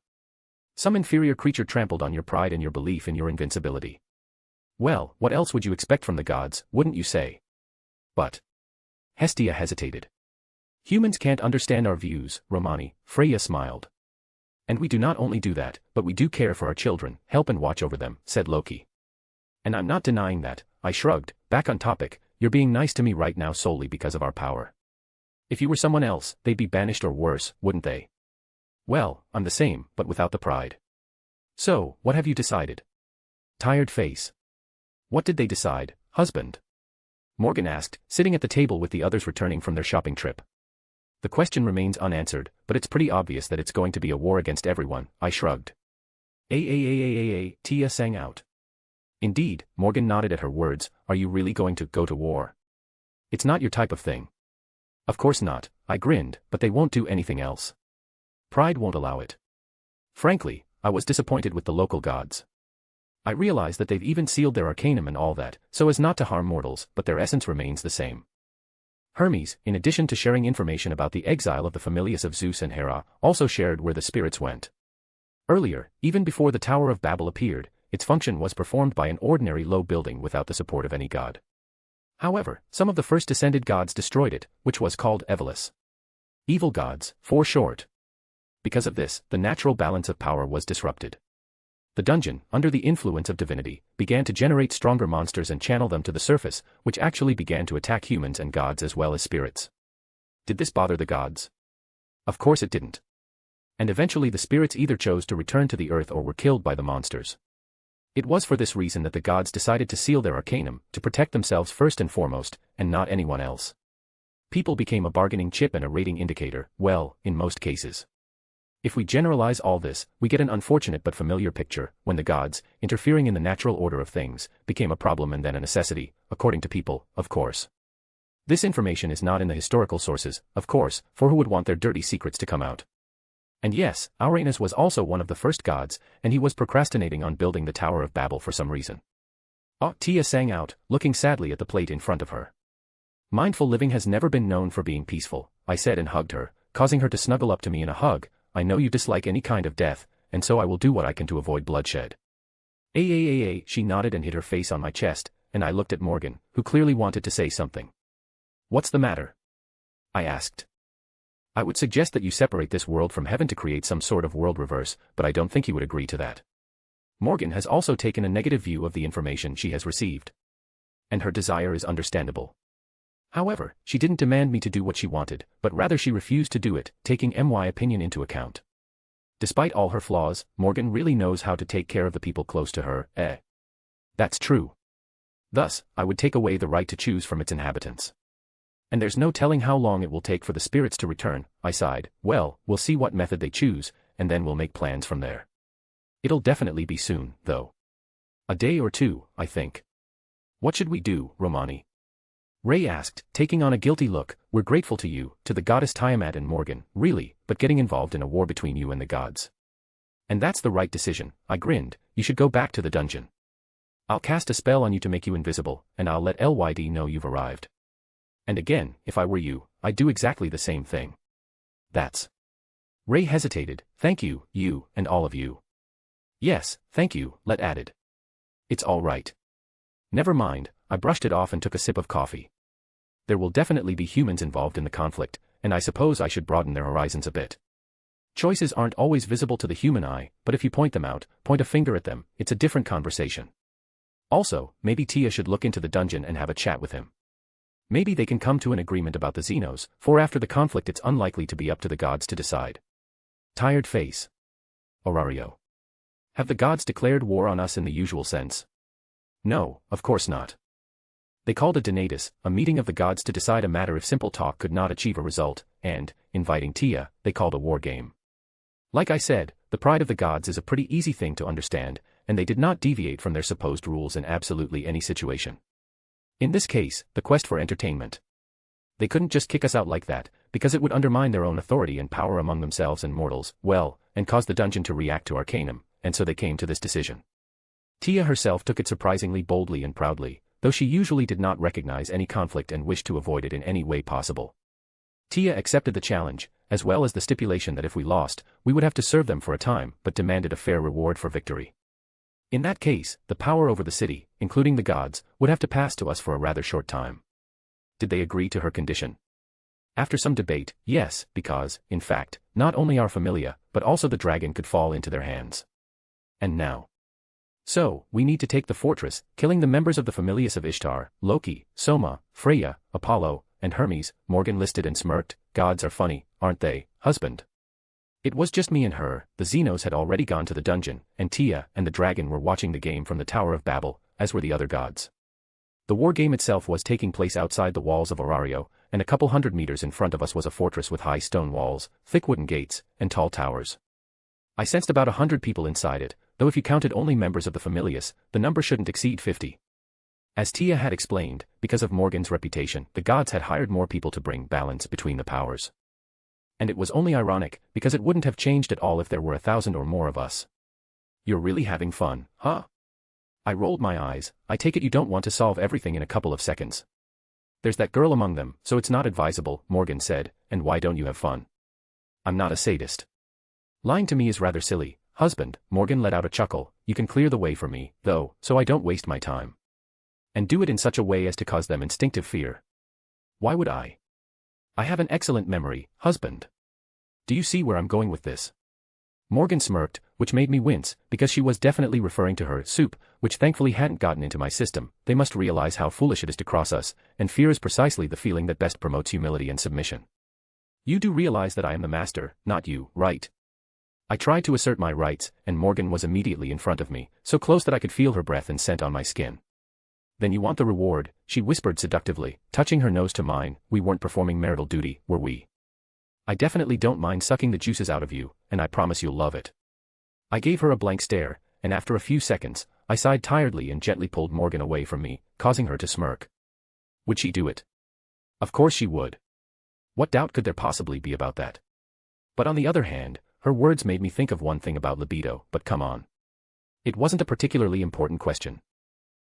Some inferior creature trampled on your pride and your belief in your invincibility. Well, what else would you expect from the gods, wouldn't you say? But Hestia hesitated. Humans can't understand our views, Romani, Freya smiled. And we do not only do that, but we do care for our children, help and watch over them, said Loki. And I'm not denying that, I shrugged. Back on topic, you're being nice to me right now solely because of our power. If you were someone else, they'd be banished or worse, wouldn't they? Well, I'm the same, but without the pride. So, what have you decided? Tired face. What did they decide, husband? Morgan asked, sitting at the table with the others returning from their shopping trip. The question remains unanswered, but it's pretty obvious that it's going to be a war against everyone, I shrugged. Tia sang out. Indeed, Morgan nodded at her words, are you really going to go to war? It's not your type of thing. Of course not, I grinned, but they won't do anything else. Pride won't allow it. Frankly, I was disappointed with the local gods. I realize that they've even sealed their arcanum and all that, so as not to harm mortals, but their essence remains the same. Hermes, in addition to sharing information about the exile of the familius of Zeus and Hera, also shared where the spirits went. Earlier, even before the Tower of Babel appeared, its function was performed by an ordinary low building without the support of any god. However, some of the first descended gods destroyed it, which was called Evolus. Evil gods, for short. Because of this, the natural balance of power was disrupted. The dungeon, under the influence of divinity, began to generate stronger monsters and channel them to the surface, which actually began to attack humans and gods as well as spirits. Did this bother the gods? Of course it didn't. And eventually the spirits either chose to return to the earth or were killed by the monsters. It was for this reason that the gods decided to seal their arcanum, to protect themselves first and foremost, and not anyone else. People became a bargaining chip and a rating indicator, well, in most cases. If we generalize all this, we get an unfortunate but familiar picture, when the gods, interfering in the natural order of things, became a problem and then a necessity, according to people, of course. This information is not in the historical sources, of course, for who would want their dirty secrets to come out? And yes, Arenus was also one of the first gods, and he was procrastinating on building the Tower of Babel for some reason. Tia sang out, looking sadly at the plate in front of her. Mindful living has never been known for being peaceful, I said and hugged her, causing her to snuggle up to me in a hug. I know you dislike any kind of death, and so I will do what I can to avoid bloodshed. She nodded and hid her face on my chest, and I looked at Morgan, who clearly wanted to say something. What's the matter? I asked. I would suggest that you separate this world from heaven to create some sort of world reverse, but I don't think you would agree to that. Morgan has also taken a negative view of the information she has received. And her desire is understandable. However, she didn't demand me to do what she wanted, but rather she refused to do it, taking my opinion into account. Despite all her flaws, Morgan really knows how to take care of the people close to her, That's true. Thus, I would take away the right to choose from its inhabitants. And there's no telling how long it will take for the spirits to return, I sighed. Well, we'll see what method they choose, and then we'll make plans from there. It'll definitely be soon, though. A day or two, I think. What should we do, Romani? Ray asked, taking on a guilty look. We're grateful to you, to the goddess Tiamat and Morgan, really, but getting involved in a war between you and the gods. And that's the right decision, I grinned. You should go back to the dungeon. I'll cast a spell on you to make you invisible, and I'll let LYD know you've arrived. And again, if I were you, I'd do exactly the same thing. That's... Ray hesitated. Thank you, you, and all of you. Yes, thank you, Let added. It's all right. Never mind, I brushed it off and took a sip of coffee. There will definitely be humans involved in the conflict, and I suppose I should broaden their horizons a bit. Choices aren't always visible to the human eye, but if you point them out, point a finger at them, it's a different conversation. Also, maybe Tia should look into the dungeon and have a chat with him. Maybe they can come to an agreement about the Zenos, for after the conflict it's unlikely to be up to the gods to decide. Tired face. Orario. Have the gods declared war on us in the usual sense? No, of course not. They called a donatus, a meeting of the gods to decide a matter if simple talk could not achieve a result, and, inviting Tia, they called a war game. Like I said, the pride of the gods is a pretty easy thing to understand, and they did not deviate from their supposed rules in absolutely any situation. In this case, the quest for entertainment. They couldn't just kick us out like that, because it would undermine their own authority and power among themselves and mortals, well, and cause the dungeon to react to Arcanum, and so they came to this decision. Tia herself took it surprisingly boldly and proudly, though she usually did not recognize any conflict and wished to avoid it in any way possible. Tia accepted the challenge, as well as the stipulation that if we lost, we would have to serve them for a time, but demanded a fair reward for victory. In that case, the power over the city, including the gods, would have to pass to us for a rather short time. Did they agree to her condition? After some debate, yes, because, in fact, not only our familia, but also the dragon could fall into their hands. And now. So, we need to take the fortress, killing the members of the familius of Ishtar, Loki, Soma, Freya, Apollo, and Hermes. Morgan listed and smirked. Gods are funny, aren't they, husband? It was just me and her. The Zenos had already gone to the dungeon, and Tia and the dragon were watching the game from the Tower of Babel, as were the other gods. The war game itself was taking place outside the walls of Orario, and a couple 100 meters in front of us was a fortress with high stone walls, thick wooden gates, and tall towers. I sensed about 100 people inside it, though if you counted only members of the Familius, the number shouldn't exceed 50. As Tia had explained, because of Morgan's reputation, the gods had hired more people to bring balance between the powers. And it was only ironic, because it wouldn't have changed at all if there were 1,000 or more of us. You're really having fun, huh? I rolled my eyes. I take it you don't want to solve everything in a couple of seconds. There's that girl among them, so it's not advisable, Morgan said, and why don't you have fun? I'm not a sadist. Lying to me is rather silly, husband, Morgan let out a chuckle. You can clear the way for me, though, so I don't waste my time. And do it in such a way as to cause them instinctive fear. Why would I? I have an excellent memory, husband. Do you see where I'm going with this? Morgan smirked, which made me wince, because she was definitely referring to her soup, which thankfully hadn't gotten into my system. They must realize how foolish it is to cross us, and fear is precisely the feeling that best promotes humility and submission. You do realize that I am the master, not you, right? I tried to assert my rights, and Morgan was immediately in front of me, so close that I could feel her breath and scent on my skin. Then you want the reward, she whispered seductively, touching her nose to mine. We weren't performing marital duty, were we? I definitely don't mind sucking the juices out of you, and I promise you'll love it. I gave her a blank stare, and after a few seconds, I sighed tiredly and gently pulled Morgan away from me, causing her to smirk. Would she do it? Of course she would. What doubt could there possibly be about that? But on the other hand, her words made me think of one thing about libido, but come on. It wasn't a particularly important question.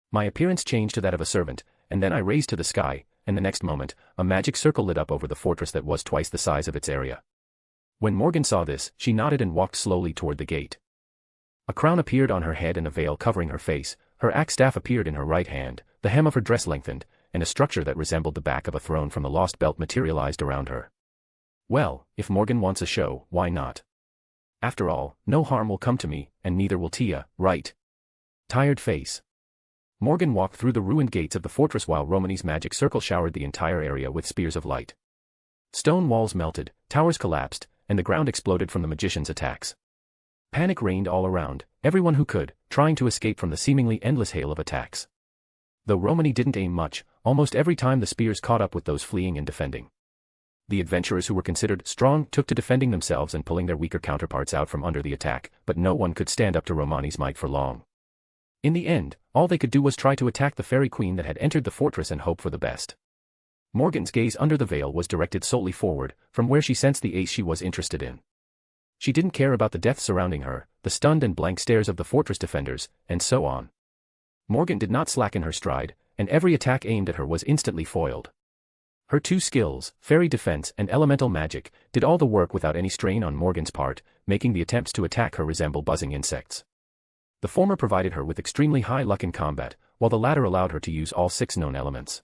My appearance changed to that of a servant, and then I raised to the sky, and the next moment, a magic circle lit up over the fortress that was twice the size of its area. When Morgan saw this, she nodded and walked slowly toward the gate. A crown appeared on her head and a veil covering her face, her axe staff appeared in her right hand, the hem of her dress lengthened, and a structure that resembled the back of a throne from the Lost Belt materialized around her. Well, if Morgan wants a show, why not? After all, no harm will come to me, and neither will Tia, right? Tired face. Morgan walked through the ruined gates of the fortress while Romani's magic circle showered the entire area with spears of light. Stone walls melted, towers collapsed, and the ground exploded from the magician's attacks. Panic reigned all around, everyone who could, trying to escape from the seemingly endless hail of attacks. Though Romani didn't aim much, almost every time the spears caught up with those fleeing and defending. The adventurers who were considered strong took to defending themselves and pulling their weaker counterparts out from under the attack, but no one could stand up to Romani's might for long. In the end, all they could do was try to attack the fairy queen that had entered the fortress and hope for the best. Morgan's gaze under the veil was directed solely forward, from where she sensed the ace she was interested in. She didn't care about the death surrounding her, the stunned and blank stares of the fortress defenders, and so on. Morgan did not slacken her stride, and every attack aimed at her was instantly foiled. Her two skills, fairy defense and elemental magic, did all the work without any strain on Morgan's part, making the attempts to attack her resemble buzzing insects. The former provided her with extremely high luck in combat, while the latter allowed her to use all 6 known elements.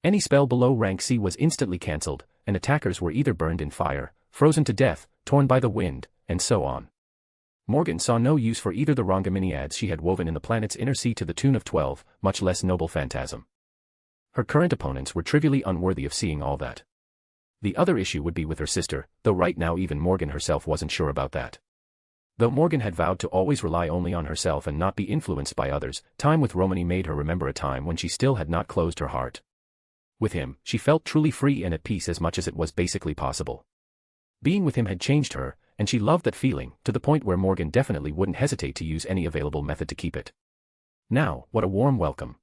Any spell below rank C was instantly cancelled, and attackers were either burned in fire, frozen to death, torn by the wind, and so on. Morgan saw no use for either the Rongaminiads she had woven in the planet's inner sea to the tune of 12, much less noble phantasm. Her current opponents were trivially unworthy of seeing all that. The other issue would be with her sister, though right now even Morgan herself wasn't sure about that. Though Morgan had vowed to always rely only on herself and not be influenced by others, time with Romani made her remember a time when she still had not closed her heart. With him, she felt truly free and at peace as much as it was basically possible. Being with him had changed her, and she loved that feeling, to the point where Morgan definitely wouldn't hesitate to use any available method to keep it. Now, what a warm welcome.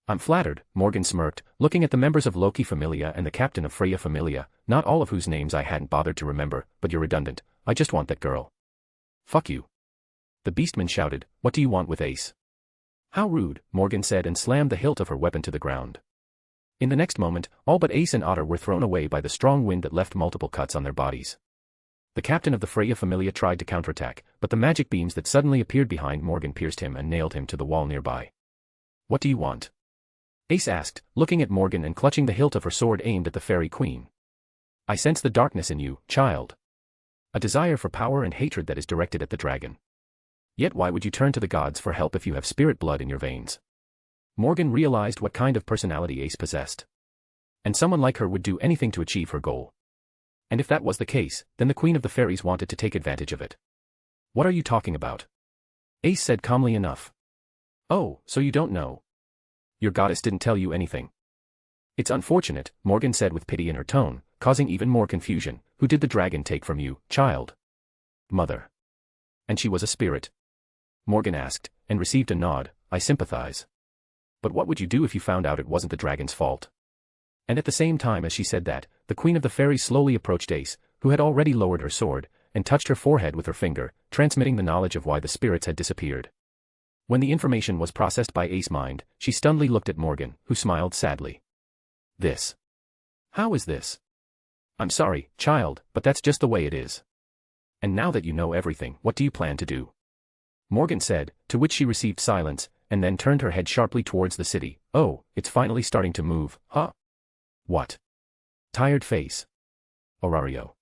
I'm flattered, Morgan smirked, looking at the members of Loki Familia and the captain of Freya Familia, not all of whose names I hadn't bothered to remember, but you're redundant. I just want that girl. Fuck you. The beastman shouted, what do you want with Ace? How rude, Morgan said and slammed the hilt of her weapon to the ground. In the next moment, all but Ace and Otter were thrown away by the strong wind that left multiple cuts on their bodies. The captain of the Freya Familia tried to counterattack, but the magic beams that suddenly appeared behind Morgan pierced him and nailed him to the wall nearby. What do you want? Ace asked, looking at Morgan and clutching the hilt of her sword aimed at the fairy queen. I sense the darkness in you, child. A desire for power and hatred that is directed at the dragon. Yet why would you turn to the gods for help if you have spirit blood in your veins? Morgan realized what kind of personality Ace possessed. And someone like her would do anything to achieve her goal. And if that was the case, then the Queen of the Fairies wanted to take advantage of it. What are you talking about? Ace said calmly enough. Oh, so you don't know. Your goddess didn't tell you anything. It's unfortunate, Morgan said with pity in her tone, causing even more confusion. Who did the dragon take from you, child? Mother. And she was a spirit? Morgan asked, and received a nod. I sympathize. But what would you do if you found out it wasn't the dragon's fault? And at the same time as she said that, the Queen of the Fairies slowly approached Ace, who had already lowered her sword, and touched her forehead with her finger, transmitting the knowledge of why the spirits had disappeared. When the information was processed by Ace's mind, she stunnedly looked at Morgan, who smiled sadly. This. How is this? I'm sorry, child, but that's just the way it is. And now that you know everything, what do you plan to do? Morgan said, to which she received silence, and then turned her head sharply towards the city. Oh, it's finally starting to move, huh? What? Tired face. Orario.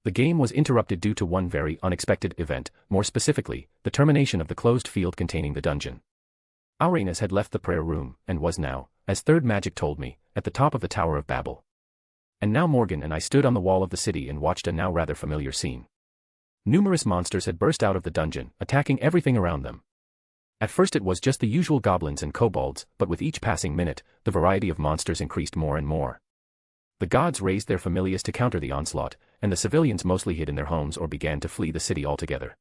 The game was interrupted due to one very unexpected event, more specifically, the termination of the closed field containing the dungeon. Arenus had left the prayer room, and was now, as Third Magic told me, at the top of the Tower of Babel. And now Morgan and I stood on the wall of the city and watched a now rather familiar scene. Numerous monsters had burst out of the dungeon, attacking everything around them. At first it was just the usual goblins and kobolds, but with each passing minute, the variety of monsters increased more and more. The gods raised their familiars to counter the onslaught, and the civilians mostly hid in their homes or began to flee the city altogether.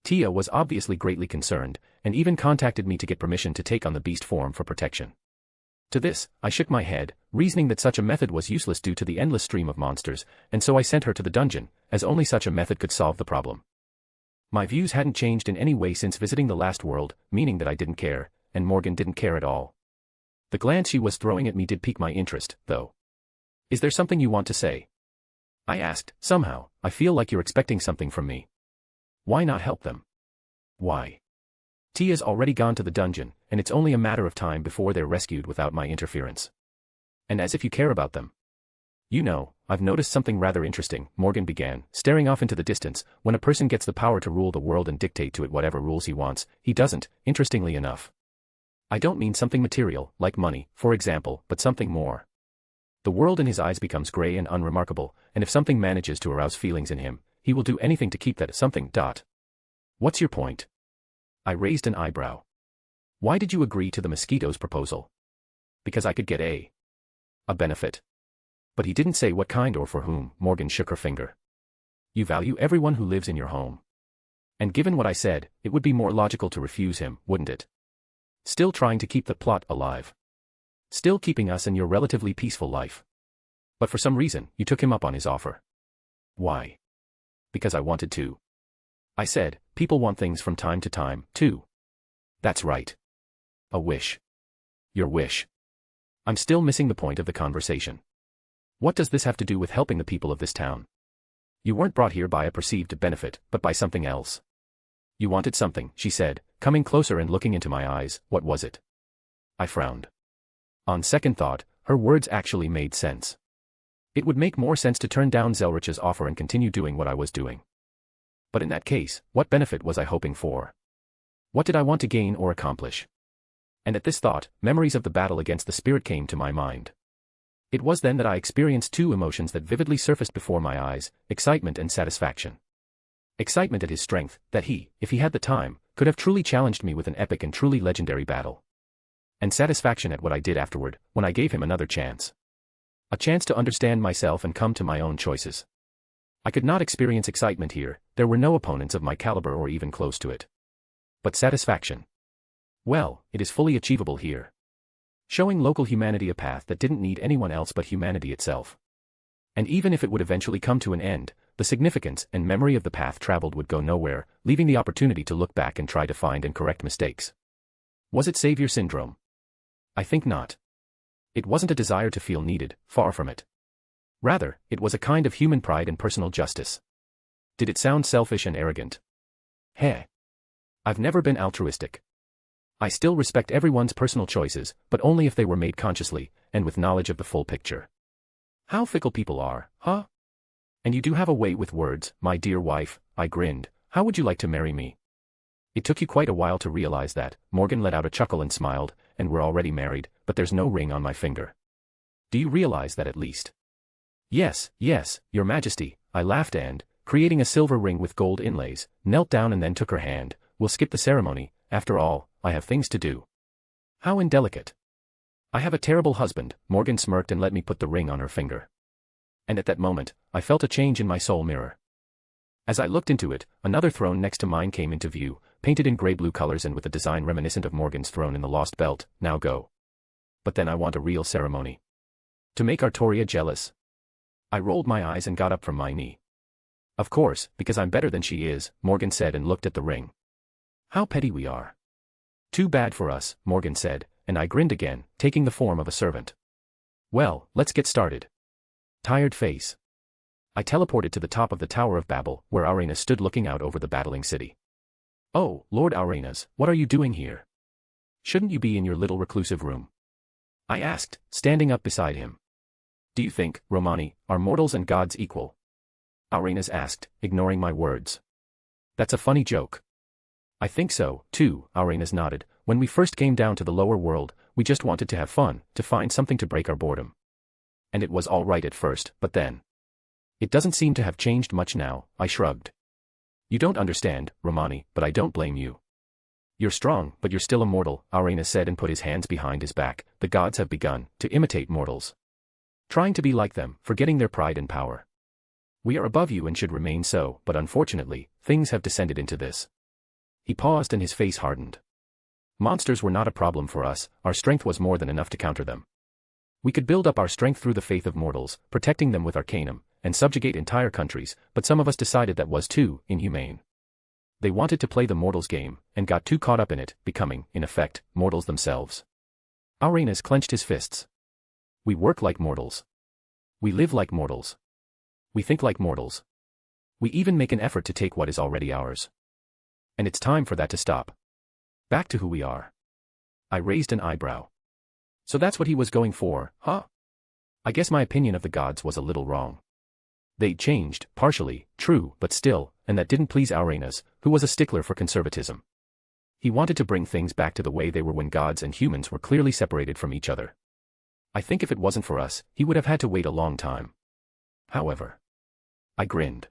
Tia was obviously greatly concerned, and even contacted me to get permission to take on the beast form for protection. To this, I shook my head, reasoning that such a method was useless due to the endless stream of monsters, and so I sent her to the dungeon, as only such a method could solve the problem. My views hadn't changed in any way since visiting the last world, meaning that I didn't care, and Morgan didn't care at all. The glance she was throwing at me did pique my interest, though. Is there something you want to say? I asked. Somehow, I feel like you're expecting something from me. Why not help them? Why? Tia's already gone to the dungeon, and it's only a matter of time before they're rescued without my interference. And as if you care about them. You know, I've noticed something rather interesting, Morgan began, staring off into the distance. When a person gets the power to rule the world and dictate to it whatever rules he wants, he doesn't, interestingly enough. I don't mean something material, like money, for example, but something more. The world in his eyes becomes gray and unremarkable, and if something manages to arouse feelings in him, he will do anything to keep that something. What's your point? I raised an eyebrow. Why did you agree to the mosquito's proposal? Because I could get a benefit. But he didn't say what kind or for whom. Morgan shook her finger. You value everyone who lives in your home. And given what I said, it would be more logical to refuse him, wouldn't it? Still trying to keep the plot alive. Still keeping us in your relatively peaceful life. But for some reason, you took him up on his offer. Why? Because I wanted to. I said, people want things from time to time, too. That's right. A wish. Your wish. I'm still missing the point of the conversation. What does this have to do with helping the people of this town? You weren't brought here by a perceived benefit, but by something else. You wanted something, she said, coming closer and looking into my eyes. What was it? I frowned. On second thought, her words actually made sense. It would make more sense to turn down Zelrich's offer and continue doing what I was doing. But in that case, what benefit was I hoping for? What did I want to gain or accomplish? And at this thought, memories of the battle against the spirit came to my mind. It was then that I experienced two emotions that vividly surfaced before my eyes, excitement and satisfaction. Excitement at his strength, that he, if he had the time, could have truly challenged me with an epic and truly legendary battle. And satisfaction at what I did afterward, when I gave him another chance. A chance to understand myself and come to my own choices. I could not experience excitement here, there were no opponents of my caliber or even close to it. But satisfaction. Well, it is fully achievable here. Showing local humanity a path that didn't need anyone else but humanity itself. And even if it would eventually come to an end, the significance and memory of the path traveled would go nowhere, leaving the opportunity to look back and try to find and correct mistakes. Was it savior syndrome? I think not. It wasn't a desire to feel needed, far from it. Rather, it was a kind of human pride and personal justice. Did it sound selfish and arrogant? Heh. I've never been altruistic. I still respect everyone's personal choices, but only if they were made consciously, and with knowledge of the full picture. How fickle people are, huh? And you do have a way with words, my dear wife, I grinned. How would you like to marry me? It took you quite a while to realize that. Morgan let out a chuckle and smiled, and we're already married, but there's no ring on my finger. Do you realize that at least? Yes, yes, your majesty, I laughed and, creating a silver ring with gold inlays, knelt down and then took her hand. We'll skip the ceremony, after all, I have things to do. How indelicate. I have a terrible husband, Morgan smirked and let me put the ring on her finger. And at that moment, I felt a change in my soul mirror. As I looked into it, another throne next to mine came into view, painted in grey-blue colors and with a design reminiscent of Morgan's throne in the Lost Belt. Now go. But then I want a real ceremony. To make Artoria jealous. I rolled my eyes and got up from my knee. Of course, because I'm better than she is, Morgan said and looked at the ring. How petty we are. Too bad for us, Morgan said, and I grinned again, taking the form of a servant. Well, let's get started. Tired face. I teleported to the top of the Tower of Babel, where Arenus stood looking out over the battling city. Oh, Lord Arenus, what are you doing here? Shouldn't you be in your little reclusive room? I asked, standing up beside him. Do you think, Romani, are mortals and gods equal? Arenus asked, ignoring my words. That's a funny joke. I think so, too, Arenus nodded. When we first came down to the lower world, we just wanted to have fun, to find something to break our boredom. And it was all right at first, but then. It doesn't seem to have changed much now, I shrugged. You don't understand, Romani, but I don't blame you. You're strong, but you're still a mortal, Arenus said and put his hands behind his back. The gods have begun to imitate mortals. Trying to be like them, forgetting their pride and power. We are above you and should remain so, but unfortunately, things have descended into this. He paused and his face hardened. Monsters were not a problem for us, our strength was more than enough to counter them. We could build up our strength through the faith of mortals, protecting them with arcanum, and subjugate entire countries, but some of us decided that was too inhumane. They wanted to play the mortals game, and got too caught up in it, becoming, in effect, mortals themselves. Arenus clenched his fists. We work like mortals. We live like mortals. We think like mortals. We even make an effort to take what is already ours. And it's time for that to stop. Back to who we are. I raised an eyebrow. So that's what he was going for, huh? I guess my opinion of the gods was a little wrong. They'd changed, partially, true, but still, and that didn't please Arenus, who was a stickler for conservatism. He wanted to bring things back to the way they were when gods and humans were clearly separated from each other. I think if it wasn't for us, he would have had to wait a long time. However. I grinned.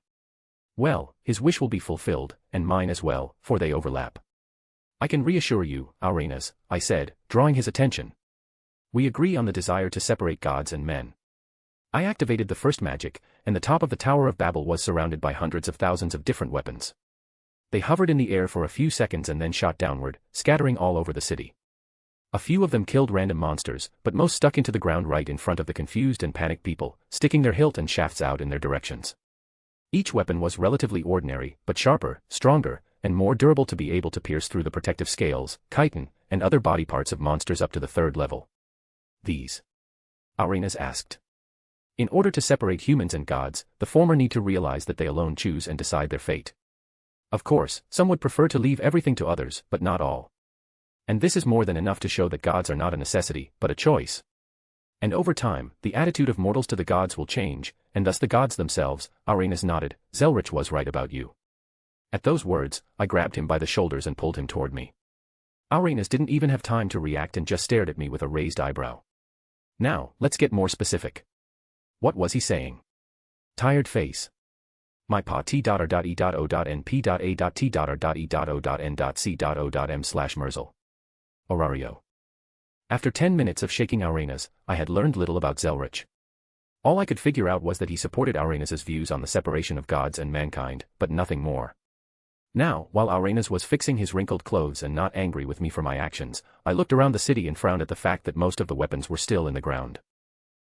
Well, his wish will be fulfilled, and mine as well, for they overlap. I can reassure you, Arenus, I said, drawing his attention. We agree on the desire to separate gods and men. I activated the first magic, and the top of the Tower of Babel was surrounded by hundreds of thousands of different weapons. They hovered in the air for a few seconds and then shot downward, scattering all over the city. A few of them killed random monsters, but most stuck into the ground right in front of the confused and panicked people, sticking their hilt and shafts out in their directions. Each weapon was relatively ordinary, but sharper, stronger, and more durable to be able to pierce through the protective scales, chitin, and other body parts of monsters up to the third level. These? Arenus asked. In order to separate humans and gods, the former need to realize that they alone choose and decide their fate. Of course, some would prefer to leave everything to others, but not all. And this is more than enough to show that gods are not a necessity, but a choice. And over time, the attitude of mortals to the gods will change, and thus the gods themselves. Arenus nodded. Zelrich was right about you. At those words, I grabbed him by the shoulders and pulled him toward me. Arenus didn't even have time to react and just stared at me with a raised eyebrow. Now, let's get more specific. What was he saying? Tired face. My pa t.r.e.t.o.n.p.a.t.r.e.o.n.c.o.m/Merzel. Orario. After 10 minutes of shaking Arenus, I had learned little about Zelrich. All I could figure out was that he supported Arenus's views on the separation of gods and mankind, but nothing more. Now, while Arenus was fixing his wrinkled clothes and not angry with me for my actions, I looked around the city and frowned at the fact that most of the weapons were still in the ground.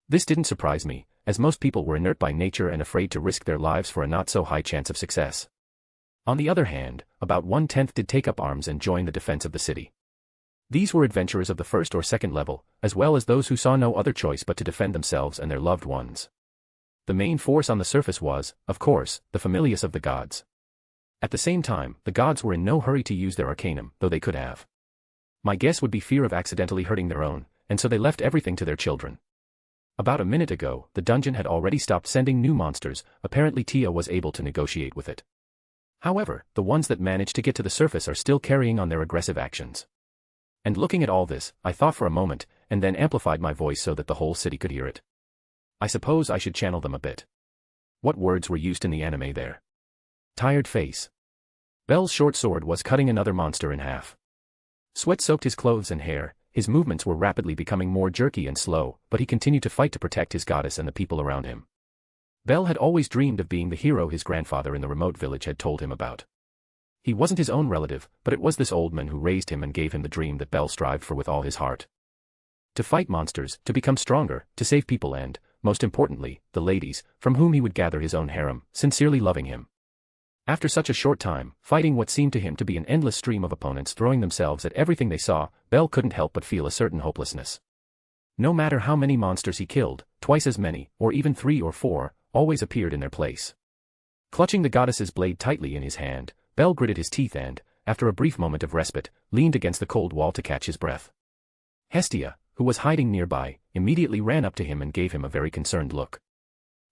This didn't surprise me, as most people were inert by nature and afraid to risk their lives for a not-so-high chance of success. On the other hand, about 1/10 did take up arms and join the defense of the city. These were adventurers of the first or second level, as well as those who saw no other choice but to defend themselves and their loved ones. The main force on the surface was, of course, the familius of the gods. At the same time, the gods were in no hurry to use their arcanum, though they could have. My guess would be fear of accidentally hurting their own, and so they left everything to their children. About a minute ago, the dungeon had already stopped sending new monsters. Apparently Tia was able to negotiate with it. However, the ones that managed to get to the surface are still carrying on their aggressive actions. And looking at all this, I thought for a moment, and then amplified my voice so that the whole city could hear it. I suppose I should channel them a bit. What words were used in the anime there? Tired face. Bel's short sword was cutting another monster in half. Sweat soaked his clothes and hair, his movements were rapidly becoming more jerky and slow, but he continued to fight to protect his goddess and the people around him. Bel had always dreamed of being the hero his grandfather in the remote village had told him about. He wasn't his own relative, but it was this old man who raised him and gave him the dream that Bel strived for with all his heart. To fight monsters, to become stronger, to save people and, most importantly, the ladies, from whom he would gather his own harem, sincerely loving him. After such a short time, fighting what seemed to him to be an endless stream of opponents throwing themselves at everything they saw, Bel couldn't help but feel a certain hopelessness. No matter how many monsters he killed, twice as many, or even 3 or 4, always appeared in their place. Clutching the goddess's blade tightly in his hand, Bel gritted his teeth and, after a brief moment of respite, leaned against the cold wall to catch his breath. Hestia, who was hiding nearby, immediately ran up to him and gave him a very concerned look.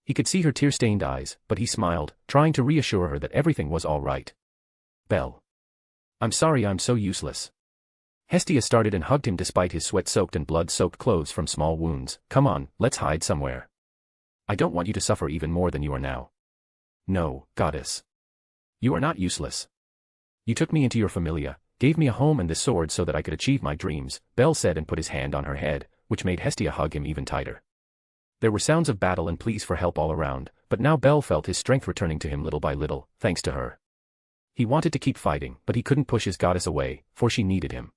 He could see her tear-stained eyes, but he smiled, trying to reassure her that everything was all right. Bel. I'm sorry I'm so useless. Hestia started and hugged him despite his sweat-soaked and blood-soaked clothes from small wounds. Come on, let's hide somewhere. I don't want you to suffer even more than you are now. No, goddess. You are not useless. You took me into your familia, gave me a home and this sword so that I could achieve my dreams, Bel said and put his hand on her head, which made Hestia hug him even tighter. There were sounds of battle and pleas for help all around, but now Bel felt his strength returning to him little by little, thanks to her. He wanted to keep fighting, but he couldn't push his goddess away, for she needed him.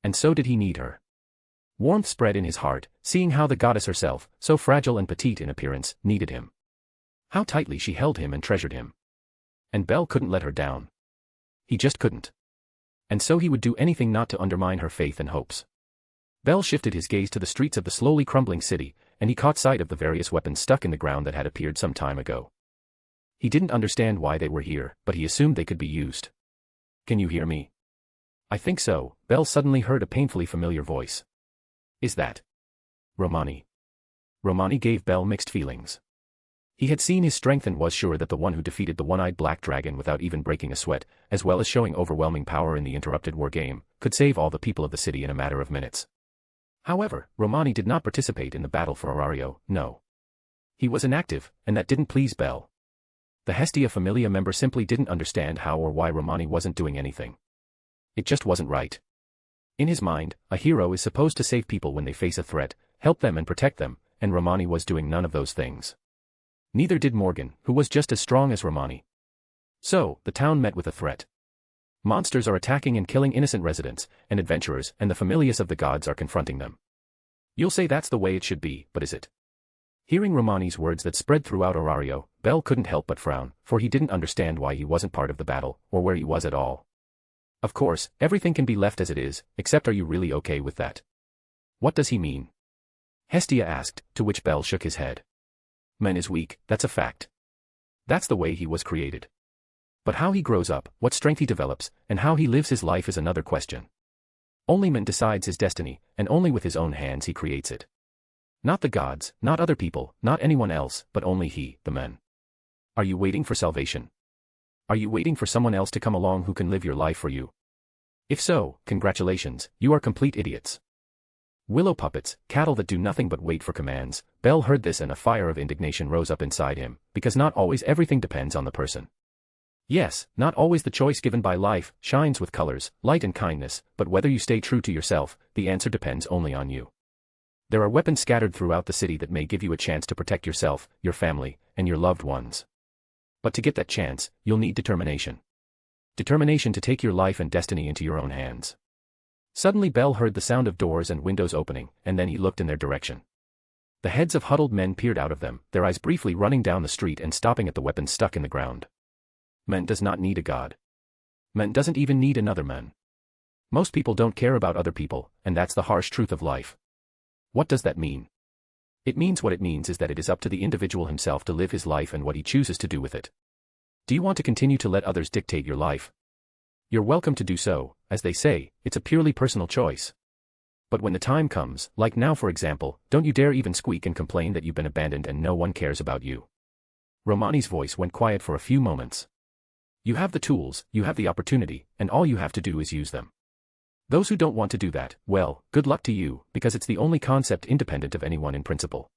And so did he need her. Warmth spread in his heart, seeing how the goddess herself, so fragile and petite in appearance, needed him. How tightly she held him and treasured him. And Bel couldn't let her down. He just couldn't. And so he would do anything not to undermine her faith and hopes. Bel shifted his gaze to the streets of the slowly crumbling city, and he caught sight of the various weapons stuck in the ground that had appeared some time ago. He didn't understand why they were here, but he assumed they could be used. Can you hear me? I think so, Bel suddenly heard a painfully familiar voice. Is that Romani? Romani gave Bel mixed feelings. He had seen his strength and was sure that the one who defeated the one-eyed black dragon without even breaking a sweat, as well as showing overwhelming power in the interrupted war game, could save all the people of the city in a matter of minutes. However, Romani did not participate in the battle for Arario, no. He was inactive, and that didn't please Bel. The Hestia Familia member simply didn't understand how or why Romani wasn't doing anything. It just wasn't right. In his mind, a hero is supposed to save people when they face a threat, help them and protect them, and Romani was doing none of those things. Neither did Morgan, who was just as strong as Romani. So, the town met with a threat. Monsters are attacking and killing innocent residents, and adventurers, and the familiars of the gods are confronting them. You'll say that's the way it should be, but is it? Hearing Romani's words that spread throughout Arario, Bel couldn't help but frown, for he didn't understand why he wasn't part of the battle, or where he was at all. Of course, everything can be left as it is, except are you really okay with that? What does he mean? Hestia asked, to which Bel shook his head. Man is weak, that's a fact. That's the way he was created. But how he grows up, what strength he develops, and how he lives his life is another question. Only man decides his destiny, and only with his own hands he creates it. Not the gods, not other people, not anyone else, but only he, the man. Are you waiting for salvation? Are you waiting for someone else to come along who can live your life for you? If so, congratulations, you are complete idiots. Willow puppets, cattle that do nothing but wait for commands. Bel heard this and a fire of indignation rose up inside him, because not always everything depends on the person. Yes, not always the choice given by life shines with colors, light and kindness, but whether you stay true to yourself, the answer depends only on you. There are weapons scattered throughout the city that may give you a chance to protect yourself, your family, and your loved ones. But to get that chance, you'll need determination. Determination to take your life and destiny into your own hands. Suddenly Bel heard the sound of doors and windows opening, and then he looked in their direction. The heads of huddled men peered out of them, their eyes briefly running down the street and stopping at the weapons stuck in the ground. Man does not need a god. Man doesn't even need another man. Most people don't care about other people, and that's the harsh truth of life. What does that mean? It means what it means is that it is up to the individual himself to live his life and what he chooses to do with it. Do you want to continue to let others dictate your life? You're welcome to do so, as they say, it's a purely personal choice. But when the time comes, like now for example, don't you dare even squeak and complain that you've been abandoned and no one cares about you. Romani's voice went quiet for a few moments. You have the tools, you have the opportunity, and all you have to do is use them. Those who don't want to do that, well, good luck to you, because it's the only concept independent of anyone in principle.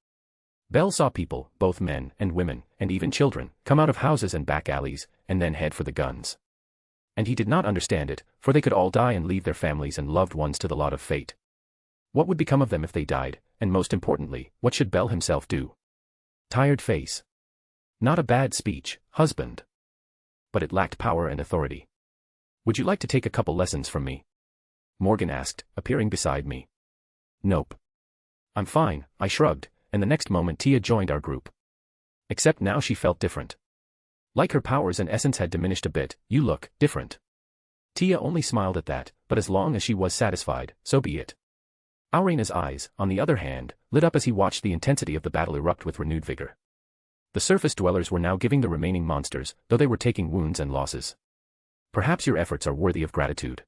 Bell saw people, both men and women, and even children, come out of houses and back alleys, and then head for the guns. And he did not understand it, for they could all die and leave their families and loved ones to the lot of fate. What would become of them if they died, and most importantly, what should Bell himself do? Tired face. Not a bad speech, husband. But it lacked power and authority. Would you like to take a couple lessons from me? Morgan asked, appearing beside me. Nope. I'm fine, I shrugged, and the next moment Tia joined our group. Except now she felt different. Like her powers and essence had diminished a bit. You look different. Tia only smiled at that, but as long as she was satisfied, so be it. Arena's eyes, on the other hand, lit up as he watched the intensity of the battle erupt with renewed vigor. The surface dwellers were now giving the remaining monsters, though they were taking wounds and losses. Perhaps your efforts are worthy of gratitude.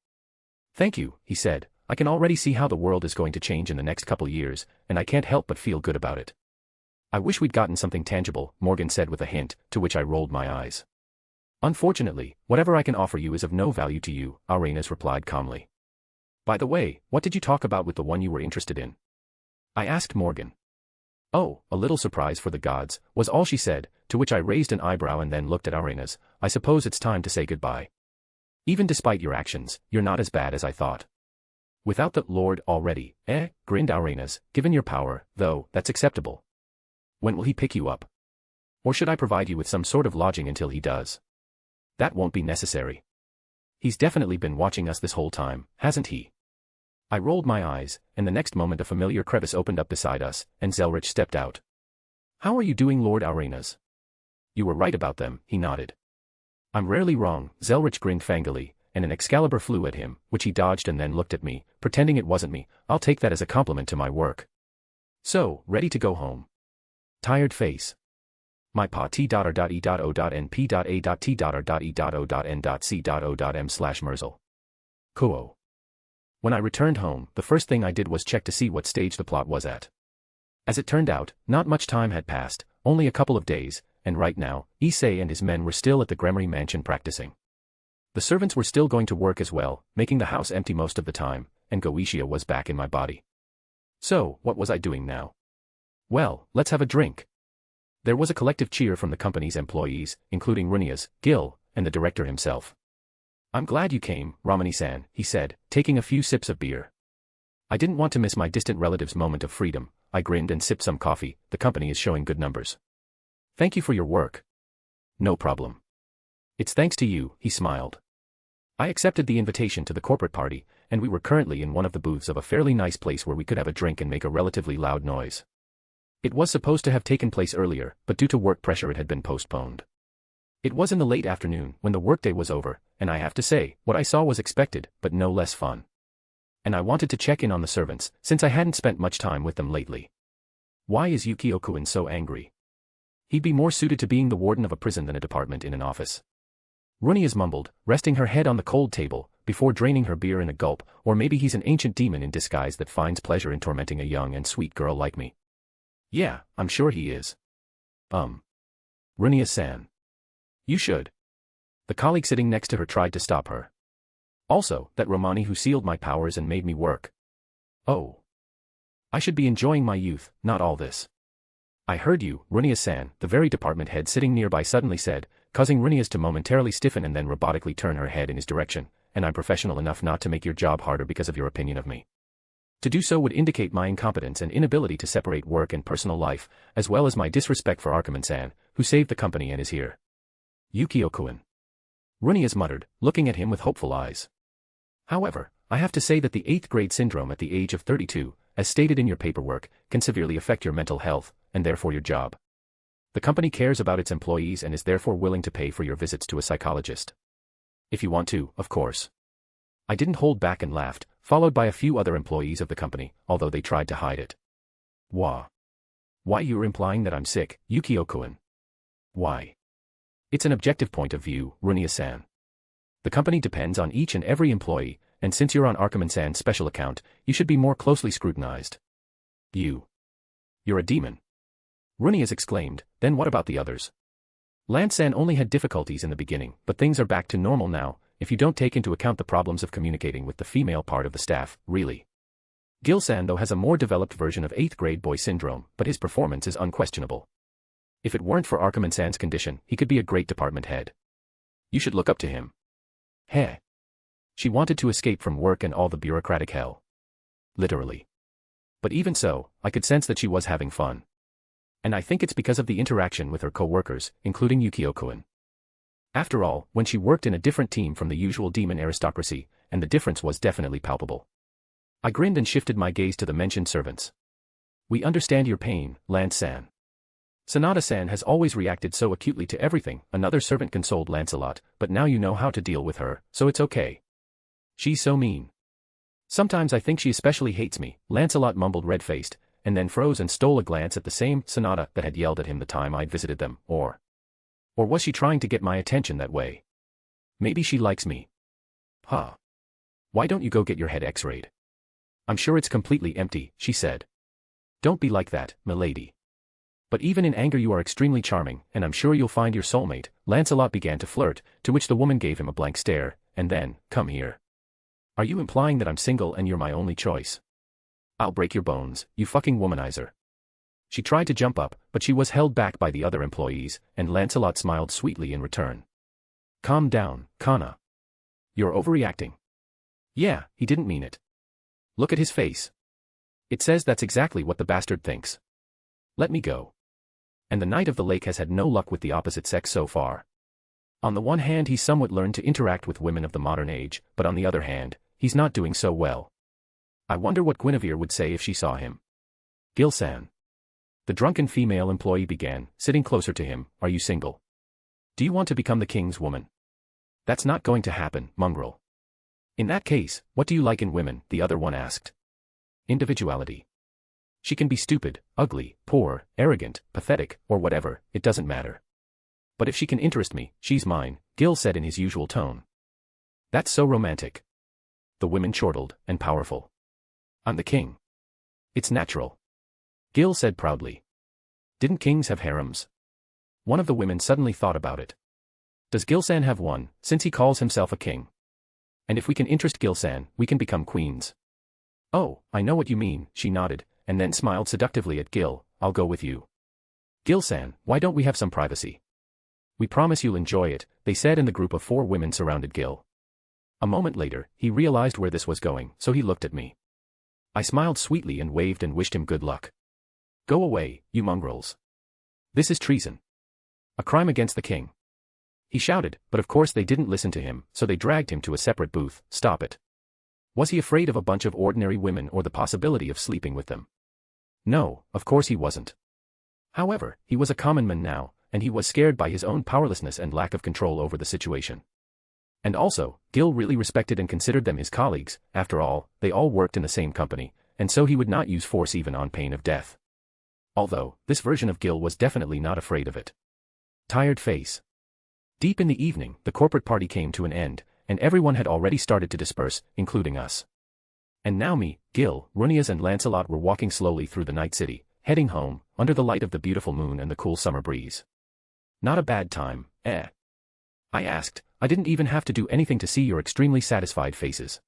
Thank you, he said. I can already see how the world is going to change in the next couple years, and I can't help but feel good about it. I wish we'd gotten something tangible, Morgan said with a hint, to which I rolled my eyes. Unfortunately, whatever I can offer you is of no value to you, Arenus replied calmly. By the way, what did you talk about with the one you were interested in? I asked Morgan. Oh, a little surprise for the gods, was all she said, to which I raised an eyebrow and then looked at Arenus. I suppose it's time to say goodbye. Even despite your actions, you're not as bad as I thought. Without the Lord already, grinned Arenus, given your power, though, that's acceptable. When will he pick you up? Or should I provide you with some sort of lodging until he does? That won't be necessary. He's definitely been watching us this whole time, hasn't he? I rolled my eyes, and the next moment a familiar crevice opened up beside us, and Zelrich stepped out. How are you doing, Lord Arenus? You were right about them, he nodded. I'm rarely wrong, Zelrich grinned fangily, and an Excalibur flew at him, which he dodged and then looked at me, pretending it wasn't me. I'll take that as a compliment to my work. So, ready to go home. Tired face. My pa t.e.o.n.p.a.t.o.e.n.c.o.m/Merzel. Kuo. When I returned home, the first thing I did was check to see what stage the plot was at. As it turned out, not much time had passed, only a couple of days, and right now, Issei and his men were still at the Gremory mansion practicing. The servants were still going to work as well, making the house empty most of the time, and Goetia was back in my body. So, what was I doing now? Well, let's have a drink. There was a collective cheer from the company's employees, including Rias, Gil, and the director himself. I'm glad you came, Romani-san, he said, taking a few sips of beer. I didn't want to miss my distant relative's moment of freedom. I grinned and sipped some coffee. The company is showing good numbers. Thank you for your work. No problem. It's thanks to you, he smiled. I accepted the invitation to the corporate party, and we were currently in one of the booths of a fairly nice place where we could have a drink and make a relatively loud noise. It was supposed to have taken place earlier, but due to work pressure it had been postponed. It was in the late afternoon, when the workday was over, and I have to say, what I saw was expected, but no less fun. And I wanted to check in on the servants, since I hadn't spent much time with them lately. Why is Yukio-kun so angry? He'd be more suited to being the warden of a prison than a department in an office. Rias mumbled, resting her head on the cold table, before draining her beer in a gulp, or maybe he's an ancient demon in disguise that finds pleasure in tormenting a young and sweet girl like me. Yeah, I'm sure he is. Rias-san. You should. The colleague sitting next to her tried to stop her. Also, that Romani who sealed my powers and made me work. Oh. I should be enjoying my youth, not all this. I heard you, Rias-san, the very department head sitting nearby suddenly said, causing Rias to momentarily stiffen and then robotically turn her head in his direction, and I'm professional enough not to make your job harder because of your opinion of me. To do so would indicate my incompetence and inability to separate work and personal life, as well as my disrespect for Archiman-san, who saved the company and is here. Yukio-kun. Rias muttered, looking at him with hopeful eyes. However, I have to say that the 8th grade syndrome at the age of 32, as stated in your paperwork, can severely affect your mental health, and therefore your job. The company cares about its employees and is therefore willing to pay for your visits to a psychologist. If you want to, of course. I didn't hold back and laughed, followed by a few other employees of the company, although they tried to hide it. Why, you're implying that I'm sick, Yukio-kun? Why? It's an objective point of view, Rias-san. The company depends on each and every employee, and since you're on Archiman-san's special account, you should be more closely scrutinized. You're a demon. Rias exclaimed, then what about the others? Lance-san only had difficulties in the beginning, but things are back to normal now, if you don't take into account the problems of communicating with the female part of the staff, really. Gilsan though has a more developed version of 8th grade boy syndrome, but his performance is unquestionable. If it weren't for Archiman-san's condition, he could be a great department head. You should look up to him. Heh. She wanted to escape from work and all the bureaucratic hell. Literally. But even so, I could sense that she was having fun. And I think it's because of the interaction with her co-workers, including Yukio-kun. After all, when she worked in a different team from the usual demon aristocracy, and the difference was definitely palpable. I grinned and shifted my gaze to the mentioned servants. We understand your pain, Lance-san. Sanada-san has always reacted so acutely to everything, another servant consoled Lancelot, but now you know how to deal with her, so it's okay. She's so mean. Sometimes I think she especially hates me, Lancelot mumbled red-faced, and then froze and stole a glance at the same Sanada that had yelled at him the time I'd visited them, or was she trying to get my attention that way? Maybe she likes me. Huh. Why don't you go get your head x-rayed? I'm sure it's completely empty, she said. Don't be like that, milady. But even in anger you are extremely charming, and I'm sure you'll find your soulmate. Lancelot began to flirt, to which the woman gave him a blank stare, and then, come here. Are you implying that I'm single and you're my only choice? I'll break your bones, you fucking womanizer. She tried to jump up, but she was held back by the other employees, and Lancelot smiled sweetly in return. Calm down, Kana. You're overreacting. Yeah, he didn't mean it. Look at his face. It says that's exactly what the bastard thinks. Let me go. And the Knight of the Lake has had no luck with the opposite sex so far. On the one hand he's somewhat learned to interact with women of the modern age, but on the other hand, he's not doing so well. I wonder what Guinevere would say if she saw him. Gil-san. The drunken female employee began, sitting closer to him, are you single? Do you want to become the king's woman? That's not going to happen, mongrel. In that case, what do you like in women? The other one asked. Individuality. She can be stupid, ugly, poor, arrogant, pathetic, or whatever, it doesn't matter. But if she can interest me, she's mine, Gil said in his usual tone. That's so romantic. The women chortled, and powerful. I'm the king. It's natural. Gil said proudly. Didn't kings have harems? One of the women suddenly thought about it. Does Gil-san have one, since he calls himself a king? And if we can interest Gil-san, we can become queens. Oh, I know what you mean, she nodded, and then smiled seductively at Gil, I'll go with you. Gil-san, why don't we have some privacy? We promise you'll enjoy it, they said, and the group of 4 women surrounded Gil. A moment later, he realized where this was going, so he looked at me. I smiled sweetly and waved and wished him good luck. Go away, you mongrels. This is treason. A crime against the king. He shouted, but of course they didn't listen to him, so they dragged him to a separate booth. Stop it. Was he afraid of a bunch of ordinary women or the possibility of sleeping with them? No, of course he wasn't. However, he was a common man now, and he was scared by his own powerlessness and lack of control over the situation. And also, Gil really respected and considered them his colleagues. After all, they all worked in the same company, and so he would not use force even on pain of death. Although, this version of Gil was definitely not afraid of it. Tired face. Deep in the evening, the corporate party came to an end, and everyone had already started to disperse, including us. And now me, Gil, Rias and Lancelot were walking slowly through the night city, heading home, under the light of the beautiful moon and the cool summer breeze. Not a bad time, eh? I asked. I didn't even have to do anything to see your extremely satisfied faces.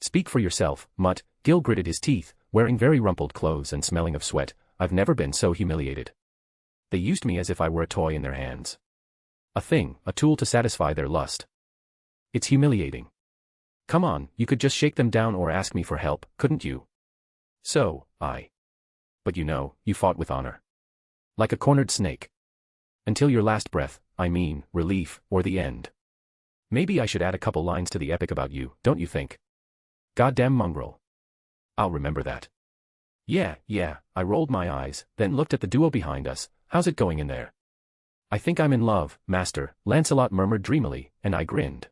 Speak for yourself, mutt. Gil gritted his teeth, wearing very rumpled clothes and smelling of sweat. I've never been so humiliated. They used me as if I were a toy in their hands. A thing, a tool to satisfy their lust. It's humiliating. Come on, you could just shake them down or ask me for help, couldn't you? So, But you know, you fought with honor. Like a cornered snake. Until your last breath, I mean, relief, or the end. Maybe I should add a couple lines to the epic about you, don't you think? Goddamn mongrel. I'll remember that. Yeah, I rolled my eyes, then looked at the duo behind us. How's it going in there? I think I'm in love, master, Lancelot murmured dreamily, and I grinned.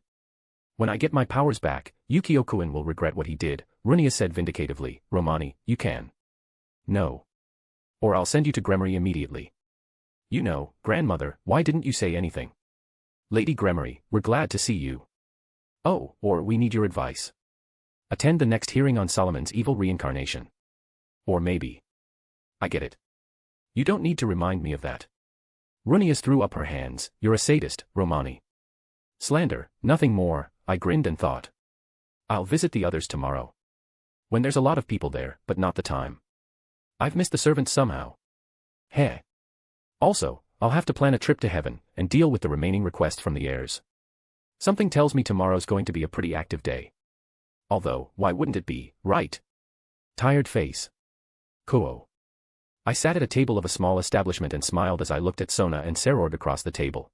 When I get my powers back, Yukio-kun will regret what he did, Rias said vindicatively. Romani, you can. No. Or I'll send you to Gremory immediately. You know, grandmother, why didn't you say anything? Lady Gremory, we're glad to see you. Oh, or we need your advice. Attend the next hearing on Solomon's evil reincarnation. Or maybe. I get it. You don't need to remind me of that. Rias threw up her hands. You're a sadist, Romani. Slander, nothing more, I grinned and thought. I'll visit the others tomorrow. When there's a lot of people there, but not the time. I've missed the servants somehow. Heh. Also, I'll have to plan a trip to heaven, and deal with the remaining requests from the heirs. Something tells me tomorrow's going to be a pretty active day. Although, why wouldn't it be, right? Tired face. Koo. I sat at a table of a small establishment and smiled as I looked at Sona and Serord across the table.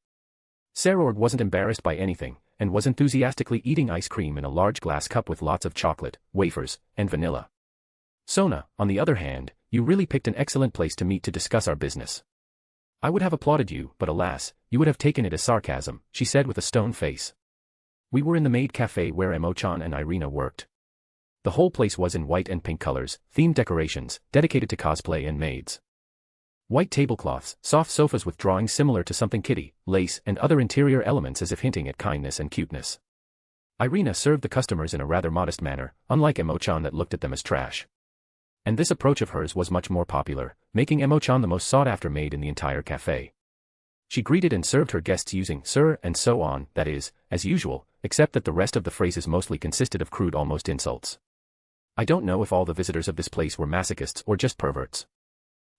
Serord wasn't embarrassed by anything, and was enthusiastically eating ice cream in a large glass cup with lots of chocolate, wafers, and vanilla. Sona, on the other hand, you really picked an excellent place to meet to discuss our business. I would have applauded you, but alas, you would have taken it as sarcasm, she said with a stone face. We were in the maid cafe where Emo-chan and Irina worked. The whole place was in white and pink colors, themed decorations, dedicated to cosplay and maids. White tablecloths, soft sofas with drawings similar to something kitty, lace and other interior elements as if hinting at kindness and cuteness. Irina served the customers in a rather modest manner, unlike Emo-chan that looked at them as trash. And this approach of hers was much more popular, making Emo-chan the most sought-after maid in the entire cafe. She greeted and served her guests using sir and so on, that is, as usual, except that the rest of the phrases mostly consisted of crude almost insults. I don't know if all the visitors of this place were masochists or just perverts.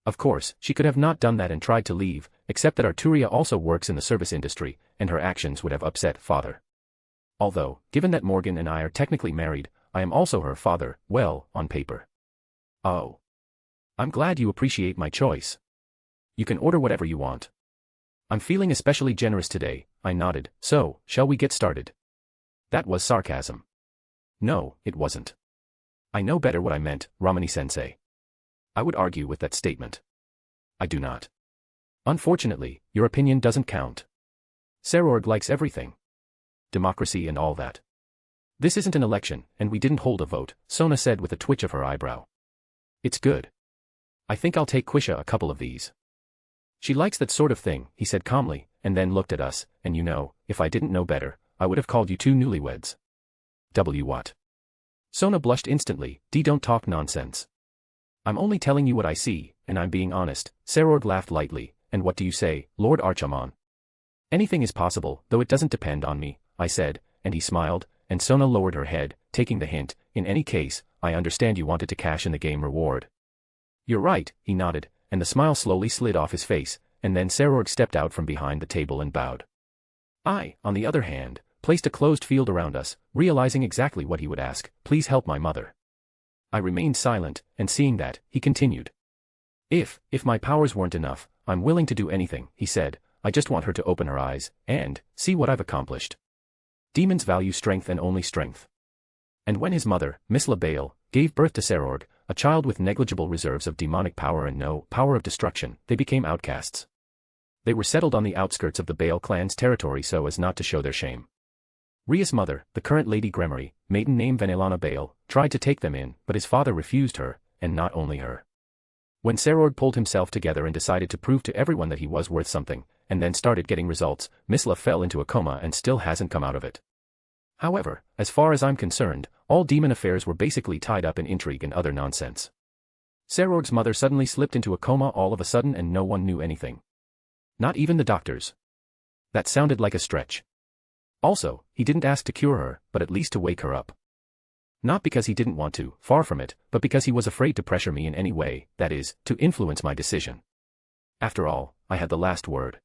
Of course, she could have not done that and tried to leave, except that Arturia also works in the service industry, and her actions would have upset father. Although, given that Morgan and I are technically married, I am also her father, well, on paper. Oh. I'm glad you appreciate my choice. You can order whatever you want. I'm feeling especially generous today, I nodded, so, shall we get started? That was sarcasm. No, it wasn't. I know better what I meant, Romani-sensei. I would argue with that statement. I do not. Unfortunately, your opinion doesn't count. Serord likes everything. Democracy and all that. This isn't an election, and we didn't hold a vote, Sona said with a twitch of her eyebrow. It's good. I think I'll take Quisha a couple of these. She likes that sort of thing, he said calmly, and then looked at us, and you know, if I didn't know better, I would have called you two newlyweds. What? Sona blushed instantly, don't talk nonsense. I'm only telling you what I see, and I'm being honest, Serord laughed lightly, and what do you say, Lord Archiman? Anything is possible, though it doesn't depend on me, I said, and he smiled, and Sona lowered her head, taking the hint, in any case, I understand you wanted to cash in the game reward. You're right, he nodded, and the smile slowly slid off his face, and then Serord stepped out from behind the table and bowed. I, on the other hand, placed a closed field around us, realizing exactly what he would ask, please help my mother. I remained silent, and seeing that, he continued. If my powers weren't enough, I'm willing to do anything, he said, I just want her to open her eyes, and, see what I've accomplished. Demons value strength and only strength. And when his mother, Miss LaBelle, gave birth to Serord, a child with negligible reserves of demonic power and no power of destruction, they became outcasts. They were settled on the outskirts of the Bale clan's territory so as not to show their shame. Rias' mother, the current Lady Gremory, maiden name Vanillana Bale, tried to take them in, but his father refused her, and not only her. When Serord pulled himself together and decided to prove to everyone that he was worth something, and then started getting results, Miss La fell into a coma and still hasn't come out of it. However, as far as I'm concerned, all demon affairs were basically tied up in intrigue and other nonsense. Serord's mother suddenly slipped into a coma all of a sudden and no one knew anything. Not even the doctors. That sounded like a stretch. Also, he didn't ask to cure her, but at least to wake her up. Not because he didn't want to, far from it, but because he was afraid to pressure me in any way, that is, to influence my decision. After all, I had the last word.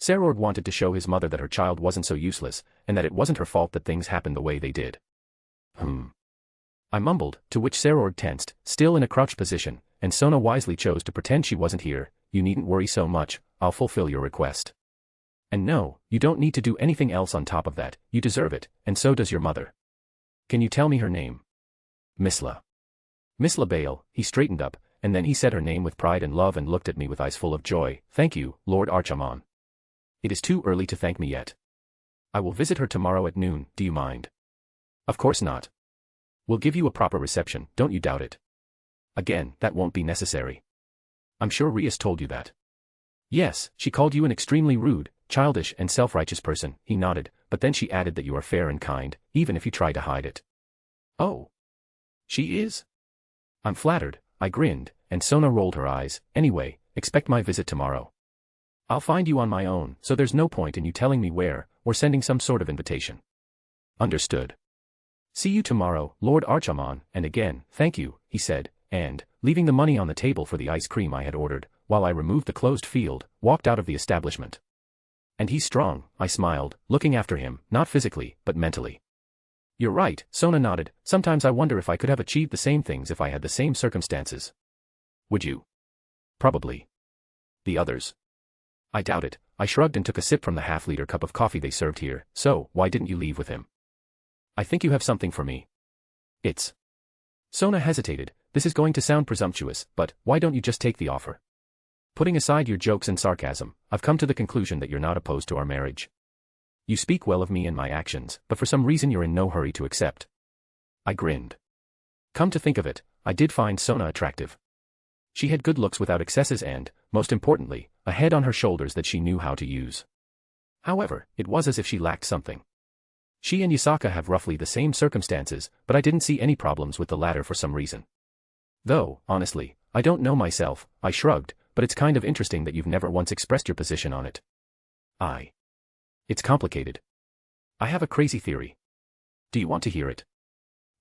Serord wanted to show his mother that her child wasn't so useless, and that it wasn't her fault that things happened the way they did. I mumbled, to which Serord tensed, still in a crouched position, and Sona wisely chose to pretend she wasn't here. You needn't worry so much, I'll fulfill your request. And no, you don't need to do anything else on top of that, you deserve it, and so does your mother. Can you tell me her name? Miss LaBelle, he straightened up, and then he said her name with pride and love and looked at me with eyes full of joy. Thank you, Lord Archiman. It is too early to thank me yet. I will visit her tomorrow at noon, do you mind? Of course not. We'll give you a proper reception, don't you doubt it. Again, that won't be necessary. I'm sure Rias told you that. Yes, she called you an extremely rude, childish and self-righteous person, he nodded, but then she added that you are fair and kind, even if you try to hide it. Oh. She is? I'm flattered, I grinned, and Sona rolled her eyes. Anyway, expect my visit tomorrow. I'll find you on my own, so there's no point in you telling me where, or sending some sort of invitation. Understood. See you tomorrow, Lord Archiman, and again, thank you, he said, and, leaving the money on the table for the ice cream I had ordered, while I removed the closed field, walked out of the establishment. And he's strong, I smiled, looking after him, not physically, but mentally. You're right, Sona nodded. Sometimes I wonder if I could have achieved the same things if I had the same circumstances. Would you? Probably. The others? I doubt it. I shrugged and took a sip from the half-liter cup of coffee they served here. So, why didn't you leave with him? I think you have something for me. It's... Sona hesitated. This is going to sound presumptuous, but why don't you just take the offer? Putting aside your jokes and sarcasm, I've come to the conclusion that you're not opposed to our marriage. You speak well of me and my actions, but for some reason you're in no hurry to accept. I grinned. Come to think of it, I did find Sona attractive. She had good looks without excesses and, most importantly, a head on her shoulders that she knew how to use. However, it was as if she lacked something. She and Yasaka have roughly the same circumstances, but I didn't see any problems with the latter for some reason. Though, honestly, I don't know myself, I shrugged, but it's kind of interesting that you've never once expressed your position on it. It's complicated. I have a crazy theory. Do you want to hear it?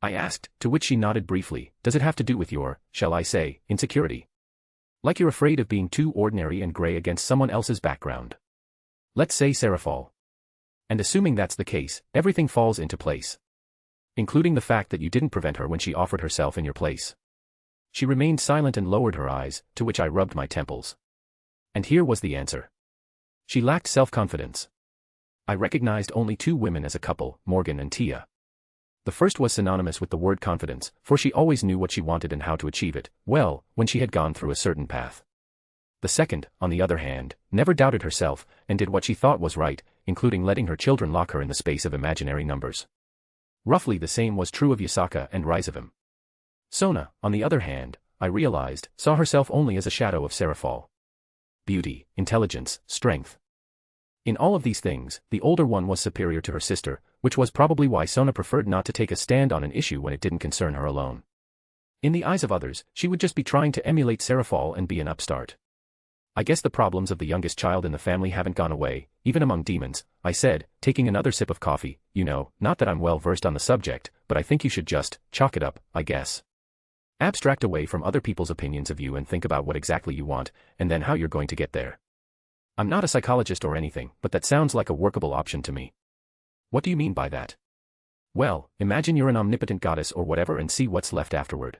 I asked, to which she nodded briefly. Does it have to do with your, shall I say, insecurity? Like you're afraid of being too ordinary and gray against someone else's background. Let's say Seraphal. And assuming that's the case, everything falls into place. Including the fact that you didn't prevent her when she offered herself in your place. She remained silent and lowered her eyes, to which I rubbed my temples. And here was the answer. She lacked self-confidence. I recognized only two women as a couple, Morgan and Tia. The first was synonymous with the word confidence, for she always knew what she wanted and how to achieve it, well, when she had gone through a certain path. The second, on the other hand, never doubted herself, and did what she thought was right, including letting her children lock her in the space of imaginary numbers. Roughly the same was true of Yasaka and Rizavim. Sona, on the other hand, I realized, saw herself only as a shadow of Seraphal. Beauty, intelligence, strength. In all of these things, the older one was superior to her sister, which was probably why Sona preferred not to take a stand on an issue when it didn't concern her alone. In the eyes of others, she would just be trying to emulate Seraphal and be an upstart. I guess the problems of the youngest child in the family haven't gone away, even among demons, I said, taking another sip of coffee. You know, not that I'm well versed on the subject, but I think you should just chalk it up, I guess. Abstract away from other people's opinions of you and think about what exactly you want, and then how you're going to get there. I'm not a psychologist or anything, but that sounds like a workable option to me. What do you mean by that? Well, imagine you're an omnipotent goddess or whatever and see what's left afterward.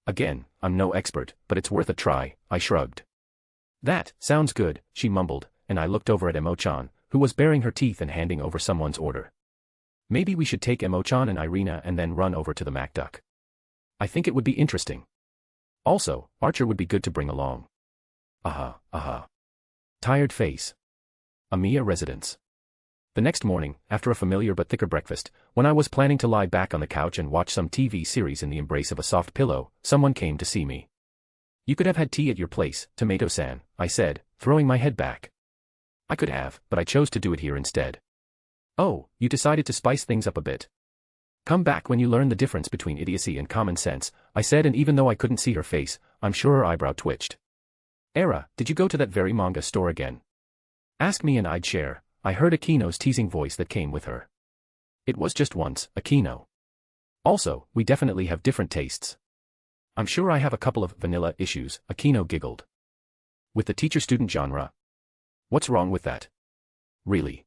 Again, I'm no expert, but it's worth a try, I shrugged. That sounds good, she mumbled, and I looked over at Emo-chan, who was baring her teeth and handing over someone's order. Maybe we should take Emo-chan and Irina and then run over to the MacDuck. I think it would be interesting. Also, Archer would be good to bring along. Tired face. Amiya residence. The next morning, after a familiar but thicker breakfast, when I was planning to lie back on the couch and watch some TV series in the embrace of a soft pillow, someone came to see me. You could have had tea at your place, Tomato-san, I said, throwing my head back. I could have, but I chose to do it here instead. Oh, you decided to spice things up a bit. Come back when you learn the difference between idiocy and common sense, I said, and even though I couldn't see her face, I'm sure her eyebrow twitched. Era, did you go to that very manga store again? Ask me and I'd share, I heard Akino's teasing voice that came with her. It was just once, Akino. Also, we definitely have different tastes. I'm sure I have a couple of vanilla issues, Akino giggled. With the teacher-student genre? What's wrong with that? Really?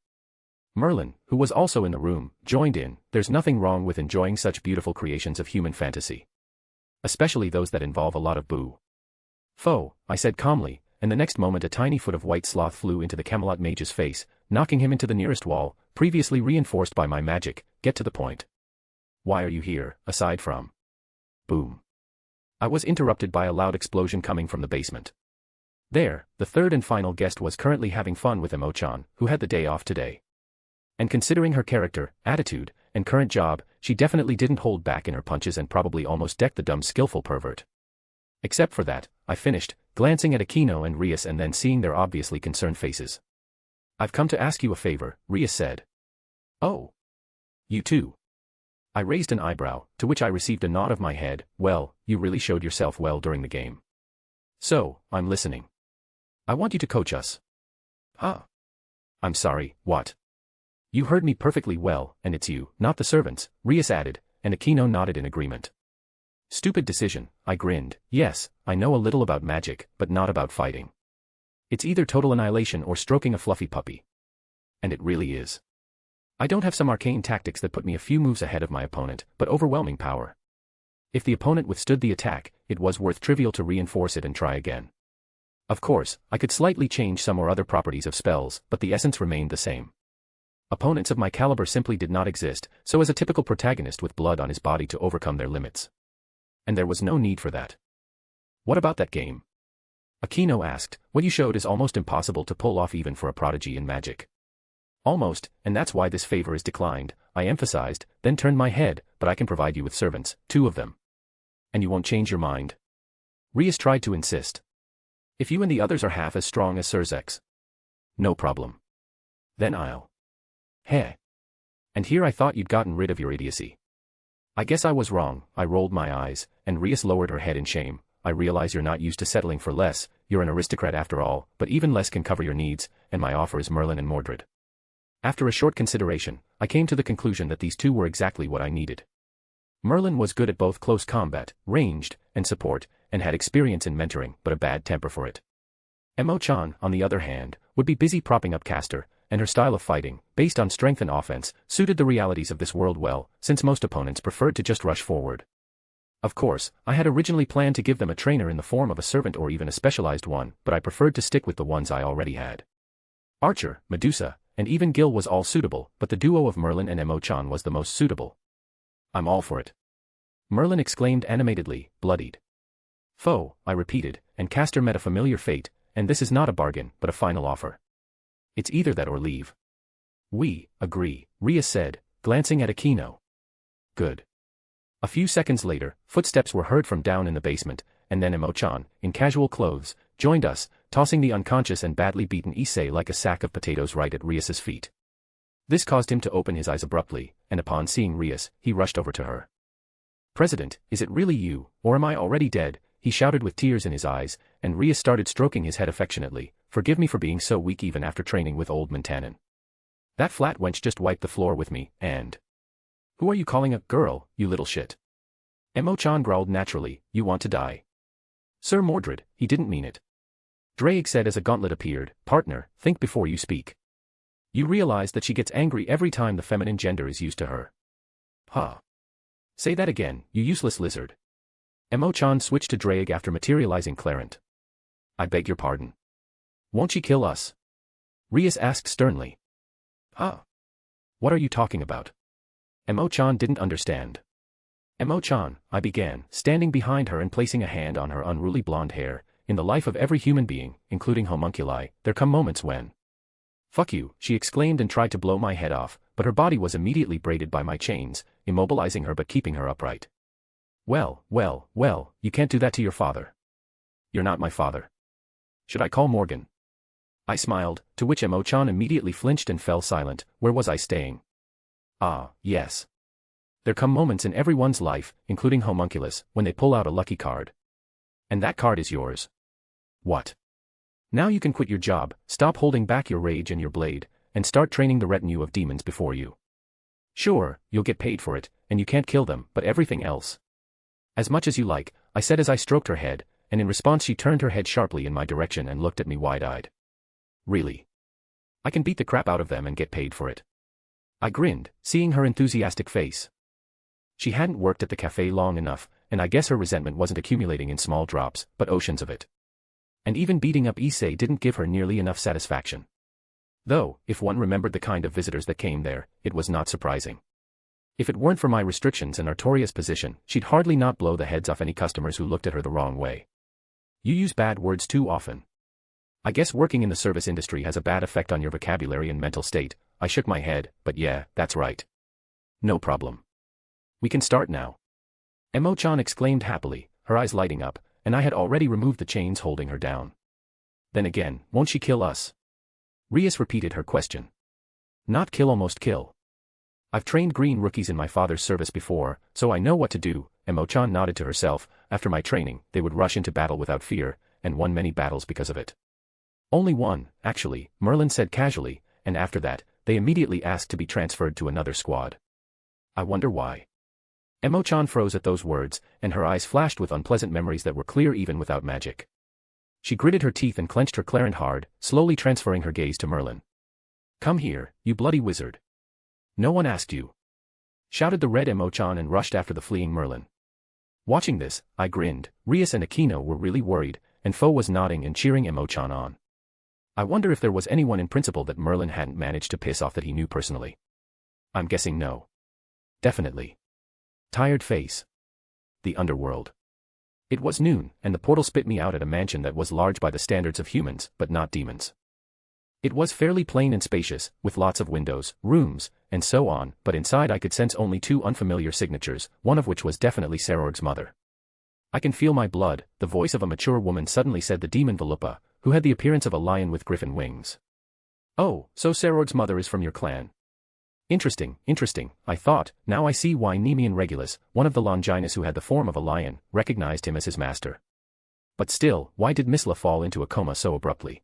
Merlin, who was also in the room, joined in. There's nothing wrong with enjoying such beautiful creations of human fantasy. Especially those that involve a lot of boo. Foe, I said calmly, and the next moment a tiny foot of white sloth flew into the Camelot mage's face, knocking him into the nearest wall, previously reinforced by my magic. Get to the point. Why are you here, aside from... Boom. I was interrupted by a loud explosion coming from the basement. There, the third and final guest was currently having fun with Emo-chan, who had the day off today. And considering her character, attitude, and current job, she definitely didn't hold back in her punches and probably almost decked the dumb skillful pervert. Except for that, I finished, glancing at Akino and Rias and then seeing their obviously concerned faces. I've come to ask you a favor, Rias said. Oh. You too. I raised an eyebrow, to which I received a nod of my head. Well, you really showed yourself well during the game. So, I'm listening. I want you to coach us. Huh? I'm sorry, what? You heard me perfectly well, and it's you, not the servants, Rias added, and Aquino nodded in agreement. Stupid decision, I grinned. Yes, I know a little about magic, but not about fighting. It's either total annihilation or stroking a fluffy puppy. And it really is. I don't have some arcane tactics that put me a few moves ahead of my opponent, but overwhelming power. If the opponent withstood the attack, it was worth trivial to reinforce it and try again. Of course, I could slightly change some or other properties of spells, but the essence remained the same. Opponents of my caliber simply did not exist, so as a typical protagonist with blood on his body to overcome their limits. And there was no need for that. What about that game? Aquino asked. What you showed is almost impossible to pull off even for a prodigy in magic. Almost, and that's why this favor is declined, I emphasized, then turned my head, but I can provide you with servants, 2 of them. And you won't change your mind? Rias tried to insist. If you and the others are half as strong as Zerzek's. No problem. Then I'll. Heh. And here I thought you'd gotten rid of your idiocy. I guess I was wrong, I rolled my eyes, and Rias lowered her head in shame. I realize you're not used to settling for less, you're an aristocrat after all, but even less can cover your needs, and my offer is Merlin and Mordred. After a short consideration, I came to the conclusion that these 2 were exactly what I needed. Merlin was good at both close combat, ranged, and support, and had experience in mentoring, but a bad temper for it. Emo-chan, on the other hand, would be busy propping up Castor, and her style of fighting, based on strength and offense, suited the realities of this world well, since most opponents preferred to just rush forward. Of course, I had originally planned to give them a trainer in the form of a servant or even a specialized one, but I preferred to stick with the ones I already had. Archer, Medusa, and even Gil was all suitable, but the duo of Merlin and Emo-chan was the most suitable. I'm all for it. Merlin exclaimed animatedly, bloodied. Foe, I repeated, and Castor met a familiar fate, and this is not a bargain, but a final offer. It's either that or leave. We agree, Rias said, glancing at Aquino. Good. A few seconds later, footsteps were heard from down in the basement, and then Emo-chan, in casual clothes, joined us, tossing the unconscious and badly beaten Issei like a sack of potatoes right at Rias's feet. This caused him to open his eyes abruptly, and upon seeing Rias, he rushed over to her. President, is it really you, or am I already dead? He shouted with tears in his eyes, and Rias started stroking his head affectionately. Forgive me for being so weak even after training with old Montanan. That flat wench just wiped the floor with me, and... Who are you calling a girl, you little shit? Emo-chan growled naturally, you want to die. Sir Mordred, he didn't mean it. Drake said as a gauntlet appeared, partner, think before you speak. You realize that she gets angry every time the feminine gender is used to her. Huh. Say that again, you useless lizard. Emo-chan switched to Drake after materializing Clarent. I beg your pardon. Won't she kill us? Rias asked sternly. Huh? What are you talking about? Emo-chan didn't understand. Emo-chan, I began, standing behind her and placing a hand on her unruly blonde hair. In the life of every human being, including homunculi, there come moments when... Fuck you, she exclaimed and tried to blow my head off, but her body was immediately braided by my chains, immobilizing her but keeping her upright. Well, you can't do that to your father. You're not my father. Should I call Morgan? I smiled, to which Emo-chan immediately flinched and fell silent. Where was I staying? Ah, yes. There come moments in everyone's life, including homunculus, when they pull out a lucky card. And that card is yours. What? Now you can quit your job, stop holding back your rage and your blade, and start training the retinue of demons before you. Sure, you'll get paid for it, and you can't kill them, but everything else. As much as you like, I said as I stroked her head, and in response she turned her head sharply in my direction and looked at me wide-eyed. Really? I can beat the crap out of them and get paid for it. I grinned, seeing her enthusiastic face. She hadn't worked at the cafe long enough, and I guess her resentment wasn't accumulating in small drops, but oceans of it. And even beating up Issei didn't give her nearly enough satisfaction. Though, if one remembered the kind of visitors that came there, it was not surprising. If it weren't for my restrictions and Artorias' position, she'd hardly not blow the heads off any customers who looked at her the wrong way. You use bad words too often. I guess working in the service industry has a bad effect on your vocabulary and mental state. I shook my head, but yeah, that's right. No problem. We can start now. Emo-chan exclaimed happily, her eyes lighting up, and I had already removed the chains holding her down. Then again, won't she kill us? Rias repeated her question. Not kill, almost kill. I've trained green rookies in my father's service before, so I know what to do. Emo-chan nodded to herself. After my training, they would rush into battle without fear, and won many battles because of it. Only one, actually, Merlin said casually, and after that, they immediately asked to be transferred to another squad. I wonder why. Emo-chan froze at those words, and her eyes flashed with unpleasant memories that were clear even without magic. She gritted her teeth and clenched her clarent hard, slowly transferring her gaze to Merlin. "Come here, you bloody wizard. No one asked you," shouted the red Emo-chan and rushed after the fleeing Merlin. Watching this, I grinned. Rias and Aquino were really worried, and Foe was nodding and cheering Emo-chan on. I wonder if there was anyone in principle that Merlin hadn't managed to piss off that he knew personally. I'm guessing no. Definitely. Tired face. The underworld. It was noon, and the portal spit me out at a mansion that was large by the standards of humans, but not demons. It was fairly plain and spacious, with lots of windows, rooms, and so on, but inside I could sense only two unfamiliar signatures, one of which was definitely Serorg's mother. "I can feel my blood," the voice of a mature woman suddenly said, the demon Voluppa, who had the appearance of a lion with griffin wings. "Oh, so Serorg's mother is from your clan. Interesting, I thought. Now I see why Nemean Regulus, one of the Longinus who had the form of a lion, recognized him as his master. But still, why did Misla fall into a coma so abruptly?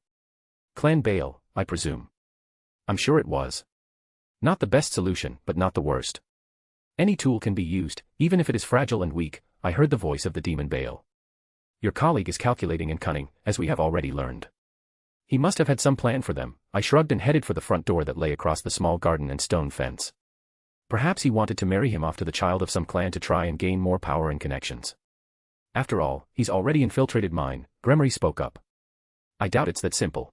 Clan Baal, I presume. I'm sure it was. Not the best solution, but not the worst. Any tool can be used, even if it is fragile and weak," I heard the voice of the demon Baal. "Your colleague is calculating and cunning, as we have already learned. He must have had some plan for them." I shrugged and headed for the front door that lay across the small garden and stone fence. Perhaps he wanted to marry him off to the child of some clan to try and gain more power and connections. "After all, he's already infiltrated mine," Gremory spoke up. "I doubt it's that simple."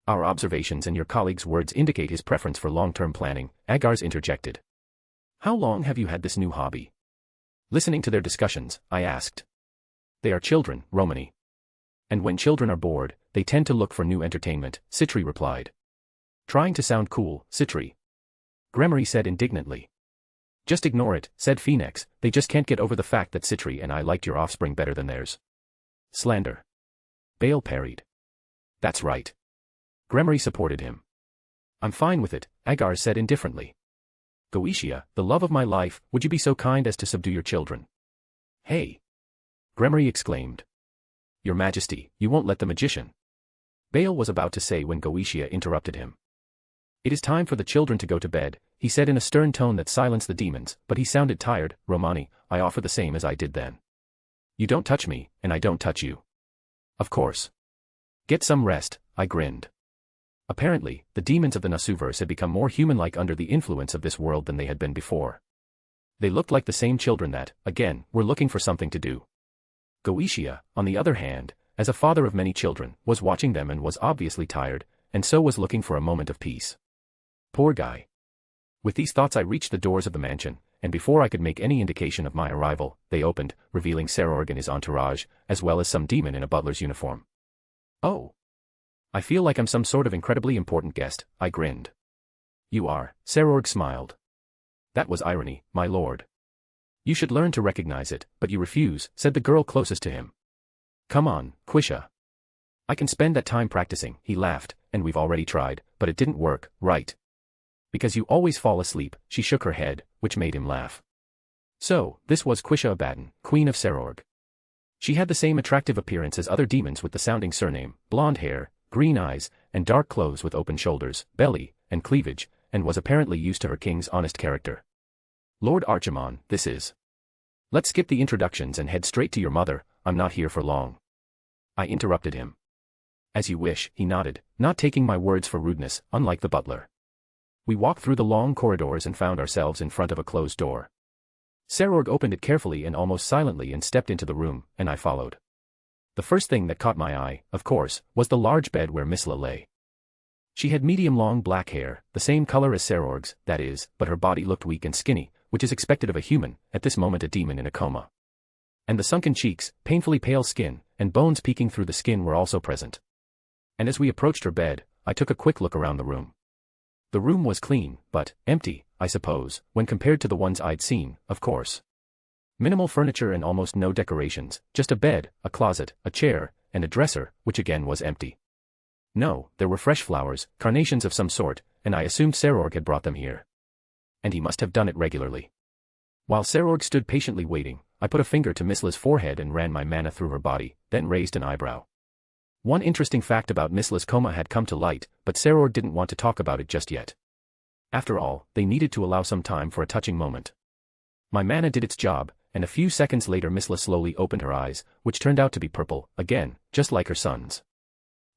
"Our observations and your colleague's words indicate his preference for long-term planning," Agars interjected. "How long have you had this new hobby?" Listening to their discussions, I asked. "They are children, Romani. And when children are bored, they tend to look for new entertainment," Citri replied. "Trying to sound cool, Citri," Gremory said indignantly. "Just ignore it," said Phoenix, "they just can't get over the fact that Citri and I liked your offspring better than theirs." "Slander," Baal parried. "That's right." Gremory supported him. "I'm fine with it," Agar said indifferently. "Goetia, the love of my life, would you be so kind as to subdue your children?" "Hey!" Gremory exclaimed. "Your Majesty, you won't let the magician." Baal was about to say when Goetia interrupted him. "It is time for the children to go to bed," he said in a stern tone that silenced the demons, but he sounded tired. "Romani, I offer the same as I did then. You don't touch me, and I don't touch you." "Of course. Get some rest," I grinned. Apparently, the demons of the Nasuverse had become more human-like under the influence of this world than they had been before. They looked like the same children that, again, were looking for something to do. Goetia, on the other hand, as a father of many children, was watching them and was obviously tired, and so was looking for a moment of peace. Poor guy. With these thoughts I reached the doors of the mansion, and before I could make any indication of my arrival, they opened, revealing Serorg and his entourage, as well as some demon in a butler's uniform. "Oh. I feel like I'm some sort of incredibly important guest," I grinned. "You are," Serorg smiled. "That was irony, my lord. You should learn to recognize it, but you refuse," said the girl closest to him. "Come on, Quisha. I can spend that time practicing," he laughed, "and we've already tried, but it didn't work, right? Because you always fall asleep," she shook her head, which made him laugh. So, this was Quisha Abaddon, Queen of Serorg. She had the same attractive appearance as other demons with the sounding surname, blonde hair, green eyes, and dark clothes with open shoulders, belly, and cleavage, and was apparently used to her king's honest character. "Lord Archiman, this is. Let's skip the introductions and head straight to your mother. I'm not here for long." I interrupted him. "As you wish," he nodded, not taking my words for rudeness, unlike the butler. We walked through the long corridors and found ourselves in front of a closed door. Serorg opened it carefully and almost silently and stepped into the room, and I followed. The first thing that caught my eye, of course, was the large bed where Misla lay. She had medium-long black hair, the same color as Serorg's, that is, but her body looked weak and skinny, which is expected of a human, at this moment a demon in a coma. And the sunken cheeks, painfully pale skin, and bones peeking through the skin were also present. And as we approached her bed, I took a quick look around the room. The room was clean, but empty, I suppose, when compared to the ones I'd seen, of course. Minimal furniture and almost no decorations, just a bed, a closet, a chair, and a dresser, which again was empty. No, there were fresh flowers, carnations of some sort, and I assumed Serorg had brought them here. And he must have done it regularly. While Serorg stood patiently waiting, I put a finger to Misla's forehead and ran my mana through her body, then raised an eyebrow. One interesting fact about Misla's coma had come to light, but Serorg didn't want to talk about it just yet. After all, they needed to allow some time for a touching moment. My mana did its job, and a few seconds later Misla slowly opened her eyes, which turned out to be purple, again, just like her son's.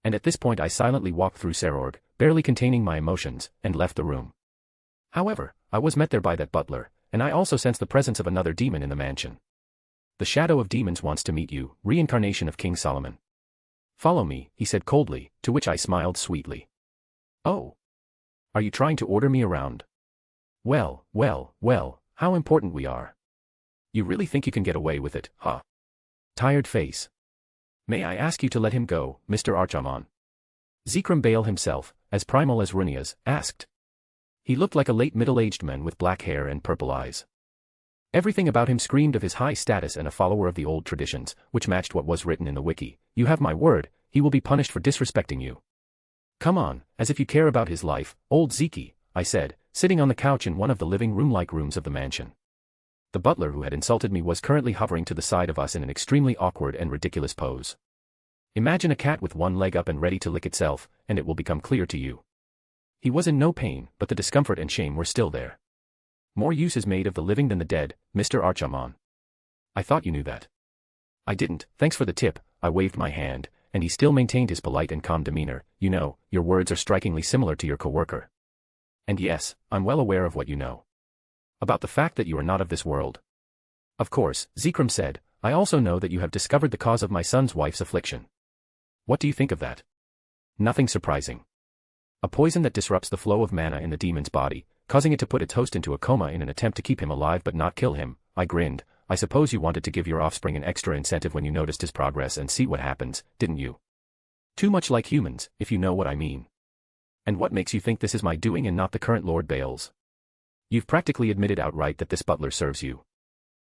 And at this point I silently walked through Serorg, barely containing my emotions, and left the room. However, I was met there by that butler, and I also sensed the presence of another demon in the mansion. The Shadow of Demons wants to meet you, reincarnation of King Solomon. Follow me, he said coldly, to which I smiled sweetly. Oh. Are you trying to order me around? Well, how important we are. You really think you can get away with it, huh? Tired face. May I ask you to let him go, Mr. Archiman? Zekrom Bale himself, as primal as Rias, asked. He looked like a late middle-aged man with black hair and purple eyes. Everything about him screamed of his high status and a follower of the old traditions, which matched what was written in the wiki. You have my word, he will be punished for disrespecting you. Come on, as if you care about his life, old Zeke, I said, sitting on the couch in one of the living room-like rooms of the mansion. The butler who had insulted me was currently hovering to the side of us in an extremely awkward and ridiculous pose. Imagine a cat with one leg up and ready to lick itself, and it will become clear to you. He was in no pain, but the discomfort and shame were still there. More use is made of the living than the dead, Mr. Archiman. I thought you knew that. I didn't, thanks for the tip, I waved my hand, and he still maintained his polite and calm demeanor. You know, your words are strikingly similar to your coworker. And yes, I'm well aware of what you know. About the fact that you are not of this world. Of course, Zekrom said, I also know that you have discovered the cause of my son's wife's affliction. What do you think of that? Nothing surprising. A poison that disrupts the flow of mana in the demon's body, causing it to put its host into a coma in an attempt to keep him alive but not kill him. I grinned. I suppose you wanted to give your offspring an extra incentive when you noticed his progress and see what happens, didn't you? Too much like humans, if you know what I mean. And what makes you think this is my doing and not the current Lord Bale's? You've practically admitted outright that this butler serves you.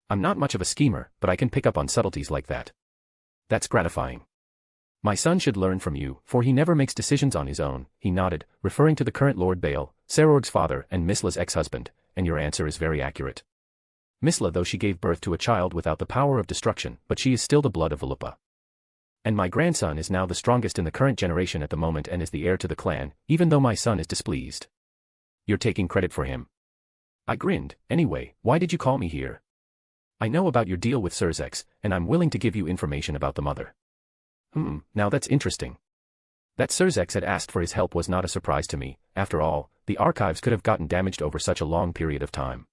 I'm not much of a schemer, but I can pick up on subtleties like that. That's gratifying. My son should learn from you, for he never makes decisions on his own, he nodded, referring to the current Lord Bale, Serorg's father and Misla's ex-husband, and your answer is very accurate. Misla, though she gave birth to a child without the power of destruction, but she is still the blood of Olympus. And my grandson is now the strongest in the current generation at the moment and is the heir to the clan, even though my son is displeased. You're taking credit for him. I grinned. Anyway, why did you call me here? I know about your deal with Serzex, and I'm willing to give you information about the mother. Now that's interesting. That Serzex had asked for his help was not a surprise to me. After all, the archives could have gotten damaged over such a long period of time.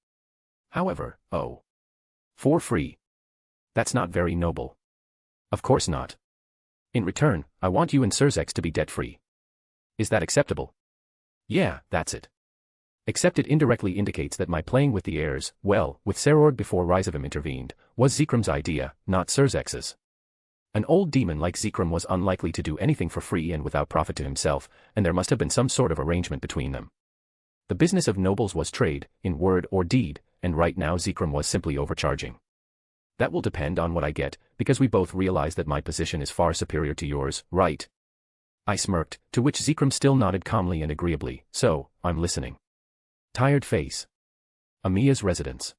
However, for free. That's not very noble. Of course not. In return, I want you and Serzex to be debt-free. Is that acceptable? Yeah, that's it. Except it indirectly indicates that my playing with the heirs, well, with Serorg before Rizavim intervened, was Zekrom's idea, not Serzex's. An old demon like Zekrom was unlikely to do anything for free and without profit to himself, and there must have been some sort of arrangement between them. The business of nobles was trade, in word or deed, and right now Zekrom was simply overcharging. That will depend on what I get, because we both realize that my position is far superior to yours, right? I smirked, to which Zekrom still nodded calmly and agreeably. So, I'm listening. Tired face. Amia's residence.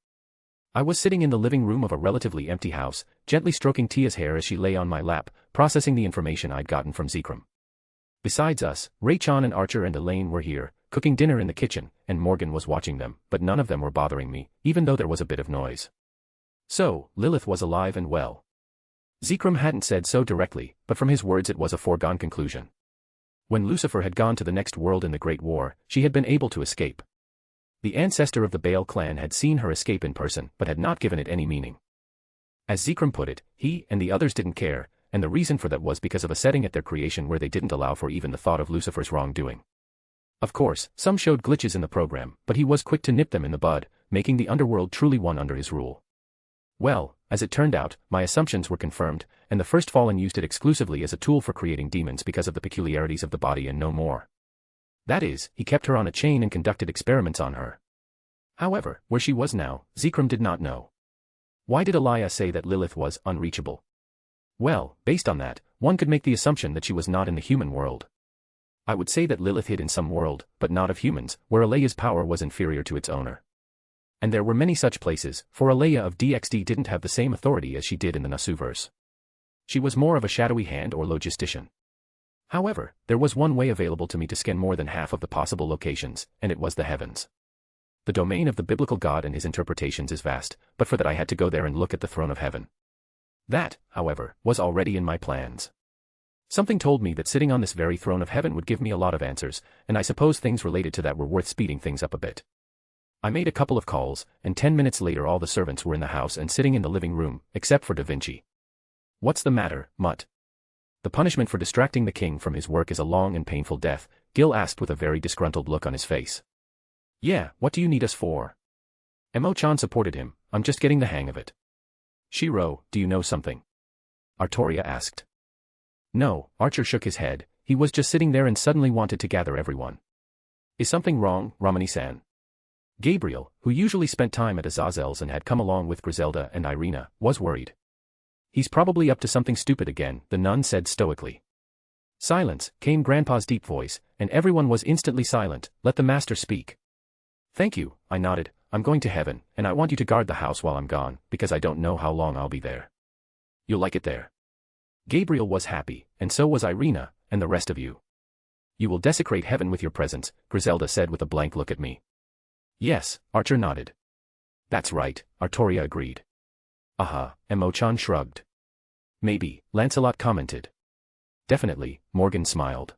I was sitting in the living room of a relatively empty house, gently stroking Tia's hair as she lay on my lap, processing the information I'd gotten from Zekrom. Besides us, Raychan and Archer and Elaine were here, cooking dinner in the kitchen, and Morgan was watching them, but none of them were bothering me, even though there was a bit of noise. So, Lilith was alive and well. Zekrom hadn't said so directly, but from his words it was a foregone conclusion. When Lucifer had gone to the next world in the Great War, she had been able to escape. The ancestor of the Bale clan had seen her escape in person but had not given it any meaning. As Zekrom put it, he and the others didn't care, and the reason for that was because of a setting at their creation where they didn't allow for even the thought of Lucifer's wrongdoing. Of course, some showed glitches in the program, but he was quick to nip them in the bud, making the underworld truly one under his rule. Well, as it turned out, my assumptions were confirmed, and the First Fallen used it exclusively as a tool for creating demons because of the peculiarities of the body and no more. That is, he kept her on a chain and conducted experiments on her. However, where she was now, Zekrom did not know. Why did Elia say that Lilith was unreachable? Well, based on that, one could make the assumption that she was not in the human world. I would say that Lilith hid in some world, but not of humans, where Elia's power was inferior to its owner. And there were many such places, for Elia of DxD didn't have the same authority as she did in the Nasuverse. She was more of a shadowy hand or logistician. However, there was one way available to me to scan more than half of the possible locations, and it was the heavens. The domain of the biblical God and his interpretations is vast, but for that I had to go there and look at the throne of heaven. That, however, was already in my plans. Something told me that sitting on this very throne of heaven would give me a lot of answers, and I suppose things related to that were worth speeding things up a bit. I made a couple of calls, and 10 minutes later all the servants were in the house and sitting in the living room, except for Divinity. "What's the matter, Mutt?" "The punishment for distracting the king from his work is a long and painful death," Gil asked with a very disgruntled look on his face. "Yeah, what do you need us for?" Mo-chan supported him. "I'm just getting the hang of it." "Shiro, do you know something?" Artoria asked. No, Archer shook his head. He was just sitting there and suddenly wanted to gather everyone. "Is something wrong, Romani-san?" Gabriel, who usually spent time at Azazel's and had come along with Griselda and Irina, was worried. "He's probably up to something stupid again," the nun said stoically. "Silence," came Grandpa's deep voice, and everyone was instantly silent. "Let the master speak." "Thank you," I nodded. "I'm going to heaven, and I want you to guard the house while I'm gone, because I don't know how long I'll be there." "You'll like it there." Gabriel was happy, and so was Irina, and the rest of you. "You will desecrate heaven with your presence," Griselda said with a blank look at me. "Yes," Archer nodded. "That's right," Artoria agreed. "Uh-huh," Mo-chan shrugged. "Maybe," Lancelot commented. "Definitely," Morgan smiled.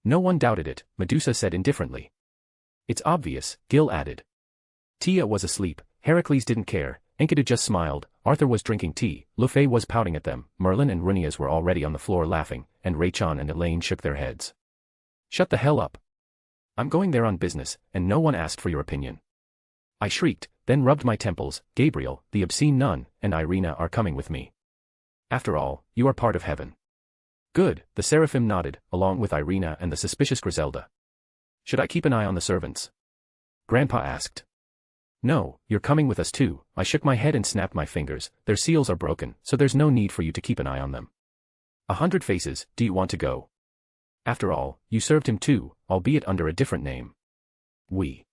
"No one doubted it," Medusa said indifferently. "It's obvious," Gil added. Tia was asleep, Heracles didn't care, Enkidu just smiled, Arthur was drinking tea, Luffy was pouting at them, Merlin and Rias were already on the floor laughing, and Raychan and Elaine shook their heads. "Shut the hell up. I'm going there on business, and no one asked for your opinion." I shrieked, then rubbed my temples. "Gabriel, the obscene nun, and Irina are coming with me. After all, you are part of heaven." "Good," the seraphim nodded, along with Irina and the suspicious Griselda. "Should I keep an eye on the servants?" Grandpa asked. "No, you're coming with us too." I shook my head and snapped my fingers. "Their seals are broken, so there's no need for you to keep an eye on them." 100 Faces, do you want to go? After all, you served him too, albeit under a different name. We.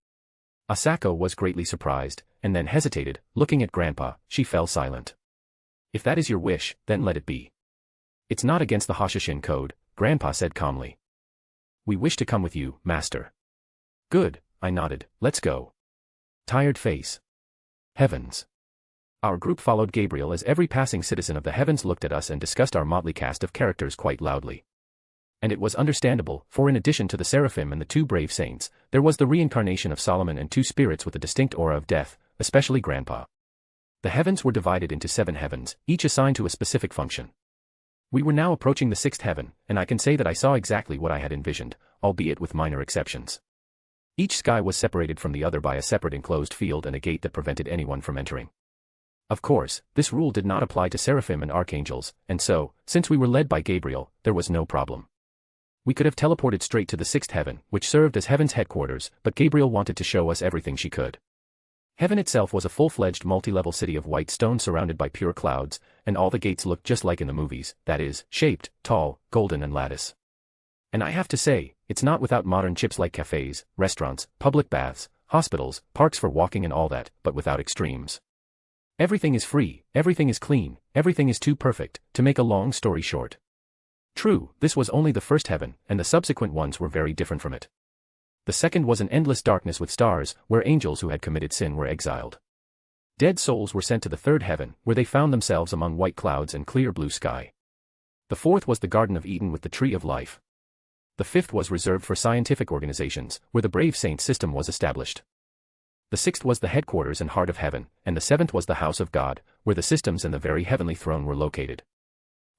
Asako was greatly surprised, and then hesitated, looking at Grandpa. She fell silent. "If that is your wish, then let it be. It's not against the Hashashin code," Grandpa said calmly. "We wish to come with you, Master." "Good," I nodded. "Let's go." Tired face. Heavens. Our group followed Gabriel as every passing citizen of the heavens looked at us and discussed our motley cast of characters quite loudly. And it was understandable, for in addition to the seraphim and the 2 brave saints, there was the reincarnation of Solomon and 2 spirits with a distinct aura of death, especially Grandpa. The heavens were divided into 7 heavens, each assigned to a specific function. We were now approaching the 6th heaven, and I can say that I saw exactly what I had envisioned, albeit with minor exceptions. Each sky was separated from the other by a separate enclosed field and a gate that prevented anyone from entering. Of course, this rule did not apply to seraphim and archangels, and so, since we were led by Gabriel, there was no problem. We could have teleported straight to the 6th heaven, which served as heaven's headquarters, but Gabriel wanted to show us everything she could. Heaven itself was a full-fledged multi-level city of white stone surrounded by pure clouds, and all the gates looked just like in the movies, that is, shaped, tall, golden and lattice. And I have to say, it's not without modern chips like cafes, restaurants, public baths, hospitals, parks for walking and all that, but without extremes. Everything is free, everything is clean, everything is too perfect, to make a long story short. True, this was only the 1st heaven, and the subsequent ones were very different from it. The 2nd was an endless darkness with stars, where angels who had committed sin were exiled. Dead souls were sent to the 3rd heaven, where they found themselves among white clouds and clear blue sky. The 4th was the Garden of Eden with the Tree of Life. The 5th was reserved for scientific organizations, where the Brave Saint system was established. The 6th was the headquarters and heart of heaven, and the 7th was the house of God, where the systems and the very heavenly throne were located.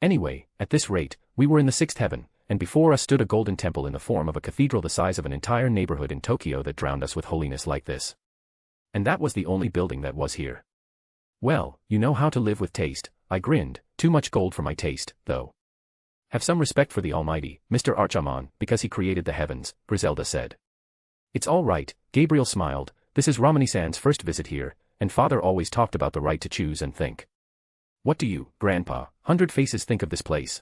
Anyway, at this rate, we were in the 6th heaven, and before us stood a golden temple in the form of a cathedral the size of an entire neighborhood in Tokyo that drowned us with holiness like this. And that was the only building that was here. Well, you know how to live with taste, I grinned. Too much gold for my taste, though. Have some respect for the Almighty, Mr. Archiman, because he created the heavens, Griselda said. It's all right, Gabriel smiled. This is Romani-san's first visit here, and Father always talked about the right to choose and think. What do you, Grandpa, 100 Faces think of this place?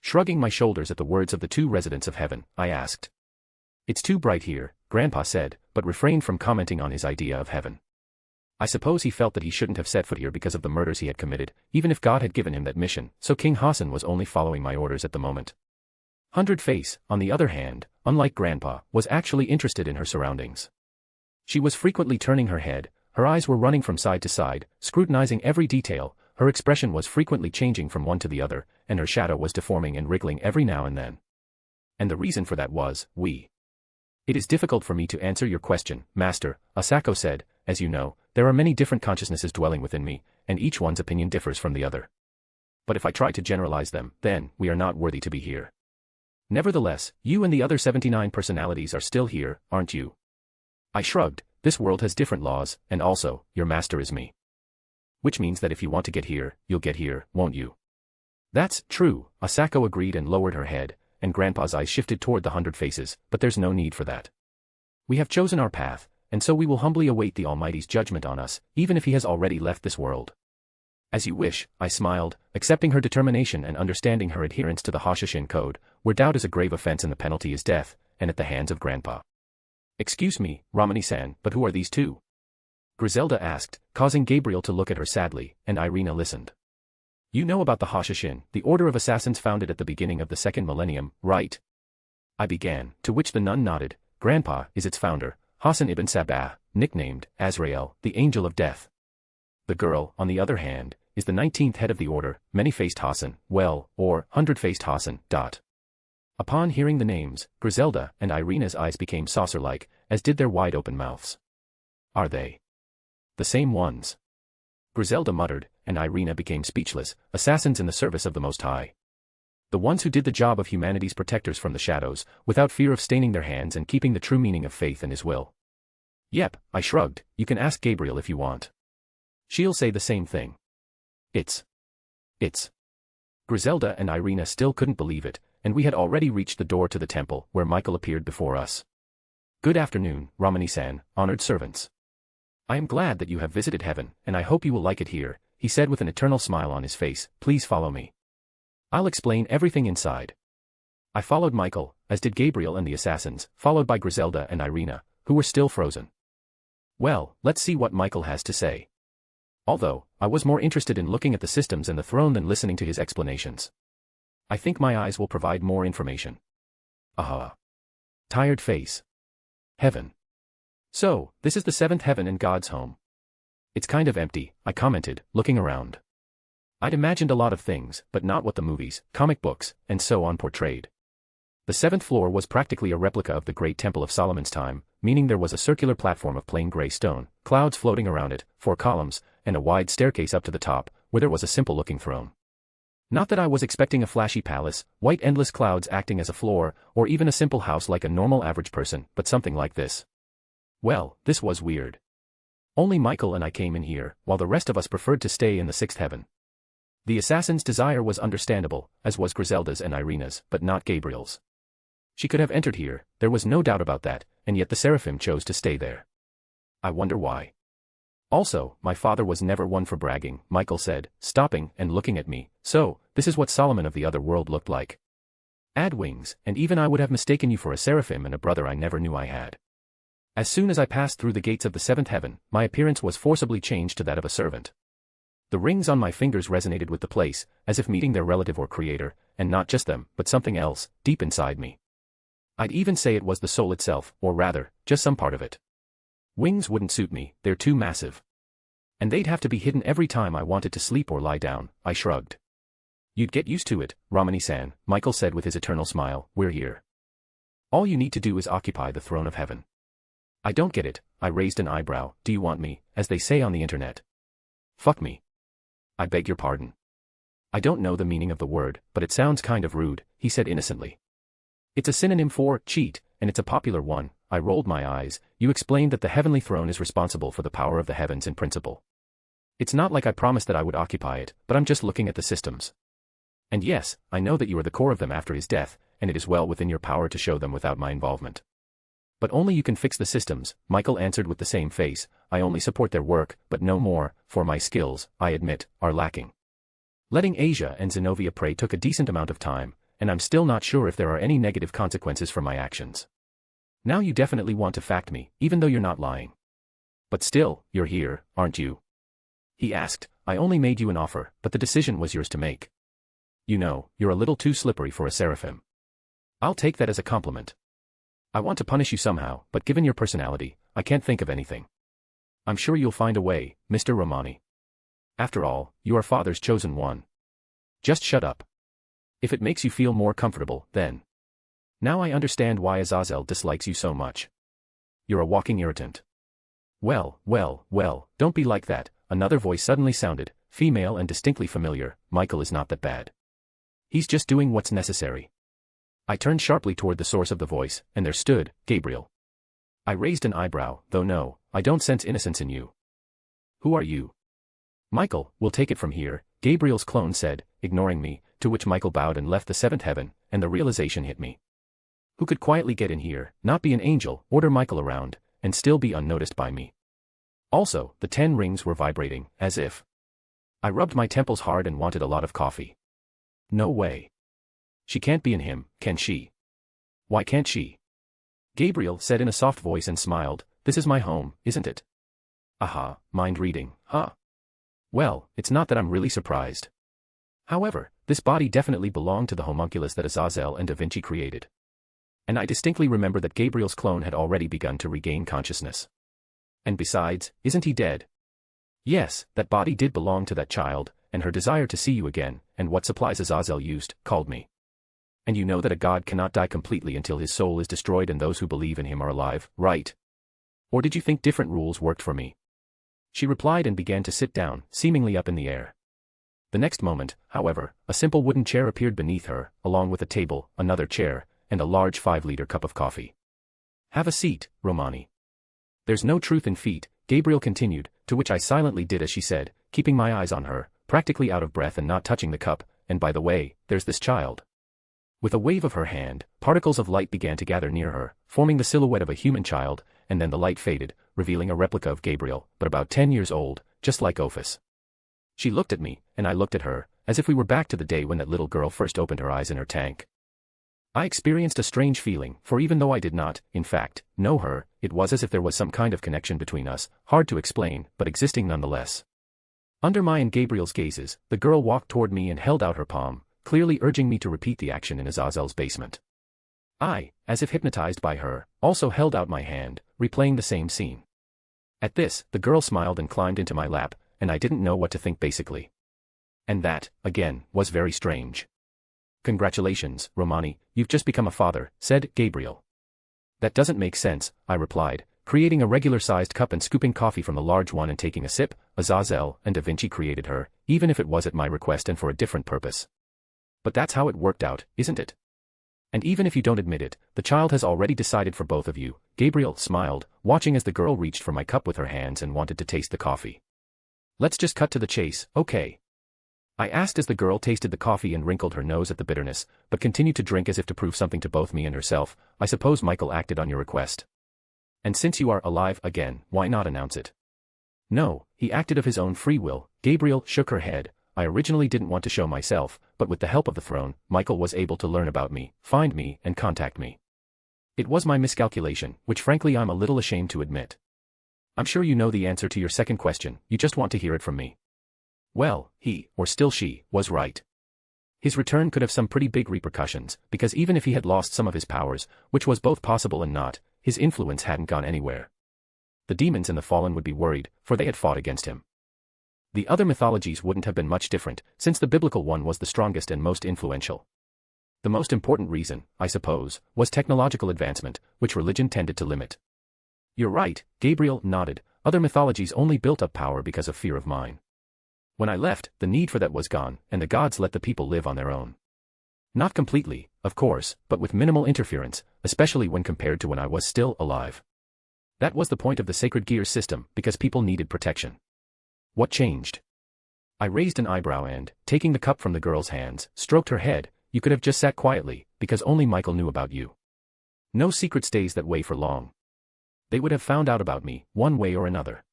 Shrugging my shoulders at the words of the 2 residents of heaven, I asked. It's too bright here, Grandpa said, but refrained from commenting on his idea of heaven. I suppose he felt that he shouldn't have set foot here because of the murders he had committed, even if God had given him that mission, so King Hassan was only following my orders at the moment. 100 Face, on the other hand, unlike Grandpa, was actually interested in her surroundings. She was frequently turning her head, her eyes were running from side to side, scrutinizing every detail, her expression was frequently changing from one to the other, and her shadow was deforming and wriggling every now and then. And the reason for that was, It is difficult for me to answer your question, Master, Asako said. As you know, there are many different consciousnesses dwelling within me, and each one's opinion differs from the other. But if I try to generalize them, then we are not worthy to be here. Nevertheless, you and the other 79 personalities are still here, aren't you? I shrugged. This world has different laws, and also, your master is me. Which means that if you want to get here, you'll get here, won't you? That's true, Asako agreed and lowered her head, and Grandpa's eyes shifted toward the 100 faces, but there's no need for that. We have chosen our path, and so we will humbly await the Almighty's judgment on us, even if he has already left this world. As you wish, I smiled, accepting her determination and understanding her adherence to the Hashashin code, where doubt is a grave offense and the penalty is death, and at the hands of Grandpa. Excuse me, Romani-san, but who are these two? Griselda asked, causing Gabriel to look at her sadly, and Irina listened. You know about the Hashashin, the order of assassins founded at the beginning of the second millennium, right? I began, to which the nun nodded. Grandpa is its founder, Hassan ibn Sabah, nicknamed Azrael, the Angel of Death. The girl, on the other hand, is the 19th head of the order, Many-Faced Hassan, or 100-Faced Hassan. Upon hearing the names, Griselda and Irina's eyes became saucer-like, as did their wide-open mouths. Are they the same ones? Griselda muttered, and Irina became speechless, assassins in the service of the Most High. The ones who did the job of humanity's protectors from the shadows, without fear of staining their hands and keeping the true meaning of faith and his will. Yep, I shrugged, you can ask Gabriel if you want. She'll say the same thing. It's. Griselda and Irina still couldn't believe it, and we had already reached the door to the temple, where Michael appeared before us. Good afternoon, Romani-san, honored servants. I am glad that you have visited heaven, and I hope you will like it here, he said with an eternal smile on his face. Please follow me. I'll explain everything inside. I followed Michael, as did Gabriel and the assassins, followed by Griselda and Irina, who were still frozen. Well, let's see what Michael has to say. Although, I was more interested in looking at the systems and the throne than listening to his explanations. I think my eyes will provide more information. Aha. Tired face. Heaven. So, this is the seventh heaven and God's home. It's kind of empty, I commented, looking around. I'd imagined a lot of things, but not what the movies, comic books, and so on portrayed. The seventh floor was practically a replica of the Great Temple of Solomon's time, meaning there was a circular platform of plain gray stone, clouds floating around it, 4 columns, and a wide staircase up to the top, where there was a simple-looking throne. Not that I was expecting a flashy palace, white endless clouds acting as a floor, or even a simple house like a normal average person, but something like this. Well, this was weird. Only Michael and I came in here, while the rest of us preferred to stay in the sixth heaven. The assassin's desire was understandable, as was Griselda's and Irina's, but not Gabriel's. She could have entered here, there was no doubt about that, and yet the seraphim chose to stay there. I wonder why. Also, my father was never one for bragging, Michael said, stopping and looking at me. So, this is what Solomon of the other world looked like. Add wings, and even I would have mistaken you for a seraphim and a brother I never knew I had. As soon as I passed through the gates of the seventh heaven, my appearance was forcibly changed to that of a servant. The rings on my fingers resonated with the place, as if meeting their relative or creator, and not just them, but something else, deep inside me. I'd even say it was the soul itself, or rather, just some part of it. Wings wouldn't suit me, they're too massive. And they'd have to be hidden every time I wanted to sleep or lie down, I shrugged. You'd get used to it, Romani-san, Michael said with his eternal smile, we're here. All you need to do is occupy the throne of heaven. I don't get it, I raised an eyebrow. Do you want me, as they say on the internet? Fuck me. I beg your pardon. I don't know the meaning of the word, but it sounds kind of rude, he said innocently. It's a synonym for cheat, and it's a popular one. I rolled my eyes. You explained that the heavenly throne is responsible for the power of the heavens in principle. It's not like I promised that I would occupy it, but I'm just looking at the systems. And yes, I know that you are the core of them after his death, and it is well within your power to show them without my involvement. But only you can fix the systems, Michael answered with the same face. I only support their work, but no more, for my skills, I admit, are lacking. Letting Asia and Zenobia pray took a decent amount of time, and I'm still not sure if there are any negative consequences for my actions. Now you definitely want to fact me, even though you're not lying. But still, you're here, aren't you? He asked. I only made you an offer, but the decision was yours to make. You know, you're a little too slippery for a seraphim. I'll take that as a compliment. I want to punish you somehow, but given your personality, I can't think of anything. I'm sure you'll find a way, Mr. Romani. After all, you are Father's chosen one. Just shut up. If it makes you feel more comfortable, then. Now I understand why Aazel dislikes you so much. You're a walking irritant. Well, don't be like that, another voice suddenly sounded, female and distinctly familiar. Michael is not that bad. He's just doing what's necessary. I turned sharply toward the source of the voice, and there stood Gabriel. I raised an eyebrow, though no, I don't sense innocence in you. Who are you? Michael, we'll take it from here, Gabriel's clone said, ignoring me, to which Michael bowed and left the seventh heaven, and the realization hit me. Who could quietly get in here, not be an angel, order Michael around, and still be unnoticed by me? Also, the 10 rings were vibrating, as if. I rubbed my temples hard and wanted a lot of coffee. No way. She can't be in him, can she? Why can't she? Gabriel said in a soft voice and smiled, this is my home, isn't it? Aha, mind reading, huh? Well, it's not that I'm really surprised. However, this body definitely belonged to the homunculus that Aazel and Divinity created. And I distinctly remember that Gabriel's clone had already begun to regain consciousness. And besides, isn't he dead? Yes, that body did belong to that child, and her desire to see you again, and what supplies Aazel used, called me. And you know that a god cannot die completely until his soul is destroyed and those who believe in him are alive, right? Or did you think different rules worked for me? She replied and began to sit down, seemingly up in the air. The next moment, however, a simple wooden chair appeared beneath her, along with a table, another chair, and a large 5-liter cup of coffee. Have a seat, Romani. There's no truth in feet, Gabriel continued, to which I silently did as she said, keeping my eyes on her, practically out of breath and not touching the cup, and by the way, there's this child. With a wave of her hand, particles of light began to gather near her, forming the silhouette of a human child, and then the light faded, revealing a replica of Gabriel, but about 10 years old, just like Ophis. She looked at me, and I looked at her, as if we were back to the day when that little girl first opened her eyes in her tank. I experienced a strange feeling, for even though I did not, in fact, know her, it was as if there was some kind of connection between us, hard to explain, but existing nonetheless. Under my and Gabriel's gazes, the girl walked toward me and held out her palm, clearly urging me to repeat the action in Aazel's basement. I, as if hypnotized by her, also held out my hand, replaying the same scene. At this, the girl smiled and climbed into my lap, and I didn't know what to think basically. And that, again, was very strange. Congratulations, Romani, you've just become a father, said Gabriel. That doesn't make sense, I replied, creating a regular-sized cup and scooping coffee from the large one and taking a sip. Aazel and Divinity created her, even if it was at my request and for a different purpose. But that's how it worked out, isn't it? And even if you don't admit it, the child has already decided for both of you. Gabriel smiled, watching as the girl reached for my cup with her hands and wanted to taste the coffee. Let's just cut to the chase, okay? I asked as the girl tasted the coffee and wrinkled her nose at the bitterness, but continued to drink as if to prove something to both me and herself. I suppose Michael acted on your request. And since you are alive again, why not announce it? No, he acted of his own free will. Gabriel shook her head. I originally didn't want to show myself, but with the help of the throne, Michael was able to learn about me, find me, and contact me. It was my miscalculation, which frankly I'm a little ashamed to admit. I'm sure you know the answer to your second question, you just want to hear it from me. Well, he, or still she, was right. His return could have some pretty big repercussions, because even if he had lost some of his powers, which was both possible and not, his influence hadn't gone anywhere. The demons and the fallen would be worried, for they had fought against him. The other mythologies wouldn't have been much different, since the biblical one was the strongest and most influential. The most important reason, I suppose, was technological advancement, which religion tended to limit. You're right, Gabriel nodded, other mythologies only built up power because of fear of mine. When I left, the need for that was gone, and the gods let the people live on their own. Not completely, of course, but with minimal interference, especially when compared to when I was still alive. That was the point of the sacred gear system, because people needed protection. What changed? I raised an eyebrow and, taking the cup from the girl's hands, stroked her head. You could have just sat quietly, because only Michael knew about you. No secret stays that way for long. They would have found out about me, one way or another.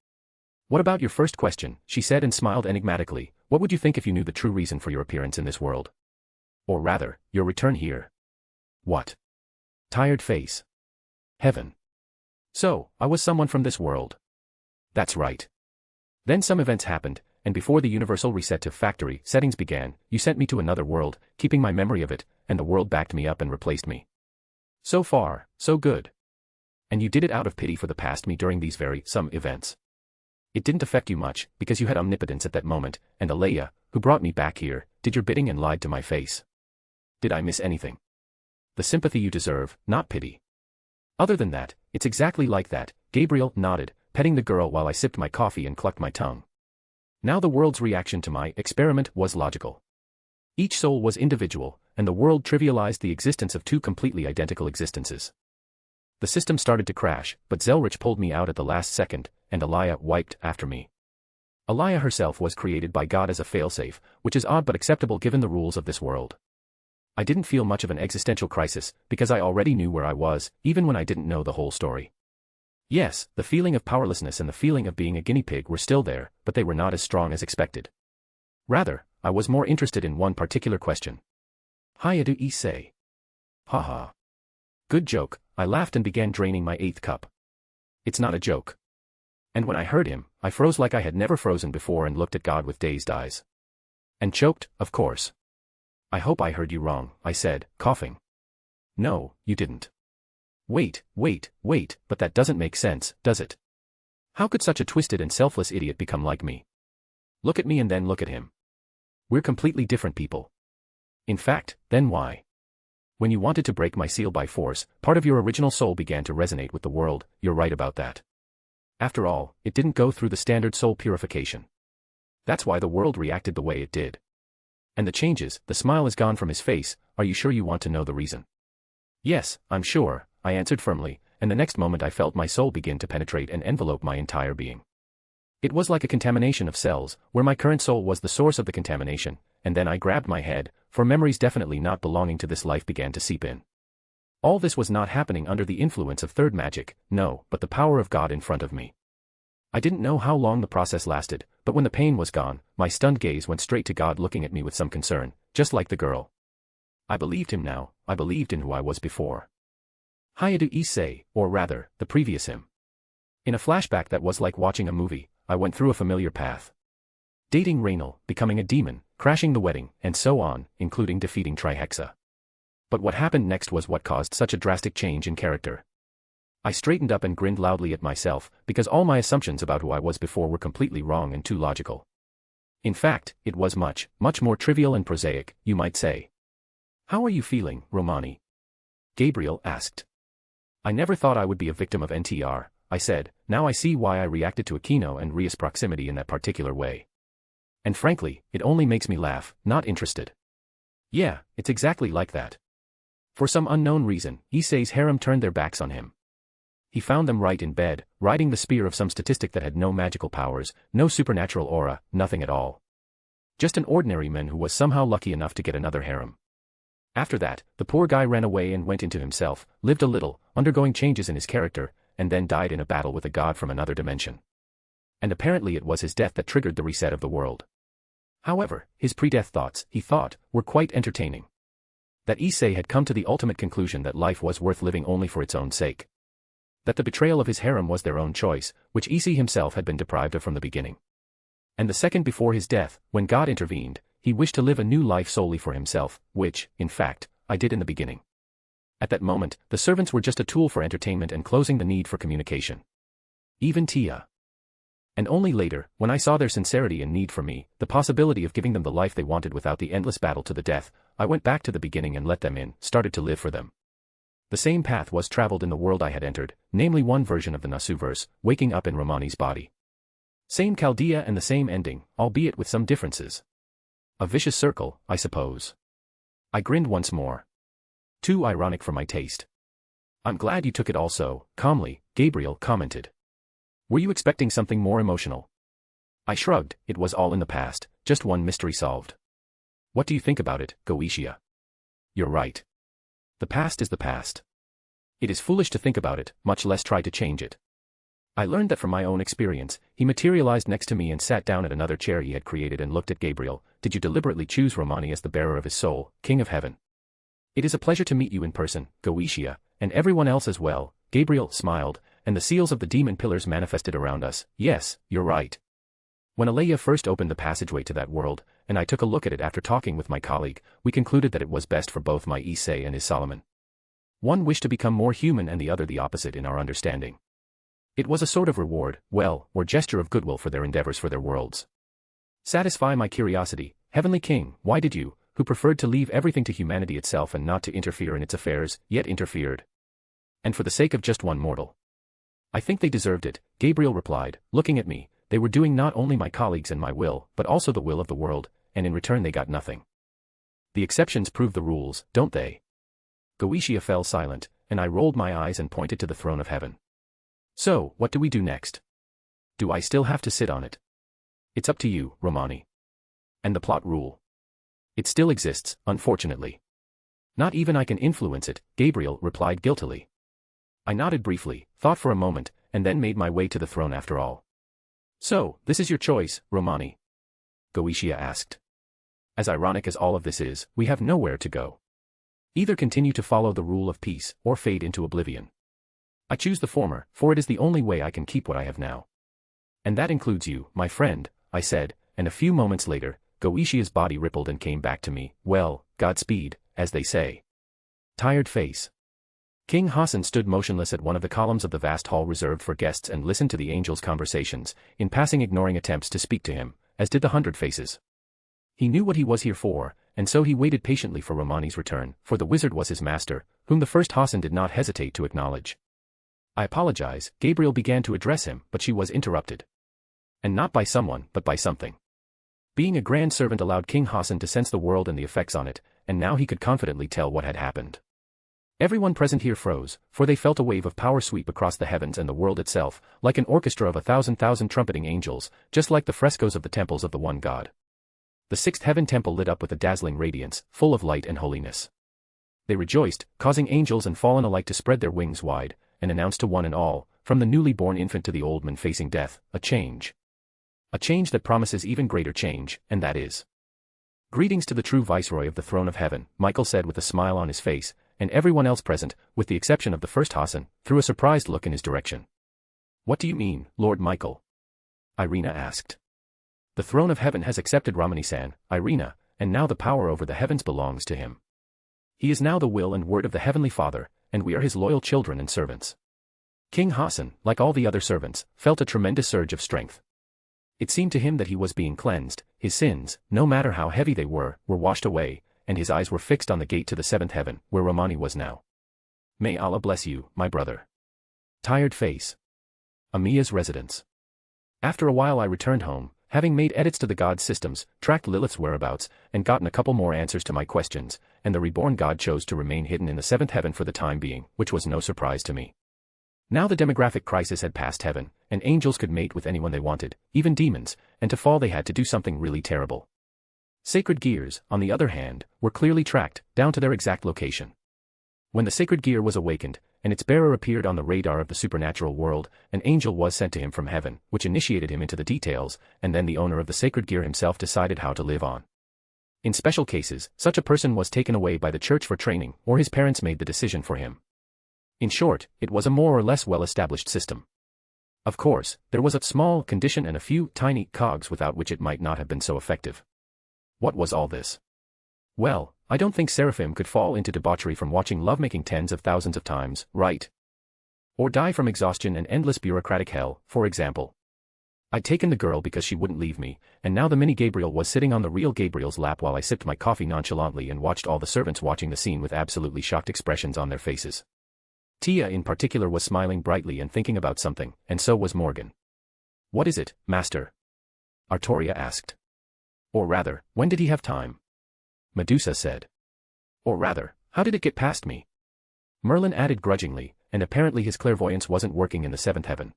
What about your first question, she said and smiled enigmatically. What would you think if you knew the true reason for your appearance in this world? Or rather, your return here. What? Tired face. Heaven. So, I was someone from this world. That's right. Then some events happened, and before the universal reset to factory settings began, you sent me to another world, keeping my memory of it, and the world backed me up and replaced me. So far, so good. And you did it out of pity for the past me during these some events. It didn't affect you much, because you had omnipotence at that moment, and Alea, who brought me back here, did your bidding and lied to my face. Did I miss anything? The sympathy you deserve, not pity. Other than that, it's exactly like that, Gabriel nodded, petting the girl while I sipped my coffee and clucked my tongue. Now the world's reaction to my experiment was logical. Each soul was individual, and the world trivialized the existence of two completely identical existences. The system started to crash, but Zelrich pulled me out at the last second, and Alea wiped after me. Alea herself was created by God as a failsafe, which is odd but acceptable given the rules of this world. I didn't feel much of an existential crisis, because I already knew where I was, even when I didn't know the whole story. Yes, the feeling of powerlessness and the feeling of being a guinea pig were still there, but they were not as strong as expected. Rather, I was more interested in one particular question. How do you say? Haha. Good joke, I laughed and began draining my 8th cup. It's not a joke. And when I heard him, I froze like I had never frozen before and looked at God with dazed eyes. And choked, of course. I hope I heard you wrong, I said, coughing. No, you didn't. Wait, but that doesn't make sense, does it? How could such a twisted and selfless idiot become like me? Look at me and then look at him. We're completely different people. In fact, then why? When you wanted to break my seal by force, part of your original soul began to resonate with the world, you're right about that. After all, it didn't go through the standard soul purification. That's why the world reacted the way it did. And the changes, the smile is gone from his face, are you sure you want to know the reason? Yes, I'm sure, I answered firmly, and the next moment I felt my soul begin to penetrate and envelope my entire being. It was like a contamination of cells, where my current soul was the source of the contamination, and then I grabbed my head, for memories definitely not belonging to this life began to seep in. All this was not happening under the influence of third magic, no, but the power of God in front of me. I didn't know how long the process lasted, but when the pain was gone, my stunned gaze went straight to God looking at me with some concern, just like the girl. I believed him now, I believed in who I was before. How do you say, or rather, the previous him. In a flashback that was like watching a movie, I went through a familiar path. Dating Raynal, becoming a demon, crashing the wedding, and so on, including defeating Trihexa. But what happened next was what caused such a drastic change in character. I straightened up and grinned loudly at myself, because all my assumptions about who I was before were completely wrong and too logical. In fact, it was much more trivial and prosaic, you might say. How are you feeling, Romani? Gabriel asked. I never thought I would be a victim of NTR, I said, now I see why I reacted to Aquino and Rias' proximity in that particular way. And frankly, it only makes me laugh, not interested. Yeah, it's exactly like that. For some unknown reason, Issei's harem turned their backs on him. He found them right in bed, riding the spear of some statistic that had no magical powers, no supernatural aura, nothing at all. Just an ordinary man who was somehow lucky enough to get another harem. After that, the poor guy ran away and went into himself, lived a little, undergoing changes in his character, and then died in a battle with a god from another dimension. And apparently it was his death that triggered the reset of the world. However, his pre-death thoughts, he thought, were quite entertaining. That Issei had come to the ultimate conclusion that life was worth living only for its own sake. That the betrayal of his harem was their own choice, which Issei himself had been deprived of from the beginning. And the second before his death, when God intervened, he wished to live a new life solely for himself, which, in fact, I did in the beginning. At that moment, the servants were just a tool for entertainment and closing the need for communication. Even Tia. And only later, when I saw their sincerity and need for me, the possibility of giving them the life they wanted without the endless battle to the death, I went back to the beginning and let them in, started to live for them. The same path was traveled in the world I had entered, namely one version of the Nasuverse, waking up in Romani's body. Same Chaldea and the same ending, albeit with some differences. A vicious circle, I suppose. I grinned once more. Too ironic for my taste. I'm glad you took it all so calmly, Gabriel commented. Were you expecting something more emotional? I shrugged, it was all in the past, just one mystery solved. What do you think about it, Goetia? You're right. The past is the past. It is foolish to think about it, much less try to change it. I learned that from my own experience. He materialized next to me and sat down at another chair he had created and looked at Gabriel. Did you deliberately choose Romani as the bearer of his soul, King of Heaven? It is a pleasure to meet you in person, Goetia, and everyone else as well. Gabriel smiled, and the seals of the demon pillars manifested around us. Yes, you're right. When Alea first opened the passageway to that world, and I took a look at it after talking with my colleague, we concluded that it was best for both my Issei and his Solomon. One wished to become more human and the other the opposite in our understanding. It was a sort of reward, well, or gesture of goodwill for their endeavors for their worlds. Satisfy my curiosity, Heavenly King, why did you, who preferred to leave everything to humanity itself and not to interfere in its affairs, yet interfered? And for the sake of just one mortal. I think they deserved it, Gabriel replied, looking at me. They were doing not only my colleagues and my will, but also the will of the world, and in return they got nothing. The exceptions prove the rules, don't they? Goetia fell silent, and I rolled my eyes and pointed to the throne of heaven. So, what do we do next? Do I still have to sit on it? It's up to you, Romani. And the plot rule. It still exists, unfortunately. Not even I can influence it, Gabriel replied guiltily. I nodded briefly, thought for a moment, and then made my way to the throne after all. So, this is your choice, Romani? Goetia asked. As ironic as all of this is, we have nowhere to go. Either continue to follow the rule of peace, or fade into oblivion. I choose the former, for it is the only way I can keep what I have now. And that includes you, my friend, I said, and a few moments later, Goetia's body rippled and came back to me. Well, Godspeed, as they say. Tired face. King Hassan stood motionless at one of the columns of the vast hall reserved for guests and listened to the angels' conversations, in passing ignoring attempts to speak to him, as did the 100 faces. He knew what he was here for, and so he waited patiently for Romani's return, for the wizard was his master, whom the first Hassan did not hesitate to acknowledge. I apologize, Gabriel began to address him, but she was interrupted. And not by someone, but by something. Being a grand servant allowed King Hassan to sense the world and the effects on it, and now he could confidently tell what had happened. Everyone present here froze, for they felt a wave of power sweep across the heavens and the world itself, like an orchestra of 1,000 trumpeting angels, just like the frescoes of the temples of the one God. The sixth heaven temple lit up with a dazzling radiance, full of light and holiness. They rejoiced, causing angels and fallen alike to spread their wings wide, and announced to one and all, from the newly born infant to the old man facing death, a change. A change that promises even greater change, and that is. Greetings to the true viceroy of the throne of heaven, Michael said with a smile on his face, and everyone else present, with the exception of the first Hassan, threw a surprised look in his direction. What do you mean, Lord Michael? Irina asked. The throne of heaven has accepted Romani-san, Irina, and now the power over the heavens belongs to him. He is now the will and word of the Heavenly Father, and we are his loyal children and servants. King Hassan, like all the other servants, felt a tremendous surge of strength. It seemed to him that he was being cleansed, his sins, no matter how heavy they were washed away, and his eyes were fixed on the gate to the seventh heaven, where Romani was now. May Allah bless you, my brother. Tired face. Amiya's residence. After a while I returned home, having made edits to the god's systems, tracked Lilith's whereabouts, and gotten a couple more answers to my questions, and the reborn god chose to remain hidden in the seventh heaven for the time being, which was no surprise to me. Now the demographic crisis had passed heaven, and angels could mate with anyone they wanted, even demons, and to fall they had to do something really terrible. Sacred gears, on the other hand, were clearly tracked, down to their exact location. When the sacred gear was awakened, and its bearer appeared on the radar of the supernatural world, an angel was sent to him from heaven, which initiated him into the details, and then the owner of the sacred gear himself decided how to live on. In special cases, such a person was taken away by the church for training, or his parents made the decision for him. In short, it was a more or less well-established system. Of course, there was a small condition and a few tiny cogs without which it might not have been so effective. What was all this? Well, I don't think Seraphim could fall into debauchery from watching lovemaking tens of thousands of times, right? Or die from exhaustion and endless bureaucratic hell, for example. I'd taken the girl because she wouldn't leave me, and now the mini Gabriel was sitting on the real Gabriel's lap while I sipped my coffee nonchalantly and watched all the servants watching the scene with absolutely shocked expressions on their faces. Tia in particular was smiling brightly and thinking about something, and so was Morgan. What is it, master? Artoria asked. Or rather, when did he have time? Medusa said. Or rather, how did it get past me? Merlin added grudgingly, and apparently his clairvoyance wasn't working in the seventh heaven.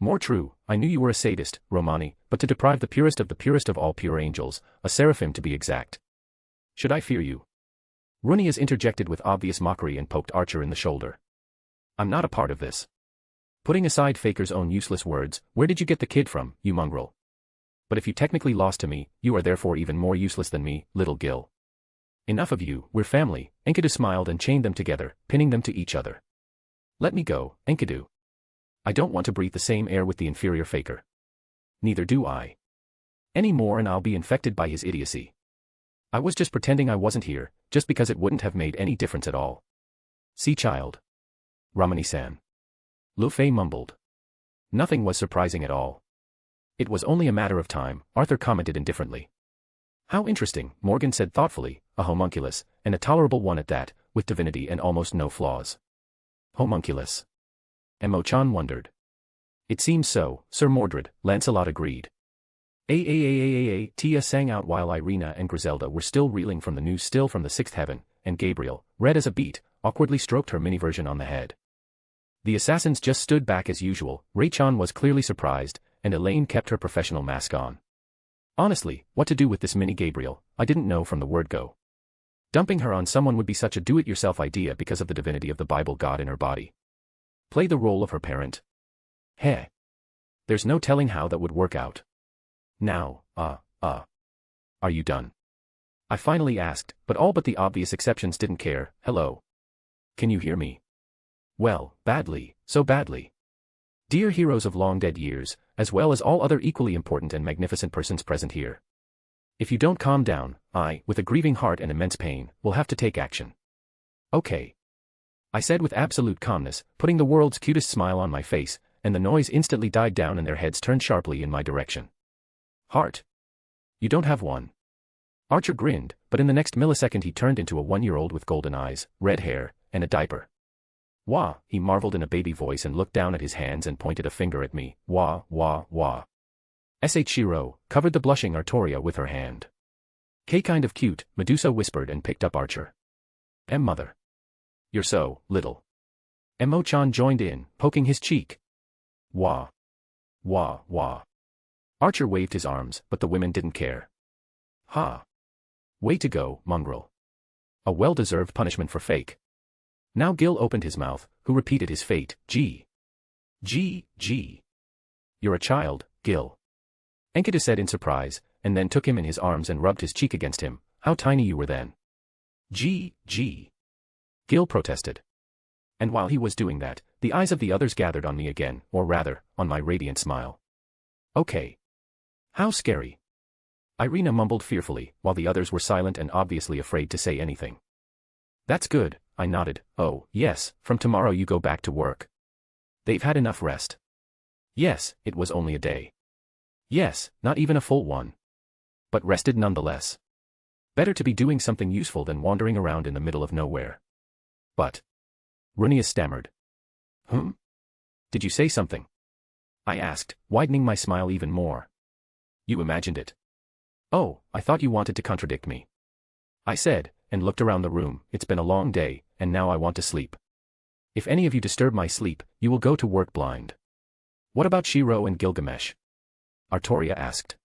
More true, I knew you were a sadist, Romani, but to deprive the purest of all pure angels, a seraphim to be exact. Should I fear you? Runias interjected with obvious mockery and poked Archer in the shoulder. I'm not a part of this. Putting aside Faker's own useless words, where did you get the kid from, you mongrel? But if you technically lost to me, you are therefore even more useless than me, little Gil. Enough of you, we're family, Enkidu smiled and chained them together, pinning them to each other. Let me go, Enkidu. I don't want to breathe the same air with the inferior Faker. Neither do I. Any more and I'll be infected by his idiocy. I was just pretending I wasn't here, just because it wouldn't have made any difference at all. See child. Romani-san. Lu Fei mumbled. Nothing was surprising at all. It was only a matter of time, Arthur commented indifferently. How interesting, Morgan said thoughtfully, a homunculus, and a tolerable one at that, with divinity and almost no flaws. Homunculus. Mo-chan wondered. It seems so, Sir Mordred, Lancelot agreed. Tia sang out while Irina and Griselda were still reeling from the news still from the sixth heaven, and Gabriel, red as a beet, awkwardly stroked her mini-version on the head. The assassins just stood back as usual, Ray-chan was clearly surprised, and Elaine kept her professional mask on. Honestly, what to do with this mini Gabriel, I didn't know from the word go. Dumping her on someone would be such a do-it-yourself idea because of the divinity of the Bible God in her body. Play the role of her parent. Heh. There's no telling how that would work out. Now, are you done? I finally asked, but all but the obvious exceptions didn't care. Hello. Can you hear me? Well, badly, so badly. Dear heroes of long dead years, as well as all other equally important and magnificent persons present here. If you don't calm down, I, with a grieving heart and immense pain, will have to take action. Okay. I said with absolute calmness, putting the world's cutest smile on my face, and the noise instantly died down and their heads turned sharply in my direction. Heart. You don't have one. Archer grinned, but in the next millisecond he turned into a 1-year-old with golden eyes, red hair, and a diaper. Wah, he marveled in a baby voice and looked down at his hands and pointed a finger at me. Wah, wah, wah. Shiro covered the blushing Artoria with her hand. K kind of cute, Medusa whispered and picked up Archer. Mother. You're so little. Mo-chan joined in, poking his cheek. Wah. Wah, wah. Archer waved his arms, but the women didn't care. Ha. Way to go, mongrel. A well-deserved punishment for fake. Now Gil opened his mouth, who repeated his fate, G. You're a child, Gil. Enkidu said in surprise, and then took him in his arms and rubbed his cheek against him. How tiny you were then. G. Gil protested. And while he was doing that, the eyes of the others gathered on me again, or rather, on my radiant smile. Okay. How scary. Irina mumbled fearfully, while the others were silent and obviously afraid to say anything. That's good, I nodded. Oh, yes, from tomorrow you go back to work. They've had enough rest. Yes, it was only a day. Yes, not even a full one. But rested nonetheless. Better to be doing something useful than wandering around in the middle of nowhere. But. Rias stammered. Did you say something? I asked, widening my smile even more. You imagined it. Oh, I thought you wanted to contradict me. I said, and looked around the room. It's been a long day, and now I want to sleep. If any of you disturb my sleep, you will go to work blind. What about Shiro and Gilgamesh? Artoria asked.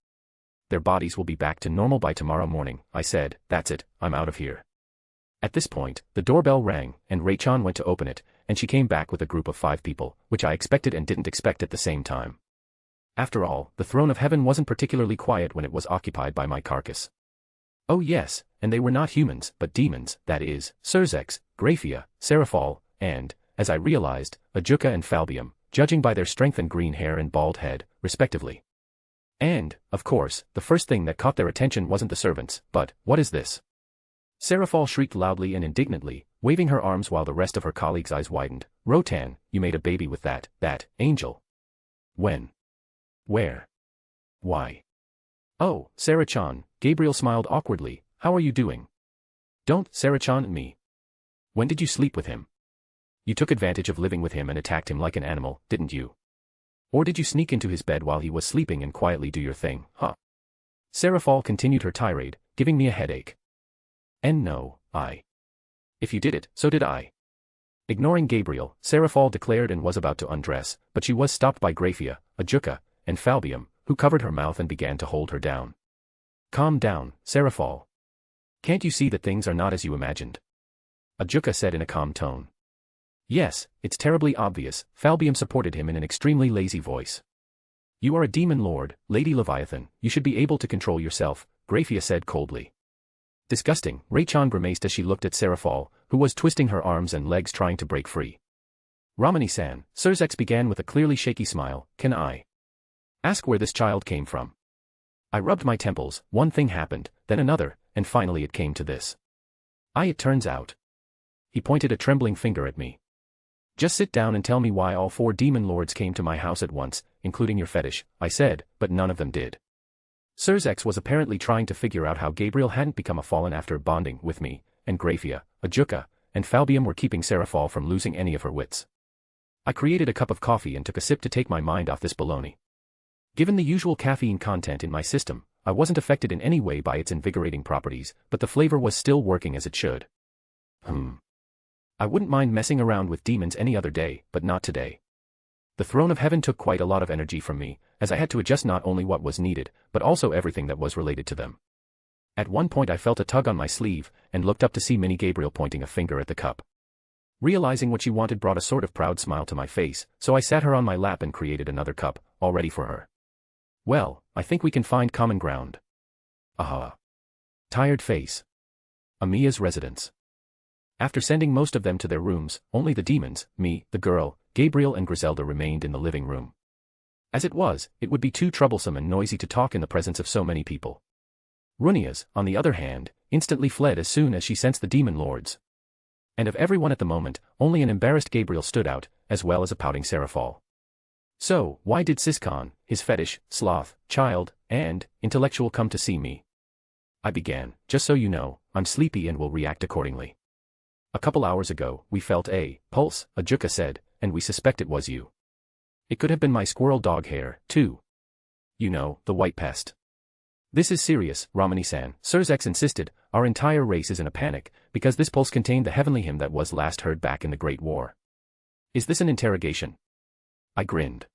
Their bodies will be back to normal by tomorrow morning, I said. That's it, I'm out of here. At this point, the doorbell rang, and Ray-chan went to open it, and she came back with a group of 5 people, which I expected and didn't expect at the same time. After all, the throne of heaven wasn't particularly quiet when it was occupied by my carcass. Oh yes, and they were not humans, but demons, that is, Serzex, Graphia, Seraphol, and, as I realized, Ajuka and Falbium, judging by their strength and green hair and bald head, respectively. And, of course, the first thing that caught their attention wasn't the servants, but, what is this? Seraphol shrieked loudly and indignantly, waving her arms while the rest of her colleagues' eyes widened. Rotan, you made a baby with that angel. When? Where? Why? Oh, Sarah-chan, Gabriel smiled awkwardly. How are you doing? Don't, Sarah-chan and me. When did you sleep with him? You took advantage of living with him and attacked him like an animal, didn't you? Or did you sneak into his bed while he was sleeping and quietly do your thing, huh? Seraphol continued her tirade, giving me a headache. And no, If you did it, so did I. Ignoring Gabriel, Seraphol declared and was about to undress, but she was stopped by Graphia, Ajuka, and Falbium, who covered her mouth and began to hold her down. Calm down, Seraphol. Can't you see that things are not as you imagined? Ajuka said in a calm tone. Yes, it's terribly obvious, Falbium supported him in an extremely lazy voice. You are a demon lord, Lady Leviathan, you should be able to control yourself, Graphia said coldly. Disgusting, Ray-chan grimaced as she looked at Seraphol, who was twisting her arms and legs trying to break free. Romani-san, Serzex began with a clearly shaky smile, can I ask where this child came from? I rubbed my temples, one thing happened, then another, and finally it came to this. It turns out. He pointed a trembling finger at me. Just sit down and tell me why all 4 demon lords came to my house at once, including your fetish, I said, but none of them did. Zerzek was apparently trying to figure out how Gabriel hadn't become a fallen after bonding with me, and Graphia, Ajuka, and Falbium were keeping Seraphal from losing any of her wits. I created a cup of coffee and took a sip to take my mind off this baloney. Given the usual caffeine content in my system, I wasn't affected in any way by its invigorating properties, but the flavor was still working as it should. I wouldn't mind messing around with demons any other day, but not today. The throne of heaven took quite a lot of energy from me, as I had to adjust not only what was needed, but also everything that was related to them. At one point I felt a tug on my sleeve, and looked up to see Mini Gabriel pointing a finger at the cup. Realizing what she wanted brought a sort of proud smile to my face, so I sat her on my lap and created another cup, all ready for her. Well, I think we can find common ground. Aha. Tired face. Amiya's residence. After sending most of them to their rooms, only the demons, me, the girl, Gabriel and Griselda remained in the living room. As it was, it would be too troublesome and noisy to talk in the presence of so many people. Runias, on the other hand, instantly fled as soon as she sensed the demon lords. And of everyone at the moment, only an embarrassed Gabriel stood out, as well as a pouting Seraphal. So, why did Siskon, his fetish, sloth, child, and intellectual come to see me? I began, just so you know, I'm sleepy and will react accordingly. A couple hours ago, we felt a pulse, Ajuka said, and we suspect it was you. It could have been my squirrel dog hair, too. You know, the white pest. This is serious, Romani-san, Zerzek insisted. Our entire race is in a panic, because this pulse contained the heavenly hymn that was last heard back in the Great War. Is this an interrogation? I grinned.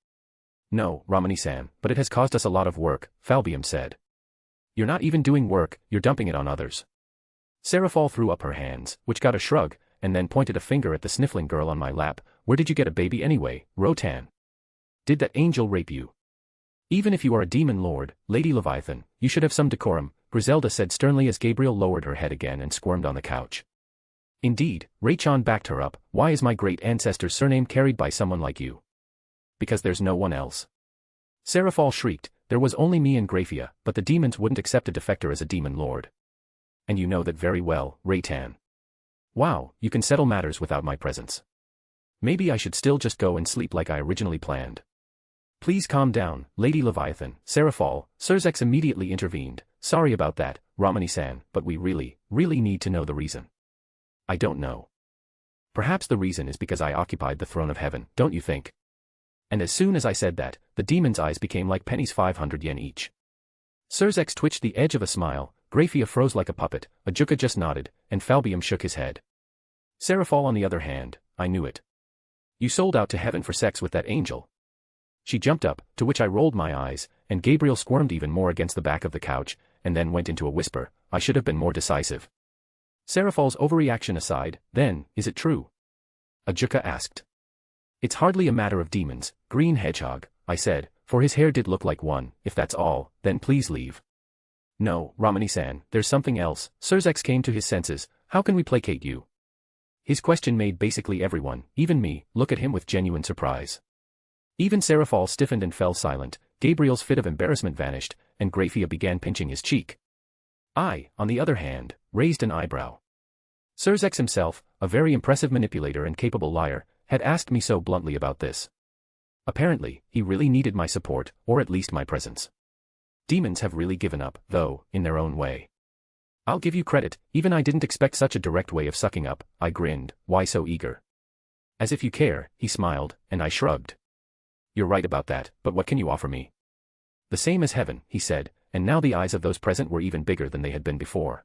No, Romani-san, but it has caused us a lot of work, Falbium said. You're not even doing work, you're dumping it on others. Seraphal threw up her hands, which got a shrug, and then pointed a finger at the sniffling girl on my lap. Where did you get a baby anyway, Rotan? Did that angel rape you? Even if you are a demon lord, Lady Leviathan, you should have some decorum, Griselda said sternly as Gabriel lowered her head again and squirmed on the couch. Indeed, Raychan backed her up. Why is my great ancestor's surname carried by someone like you? Because there's no one else. Seraphal shrieked, there was only me and Graphia, but the demons wouldn't accept a defector as a demon lord. And you know that very well, Raytan. Wow, you can settle matters without my presence. Maybe I should still just go and sleep like I originally planned. Please calm down, Lady Leviathan, Seraphal, Zerzek immediately intervened. Sorry about that, Romani-san, but we really need to know the reason. I don't know. Perhaps the reason is because I occupied the throne of heaven, don't you think? And as soon as I said that, the demon's eyes became like pennies 500 yen each. Zerzek twitched the edge of a smile, Graphia froze like a puppet, Ajuka just nodded, and Falbium shook his head. Seraphal on the other hand, I knew it. You sold out to heaven for sex with that angel. She jumped up, to which I rolled my eyes, and Gabriel squirmed even more against the back of the couch, and then went into a whisper. I should have been more decisive. Seraphal's overreaction aside, then, is it true? Ajuka asked. It's hardly a matter of demons, green hedgehog, I said, for his hair did look like one. If that's all, then please leave. No, Romani-san, there's something else. Zerzek came to his senses. How can we placate you? His question made basically everyone, even me, look at him with genuine surprise. Even Seraphal stiffened and fell silent. Gabriel's fit of embarrassment vanished, and Graphia began pinching his cheek. I, on the other hand, raised an eyebrow. Zerzek himself, a very impressive manipulator and capable liar, had asked me so bluntly about this. Apparently, he really needed my support, or at least my presence. Demons have really given up, though, in their own way. I'll give you credit, even I didn't expect such a direct way of sucking up, I grinned, why so eager? As if you care, he smiled, and I shrugged. You're right about that, but what can you offer me? The same as heaven, he said, and now the eyes of those present were even bigger than they had been before.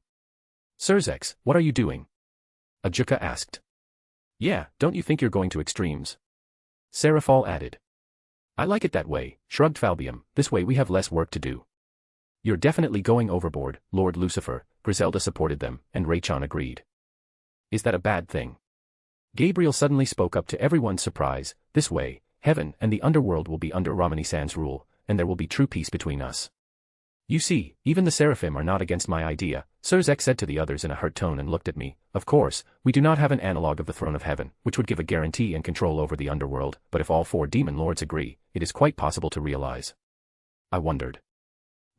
Zerzek, what are you doing? Ajuka asked. Yeah, don't you think you're going to extremes? Seraphal added. I like it that way, shrugged Falbium, this way we have less work to do. You're definitely going overboard, Lord Lucifer, Griselda supported them, and Raychan agreed. Is that a bad thing? Gabriel suddenly spoke up to everyone's surprise, this way, heaven and the underworld will be under Romani-san's rule, and there will be true peace between us. You see, even the seraphim are not against my idea, Zerzek said to the others in a hurt tone and looked at me. Of course, we do not have an analog of the throne of heaven, which would give a guarantee and control over the underworld, but if all 4 demon lords agree, it is quite possible to realize. I wondered.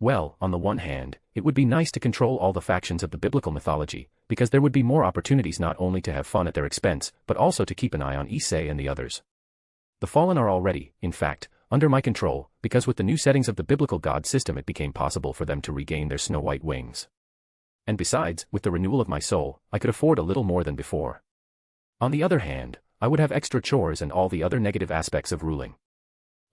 Well, on the one hand, it would be nice to control all the factions of the biblical mythology, because there would be more opportunities not only to have fun at their expense, but also to keep an eye on Aazel and the others. The fallen are already, in fact, under my control, because with the new settings of the biblical god system it became possible for them to regain their snow-white wings. And besides, with the renewal of my soul, I could afford a little more than before. On the other hand, I would have extra chores and all the other negative aspects of ruling.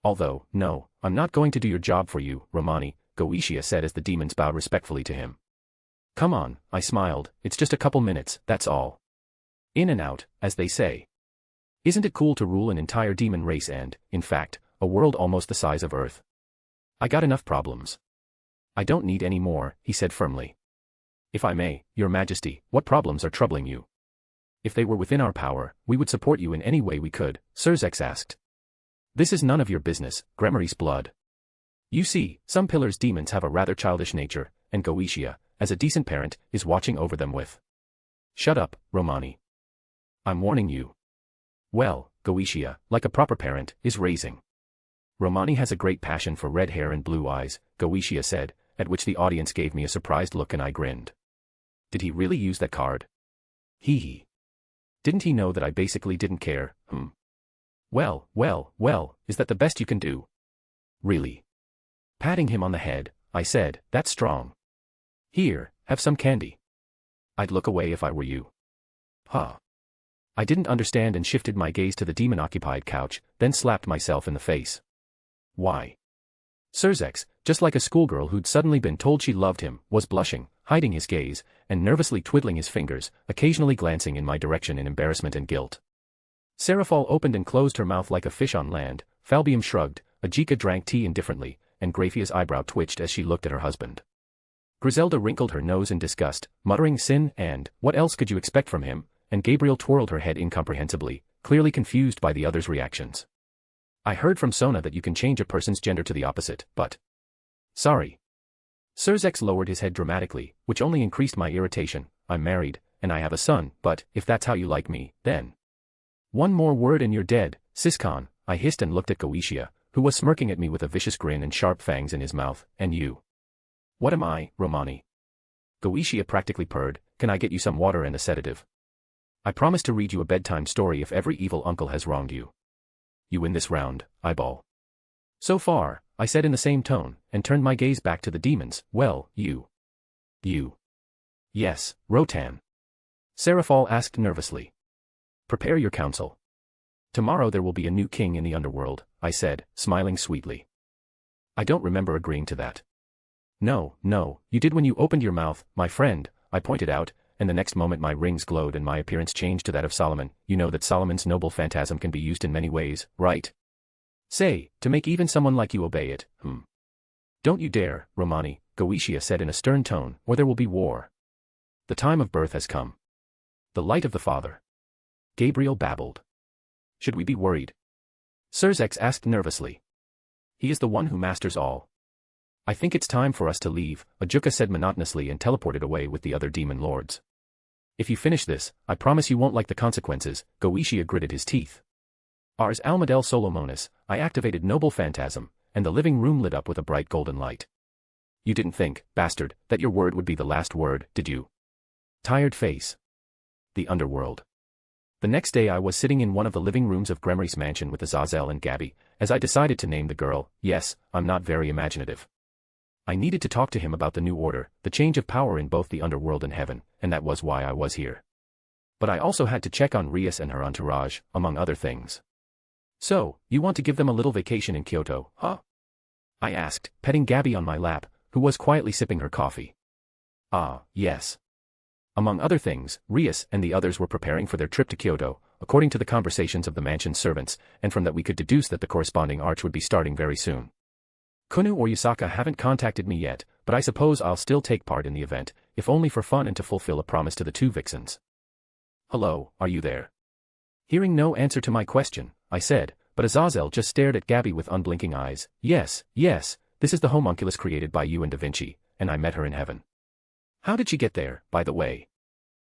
Although, no, I'm not going to do your job for you, Romani, Goetia said as the demons bowed respectfully to him. Come on, I smiled, it's just a couple minutes, that's all. In and out, as they say. Isn't it cool to rule an entire demon race and, in fact, a world almost the size of Earth? I got enough problems. I don't need any more, he said firmly. If I may, your majesty, what problems are troubling you? If they were within our power, we would support you in any way we could, Zerzek asked. This is none of your business, Gremmary's blood. You see, some pillars' demons have a rather childish nature, and Goetia, as a decent parent, is watching over them with. Shut up, Romani. I'm warning you. Well, Goetia, like a proper parent, is raising. Romani has a great passion for red hair and blue eyes, Goetia said, at which the audience gave me a surprised look and I grinned. Did he really use that card? Hee hee. Didn't he know that I basically didn't care, Well, is that the best you can do? Really? Patting him on the head, I said, that's strong. Here, have some candy. I'd look away if I were you. Huh. I didn't understand and shifted my gaze to the demon-occupied couch, then slapped myself in the face. Why? Zerzek, just like a schoolgirl who'd suddenly been told she loved him, was blushing, hiding his gaze, and nervously twiddling his fingers, occasionally glancing in my direction in embarrassment and guilt. Seraphal opened and closed her mouth like a fish on land, Falbium shrugged, Ajika drank tea indifferently, and Graphia's eyebrow twitched as she looked at her husband. Griselda wrinkled her nose in disgust, muttering sin and, what else could you expect from him, and Gabriel twirled her head incomprehensibly, clearly confused by the others' reactions. I heard from Sona that you can change a person's gender to the opposite, but... Sorry. Zerzek lowered his head dramatically, which only increased my irritation. I'm married, and I have a son, but, if that's how you like me, then... One more word and you're dead, Siscon, I hissed and looked at Goetia, who was smirking at me with a vicious grin and sharp fangs in his mouth, and you. What am I, Romani? Goetia practically purred, can I get you some water and a sedative? I promise to read you a bedtime story if every evil uncle has wronged you. You win this round, eyeball. So far, I said in the same tone, and turned my gaze back to the demons, well, you. Yes, Rotan. Seraphal asked nervously. Prepare your counsel. Tomorrow there will be a new king in the underworld, I said, smiling sweetly. I don't remember agreeing to that. No, you did when you opened your mouth, my friend, I pointed out, and the next moment my rings glowed and my appearance changed to that of Solomon. You know that Solomon's noble phantasm can be used in many ways, right? Say, to make even someone like you obey it, Don't you dare, Romani, Goetia said in a stern tone, or there will be war. The time of birth has come. The light of the Father. Gabriel babbled. Should we be worried? Zerzek asked nervously. He is the one who masters all. I think it's time for us to leave, Ajuka said monotonously and teleported away with the other demon lords. If you finish this, I promise you won't like the consequences, Goetia gritted his teeth. Ars Almadel Solomonis, I activated Noble Phantasm, and the living room lit up with a bright golden light. You didn't think, bastard, that your word would be the last word, did you? Tired face. The underworld. The next day I was sitting in one of the living rooms of Gremmary's mansion with Aazel and Gabby, as I decided to name the girl. Yes, I'm not very imaginative. I needed to talk to him about the new order, the change of power in both the underworld and heaven, and that was why I was here. But I also had to check on Rias and her entourage, among other things. So, you want to give them a little vacation in Kyoto, huh? I asked, petting Gabby on my lap, who was quietly sipping her coffee. Ah, yes. Among other things, Rias and the others were preparing for their trip to Kyoto, according to the conversations of the mansion's servants, and from that we could deduce that the corresponding arch would be starting very soon. Kunu or Yusaka haven't contacted me yet, but I suppose I'll still take part in the event, if only for fun and to fulfill a promise to the two vixens. Hello, are you there? Hearing no answer to my question, I said, but Aazel just stared at Gabby with unblinking eyes. Yes, this is the homunculus created by you and Da Vinci, and I met her in heaven. How did she get there, by the way?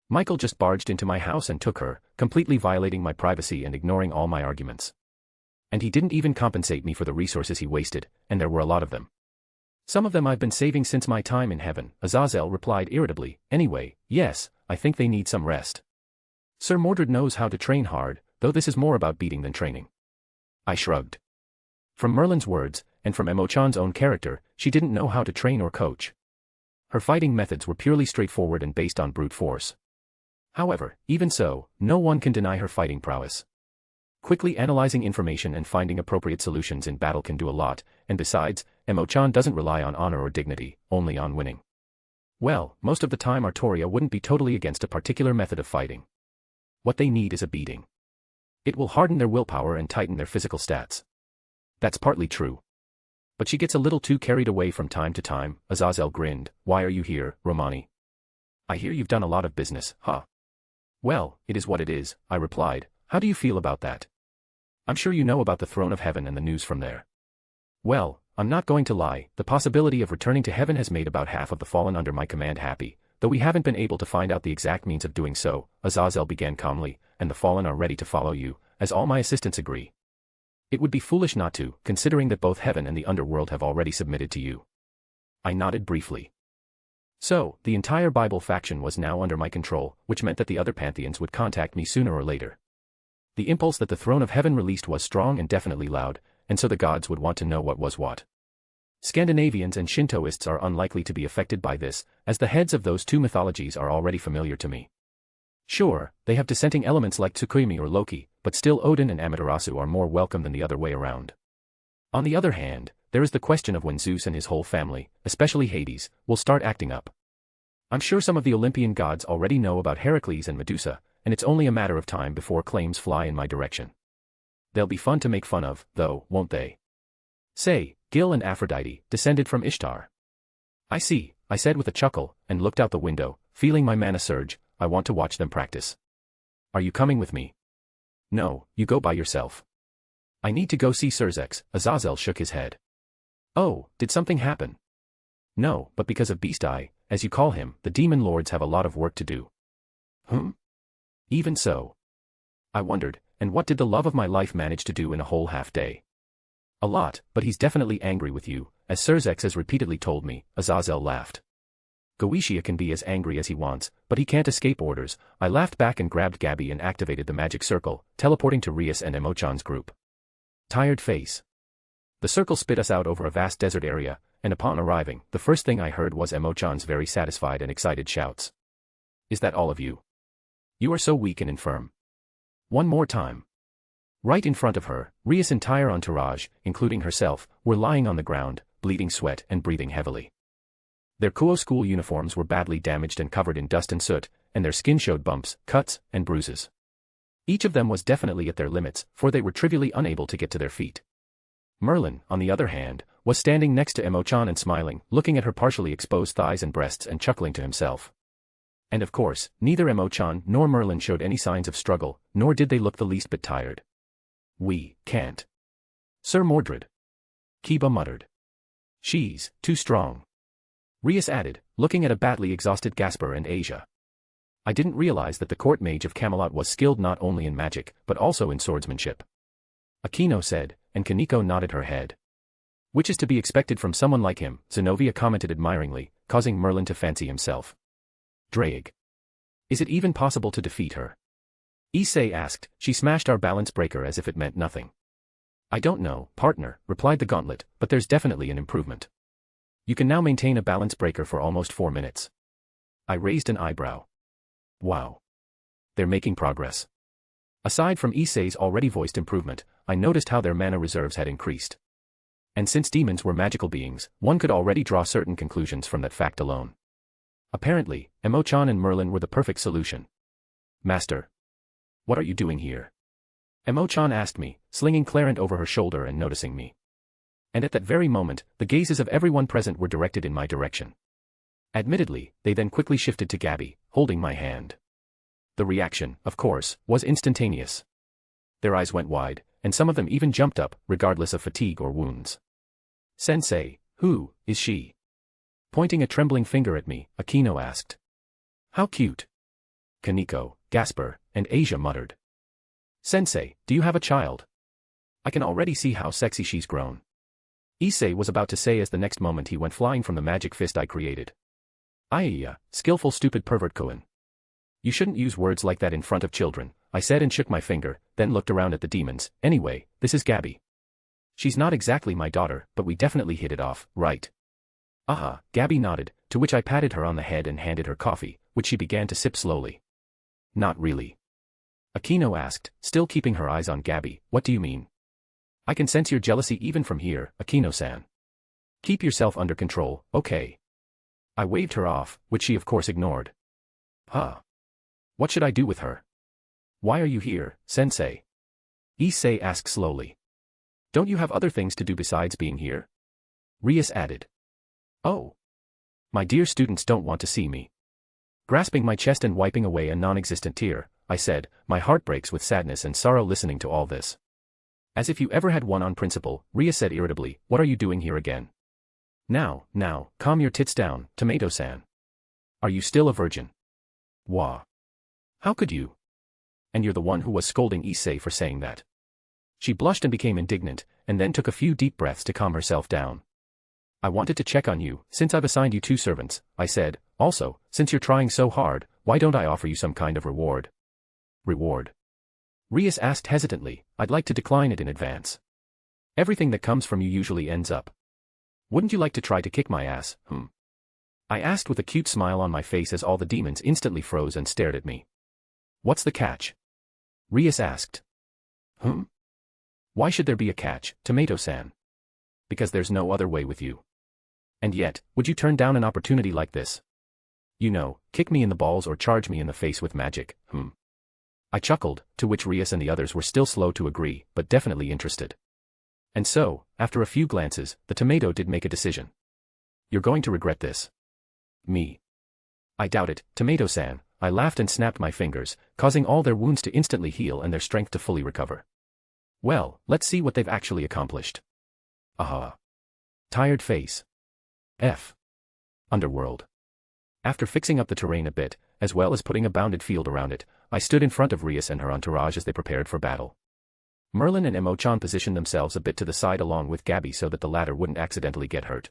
Michael just barged into my house and took her, completely violating my privacy and ignoring all my arguments. And he didn't even compensate me for the resources he wasted, and there were a lot of them. Some of them I've been saving since my time in heaven, Azazel replied irritably. Anyway, yes, I think they need some rest. Sir Mordred knows how to train hard, though this is more about beating than training. I shrugged. From Merlin's words, and from Emo-chan's own character, she didn't know how to train or coach. Her fighting methods were purely straightforward and based on brute force. However, even so, no one can deny her fighting prowess. Quickly analyzing information and finding appropriate solutions in battle can do a lot, and besides, Emo-chan doesn't rely on honor or dignity, only on winning. Well, most of the time Artoria wouldn't be totally against a particular method of fighting. What they need is a beating. It will harden their willpower and tighten their physical stats. That's partly true. But she gets a little too carried away from time to time. Azazel grinned. Why are you here, Romani? I hear you've done a lot of business, huh? Well, it is what it is, I replied. How do you feel about that? I'm sure you know about the throne of heaven and the news from there. Well, I'm not going to lie, the possibility of returning to heaven has made about half of the fallen under my command happy, though we haven't been able to find out the exact means of doing so, Azazel began calmly, and the fallen are ready to follow you, as all my assistants agree. It would be foolish not to, considering that both heaven and the underworld have already submitted to you. I nodded briefly. So, the entire Bible faction was now under my control, which meant that the other pantheons would contact me sooner or later. The impulse that the throne of heaven released was strong and definitely loud, and so the gods would want to know what was what. Scandinavians and Shintoists are unlikely to be affected by this, as the heads of those two mythologies are already familiar to me. Sure, they have dissenting elements like Tsukuyomi or Loki, but still Odin and Amaterasu are more welcome than the other way around. On the other hand, there is the question of when Zeus and his whole family, especially Hades, will start acting up. I'm sure some of the Olympian gods already know about Heracles and Medusa, and it's only a matter of time before claims fly in my direction. They'll be fun to make fun of, though, won't they? Say, Gil and Aphrodite, descended from Ishtar. I see, I said with a chuckle, and looked out the window, feeling my mana surge. I want to watch them practice. Are you coming with me? No, you go by yourself. I need to go see Serzex. Azazel shook his head. Oh, did something happen? No, but because of Beast Eye, as you call him, the demon lords have a lot of work to do. Even so. I wondered, and what did the love of my life manage to do in a whole half day? A lot, but he's definitely angry with you, as Serzex has repeatedly told me. Azazel laughed. Goetia can be as angry as he wants, but he can't escape orders. I laughed back and grabbed Gabby and activated the magic circle, teleporting to Rias and Emo-chan's group. Tired face. The circle spit us out over a vast desert area, and upon arriving, the first thing I heard was Emo-chan's very satisfied and excited shouts. Is that all of you? You are so weak and infirm. One more time. Right in front of her, Rias' entire entourage, including herself, were lying on the ground, bleeding sweat and breathing heavily. Their Kuo school uniforms were badly damaged and covered in dust and soot, and their skin showed bumps, cuts, and bruises. Each of them was definitely at their limits, for they were trivially unable to get to their feet. Merlin, on the other hand, was standing next to Emo-chan and smiling, looking at her partially exposed thighs and breasts and chuckling to himself. And of course, neither Emo-chan nor Merlin showed any signs of struggle, nor did they look the least bit tired. We can't. Sir Mordred. Kiba muttered. She's too strong. Rias added, looking at a badly exhausted Gasper and Asia. I didn't realize that the court mage of Camelot was skilled not only in magic, but also in swordsmanship. Aquino said, and Kaneko nodded her head. Which is to be expected from someone like him, Zenobia commented admiringly, causing Merlin to fancy himself. Draig. Is it even possible to defeat her? Issei asked. She smashed our balance breaker as if it meant nothing. I don't know, partner, replied the gauntlet, but there's definitely an improvement. You can now maintain a balance breaker for almost 4 minutes. I raised an eyebrow. Wow. They're making progress. Aside from Issei's already voiced improvement, I noticed how their mana reserves had increased. And since demons were magical beings, one could already draw certain conclusions from that fact alone. Apparently, Emo-chan and Merlin were the perfect solution. Master. What are you doing here? Emo-chan asked me, slinging Clarent over her shoulder and noticing me. And at that very moment, the gazes of everyone present were directed in my direction. Admittedly, they then quickly shifted to Gabby, holding my hand. The reaction, of course, was instantaneous. Their eyes went wide, and some of them even jumped up, regardless of fatigue or wounds. Sensei, who is she? Pointing a trembling finger at me, Aquino asked. How cute. Kaneko, Gasper, and Asia muttered. Sensei, do you have a child? I can already see how sexy she's grown. Issei was about to say as the next moment he went flying from the magic fist I created. Aiya, skillful stupid pervert Cohen. You shouldn't use words like that in front of children, I said and shook my finger, then looked around at the demons. Anyway, this is Gabby. She's not exactly my daughter, but we definitely hit it off, right? Aha, Gabby nodded, to which I patted her on the head and handed her coffee, which she began to sip slowly. Not really. Aquino asked, still keeping her eyes on Gabby. What do you mean? I can sense your jealousy even from here, Aquino-san. Keep yourself under control, okay? I waved her off, which she of course ignored. Huh. What should I do with her? Why are you here, sensei? Issei asked slowly. Don't you have other things to do besides being here? Rias added. Oh. My dear students don't want to see me. Grasping my chest and wiping away a non-existent tear, I said, my heart breaks with sadness and sorrow listening to all this. As if you ever had one on principle, Rias said irritably, what are you doing here again? Now, calm your tits down, Tomato-san. Are you still a virgin? Wah. How could you? And you're the one who was scolding Issei for saying that. She blushed and became indignant, and then took a few deep breaths to calm herself down. I wanted to check on you, since I've assigned you 2 servants, I said. Also, since you're trying so hard, why don't I offer you some kind of reward? Reward? Rias asked hesitantly. I'd like to decline it in advance. Everything that comes from you usually ends up. Wouldn't you like to try to kick my ass, I asked with a cute smile on my face as all the demons instantly froze and stared at me. What's the catch? Rias asked. Why should there be a catch, Tomato-san? Because there's no other way with you. And yet, would you turn down an opportunity like this? You know, kick me in the balls or charge me in the face with magic, I chuckled, to which Rias and the others were still slow to agree, but definitely interested. And so, after a few glances, the tomato did make a decision. You're going to regret this. Me. I doubt it, Tomato-san, I laughed and snapped my fingers, causing all their wounds to instantly heal and their strength to fully recover. Well, let's see what they've actually accomplished. Aha. Tired face. F. Underworld. After fixing up the terrain a bit, as well as putting a bounded field around it, I stood in front of Rias and her entourage as they prepared for battle. Merlin and Emo-chan positioned themselves a bit to the side along with Gabby so that the latter wouldn't accidentally get hurt.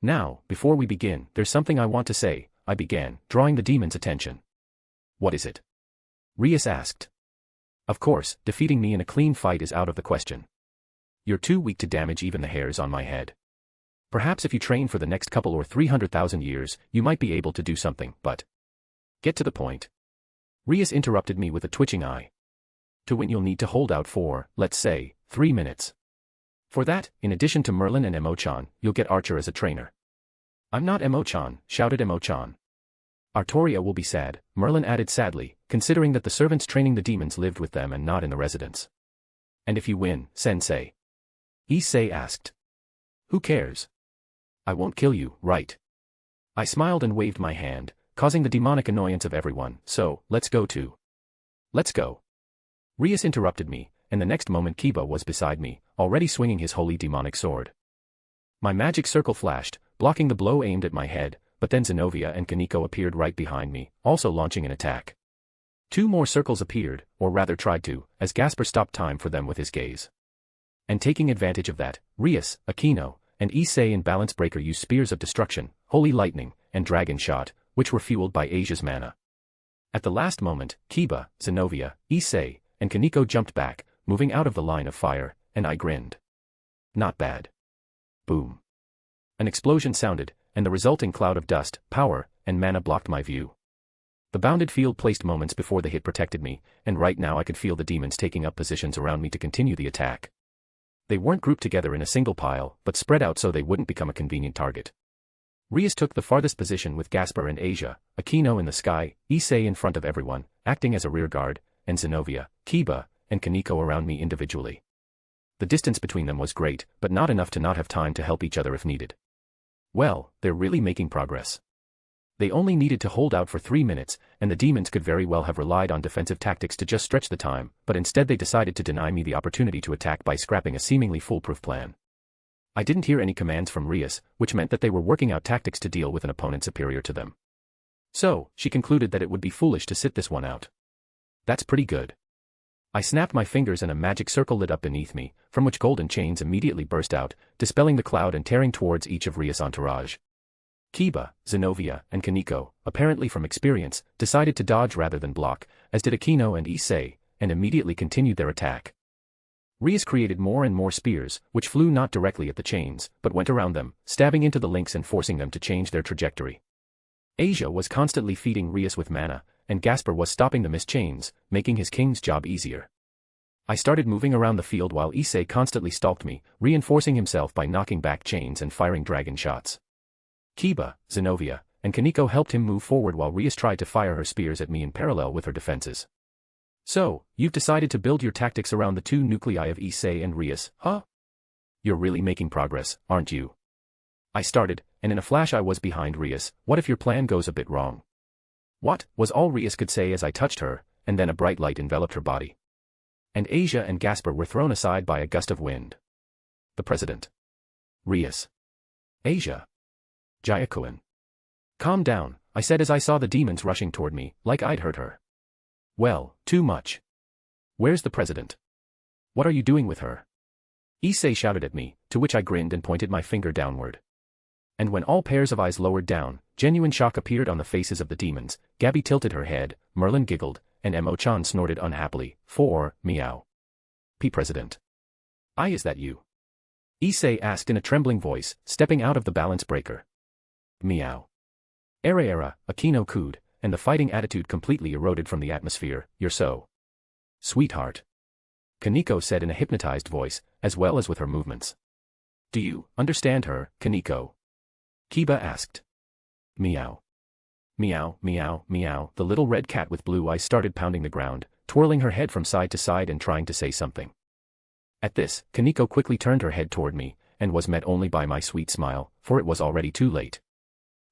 Now, before we begin, there's something I want to say, I began, drawing the demon's attention. What is it? Rias asked. Of course, defeating me in a clean fight is out of the question. You're too weak to damage even the hairs on my head. Perhaps if you train for the next couple or 300,000 years, you might be able to do something, but... Get to the point. Rias interrupted me with a twitching eye. To win you'll need to hold out for, let's say, 3 minutes. For that, in addition to Merlin and Emo-chan, you'll get Archer as a trainer. I'm not Emo-chan, shouted Emo-chan. Artoria will be sad, Merlin added sadly, considering that the servants training the demons lived with them and not in the residence. And if you win, sensei? Issei asked. Who cares? I won't kill you, right? I smiled and waved my hand, causing the demonic annoyance of everyone, so, let's go too. Let's go. Rias interrupted me, and the next moment Kiba was beside me, already swinging his holy demonic sword. My magic circle flashed, blocking the blow aimed at my head, but then Zenobia and Kaneko appeared right behind me, also launching an attack. 2 more circles appeared, or rather tried to, as Gasper stopped time for them with his gaze. And taking advantage of that, Rias, Aquino, and Issei and Balance Breaker used spears of destruction, holy lightning, and dragon shot, which were fueled by Asia's mana. At the last moment, Kiba, Zenobia, Issei, and Kaneko jumped back, moving out of the line of fire, and I grinned. Not bad. Boom. An explosion sounded, and the resulting cloud of dust, power, and mana blocked my view. The bounded field placed moments before the hit protected me, and right now I could feel the demons taking up positions around me to continue the attack. They weren't grouped together in a single pile, but spread out so they wouldn't become a convenient target. Rias took the farthest position with Gasper and Asia, Aquino in the sky, Issei in front of everyone, acting as a rear guard, and Zenobia, Kiba, and Kaneko around me individually. The distance between them was great, but not enough to not have time to help each other if needed. Well, they're really making progress. They only needed to hold out for 3 minutes, and the demons could very well have relied on defensive tactics to just stretch the time, but instead they decided to deny me the opportunity to attack by scrapping a seemingly foolproof plan. I didn't hear any commands from Rias, which meant that they were working out tactics to deal with an opponent superior to them. So, she concluded that it would be foolish to sit this one out. That's pretty good. I snapped my fingers and a magic circle lit up beneath me, from which golden chains immediately burst out, dispelling the cloud and tearing towards each of Rias' entourage. Kiba, Zenobia, and Kaneko, apparently from experience, decided to dodge rather than block, as did Akino and Issei, and immediately continued their attack. Rias created more and more spears, which flew not directly at the chains, but went around them, stabbing into the links and forcing them to change their trajectory. Asia was constantly feeding Rias with mana, and Gasper was stopping the missed chains, making his king's job easier. I started moving around the field while Issei constantly stalked me, reinforcing himself by knocking back chains and firing dragon shots. Kiba, Zenobia, and Kaneko helped him move forward while Rias tried to fire her spears at me in parallel with her defenses. So, you've decided to build your tactics around the two nuclei of Issei and Rias, huh? You're really making progress, aren't you? I started, and in a flash I was behind Rias. What if your plan goes a bit wrong? What, was all Rias could say as I touched her, and then a bright light enveloped her body. And Asia and Gasper were thrown aside by a gust of wind. The President. Rias. Asia. Jayakuin. Calm down, I said as I saw the demons rushing toward me, like I'd hurt her. Well, too much. Where's the President? What are you doing with her? Issei shouted at me, to which I grinned and pointed my finger downward. And when all pairs of eyes lowered down, genuine shock appeared on the faces of the demons. Gabby tilted her head, Merlin giggled, and Emo-chan snorted unhappily. Meow. President. Is that you? Issei asked in a trembling voice, stepping out of the balance breaker. Meow. Era, Akino cooed, and the fighting attitude completely eroded from the atmosphere. You're so sweetheart. Kaneko said in a hypnotized voice, as well as with her movements. Do you understand her, Kaneko? Kiba asked. Meow. Meow, meow, meow. The little red cat with blue eyes started pounding the ground, twirling her head from side to side and trying to say something. At this, Kaneko quickly turned her head toward me, and was met only by my sweet smile, for it was already too late.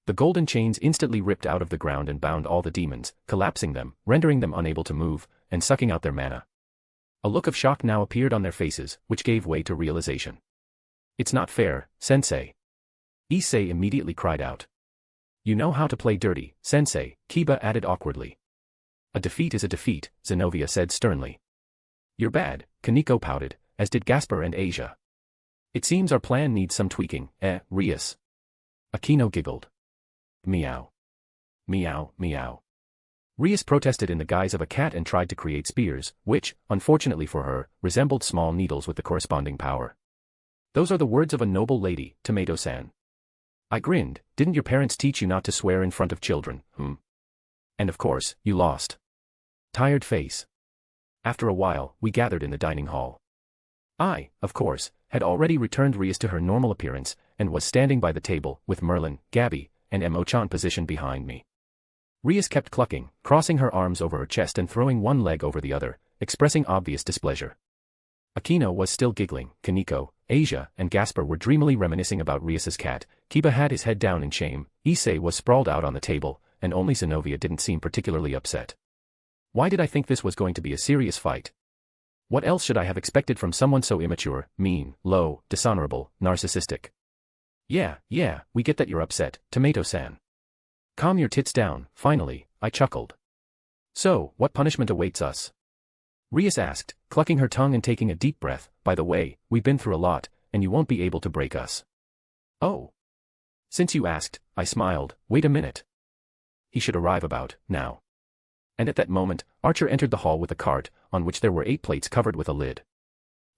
The golden chains instantly ripped out of the ground and bound all the demons, collapsing them, rendering them unable to move, and sucking out their mana. A look of shock now appeared on their faces, which gave way to realization. It's not fair, Sensei. Issei immediately cried out. You know how to play dirty, Sensei, Kiba added awkwardly. A defeat is a defeat, Zenobia said sternly. You're bad, Kaneko pouted, as did Gasper and Asia. It seems our plan needs some tweaking, Rias. Akino giggled. Meow. Meow, meow. Rias protested in the guise of a cat and tried to create spears, which, unfortunately for her, resembled small needles with the corresponding power. Those are the words of a noble lady, Tomato-san. I grinned. Didn't your parents teach you not to swear in front of children, And of course, you lost. Tired face. After a while, we gathered in the dining hall. I, of course, had already returned Rias to her normal appearance, and was standing by the table, with Merlin, Gabby, and Emo-chan positioned behind me. Rias kept clucking, crossing her arms over her chest and throwing one leg over the other, expressing obvious displeasure. Akino was still giggling. Kaneko, Asia, and Gasper were dreamily reminiscing about Rias's cat. Kiba had his head down in shame, Issei was sprawled out on the table, and only Zenobia didn't seem particularly upset. Why did I think this was going to be a serious fight? What else should I have expected from someone so immature, mean, low, dishonorable, narcissistic? Yeah, we get that you're upset, Tomato-san. Calm your tits down, finally, I chuckled. So, what punishment awaits us? Rias asked, clucking her tongue and taking a deep breath. By the way, we've been through a lot, and you won't be able to break us. Oh. Since you asked, I smiled. Wait a minute. He should arrive about now. And at that moment, Archer entered the hall with a cart, on which there were 8 plates covered with a lid.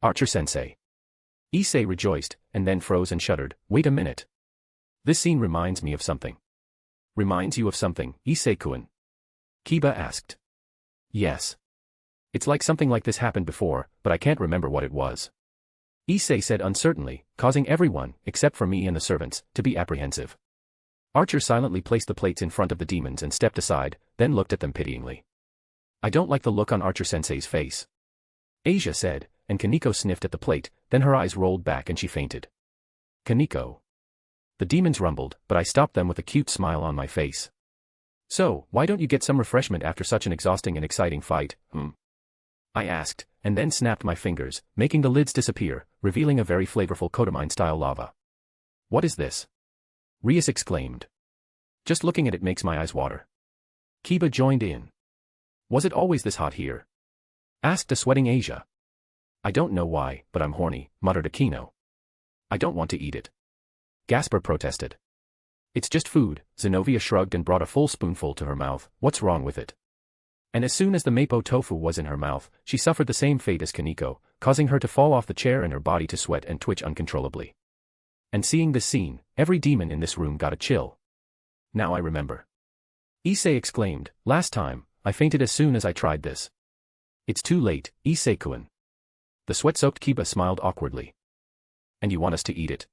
Archer-sensei. Issei rejoiced, and then froze and shuddered. Wait a minute. This scene reminds me of something. Reminds you of something, Issei-kun? Kiba asked. Yes. It's like something like this happened before, but I can't remember what it was. Issei said uncertainly, causing everyone, except for me and the servants, to be apprehensive. Archer silently placed the plates in front of the demons and stepped aside, then looked at them pityingly. I don't like the look on Archer-sensei's face. Asia said, and Kaneko sniffed at the plate, then her eyes rolled back and she fainted. Kaneko. The demons rumbled, but I stopped them with a cute smile on my face. So, why don't you get some refreshment after such an exhausting and exciting fight, I asked, and then snapped my fingers, making the lids disappear, revealing a very flavorful Kodomine-style lava. What is this? Rias exclaimed. Just looking at it makes my eyes water. Kiba joined in. Was it always this hot here? asked a sweating Asia. I don't know why, but I'm horny, muttered Aquino. I don't want to eat it. Gasper protested. It's just food, Zenobia shrugged and brought a full spoonful to her mouth. What's wrong with it? And as soon as the mapo tofu was in her mouth, she suffered the same fate as Kaneko, causing her to fall off the chair and her body to sweat and twitch uncontrollably. And seeing this scene, every demon in this room got a chill. Now I remember. Issei exclaimed, last time, I fainted as soon as I tried this. It's too late, Issei-kun. The sweat-soaked Kiba smiled awkwardly. And you want us to eat it?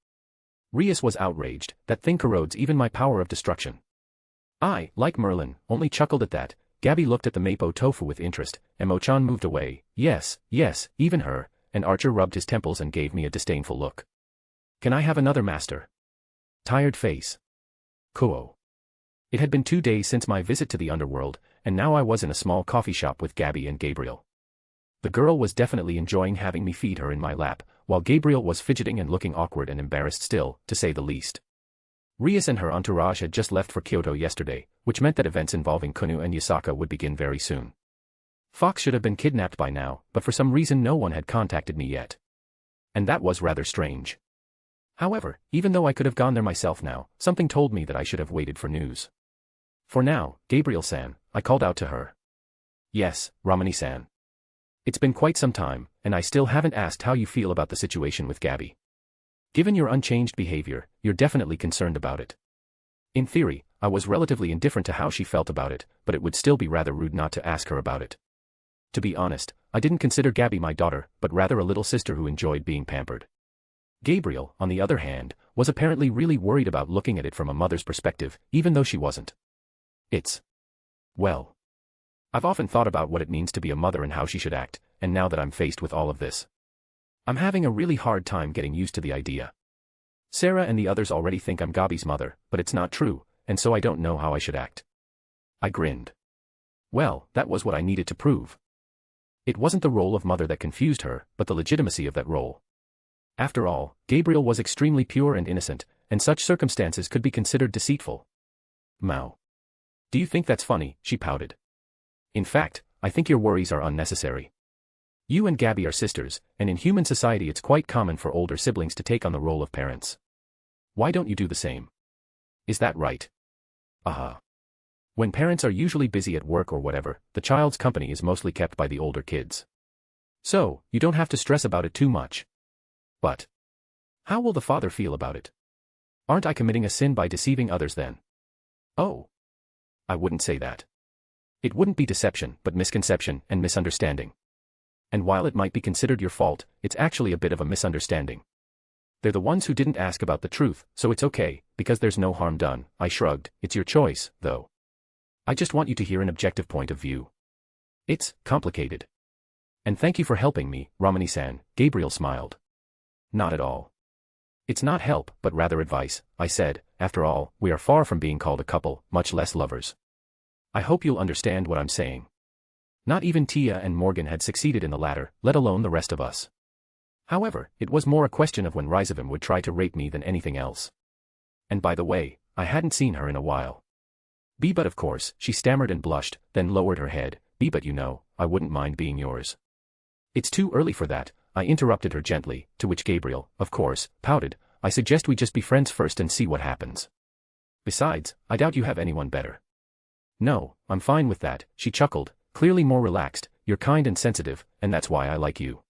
Rias was outraged, that thing corrodes even my power of destruction. I, like Merlin, only chuckled at that. Gabby looked at the mapo tofu with interest, and Mo-chan moved away. Yes, even her, and Archer rubbed his temples and gave me a disdainful look. Can I have another, master? Tired face. Kuo. It had been 2 days since my visit to the underworld, and now I was in a small coffee shop with Gabby and Gabriel. The girl was definitely enjoying having me feed her in my lap, while Gabriel was fidgeting and looking awkward and embarrassed still, to say the least. Rias and her entourage had just left for Kyoto yesterday, which meant that events involving Kunu and Yasaka would begin very soon. Fox should have been kidnapped by now, but for some reason no one had contacted me yet. And that was rather strange. However, even though I could have gone there myself now, something told me that I should have waited for news. For now, Gabriel-san, I called out to her. Yes, Romani-san. It's been quite some time, and I still haven't asked how you feel about the situation with Gabby. Given your unchanged behavior, you're definitely concerned about it. In theory, I was relatively indifferent to how she felt about it, but it would still be rather rude not to ask her about it. To be honest, I didn't consider Gabby my daughter, but rather a little sister who enjoyed being pampered. Gabriel, on the other hand, was apparently really worried about looking at it from a mother's perspective, even though she wasn't. Well, I've often thought about what it means to be a mother and how she should act, and now that I'm faced with all of this, I'm having a really hard time getting used to the idea. Sarah and the others already think I'm Gabby's mother, but it's not true, and so I don't know how I should act. I grinned. Well, that was what I needed to prove. It wasn't the role of mother that confused her, but the legitimacy of that role. After all, Gabriel was extremely pure and innocent, and such circumstances could be considered deceitful. Mao. Do you think that's funny? She pouted. In fact, I think your worries are unnecessary. You and Gabby are sisters, and in human society it's quite common for older siblings to take on the role of parents. Why don't you do the same? Is that right? Aha. When parents are usually busy at work or whatever, the child's company is mostly kept by the older kids. So, you don't have to stress about it too much. But how will the father feel about it? Aren't I committing a sin by deceiving others then? Oh. I wouldn't say that. It wouldn't be deception, but misconception and misunderstanding. And while it might be considered your fault, it's actually a bit of a misunderstanding. They're the ones who didn't ask about the truth, so it's okay, because there's no harm done. I shrugged. It's your choice, though. I just want you to hear an objective point of view. It's complicated. And thank you for helping me, Romani-san, Gabriel smiled. Not at all. It's not help, but rather advice, I said. After all, we are far from being called a couple, much less lovers. I hope you'll understand what I'm saying. Not even Tia and Morgan had succeeded in the latter, let alone the rest of us. However, it was more a question of when Rizavim would try to rape me than anything else. And by the way, I hadn't seen her in a while. But of course, she stammered and blushed, then lowered her head. But you know, I wouldn't mind being yours. It's too early for that, I interrupted her gently, to which Gabriel, of course, pouted. I suggest we just be friends first and see what happens. Besides, I doubt you have anyone better. No, I'm fine with that, she chuckled, clearly more relaxed. You're kind and sensitive, and that's why I like you.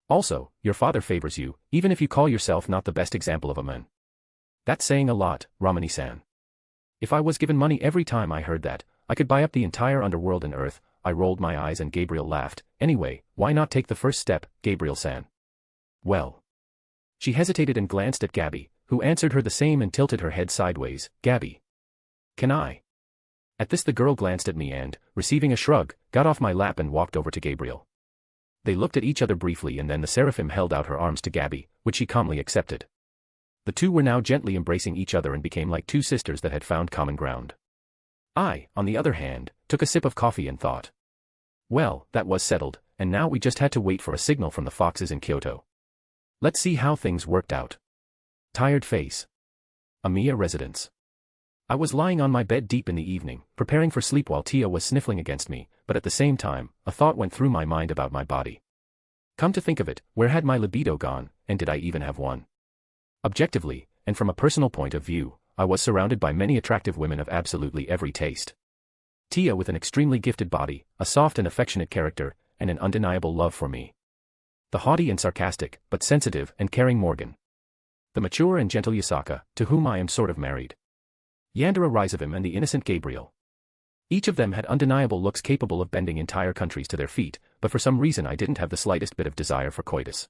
Also, your father favors you, even if you call yourself not the best example of a man. That's saying a lot, Romani-san. If I was given money every time I heard that, I could buy up the entire underworld and earth. I rolled my eyes and Gabriel laughed. Anyway, why not take the first step, Gabriel-san? Well. She hesitated and glanced at Gabby, who answered her the same and tilted her head sideways. Gabby. Can I? At this the girl glanced at me and, receiving a shrug, got off my lap and walked over to Gabriel. They looked at each other briefly and then the seraphim held out her arms to Gabby, which she calmly accepted. The two were now gently embracing each other and became like two sisters that had found common ground. I, on the other hand, took a sip of coffee and thought. Well, that was settled, and now we just had to wait for a signal from the foxes in Kyoto. Let's see how things worked out. Tired face. Amiya residence. I was lying on my bed deep in the evening, preparing for sleep while Tia was sniffling against me, but at the same time, a thought went through my mind about my body. Come to think of it, where had my libido gone, and did I even have one? Objectively, and from a personal point of view, I was surrounded by many attractive women of absolutely every taste. Tia with an extremely gifted body, a soft and affectionate character, and an undeniable love for me. The haughty and sarcastic, but sensitive and caring Morgan. The mature and gentle Yasaka, to whom I am sort of married. Yandere Rizavim and the innocent Gabriel. Each of them had undeniable looks capable of bending entire countries to their feet, but for some reason I didn't have the slightest bit of desire for coitus.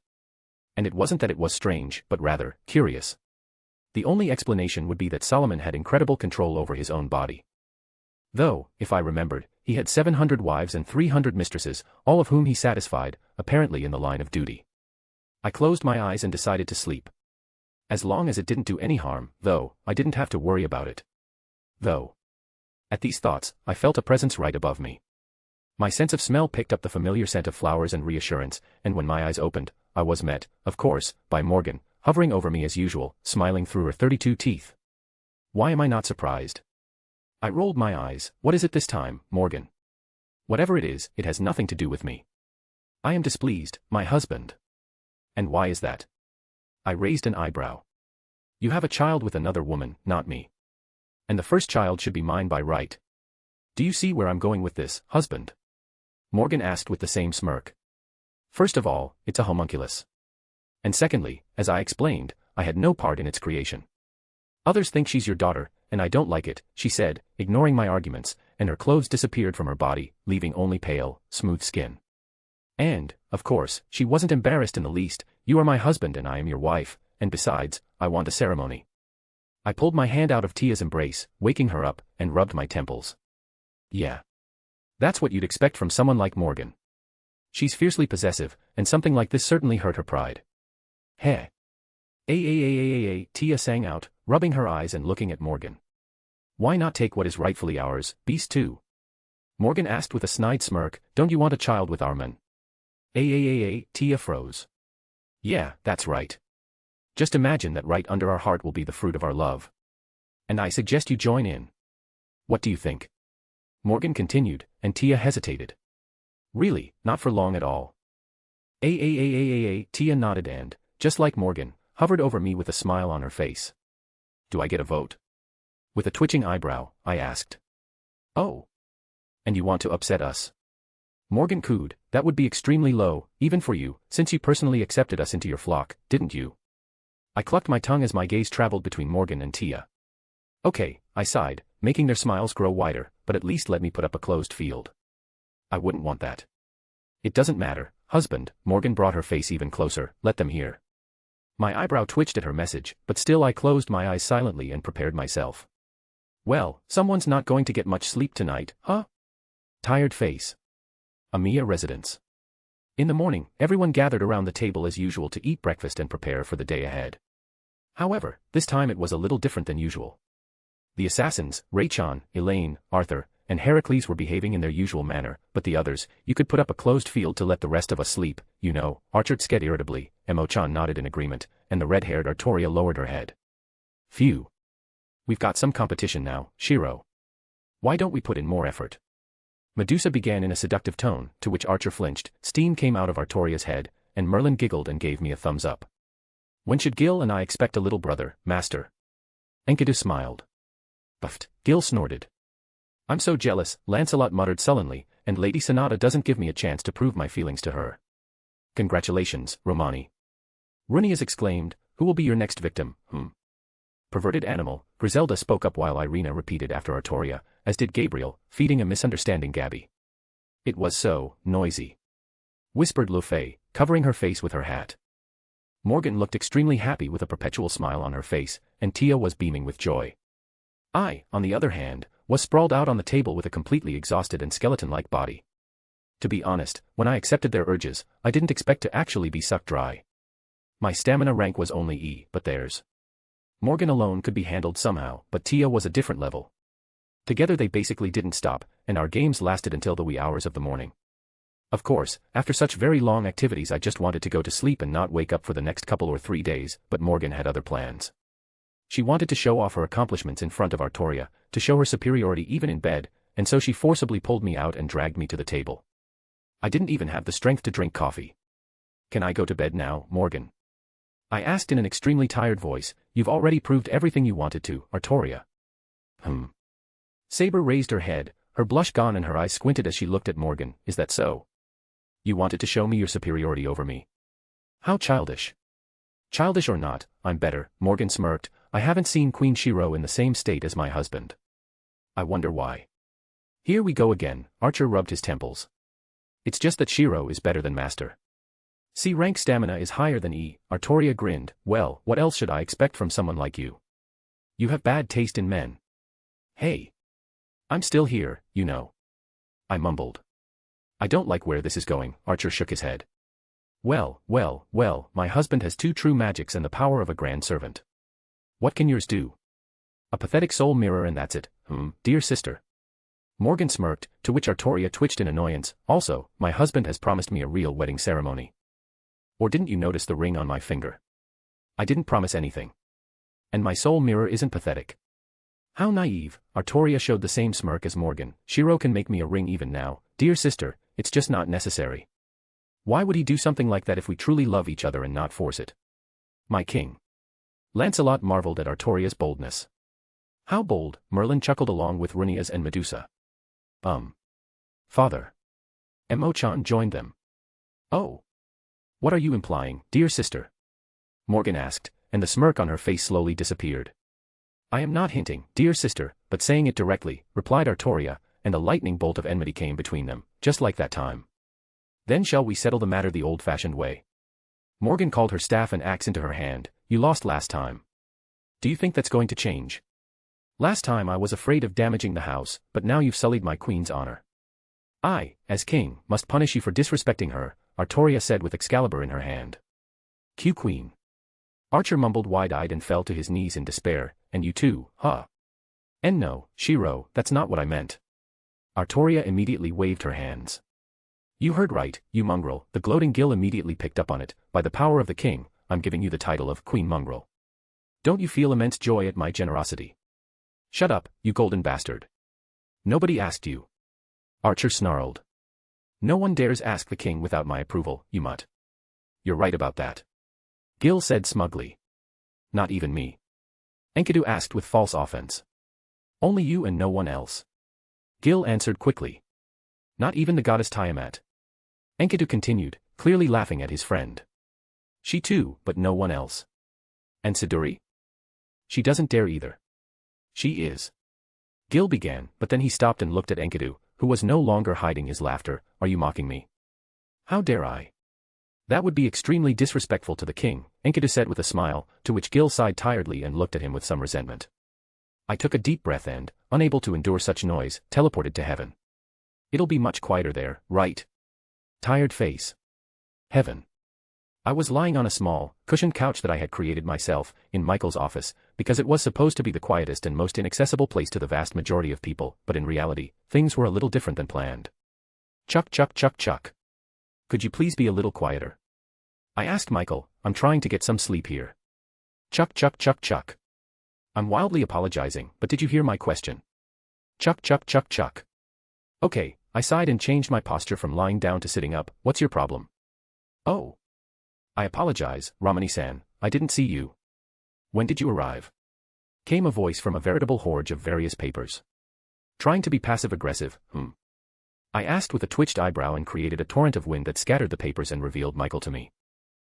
And it wasn't that it was strange, but rather, curious. The only explanation would be that Solomon had incredible control over his own body. Though, if I remembered, he had 700 wives and 300 mistresses, all of whom he satisfied, apparently in the line of duty. I closed my eyes and decided to sleep. As long as it didn't do any harm, though, I didn't have to worry about it. Though. At these thoughts, I felt a presence right above me. My sense of smell picked up the familiar scent of flowers and reassurance, and when my eyes opened, I was met, of course, by Morgan, hovering over me as usual, smiling through her 32 teeth. Why am I not surprised? I rolled my eyes. What is it this time, Morgan? Whatever it is, it has nothing to do with me. I am displeased, my husband. And why is that? I raised an eyebrow. You have a child with another woman, not me. And the first child should be mine by right. Do you see where I'm going with this, husband? Morgan asked with the same smirk. First of all, it's a homunculus. And secondly, as I explained, I had no part in its creation. Others think she's your daughter, and I don't like it, she said, ignoring my arguments, and her clothes disappeared from her body, leaving only pale, smooth skin. And, of course, she wasn't embarrassed in the least. You are my husband and I am your wife, and besides, I want a ceremony. I pulled my hand out of Tia's embrace, waking her up, and rubbed my temples. Yeah. That's what you'd expect from someone like Morgan. She's fiercely possessive, and something like this certainly hurt her pride. Heh. Tia sang out, rubbing her eyes and looking at Morgan. Why not take what is rightfully ours, beast too? Morgan asked with a snide smirk, don't you want a child with our men? Tia froze. Yeah, that's right. Just imagine that right under our heart will be the fruit of our love. And I suggest you join in. What do you think? Morgan continued, and Tia hesitated. Really, not for long at all. Tia nodded and, just like Morgan, hovered over me with a smile on her face. Do I get a vote? With a twitching eyebrow, I asked. Oh. And you want to upset us? Morgan cooed, that would be extremely low, even for you, since you personally accepted us into your flock, didn't you? I clucked my tongue as my gaze traveled between Morgan and Tia. Okay, I sighed, making their smiles grow wider, but at least let me put up a closed field. I wouldn't want that. It doesn't matter, husband, Morgan brought her face even closer, let them hear. My eyebrow twitched at her message, but still I closed my eyes silently and prepared myself. Well, someone's not going to get much sleep tonight, huh? Tired face. Amiya residence. In the morning, everyone gathered around the table as usual to eat breakfast and prepare for the day ahead. However, this time it was a little different than usual. The assassins, Raychan, Elaine, Arthur, and Heracles were behaving in their usual manner, but the others, you could put up a closed field to let the rest of us sleep, you know, Archer said irritably, Emo-chan nodded in agreement, and the red-haired Artoria lowered her head. Phew. We've got some competition now, Shiro. Why don't we put in more effort? Medusa began in a seductive tone, to which Archer flinched, steam came out of Artoria's head, and Merlin giggled and gave me a thumbs up. When should Gil and I expect a little brother, master? Enkidu smiled. Buffed, Gil snorted. I'm so jealous, Lancelot muttered sullenly, and Lady Sonata doesn't give me a chance to prove my feelings to her. Congratulations, Romani. Runias exclaimed, who will be your next victim, Perverted animal, Griselda spoke up while Irina repeated after Artoria, as did Gabriel, feeding a misunderstanding Gabby. It was so noisy, whispered Lufay, covering her face with her hat. Morgan looked extremely happy with a perpetual smile on her face, and Tia was beaming with joy. I, on the other hand, was sprawled out on the table with a completely exhausted and skeleton-like body. To be honest, when I accepted their urges, I didn't expect to actually be sucked dry. My stamina rank was only E, but theirs. Morgan alone could be handled somehow, but Tia was a different level. Together they basically didn't stop, and our games lasted until the wee hours of the morning. Of course, after such very long activities I just wanted to go to sleep and not wake up for the next couple or 3 days, but Morgan had other plans. She wanted to show off her accomplishments in front of Artoria, to show her superiority even in bed, and so she forcibly pulled me out and dragged me to the table. I didn't even have the strength to drink coffee. Can I go to bed now, Morgan? I asked in an extremely tired voice. You've already proved everything you wanted to, Artoria. Saber raised her head, her blush gone and her eyes squinted as she looked at Morgan. Is that so? You wanted to show me your superiority over me? How childish. Childish or not, I'm better, Morgan smirked. I haven't seen Queen Shiro in the same state as my husband. I wonder why. Here we go again, Archer rubbed his temples. It's just that Shiro is better than Master. C rank stamina is higher than E, Artoria grinned. Well, what else should I expect from someone like you? You have bad taste in men. Hey. I'm still here, you know. I mumbled. I don't like where this is going, Archer shook his head. Well, my husband has 2 true magics and the power of a grand servant. What can yours do? A pathetic soul mirror and that's it, dear sister. Morgan smirked, to which Artoria twitched in annoyance. Also, my husband has promised me a real wedding ceremony. Or didn't you notice the ring on my finger? I didn't promise anything. And my soul mirror isn't pathetic. How naive, Artoria showed the same smirk as Morgan. Shiro can make me a ring even now, dear sister, it's just not necessary. Why would he do something like that if we truly love each other and not force it? My king. Lancelot marveled at Artoria's boldness. How bold, Merlin chuckled along with Rias and Medusa. Father. Mo-chan joined them. Oh. What are you implying, dear sister? Morgan asked, and the smirk on her face slowly disappeared. I am not hinting, dear sister, but saying it directly, replied Artoria, and a lightning bolt of enmity came between them, just like that time. Then shall we settle the matter the old-fashioned way? Morgan called her staff and axe into her hand. You lost last time. Do you think that's going to change? Last time I was afraid of damaging the house, but now you've sullied my queen's honor. I, as king, must punish you for disrespecting her, Artoria said with Excalibur in her hand. Q Queen. Archer mumbled wide-eyed and fell to his knees in despair. And you too, huh? And no, Shiro, that's not what I meant. Artoria immediately waved her hands. You heard right, you mongrel. The gloating Gil immediately picked up on it. By the power of the king, I'm giving you the title of Queen Mongrel. Don't you feel immense joy at my generosity? Shut up, you golden bastard. Nobody asked you. Archer snarled. No one dares ask the king without my approval, you mutt. You're right about that. Gil said smugly. Not even me. Enkidu asked with false offense. Only you and no one else. Gil answered quickly. Not even the goddess Tiamat. Enkidu continued, clearly laughing at his friend. She too, but no one else. And Siduri? She doesn't dare either. She is. Gil began, but then he stopped and looked at Enkidu, who was no longer hiding his laughter. Are you mocking me? How dare I? That would be extremely disrespectful to the king, Enkidu said with a smile, to which Gil sighed tiredly and looked at him with some resentment. I took a deep breath and, unable to endure such noise, teleported to heaven. It'll be much quieter there, right? Tired face. Heaven. I was lying on a small, cushioned couch that I had created myself, in Michael's office, because it was supposed to be the quietest and most inaccessible place to the vast majority of people, but in reality, things were a little different than planned. Chuck chuck chuck chuck. Could you please be a little quieter? I asked Michael, I'm trying to get some sleep here. Chuck chuck chuck chuck. I'm wildly apologizing, but did you hear my question? Chuck chuck chuck chuck. Okay, I sighed and changed my posture from lying down to sitting up. What's your problem? Oh. I apologize, Romani-san, I didn't see you. When did you arrive? Came a voice from a veritable horde of various papers. Trying to be passive-aggressive, I asked with a twitched eyebrow and created a torrent of wind that scattered the papers and revealed Michael to me.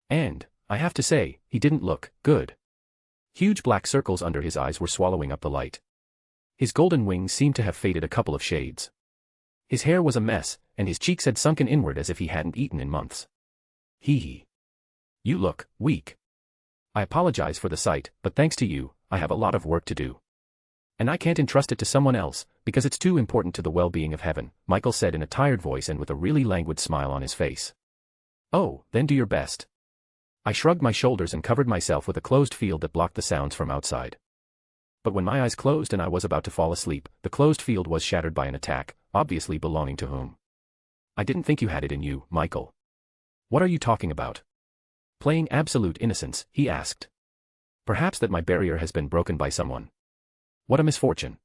And, I have to say, he didn't look good. Huge black circles under his eyes were swallowing up the light. His golden wings seemed to have faded a couple of shades. His hair was a mess, and his cheeks had sunken inward as if he hadn't eaten in months. Hee. You look weak. I apologize for the sight, but thanks to you, I have a lot of work to do. And I can't entrust it to someone else, because it's too important to the well-being of heaven, Michael said in a tired voice and with a really languid smile on his face. Oh, then do your best. I shrugged my shoulders and covered myself with a closed field that blocked the sounds from outside. But when my eyes closed and I was about to fall asleep, the closed field was shattered by an attack, obviously belonging to whom? I didn't think you had it in you, Michael. What are you talking about? Playing absolute innocence, he asked. Perhaps that my barrier has been broken by someone. What a misfortune.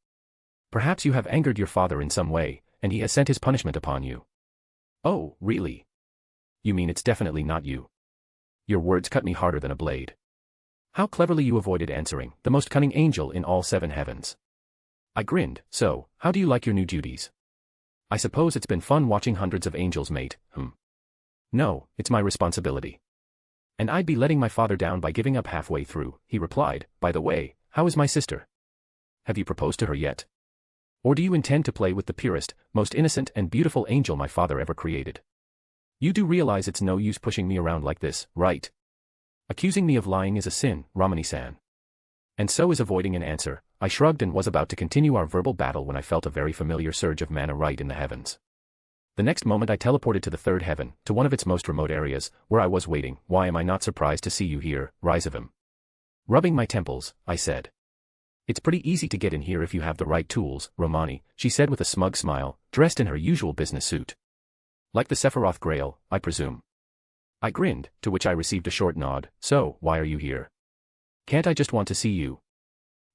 Perhaps you have angered your father in some way, and he has sent his punishment upon you. Oh, really? You mean it's definitely not you? Your words cut me harder than a blade. How cleverly you avoided answering, the most cunning angel in all 7 heavens. I grinned. So, how do you like your new duties? I suppose it's been fun watching hundreds of angels mate, No, it's my responsibility. And I'd be letting my father down by giving up halfway through, he replied. By the way, how is my sister? Have you proposed to her yet? Or do you intend to play with the purest, most innocent and beautiful angel my father ever created? You do realize it's no use pushing me around like this, right? Accusing me of lying is a sin, Romani-san. And so is avoiding an answer. I shrugged and was about to continue our verbal battle when I felt a very familiar surge of mana right in the heavens. The next moment I teleported to the 3rd heaven, to one of its most remote areas, where I was waiting. Why am I not surprised to see you here, rise of him? Rubbing my temples, I said. It's pretty easy to get in here if you have the right tools, Romani, she said with a smug smile, dressed in her usual business suit. Like the Sephiroth Grail, I presume. I grinned, to which I received a short nod. So, why are you here? Can't I just want to see you?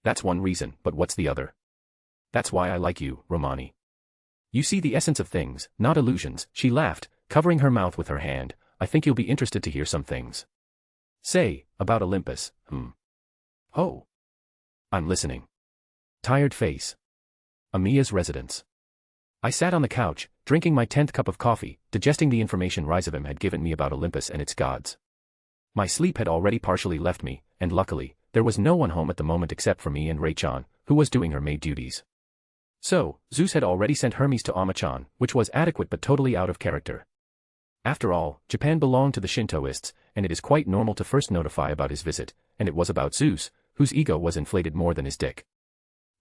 That's one reason, but what's the other? That's why I like you, Romani. You see the essence of things, not illusions, she laughed, covering her mouth with her hand. I think you'll be interested to hear some things. Say, about Olympus, Oh. I'm listening. Tired face. Amiya's residence. I sat on the couch, drinking my 10th cup of coffee, digesting the information Rizavim had given me about Olympus and its gods. My sleep had already partially left me, and luckily, there was no one home at the moment except for me and Rei-chan, who was doing her maid duties. So, Zeus had already sent Hermes to Amma-chan, which was adequate but totally out of character. After all, Japan belonged to the Shintoists, and it is quite normal to first notify about his visit, and it was about Zeus, whose ego was inflated more than his dick.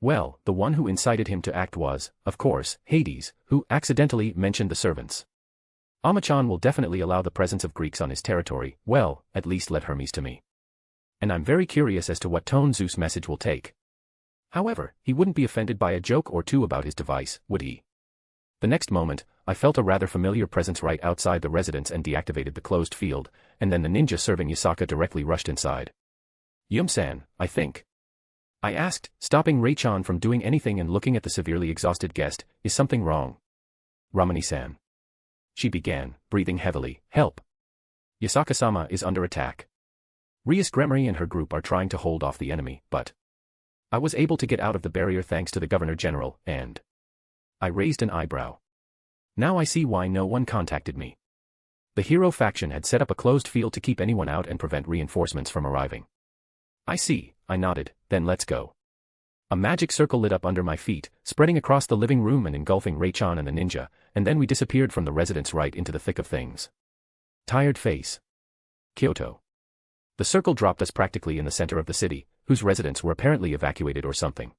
Well, the one who incited him to act was, of course, Hades, who accidentally mentioned the servants. Amma-chan will definitely allow the presence of Greeks on his territory, well, at least let Hermes to me. And I'm very curious as to what tone Zeus' message will take. However, he wouldn't be offended by a joke or two about his device, would he? The next moment, I felt a rather familiar presence right outside the residence and deactivated the closed field, and then the ninja serving Yasaka directly rushed inside. Yum-san, I think. I asked, stopping Rei-chan from doing anything and looking at the severely exhausted guest. Is something wrong? Romani-san. She began, breathing heavily. Help. Yasaka-sama is under attack. Rias Gremory and her group are trying to hold off the enemy, but I was able to get out of the barrier thanks to the Governor-General, and I raised an eyebrow. Now I see why no one contacted me. The hero faction had set up a closed field to keep anyone out and prevent reinforcements from arriving. I see, I nodded. Then let's go. A magic circle lit up under my feet, spreading across the living room and engulfing Rei-chan and the ninja, and then we disappeared from the residence right into the thick of things. Tired face. Kyoto. The circle dropped us practically in the center of the city, whose residents were apparently evacuated or something.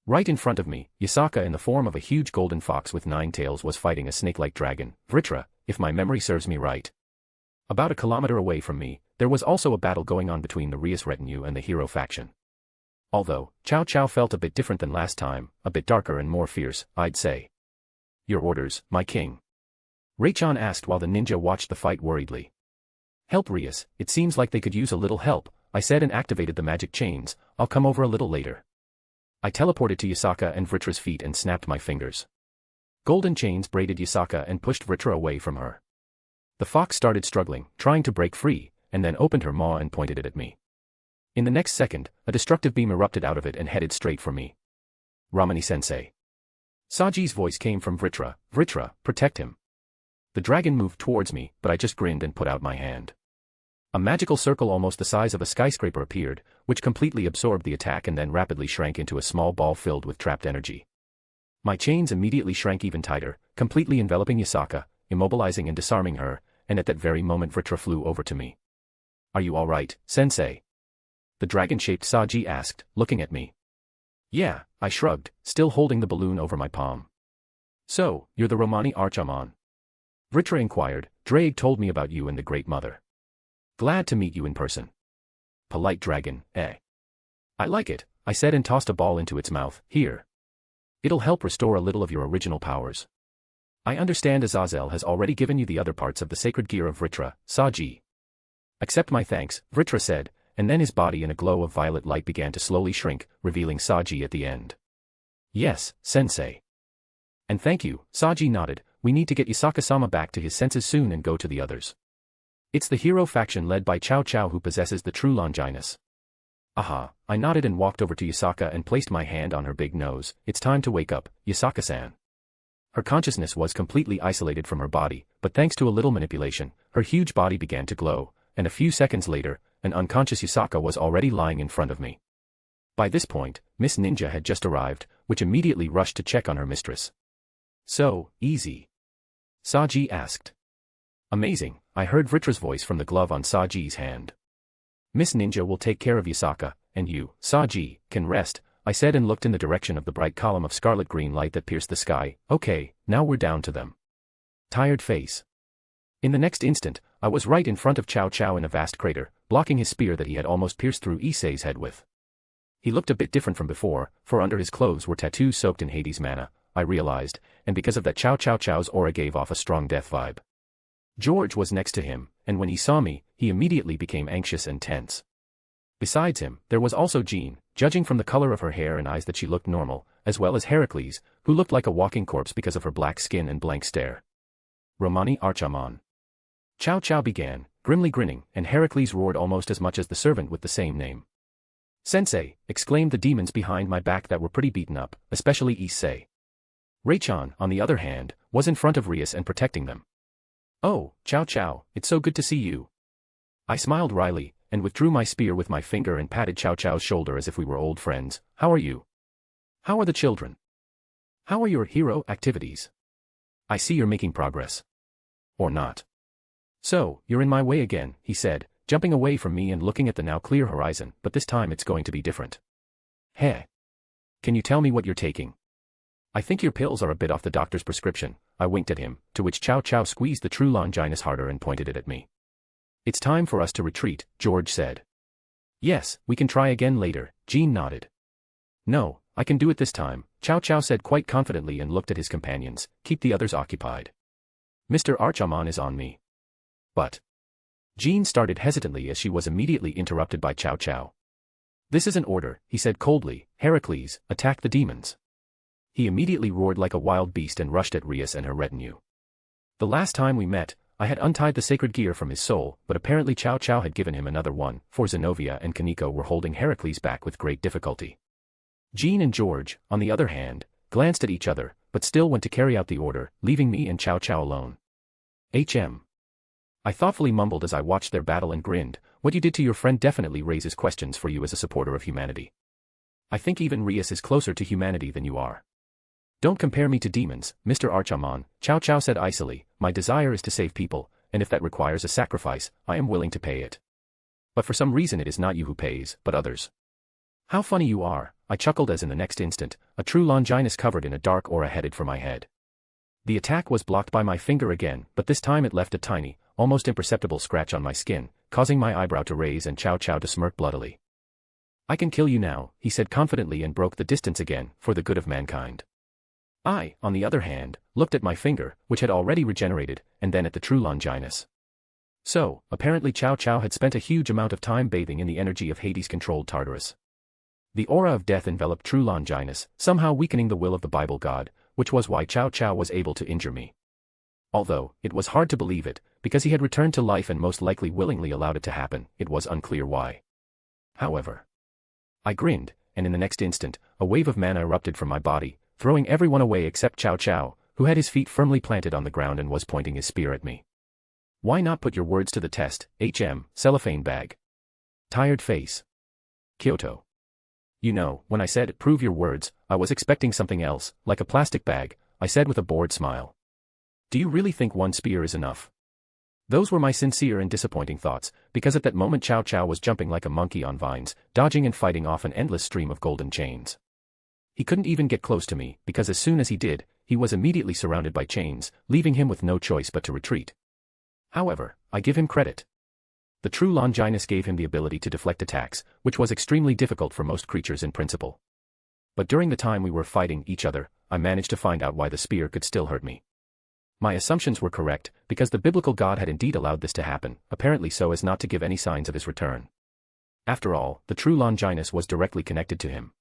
Right in front of me, Yasaka in the form of a huge golden fox with 9 tails was fighting a snake-like dragon, Vritra, if my memory serves me right. About a kilometer away from me, there was also a battle going on between the Rias retinue and the hero faction. Although, Cao Cao felt a bit different than last time, a bit darker and more fierce, I'd say. Your orders, my king? Rei-chan asked while the ninja watched the fight worriedly. Help Rias, it seems like they could use a little help, I said and activated the magic chains. I'll come over a little later. I teleported to Yasaka and Vritra's feet and snapped my fingers. Golden chains braided Yasaka and pushed Vritra away from her. The fox started struggling, trying to break free, and then opened her maw and pointed it at me. In the next second, a destructive beam erupted out of it and headed straight for me. Romani-sensei. Saji's voice came from Vritra. Vritra, protect him. The dragon moved towards me, but I just grinned and put out my hand. A magical circle almost the size of a skyscraper appeared, which completely absorbed the attack and then rapidly shrank into a small ball filled with trapped energy. My chains immediately shrank even tighter, completely enveloping Yasaka, immobilizing and disarming her, and at that very moment Vritra flew over to me. Are you all right, sensei? The dragon-shaped Saji asked, looking at me. Yeah, I shrugged, still holding the balloon over my palm. So, you're the Romani Archiman? Vritra inquired. Drake told me about you and the Great Mother. Glad to meet you in person. Polite dragon, eh? I like it, I said and tossed a ball into its mouth. Here. It'll help restore a little of your original powers. I understand Aazel has already given you the other parts of the sacred gear of Vritra, Saji. Accept my thanks, Vritra said, and then his body in a glow of violet light began to slowly shrink, revealing Saji at the end. Yes, sensei. And thank you, Saji nodded. We need to get Yasaka-sama back to his senses soon and go to the others. It's the hero faction led by Cao Cao who possesses the true Longinus. Aha, I nodded and walked over to Yasaka and placed my hand on her big nose. It's time to wake up, Yasaka-san. Her consciousness was completely isolated from her body, but thanks to a little manipulation, her huge body began to glow, and a few seconds later, an unconscious Yasaka was already lying in front of me. By this point, Miss Ninja had just arrived, which immediately rushed to check on her mistress. So, easy? Saji asked. Amazing, I heard Vritra's voice from the glove on Saji's hand. Miss Ninja will take care of Yasaka, and you, Saji, can rest, I said and looked in the direction of the bright column of scarlet-green light that pierced the sky. Okay, now we're down to them. Tired face. In the next instant, I was right in front of Cao Cao in a vast crater, blocking his spear that he had almost pierced through Issei's head with. He looked a bit different from before, for under his clothes were tattoos soaked in Hades mana, I realized, and because of that Cao Cao's aura gave off a strong death vibe. George was next to him, and when he saw me, he immediately became anxious and tense. Besides him, there was also Jean, judging from the color of her hair and eyes that she looked normal, as well as Heracles, who looked like a walking corpse because of her black skin and blank stare. Romani Archiman. Cao Cao began, grimly grinning, and Heracles roared almost as much as the servant with the same name. Sensei, exclaimed the demons behind my back that were pretty beaten up, especially Issei. Reichan, on the other hand, was in front of Rias and protecting them. Oh, Cao Cao, it's so good to see you. I smiled wryly, and withdrew my spear with my finger and patted Cao Cao's shoulder as if we were old friends. How are you? How are the children? How are your hero activities? I see you're making progress. Or not. So, you're in my way again, he said, jumping away from me and looking at the now clear horizon, but this time it's going to be different. Heh. Can you tell me what you're taking? I think your pills are a bit off the doctor's prescription, I winked at him, to which Cao Cao squeezed the true Longinus harder and pointed it at me. It's time for us to retreat, George said. Yes, we can try again later, Jean nodded. No, I can do it this time, Cao Cao said quite confidently and looked at his companions. Keep the others occupied. Mr. Archiman is on me. But. Jean started hesitantly as she was immediately interrupted by Cao Cao. This is an order, he said coldly. Heracles, attack the demons. He immediately roared like a wild beast and rushed at Rias and her retinue. The last time we met, I had untied the sacred gear from his soul, but apparently Cao Cao had given him another one, for Zenobia and Kaneko were holding Heracles back with great difficulty. Jean and George, on the other hand, glanced at each other, but still went to carry out the order, leaving me and Cao Cao alone. I thoughtfully mumbled as I watched their battle and grinned. What you did to your friend definitely raises questions for you as a supporter of humanity. I think even Rias is closer to humanity than you are. Don't compare me to demons, Mr. Archiman, Cao Cao said icily. My desire is to save people, and if that requires a sacrifice, I am willing to pay it. But for some reason it is not you who pays, but others. How funny you are, I chuckled as in the next instant, a true Longinus covered in a dark aura headed for my head. The attack was blocked by my finger again, but this time it left a tiny, almost imperceptible scratch on my skin, causing my eyebrow to raise and Cao Cao to smirk bloodily. I can kill you now, he said confidently and broke the distance again, for the good of mankind. I, on the other hand, looked at my finger, which had already regenerated, and then at the true Longinus. So, apparently Cao Cao had spent a huge amount of time bathing in the energy of Hades-controlled Tartarus. The aura of death enveloped true Longinus, somehow weakening the will of the Bible God, which was why Cao Cao was able to injure me. Although, it was hard to believe it, because he had returned to life and most likely willingly allowed it to happen, it was unclear why. However, I grinned, and in the next instant, a wave of mana erupted from my body, throwing everyone away except Cao Cao, who had his feet firmly planted on the ground and was pointing his spear at me. Why not put your words to the test, cellophane bag? Tired face. Kyoto. You know, when I said, prove your words, I was expecting something else, like a plastic bag, I said with a bored smile. Do you really think one spear is enough? Those were my sincere and disappointing thoughts, because at that moment Cao Cao was jumping like a monkey on vines, dodging and fighting off an endless stream of golden chains. He couldn't even get close to me, because as soon as he did, he was immediately surrounded by chains, leaving him with no choice but to retreat. However, I give him credit. The true Longinus gave him the ability to deflect attacks, which was extremely difficult for most creatures in principle. But during the time we were fighting each other, I managed to find out why the spear could still hurt me. My assumptions were correct, because the biblical God had indeed allowed this to happen, apparently so as not to give any signs of his return. After all, the true Longinus was directly connected to him.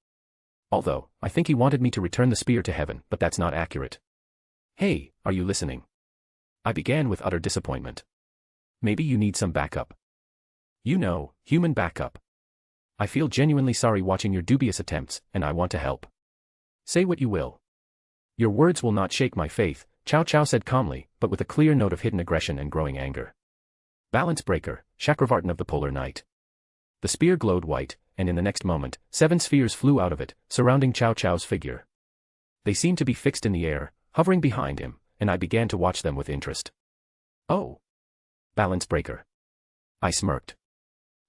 Although, I think he wanted me to return the spear to heaven, but that's not accurate. Hey, are you listening? I began with utter disappointment. Maybe you need some backup. You know, human backup. I feel genuinely sorry watching your dubious attempts, and I want to help. Say what you will. Your words will not shake my faith, Cao Cao said calmly, but with a clear note of hidden aggression and growing anger. Balance breaker, Chakravartin of the Polar Night. The spear glowed white, and in the next moment, 7 spheres flew out of it, surrounding Cao Cao's figure. They seemed to be fixed in the air, hovering behind him, and I began to watch them with interest. Oh. Balance breaker. I smirked.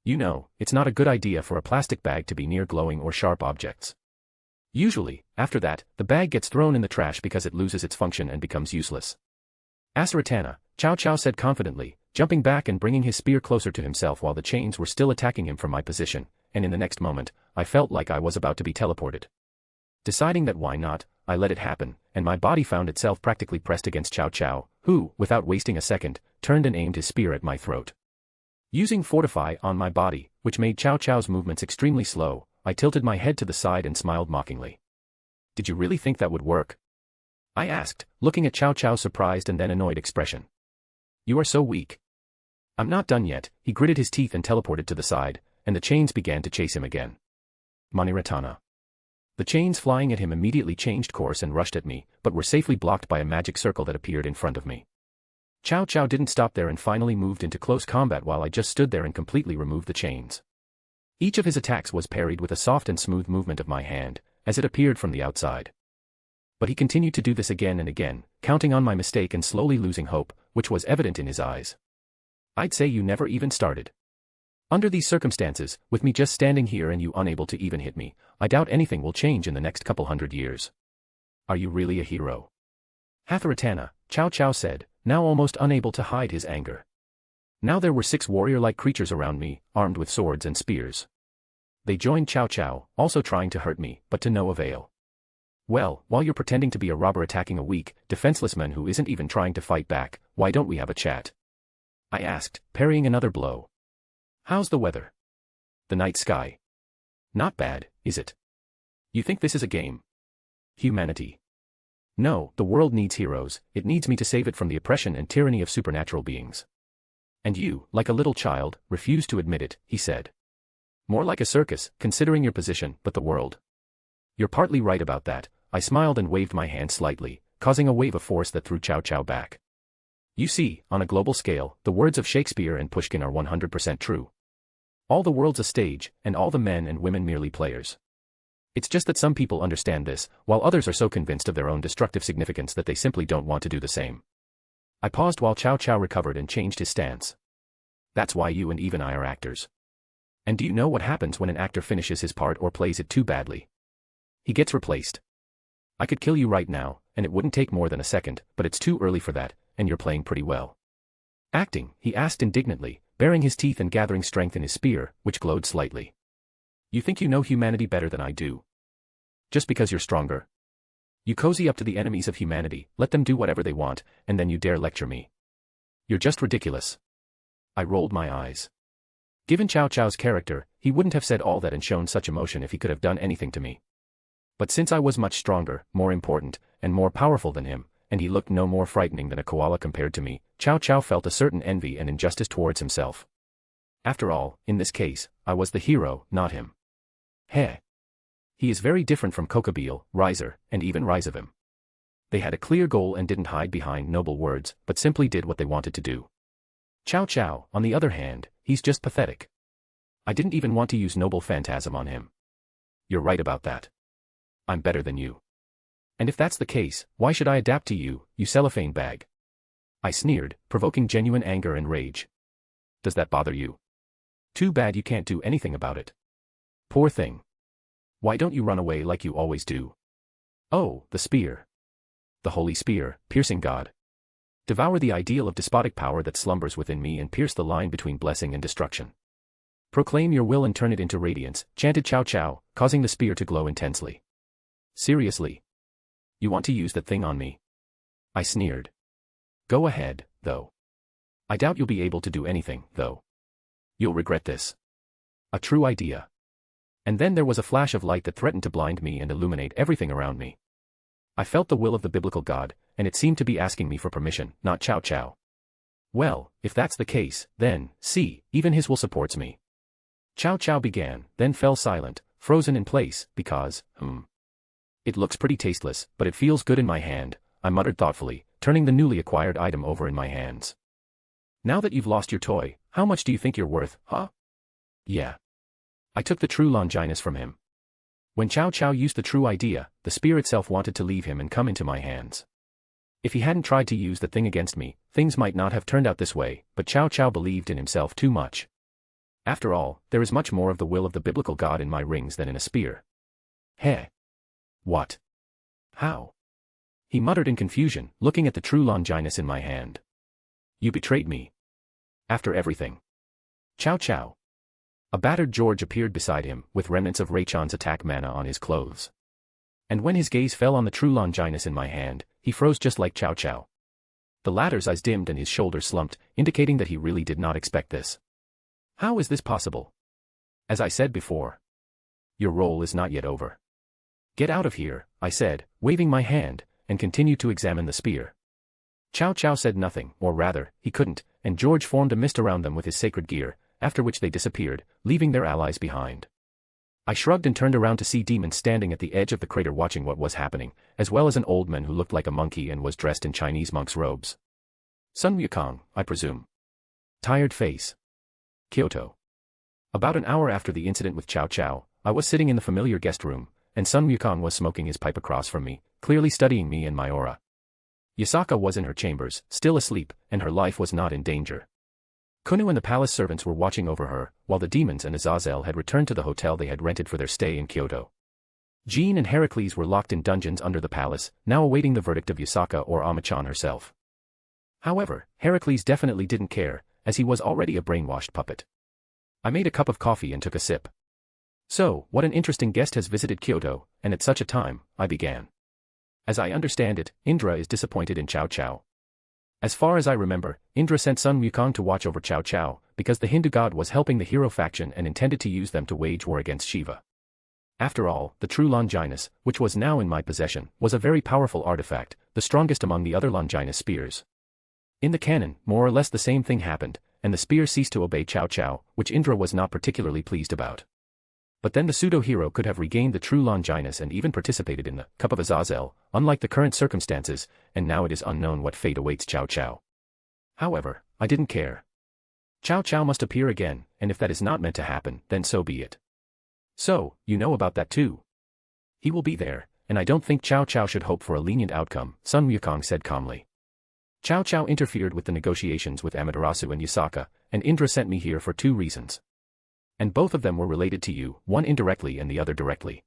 You know, it's not a good idea for a plastic bag to be near glowing or sharp objects. Usually, after that, the bag gets thrown in the trash because it loses its function and becomes useless. Asaratana, Cao Cao said confidently, jumping back and bringing his spear closer to himself while the chains were still attacking him from my position, and in the next moment, I felt like I was about to be teleported. Deciding that why not, I let it happen, and my body found itself practically pressed against Cao Cao, who, without wasting a second, turned and aimed his spear at my throat. Using Fortify on my body, which made Cao Cao's movements extremely slow, I tilted my head to the side and smiled mockingly. Did you really think that would work? I asked, looking at Cao Cao's surprised and then annoyed expression. You are so weak. I'm not done yet, he gritted his teeth and teleported to the side, and the chains began to chase him again. Maniratana. The chains flying at him immediately changed course and rushed at me, but were safely blocked by a magic circle that appeared in front of me. Cao Cao didn't stop there and finally moved into close combat while I just stood there and completely removed the chains. Each of his attacks was parried with a soft and smooth movement of my hand, as it appeared from the outside. But he continued to do this again and again, counting on my mistake and slowly losing hope, which was evident in his eyes. I'd say you never even started. Under these circumstances, with me just standing here and you unable to even hit me, I doubt anything will change in the next couple hundred years. Are you really a hero? Hatharatana, Cao Cao said, now almost unable to hide his anger. Now there were 6 warrior-like creatures around me, armed with swords and spears. They joined Cao Cao, also trying to hurt me, but to no avail. Well, while you're pretending to be a robber attacking a weak, defenseless man who isn't even trying to fight back, why don't we have a chat? I asked, parrying another blow. How's the weather? The night sky. Not bad, is it? You think this is a game? Humanity. No, the world needs heroes, it needs me to save it from the oppression and tyranny of supernatural beings. And you, like a little child, refuse to admit it, he said. More like a circus, considering your position, but the world. You're partly right about that, I smiled and waved my hand slightly, causing a wave of force that threw Cao Cao back. You see, on a global scale, the words of Shakespeare and Pushkin are 100% true. All the world's a stage, and all the men and women merely players. It's just that some people understand this, while others are so convinced of their own destructive significance that they simply don't want to do the same. I paused while Cao Cao recovered and changed his stance. That's why you and even I are actors. And do you know what happens when an actor finishes his part or plays it too badly? He gets replaced. I could kill you right now, and it wouldn't take more than a second, but it's too early for that, and you're playing pretty well. Acting, he asked indignantly, baring his teeth and gathering strength in his spear, which glowed slightly. You think you know humanity better than I do? Just because you're stronger? You cozy up to the enemies of humanity, let them do whatever they want, and then you dare lecture me. You're just ridiculous. I rolled my eyes. Given Cao Cao's character, he wouldn't have said all that and shown such emotion if he could have done anything to me. But since I was much stronger, more important, and more powerful than him, and he looked no more frightening than a koala compared to me, Cao Cao felt a certain envy and injustice towards himself. After all, in this case, I was the hero, not him. Heh. He is very different from Kokobeel, Riser, and even Rizavim. They had a clear goal and didn't hide behind noble words, but simply did what they wanted to do. Cao Cao, on the other hand, he's just pathetic. I didn't even want to use noble phantasm on him. You're right about that. I'm better than you. And if that's the case, why should I adapt to you, you cellophane bag? I sneered, provoking genuine anger and rage. Does that bother you? Too bad you can't do anything about it. Poor thing. Why don't you run away like you always do? Oh, the spear. The holy spear, piercing God. Devour the ideal of despotic power that slumbers within me and pierce the line between blessing and destruction. Proclaim your will and turn it into radiance, chanted Cao Cao, causing the spear to glow intensely. Seriously? You want to use that thing on me? I sneered. Go ahead, though. I doubt you'll be able to do anything, though. You'll regret this. A true idea. And then there was a flash of light that threatened to blind me and illuminate everything around me. I felt the will of the biblical God, and it seemed to be asking me for permission, not chow chow. Well, if that's the case, then, see, even his will supports me. Chow chow began, then fell silent, frozen in place, because, It looks pretty tasteless, but it feels good in my hand, I muttered thoughtfully, turning the newly acquired item over in my hands. Now that you've lost your toy, how much do you think you're worth, huh? Yeah. I took the true Longinus from him. When Chow Chow used the true idea, the spear itself wanted to leave him and come into my hands. If he hadn't tried to use the thing against me, things might not have turned out this way, but Chow Chow believed in himself too much. After all, there is much more of the will of the biblical God in my rings than in a spear. Heh. What? How? He muttered in confusion, looking at the true Longinus in my hand. You betrayed me. After everything. Chow Chow. A battered George appeared beside him, with remnants of Raychon's attack mana on his clothes. And when his gaze fell on the true Longinus in my hand, he froze just like Chow Chow. The latter's eyes dimmed and his shoulders slumped, indicating that he really did not expect this. How is this possible? As I said before. Your role is not yet over. Get out of here, I said, waving my hand, and continued to examine the spear. Chow Chow said nothing, or rather, he couldn't, and George formed a mist around them with his sacred gear, after which they disappeared, leaving their allies behind. I shrugged and turned around to see demons standing at the edge of the crater watching what was happening, as well as an old man who looked like a monkey and was dressed in Chinese monk's robes. Sun Wukong, I presume. Tired face. Kyoto. About an hour after the incident with Chow Chow, I was sitting in the familiar guest room, and Sun Wukong was smoking his pipe across from me, clearly studying me and my aura. Yasaka was in her chambers, still asleep, and her life was not in danger. Kunu and the palace servants were watching over her, while the demons and Aazel had returned to the hotel they had rented for their stay in Kyoto. Jean and Heracles were locked in dungeons under the palace, now awaiting the verdict of Yasaka or Amachan herself. However, Heracles definitely didn't care, as he was already a brainwashed puppet. I made a cup of coffee and took a sip. So, what an interesting guest has visited Kyoto, and at such a time, I began. As I understand it, Indra is disappointed in Chow Chow. As far as I remember, Indra sent Sun Wukong to watch over Chow Chow, because the Hindu god was helping the hero faction and intended to use them to wage war against Shiva. After all, the true Longinus, which was now in my possession, was a very powerful artifact, the strongest among the other Longinus spears. In the canon, more or less the same thing happened, and the spear ceased to obey Chow Chow, which Indra was not particularly pleased about. But then the pseudo-hero could have regained the true Longinus and even participated in the Cup of Azazel, unlike the current circumstances, and now it is unknown what fate awaits Chow Chow. However, I didn't care. Chow Chow must appear again, and if that is not meant to happen, then so be it. So, you know about that too. He will be there, and I don't think Chow Chow should hope for a lenient outcome, Sun Wukong said calmly. Chow Chow interfered with the negotiations with Amaterasu and Yasaka, and Indra sent me here for 2 reasons. And both of them were related to you, one indirectly and the other directly.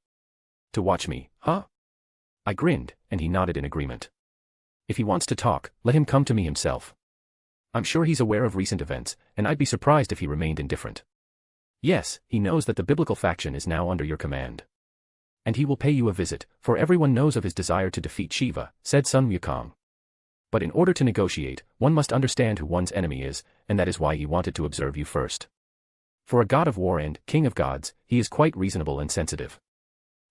To watch me, huh? I grinned, and he nodded in agreement. If he wants to talk, let him come to me himself. I'm sure he's aware of recent events, and I'd be surprised if he remained indifferent. Yes, he knows that the biblical faction is now under your command. And he will pay you a visit, for everyone knows of his desire to defeat Shiva, said Sun Wukong. But in order to negotiate, one must understand who one's enemy is, and that is why he wanted to observe you first. For a god of war and king of gods, he is quite reasonable and sensitive.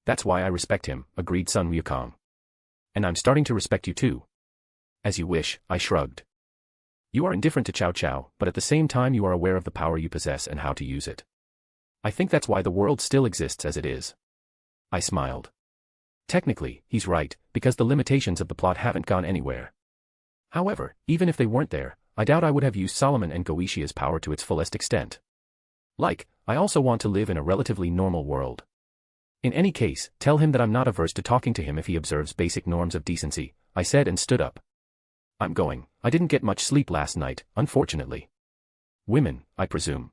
That's why I respect him, agreed Sun Wukong. And I'm starting to respect you too. As you wish, I shrugged. You are indifferent to Chow Chow, but at the same time you are aware of the power you possess and how to use it. I think that's why the world still exists as it is. I smiled. Technically, he's right, because the limitations of the plot haven't gone anywhere. However, even if they weren't there, I doubt I would have used Solomon and Goetia's power to its fullest extent. I also want to live in a relatively normal world. In any case, tell him that I'm not averse to talking to him if he observes basic norms of decency, I said and stood up. I'm going. I didn't get much sleep last night, unfortunately. Women, I presume.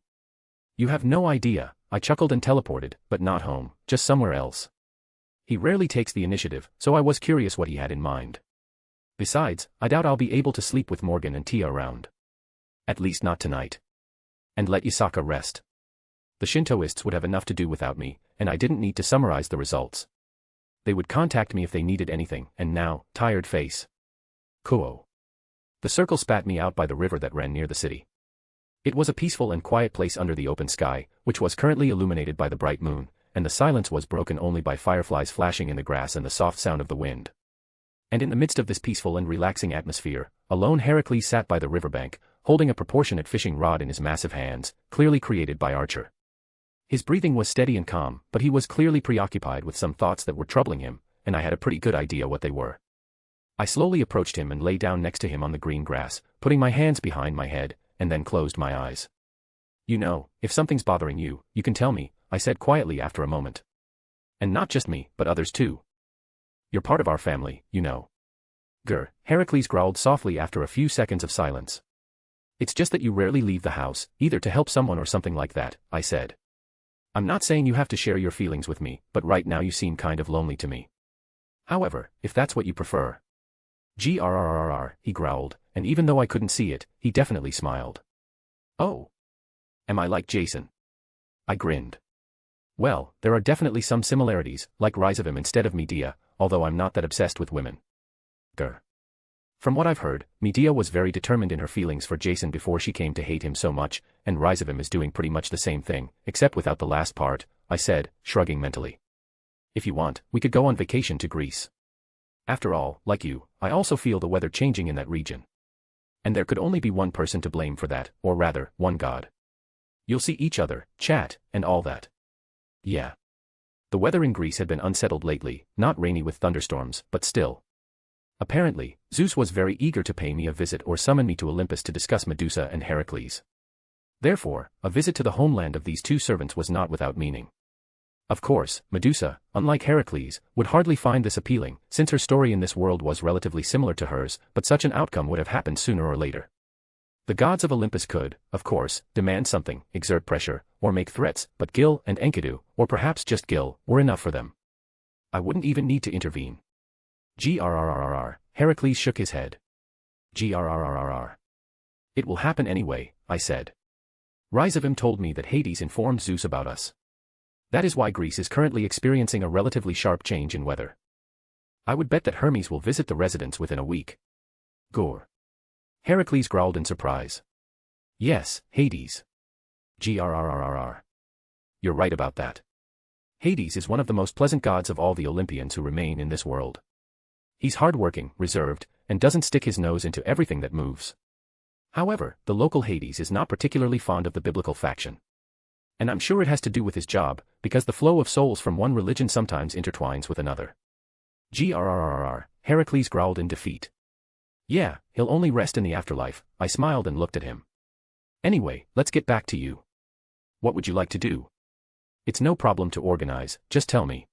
You have no idea, I chuckled and teleported, but not home, just somewhere else. He rarely takes the initiative, so I was curious what he had in mind. Besides, I doubt I'll be able to sleep with Morgan and Tia around. At least not tonight. And let Yasaka rest. The Shintoists would have enough to do without me, and I didn't need to summarize the results. They would contact me if they needed anything, and now, tired face. Kuo. The circle spat me out by the river that ran near the city. It was a peaceful and quiet place under the open sky, which was currently illuminated by the bright moon, and the silence was broken only by fireflies flashing in the grass and the soft sound of the wind. And in the midst of this peaceful and relaxing atmosphere, alone Heracles sat by the riverbank, holding a proportionate fishing rod in his massive hands, clearly created by Archer. His breathing was steady and calm, but he was clearly preoccupied with some thoughts that were troubling him, and I had a pretty good idea what they were. I slowly approached him and lay down next to him on the green grass, putting my hands behind my head, and then closed my eyes. You know, if something's bothering you, you can tell me, I said quietly after a moment. And not just me, but others too. You're part of our family, you know. Grr, Heracles growled softly after a few seconds of silence. It's just that you rarely leave the house, either to help someone or something like that, I said. I'm not saying you have to share your feelings with me, but right now you seem kind of lonely to me. However, if that's what you prefer. Grrrr, he growled, and even though I couldn't see it, he definitely smiled. Oh. Am I like Jason? I grinned. Well, there are definitely some similarities, like rise of him instead of Medea, although I'm not that obsessed with women. Grr. From what I've heard, Medea was very determined in her feelings for Jason before she came to hate him so much, and rise of him is doing pretty much the same thing, except without the last part, I said, shrugging mentally. If you want, we could go on vacation to Greece. After all, like you, I also feel the weather changing in that region. And there could only be one person to blame for that, or rather, one god. You'll see each other, chat, and all that. Yeah. The weather in Greece had been unsettled lately, not rainy with thunderstorms, but still. Apparently, Zeus was very eager to pay me a visit or summon me to Olympus to discuss Medusa and Heracles. Therefore, a visit to the homeland of these two servants was not without meaning. Of course, Medusa, unlike Heracles, would hardly find this appealing, since her story in this world was relatively similar to hers, but such an outcome would have happened sooner or later. The gods of Olympus could, of course, demand something, exert pressure, or make threats, but Gil and Enkidu, or perhaps just Gil, were enough for them. I wouldn't even need to intervene. Grrrr, Heracles shook his head. Grrrr. It will happen anyway, I said. Rise of him told me that Hades informed Zeus about us. That is why Greece is currently experiencing a relatively sharp change in weather. I would bet that Hermes will visit the residence within a week. Gore. Heracles growled in surprise. Yes, Hades. Grrrr. You're right about that. Hades is one of the most pleasant gods of all the Olympians who remain in this world. He's hardworking, reserved, and doesn't stick his nose into everything that moves. However, the local Hades is not particularly fond of the biblical faction. And I'm sure it has to do with his job, because the flow of souls from one religion sometimes intertwines with another. Grrrr, Heracles growled in defeat. Yeah, he'll only rest in the afterlife, I smiled and looked at him. Anyway, let's get back to you. What would you like to do? It's no problem to organize, just tell me.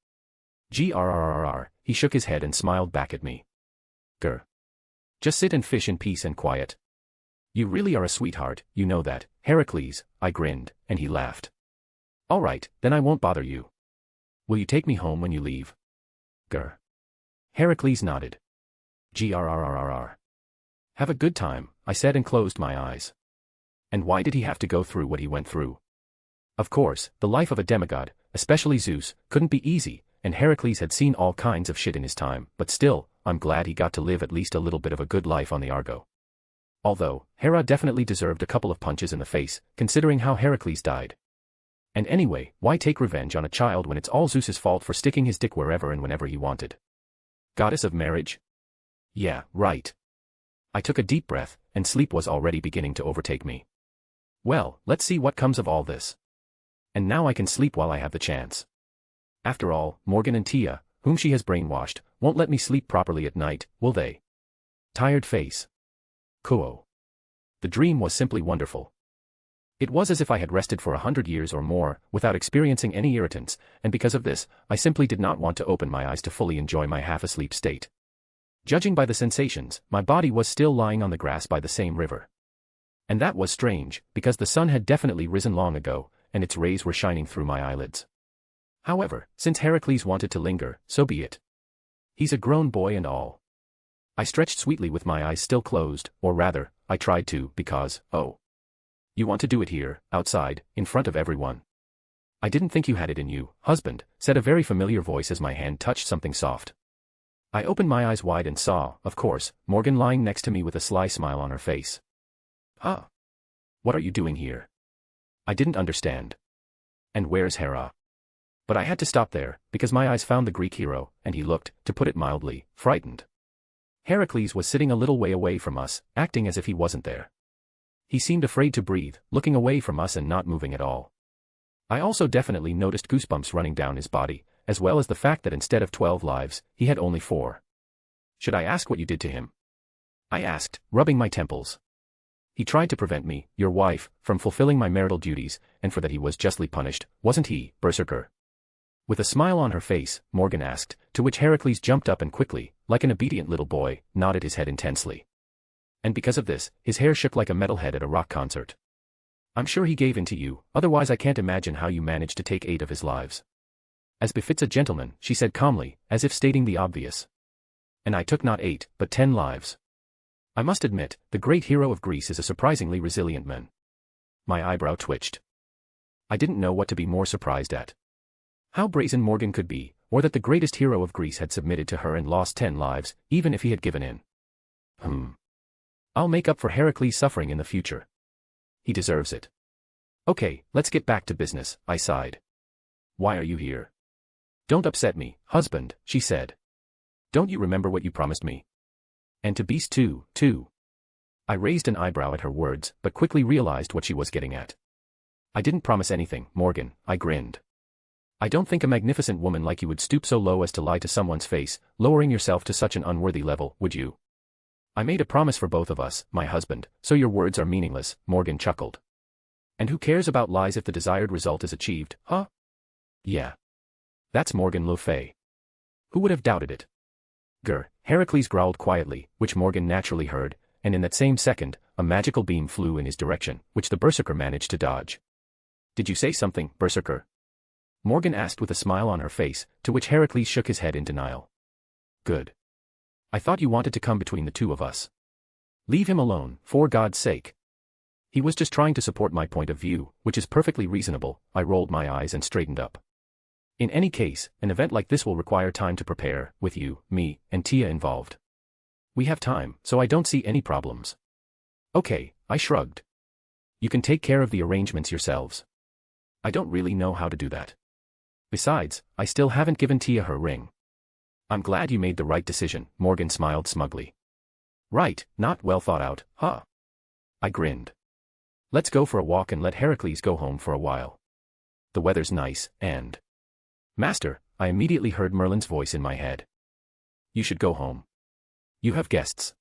Grrrr, he shook his head and smiled back at me. Grr. Just sit and fish in peace and quiet. You really are a sweetheart, you know that, Heracles, I grinned, and he laughed. All right, then I won't bother you. Will you take me home when you leave? Grr. Heracles nodded. Grrrr. Have a good time, I said and closed my eyes. And why did he have to go through what he went through? Of course, the life of a demigod, especially Zeus, couldn't be easy, and Heracles had seen all kinds of shit in his time, but still, I'm glad he got to live at least a little bit of a good life on the Argo. Although, Hera definitely deserved a couple of punches in the face, considering how Heracles died. And anyway, why take revenge on a child when it's all Zeus's fault for sticking his dick wherever and whenever he wanted? Goddess of marriage? Yeah, right. I took a deep breath, and sleep was already beginning to overtake me. Well, let's see what comes of all this. And now I can sleep while I have the chance. After all, Morgan and Tia, whom she has brainwashed, won't let me sleep properly at night, will they? Tired face. Cool. The dream was simply wonderful. It was as if I had rested for 100 years or more, without experiencing any irritants, and because of this, I simply did not want to open my eyes to fully enjoy my half-asleep state. Judging by the sensations, my body was still lying on the grass by the same river. And that was strange, because the sun had definitely risen long ago, and its rays were shining through my eyelids. However, since Heracles wanted to linger, so be it. He's a grown boy and all. I stretched sweetly with my eyes still closed, or rather, I tried to, because, oh. You want to do it here, outside, in front of everyone. I didn't think you had it in you, husband, said a very familiar voice as my hand touched something soft. I opened my eyes wide and saw, of course, Morgan lying next to me with a sly smile on her face. Huh. What are you doing here? I didn't understand. And where's Hera? But I had to stop there, because my eyes found the Greek hero, and he looked, to put it mildly, frightened. Heracles was sitting a little way away from us, acting as if he wasn't there. He seemed afraid to breathe, looking away from us and not moving at all. I also definitely noticed goosebumps running down his body, as well as the fact that instead of 12 lives, he had only 4. Should I ask what you did to him? I asked, rubbing my temples. He tried to prevent me, your wife, from fulfilling my marital duties, and for that he was justly punished, wasn't he, berserker? With a smile on her face, Morgan asked, to which Heracles jumped up and quickly, like an obedient little boy, nodded his head intensely. And because of this, his hair shook like a metalhead at a rock concert. I'm sure he gave in to you, otherwise I can't imagine how you managed to take 8 of his lives. As befits a gentleman, she said calmly, as if stating the obvious. And I took not 8, but 10 lives. I must admit, the great hero of Greece is a surprisingly resilient man. My eyebrow twitched. I didn't know what to be more surprised at. How brazen Morgan could be, or that the greatest hero of Greece had submitted to her and lost 10 lives, even if he had given in. I'll make up for Heracles' suffering in the future. He deserves it. Okay, let's get back to business, I sighed. Why are you here? Don't upset me, husband, she said. Don't you remember what you promised me? And to Beast too. I raised an eyebrow at her words, but quickly realized what she was getting at. I didn't promise anything, Morgan, I grinned. I don't think a magnificent woman like you would stoop so low as to lie to someone's face, lowering yourself to such an unworthy level, would you? I made a promise for both of us, my husband, so your words are meaningless, Morgan chuckled. And who cares about lies if the desired result is achieved, huh? Yeah. That's Morgan Le Fay. Who would have doubted it? Grr, Heracles growled quietly, which Morgan naturally heard, and in that same second, a magical beam flew in his direction, which the berserker managed to dodge. Did you say something, berserker? Morgan asked with a smile on her face, to which Heracles shook his head in denial. Good. I thought you wanted to come between the two of us. Leave him alone, for God's sake. He was just trying to support my point of view, which is perfectly reasonable. I rolled my eyes and straightened up. In any case, an event like this will require time to prepare, with you, me, and Tia involved. We have time, so I don't see any problems. Okay, I shrugged. You can take care of the arrangements yourselves. I don't really know how to do that. Besides, I still haven't given Tia her ring. I'm glad you made the right decision, Morgan smiled smugly. Right, not well thought out, huh? I grinned. Let's go for a walk and let Heracles go home for a while. The weather's nice, and... Master, I immediately heard Merlin's voice in my head. You should go home. You have guests.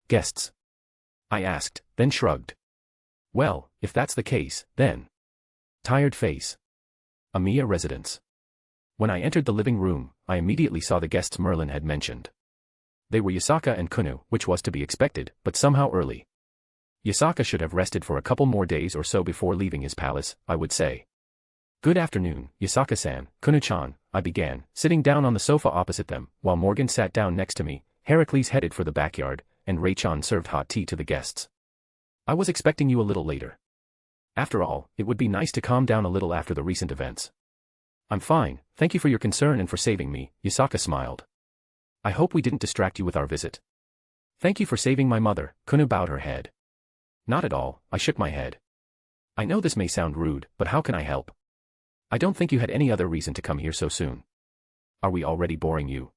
Guests? I asked, then shrugged. Well, if that's the case, then... Tired face. A Mia residence. When I entered the living room, I immediately saw the guests Merlin had mentioned. They were Yasaka and Kunu, which was to be expected, but somehow early. Yasaka should have rested for a couple more days or so before leaving his palace, I would say. Good afternoon, Yasaka-san, Kunu-chan, I began, sitting down on the sofa opposite them, while Morgan sat down next to me. Heracles headed for the backyard, and Ray-chan served hot tea to the guests. I was expecting you a little later. After all, it would be nice to calm down a little after the recent events. I'm fine, thank you for your concern and for saving me, Yasaka smiled. I hope we didn't distract you with our visit. Thank you for saving my mother, Kunu bowed her head. Not at all, I shook my head. I know this may sound rude, but how can I help? I don't think you had any other reason to come here so soon. Are we already boring you?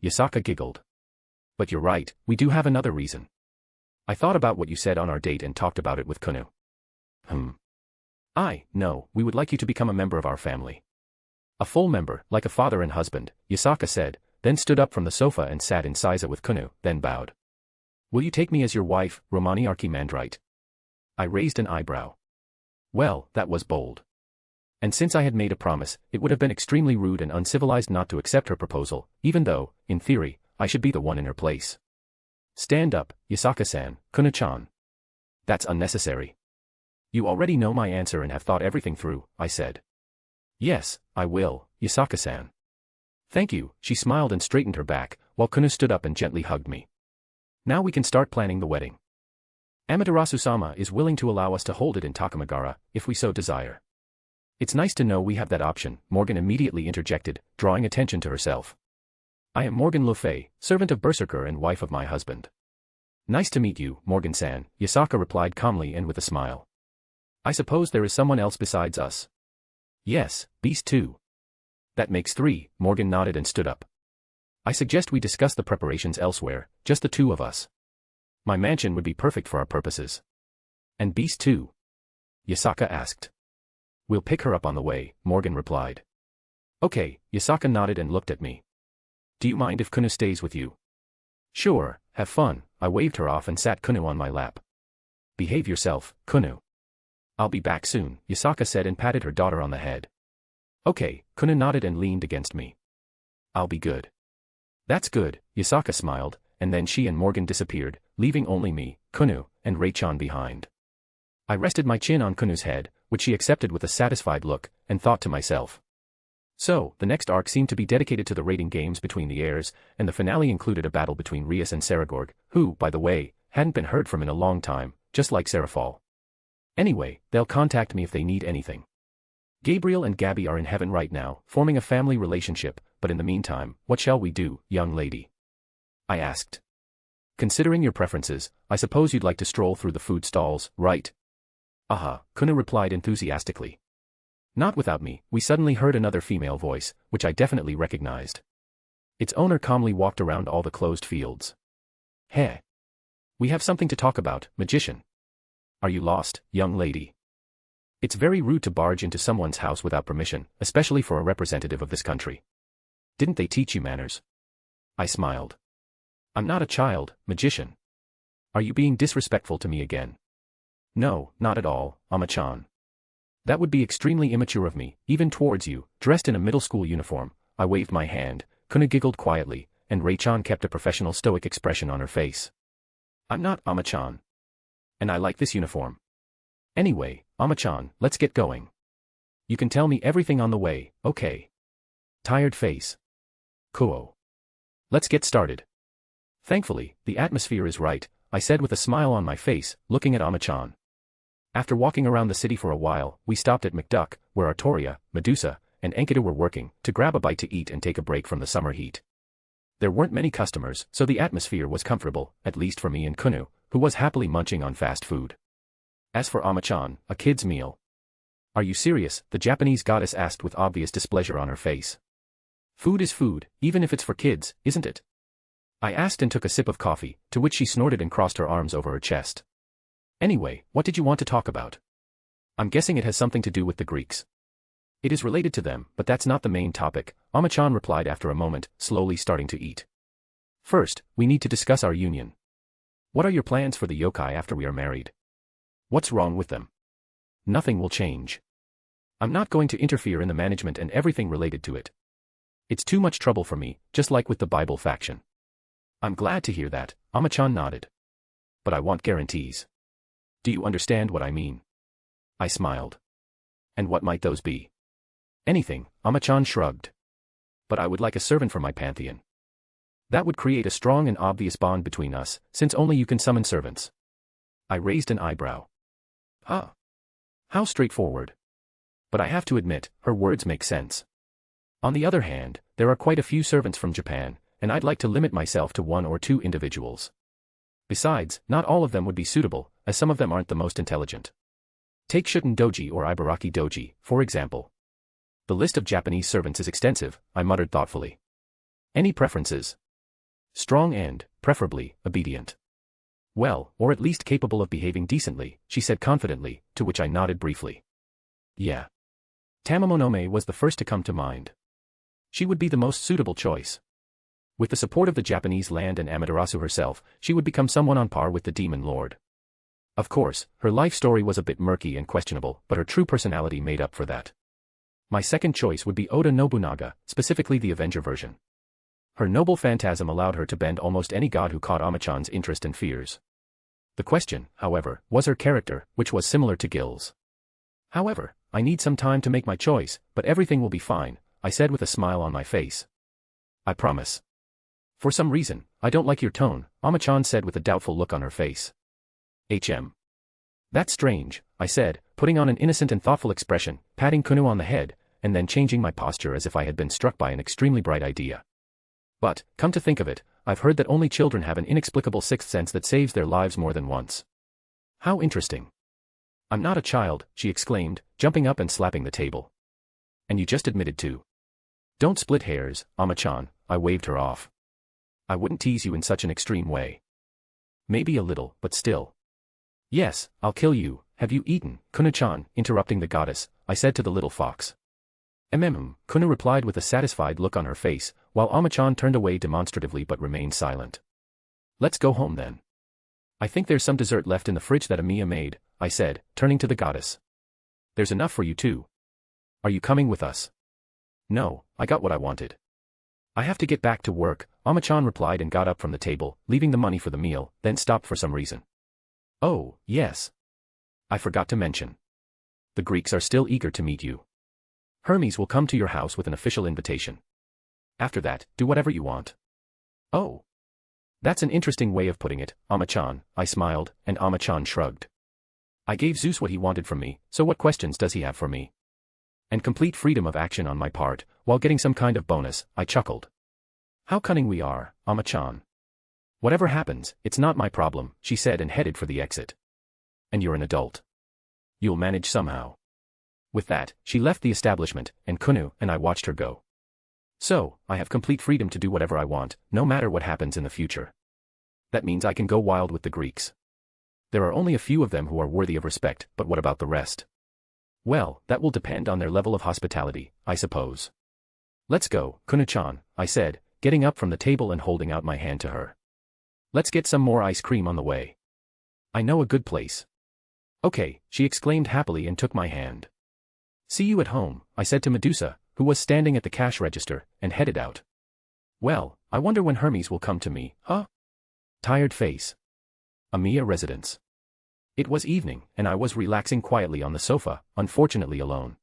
Yasaka giggled. But you're right, we do have another reason. I thought about what you said on our date and talked about it with Kunu. No, we would like you to become a member of our family. A full member, like a father and husband, Yasaka said, then stood up from the sofa and sat in Seiza with Kunu, then bowed. Will you take me as your wife, Romani Archiman? I raised an eyebrow. Well, that was bold. And since I had made a promise, it would have been extremely rude and uncivilized not to accept her proposal, even though, in theory, I should be the one in her place. Stand up, Yasaka-san, Kunu-chan. That's unnecessary. You already know my answer and have thought everything through, I said. Yes, I will, Yasaka-san. Thank you, she smiled and straightened her back, while Kunu stood up and gently hugged me. Now we can start planning the wedding. Amaterasu-sama is willing to allow us to hold it in Takamagara, if we so desire. It's nice to know we have that option, Morgan immediately interjected, drawing attention to herself. I am Morgan Le Fay, servant of Berserker and wife of my husband. Nice to meet you, Morgan-san, Yasaka replied calmly and with a smile. I suppose there is someone else besides us. Yes, Beast too. That makes 3, Morgan nodded and stood up. I suggest we discuss the preparations elsewhere, just the 2 of us. My mansion would be perfect for our purposes. And Beast too? Yasaka asked. We'll pick her up on the way, Morgan replied. Okay, Yasaka nodded and looked at me. Do you mind if Kunu stays with you? Sure, have fun, I waved her off and sat Kunu on my lap. Behave yourself, Kunu. I'll be back soon, Yasaka said and patted her daughter on the head. Okay, Kunu nodded and leaned against me. I'll be good. That's good, Yasaka smiled, and then she and Morgan disappeared, leaving only me, Kunu, and Rei-chan behind. I rested my chin on Kunu's head, which she accepted with a satisfied look, and thought to myself. So, the next arc seemed to be dedicated to the rating games between the heirs, and the finale included a battle between Rias and Saragorg, who, by the way, hadn't been heard from in a long time, just like Serafal. Anyway, they'll contact me if they need anything. Gabriel and Gabby are in heaven right now, forming a family relationship, but in the meantime, what shall we do, young lady? I asked. Considering your preferences, I suppose you'd like to stroll through the food stalls, right? Aha, Kunu replied enthusiastically. Not without me, we suddenly heard another female voice, which I definitely recognized. Its owner calmly walked around all the closed fields. Hey. We have something to talk about, magician. Are you lost, young lady? It's very rude to barge into someone's house without permission, especially for a representative of this country. Didn't they teach you manners? I smiled. I'm not a child, magician. Are you being disrespectful to me again? No, not at all, Ama-chan. That would be extremely immature of me, even towards you, dressed in a middle school uniform. I waved my hand, Kuna giggled quietly, and Rei-chan kept a professional stoic expression on her face. I'm not Ama-chan. And I like this uniform. Anyway, Ama-chan, let's get going. You can tell me everything on the way, okay? Tired face. Cool. Let's get started. Thankfully, the atmosphere is right, I said with a smile on my face, looking at Ama-chan. After walking around the city for a while, we stopped at McDuck, where Artoria, Medusa, and Enkidu were working, to grab a bite to eat and take a break from the summer heat. There weren't many customers, so the atmosphere was comfortable, at least for me and Kunu, who was happily munching on fast food. As for Ama-chan, a kid's meal. Are you serious? The Japanese goddess asked with obvious displeasure on her face. Food is food, even if it's for kids, isn't it? I asked and took a sip of coffee, to which she snorted and crossed her arms over her chest. Anyway, what did you want to talk about? I'm guessing it has something to do with the Greeks. It is related to them, but that's not the main topic, Ama-chan replied after a moment, slowly starting to eat. First, we need to discuss our union. What are your plans for the yokai after we are married? What's wrong with them? Nothing will change. I'm not going to interfere in the management and everything related to it. It's too much trouble for me, just like with the Bible faction. I'm glad to hear that, Ama-chan nodded. But I want guarantees. Do you understand what I mean? I smiled. And what might those be? Anything, Ama-chan shrugged. But I would like a servant for my pantheon. That would create a strong and obvious bond between us, since only you can summon servants. I raised an eyebrow. Huh. How straightforward. But I have to admit, her words make sense. On the other hand, there are quite a few servants from Japan, and I'd like to limit myself to 1 or 2 individuals. Besides, not all of them would be suitable, as some of them aren't the most intelligent. Take Shuten Doji or Ibaraki Doji, for example. The list of Japanese servants is extensive, I muttered thoughtfully. Any preferences? Strong and, preferably, obedient. Well, or at least capable of behaving decently, she said confidently, to which I nodded briefly. Yeah. Tamamonome was the first to come to mind. She would be the most suitable choice. With the support of the Japanese land and Amaterasu herself, she would become someone on par with the Demon Lord. Of course, her life story was a bit murky and questionable, but her true personality made up for that. My second choice would be Oda Nobunaga, specifically the Avenger version. Her noble phantasm allowed her to bend almost any god who caught Ama-chan's interest and fears. The question, however, was her character, which was similar to Gil's. However, I need some time to make my choice, but everything will be fine, I said with a smile on my face. I promise. For some reason, I don't like your tone, Ama-chan said with a doubtful look on her face. That's strange, I said, putting on an innocent and thoughtful expression, patting Kunu on the head, and then changing my posture as if I had been struck by an extremely bright idea. But, come to think of it, I've heard that only children have an inexplicable sixth sense that saves their lives more than once. How interesting. I'm not a child, she exclaimed, jumping up and slapping the table. And you just admitted to. Don't split hairs, Ama-chan, I waved her off. I wouldn't tease you in such an extreme way. Maybe a little, but still. Yes, I'll kill you. Have you eaten, Kuna-chan? Interrupting the goddess, I said to the little fox. Kuna replied with a satisfied look on her face, while Ama-chan turned away demonstratively but remained silent. Let's go home then. I think there's some dessert left in the fridge that Amiya made, I said, turning to the goddess. There's enough for you too. Are you coming with us? No, I got what I wanted. I have to get back to work, Ama-chan replied and got up from the table, leaving the money for the meal, then stopped for some reason. Oh, yes. I forgot to mention. The Greeks are still eager to meet you. Hermes will come to your house with an official invitation. After that, do whatever you want. Oh. That's an interesting way of putting it, Ama-chan, I smiled, and Ama-chan shrugged. I gave Zeus what he wanted from me, so what questions does he have for me? And complete freedom of action on my part, while getting some kind of bonus, I chuckled. How cunning we are, Ama-chan. Whatever happens, it's not my problem, she said and headed for the exit. And you're an adult. You'll manage somehow. With that, she left the establishment, and Kunu and I watched her go. So, I have complete freedom to do whatever I want, no matter what happens in the future. That means I can go wild with the Greeks. There are only a few of them who are worthy of respect, but what about the rest? Well, that will depend on their level of hospitality, I suppose. Let's go, Kunu-chan, I said, getting up from the table and holding out my hand to her. Let's get some more ice cream on the way. I know a good place. Okay, she exclaimed happily and took my hand. See you at home, I said to Medusa, who was standing at the cash register, and headed out. Well, I wonder when Hermes will come to me, huh? Tired face. Amiya residence. It was evening, and I was relaxing quietly on the sofa, unfortunately alone.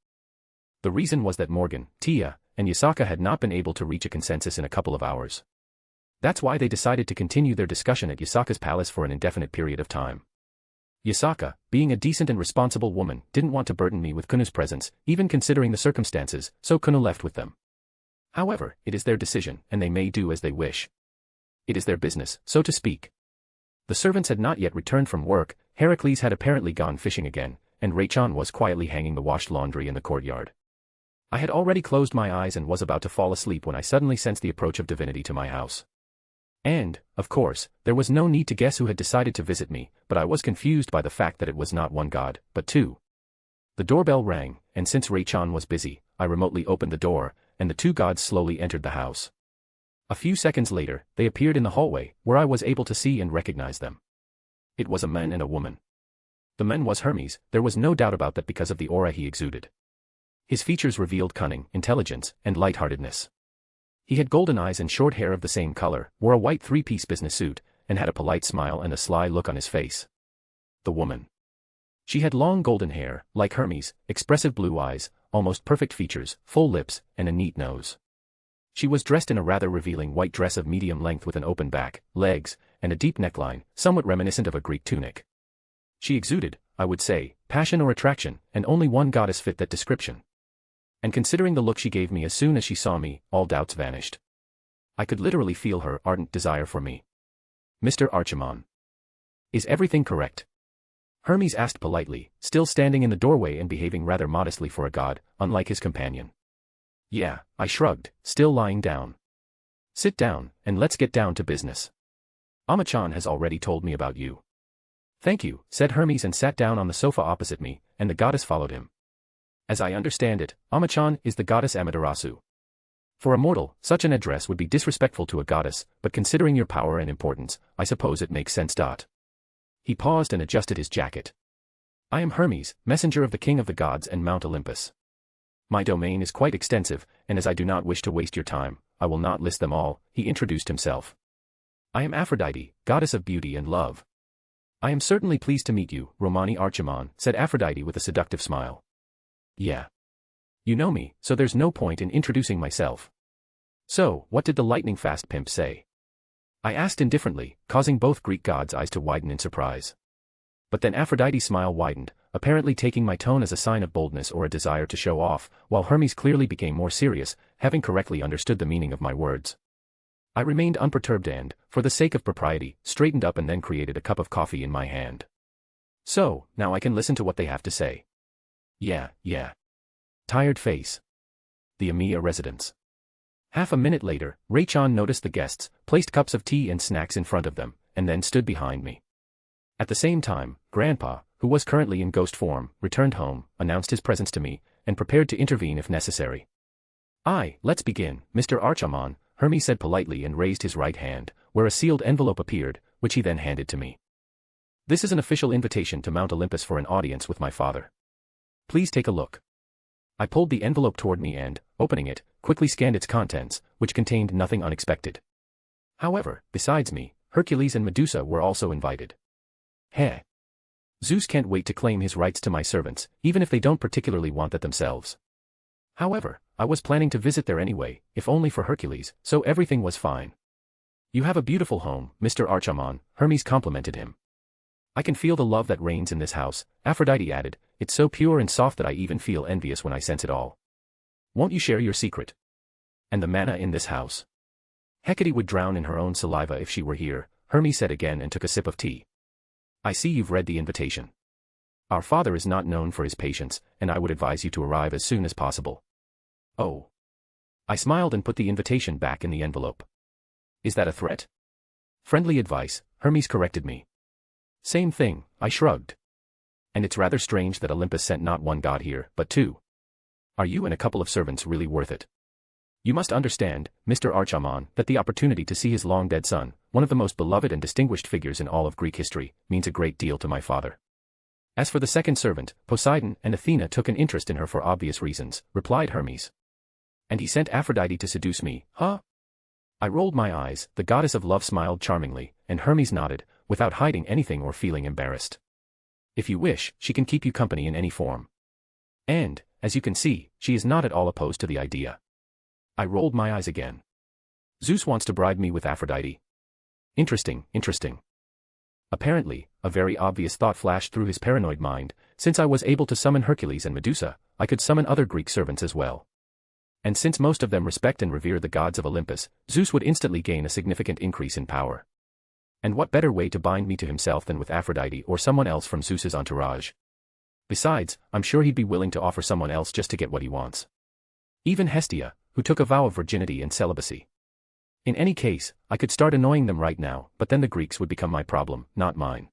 The reason was that Morgan, Tia, and Yasaka had not been able to reach a consensus in a couple of hours. That's why they decided to continue their discussion at Yasaka's palace for an indefinite period of time. Yasaka, being a decent and responsible woman, didn't want to burden me with Kunu's presence, even considering the circumstances, so Kunu left with them. However, it is their decision, and they may do as they wish. It is their business, so to speak. The servants had not yet returned from work, Heracles had apparently gone fishing again, and Raychan was quietly hanging the washed laundry in the courtyard. I had already closed my eyes and was about to fall asleep when I suddenly sensed the approach of Divinity to my house. And, of course, there was no need to guess who had decided to visit me, but I was confused by the fact that it was not one god, but two. The doorbell rang, and since Raychan was busy, I remotely opened the door, and the two gods slowly entered the house. A few seconds later, they appeared in the hallway, where I was able to see and recognize them. It was a man and a woman. The man was Hermes, there was no doubt about that because of the aura he exuded. His features revealed cunning, intelligence, and lightheartedness. He had golden eyes and short hair of the same color, wore a white three-piece business suit, and had a polite smile and a sly look on his face. The woman. She had long golden hair, like Hermes, expressive blue eyes, almost perfect features, full lips, and a neat nose. She was dressed in a rather revealing white dress of medium length with an open back, legs, and a deep neckline, somewhat reminiscent of a Greek tunic. She exuded, I would say, passion or attraction, and only one goddess fit that description. And considering the look she gave me as soon as she saw me, all doubts vanished. I could literally feel her ardent desire for me. Mr. Archiman. Is everything correct? Hermes asked politely, still standing in the doorway and behaving rather modestly for a god, unlike his companion. Yeah, I shrugged, still lying down. Sit down, and let's get down to business. Ama-chan has already told me about you. Thank you, said Hermes and sat down on the sofa opposite me, and the goddess followed him. As I understand it, Ama-chan is the goddess Amaterasu. For a mortal, such an address would be disrespectful to a goddess, but considering your power and importance, I suppose it makes sense. He paused and adjusted his jacket. I am Hermes, messenger of the king of the gods and Mount Olympus. My domain is quite extensive, and as I do not wish to waste your time, I will not list them all, he introduced himself. I am Aphrodite, goddess of beauty and love. I am certainly pleased to meet you, Romani Archiman, said Aphrodite with a seductive smile. Yeah. You know me, so there's no point in introducing myself. So, what did the lightning-fast pimp say? I asked indifferently, causing both Greek gods' eyes to widen in surprise. But then Aphrodite's smile widened, apparently taking my tone as a sign of boldness or a desire to show off, while Hermes clearly became more serious, having correctly understood the meaning of my words. I remained unperturbed and, for the sake of propriety, straightened up and then created a cup of coffee in my hand. So, now I can listen to what they have to say. Yeah. Tired face. The EMEA residence. Half a minute later, Raychan noticed the guests, placed cups of tea and snacks in front of them, and then stood behind me. At the same time, Grandpa, who was currently in ghost form, returned home, announced his presence to me, and prepared to intervene if necessary. Let's begin, Mr. Archiman, Hermes said politely and raised his right hand, where a sealed envelope appeared, which he then handed to me. This is an official invitation to Mount Olympus for an audience with my father. Please take a look. I pulled the envelope toward me and, opening it, quickly scanned its contents, which contained nothing unexpected. However, besides me, Hercules and Medusa were also invited. Heh. Zeus can't wait to claim his rights to my servants, even if they don't particularly want that themselves. However, I was planning to visit there anyway, if only for Hercules, so everything was fine. You have a beautiful home, Mr. Archiman, Hermes complimented him. I can feel the love that reigns in this house, Aphrodite added, it's so pure and soft that I even feel envious when I sense it all. Won't you share your secret? And the manna in this house? Hecate would drown in her own saliva if she were here, Hermes said again and took a sip of tea. I see you've read the invitation. Our father is not known for his patience, and I would advise you to arrive as soon as possible. Oh. I smiled and put the invitation back in the envelope. Is that a threat? Friendly advice, Hermes corrected me. Same thing, I shrugged. And it's rather strange that Olympus sent not one god here, but two. Are you and a couple of servants really worth it? You must understand, Mr. Archiman, that the opportunity to see his long-dead son, one of the most beloved and distinguished figures in all of Greek history, means a great deal to my father. As for the second servant, Poseidon and Athena took an interest in her for obvious reasons, replied Hermes. And he sent Aphrodite to seduce me, huh? I rolled my eyes, the goddess of love smiled charmingly, and Hermes nodded, without hiding anything or feeling embarrassed. If you wish, she can keep you company in any form. And, as you can see, she is not at all opposed to the idea. I rolled my eyes again. Zeus wants to bribe me with Aphrodite. Interesting. Apparently, a very obvious thought flashed through his paranoid mind, since I was able to summon Hercules and Medusa, I could summon other Greek servants as well. And since most of them respect and revere the gods of Olympus, Zeus would instantly gain a significant increase in power. And what better way to bind me to himself than with Aphrodite or someone else from Zeus's entourage? Besides, I'm sure he'd be willing to offer someone else just to get what he wants. Even Hestia, who took a vow of virginity and celibacy. In any case, I could start annoying them right now, but then the Greeks would become my problem, not mine.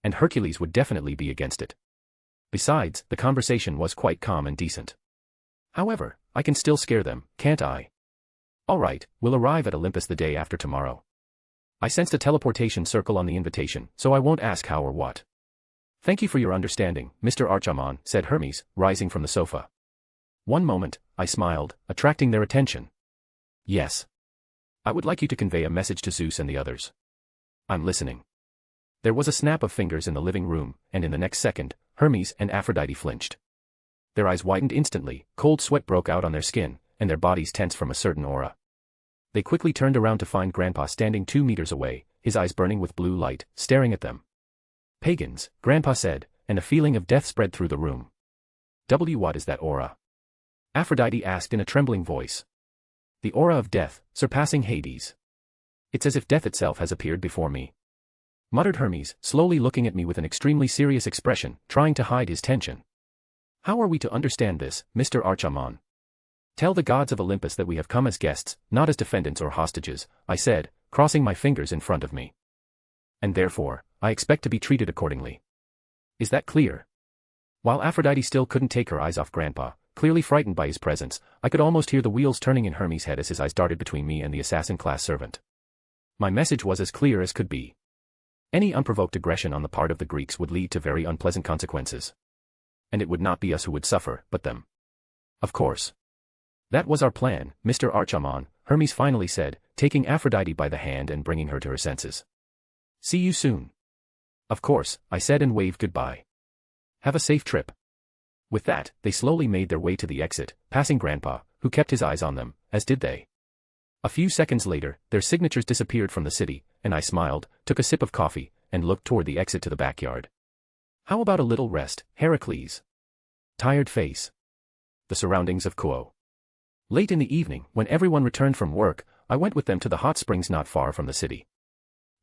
And Hercules would definitely be against it. Besides, the conversation was quite calm and decent. However, I can still scare them, can't I? Alright, we'll arrive at Olympus the day after tomorrow. I sensed a teleportation circle on the invitation, so I won't ask how or what. Thank you for your understanding, Mr. Archiman, said Hermes, rising from the sofa. One moment, I smiled, attracting their attention. Yes. I would like you to convey a message to Zeus and the others. I'm listening. There was a snap of fingers in the living room, and in the next second, Hermes and Aphrodite flinched. Their eyes widened instantly, cold sweat broke out on their skin, and their bodies tensed from a certain aura. They quickly turned around to find Grandpa standing 2 meters away, his eyes burning with blue light, staring at them. Pagans, Grandpa said, and a feeling of death spread through the room. What is that aura? Aphrodite asked in a trembling voice. The aura of death, surpassing Hades. It's as if death itself has appeared before me. Muttered Hermes, slowly looking at me with an extremely serious expression, trying to hide his tension. How are we to understand this, Mr. Archiman? Tell the gods of Olympus that we have come as guests, not as defendants or hostages, I said, crossing my fingers in front of me. And therefore, I expect to be treated accordingly. Is that clear? While Aphrodite still couldn't take her eyes off Grandpa, clearly frightened by his presence, I could almost hear the wheels turning in Hermes' head as his eyes darted between me and the assassin-class servant. My message was as clear as could be. Any unprovoked aggression on the part of the Greeks would lead to very unpleasant consequences. And it would not be us who would suffer, but them. Of course. That was our plan, Mr. Archiman, Hermes finally said, taking Aphrodite by the hand and bringing her to her senses. See you soon. Of course, I said and waved goodbye. Have a safe trip. With that, they slowly made their way to the exit, passing Grandpa, who kept his eyes on them, as did they. A few seconds later, their signatures disappeared from the city, and I smiled, took a sip of coffee, and looked toward the exit to the backyard. How about a little rest, Heracles? Tired face. The surroundings of Kyoto. Late in the evening, when everyone returned from work, I went with them to the hot springs not far from the city.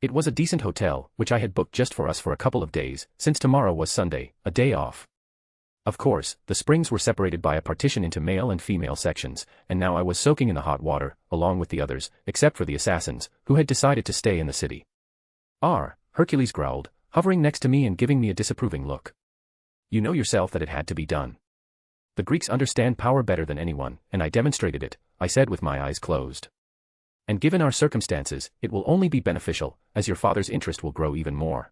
It was a decent hotel, which I had booked just for us for a couple of days, since tomorrow was Sunday, a day off. Of course, the springs were separated by a partition into male and female sections, and now I was soaking in the hot water, along with the others, except for the assassins, who had decided to stay in the city. Hercules growled, hovering next to me and giving me a disapproving look. You know yourself that it had to be done. The Greeks understand power better than anyone, and I demonstrated it, I said with my eyes closed. And given our circumstances, it will only be beneficial, as your father's interest will grow even more.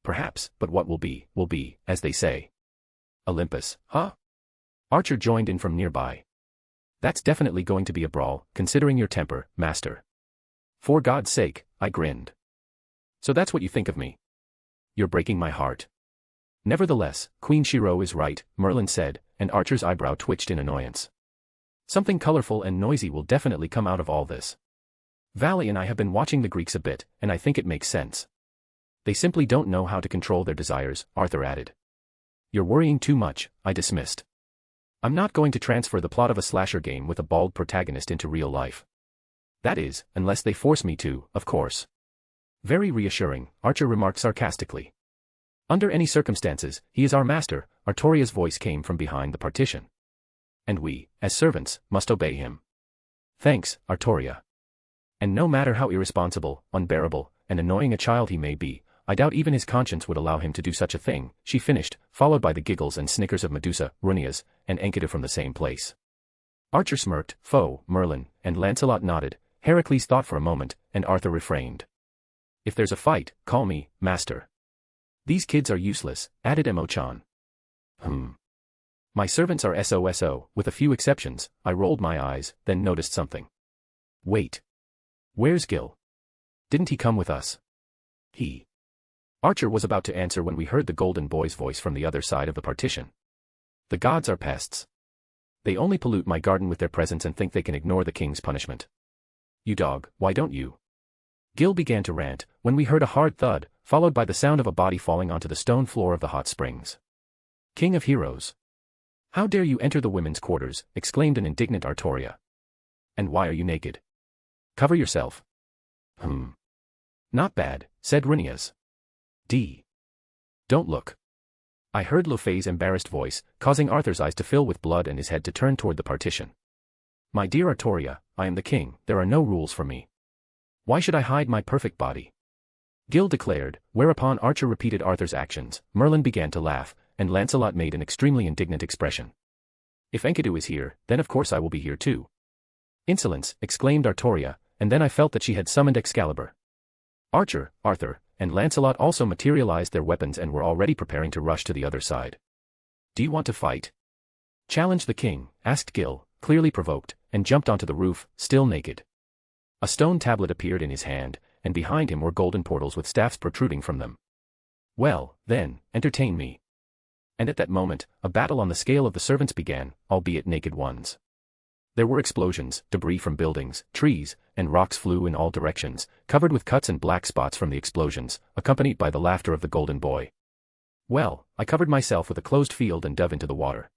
Perhaps, but what will be, as they say. Olympus, huh? Archer joined in from nearby. That's definitely going to be a brawl, considering your temper, master. For God's sake, I grinned. So that's what you think of me? You're breaking my heart. Nevertheless, Queen Shiro is right, Merlin said, and Archer's eyebrow twitched in annoyance. Something colorful and noisy will definitely come out of all this. Valley and I have been watching the Greeks a bit, and I think it makes sense. They simply don't know how to control their desires, Arthur added. You're worrying too much, I dismissed. I'm not going to transfer the plot of a slasher game with a bald protagonist into real life. That is, unless they force me to, of course. Very reassuring, Archer remarked sarcastically. Under any circumstances, he is our master, Artoria's voice came from behind the partition. And we, as servants, must obey him. Thanks, Artoria. And no matter how irresponsible, unbearable, and annoying a child he may be, I doubt even his conscience would allow him to do such a thing, she finished, followed by the giggles and snickers of Medusa, Rias, and Enkidu from the same place. Archer smirked, foe, Merlin, and Lancelot nodded, Heracles thought for a moment, and Arthur refrained. If there's a fight, call me, master. These kids are useless, added Emo-chan. My servants are SOSO, with a few exceptions, I rolled my eyes, then noticed something. Wait. Where's Gil? Didn't he come with us? Archer was about to answer when we heard the golden boy's voice from the other side of the partition. The gods are pests. They only pollute my garden with their presence and think they can ignore the king's punishment. You dog, why don't you? Gil began to rant, when we heard a hard thud, followed by the sound of a body falling onto the stone floor of the hot springs. King of heroes. How dare you enter the women's quarters, exclaimed an indignant Artoria. And why are you naked? Cover yourself. Not bad, said Rias. Don't look. I heard Lofay's embarrassed voice, causing Arthur's eyes to fill with blood and his head to turn toward the partition. My dear Artoria, I am the king, there are no rules for me. Why should I hide my perfect body? Gil declared, whereupon Archer repeated Arthur's actions, Merlin began to laugh, and Lancelot made an extremely indignant expression. If Enkidu is here, then of course I will be here too. Insolence, exclaimed Artoria, and then I felt that she had summoned Excalibur. Archer, Arthur, and Lancelot also materialized their weapons and were already preparing to rush to the other side. Do you want to fight? Challenge the king, asked Gil, clearly provoked, and jumped onto the roof, still naked. A stone tablet appeared in his hand, and behind him were golden portals with staffs protruding from them. Well, then, entertain me. And at that moment, a battle on the scale of the servants began, albeit naked ones. There were explosions, debris from buildings, trees, and rocks flew in all directions, covered with cuts and black spots from the explosions, accompanied by the laughter of the golden boy. Well, I covered myself with a closed field and dove into the water.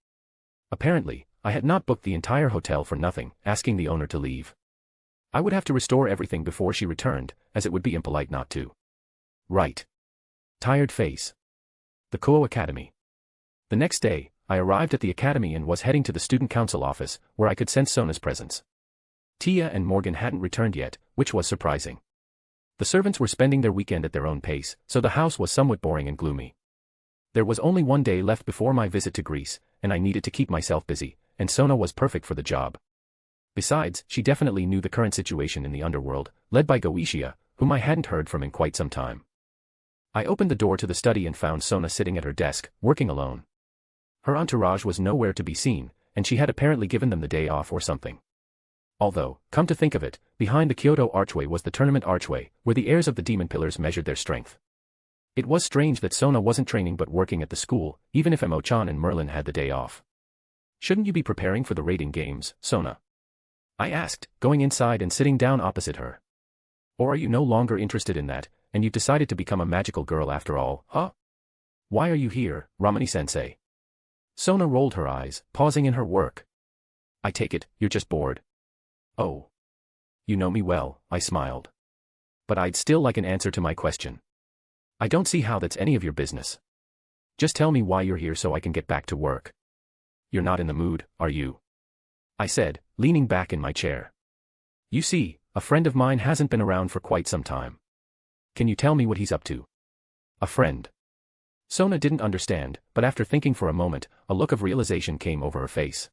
Apparently, I had not booked the entire hotel for nothing, asking the owner to leave. I would have to restore everything before she returned, as it would be impolite not to. Right. Tired face. The Kuo Academy. The next day, I arrived at the academy and was heading to the student council office, where I could sense Sona's presence. Tia and Morgan hadn't returned yet, which was surprising. The servants were spending their weekend at their own pace, so the house was somewhat boring and gloomy. There was only one day left before my visit to Greece, and I needed to keep myself busy, and Sona was perfect for the job. Besides, she definitely knew the current situation in the underworld, led by Goetia, whom I hadn't heard from in quite some time. I opened the door to the study and found Sona sitting at her desk, working alone. Her entourage was nowhere to be seen, and she had apparently given them the day off or something. Although, come to think of it, behind the Kyoto archway was the tournament archway, where the heirs of the demon pillars measured their strength. It was strange that Sona wasn't training but working at the school, even if Emo-chan and Merlin had the day off. Shouldn't you be preparing for the raiding games, Sona? I asked, going inside and sitting down opposite her. Or are you no longer interested in that, and you've decided to become a magical girl after all, huh? Why are you here, Romani-sensei? Sona rolled her eyes, pausing in her work. I take it, you're just bored. Oh. You know me well, I smiled. But I'd still like an answer to my question. I don't see how that's any of your business. Just tell me why you're here so I can get back to work. You're not in the mood, are you? I said, leaning back in my chair. You see, a friend of mine hasn't been around for quite some time. Can you tell me what he's up to? A friend. Sona didn't understand, but after thinking for a moment, a look of realization came over her face.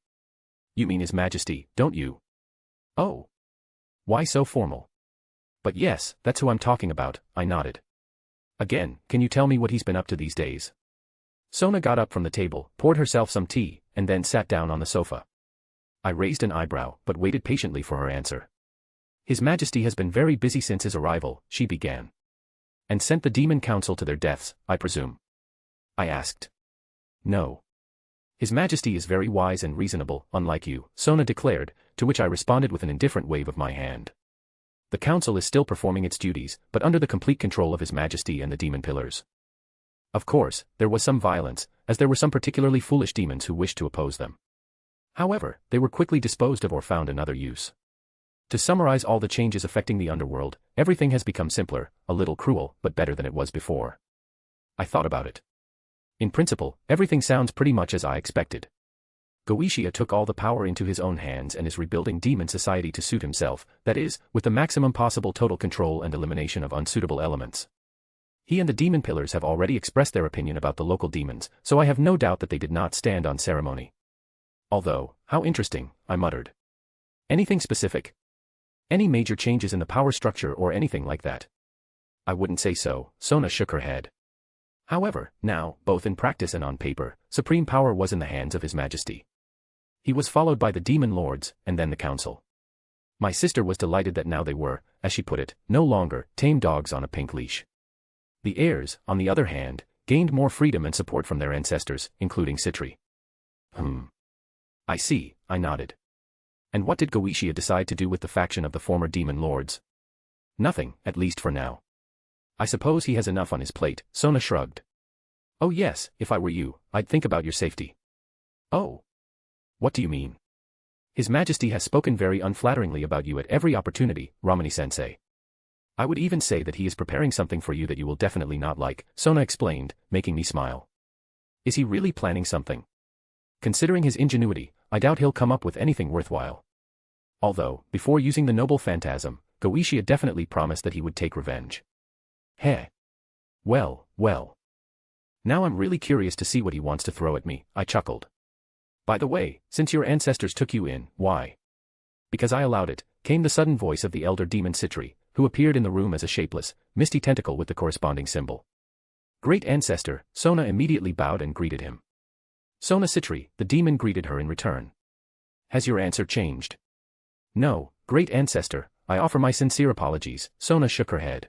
You mean His Majesty, don't you? Oh. Why so formal? But yes, that's who I'm talking about, I nodded. Again, can you tell me what he's been up to these days? Sona got up from the table, poured herself some tea, and then sat down on the sofa. I raised an eyebrow, but waited patiently for her answer. His Majesty has been very busy since his arrival, she began. And sent the Demon Council to their deaths, I presume? I asked. No. His Majesty is very wise and reasonable, unlike you, Sona declared, to which I responded with an indifferent wave of my hand. The Council is still performing its duties, but under the complete control of His Majesty and the Demon Pillars. Of course, there was some violence, as there were some particularly foolish demons who wished to oppose them. However, they were quickly disposed of or found another use. To summarize all the changes affecting the underworld, everything has become simpler, a little cruel, but better than it was before. I thought about it. In principle, everything sounds pretty much as I expected. Goetia took all the power into his own hands and is rebuilding demon society to suit himself, that is, with the maximum possible total control and elimination of unsuitable elements. He and the demon pillars have already expressed their opinion about the local demons, so I have no doubt that they did not stand on ceremony. Although, how interesting, I muttered. Anything specific? Any major changes in the power structure or anything like that? I wouldn't say so, Sona shook her head. However, now, both in practice and on paper, supreme power was in the hands of His Majesty. He was followed by the demon lords, and then the council. My sister was delighted that now they were, as she put it, no longer tame dogs on a pink leash. The heirs, on the other hand, gained more freedom and support from their ancestors, including Citri. I see, I nodded. And what did Goetia decide to do with the faction of the former demon lords? Nothing, at least for now. I suppose he has enough on his plate, Sona shrugged. Oh yes, if I were you, I'd think about your safety. Oh. What do you mean? His Majesty has spoken very unflatteringly about you at every opportunity, Romani-sensei. I would even say that he is preparing something for you that you will definitely not like, Sona explained, making me smile. Is he really planning something? Considering his ingenuity, I doubt he'll come up with anything worthwhile. Although, before using the noble phantasm, Goetia definitely promised that he would take revenge. Heh. Well. Now I'm really curious to see what he wants to throw at me, I chuckled. By the way, since your ancestors took you in, why? Because I allowed it, came the sudden voice of the elder demon Citri, who appeared in the room as a shapeless, misty tentacle with the corresponding symbol. Great ancestor, Sona immediately bowed and greeted him. Sona Citri, the demon greeted her in return. Has your answer changed? No, great ancestor, I offer my sincere apologies, Sona shook her head.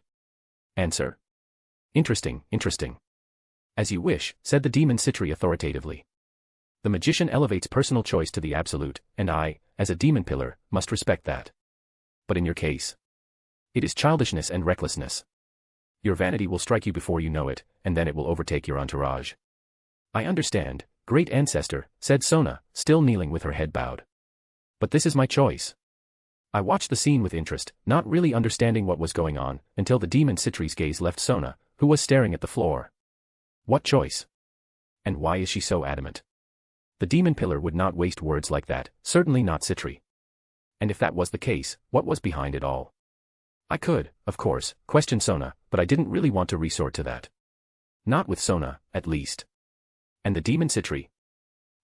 Answer? Interesting. As you wish, said the demon Citri authoritatively. The magician elevates personal choice to the absolute, and I, as a demon pillar, must respect that. But in your case, it is childishness and recklessness. Your vanity will strike you before you know it, and then it will overtake your entourage. I understand, great ancestor, said Sona, still kneeling with her head bowed. But this is my choice. I watched the scene with interest, not really understanding what was going on, until the demon Citri's gaze left Sona, who was staring at the floor. What choice? And why is she so adamant? The demon pillar would not waste words like that, certainly not Citri. And if that was the case, what was behind it all? I could, of course, question Sona, but I didn't really want to resort to that. Not with Sona, at least. And the demon Citri?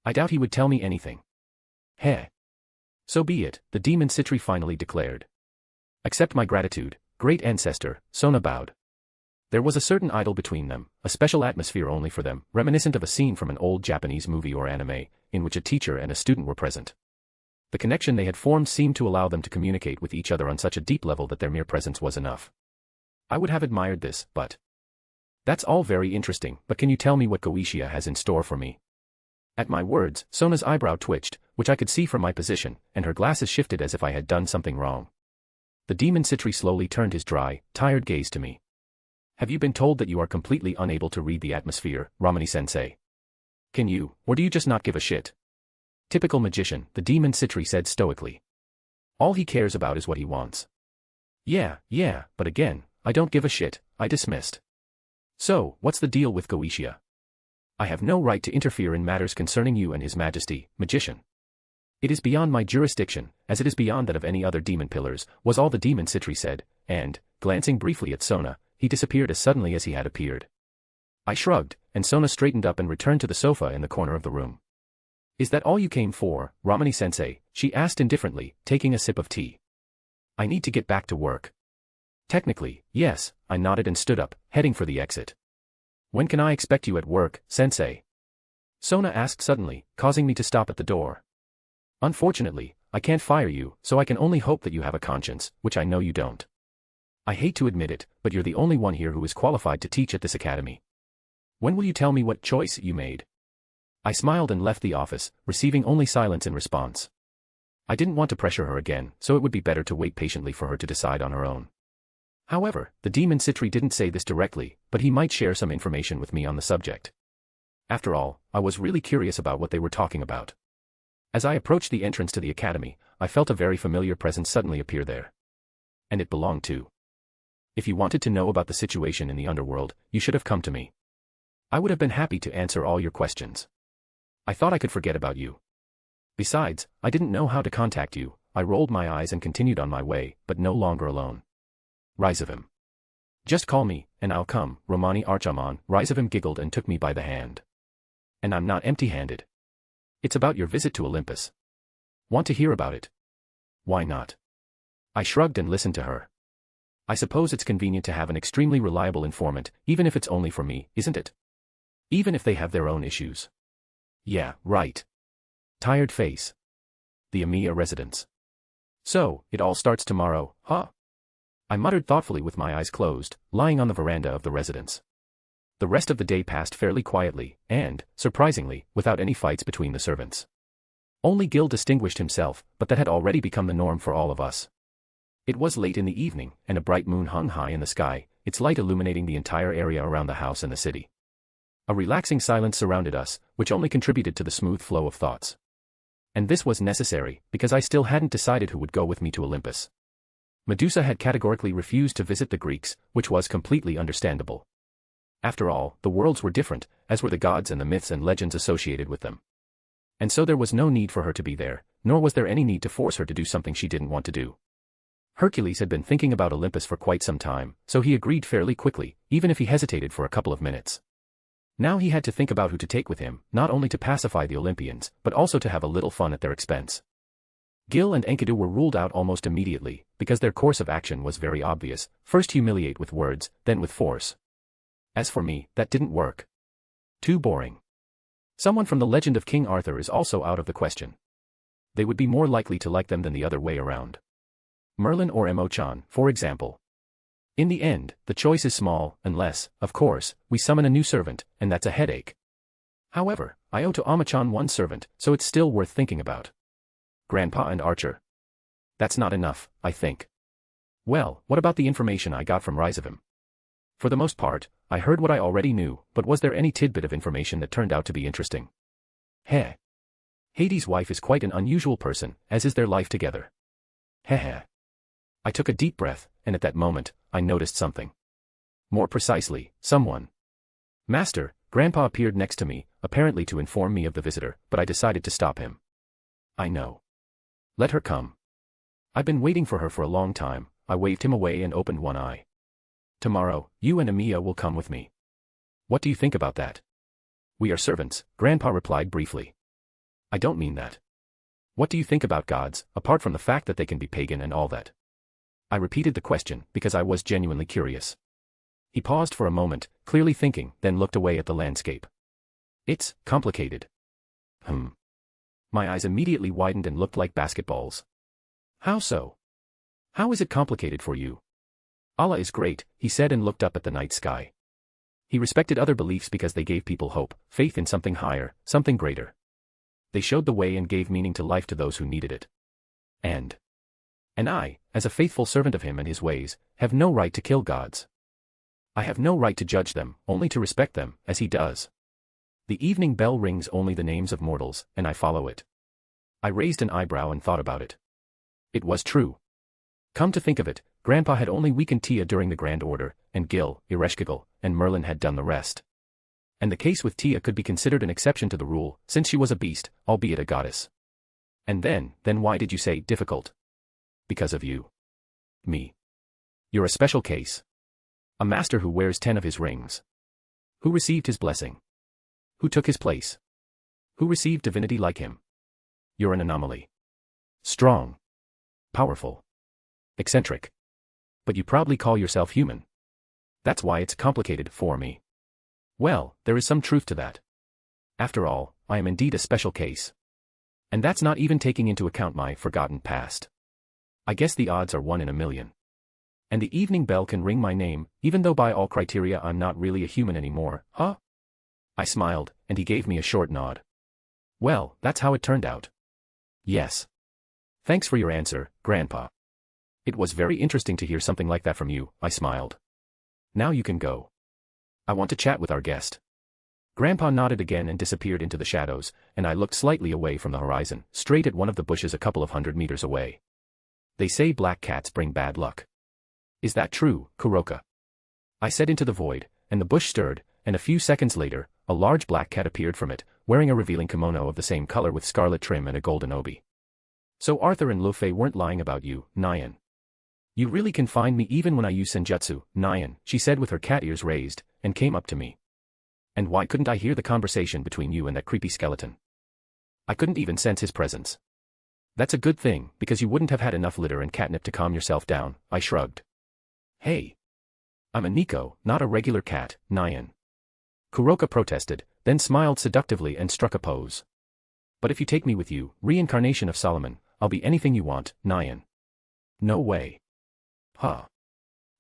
I doubt he would tell me anything. Heh. So be it, the demon Citri finally declared. Accept my gratitude, great ancestor, Sona bowed. There was a certain idyll between them, a special atmosphere only for them, reminiscent of a scene from an old Japanese movie or anime, in which a teacher and a student were present. The connection they had formed seemed to allow them to communicate with each other on such a deep level that their mere presence was enough. I would have admired this, but... That's all very interesting, but can you tell me what Goetia has in store for me? At my words, Sona's eyebrow twitched, which I could see from my position, and her glasses shifted as if I had done something wrong. The demon Citri slowly turned his dry, tired gaze to me. Have you been told that you are completely unable to read the atmosphere, Romani-sensei? Can you, or do you just not give a shit? Typical magician, the demon Citri said stoically. All he cares about is what he wants. Yeah, but again, I don't give a shit, I dismissed. So, what's the deal with Goetia? I have no right to interfere in matters concerning you and His Majesty, magician. It is beyond my jurisdiction, as it is beyond that of any other demon pillars, was all the demon Citri said, and, glancing briefly at Sona, he disappeared as suddenly as he had appeared. I shrugged, and Sona straightened up and returned to the sofa in the corner of the room. Is that all you came for, Romani-sensei? She asked indifferently, taking a sip of tea. I need to get back to work. Technically, yes, I nodded and stood up, heading for the exit. When can I expect you at work, sensei? Sona asked suddenly, causing me to stop at the door. Unfortunately, I can't fire you, so I can only hope that you have a conscience, which I know you don't. I hate to admit it, but you're the only one here who is qualified to teach at this academy. When will you tell me what choice you made? I smiled and left the office, receiving only silence in response. I didn't want to pressure her again, so it would be better to wait patiently for her to decide on her own. However, the demon Citri didn't say this directly, but he might share some information with me on the subject. After all, I was really curious about what they were talking about. As I approached the entrance to the academy, I felt a very familiar presence suddenly appear there. And it belonged to. If you wanted to know about the situation in the underworld, you should have come to me. I would have been happy to answer all your questions. I thought I could forget about you. Besides, I didn't know how to contact you. I rolled my eyes and continued on my way, but no longer alone. Rizavim. Just call me, and I'll come, Romani Archiman. Rizavim giggled and took me by the hand. And I'm not empty-handed. It's about your visit to Olympus. Want to hear about it? Why not? I shrugged and listened to her. I suppose it's convenient to have an extremely reliable informant, even if it's only for me, isn't it? Even if they have their own issues. Yeah, right. Tired face. The Amiya residence. So, it all starts tomorrow, huh? I muttered thoughtfully with my eyes closed, lying on the veranda of the residence. The rest of the day passed fairly quietly, and, surprisingly, without any fights between the servants. Only Gil distinguished himself, but that had already become the norm for all of us. It was late in the evening, and a bright moon hung high in the sky, its light illuminating the entire area around the house and the city. A relaxing silence surrounded us, which only contributed to the smooth flow of thoughts. And this was necessary, because I still hadn't decided who would go with me to Olympus. Medusa had categorically refused to visit the Greeks, which was completely understandable. After all, the worlds were different, as were the gods and the myths and legends associated with them. And so there was no need for her to be there, nor was there any need to force her to do something she didn't want to do. Hercules had been thinking about Olympus for quite some time, so he agreed fairly quickly, even if he hesitated for a couple of minutes. Now he had to think about who to take with him, not only to pacify the Olympians, but also to have a little fun at their expense. Gil and Enkidu were ruled out almost immediately, because their course of action was very obvious: first humiliate with words, then with force. As for me, that didn't work. Too boring. Someone from the legend of King Arthur is also out of the question. They would be more likely to like them than the other way around. Merlin or Emo-chan, for example. In the end, the choice is small, unless, of course, we summon a new servant, and that's a headache. However, I owe to Ama-chan one servant, so it's still worth thinking about. Grandpa and Archer. That's not enough, I think. Well, what about the information I got from Rizavim? For the most part, I heard what I already knew, but was there any tidbit of information that turned out to be interesting? Heh. Hades' wife is quite an unusual person, as is their life together. Heh. I took a deep breath, and at that moment, I noticed something. More precisely, someone. Master, Grandpa appeared next to me, apparently to inform me of the visitor, but I decided to stop him. I know. Let her come. I've been waiting for her for a long time. I waved him away and opened one eye. Tomorrow, you and Amiya will come with me. What do you think about that? We are servants, Grandpa replied briefly. I don't mean that. What do you think about gods, apart from the fact that they can be pagan and all that? I repeated the question, because I was genuinely curious. He paused for a moment, clearly thinking, then looked away at the landscape. It's complicated. My eyes immediately widened and looked like basketballs. How so? How is it complicated for you? Allah is great, he said and looked up at the night sky. He respected other beliefs because they gave people hope, faith in something higher, something greater. They showed the way and gave meaning to life to those who needed it. And I, as a faithful servant of him and his ways, have no right to kill gods. I have no right to judge them, only to respect them, as he does. The evening bell rings only the names of mortals, and I follow it. I raised an eyebrow and thought about it. It was true. Come to think of it, Grandpa had only weakened Tia during the Grand Order, and Gil, Ereshkigal, and Merlin had done the rest. And the case with Tia could be considered an exception to the rule, since she was a beast, albeit a goddess. And then why did you say difficult? Because of you. Me. You're a special case. A master who wears 10 of his rings. Who received his blessing? Who took his place? Who received divinity like him? You're an anomaly. Strong. Powerful. Eccentric. But you proudly call yourself human. That's why it's complicated for me. Well, there is some truth to that. After all, I am indeed a special case. And that's not even taking into account my forgotten past. I guess the odds are 1 in a million. And the evening bell can ring my name, even though by all criteria I'm not really a human anymore, huh? I smiled, and he gave me a short nod. Well, that's how it turned out. Yes. Thanks for your answer, Grandpa. It was very interesting to hear something like that from you, I smiled. Now you can go. I want to chat with our guest. Grandpa nodded again and disappeared into the shadows, and I looked slightly away from the horizon, straight at one of the bushes a couple of 100 meters away. They say black cats bring bad luck. Is that true, Kuroka? I said into the void, and the bush stirred, and a few seconds later, a large black cat appeared from it, wearing a revealing kimono of the same color with scarlet trim and a golden obi. So Arthur and Luffy weren't lying about you, Nyan. You really can find me even when I use senjutsu, Nyan, she said with her cat ears raised, and came up to me. And why couldn't I hear the conversation between you and that creepy skeleton? I couldn't even sense his presence. That's a good thing, because you wouldn't have had enough litter and catnip to calm yourself down, I shrugged. Hey. I'm a Nico, not a regular cat, Nyan. Kuroka protested, then smiled seductively and struck a pose. But if you take me with you, reincarnation of Solomon, I'll be anything you want, Nyan. No way. Huh.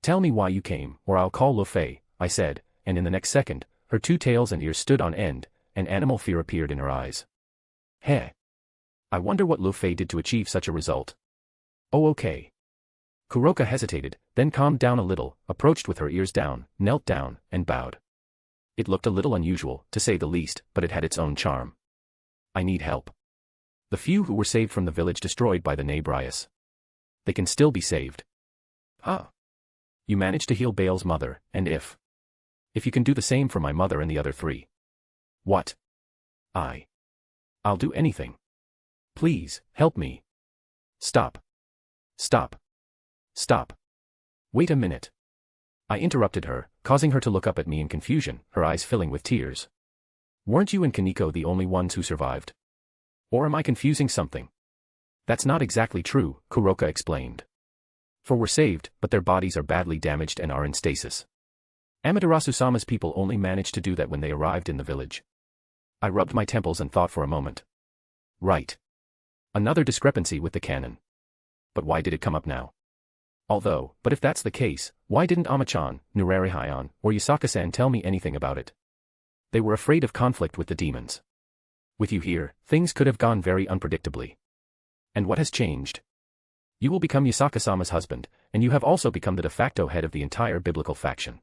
Tell me why you came, or I'll call Luffy, I said, and in the next second, her 2 tails and ears stood on end, and animal fear appeared in her eyes. Heh. I wonder what Luffy did to achieve such a result. Oh okay. Kuroka hesitated, then calmed down a little, approached with her ears down, knelt down, and bowed. It looked a little unusual, to say the least, but it had its own charm. I need help. The few who were saved from the village destroyed by the knave Rias. They can still be saved. Huh. You managed to heal Baal's mother, and if you can do the same for my mother and the other 3. What? I'll do anything. Please, help me. Stop. Stop. Stop. Wait a minute. I interrupted her, causing her to look up at me in confusion, her eyes filling with tears. Weren't you and Kaneko the only ones who survived? Or am I confusing something? That's not exactly true, Kuroka explained. For we're saved, but their bodies are badly damaged and are in stasis. Amaterasu-sama's people only managed to do that when they arrived in the village. I rubbed my temples and thought for a moment. Right. Another discrepancy with the canon. But why did it come up now? But if that's the case, why didn't Amachan, Nurarihayan, or Yasaka-san tell me anything about it? They were afraid of conflict with the demons. With you here, things could have gone very unpredictably. And what has changed? You will become Yasaka-sama's husband, and you have also become the de facto head of the entire biblical faction.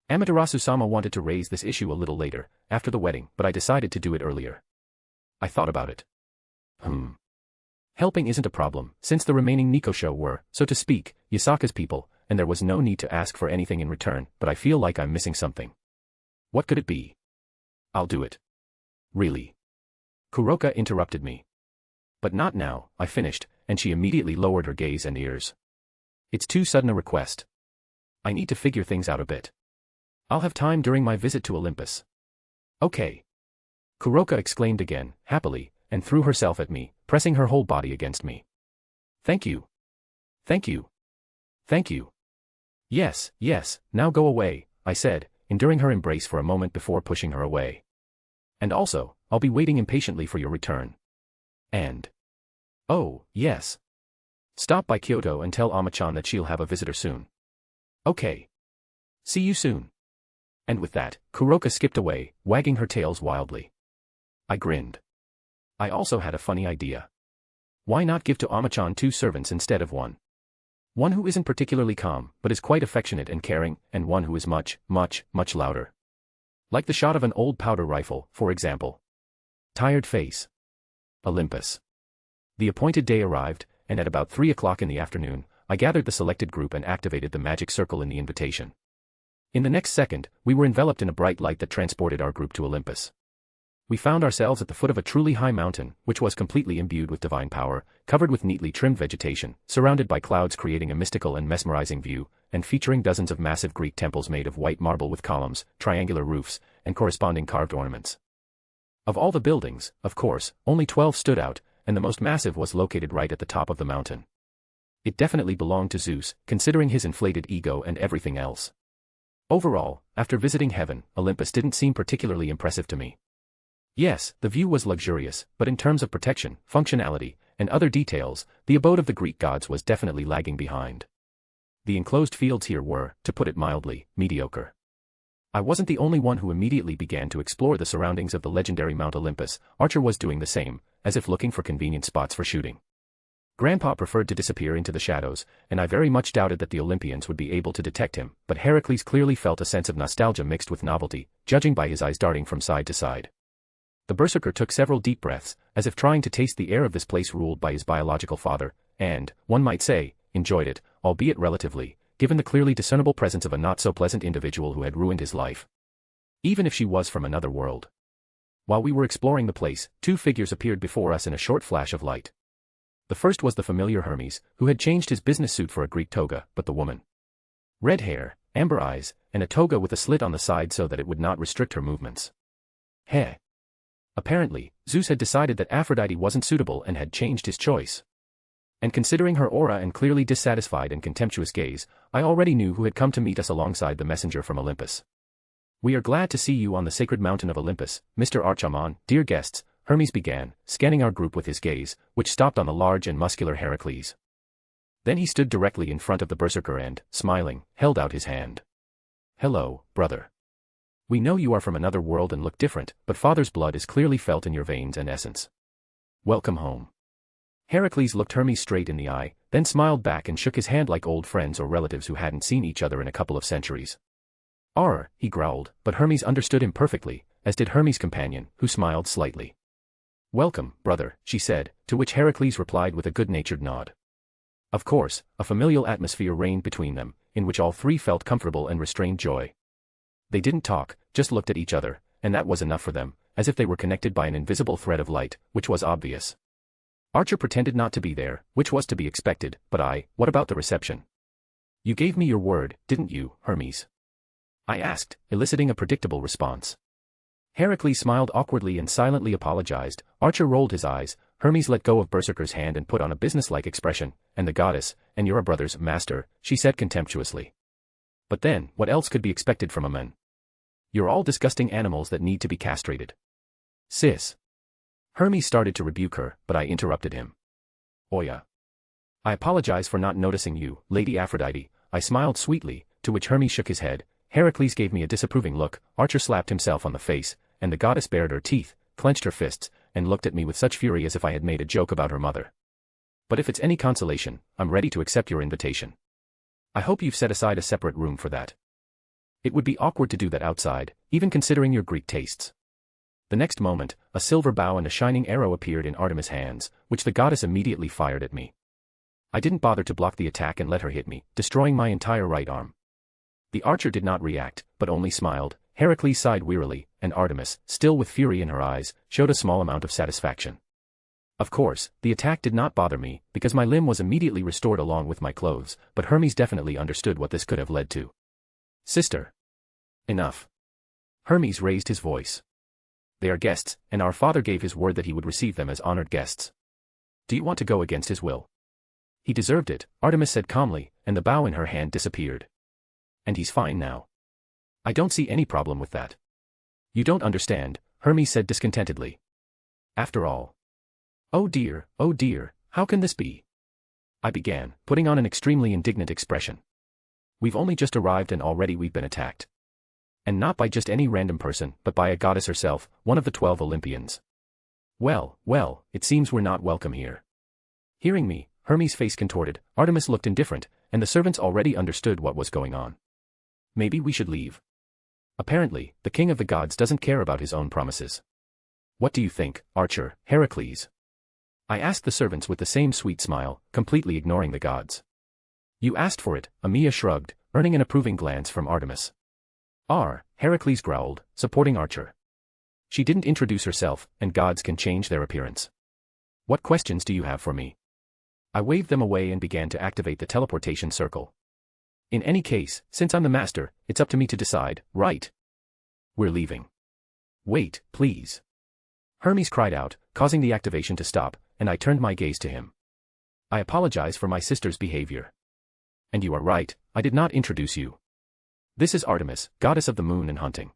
Amaterasu-sama wanted to raise this issue a little later, after the wedding, but I decided to do it earlier. I thought about it. Helping isn't a problem, since the remaining Nikosho were, so to speak, Yasaka's people, and there was no need to ask for anything in return, but I feel like I'm missing something. What could it be? I'll do it. Really? Kuroka interrupted me. But not now, I finished, and she immediately lowered her gaze and ears. It's too sudden a request. I need to figure things out a bit. I'll have time during my visit to Olympus. Okay. Kuroka exclaimed again, happily, and threw herself at me, pressing her whole body against me. Thank you. Thank you. Thank you. Yes, now go away, I said, enduring her embrace for a moment before pushing her away. And also, I'll be waiting impatiently for your return. And oh, yes. Stop by Kyoto and tell Amachan that she'll have a visitor soon. Okay. See you soon. And with that, Kuroka skipped away, wagging her tails wildly. I grinned. I also had a funny idea. Why not give to Amachan 2 servants instead of 1? One who isn't particularly calm, but is quite affectionate and caring, and one who is much louder. Like the shot of an old powder rifle, for example. Tired face. Olympus. The appointed day arrived, and at about 3 o'clock in the afternoon, I gathered the selected group and activated the magic circle in the invitation. In the next second, we were enveloped in a bright light that transported our group to Olympus. We found ourselves at the foot of a truly high mountain, which was completely imbued with divine power, covered with neatly trimmed vegetation, surrounded by clouds creating a mystical and mesmerizing view, and featuring dozens of massive Greek temples made of white marble with columns, triangular roofs, and corresponding carved ornaments. Of all the buildings, of course, only 12 stood out, and the most massive was located right at the top of the mountain. It definitely belonged to Zeus, considering his inflated ego and everything else. Overall, after visiting heaven, Olympus didn't seem particularly impressive to me. Yes, the view was luxurious, but in terms of protection, functionality, and other details, the abode of the Greek gods was definitely lagging behind. The enclosed fields here were, to put it mildly, mediocre. I wasn't the only one who immediately began to explore the surroundings of the legendary Mount Olympus. Archer was doing the same, as if looking for convenient spots for shooting. Grandpa preferred to disappear into the shadows, and I very much doubted that the Olympians would be able to detect him, but Heracles clearly felt a sense of nostalgia mixed with novelty, judging by his eyes darting from side to side. The berserker took several deep breaths, as if trying to taste the air of this place ruled by his biological father, and, one might say, enjoyed it, albeit relatively, given the clearly discernible presence of a not-so-pleasant individual who had ruined his life. Even if she was from another world. While we were exploring the place, 2 figures appeared before us in a short flash of light. The first was the familiar Hermes, who had changed his business suit for a Greek toga, but the woman. Red hair, amber eyes, and a toga with a slit on the side so that it would not restrict her movements. Heh. Apparently, Zeus had decided that Aphrodite wasn't suitable and had changed his choice. And considering her aura and clearly dissatisfied and contemptuous gaze, I already knew who had come to meet us alongside the messenger from Olympus. "We are glad to see you on the sacred mountain of Olympus, Mr. Archiman, dear guests," Hermes began, scanning our group with his gaze, which stopped on the large and muscular Heracles. Then he stood directly in front of the berserker and, smiling, held out his hand. "Hello, brother. We know you are from another world and look different, but father's blood is clearly felt in your veins and essence. Welcome home." Heracles looked Hermes straight in the eye, then smiled back and shook his hand like old friends or relatives who hadn't seen each other in a couple of centuries. "Arr," he growled, but Hermes understood him perfectly, as did Hermes' companion, who smiled slightly. "Welcome, brother," she said, to which Heracles replied with a good-natured nod. Of course, a familial atmosphere reigned between them, in which all 3 felt comfortable and restrained joy. They didn't talk, just looked at each other, and that was enough for them, as if they were connected by an invisible thread of light, which was obvious. Archer pretended not to be there, which was to be expected, but what about the reception? "You gave me your word, didn't you, Hermes?" I asked, eliciting a predictable response. Heracles smiled awkwardly and silently apologized. Archer rolled his eyes. Hermes let go of Berserker's hand and put on a businesslike expression. "And the goddess, and you're a brother's master," she said contemptuously. "But then, what else could be expected from a man? You're all disgusting animals that need to be castrated." "Sis." Hermes started to rebuke her, but I interrupted him. "Oya. I apologize for not noticing you, Lady Aphrodite," I smiled sweetly, to which Hermes shook his head. Heracles gave me a disapproving look. Archer slapped himself on the face, and the goddess bared her teeth, clenched her fists, and looked at me with such fury as if I had made a joke about her mother. "But if it's any consolation, I'm ready to accept your invitation. I hope you've set aside a separate room for that. It would be awkward to do that outside, even considering your Greek tastes." The next moment, a silver bow and a shining arrow appeared in Artemis' hands, which the goddess immediately fired at me. I didn't bother to block the attack and let her hit me, destroying my entire right arm. The archer did not react, but only smiled. Heracles sighed wearily, and Artemis, still with fury in her eyes, showed a small amount of satisfaction. Of course, the attack did not bother me, because my limb was immediately restored along with my clothes, but Hermes definitely understood what this could have led to. "Sister. Enough." Hermes raised his voice. "They are guests, and our father gave his word that he would receive them as honored guests. Do you want to go against his will?" "He deserved it," Artemis said calmly, and the bow in her hand disappeared. "And he's fine now. I don't see any problem with that." "You don't understand," Hermes said discontentedly. "After all." Oh dear, how can this be?" I began, putting on an extremely indignant expression. "We've only just arrived and already we've been attacked. And not by just any random person, but by a goddess herself, one of the 12 Olympians. Well, it seems we're not welcome here." Hearing me, Hermes' face contorted. Artemis looked indifferent, and the servants already understood what was going on. "Maybe we should leave. Apparently, the king of the gods doesn't care about his own promises. What do you think, Archer, Heracles?" I asked the servants with the same sweet smile, completely ignoring the gods. You asked for it, Amia shrugged, earning an approving glance from Artemis. Heracles growled, supporting Archer. She didn't introduce herself, and gods can change their appearance. What questions do you have for me? I waved them away and began to activate the teleportation circle. In any case, since I'm the master, it's up to me to decide, right? We're leaving. Wait, please. Hermes cried out, causing the activation to stop, and I turned my gaze to him. I apologize for my sister's behavior. And you are right, I did not introduce you. This is Artemis, goddess of the moon and hunting.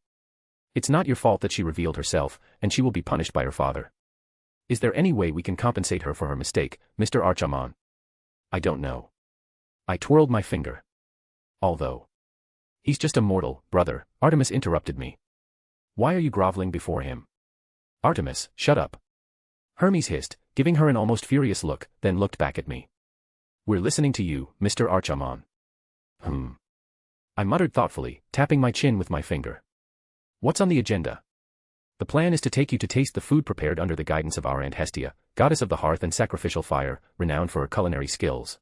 It's not your fault that she revealed herself, and she will be punished by her father. Is there any way we can compensate her for her mistake, Mr. Archiman? I don't know. I twirled my finger. Although. He's just a mortal, brother, Artemis interrupted me. Why are you groveling before him? Artemis, shut up. Hermes hissed, giving her an almost furious look, then looked back at me. We're listening to you, Mr. Archiman. I muttered thoughtfully, tapping my chin with my finger. What's on the agenda? The plan is to take you to taste the food prepared under the guidance of our Aunt Hestia, goddess of the hearth and sacrificial fire, renowned for her culinary skills.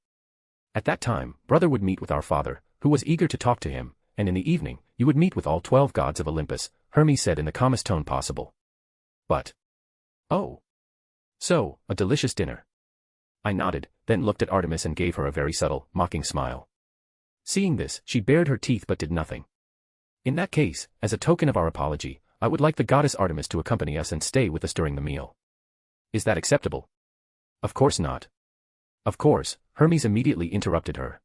At that time, brother would meet with our father, who was eager to talk to him, and in the evening, you would meet with all 12 gods of Olympus, Hermes said in the calmest tone possible. But. Oh. So, a delicious dinner. I nodded, then looked at Artemis and gave her a very subtle, mocking smile. Seeing this, she bared her teeth but did nothing. In that case, as a token of our apology, I would like the goddess Artemis to accompany us and stay with us during the meal. Is that acceptable? Of course not. Of course, Hermes immediately interrupted her.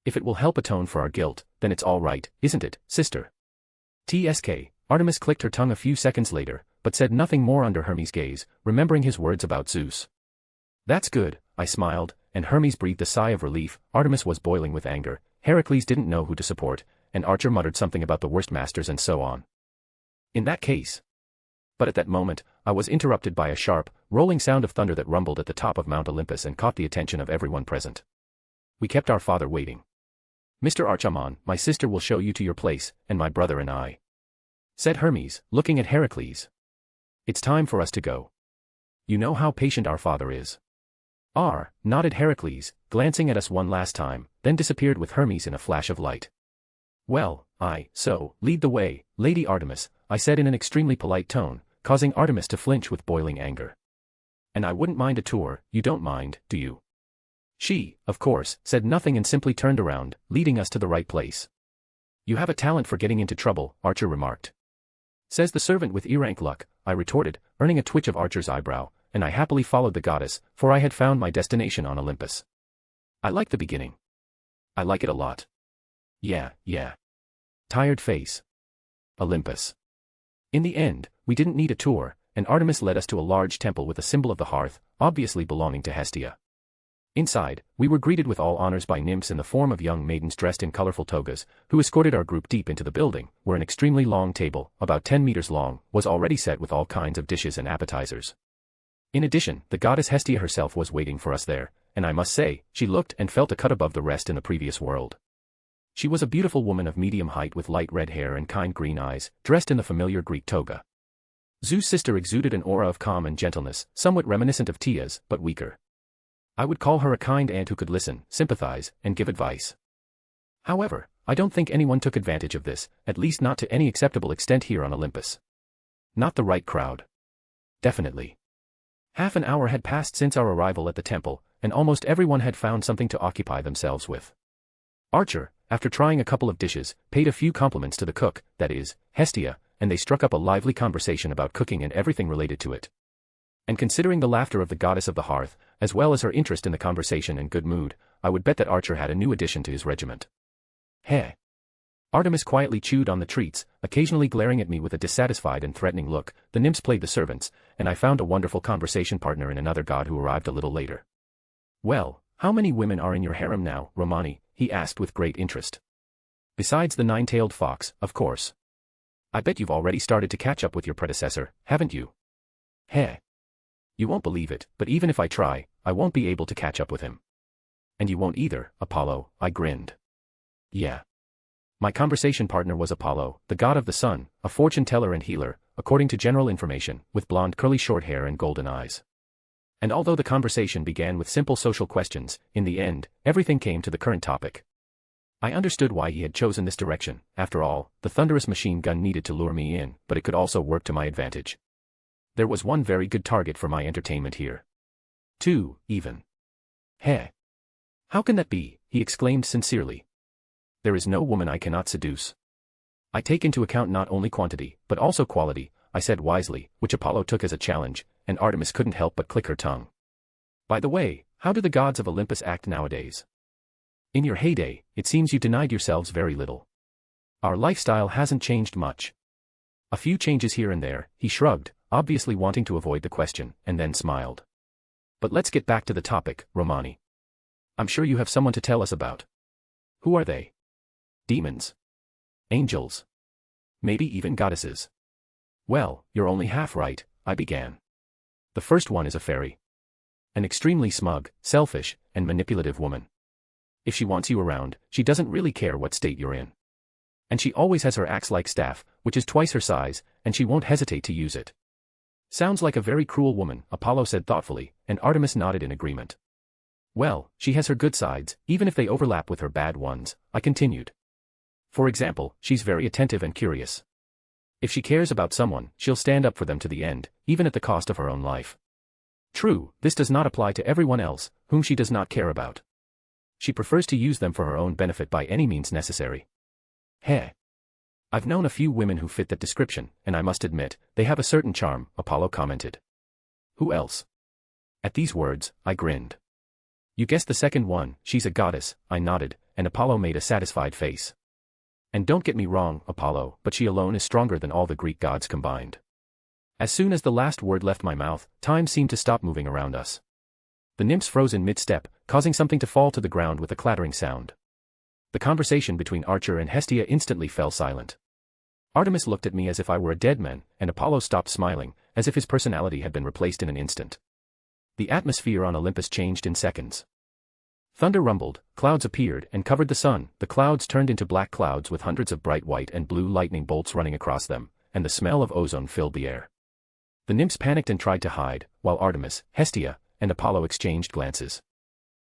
If it will help atone for our guilt, then it's all right, isn't it, sister? TSK, Artemis clicked her tongue a few seconds later, but said nothing more under Hermes' gaze, remembering his words about Zeus. That's good, I smiled, and Hermes breathed a sigh of relief. Artemis was boiling with anger, Heracles didn't know who to support, and Archer muttered something about the worst masters and so on. In that case. But at that moment, I was interrupted by a sharp, rolling sound of thunder that rumbled at the top of Mount Olympus and caught the attention of everyone present. We kept our father waiting. Mr. Archiman, my sister will show you to your place, and my brother and I. Said Hermes, looking at Heracles. It's time for us to go. You know how patient our father is. Nodded Heracles, glancing at us one last time, then disappeared with Hermes in a flash of light. Well, lead the way, Lady Artemis, I said in an extremely polite tone, causing Artemis to flinch with boiling anger. And I wouldn't mind a tour, you don't mind, do you? She, of course, said nothing and simply turned around, leading us to the right place. You have a talent for getting into trouble, Archer remarked. Says the servant with E-rank luck, I retorted, earning a twitch of Archer's eyebrow, and I happily followed the goddess, for I had found my destination on Olympus. I like the beginning. I like it a lot. Yeah. Tired face. Olympus. In the end, we didn't need a tour, and Artemis led us to a large temple with a symbol of the hearth, obviously belonging to Hestia. Inside, we were greeted with all honors by nymphs in the form of young maidens dressed in colorful togas, who escorted our group deep into the building, where an extremely long table, about 10 meters long, was already set with all kinds of dishes and appetizers. In addition, the goddess Hestia herself was waiting for us there, and I must say, she looked and felt a cut above the rest in the previous world. She was a beautiful woman of medium height with light red hair and kind green eyes, dressed in the familiar Greek toga. Zeus' sister exuded an aura of calm and gentleness, somewhat reminiscent of Tia's, but weaker. I would call her a kind aunt who could listen, sympathize, and give advice. However, I don't think anyone took advantage of this, at least not to any acceptable extent here on Olympus. Not the right crowd. Definitely. Half an hour had passed since our arrival at the temple, and almost everyone had found something to occupy themselves with. Archer, after trying a couple of dishes, paid a few compliments to the cook, that is, Hestia, and they struck up a lively conversation about cooking and everything related to it. And considering the laughter of the goddess of the hearth, as well as her interest in the conversation and good mood, I would bet that Archer had a new addition to his regiment. Heh. Artemis quietly chewed on the treats, occasionally glaring at me with a dissatisfied and threatening look. The nymphs played the servants, and I found a wonderful conversation partner in another god who arrived a little later. Well, how many women are in your harem now, Romani? He asked with great interest. Besides the nine-tailed fox, of course. I bet you've already started to catch up with your predecessor, haven't you? Heh. You won't believe it, but even if I try, I won't be able to catch up with him. And you won't either, Apollo, I grinned. Yeah. My conversation partner was Apollo, the god of the sun, a fortune teller and healer, according to general information, with blonde curly short hair and golden eyes. And although the conversation began with simple social questions, in the end, everything came to the current topic. I understood why he had chosen this direction. After all, the thunderous machine gun needed to lure me in, but it could also work to my advantage. There was one very good target for my entertainment here. 2, even. Heh. How can that be? He exclaimed sincerely. There is no woman I cannot seduce. I take into account not only quantity, but also quality, I said wisely, which Apollo took as a challenge, and Artemis couldn't help but click her tongue. By the way, how do the gods of Olympus act nowadays? In your heyday, it seems you denied yourselves very little. Our lifestyle hasn't changed much. A few changes here and there, he shrugged, obviously wanting to avoid the question, and then smiled. But let's get back to the topic, Romani. I'm sure you have someone to tell us about. Who are they? Demons? Angels? Maybe even goddesses? Well, you're only half right, I began. The first one is a fairy. An extremely smug, selfish, and manipulative woman. If she wants you around, she doesn't really care what state you're in. And she always has her axe-like staff, which is twice her size, and she won't hesitate to use it. Sounds like a very cruel woman, Apollo said thoughtfully, and Artemis nodded in agreement. Well, she has her good sides, even if they overlap with her bad ones, I continued. For example, she's very attentive and curious. If she cares about someone, she'll stand up for them to the end, even at the cost of her own life. True, this does not apply to everyone else, whom she does not care about. She prefers to use them for her own benefit by any means necessary. Heh. I've known a few women who fit that description, and I must admit, they have a certain charm, Apollo commented. Who else? At these words, I grinned. You guessed the second one, she's a goddess, I nodded, and Apollo made a satisfied face. And don't get me wrong, Apollo, but she alone is stronger than all the Greek gods combined. As soon as the last word left my mouth, time seemed to stop moving around us. The nymphs froze in mid-step, causing something to fall to the ground with a clattering sound. The conversation between Archer and Hestia instantly fell silent. Artemis looked at me as if I were a dead man, and Apollo stopped smiling, as if his personality had been replaced in an instant. The atmosphere on Olympus changed in seconds. Thunder rumbled, clouds appeared and covered the sun, the clouds turned into black clouds with hundreds of bright white and blue lightning bolts running across them, and the smell of ozone filled the air. The nymphs panicked and tried to hide, while Artemis, Hestia, and Apollo exchanged glances.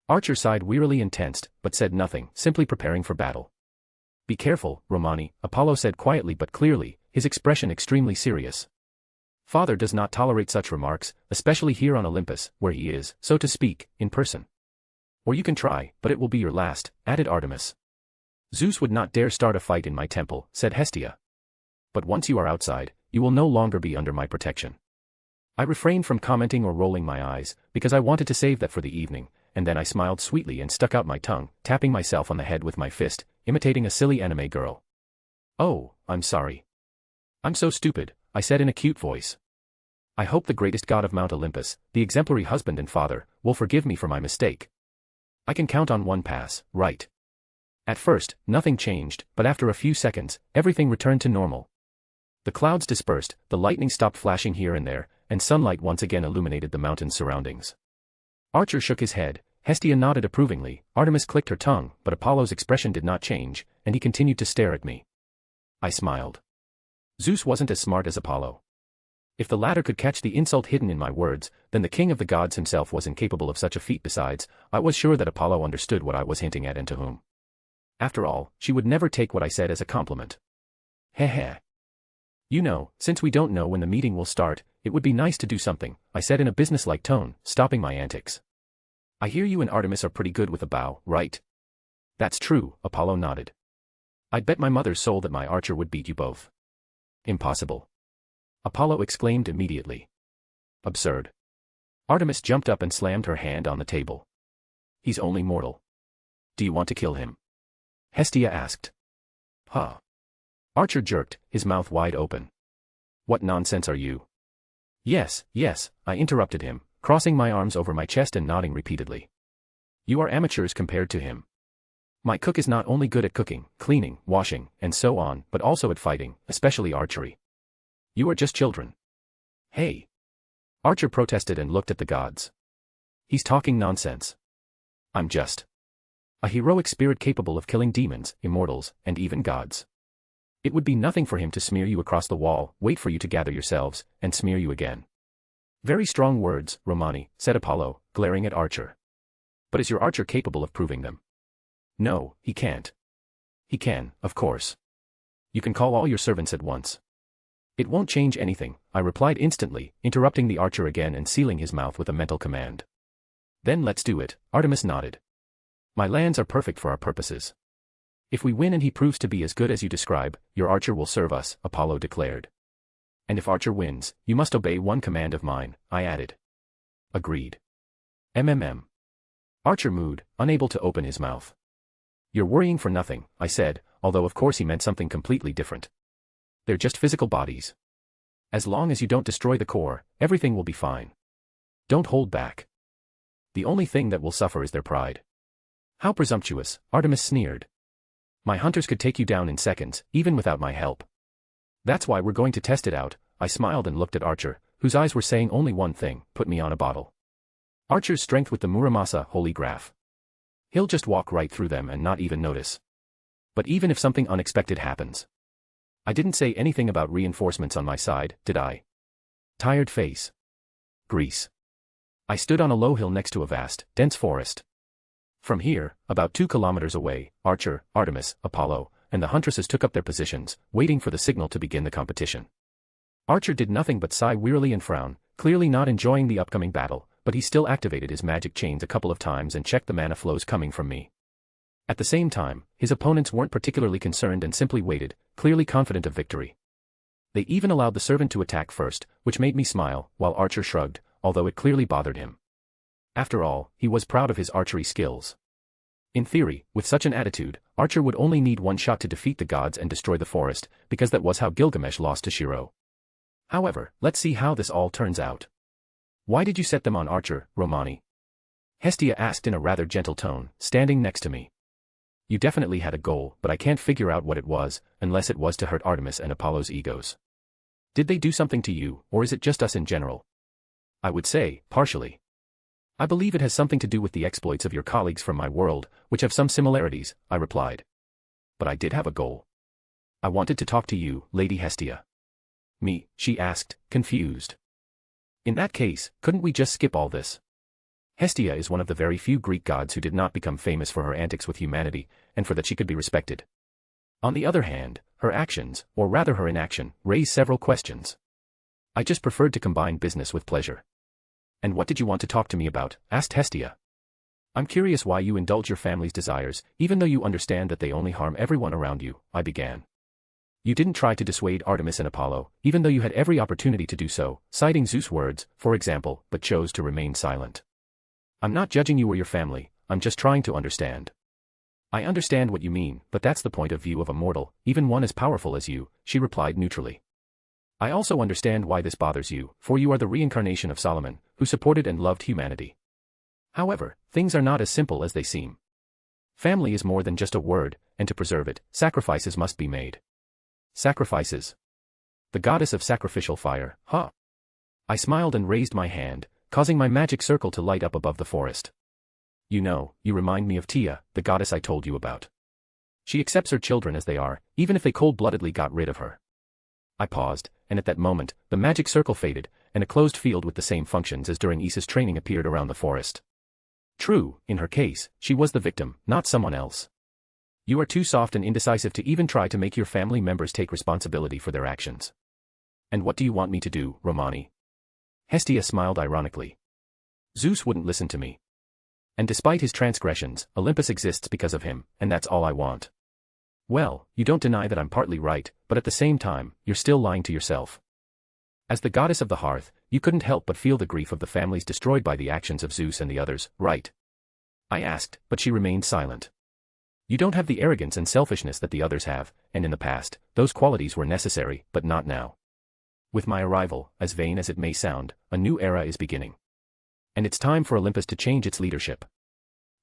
Archer sighed wearily and tensed, but said nothing, simply preparing for battle. Be careful, Romani, Apollo said quietly but clearly, his expression extremely serious. Father does not tolerate such remarks, especially here on Olympus, where he is, so to speak, in person. Or you can try, but it will be your last, added Artemis. Zeus would not dare start a fight in my temple, said Hestia. But once you are outside, you will no longer be under my protection. I refrained from commenting or rolling my eyes, because I wanted to save that for the evening, and then I smiled sweetly and stuck out my tongue, tapping myself on the head with my fist, imitating a silly anime girl. Oh, I'm sorry. I'm so stupid, I said in a cute voice. I hope the greatest god of Mount Olympus, the exemplary husband and father, will forgive me for my mistake. I can count on one pass, right? At first, nothing changed, but after a few seconds, everything returned to normal. The clouds dispersed, the lightning stopped flashing here and there, and sunlight once again illuminated the mountain's surroundings. Archer shook his head, Hestia nodded approvingly, Artemis clicked her tongue, but Apollo's expression did not change, and he continued to stare at me. I smiled. Zeus wasn't as smart as Apollo. If the latter could catch the insult hidden in my words, then the king of the gods himself was incapable of such a feat. Besides, I was sure that Apollo understood what I was hinting at and to whom. After all, she would never take what I said as a compliment. Heh. You know, since we don't know when the meeting will start, it would be nice to do something, I said in a businesslike tone, stopping my antics. I hear you and Artemis are pretty good with a bow, right? That's true, Apollo nodded. I'd bet my mother's soul that my archer would beat you both. Impossible. Apollo exclaimed immediately. Absurd. Artemis jumped up and slammed her hand on the table. He's only mortal. Do you want to kill him? Hestia asked. Huh. Archer jerked, his mouth wide open. What nonsense are you? Yes, I interrupted him, crossing my arms over my chest and nodding repeatedly. You are amateurs compared to him. My cook is not only good at cooking, cleaning, washing, and so on, but also at fighting, especially archery. You are just children. Hey. Archer protested and looked at the gods. He's talking nonsense. I'm just a heroic spirit capable of killing demons, immortals, and even gods. It would be nothing for him to smear you across the wall, wait for you to gather yourselves, and smear you again. Very strong words, Romani, said Apollo, glaring at Archer. But is your Archer capable of proving them? No, he can't. He can, of course. You can call all your servants at once. It won't change anything, I replied instantly, interrupting the Archer again and sealing his mouth with a mental command. Then let's do it, Artemis nodded. My lands are perfect for our purposes. If we win and he proves to be as good as you describe, your Archer will serve us, Apollo declared. And if Archer wins, you must obey one command of mine, I added. Agreed. Archer mooed, unable to open his mouth. You're worrying for nothing, I said, although of course he meant something completely different. They're just physical bodies. As long as you don't destroy the core, everything will be fine. Don't hold back. The only thing that will suffer is their pride. How presumptuous, Artemis sneered. My hunters could take you down in seconds, even without my help. That's why we're going to test it out, I smiled and looked at Archer, whose eyes were saying only one thing, put me on a bottle. Archer's strength with the Muramasa holy graph. He'll just walk right through them and not even notice. But even if something unexpected happens. I didn't say anything about reinforcements on my side, did I? Tired face. Greece. I stood on a low hill next to a vast, dense forest. From here, about 2 kilometers away, Archer, Artemis, Apollo, and the huntresses took up their positions, waiting for the signal to begin the competition. Archer did nothing but sigh wearily and frown, clearly not enjoying the upcoming battle, but he still activated his magic chains a couple of times and checked the mana flows coming from me. At the same time, his opponents weren't particularly concerned and simply waited, clearly confident of victory. They even allowed the servant to attack first, which made me smile, while Archer shrugged, although it clearly bothered him. After all, he was proud of his archery skills. In theory, with such an attitude, Archer would only need one shot to defeat the gods and destroy the forest, because that was how Gilgamesh lost to Shiro. However, let's see how this all turns out. Why did you set them on Archer, Romani? Hestia asked in a rather gentle tone, standing next to me. You definitely had a goal, but I can't figure out what it was, unless it was to hurt Artemis and Apollo's egos. Did they do something to you, or is it just us in general? I would say, partially. I believe it has something to do with the exploits of your colleagues from my world, which have some similarities, I replied. But I did have a goal. I wanted to talk to you, Lady Hestia. Me, she asked, confused. In that case, couldn't we just skip all this? Hestia is one of the very few Greek gods who did not become famous for her antics with humanity, and for that she could be respected. On the other hand, her actions, or rather her inaction, raise several questions. I just preferred to combine business with pleasure. And what did you want to talk to me about? Asked Hestia. I'm curious why you indulge your family's desires, even though you understand that they only harm everyone around you, I began. You didn't try to dissuade Artemis and Apollo, even though you had every opportunity to do so, citing Zeus' words, for example, but chose to remain silent. I'm not judging you or your family, I'm just trying to understand. I understand what you mean, but that's the point of view of a mortal, even one as powerful as you, she replied neutrally. I also understand why this bothers you, for you are the reincarnation of Solomon, who supported and loved humanity. However, things are not as simple as they seem. Family is more than just a word, and to preserve it, sacrifices must be made. Sacrifices? The goddess of sacrificial fire, huh? I smiled and raised my hand, causing my magic circle to light up above the forest. You know, you remind me of Tia, the goddess I told you about. She accepts her children as they are, even if they cold-bloodedly got rid of her. I paused, and at that moment, the magic circle faded, and a closed field with the same functions as during Isa's training appeared around the forest. True, in her case, she was the victim, not someone else. You are too soft and indecisive to even try to make your family members take responsibility for their actions. And what do you want me to do, Romani? Hestia smiled ironically. Zeus wouldn't listen to me. And despite his transgressions, Olympus exists because of him, and that's all I want. Well, you don't deny that I'm partly right, but at the same time, you're still lying to yourself. As the goddess of the hearth, you couldn't help but feel the grief of the families destroyed by the actions of Zeus and the others, right? I asked, but she remained silent. You don't have the arrogance and selfishness that the others have, and in the past, those qualities were necessary, but not now. With my arrival, as vain as it may sound, a new era is beginning. And it's time for Olympus to change its leadership.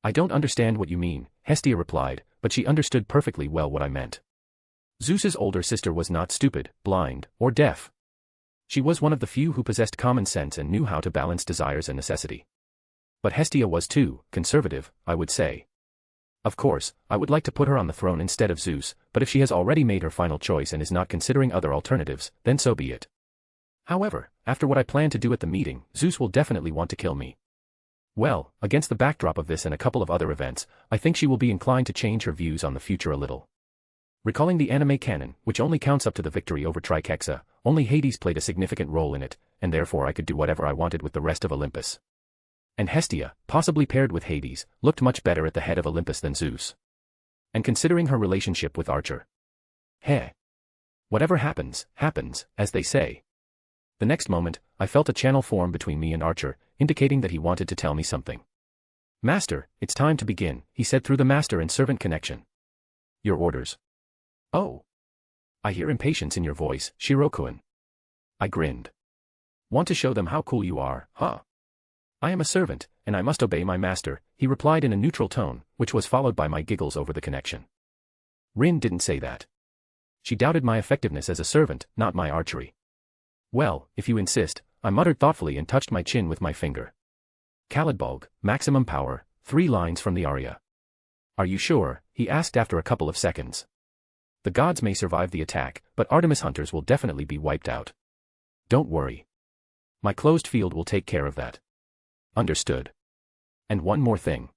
I don't understand what you mean, Hestia replied, but she understood perfectly well what I meant. Zeus's older sister was not stupid, blind, or deaf. She was one of the few who possessed common sense and knew how to balance desires and necessity. But Hestia was too conservative, I would say. Of course, I would like to put her on the throne instead of Zeus, but if she has already made her final choice and is not considering other alternatives, then so be it. However, after what I plan to do at the meeting, Zeus will definitely want to kill me. Well, against the backdrop of this and a couple of other events, I think she will be inclined to change her views on the future a little. Recalling the anime canon, which only counts up to the victory over Triquexa, only Hades played a significant role in it, and therefore I could do whatever I wanted with the rest of Olympus. And Hestia, possibly paired with Hades, looked much better at the head of Olympus than Zeus. And considering her relationship with Archer. Whatever happens, happens, as they say. The next moment, I felt a channel form between me and Archer, indicating that he wanted to tell me something. Master, it's time to begin, he said through the master and servant connection. Your orders. Oh. I hear impatience in your voice, Shirokuen. I grinned. Want to show them how cool you are, huh? I am a servant, and I must obey my master, he replied in a neutral tone, which was followed by my giggles over the connection. Rin didn't say that. She doubted my effectiveness as a servant, not my archery. Well, if you insist, I muttered thoughtfully and touched my chin with my finger. Kalidbolg, maximum power, 3 lines from the aria. Are you sure? He asked after a couple of seconds. The gods may survive the attack, but Artemis hunters will definitely be wiped out. Don't worry. My closed field will take care of that. Understood. And one more thing.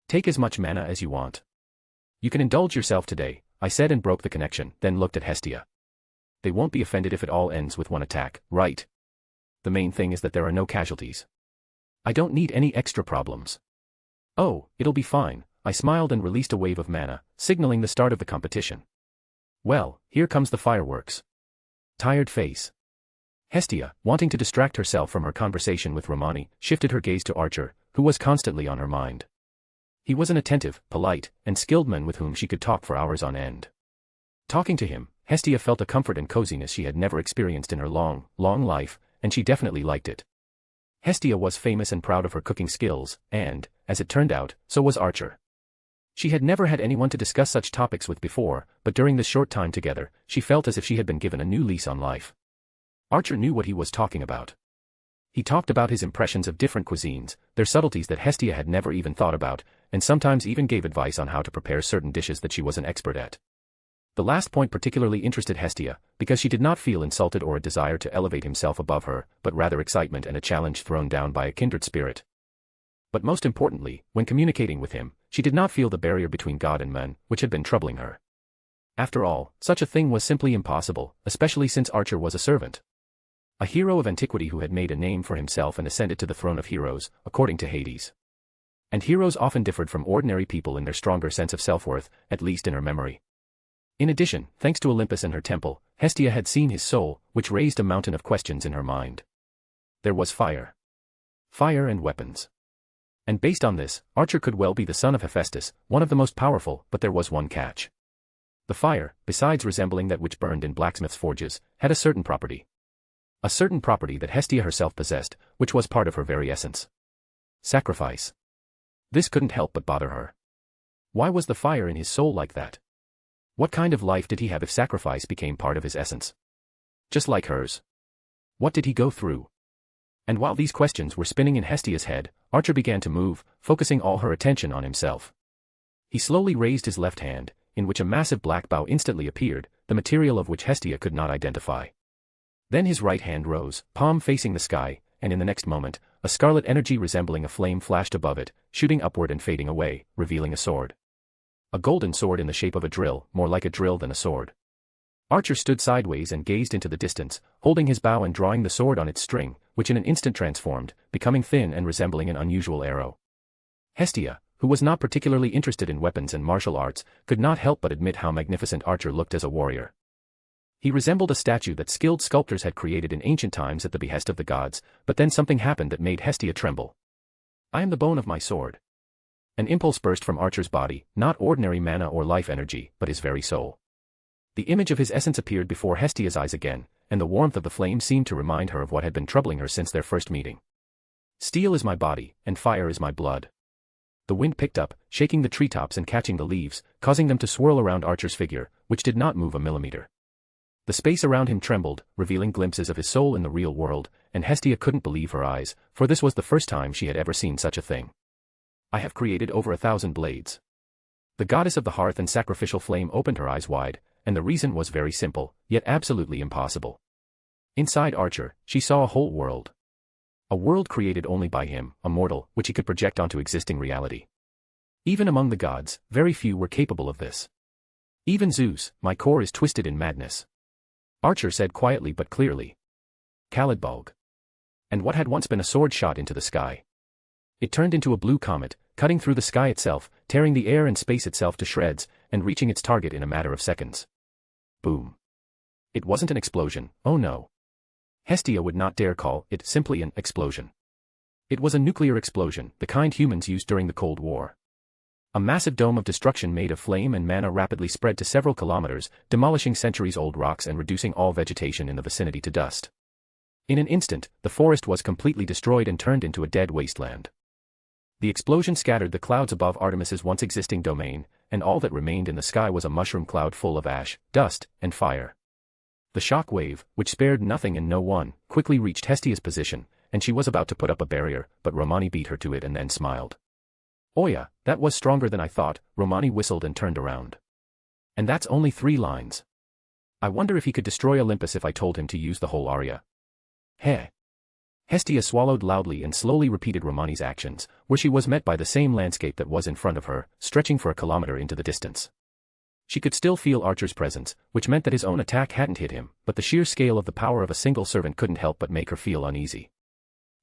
Take as much mana as you want. You can indulge yourself today, I said and broke the connection, then looked at Hestia. They won't be offended if it all ends with one attack, right? The main thing is that there are no casualties. I don't need any extra problems. Oh, it'll be fine, I smiled and released a wave of mana, signaling the start of the competition. Well, here comes the fireworks. Tired face. Hestia, wanting to distract herself from her conversation with Romani, shifted her gaze to Archer, who was constantly on her mind. He was an attentive, polite, and skilled man with whom she could talk for hours on end. Talking to him, Hestia felt a comfort and coziness she had never experienced in her long life, and she definitely liked it. Hestia was famous and proud of her cooking skills, and, as it turned out, so was Archer. She had never had anyone to discuss such topics with before, but during this short time together, she felt as if she had been given a new lease on life. Archer knew what he was talking about. He talked about his impressions of different cuisines, their subtleties that Hestia had never even thought about, and sometimes even gave advice on how to prepare certain dishes that she was an expert at. The last point particularly interested Hestia, because she did not feel insulted or a desire to elevate himself above her, but rather excitement and a challenge thrown down by a kindred spirit. But most importantly, when communicating with him, she did not feel the barrier between God and man, which had been troubling her. After all, such a thing was simply impossible, especially since Archer was a servant. A hero of antiquity who had made a name for himself and ascended to the throne of heroes, according to Hades. And heroes often differed from ordinary people in their stronger sense of self-worth, at least in her memory. In addition, thanks to Olympus and her temple, Hestia had seen his soul, which raised a mountain of questions in her mind. There was fire. Fire and weapons. And based on this, Archer could well be the son of Hephaestus, one of the most powerful, but there was one catch. The fire, besides resembling that which burned in blacksmith's forges, had a certain property. A certain property that Hestia herself possessed, which was part of her very essence. Sacrifice. This couldn't help but bother her. Why was the fire in his soul like that? What kind of life did he have if sacrifice became part of his essence? Just like hers. What did he go through? And while these questions were spinning in Hestia's head, Archer began to move, focusing all her attention on himself. He slowly raised his left hand, in which a massive black bow instantly appeared, the material of which Hestia could not identify. Then his right hand rose, palm facing the sky, and in the next moment, a scarlet energy resembling a flame flashed above it, shooting upward and fading away, revealing a sword. A golden sword in the shape of a drill, more like a drill than a sword. Archer stood sideways and gazed into the distance, holding his bow and drawing the sword on its string, which in an instant transformed, becoming thin and resembling an unusual arrow. Hestia, who was not particularly interested in weapons and martial arts, could not help but admit how magnificent Archer looked as a warrior. He resembled a statue that skilled sculptors had created in ancient times at the behest of the gods, but then something happened that made Hestia tremble. I am the bone of my sword. An impulse burst from Archer's body, not ordinary mana or life energy, but his very soul. The image of his essence appeared before Hestia's eyes again, and the warmth of the flame seemed to remind her of what had been troubling her since their first meeting. Steel is my body, and fire is my blood. The wind picked up, shaking the treetops and catching the leaves, causing them to swirl around Archer's figure, which did not move a millimeter. The space around him trembled, revealing glimpses of his soul in the real world, and Hestia couldn't believe her eyes, for this was the first time she had ever seen such a thing. I have created over 1,000 blades. The goddess of the hearth and sacrificial flame opened her eyes wide, and the reason was very simple, yet absolutely impossible. Inside Archer, she saw a whole world. A world created only by him, a mortal, which he could project onto existing reality. Even among the gods, very few were capable of this. Even Zeus, my core is twisted in madness. Archer said quietly but clearly. Kalidbolg. And what had once been a sword shot into the sky. It turned into a blue comet, cutting through the sky itself, tearing the air and space itself to shreds, and reaching its target in a matter of seconds. Boom. It wasn't an explosion, oh no. Hestia would not dare call it simply an explosion. It was a nuclear explosion, the kind humans used during the Cold War. A massive dome of destruction made of flame and mana rapidly spread to several kilometers, demolishing centuries-old rocks and reducing all vegetation in the vicinity to dust. In an instant, the forest was completely destroyed and turned into a dead wasteland. The explosion scattered the clouds above Artemis's once existing domain, and all that remained in the sky was a mushroom cloud full of ash, dust, and fire. The shock wave, which spared nothing and no one, quickly reached Hestia's position, and she was about to put up a barrier, but Romani beat her to it and then smiled. Oya, that was stronger than I thought, Romani whistled and turned around. And that's only 3 lines. I wonder if he could destroy Olympus if I told him to use the whole aria. Heh. Hestia swallowed loudly and slowly repeated Romani's actions, where she was met by the same landscape that was in front of her, stretching for a kilometer into the distance. She could still feel Archer's presence, which meant that his own attack hadn't hit him, but the sheer scale of the power of a single servant couldn't help but make her feel uneasy.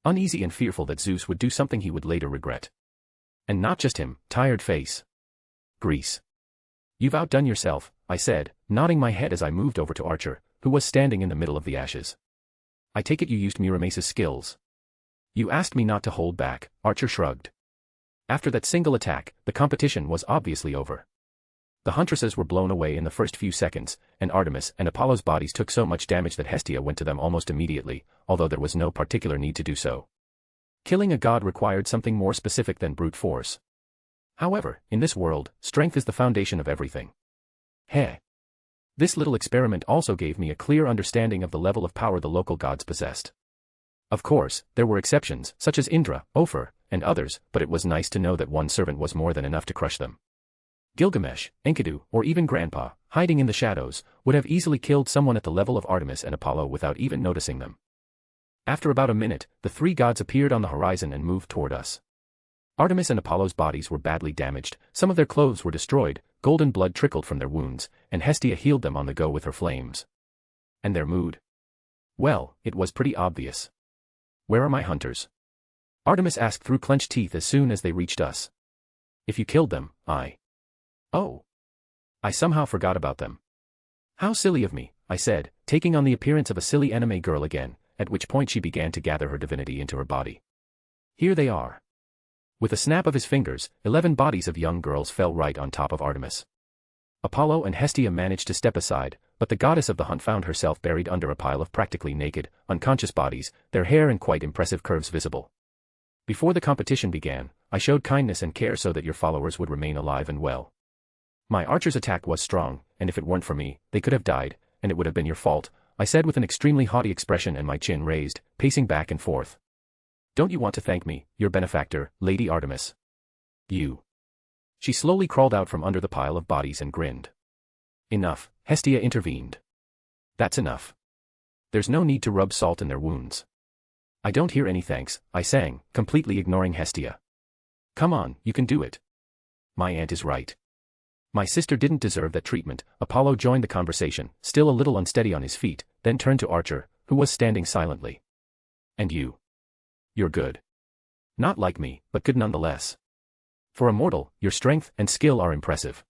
Uneasy and fearful that Zeus would do something he would later regret. And not just him, tired face. Grease. You've outdone yourself, I said, nodding my head as I moved over to Archer, who was standing in the middle of the ashes. I take it you used Miramace's skills. You asked me not to hold back, Archer shrugged. After that single attack, the competition was obviously over. The huntresses were blown away in the first few seconds, and Artemis and Apollo's bodies took so much damage that Hestia went to them almost immediately, although there was no particular need to do so. Killing a god required something more specific than brute force. However, in this world, strength is the foundation of everything. Heh. This little experiment also gave me a clear understanding of the level of power the local gods possessed. Of course, there were exceptions, such as Indra, Ophir, and others, but it was nice to know that one servant was more than enough to crush them. Gilgamesh, Enkidu, or even Grandpa, hiding in the shadows, would have easily killed someone at the level of Artemis and Apollo without even noticing them. After about a minute, the 3 gods appeared on the horizon and moved toward us. Artemis and Apollo's bodies were badly damaged, some of their clothes were destroyed, golden blood trickled from their wounds, and Hestia healed them on the go with her flames. And their mood? Well, it was pretty obvious. Where are my hunters? Artemis asked through clenched teeth as soon as they reached us. If you killed them, Oh. I somehow forgot about them. How silly of me, I said, taking on the appearance of a silly anime girl again, at which point she began to gather her divinity into her body. Here they are. With a snap of his fingers, 11 bodies of young girls fell right on top of Artemis. Apollo and Hestia managed to step aside, but the goddess of the hunt found herself buried under a pile of practically naked, unconscious bodies, their hair in quite impressive curves visible. Before the competition began, I showed kindness and care so that your followers would remain alive and well. My archer's attack was strong, and if it weren't for me, they could have died, and it would have been your fault, I said with an extremely haughty expression and my chin raised, pacing back and forth. Don't you want to thank me, your benefactor, Lady Artemis? You. She slowly crawled out from under the pile of bodies and grinned. Enough, Hestia intervened. That's enough. There's no need to rub salt in their wounds. I don't hear any thanks, I sang, completely ignoring Hestia. Come on, you can do it. My aunt is right. My sister didn't deserve that treatment. Apollo joined the conversation, still a little unsteady on his feet, then turned to Archer, who was standing silently. And you? You're good. Not like me, but good nonetheless. For a mortal, your strength and skill are impressive.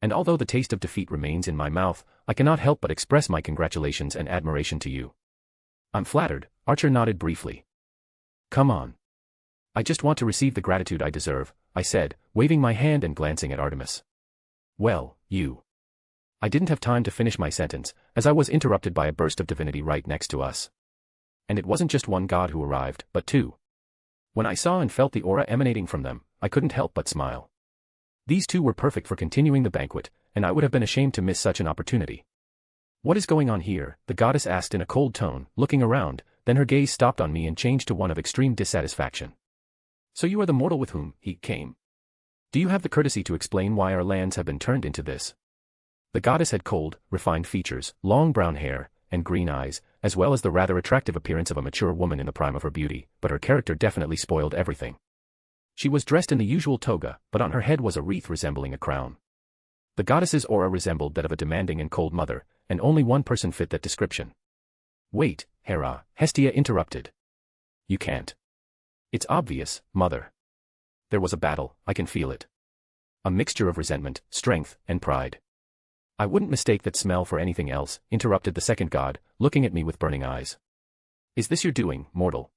And although the taste of defeat remains in my mouth, I cannot help but express my congratulations and admiration to you. I'm flattered, Archer nodded briefly. Come on. I just want to receive the gratitude I deserve, I said, waving my hand and glancing at Artemis. Well, you. I didn't have time to finish my sentence, as I was interrupted by a burst of divinity right next to us. And it wasn't just one god who arrived, but 2. When I saw and felt the aura emanating from them, I couldn't help but smile. These 2 were perfect for continuing the banquet, and I would have been ashamed to miss such an opportunity. What is going on here? The goddess asked in a cold tone, looking around, then her gaze stopped on me and changed to one of extreme dissatisfaction. So you are the mortal with whom he came. Do you have the courtesy to explain why our lands have been turned into this? The goddess had cold, refined features, long brown hair, and green eyes, as well as the rather attractive appearance of a mature woman in the prime of her beauty, but her character definitely spoiled everything. She was dressed in the usual toga, but on her head was a wreath resembling a crown. The goddess's aura resembled that of a demanding and cold mother, and only one person fit that description. "Wait, Hera," Hestia interrupted. "You can't. It's obvious, mother. There was a battle, I can feel it. A mixture of resentment, strength, and pride." "I wouldn't mistake that smell for anything else," interrupted the second god, looking at me with burning eyes. "Is this your doing, mortal?"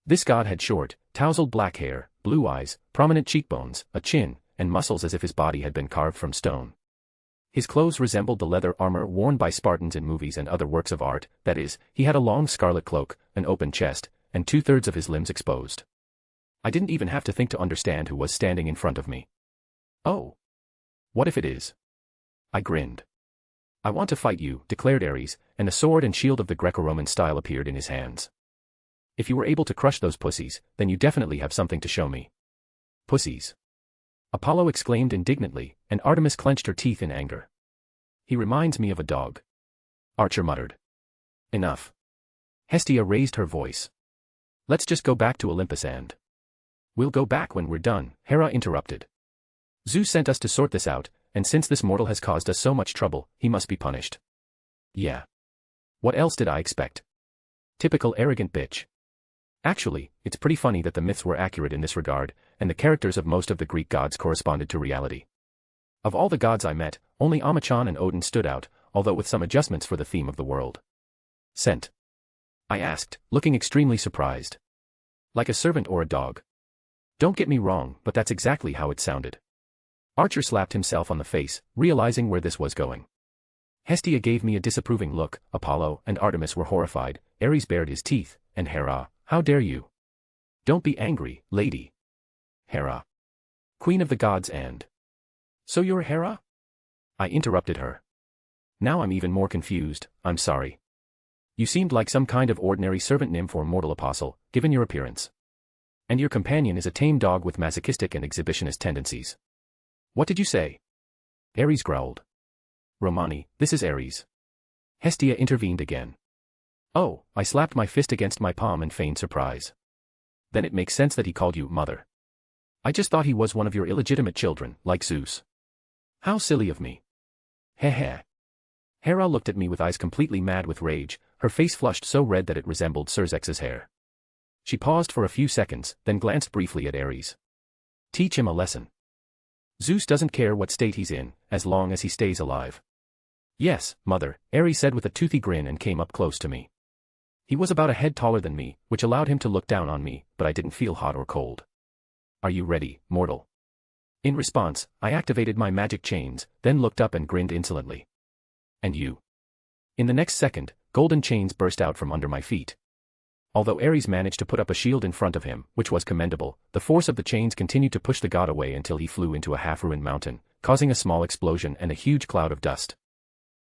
This god had short, tousled black hair, blue eyes, prominent cheekbones, a chin, and muscles as if his body had been carved from stone. His clothes resembled the leather armor worn by Spartans in movies and other works of art, that is, he had a long scarlet cloak, an open chest, and 2/3 of his limbs exposed. I didn't even have to think to understand who was standing in front of me. "Oh. What if it is?" I grinned. "I want to fight you," declared Ares, and a sword and shield of the Greco-Roman style appeared in his hands. "If you were able to crush those pussies, then you definitely have something to show me." "Pussies?" Apollo exclaimed indignantly, and Artemis clenched her teeth in anger. "He reminds me of a dog." Archer muttered. "Enough." Hestia raised her voice. "Let's just go back to Olympus and—" "We'll go back when we're done," Hera interrupted. "Zeus sent us to sort this out, and since this mortal has caused us so much trouble, he must be punished." "Yeah. What else did I expect? Typical arrogant bitch." Actually, it's pretty funny that the myths were accurate in this regard, and the characters of most of the Greek gods corresponded to reality. Of all the gods I met, only Amachan and Odin stood out, although with some adjustments for the theme of the world. "Sent?" I asked, looking extremely surprised. "Like a servant or a dog?" "Don't get me wrong, but that's exactly how it sounded." Archer slapped himself on the face, realizing where this was going. Hestia gave me a disapproving look, Apollo and Artemis were horrified, Ares bared his teeth, and Hera, "How dare you?" "Don't be angry, lady." "Hera. Queen of the gods and—" "So you're Hera?" I interrupted her. "Now I'm even more confused, I'm sorry. You seemed like some kind of ordinary servant nymph or mortal apostle, given your appearance. And your companion is a tame dog with masochistic and exhibitionist tendencies." "What did you say?" Ares growled. "Romani, this is Ares." Hestia intervened again. "Oh," I slapped my fist against my palm and feigned surprise. "Then it makes sense that he called you mother. I just thought he was one of your illegitimate children, like Zeus. How silly of me." "Heh heh." Hera looked at me with eyes completely mad with rage, her face flushed so red that it resembled Cersei's hair. She paused for a few seconds, then glanced briefly at Ares. "Teach him a lesson. Zeus doesn't care what state he's in, as long as he stays alive." "Yes, mother," Ares said with a toothy grin and came up close to me. He was about a head taller than me, which allowed him to look down on me, but I didn't feel hot or cold. "Are you ready, mortal?" In response, I activated my magic chains, then looked up and grinned insolently. "And you?" In the next second, golden chains burst out from under my feet. Although Ares managed to put up a shield in front of him, which was commendable, the force of the chains continued to push the god away until he flew into a half-ruined mountain, causing a small explosion and a huge cloud of dust.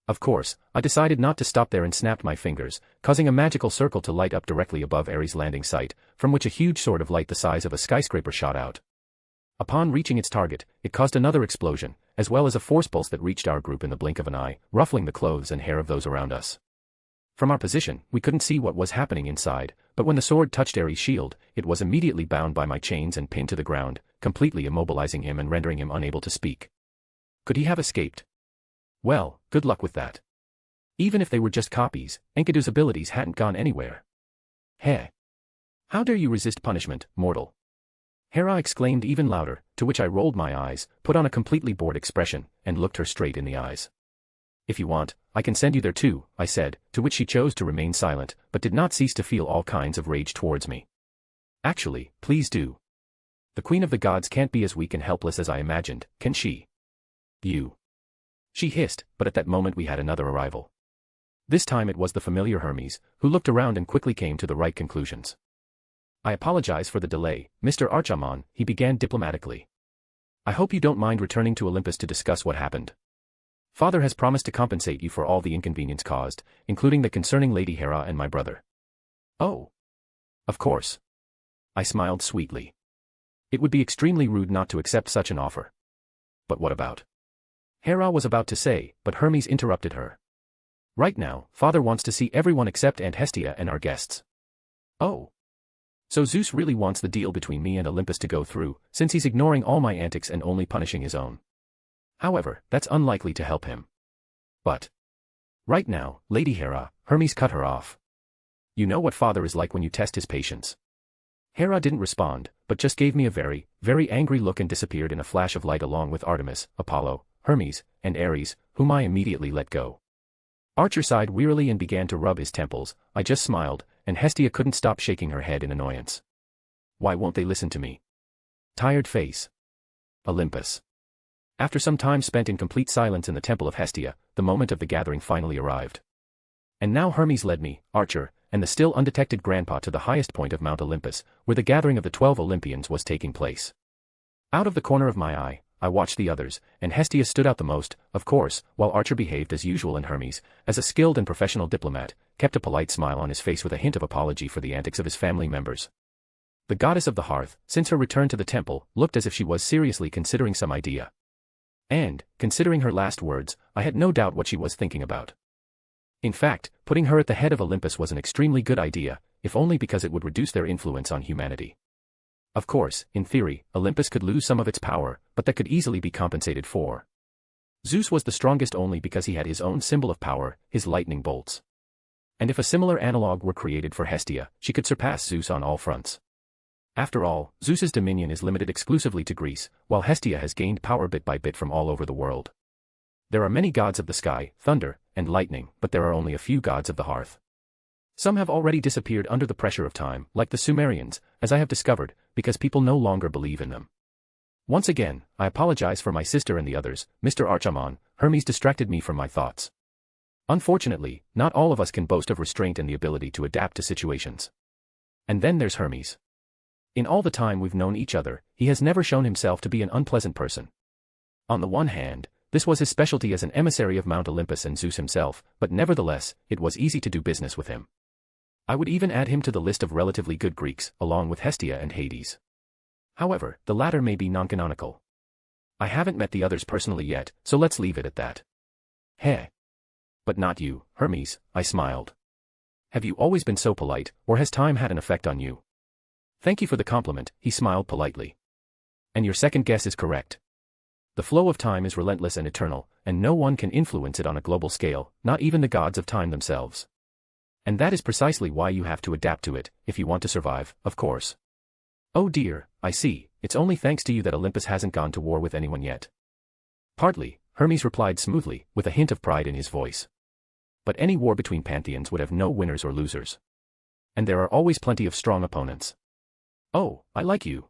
Of course, I decided not to stop there and snapped my fingers, causing a magical circle to light up directly above Ares' landing site, from which a huge sword of light the size of a skyscraper shot out. Upon reaching its target, it caused another explosion, as well as a force pulse that reached our group in the blink of an eye, ruffling the clothes and hair of those around us. From our position, we couldn't see what was happening inside, but when the sword touched Ares' shield, it was immediately bound by my chains and pinned to the ground, completely immobilizing him and rendering him unable to speak. Could he have escaped? Well, good luck with that. Even if they were just copies, Enkidu's abilities hadn't gone anywhere. "Heh! How dare you resist punishment, mortal?" Hera exclaimed even louder, to which I rolled my eyes, put on a completely bored expression, and looked her straight in the eyes. "If you want, I can send you there too," I said, to which she chose to remain silent, but did not cease to feel all kinds of rage towards me. "Actually, please do. The Queen of the Gods can't be as weak and helpless as I imagined, can she?" "You." She hissed, but at that moment we had another arrival. This time it was the familiar Hermes, who looked around and quickly came to the right conclusions. "I apologize for the delay, Mr. Archiman," he began diplomatically. "I hope you don't mind returning to Olympus to discuss what happened. Father has promised to compensate you for all the inconvenience caused, including the concerning Lady Hera and my brother." "Oh. Of course." I smiled sweetly. It would be extremely rude not to accept such an offer. "But what about—" Hera was about to say, but Hermes interrupted her. Right now, Father wants to see everyone except Aunt Hestia and our guests. Oh. So Zeus really wants the deal between me and Olympus to go through, since he's ignoring all my antics and only punishing his own. However, that's unlikely to help him. But right now, Lady Hera, Hermes cut her off. You know what Father is like when you test his patience. Hera didn't respond, but just gave me a very, very angry look and disappeared in a flash of light along with Artemis, Apollo, Hermes, and Ares, whom I immediately let go. Archer sighed wearily and began to rub his temples. I just smiled, and Hestia couldn't stop shaking her head in annoyance. Why won't they listen to me? Tired face. Olympus. After some time spent in complete silence in the temple of Hestia, the moment of the gathering finally arrived. And now Hermes led me, Archer, and the still undetected grandpa to the highest point of Mount Olympus, where the gathering of the 12 Olympians was taking place. Out of the corner of my eye, I watched the others, and Hestia stood out the most, of course, while Archer behaved as usual and Hermes, as a skilled and professional diplomat, kept a polite smile on his face with a hint of apology for the antics of his family members. The goddess of the hearth, since her return to the temple, looked as if she was seriously considering some idea. And, considering her last words, I had no doubt what she was thinking about. In fact, putting her at the head of Olympus was an extremely good idea, if only because it would reduce their influence on humanity. Of course, in theory, Olympus could lose some of its power, but that could easily be compensated for. Zeus was the strongest only because he had his own symbol of power, his lightning bolts. And if a similar analog were created for Hestia, she could surpass Zeus on all fronts. After all, Zeus's dominion is limited exclusively to Greece, while Hestia has gained power bit by bit from all over the world. There are many gods of the sky, thunder, and lightning, but there are only a few gods of the hearth. Some have already disappeared under the pressure of time, like the Sumerians, as I have discovered, because people no longer believe in them. Once again, I apologize for my sister and the others, Mr. Archiman. Hermes distracted me from my thoughts. Unfortunately, not all of us can boast of restraint and the ability to adapt to situations. And then there's Hermes. In all the time we've known each other, he has never shown himself to be an unpleasant person. On the one hand, this was his specialty as an emissary of Mount Olympus and Zeus himself, but nevertheless, it was easy to do business with him. I would even add him to the list of relatively good Greeks, along with Hestia and Hades. However, the latter may be non-canonical. I haven't met the others personally yet, so let's leave it at that. Heh. But not you, Hermes, I smiled. Have you always been so polite, or has time had an effect on you? Thank you for the compliment, he smiled politely. And your second guess is correct. The flow of time is relentless and eternal, and no one can influence it on a global scale, not even the gods of time themselves. And that is precisely why you have to adapt to it, if you want to survive, of course. Oh dear, I see, it's only thanks to you that Olympus hasn't gone to war with anyone yet. Partly, Hermes replied smoothly, with a hint of pride in his voice. But any war between pantheons would have no winners or losers. And there are always plenty of strong opponents. Oh, I like you.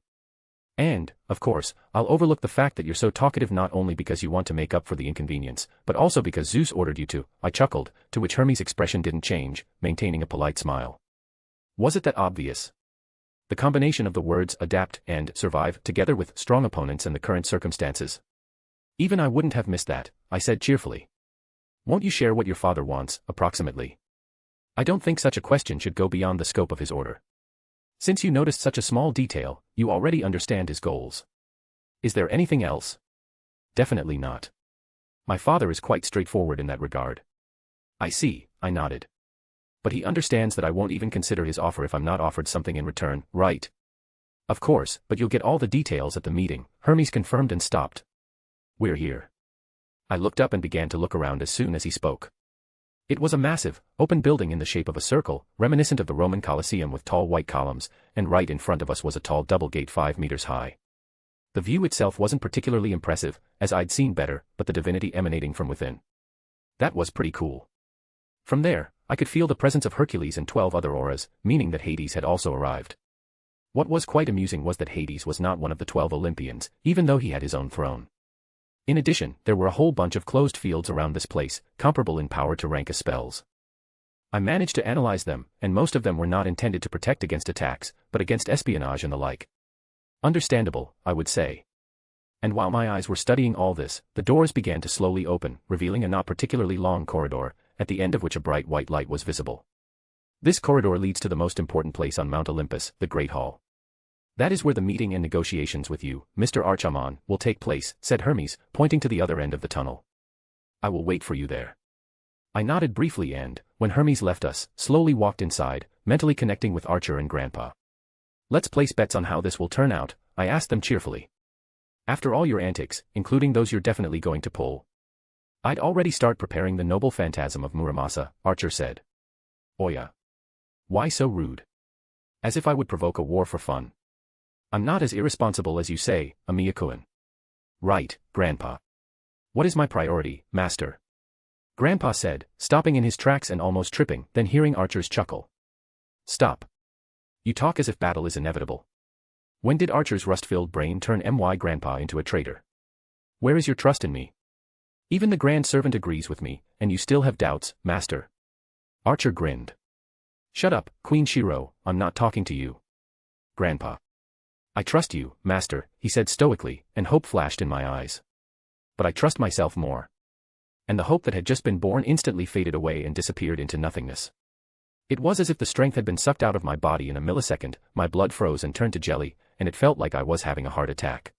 And, of course, I'll overlook the fact that you're so talkative not only because you want to make up for the inconvenience, but also because Zeus ordered you to, I chuckled, to which Hermes' expression didn't change, maintaining a polite smile. Was it that obvious? The combination of the words adapt and survive together with strong opponents and the current circumstances. Even I wouldn't have missed that, I said cheerfully. Won't you share what your father wants, approximately? I don't think such a question should go beyond the scope of his order. Since you noticed such a small detail, you already understand his goals. Is there anything else? Definitely not. My father is quite straightforward in that regard. I see, I nodded. But he understands that I won't even consider his offer if I'm not offered something in return, right? Of course, but you'll get all the details at the meeting, Hermes confirmed and stopped. We're here. I looked up and began to look around as soon as he spoke. It was a massive, open building in the shape of a circle, reminiscent of the Roman Colosseum with tall white columns, and right in front of us was a tall double gate 5 meters high. The view itself wasn't particularly impressive, as I'd seen better, but the divinity emanating from within. That was pretty cool. From there, I could feel the presence of Hercules and 12 other auras, meaning that Hades had also arrived. What was quite amusing was that Hades was not one of the 12 Olympians, even though he had his own throne. In addition, there were a whole bunch of closed fields around this place, comparable in power to rank as spells. I managed to analyze them, and most of them were not intended to protect against attacks, but against espionage and the like. Understandable, I would say. And while my eyes were studying all this, the doors began to slowly open, revealing a not particularly long corridor, at the end of which a bright white light was visible. This corridor leads to the most important place on Mount Olympus, the Great Hall. That is where the meeting and negotiations with you, Mr. Archiman, will take place, said Hermes, pointing to the other end of the tunnel. I will wait for you there. I nodded briefly and, when Hermes left us, slowly walked inside, mentally connecting with Archer and Grandpa. Let's place bets on how this will turn out, I asked them cheerfully. After all your antics, including those you're definitely going to pull. I'd already start preparing the noble phantasm of Muramasa, Archer said. Oya. Why so rude? As if I would provoke a war for fun. I'm not as irresponsible as you say, Amiya-kun. Right, Grandpa. What is my priority, Master? Grandpa said, stopping in his tracks and almost tripping, then hearing Archer's chuckle. Stop. You talk as if battle is inevitable. When did Archer's rust-filled brain turn my Grandpa into a traitor? Where is your trust in me? Even the Grand Servant agrees with me, and you still have doubts, Master. Archer grinned. Shut up, Queen Shiro, I'm not talking to you. Grandpa. I trust you, Master, he said stoically, and hope flashed in my eyes. But I trust myself more. And the hope that had just been born instantly faded away and disappeared into nothingness. It was as if the strength had been sucked out of my body in a millisecond, my blood froze and turned to jelly, and it felt like I was having a heart attack.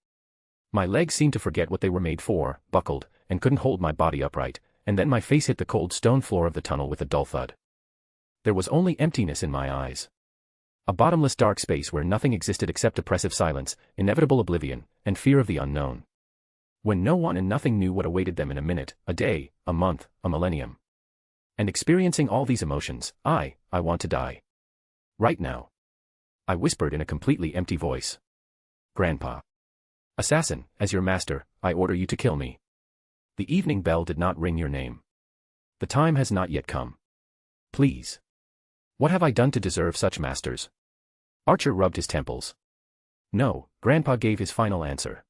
My legs seemed to forget what they were made for, buckled, and couldn't hold my body upright, and then my face hit the cold stone floor of the tunnel with a dull thud. There was only emptiness in my eyes. A bottomless dark space where nothing existed except oppressive silence, inevitable oblivion, and fear of the unknown. When no one and nothing knew what awaited them in a minute, a day, a month, a millennium. And experiencing all these emotions, I want to die. Right now. I whispered in a completely empty voice. Grandpa. Assassin, as your master, I order you to kill me. The evening bell did not ring your name. The time has not yet come. Please. What have I done to deserve such masters? Archer rubbed his temples. No, Grandpa gave his final answer.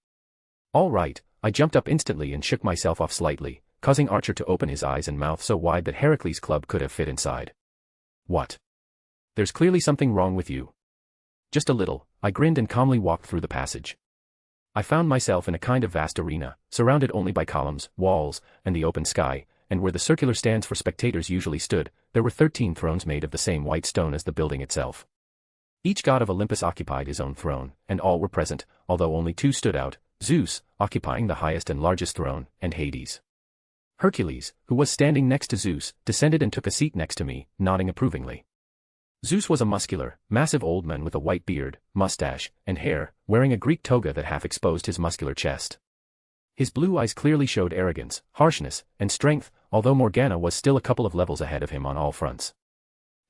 All right, I jumped up instantly and shook myself off slightly, causing Archer to open his eyes and mouth so wide that Heracles' club could have fit inside. What? There's clearly something wrong with you. Just a little, I grinned and calmly walked through the passage. I found myself in a kind of vast arena, surrounded only by columns, walls, and the open sky, and where the circular stands for spectators usually stood, there were 13 thrones made of the same white stone as the building itself. Each god of Olympus occupied his own throne, and all were present, although only two stood out, Zeus, occupying the highest and largest throne, and Hades. Hercules, who was standing next to Zeus, descended and took a seat next to me, nodding approvingly. Zeus was a muscular, massive old man with a white beard, mustache, and hair, wearing a Greek toga that half exposed his muscular chest. His blue eyes clearly showed arrogance, harshness, and strength, although Morgana was still a couple of levels ahead of him on all fronts.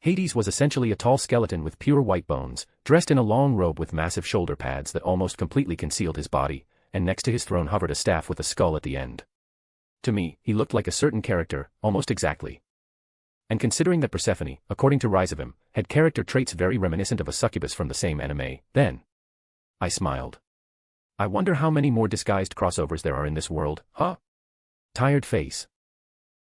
Hades was essentially a tall skeleton with pure white bones, dressed in a long robe with massive shoulder pads that almost completely concealed his body, and next to his throne hovered a staff with a skull at the end. To me, he looked like a certain character, almost exactly. And considering that Persephone, according to Rias, had character traits very reminiscent of a succubus from the same anime, then I smiled. I wonder how many more disguised crossovers there are in this world, huh? Tired face.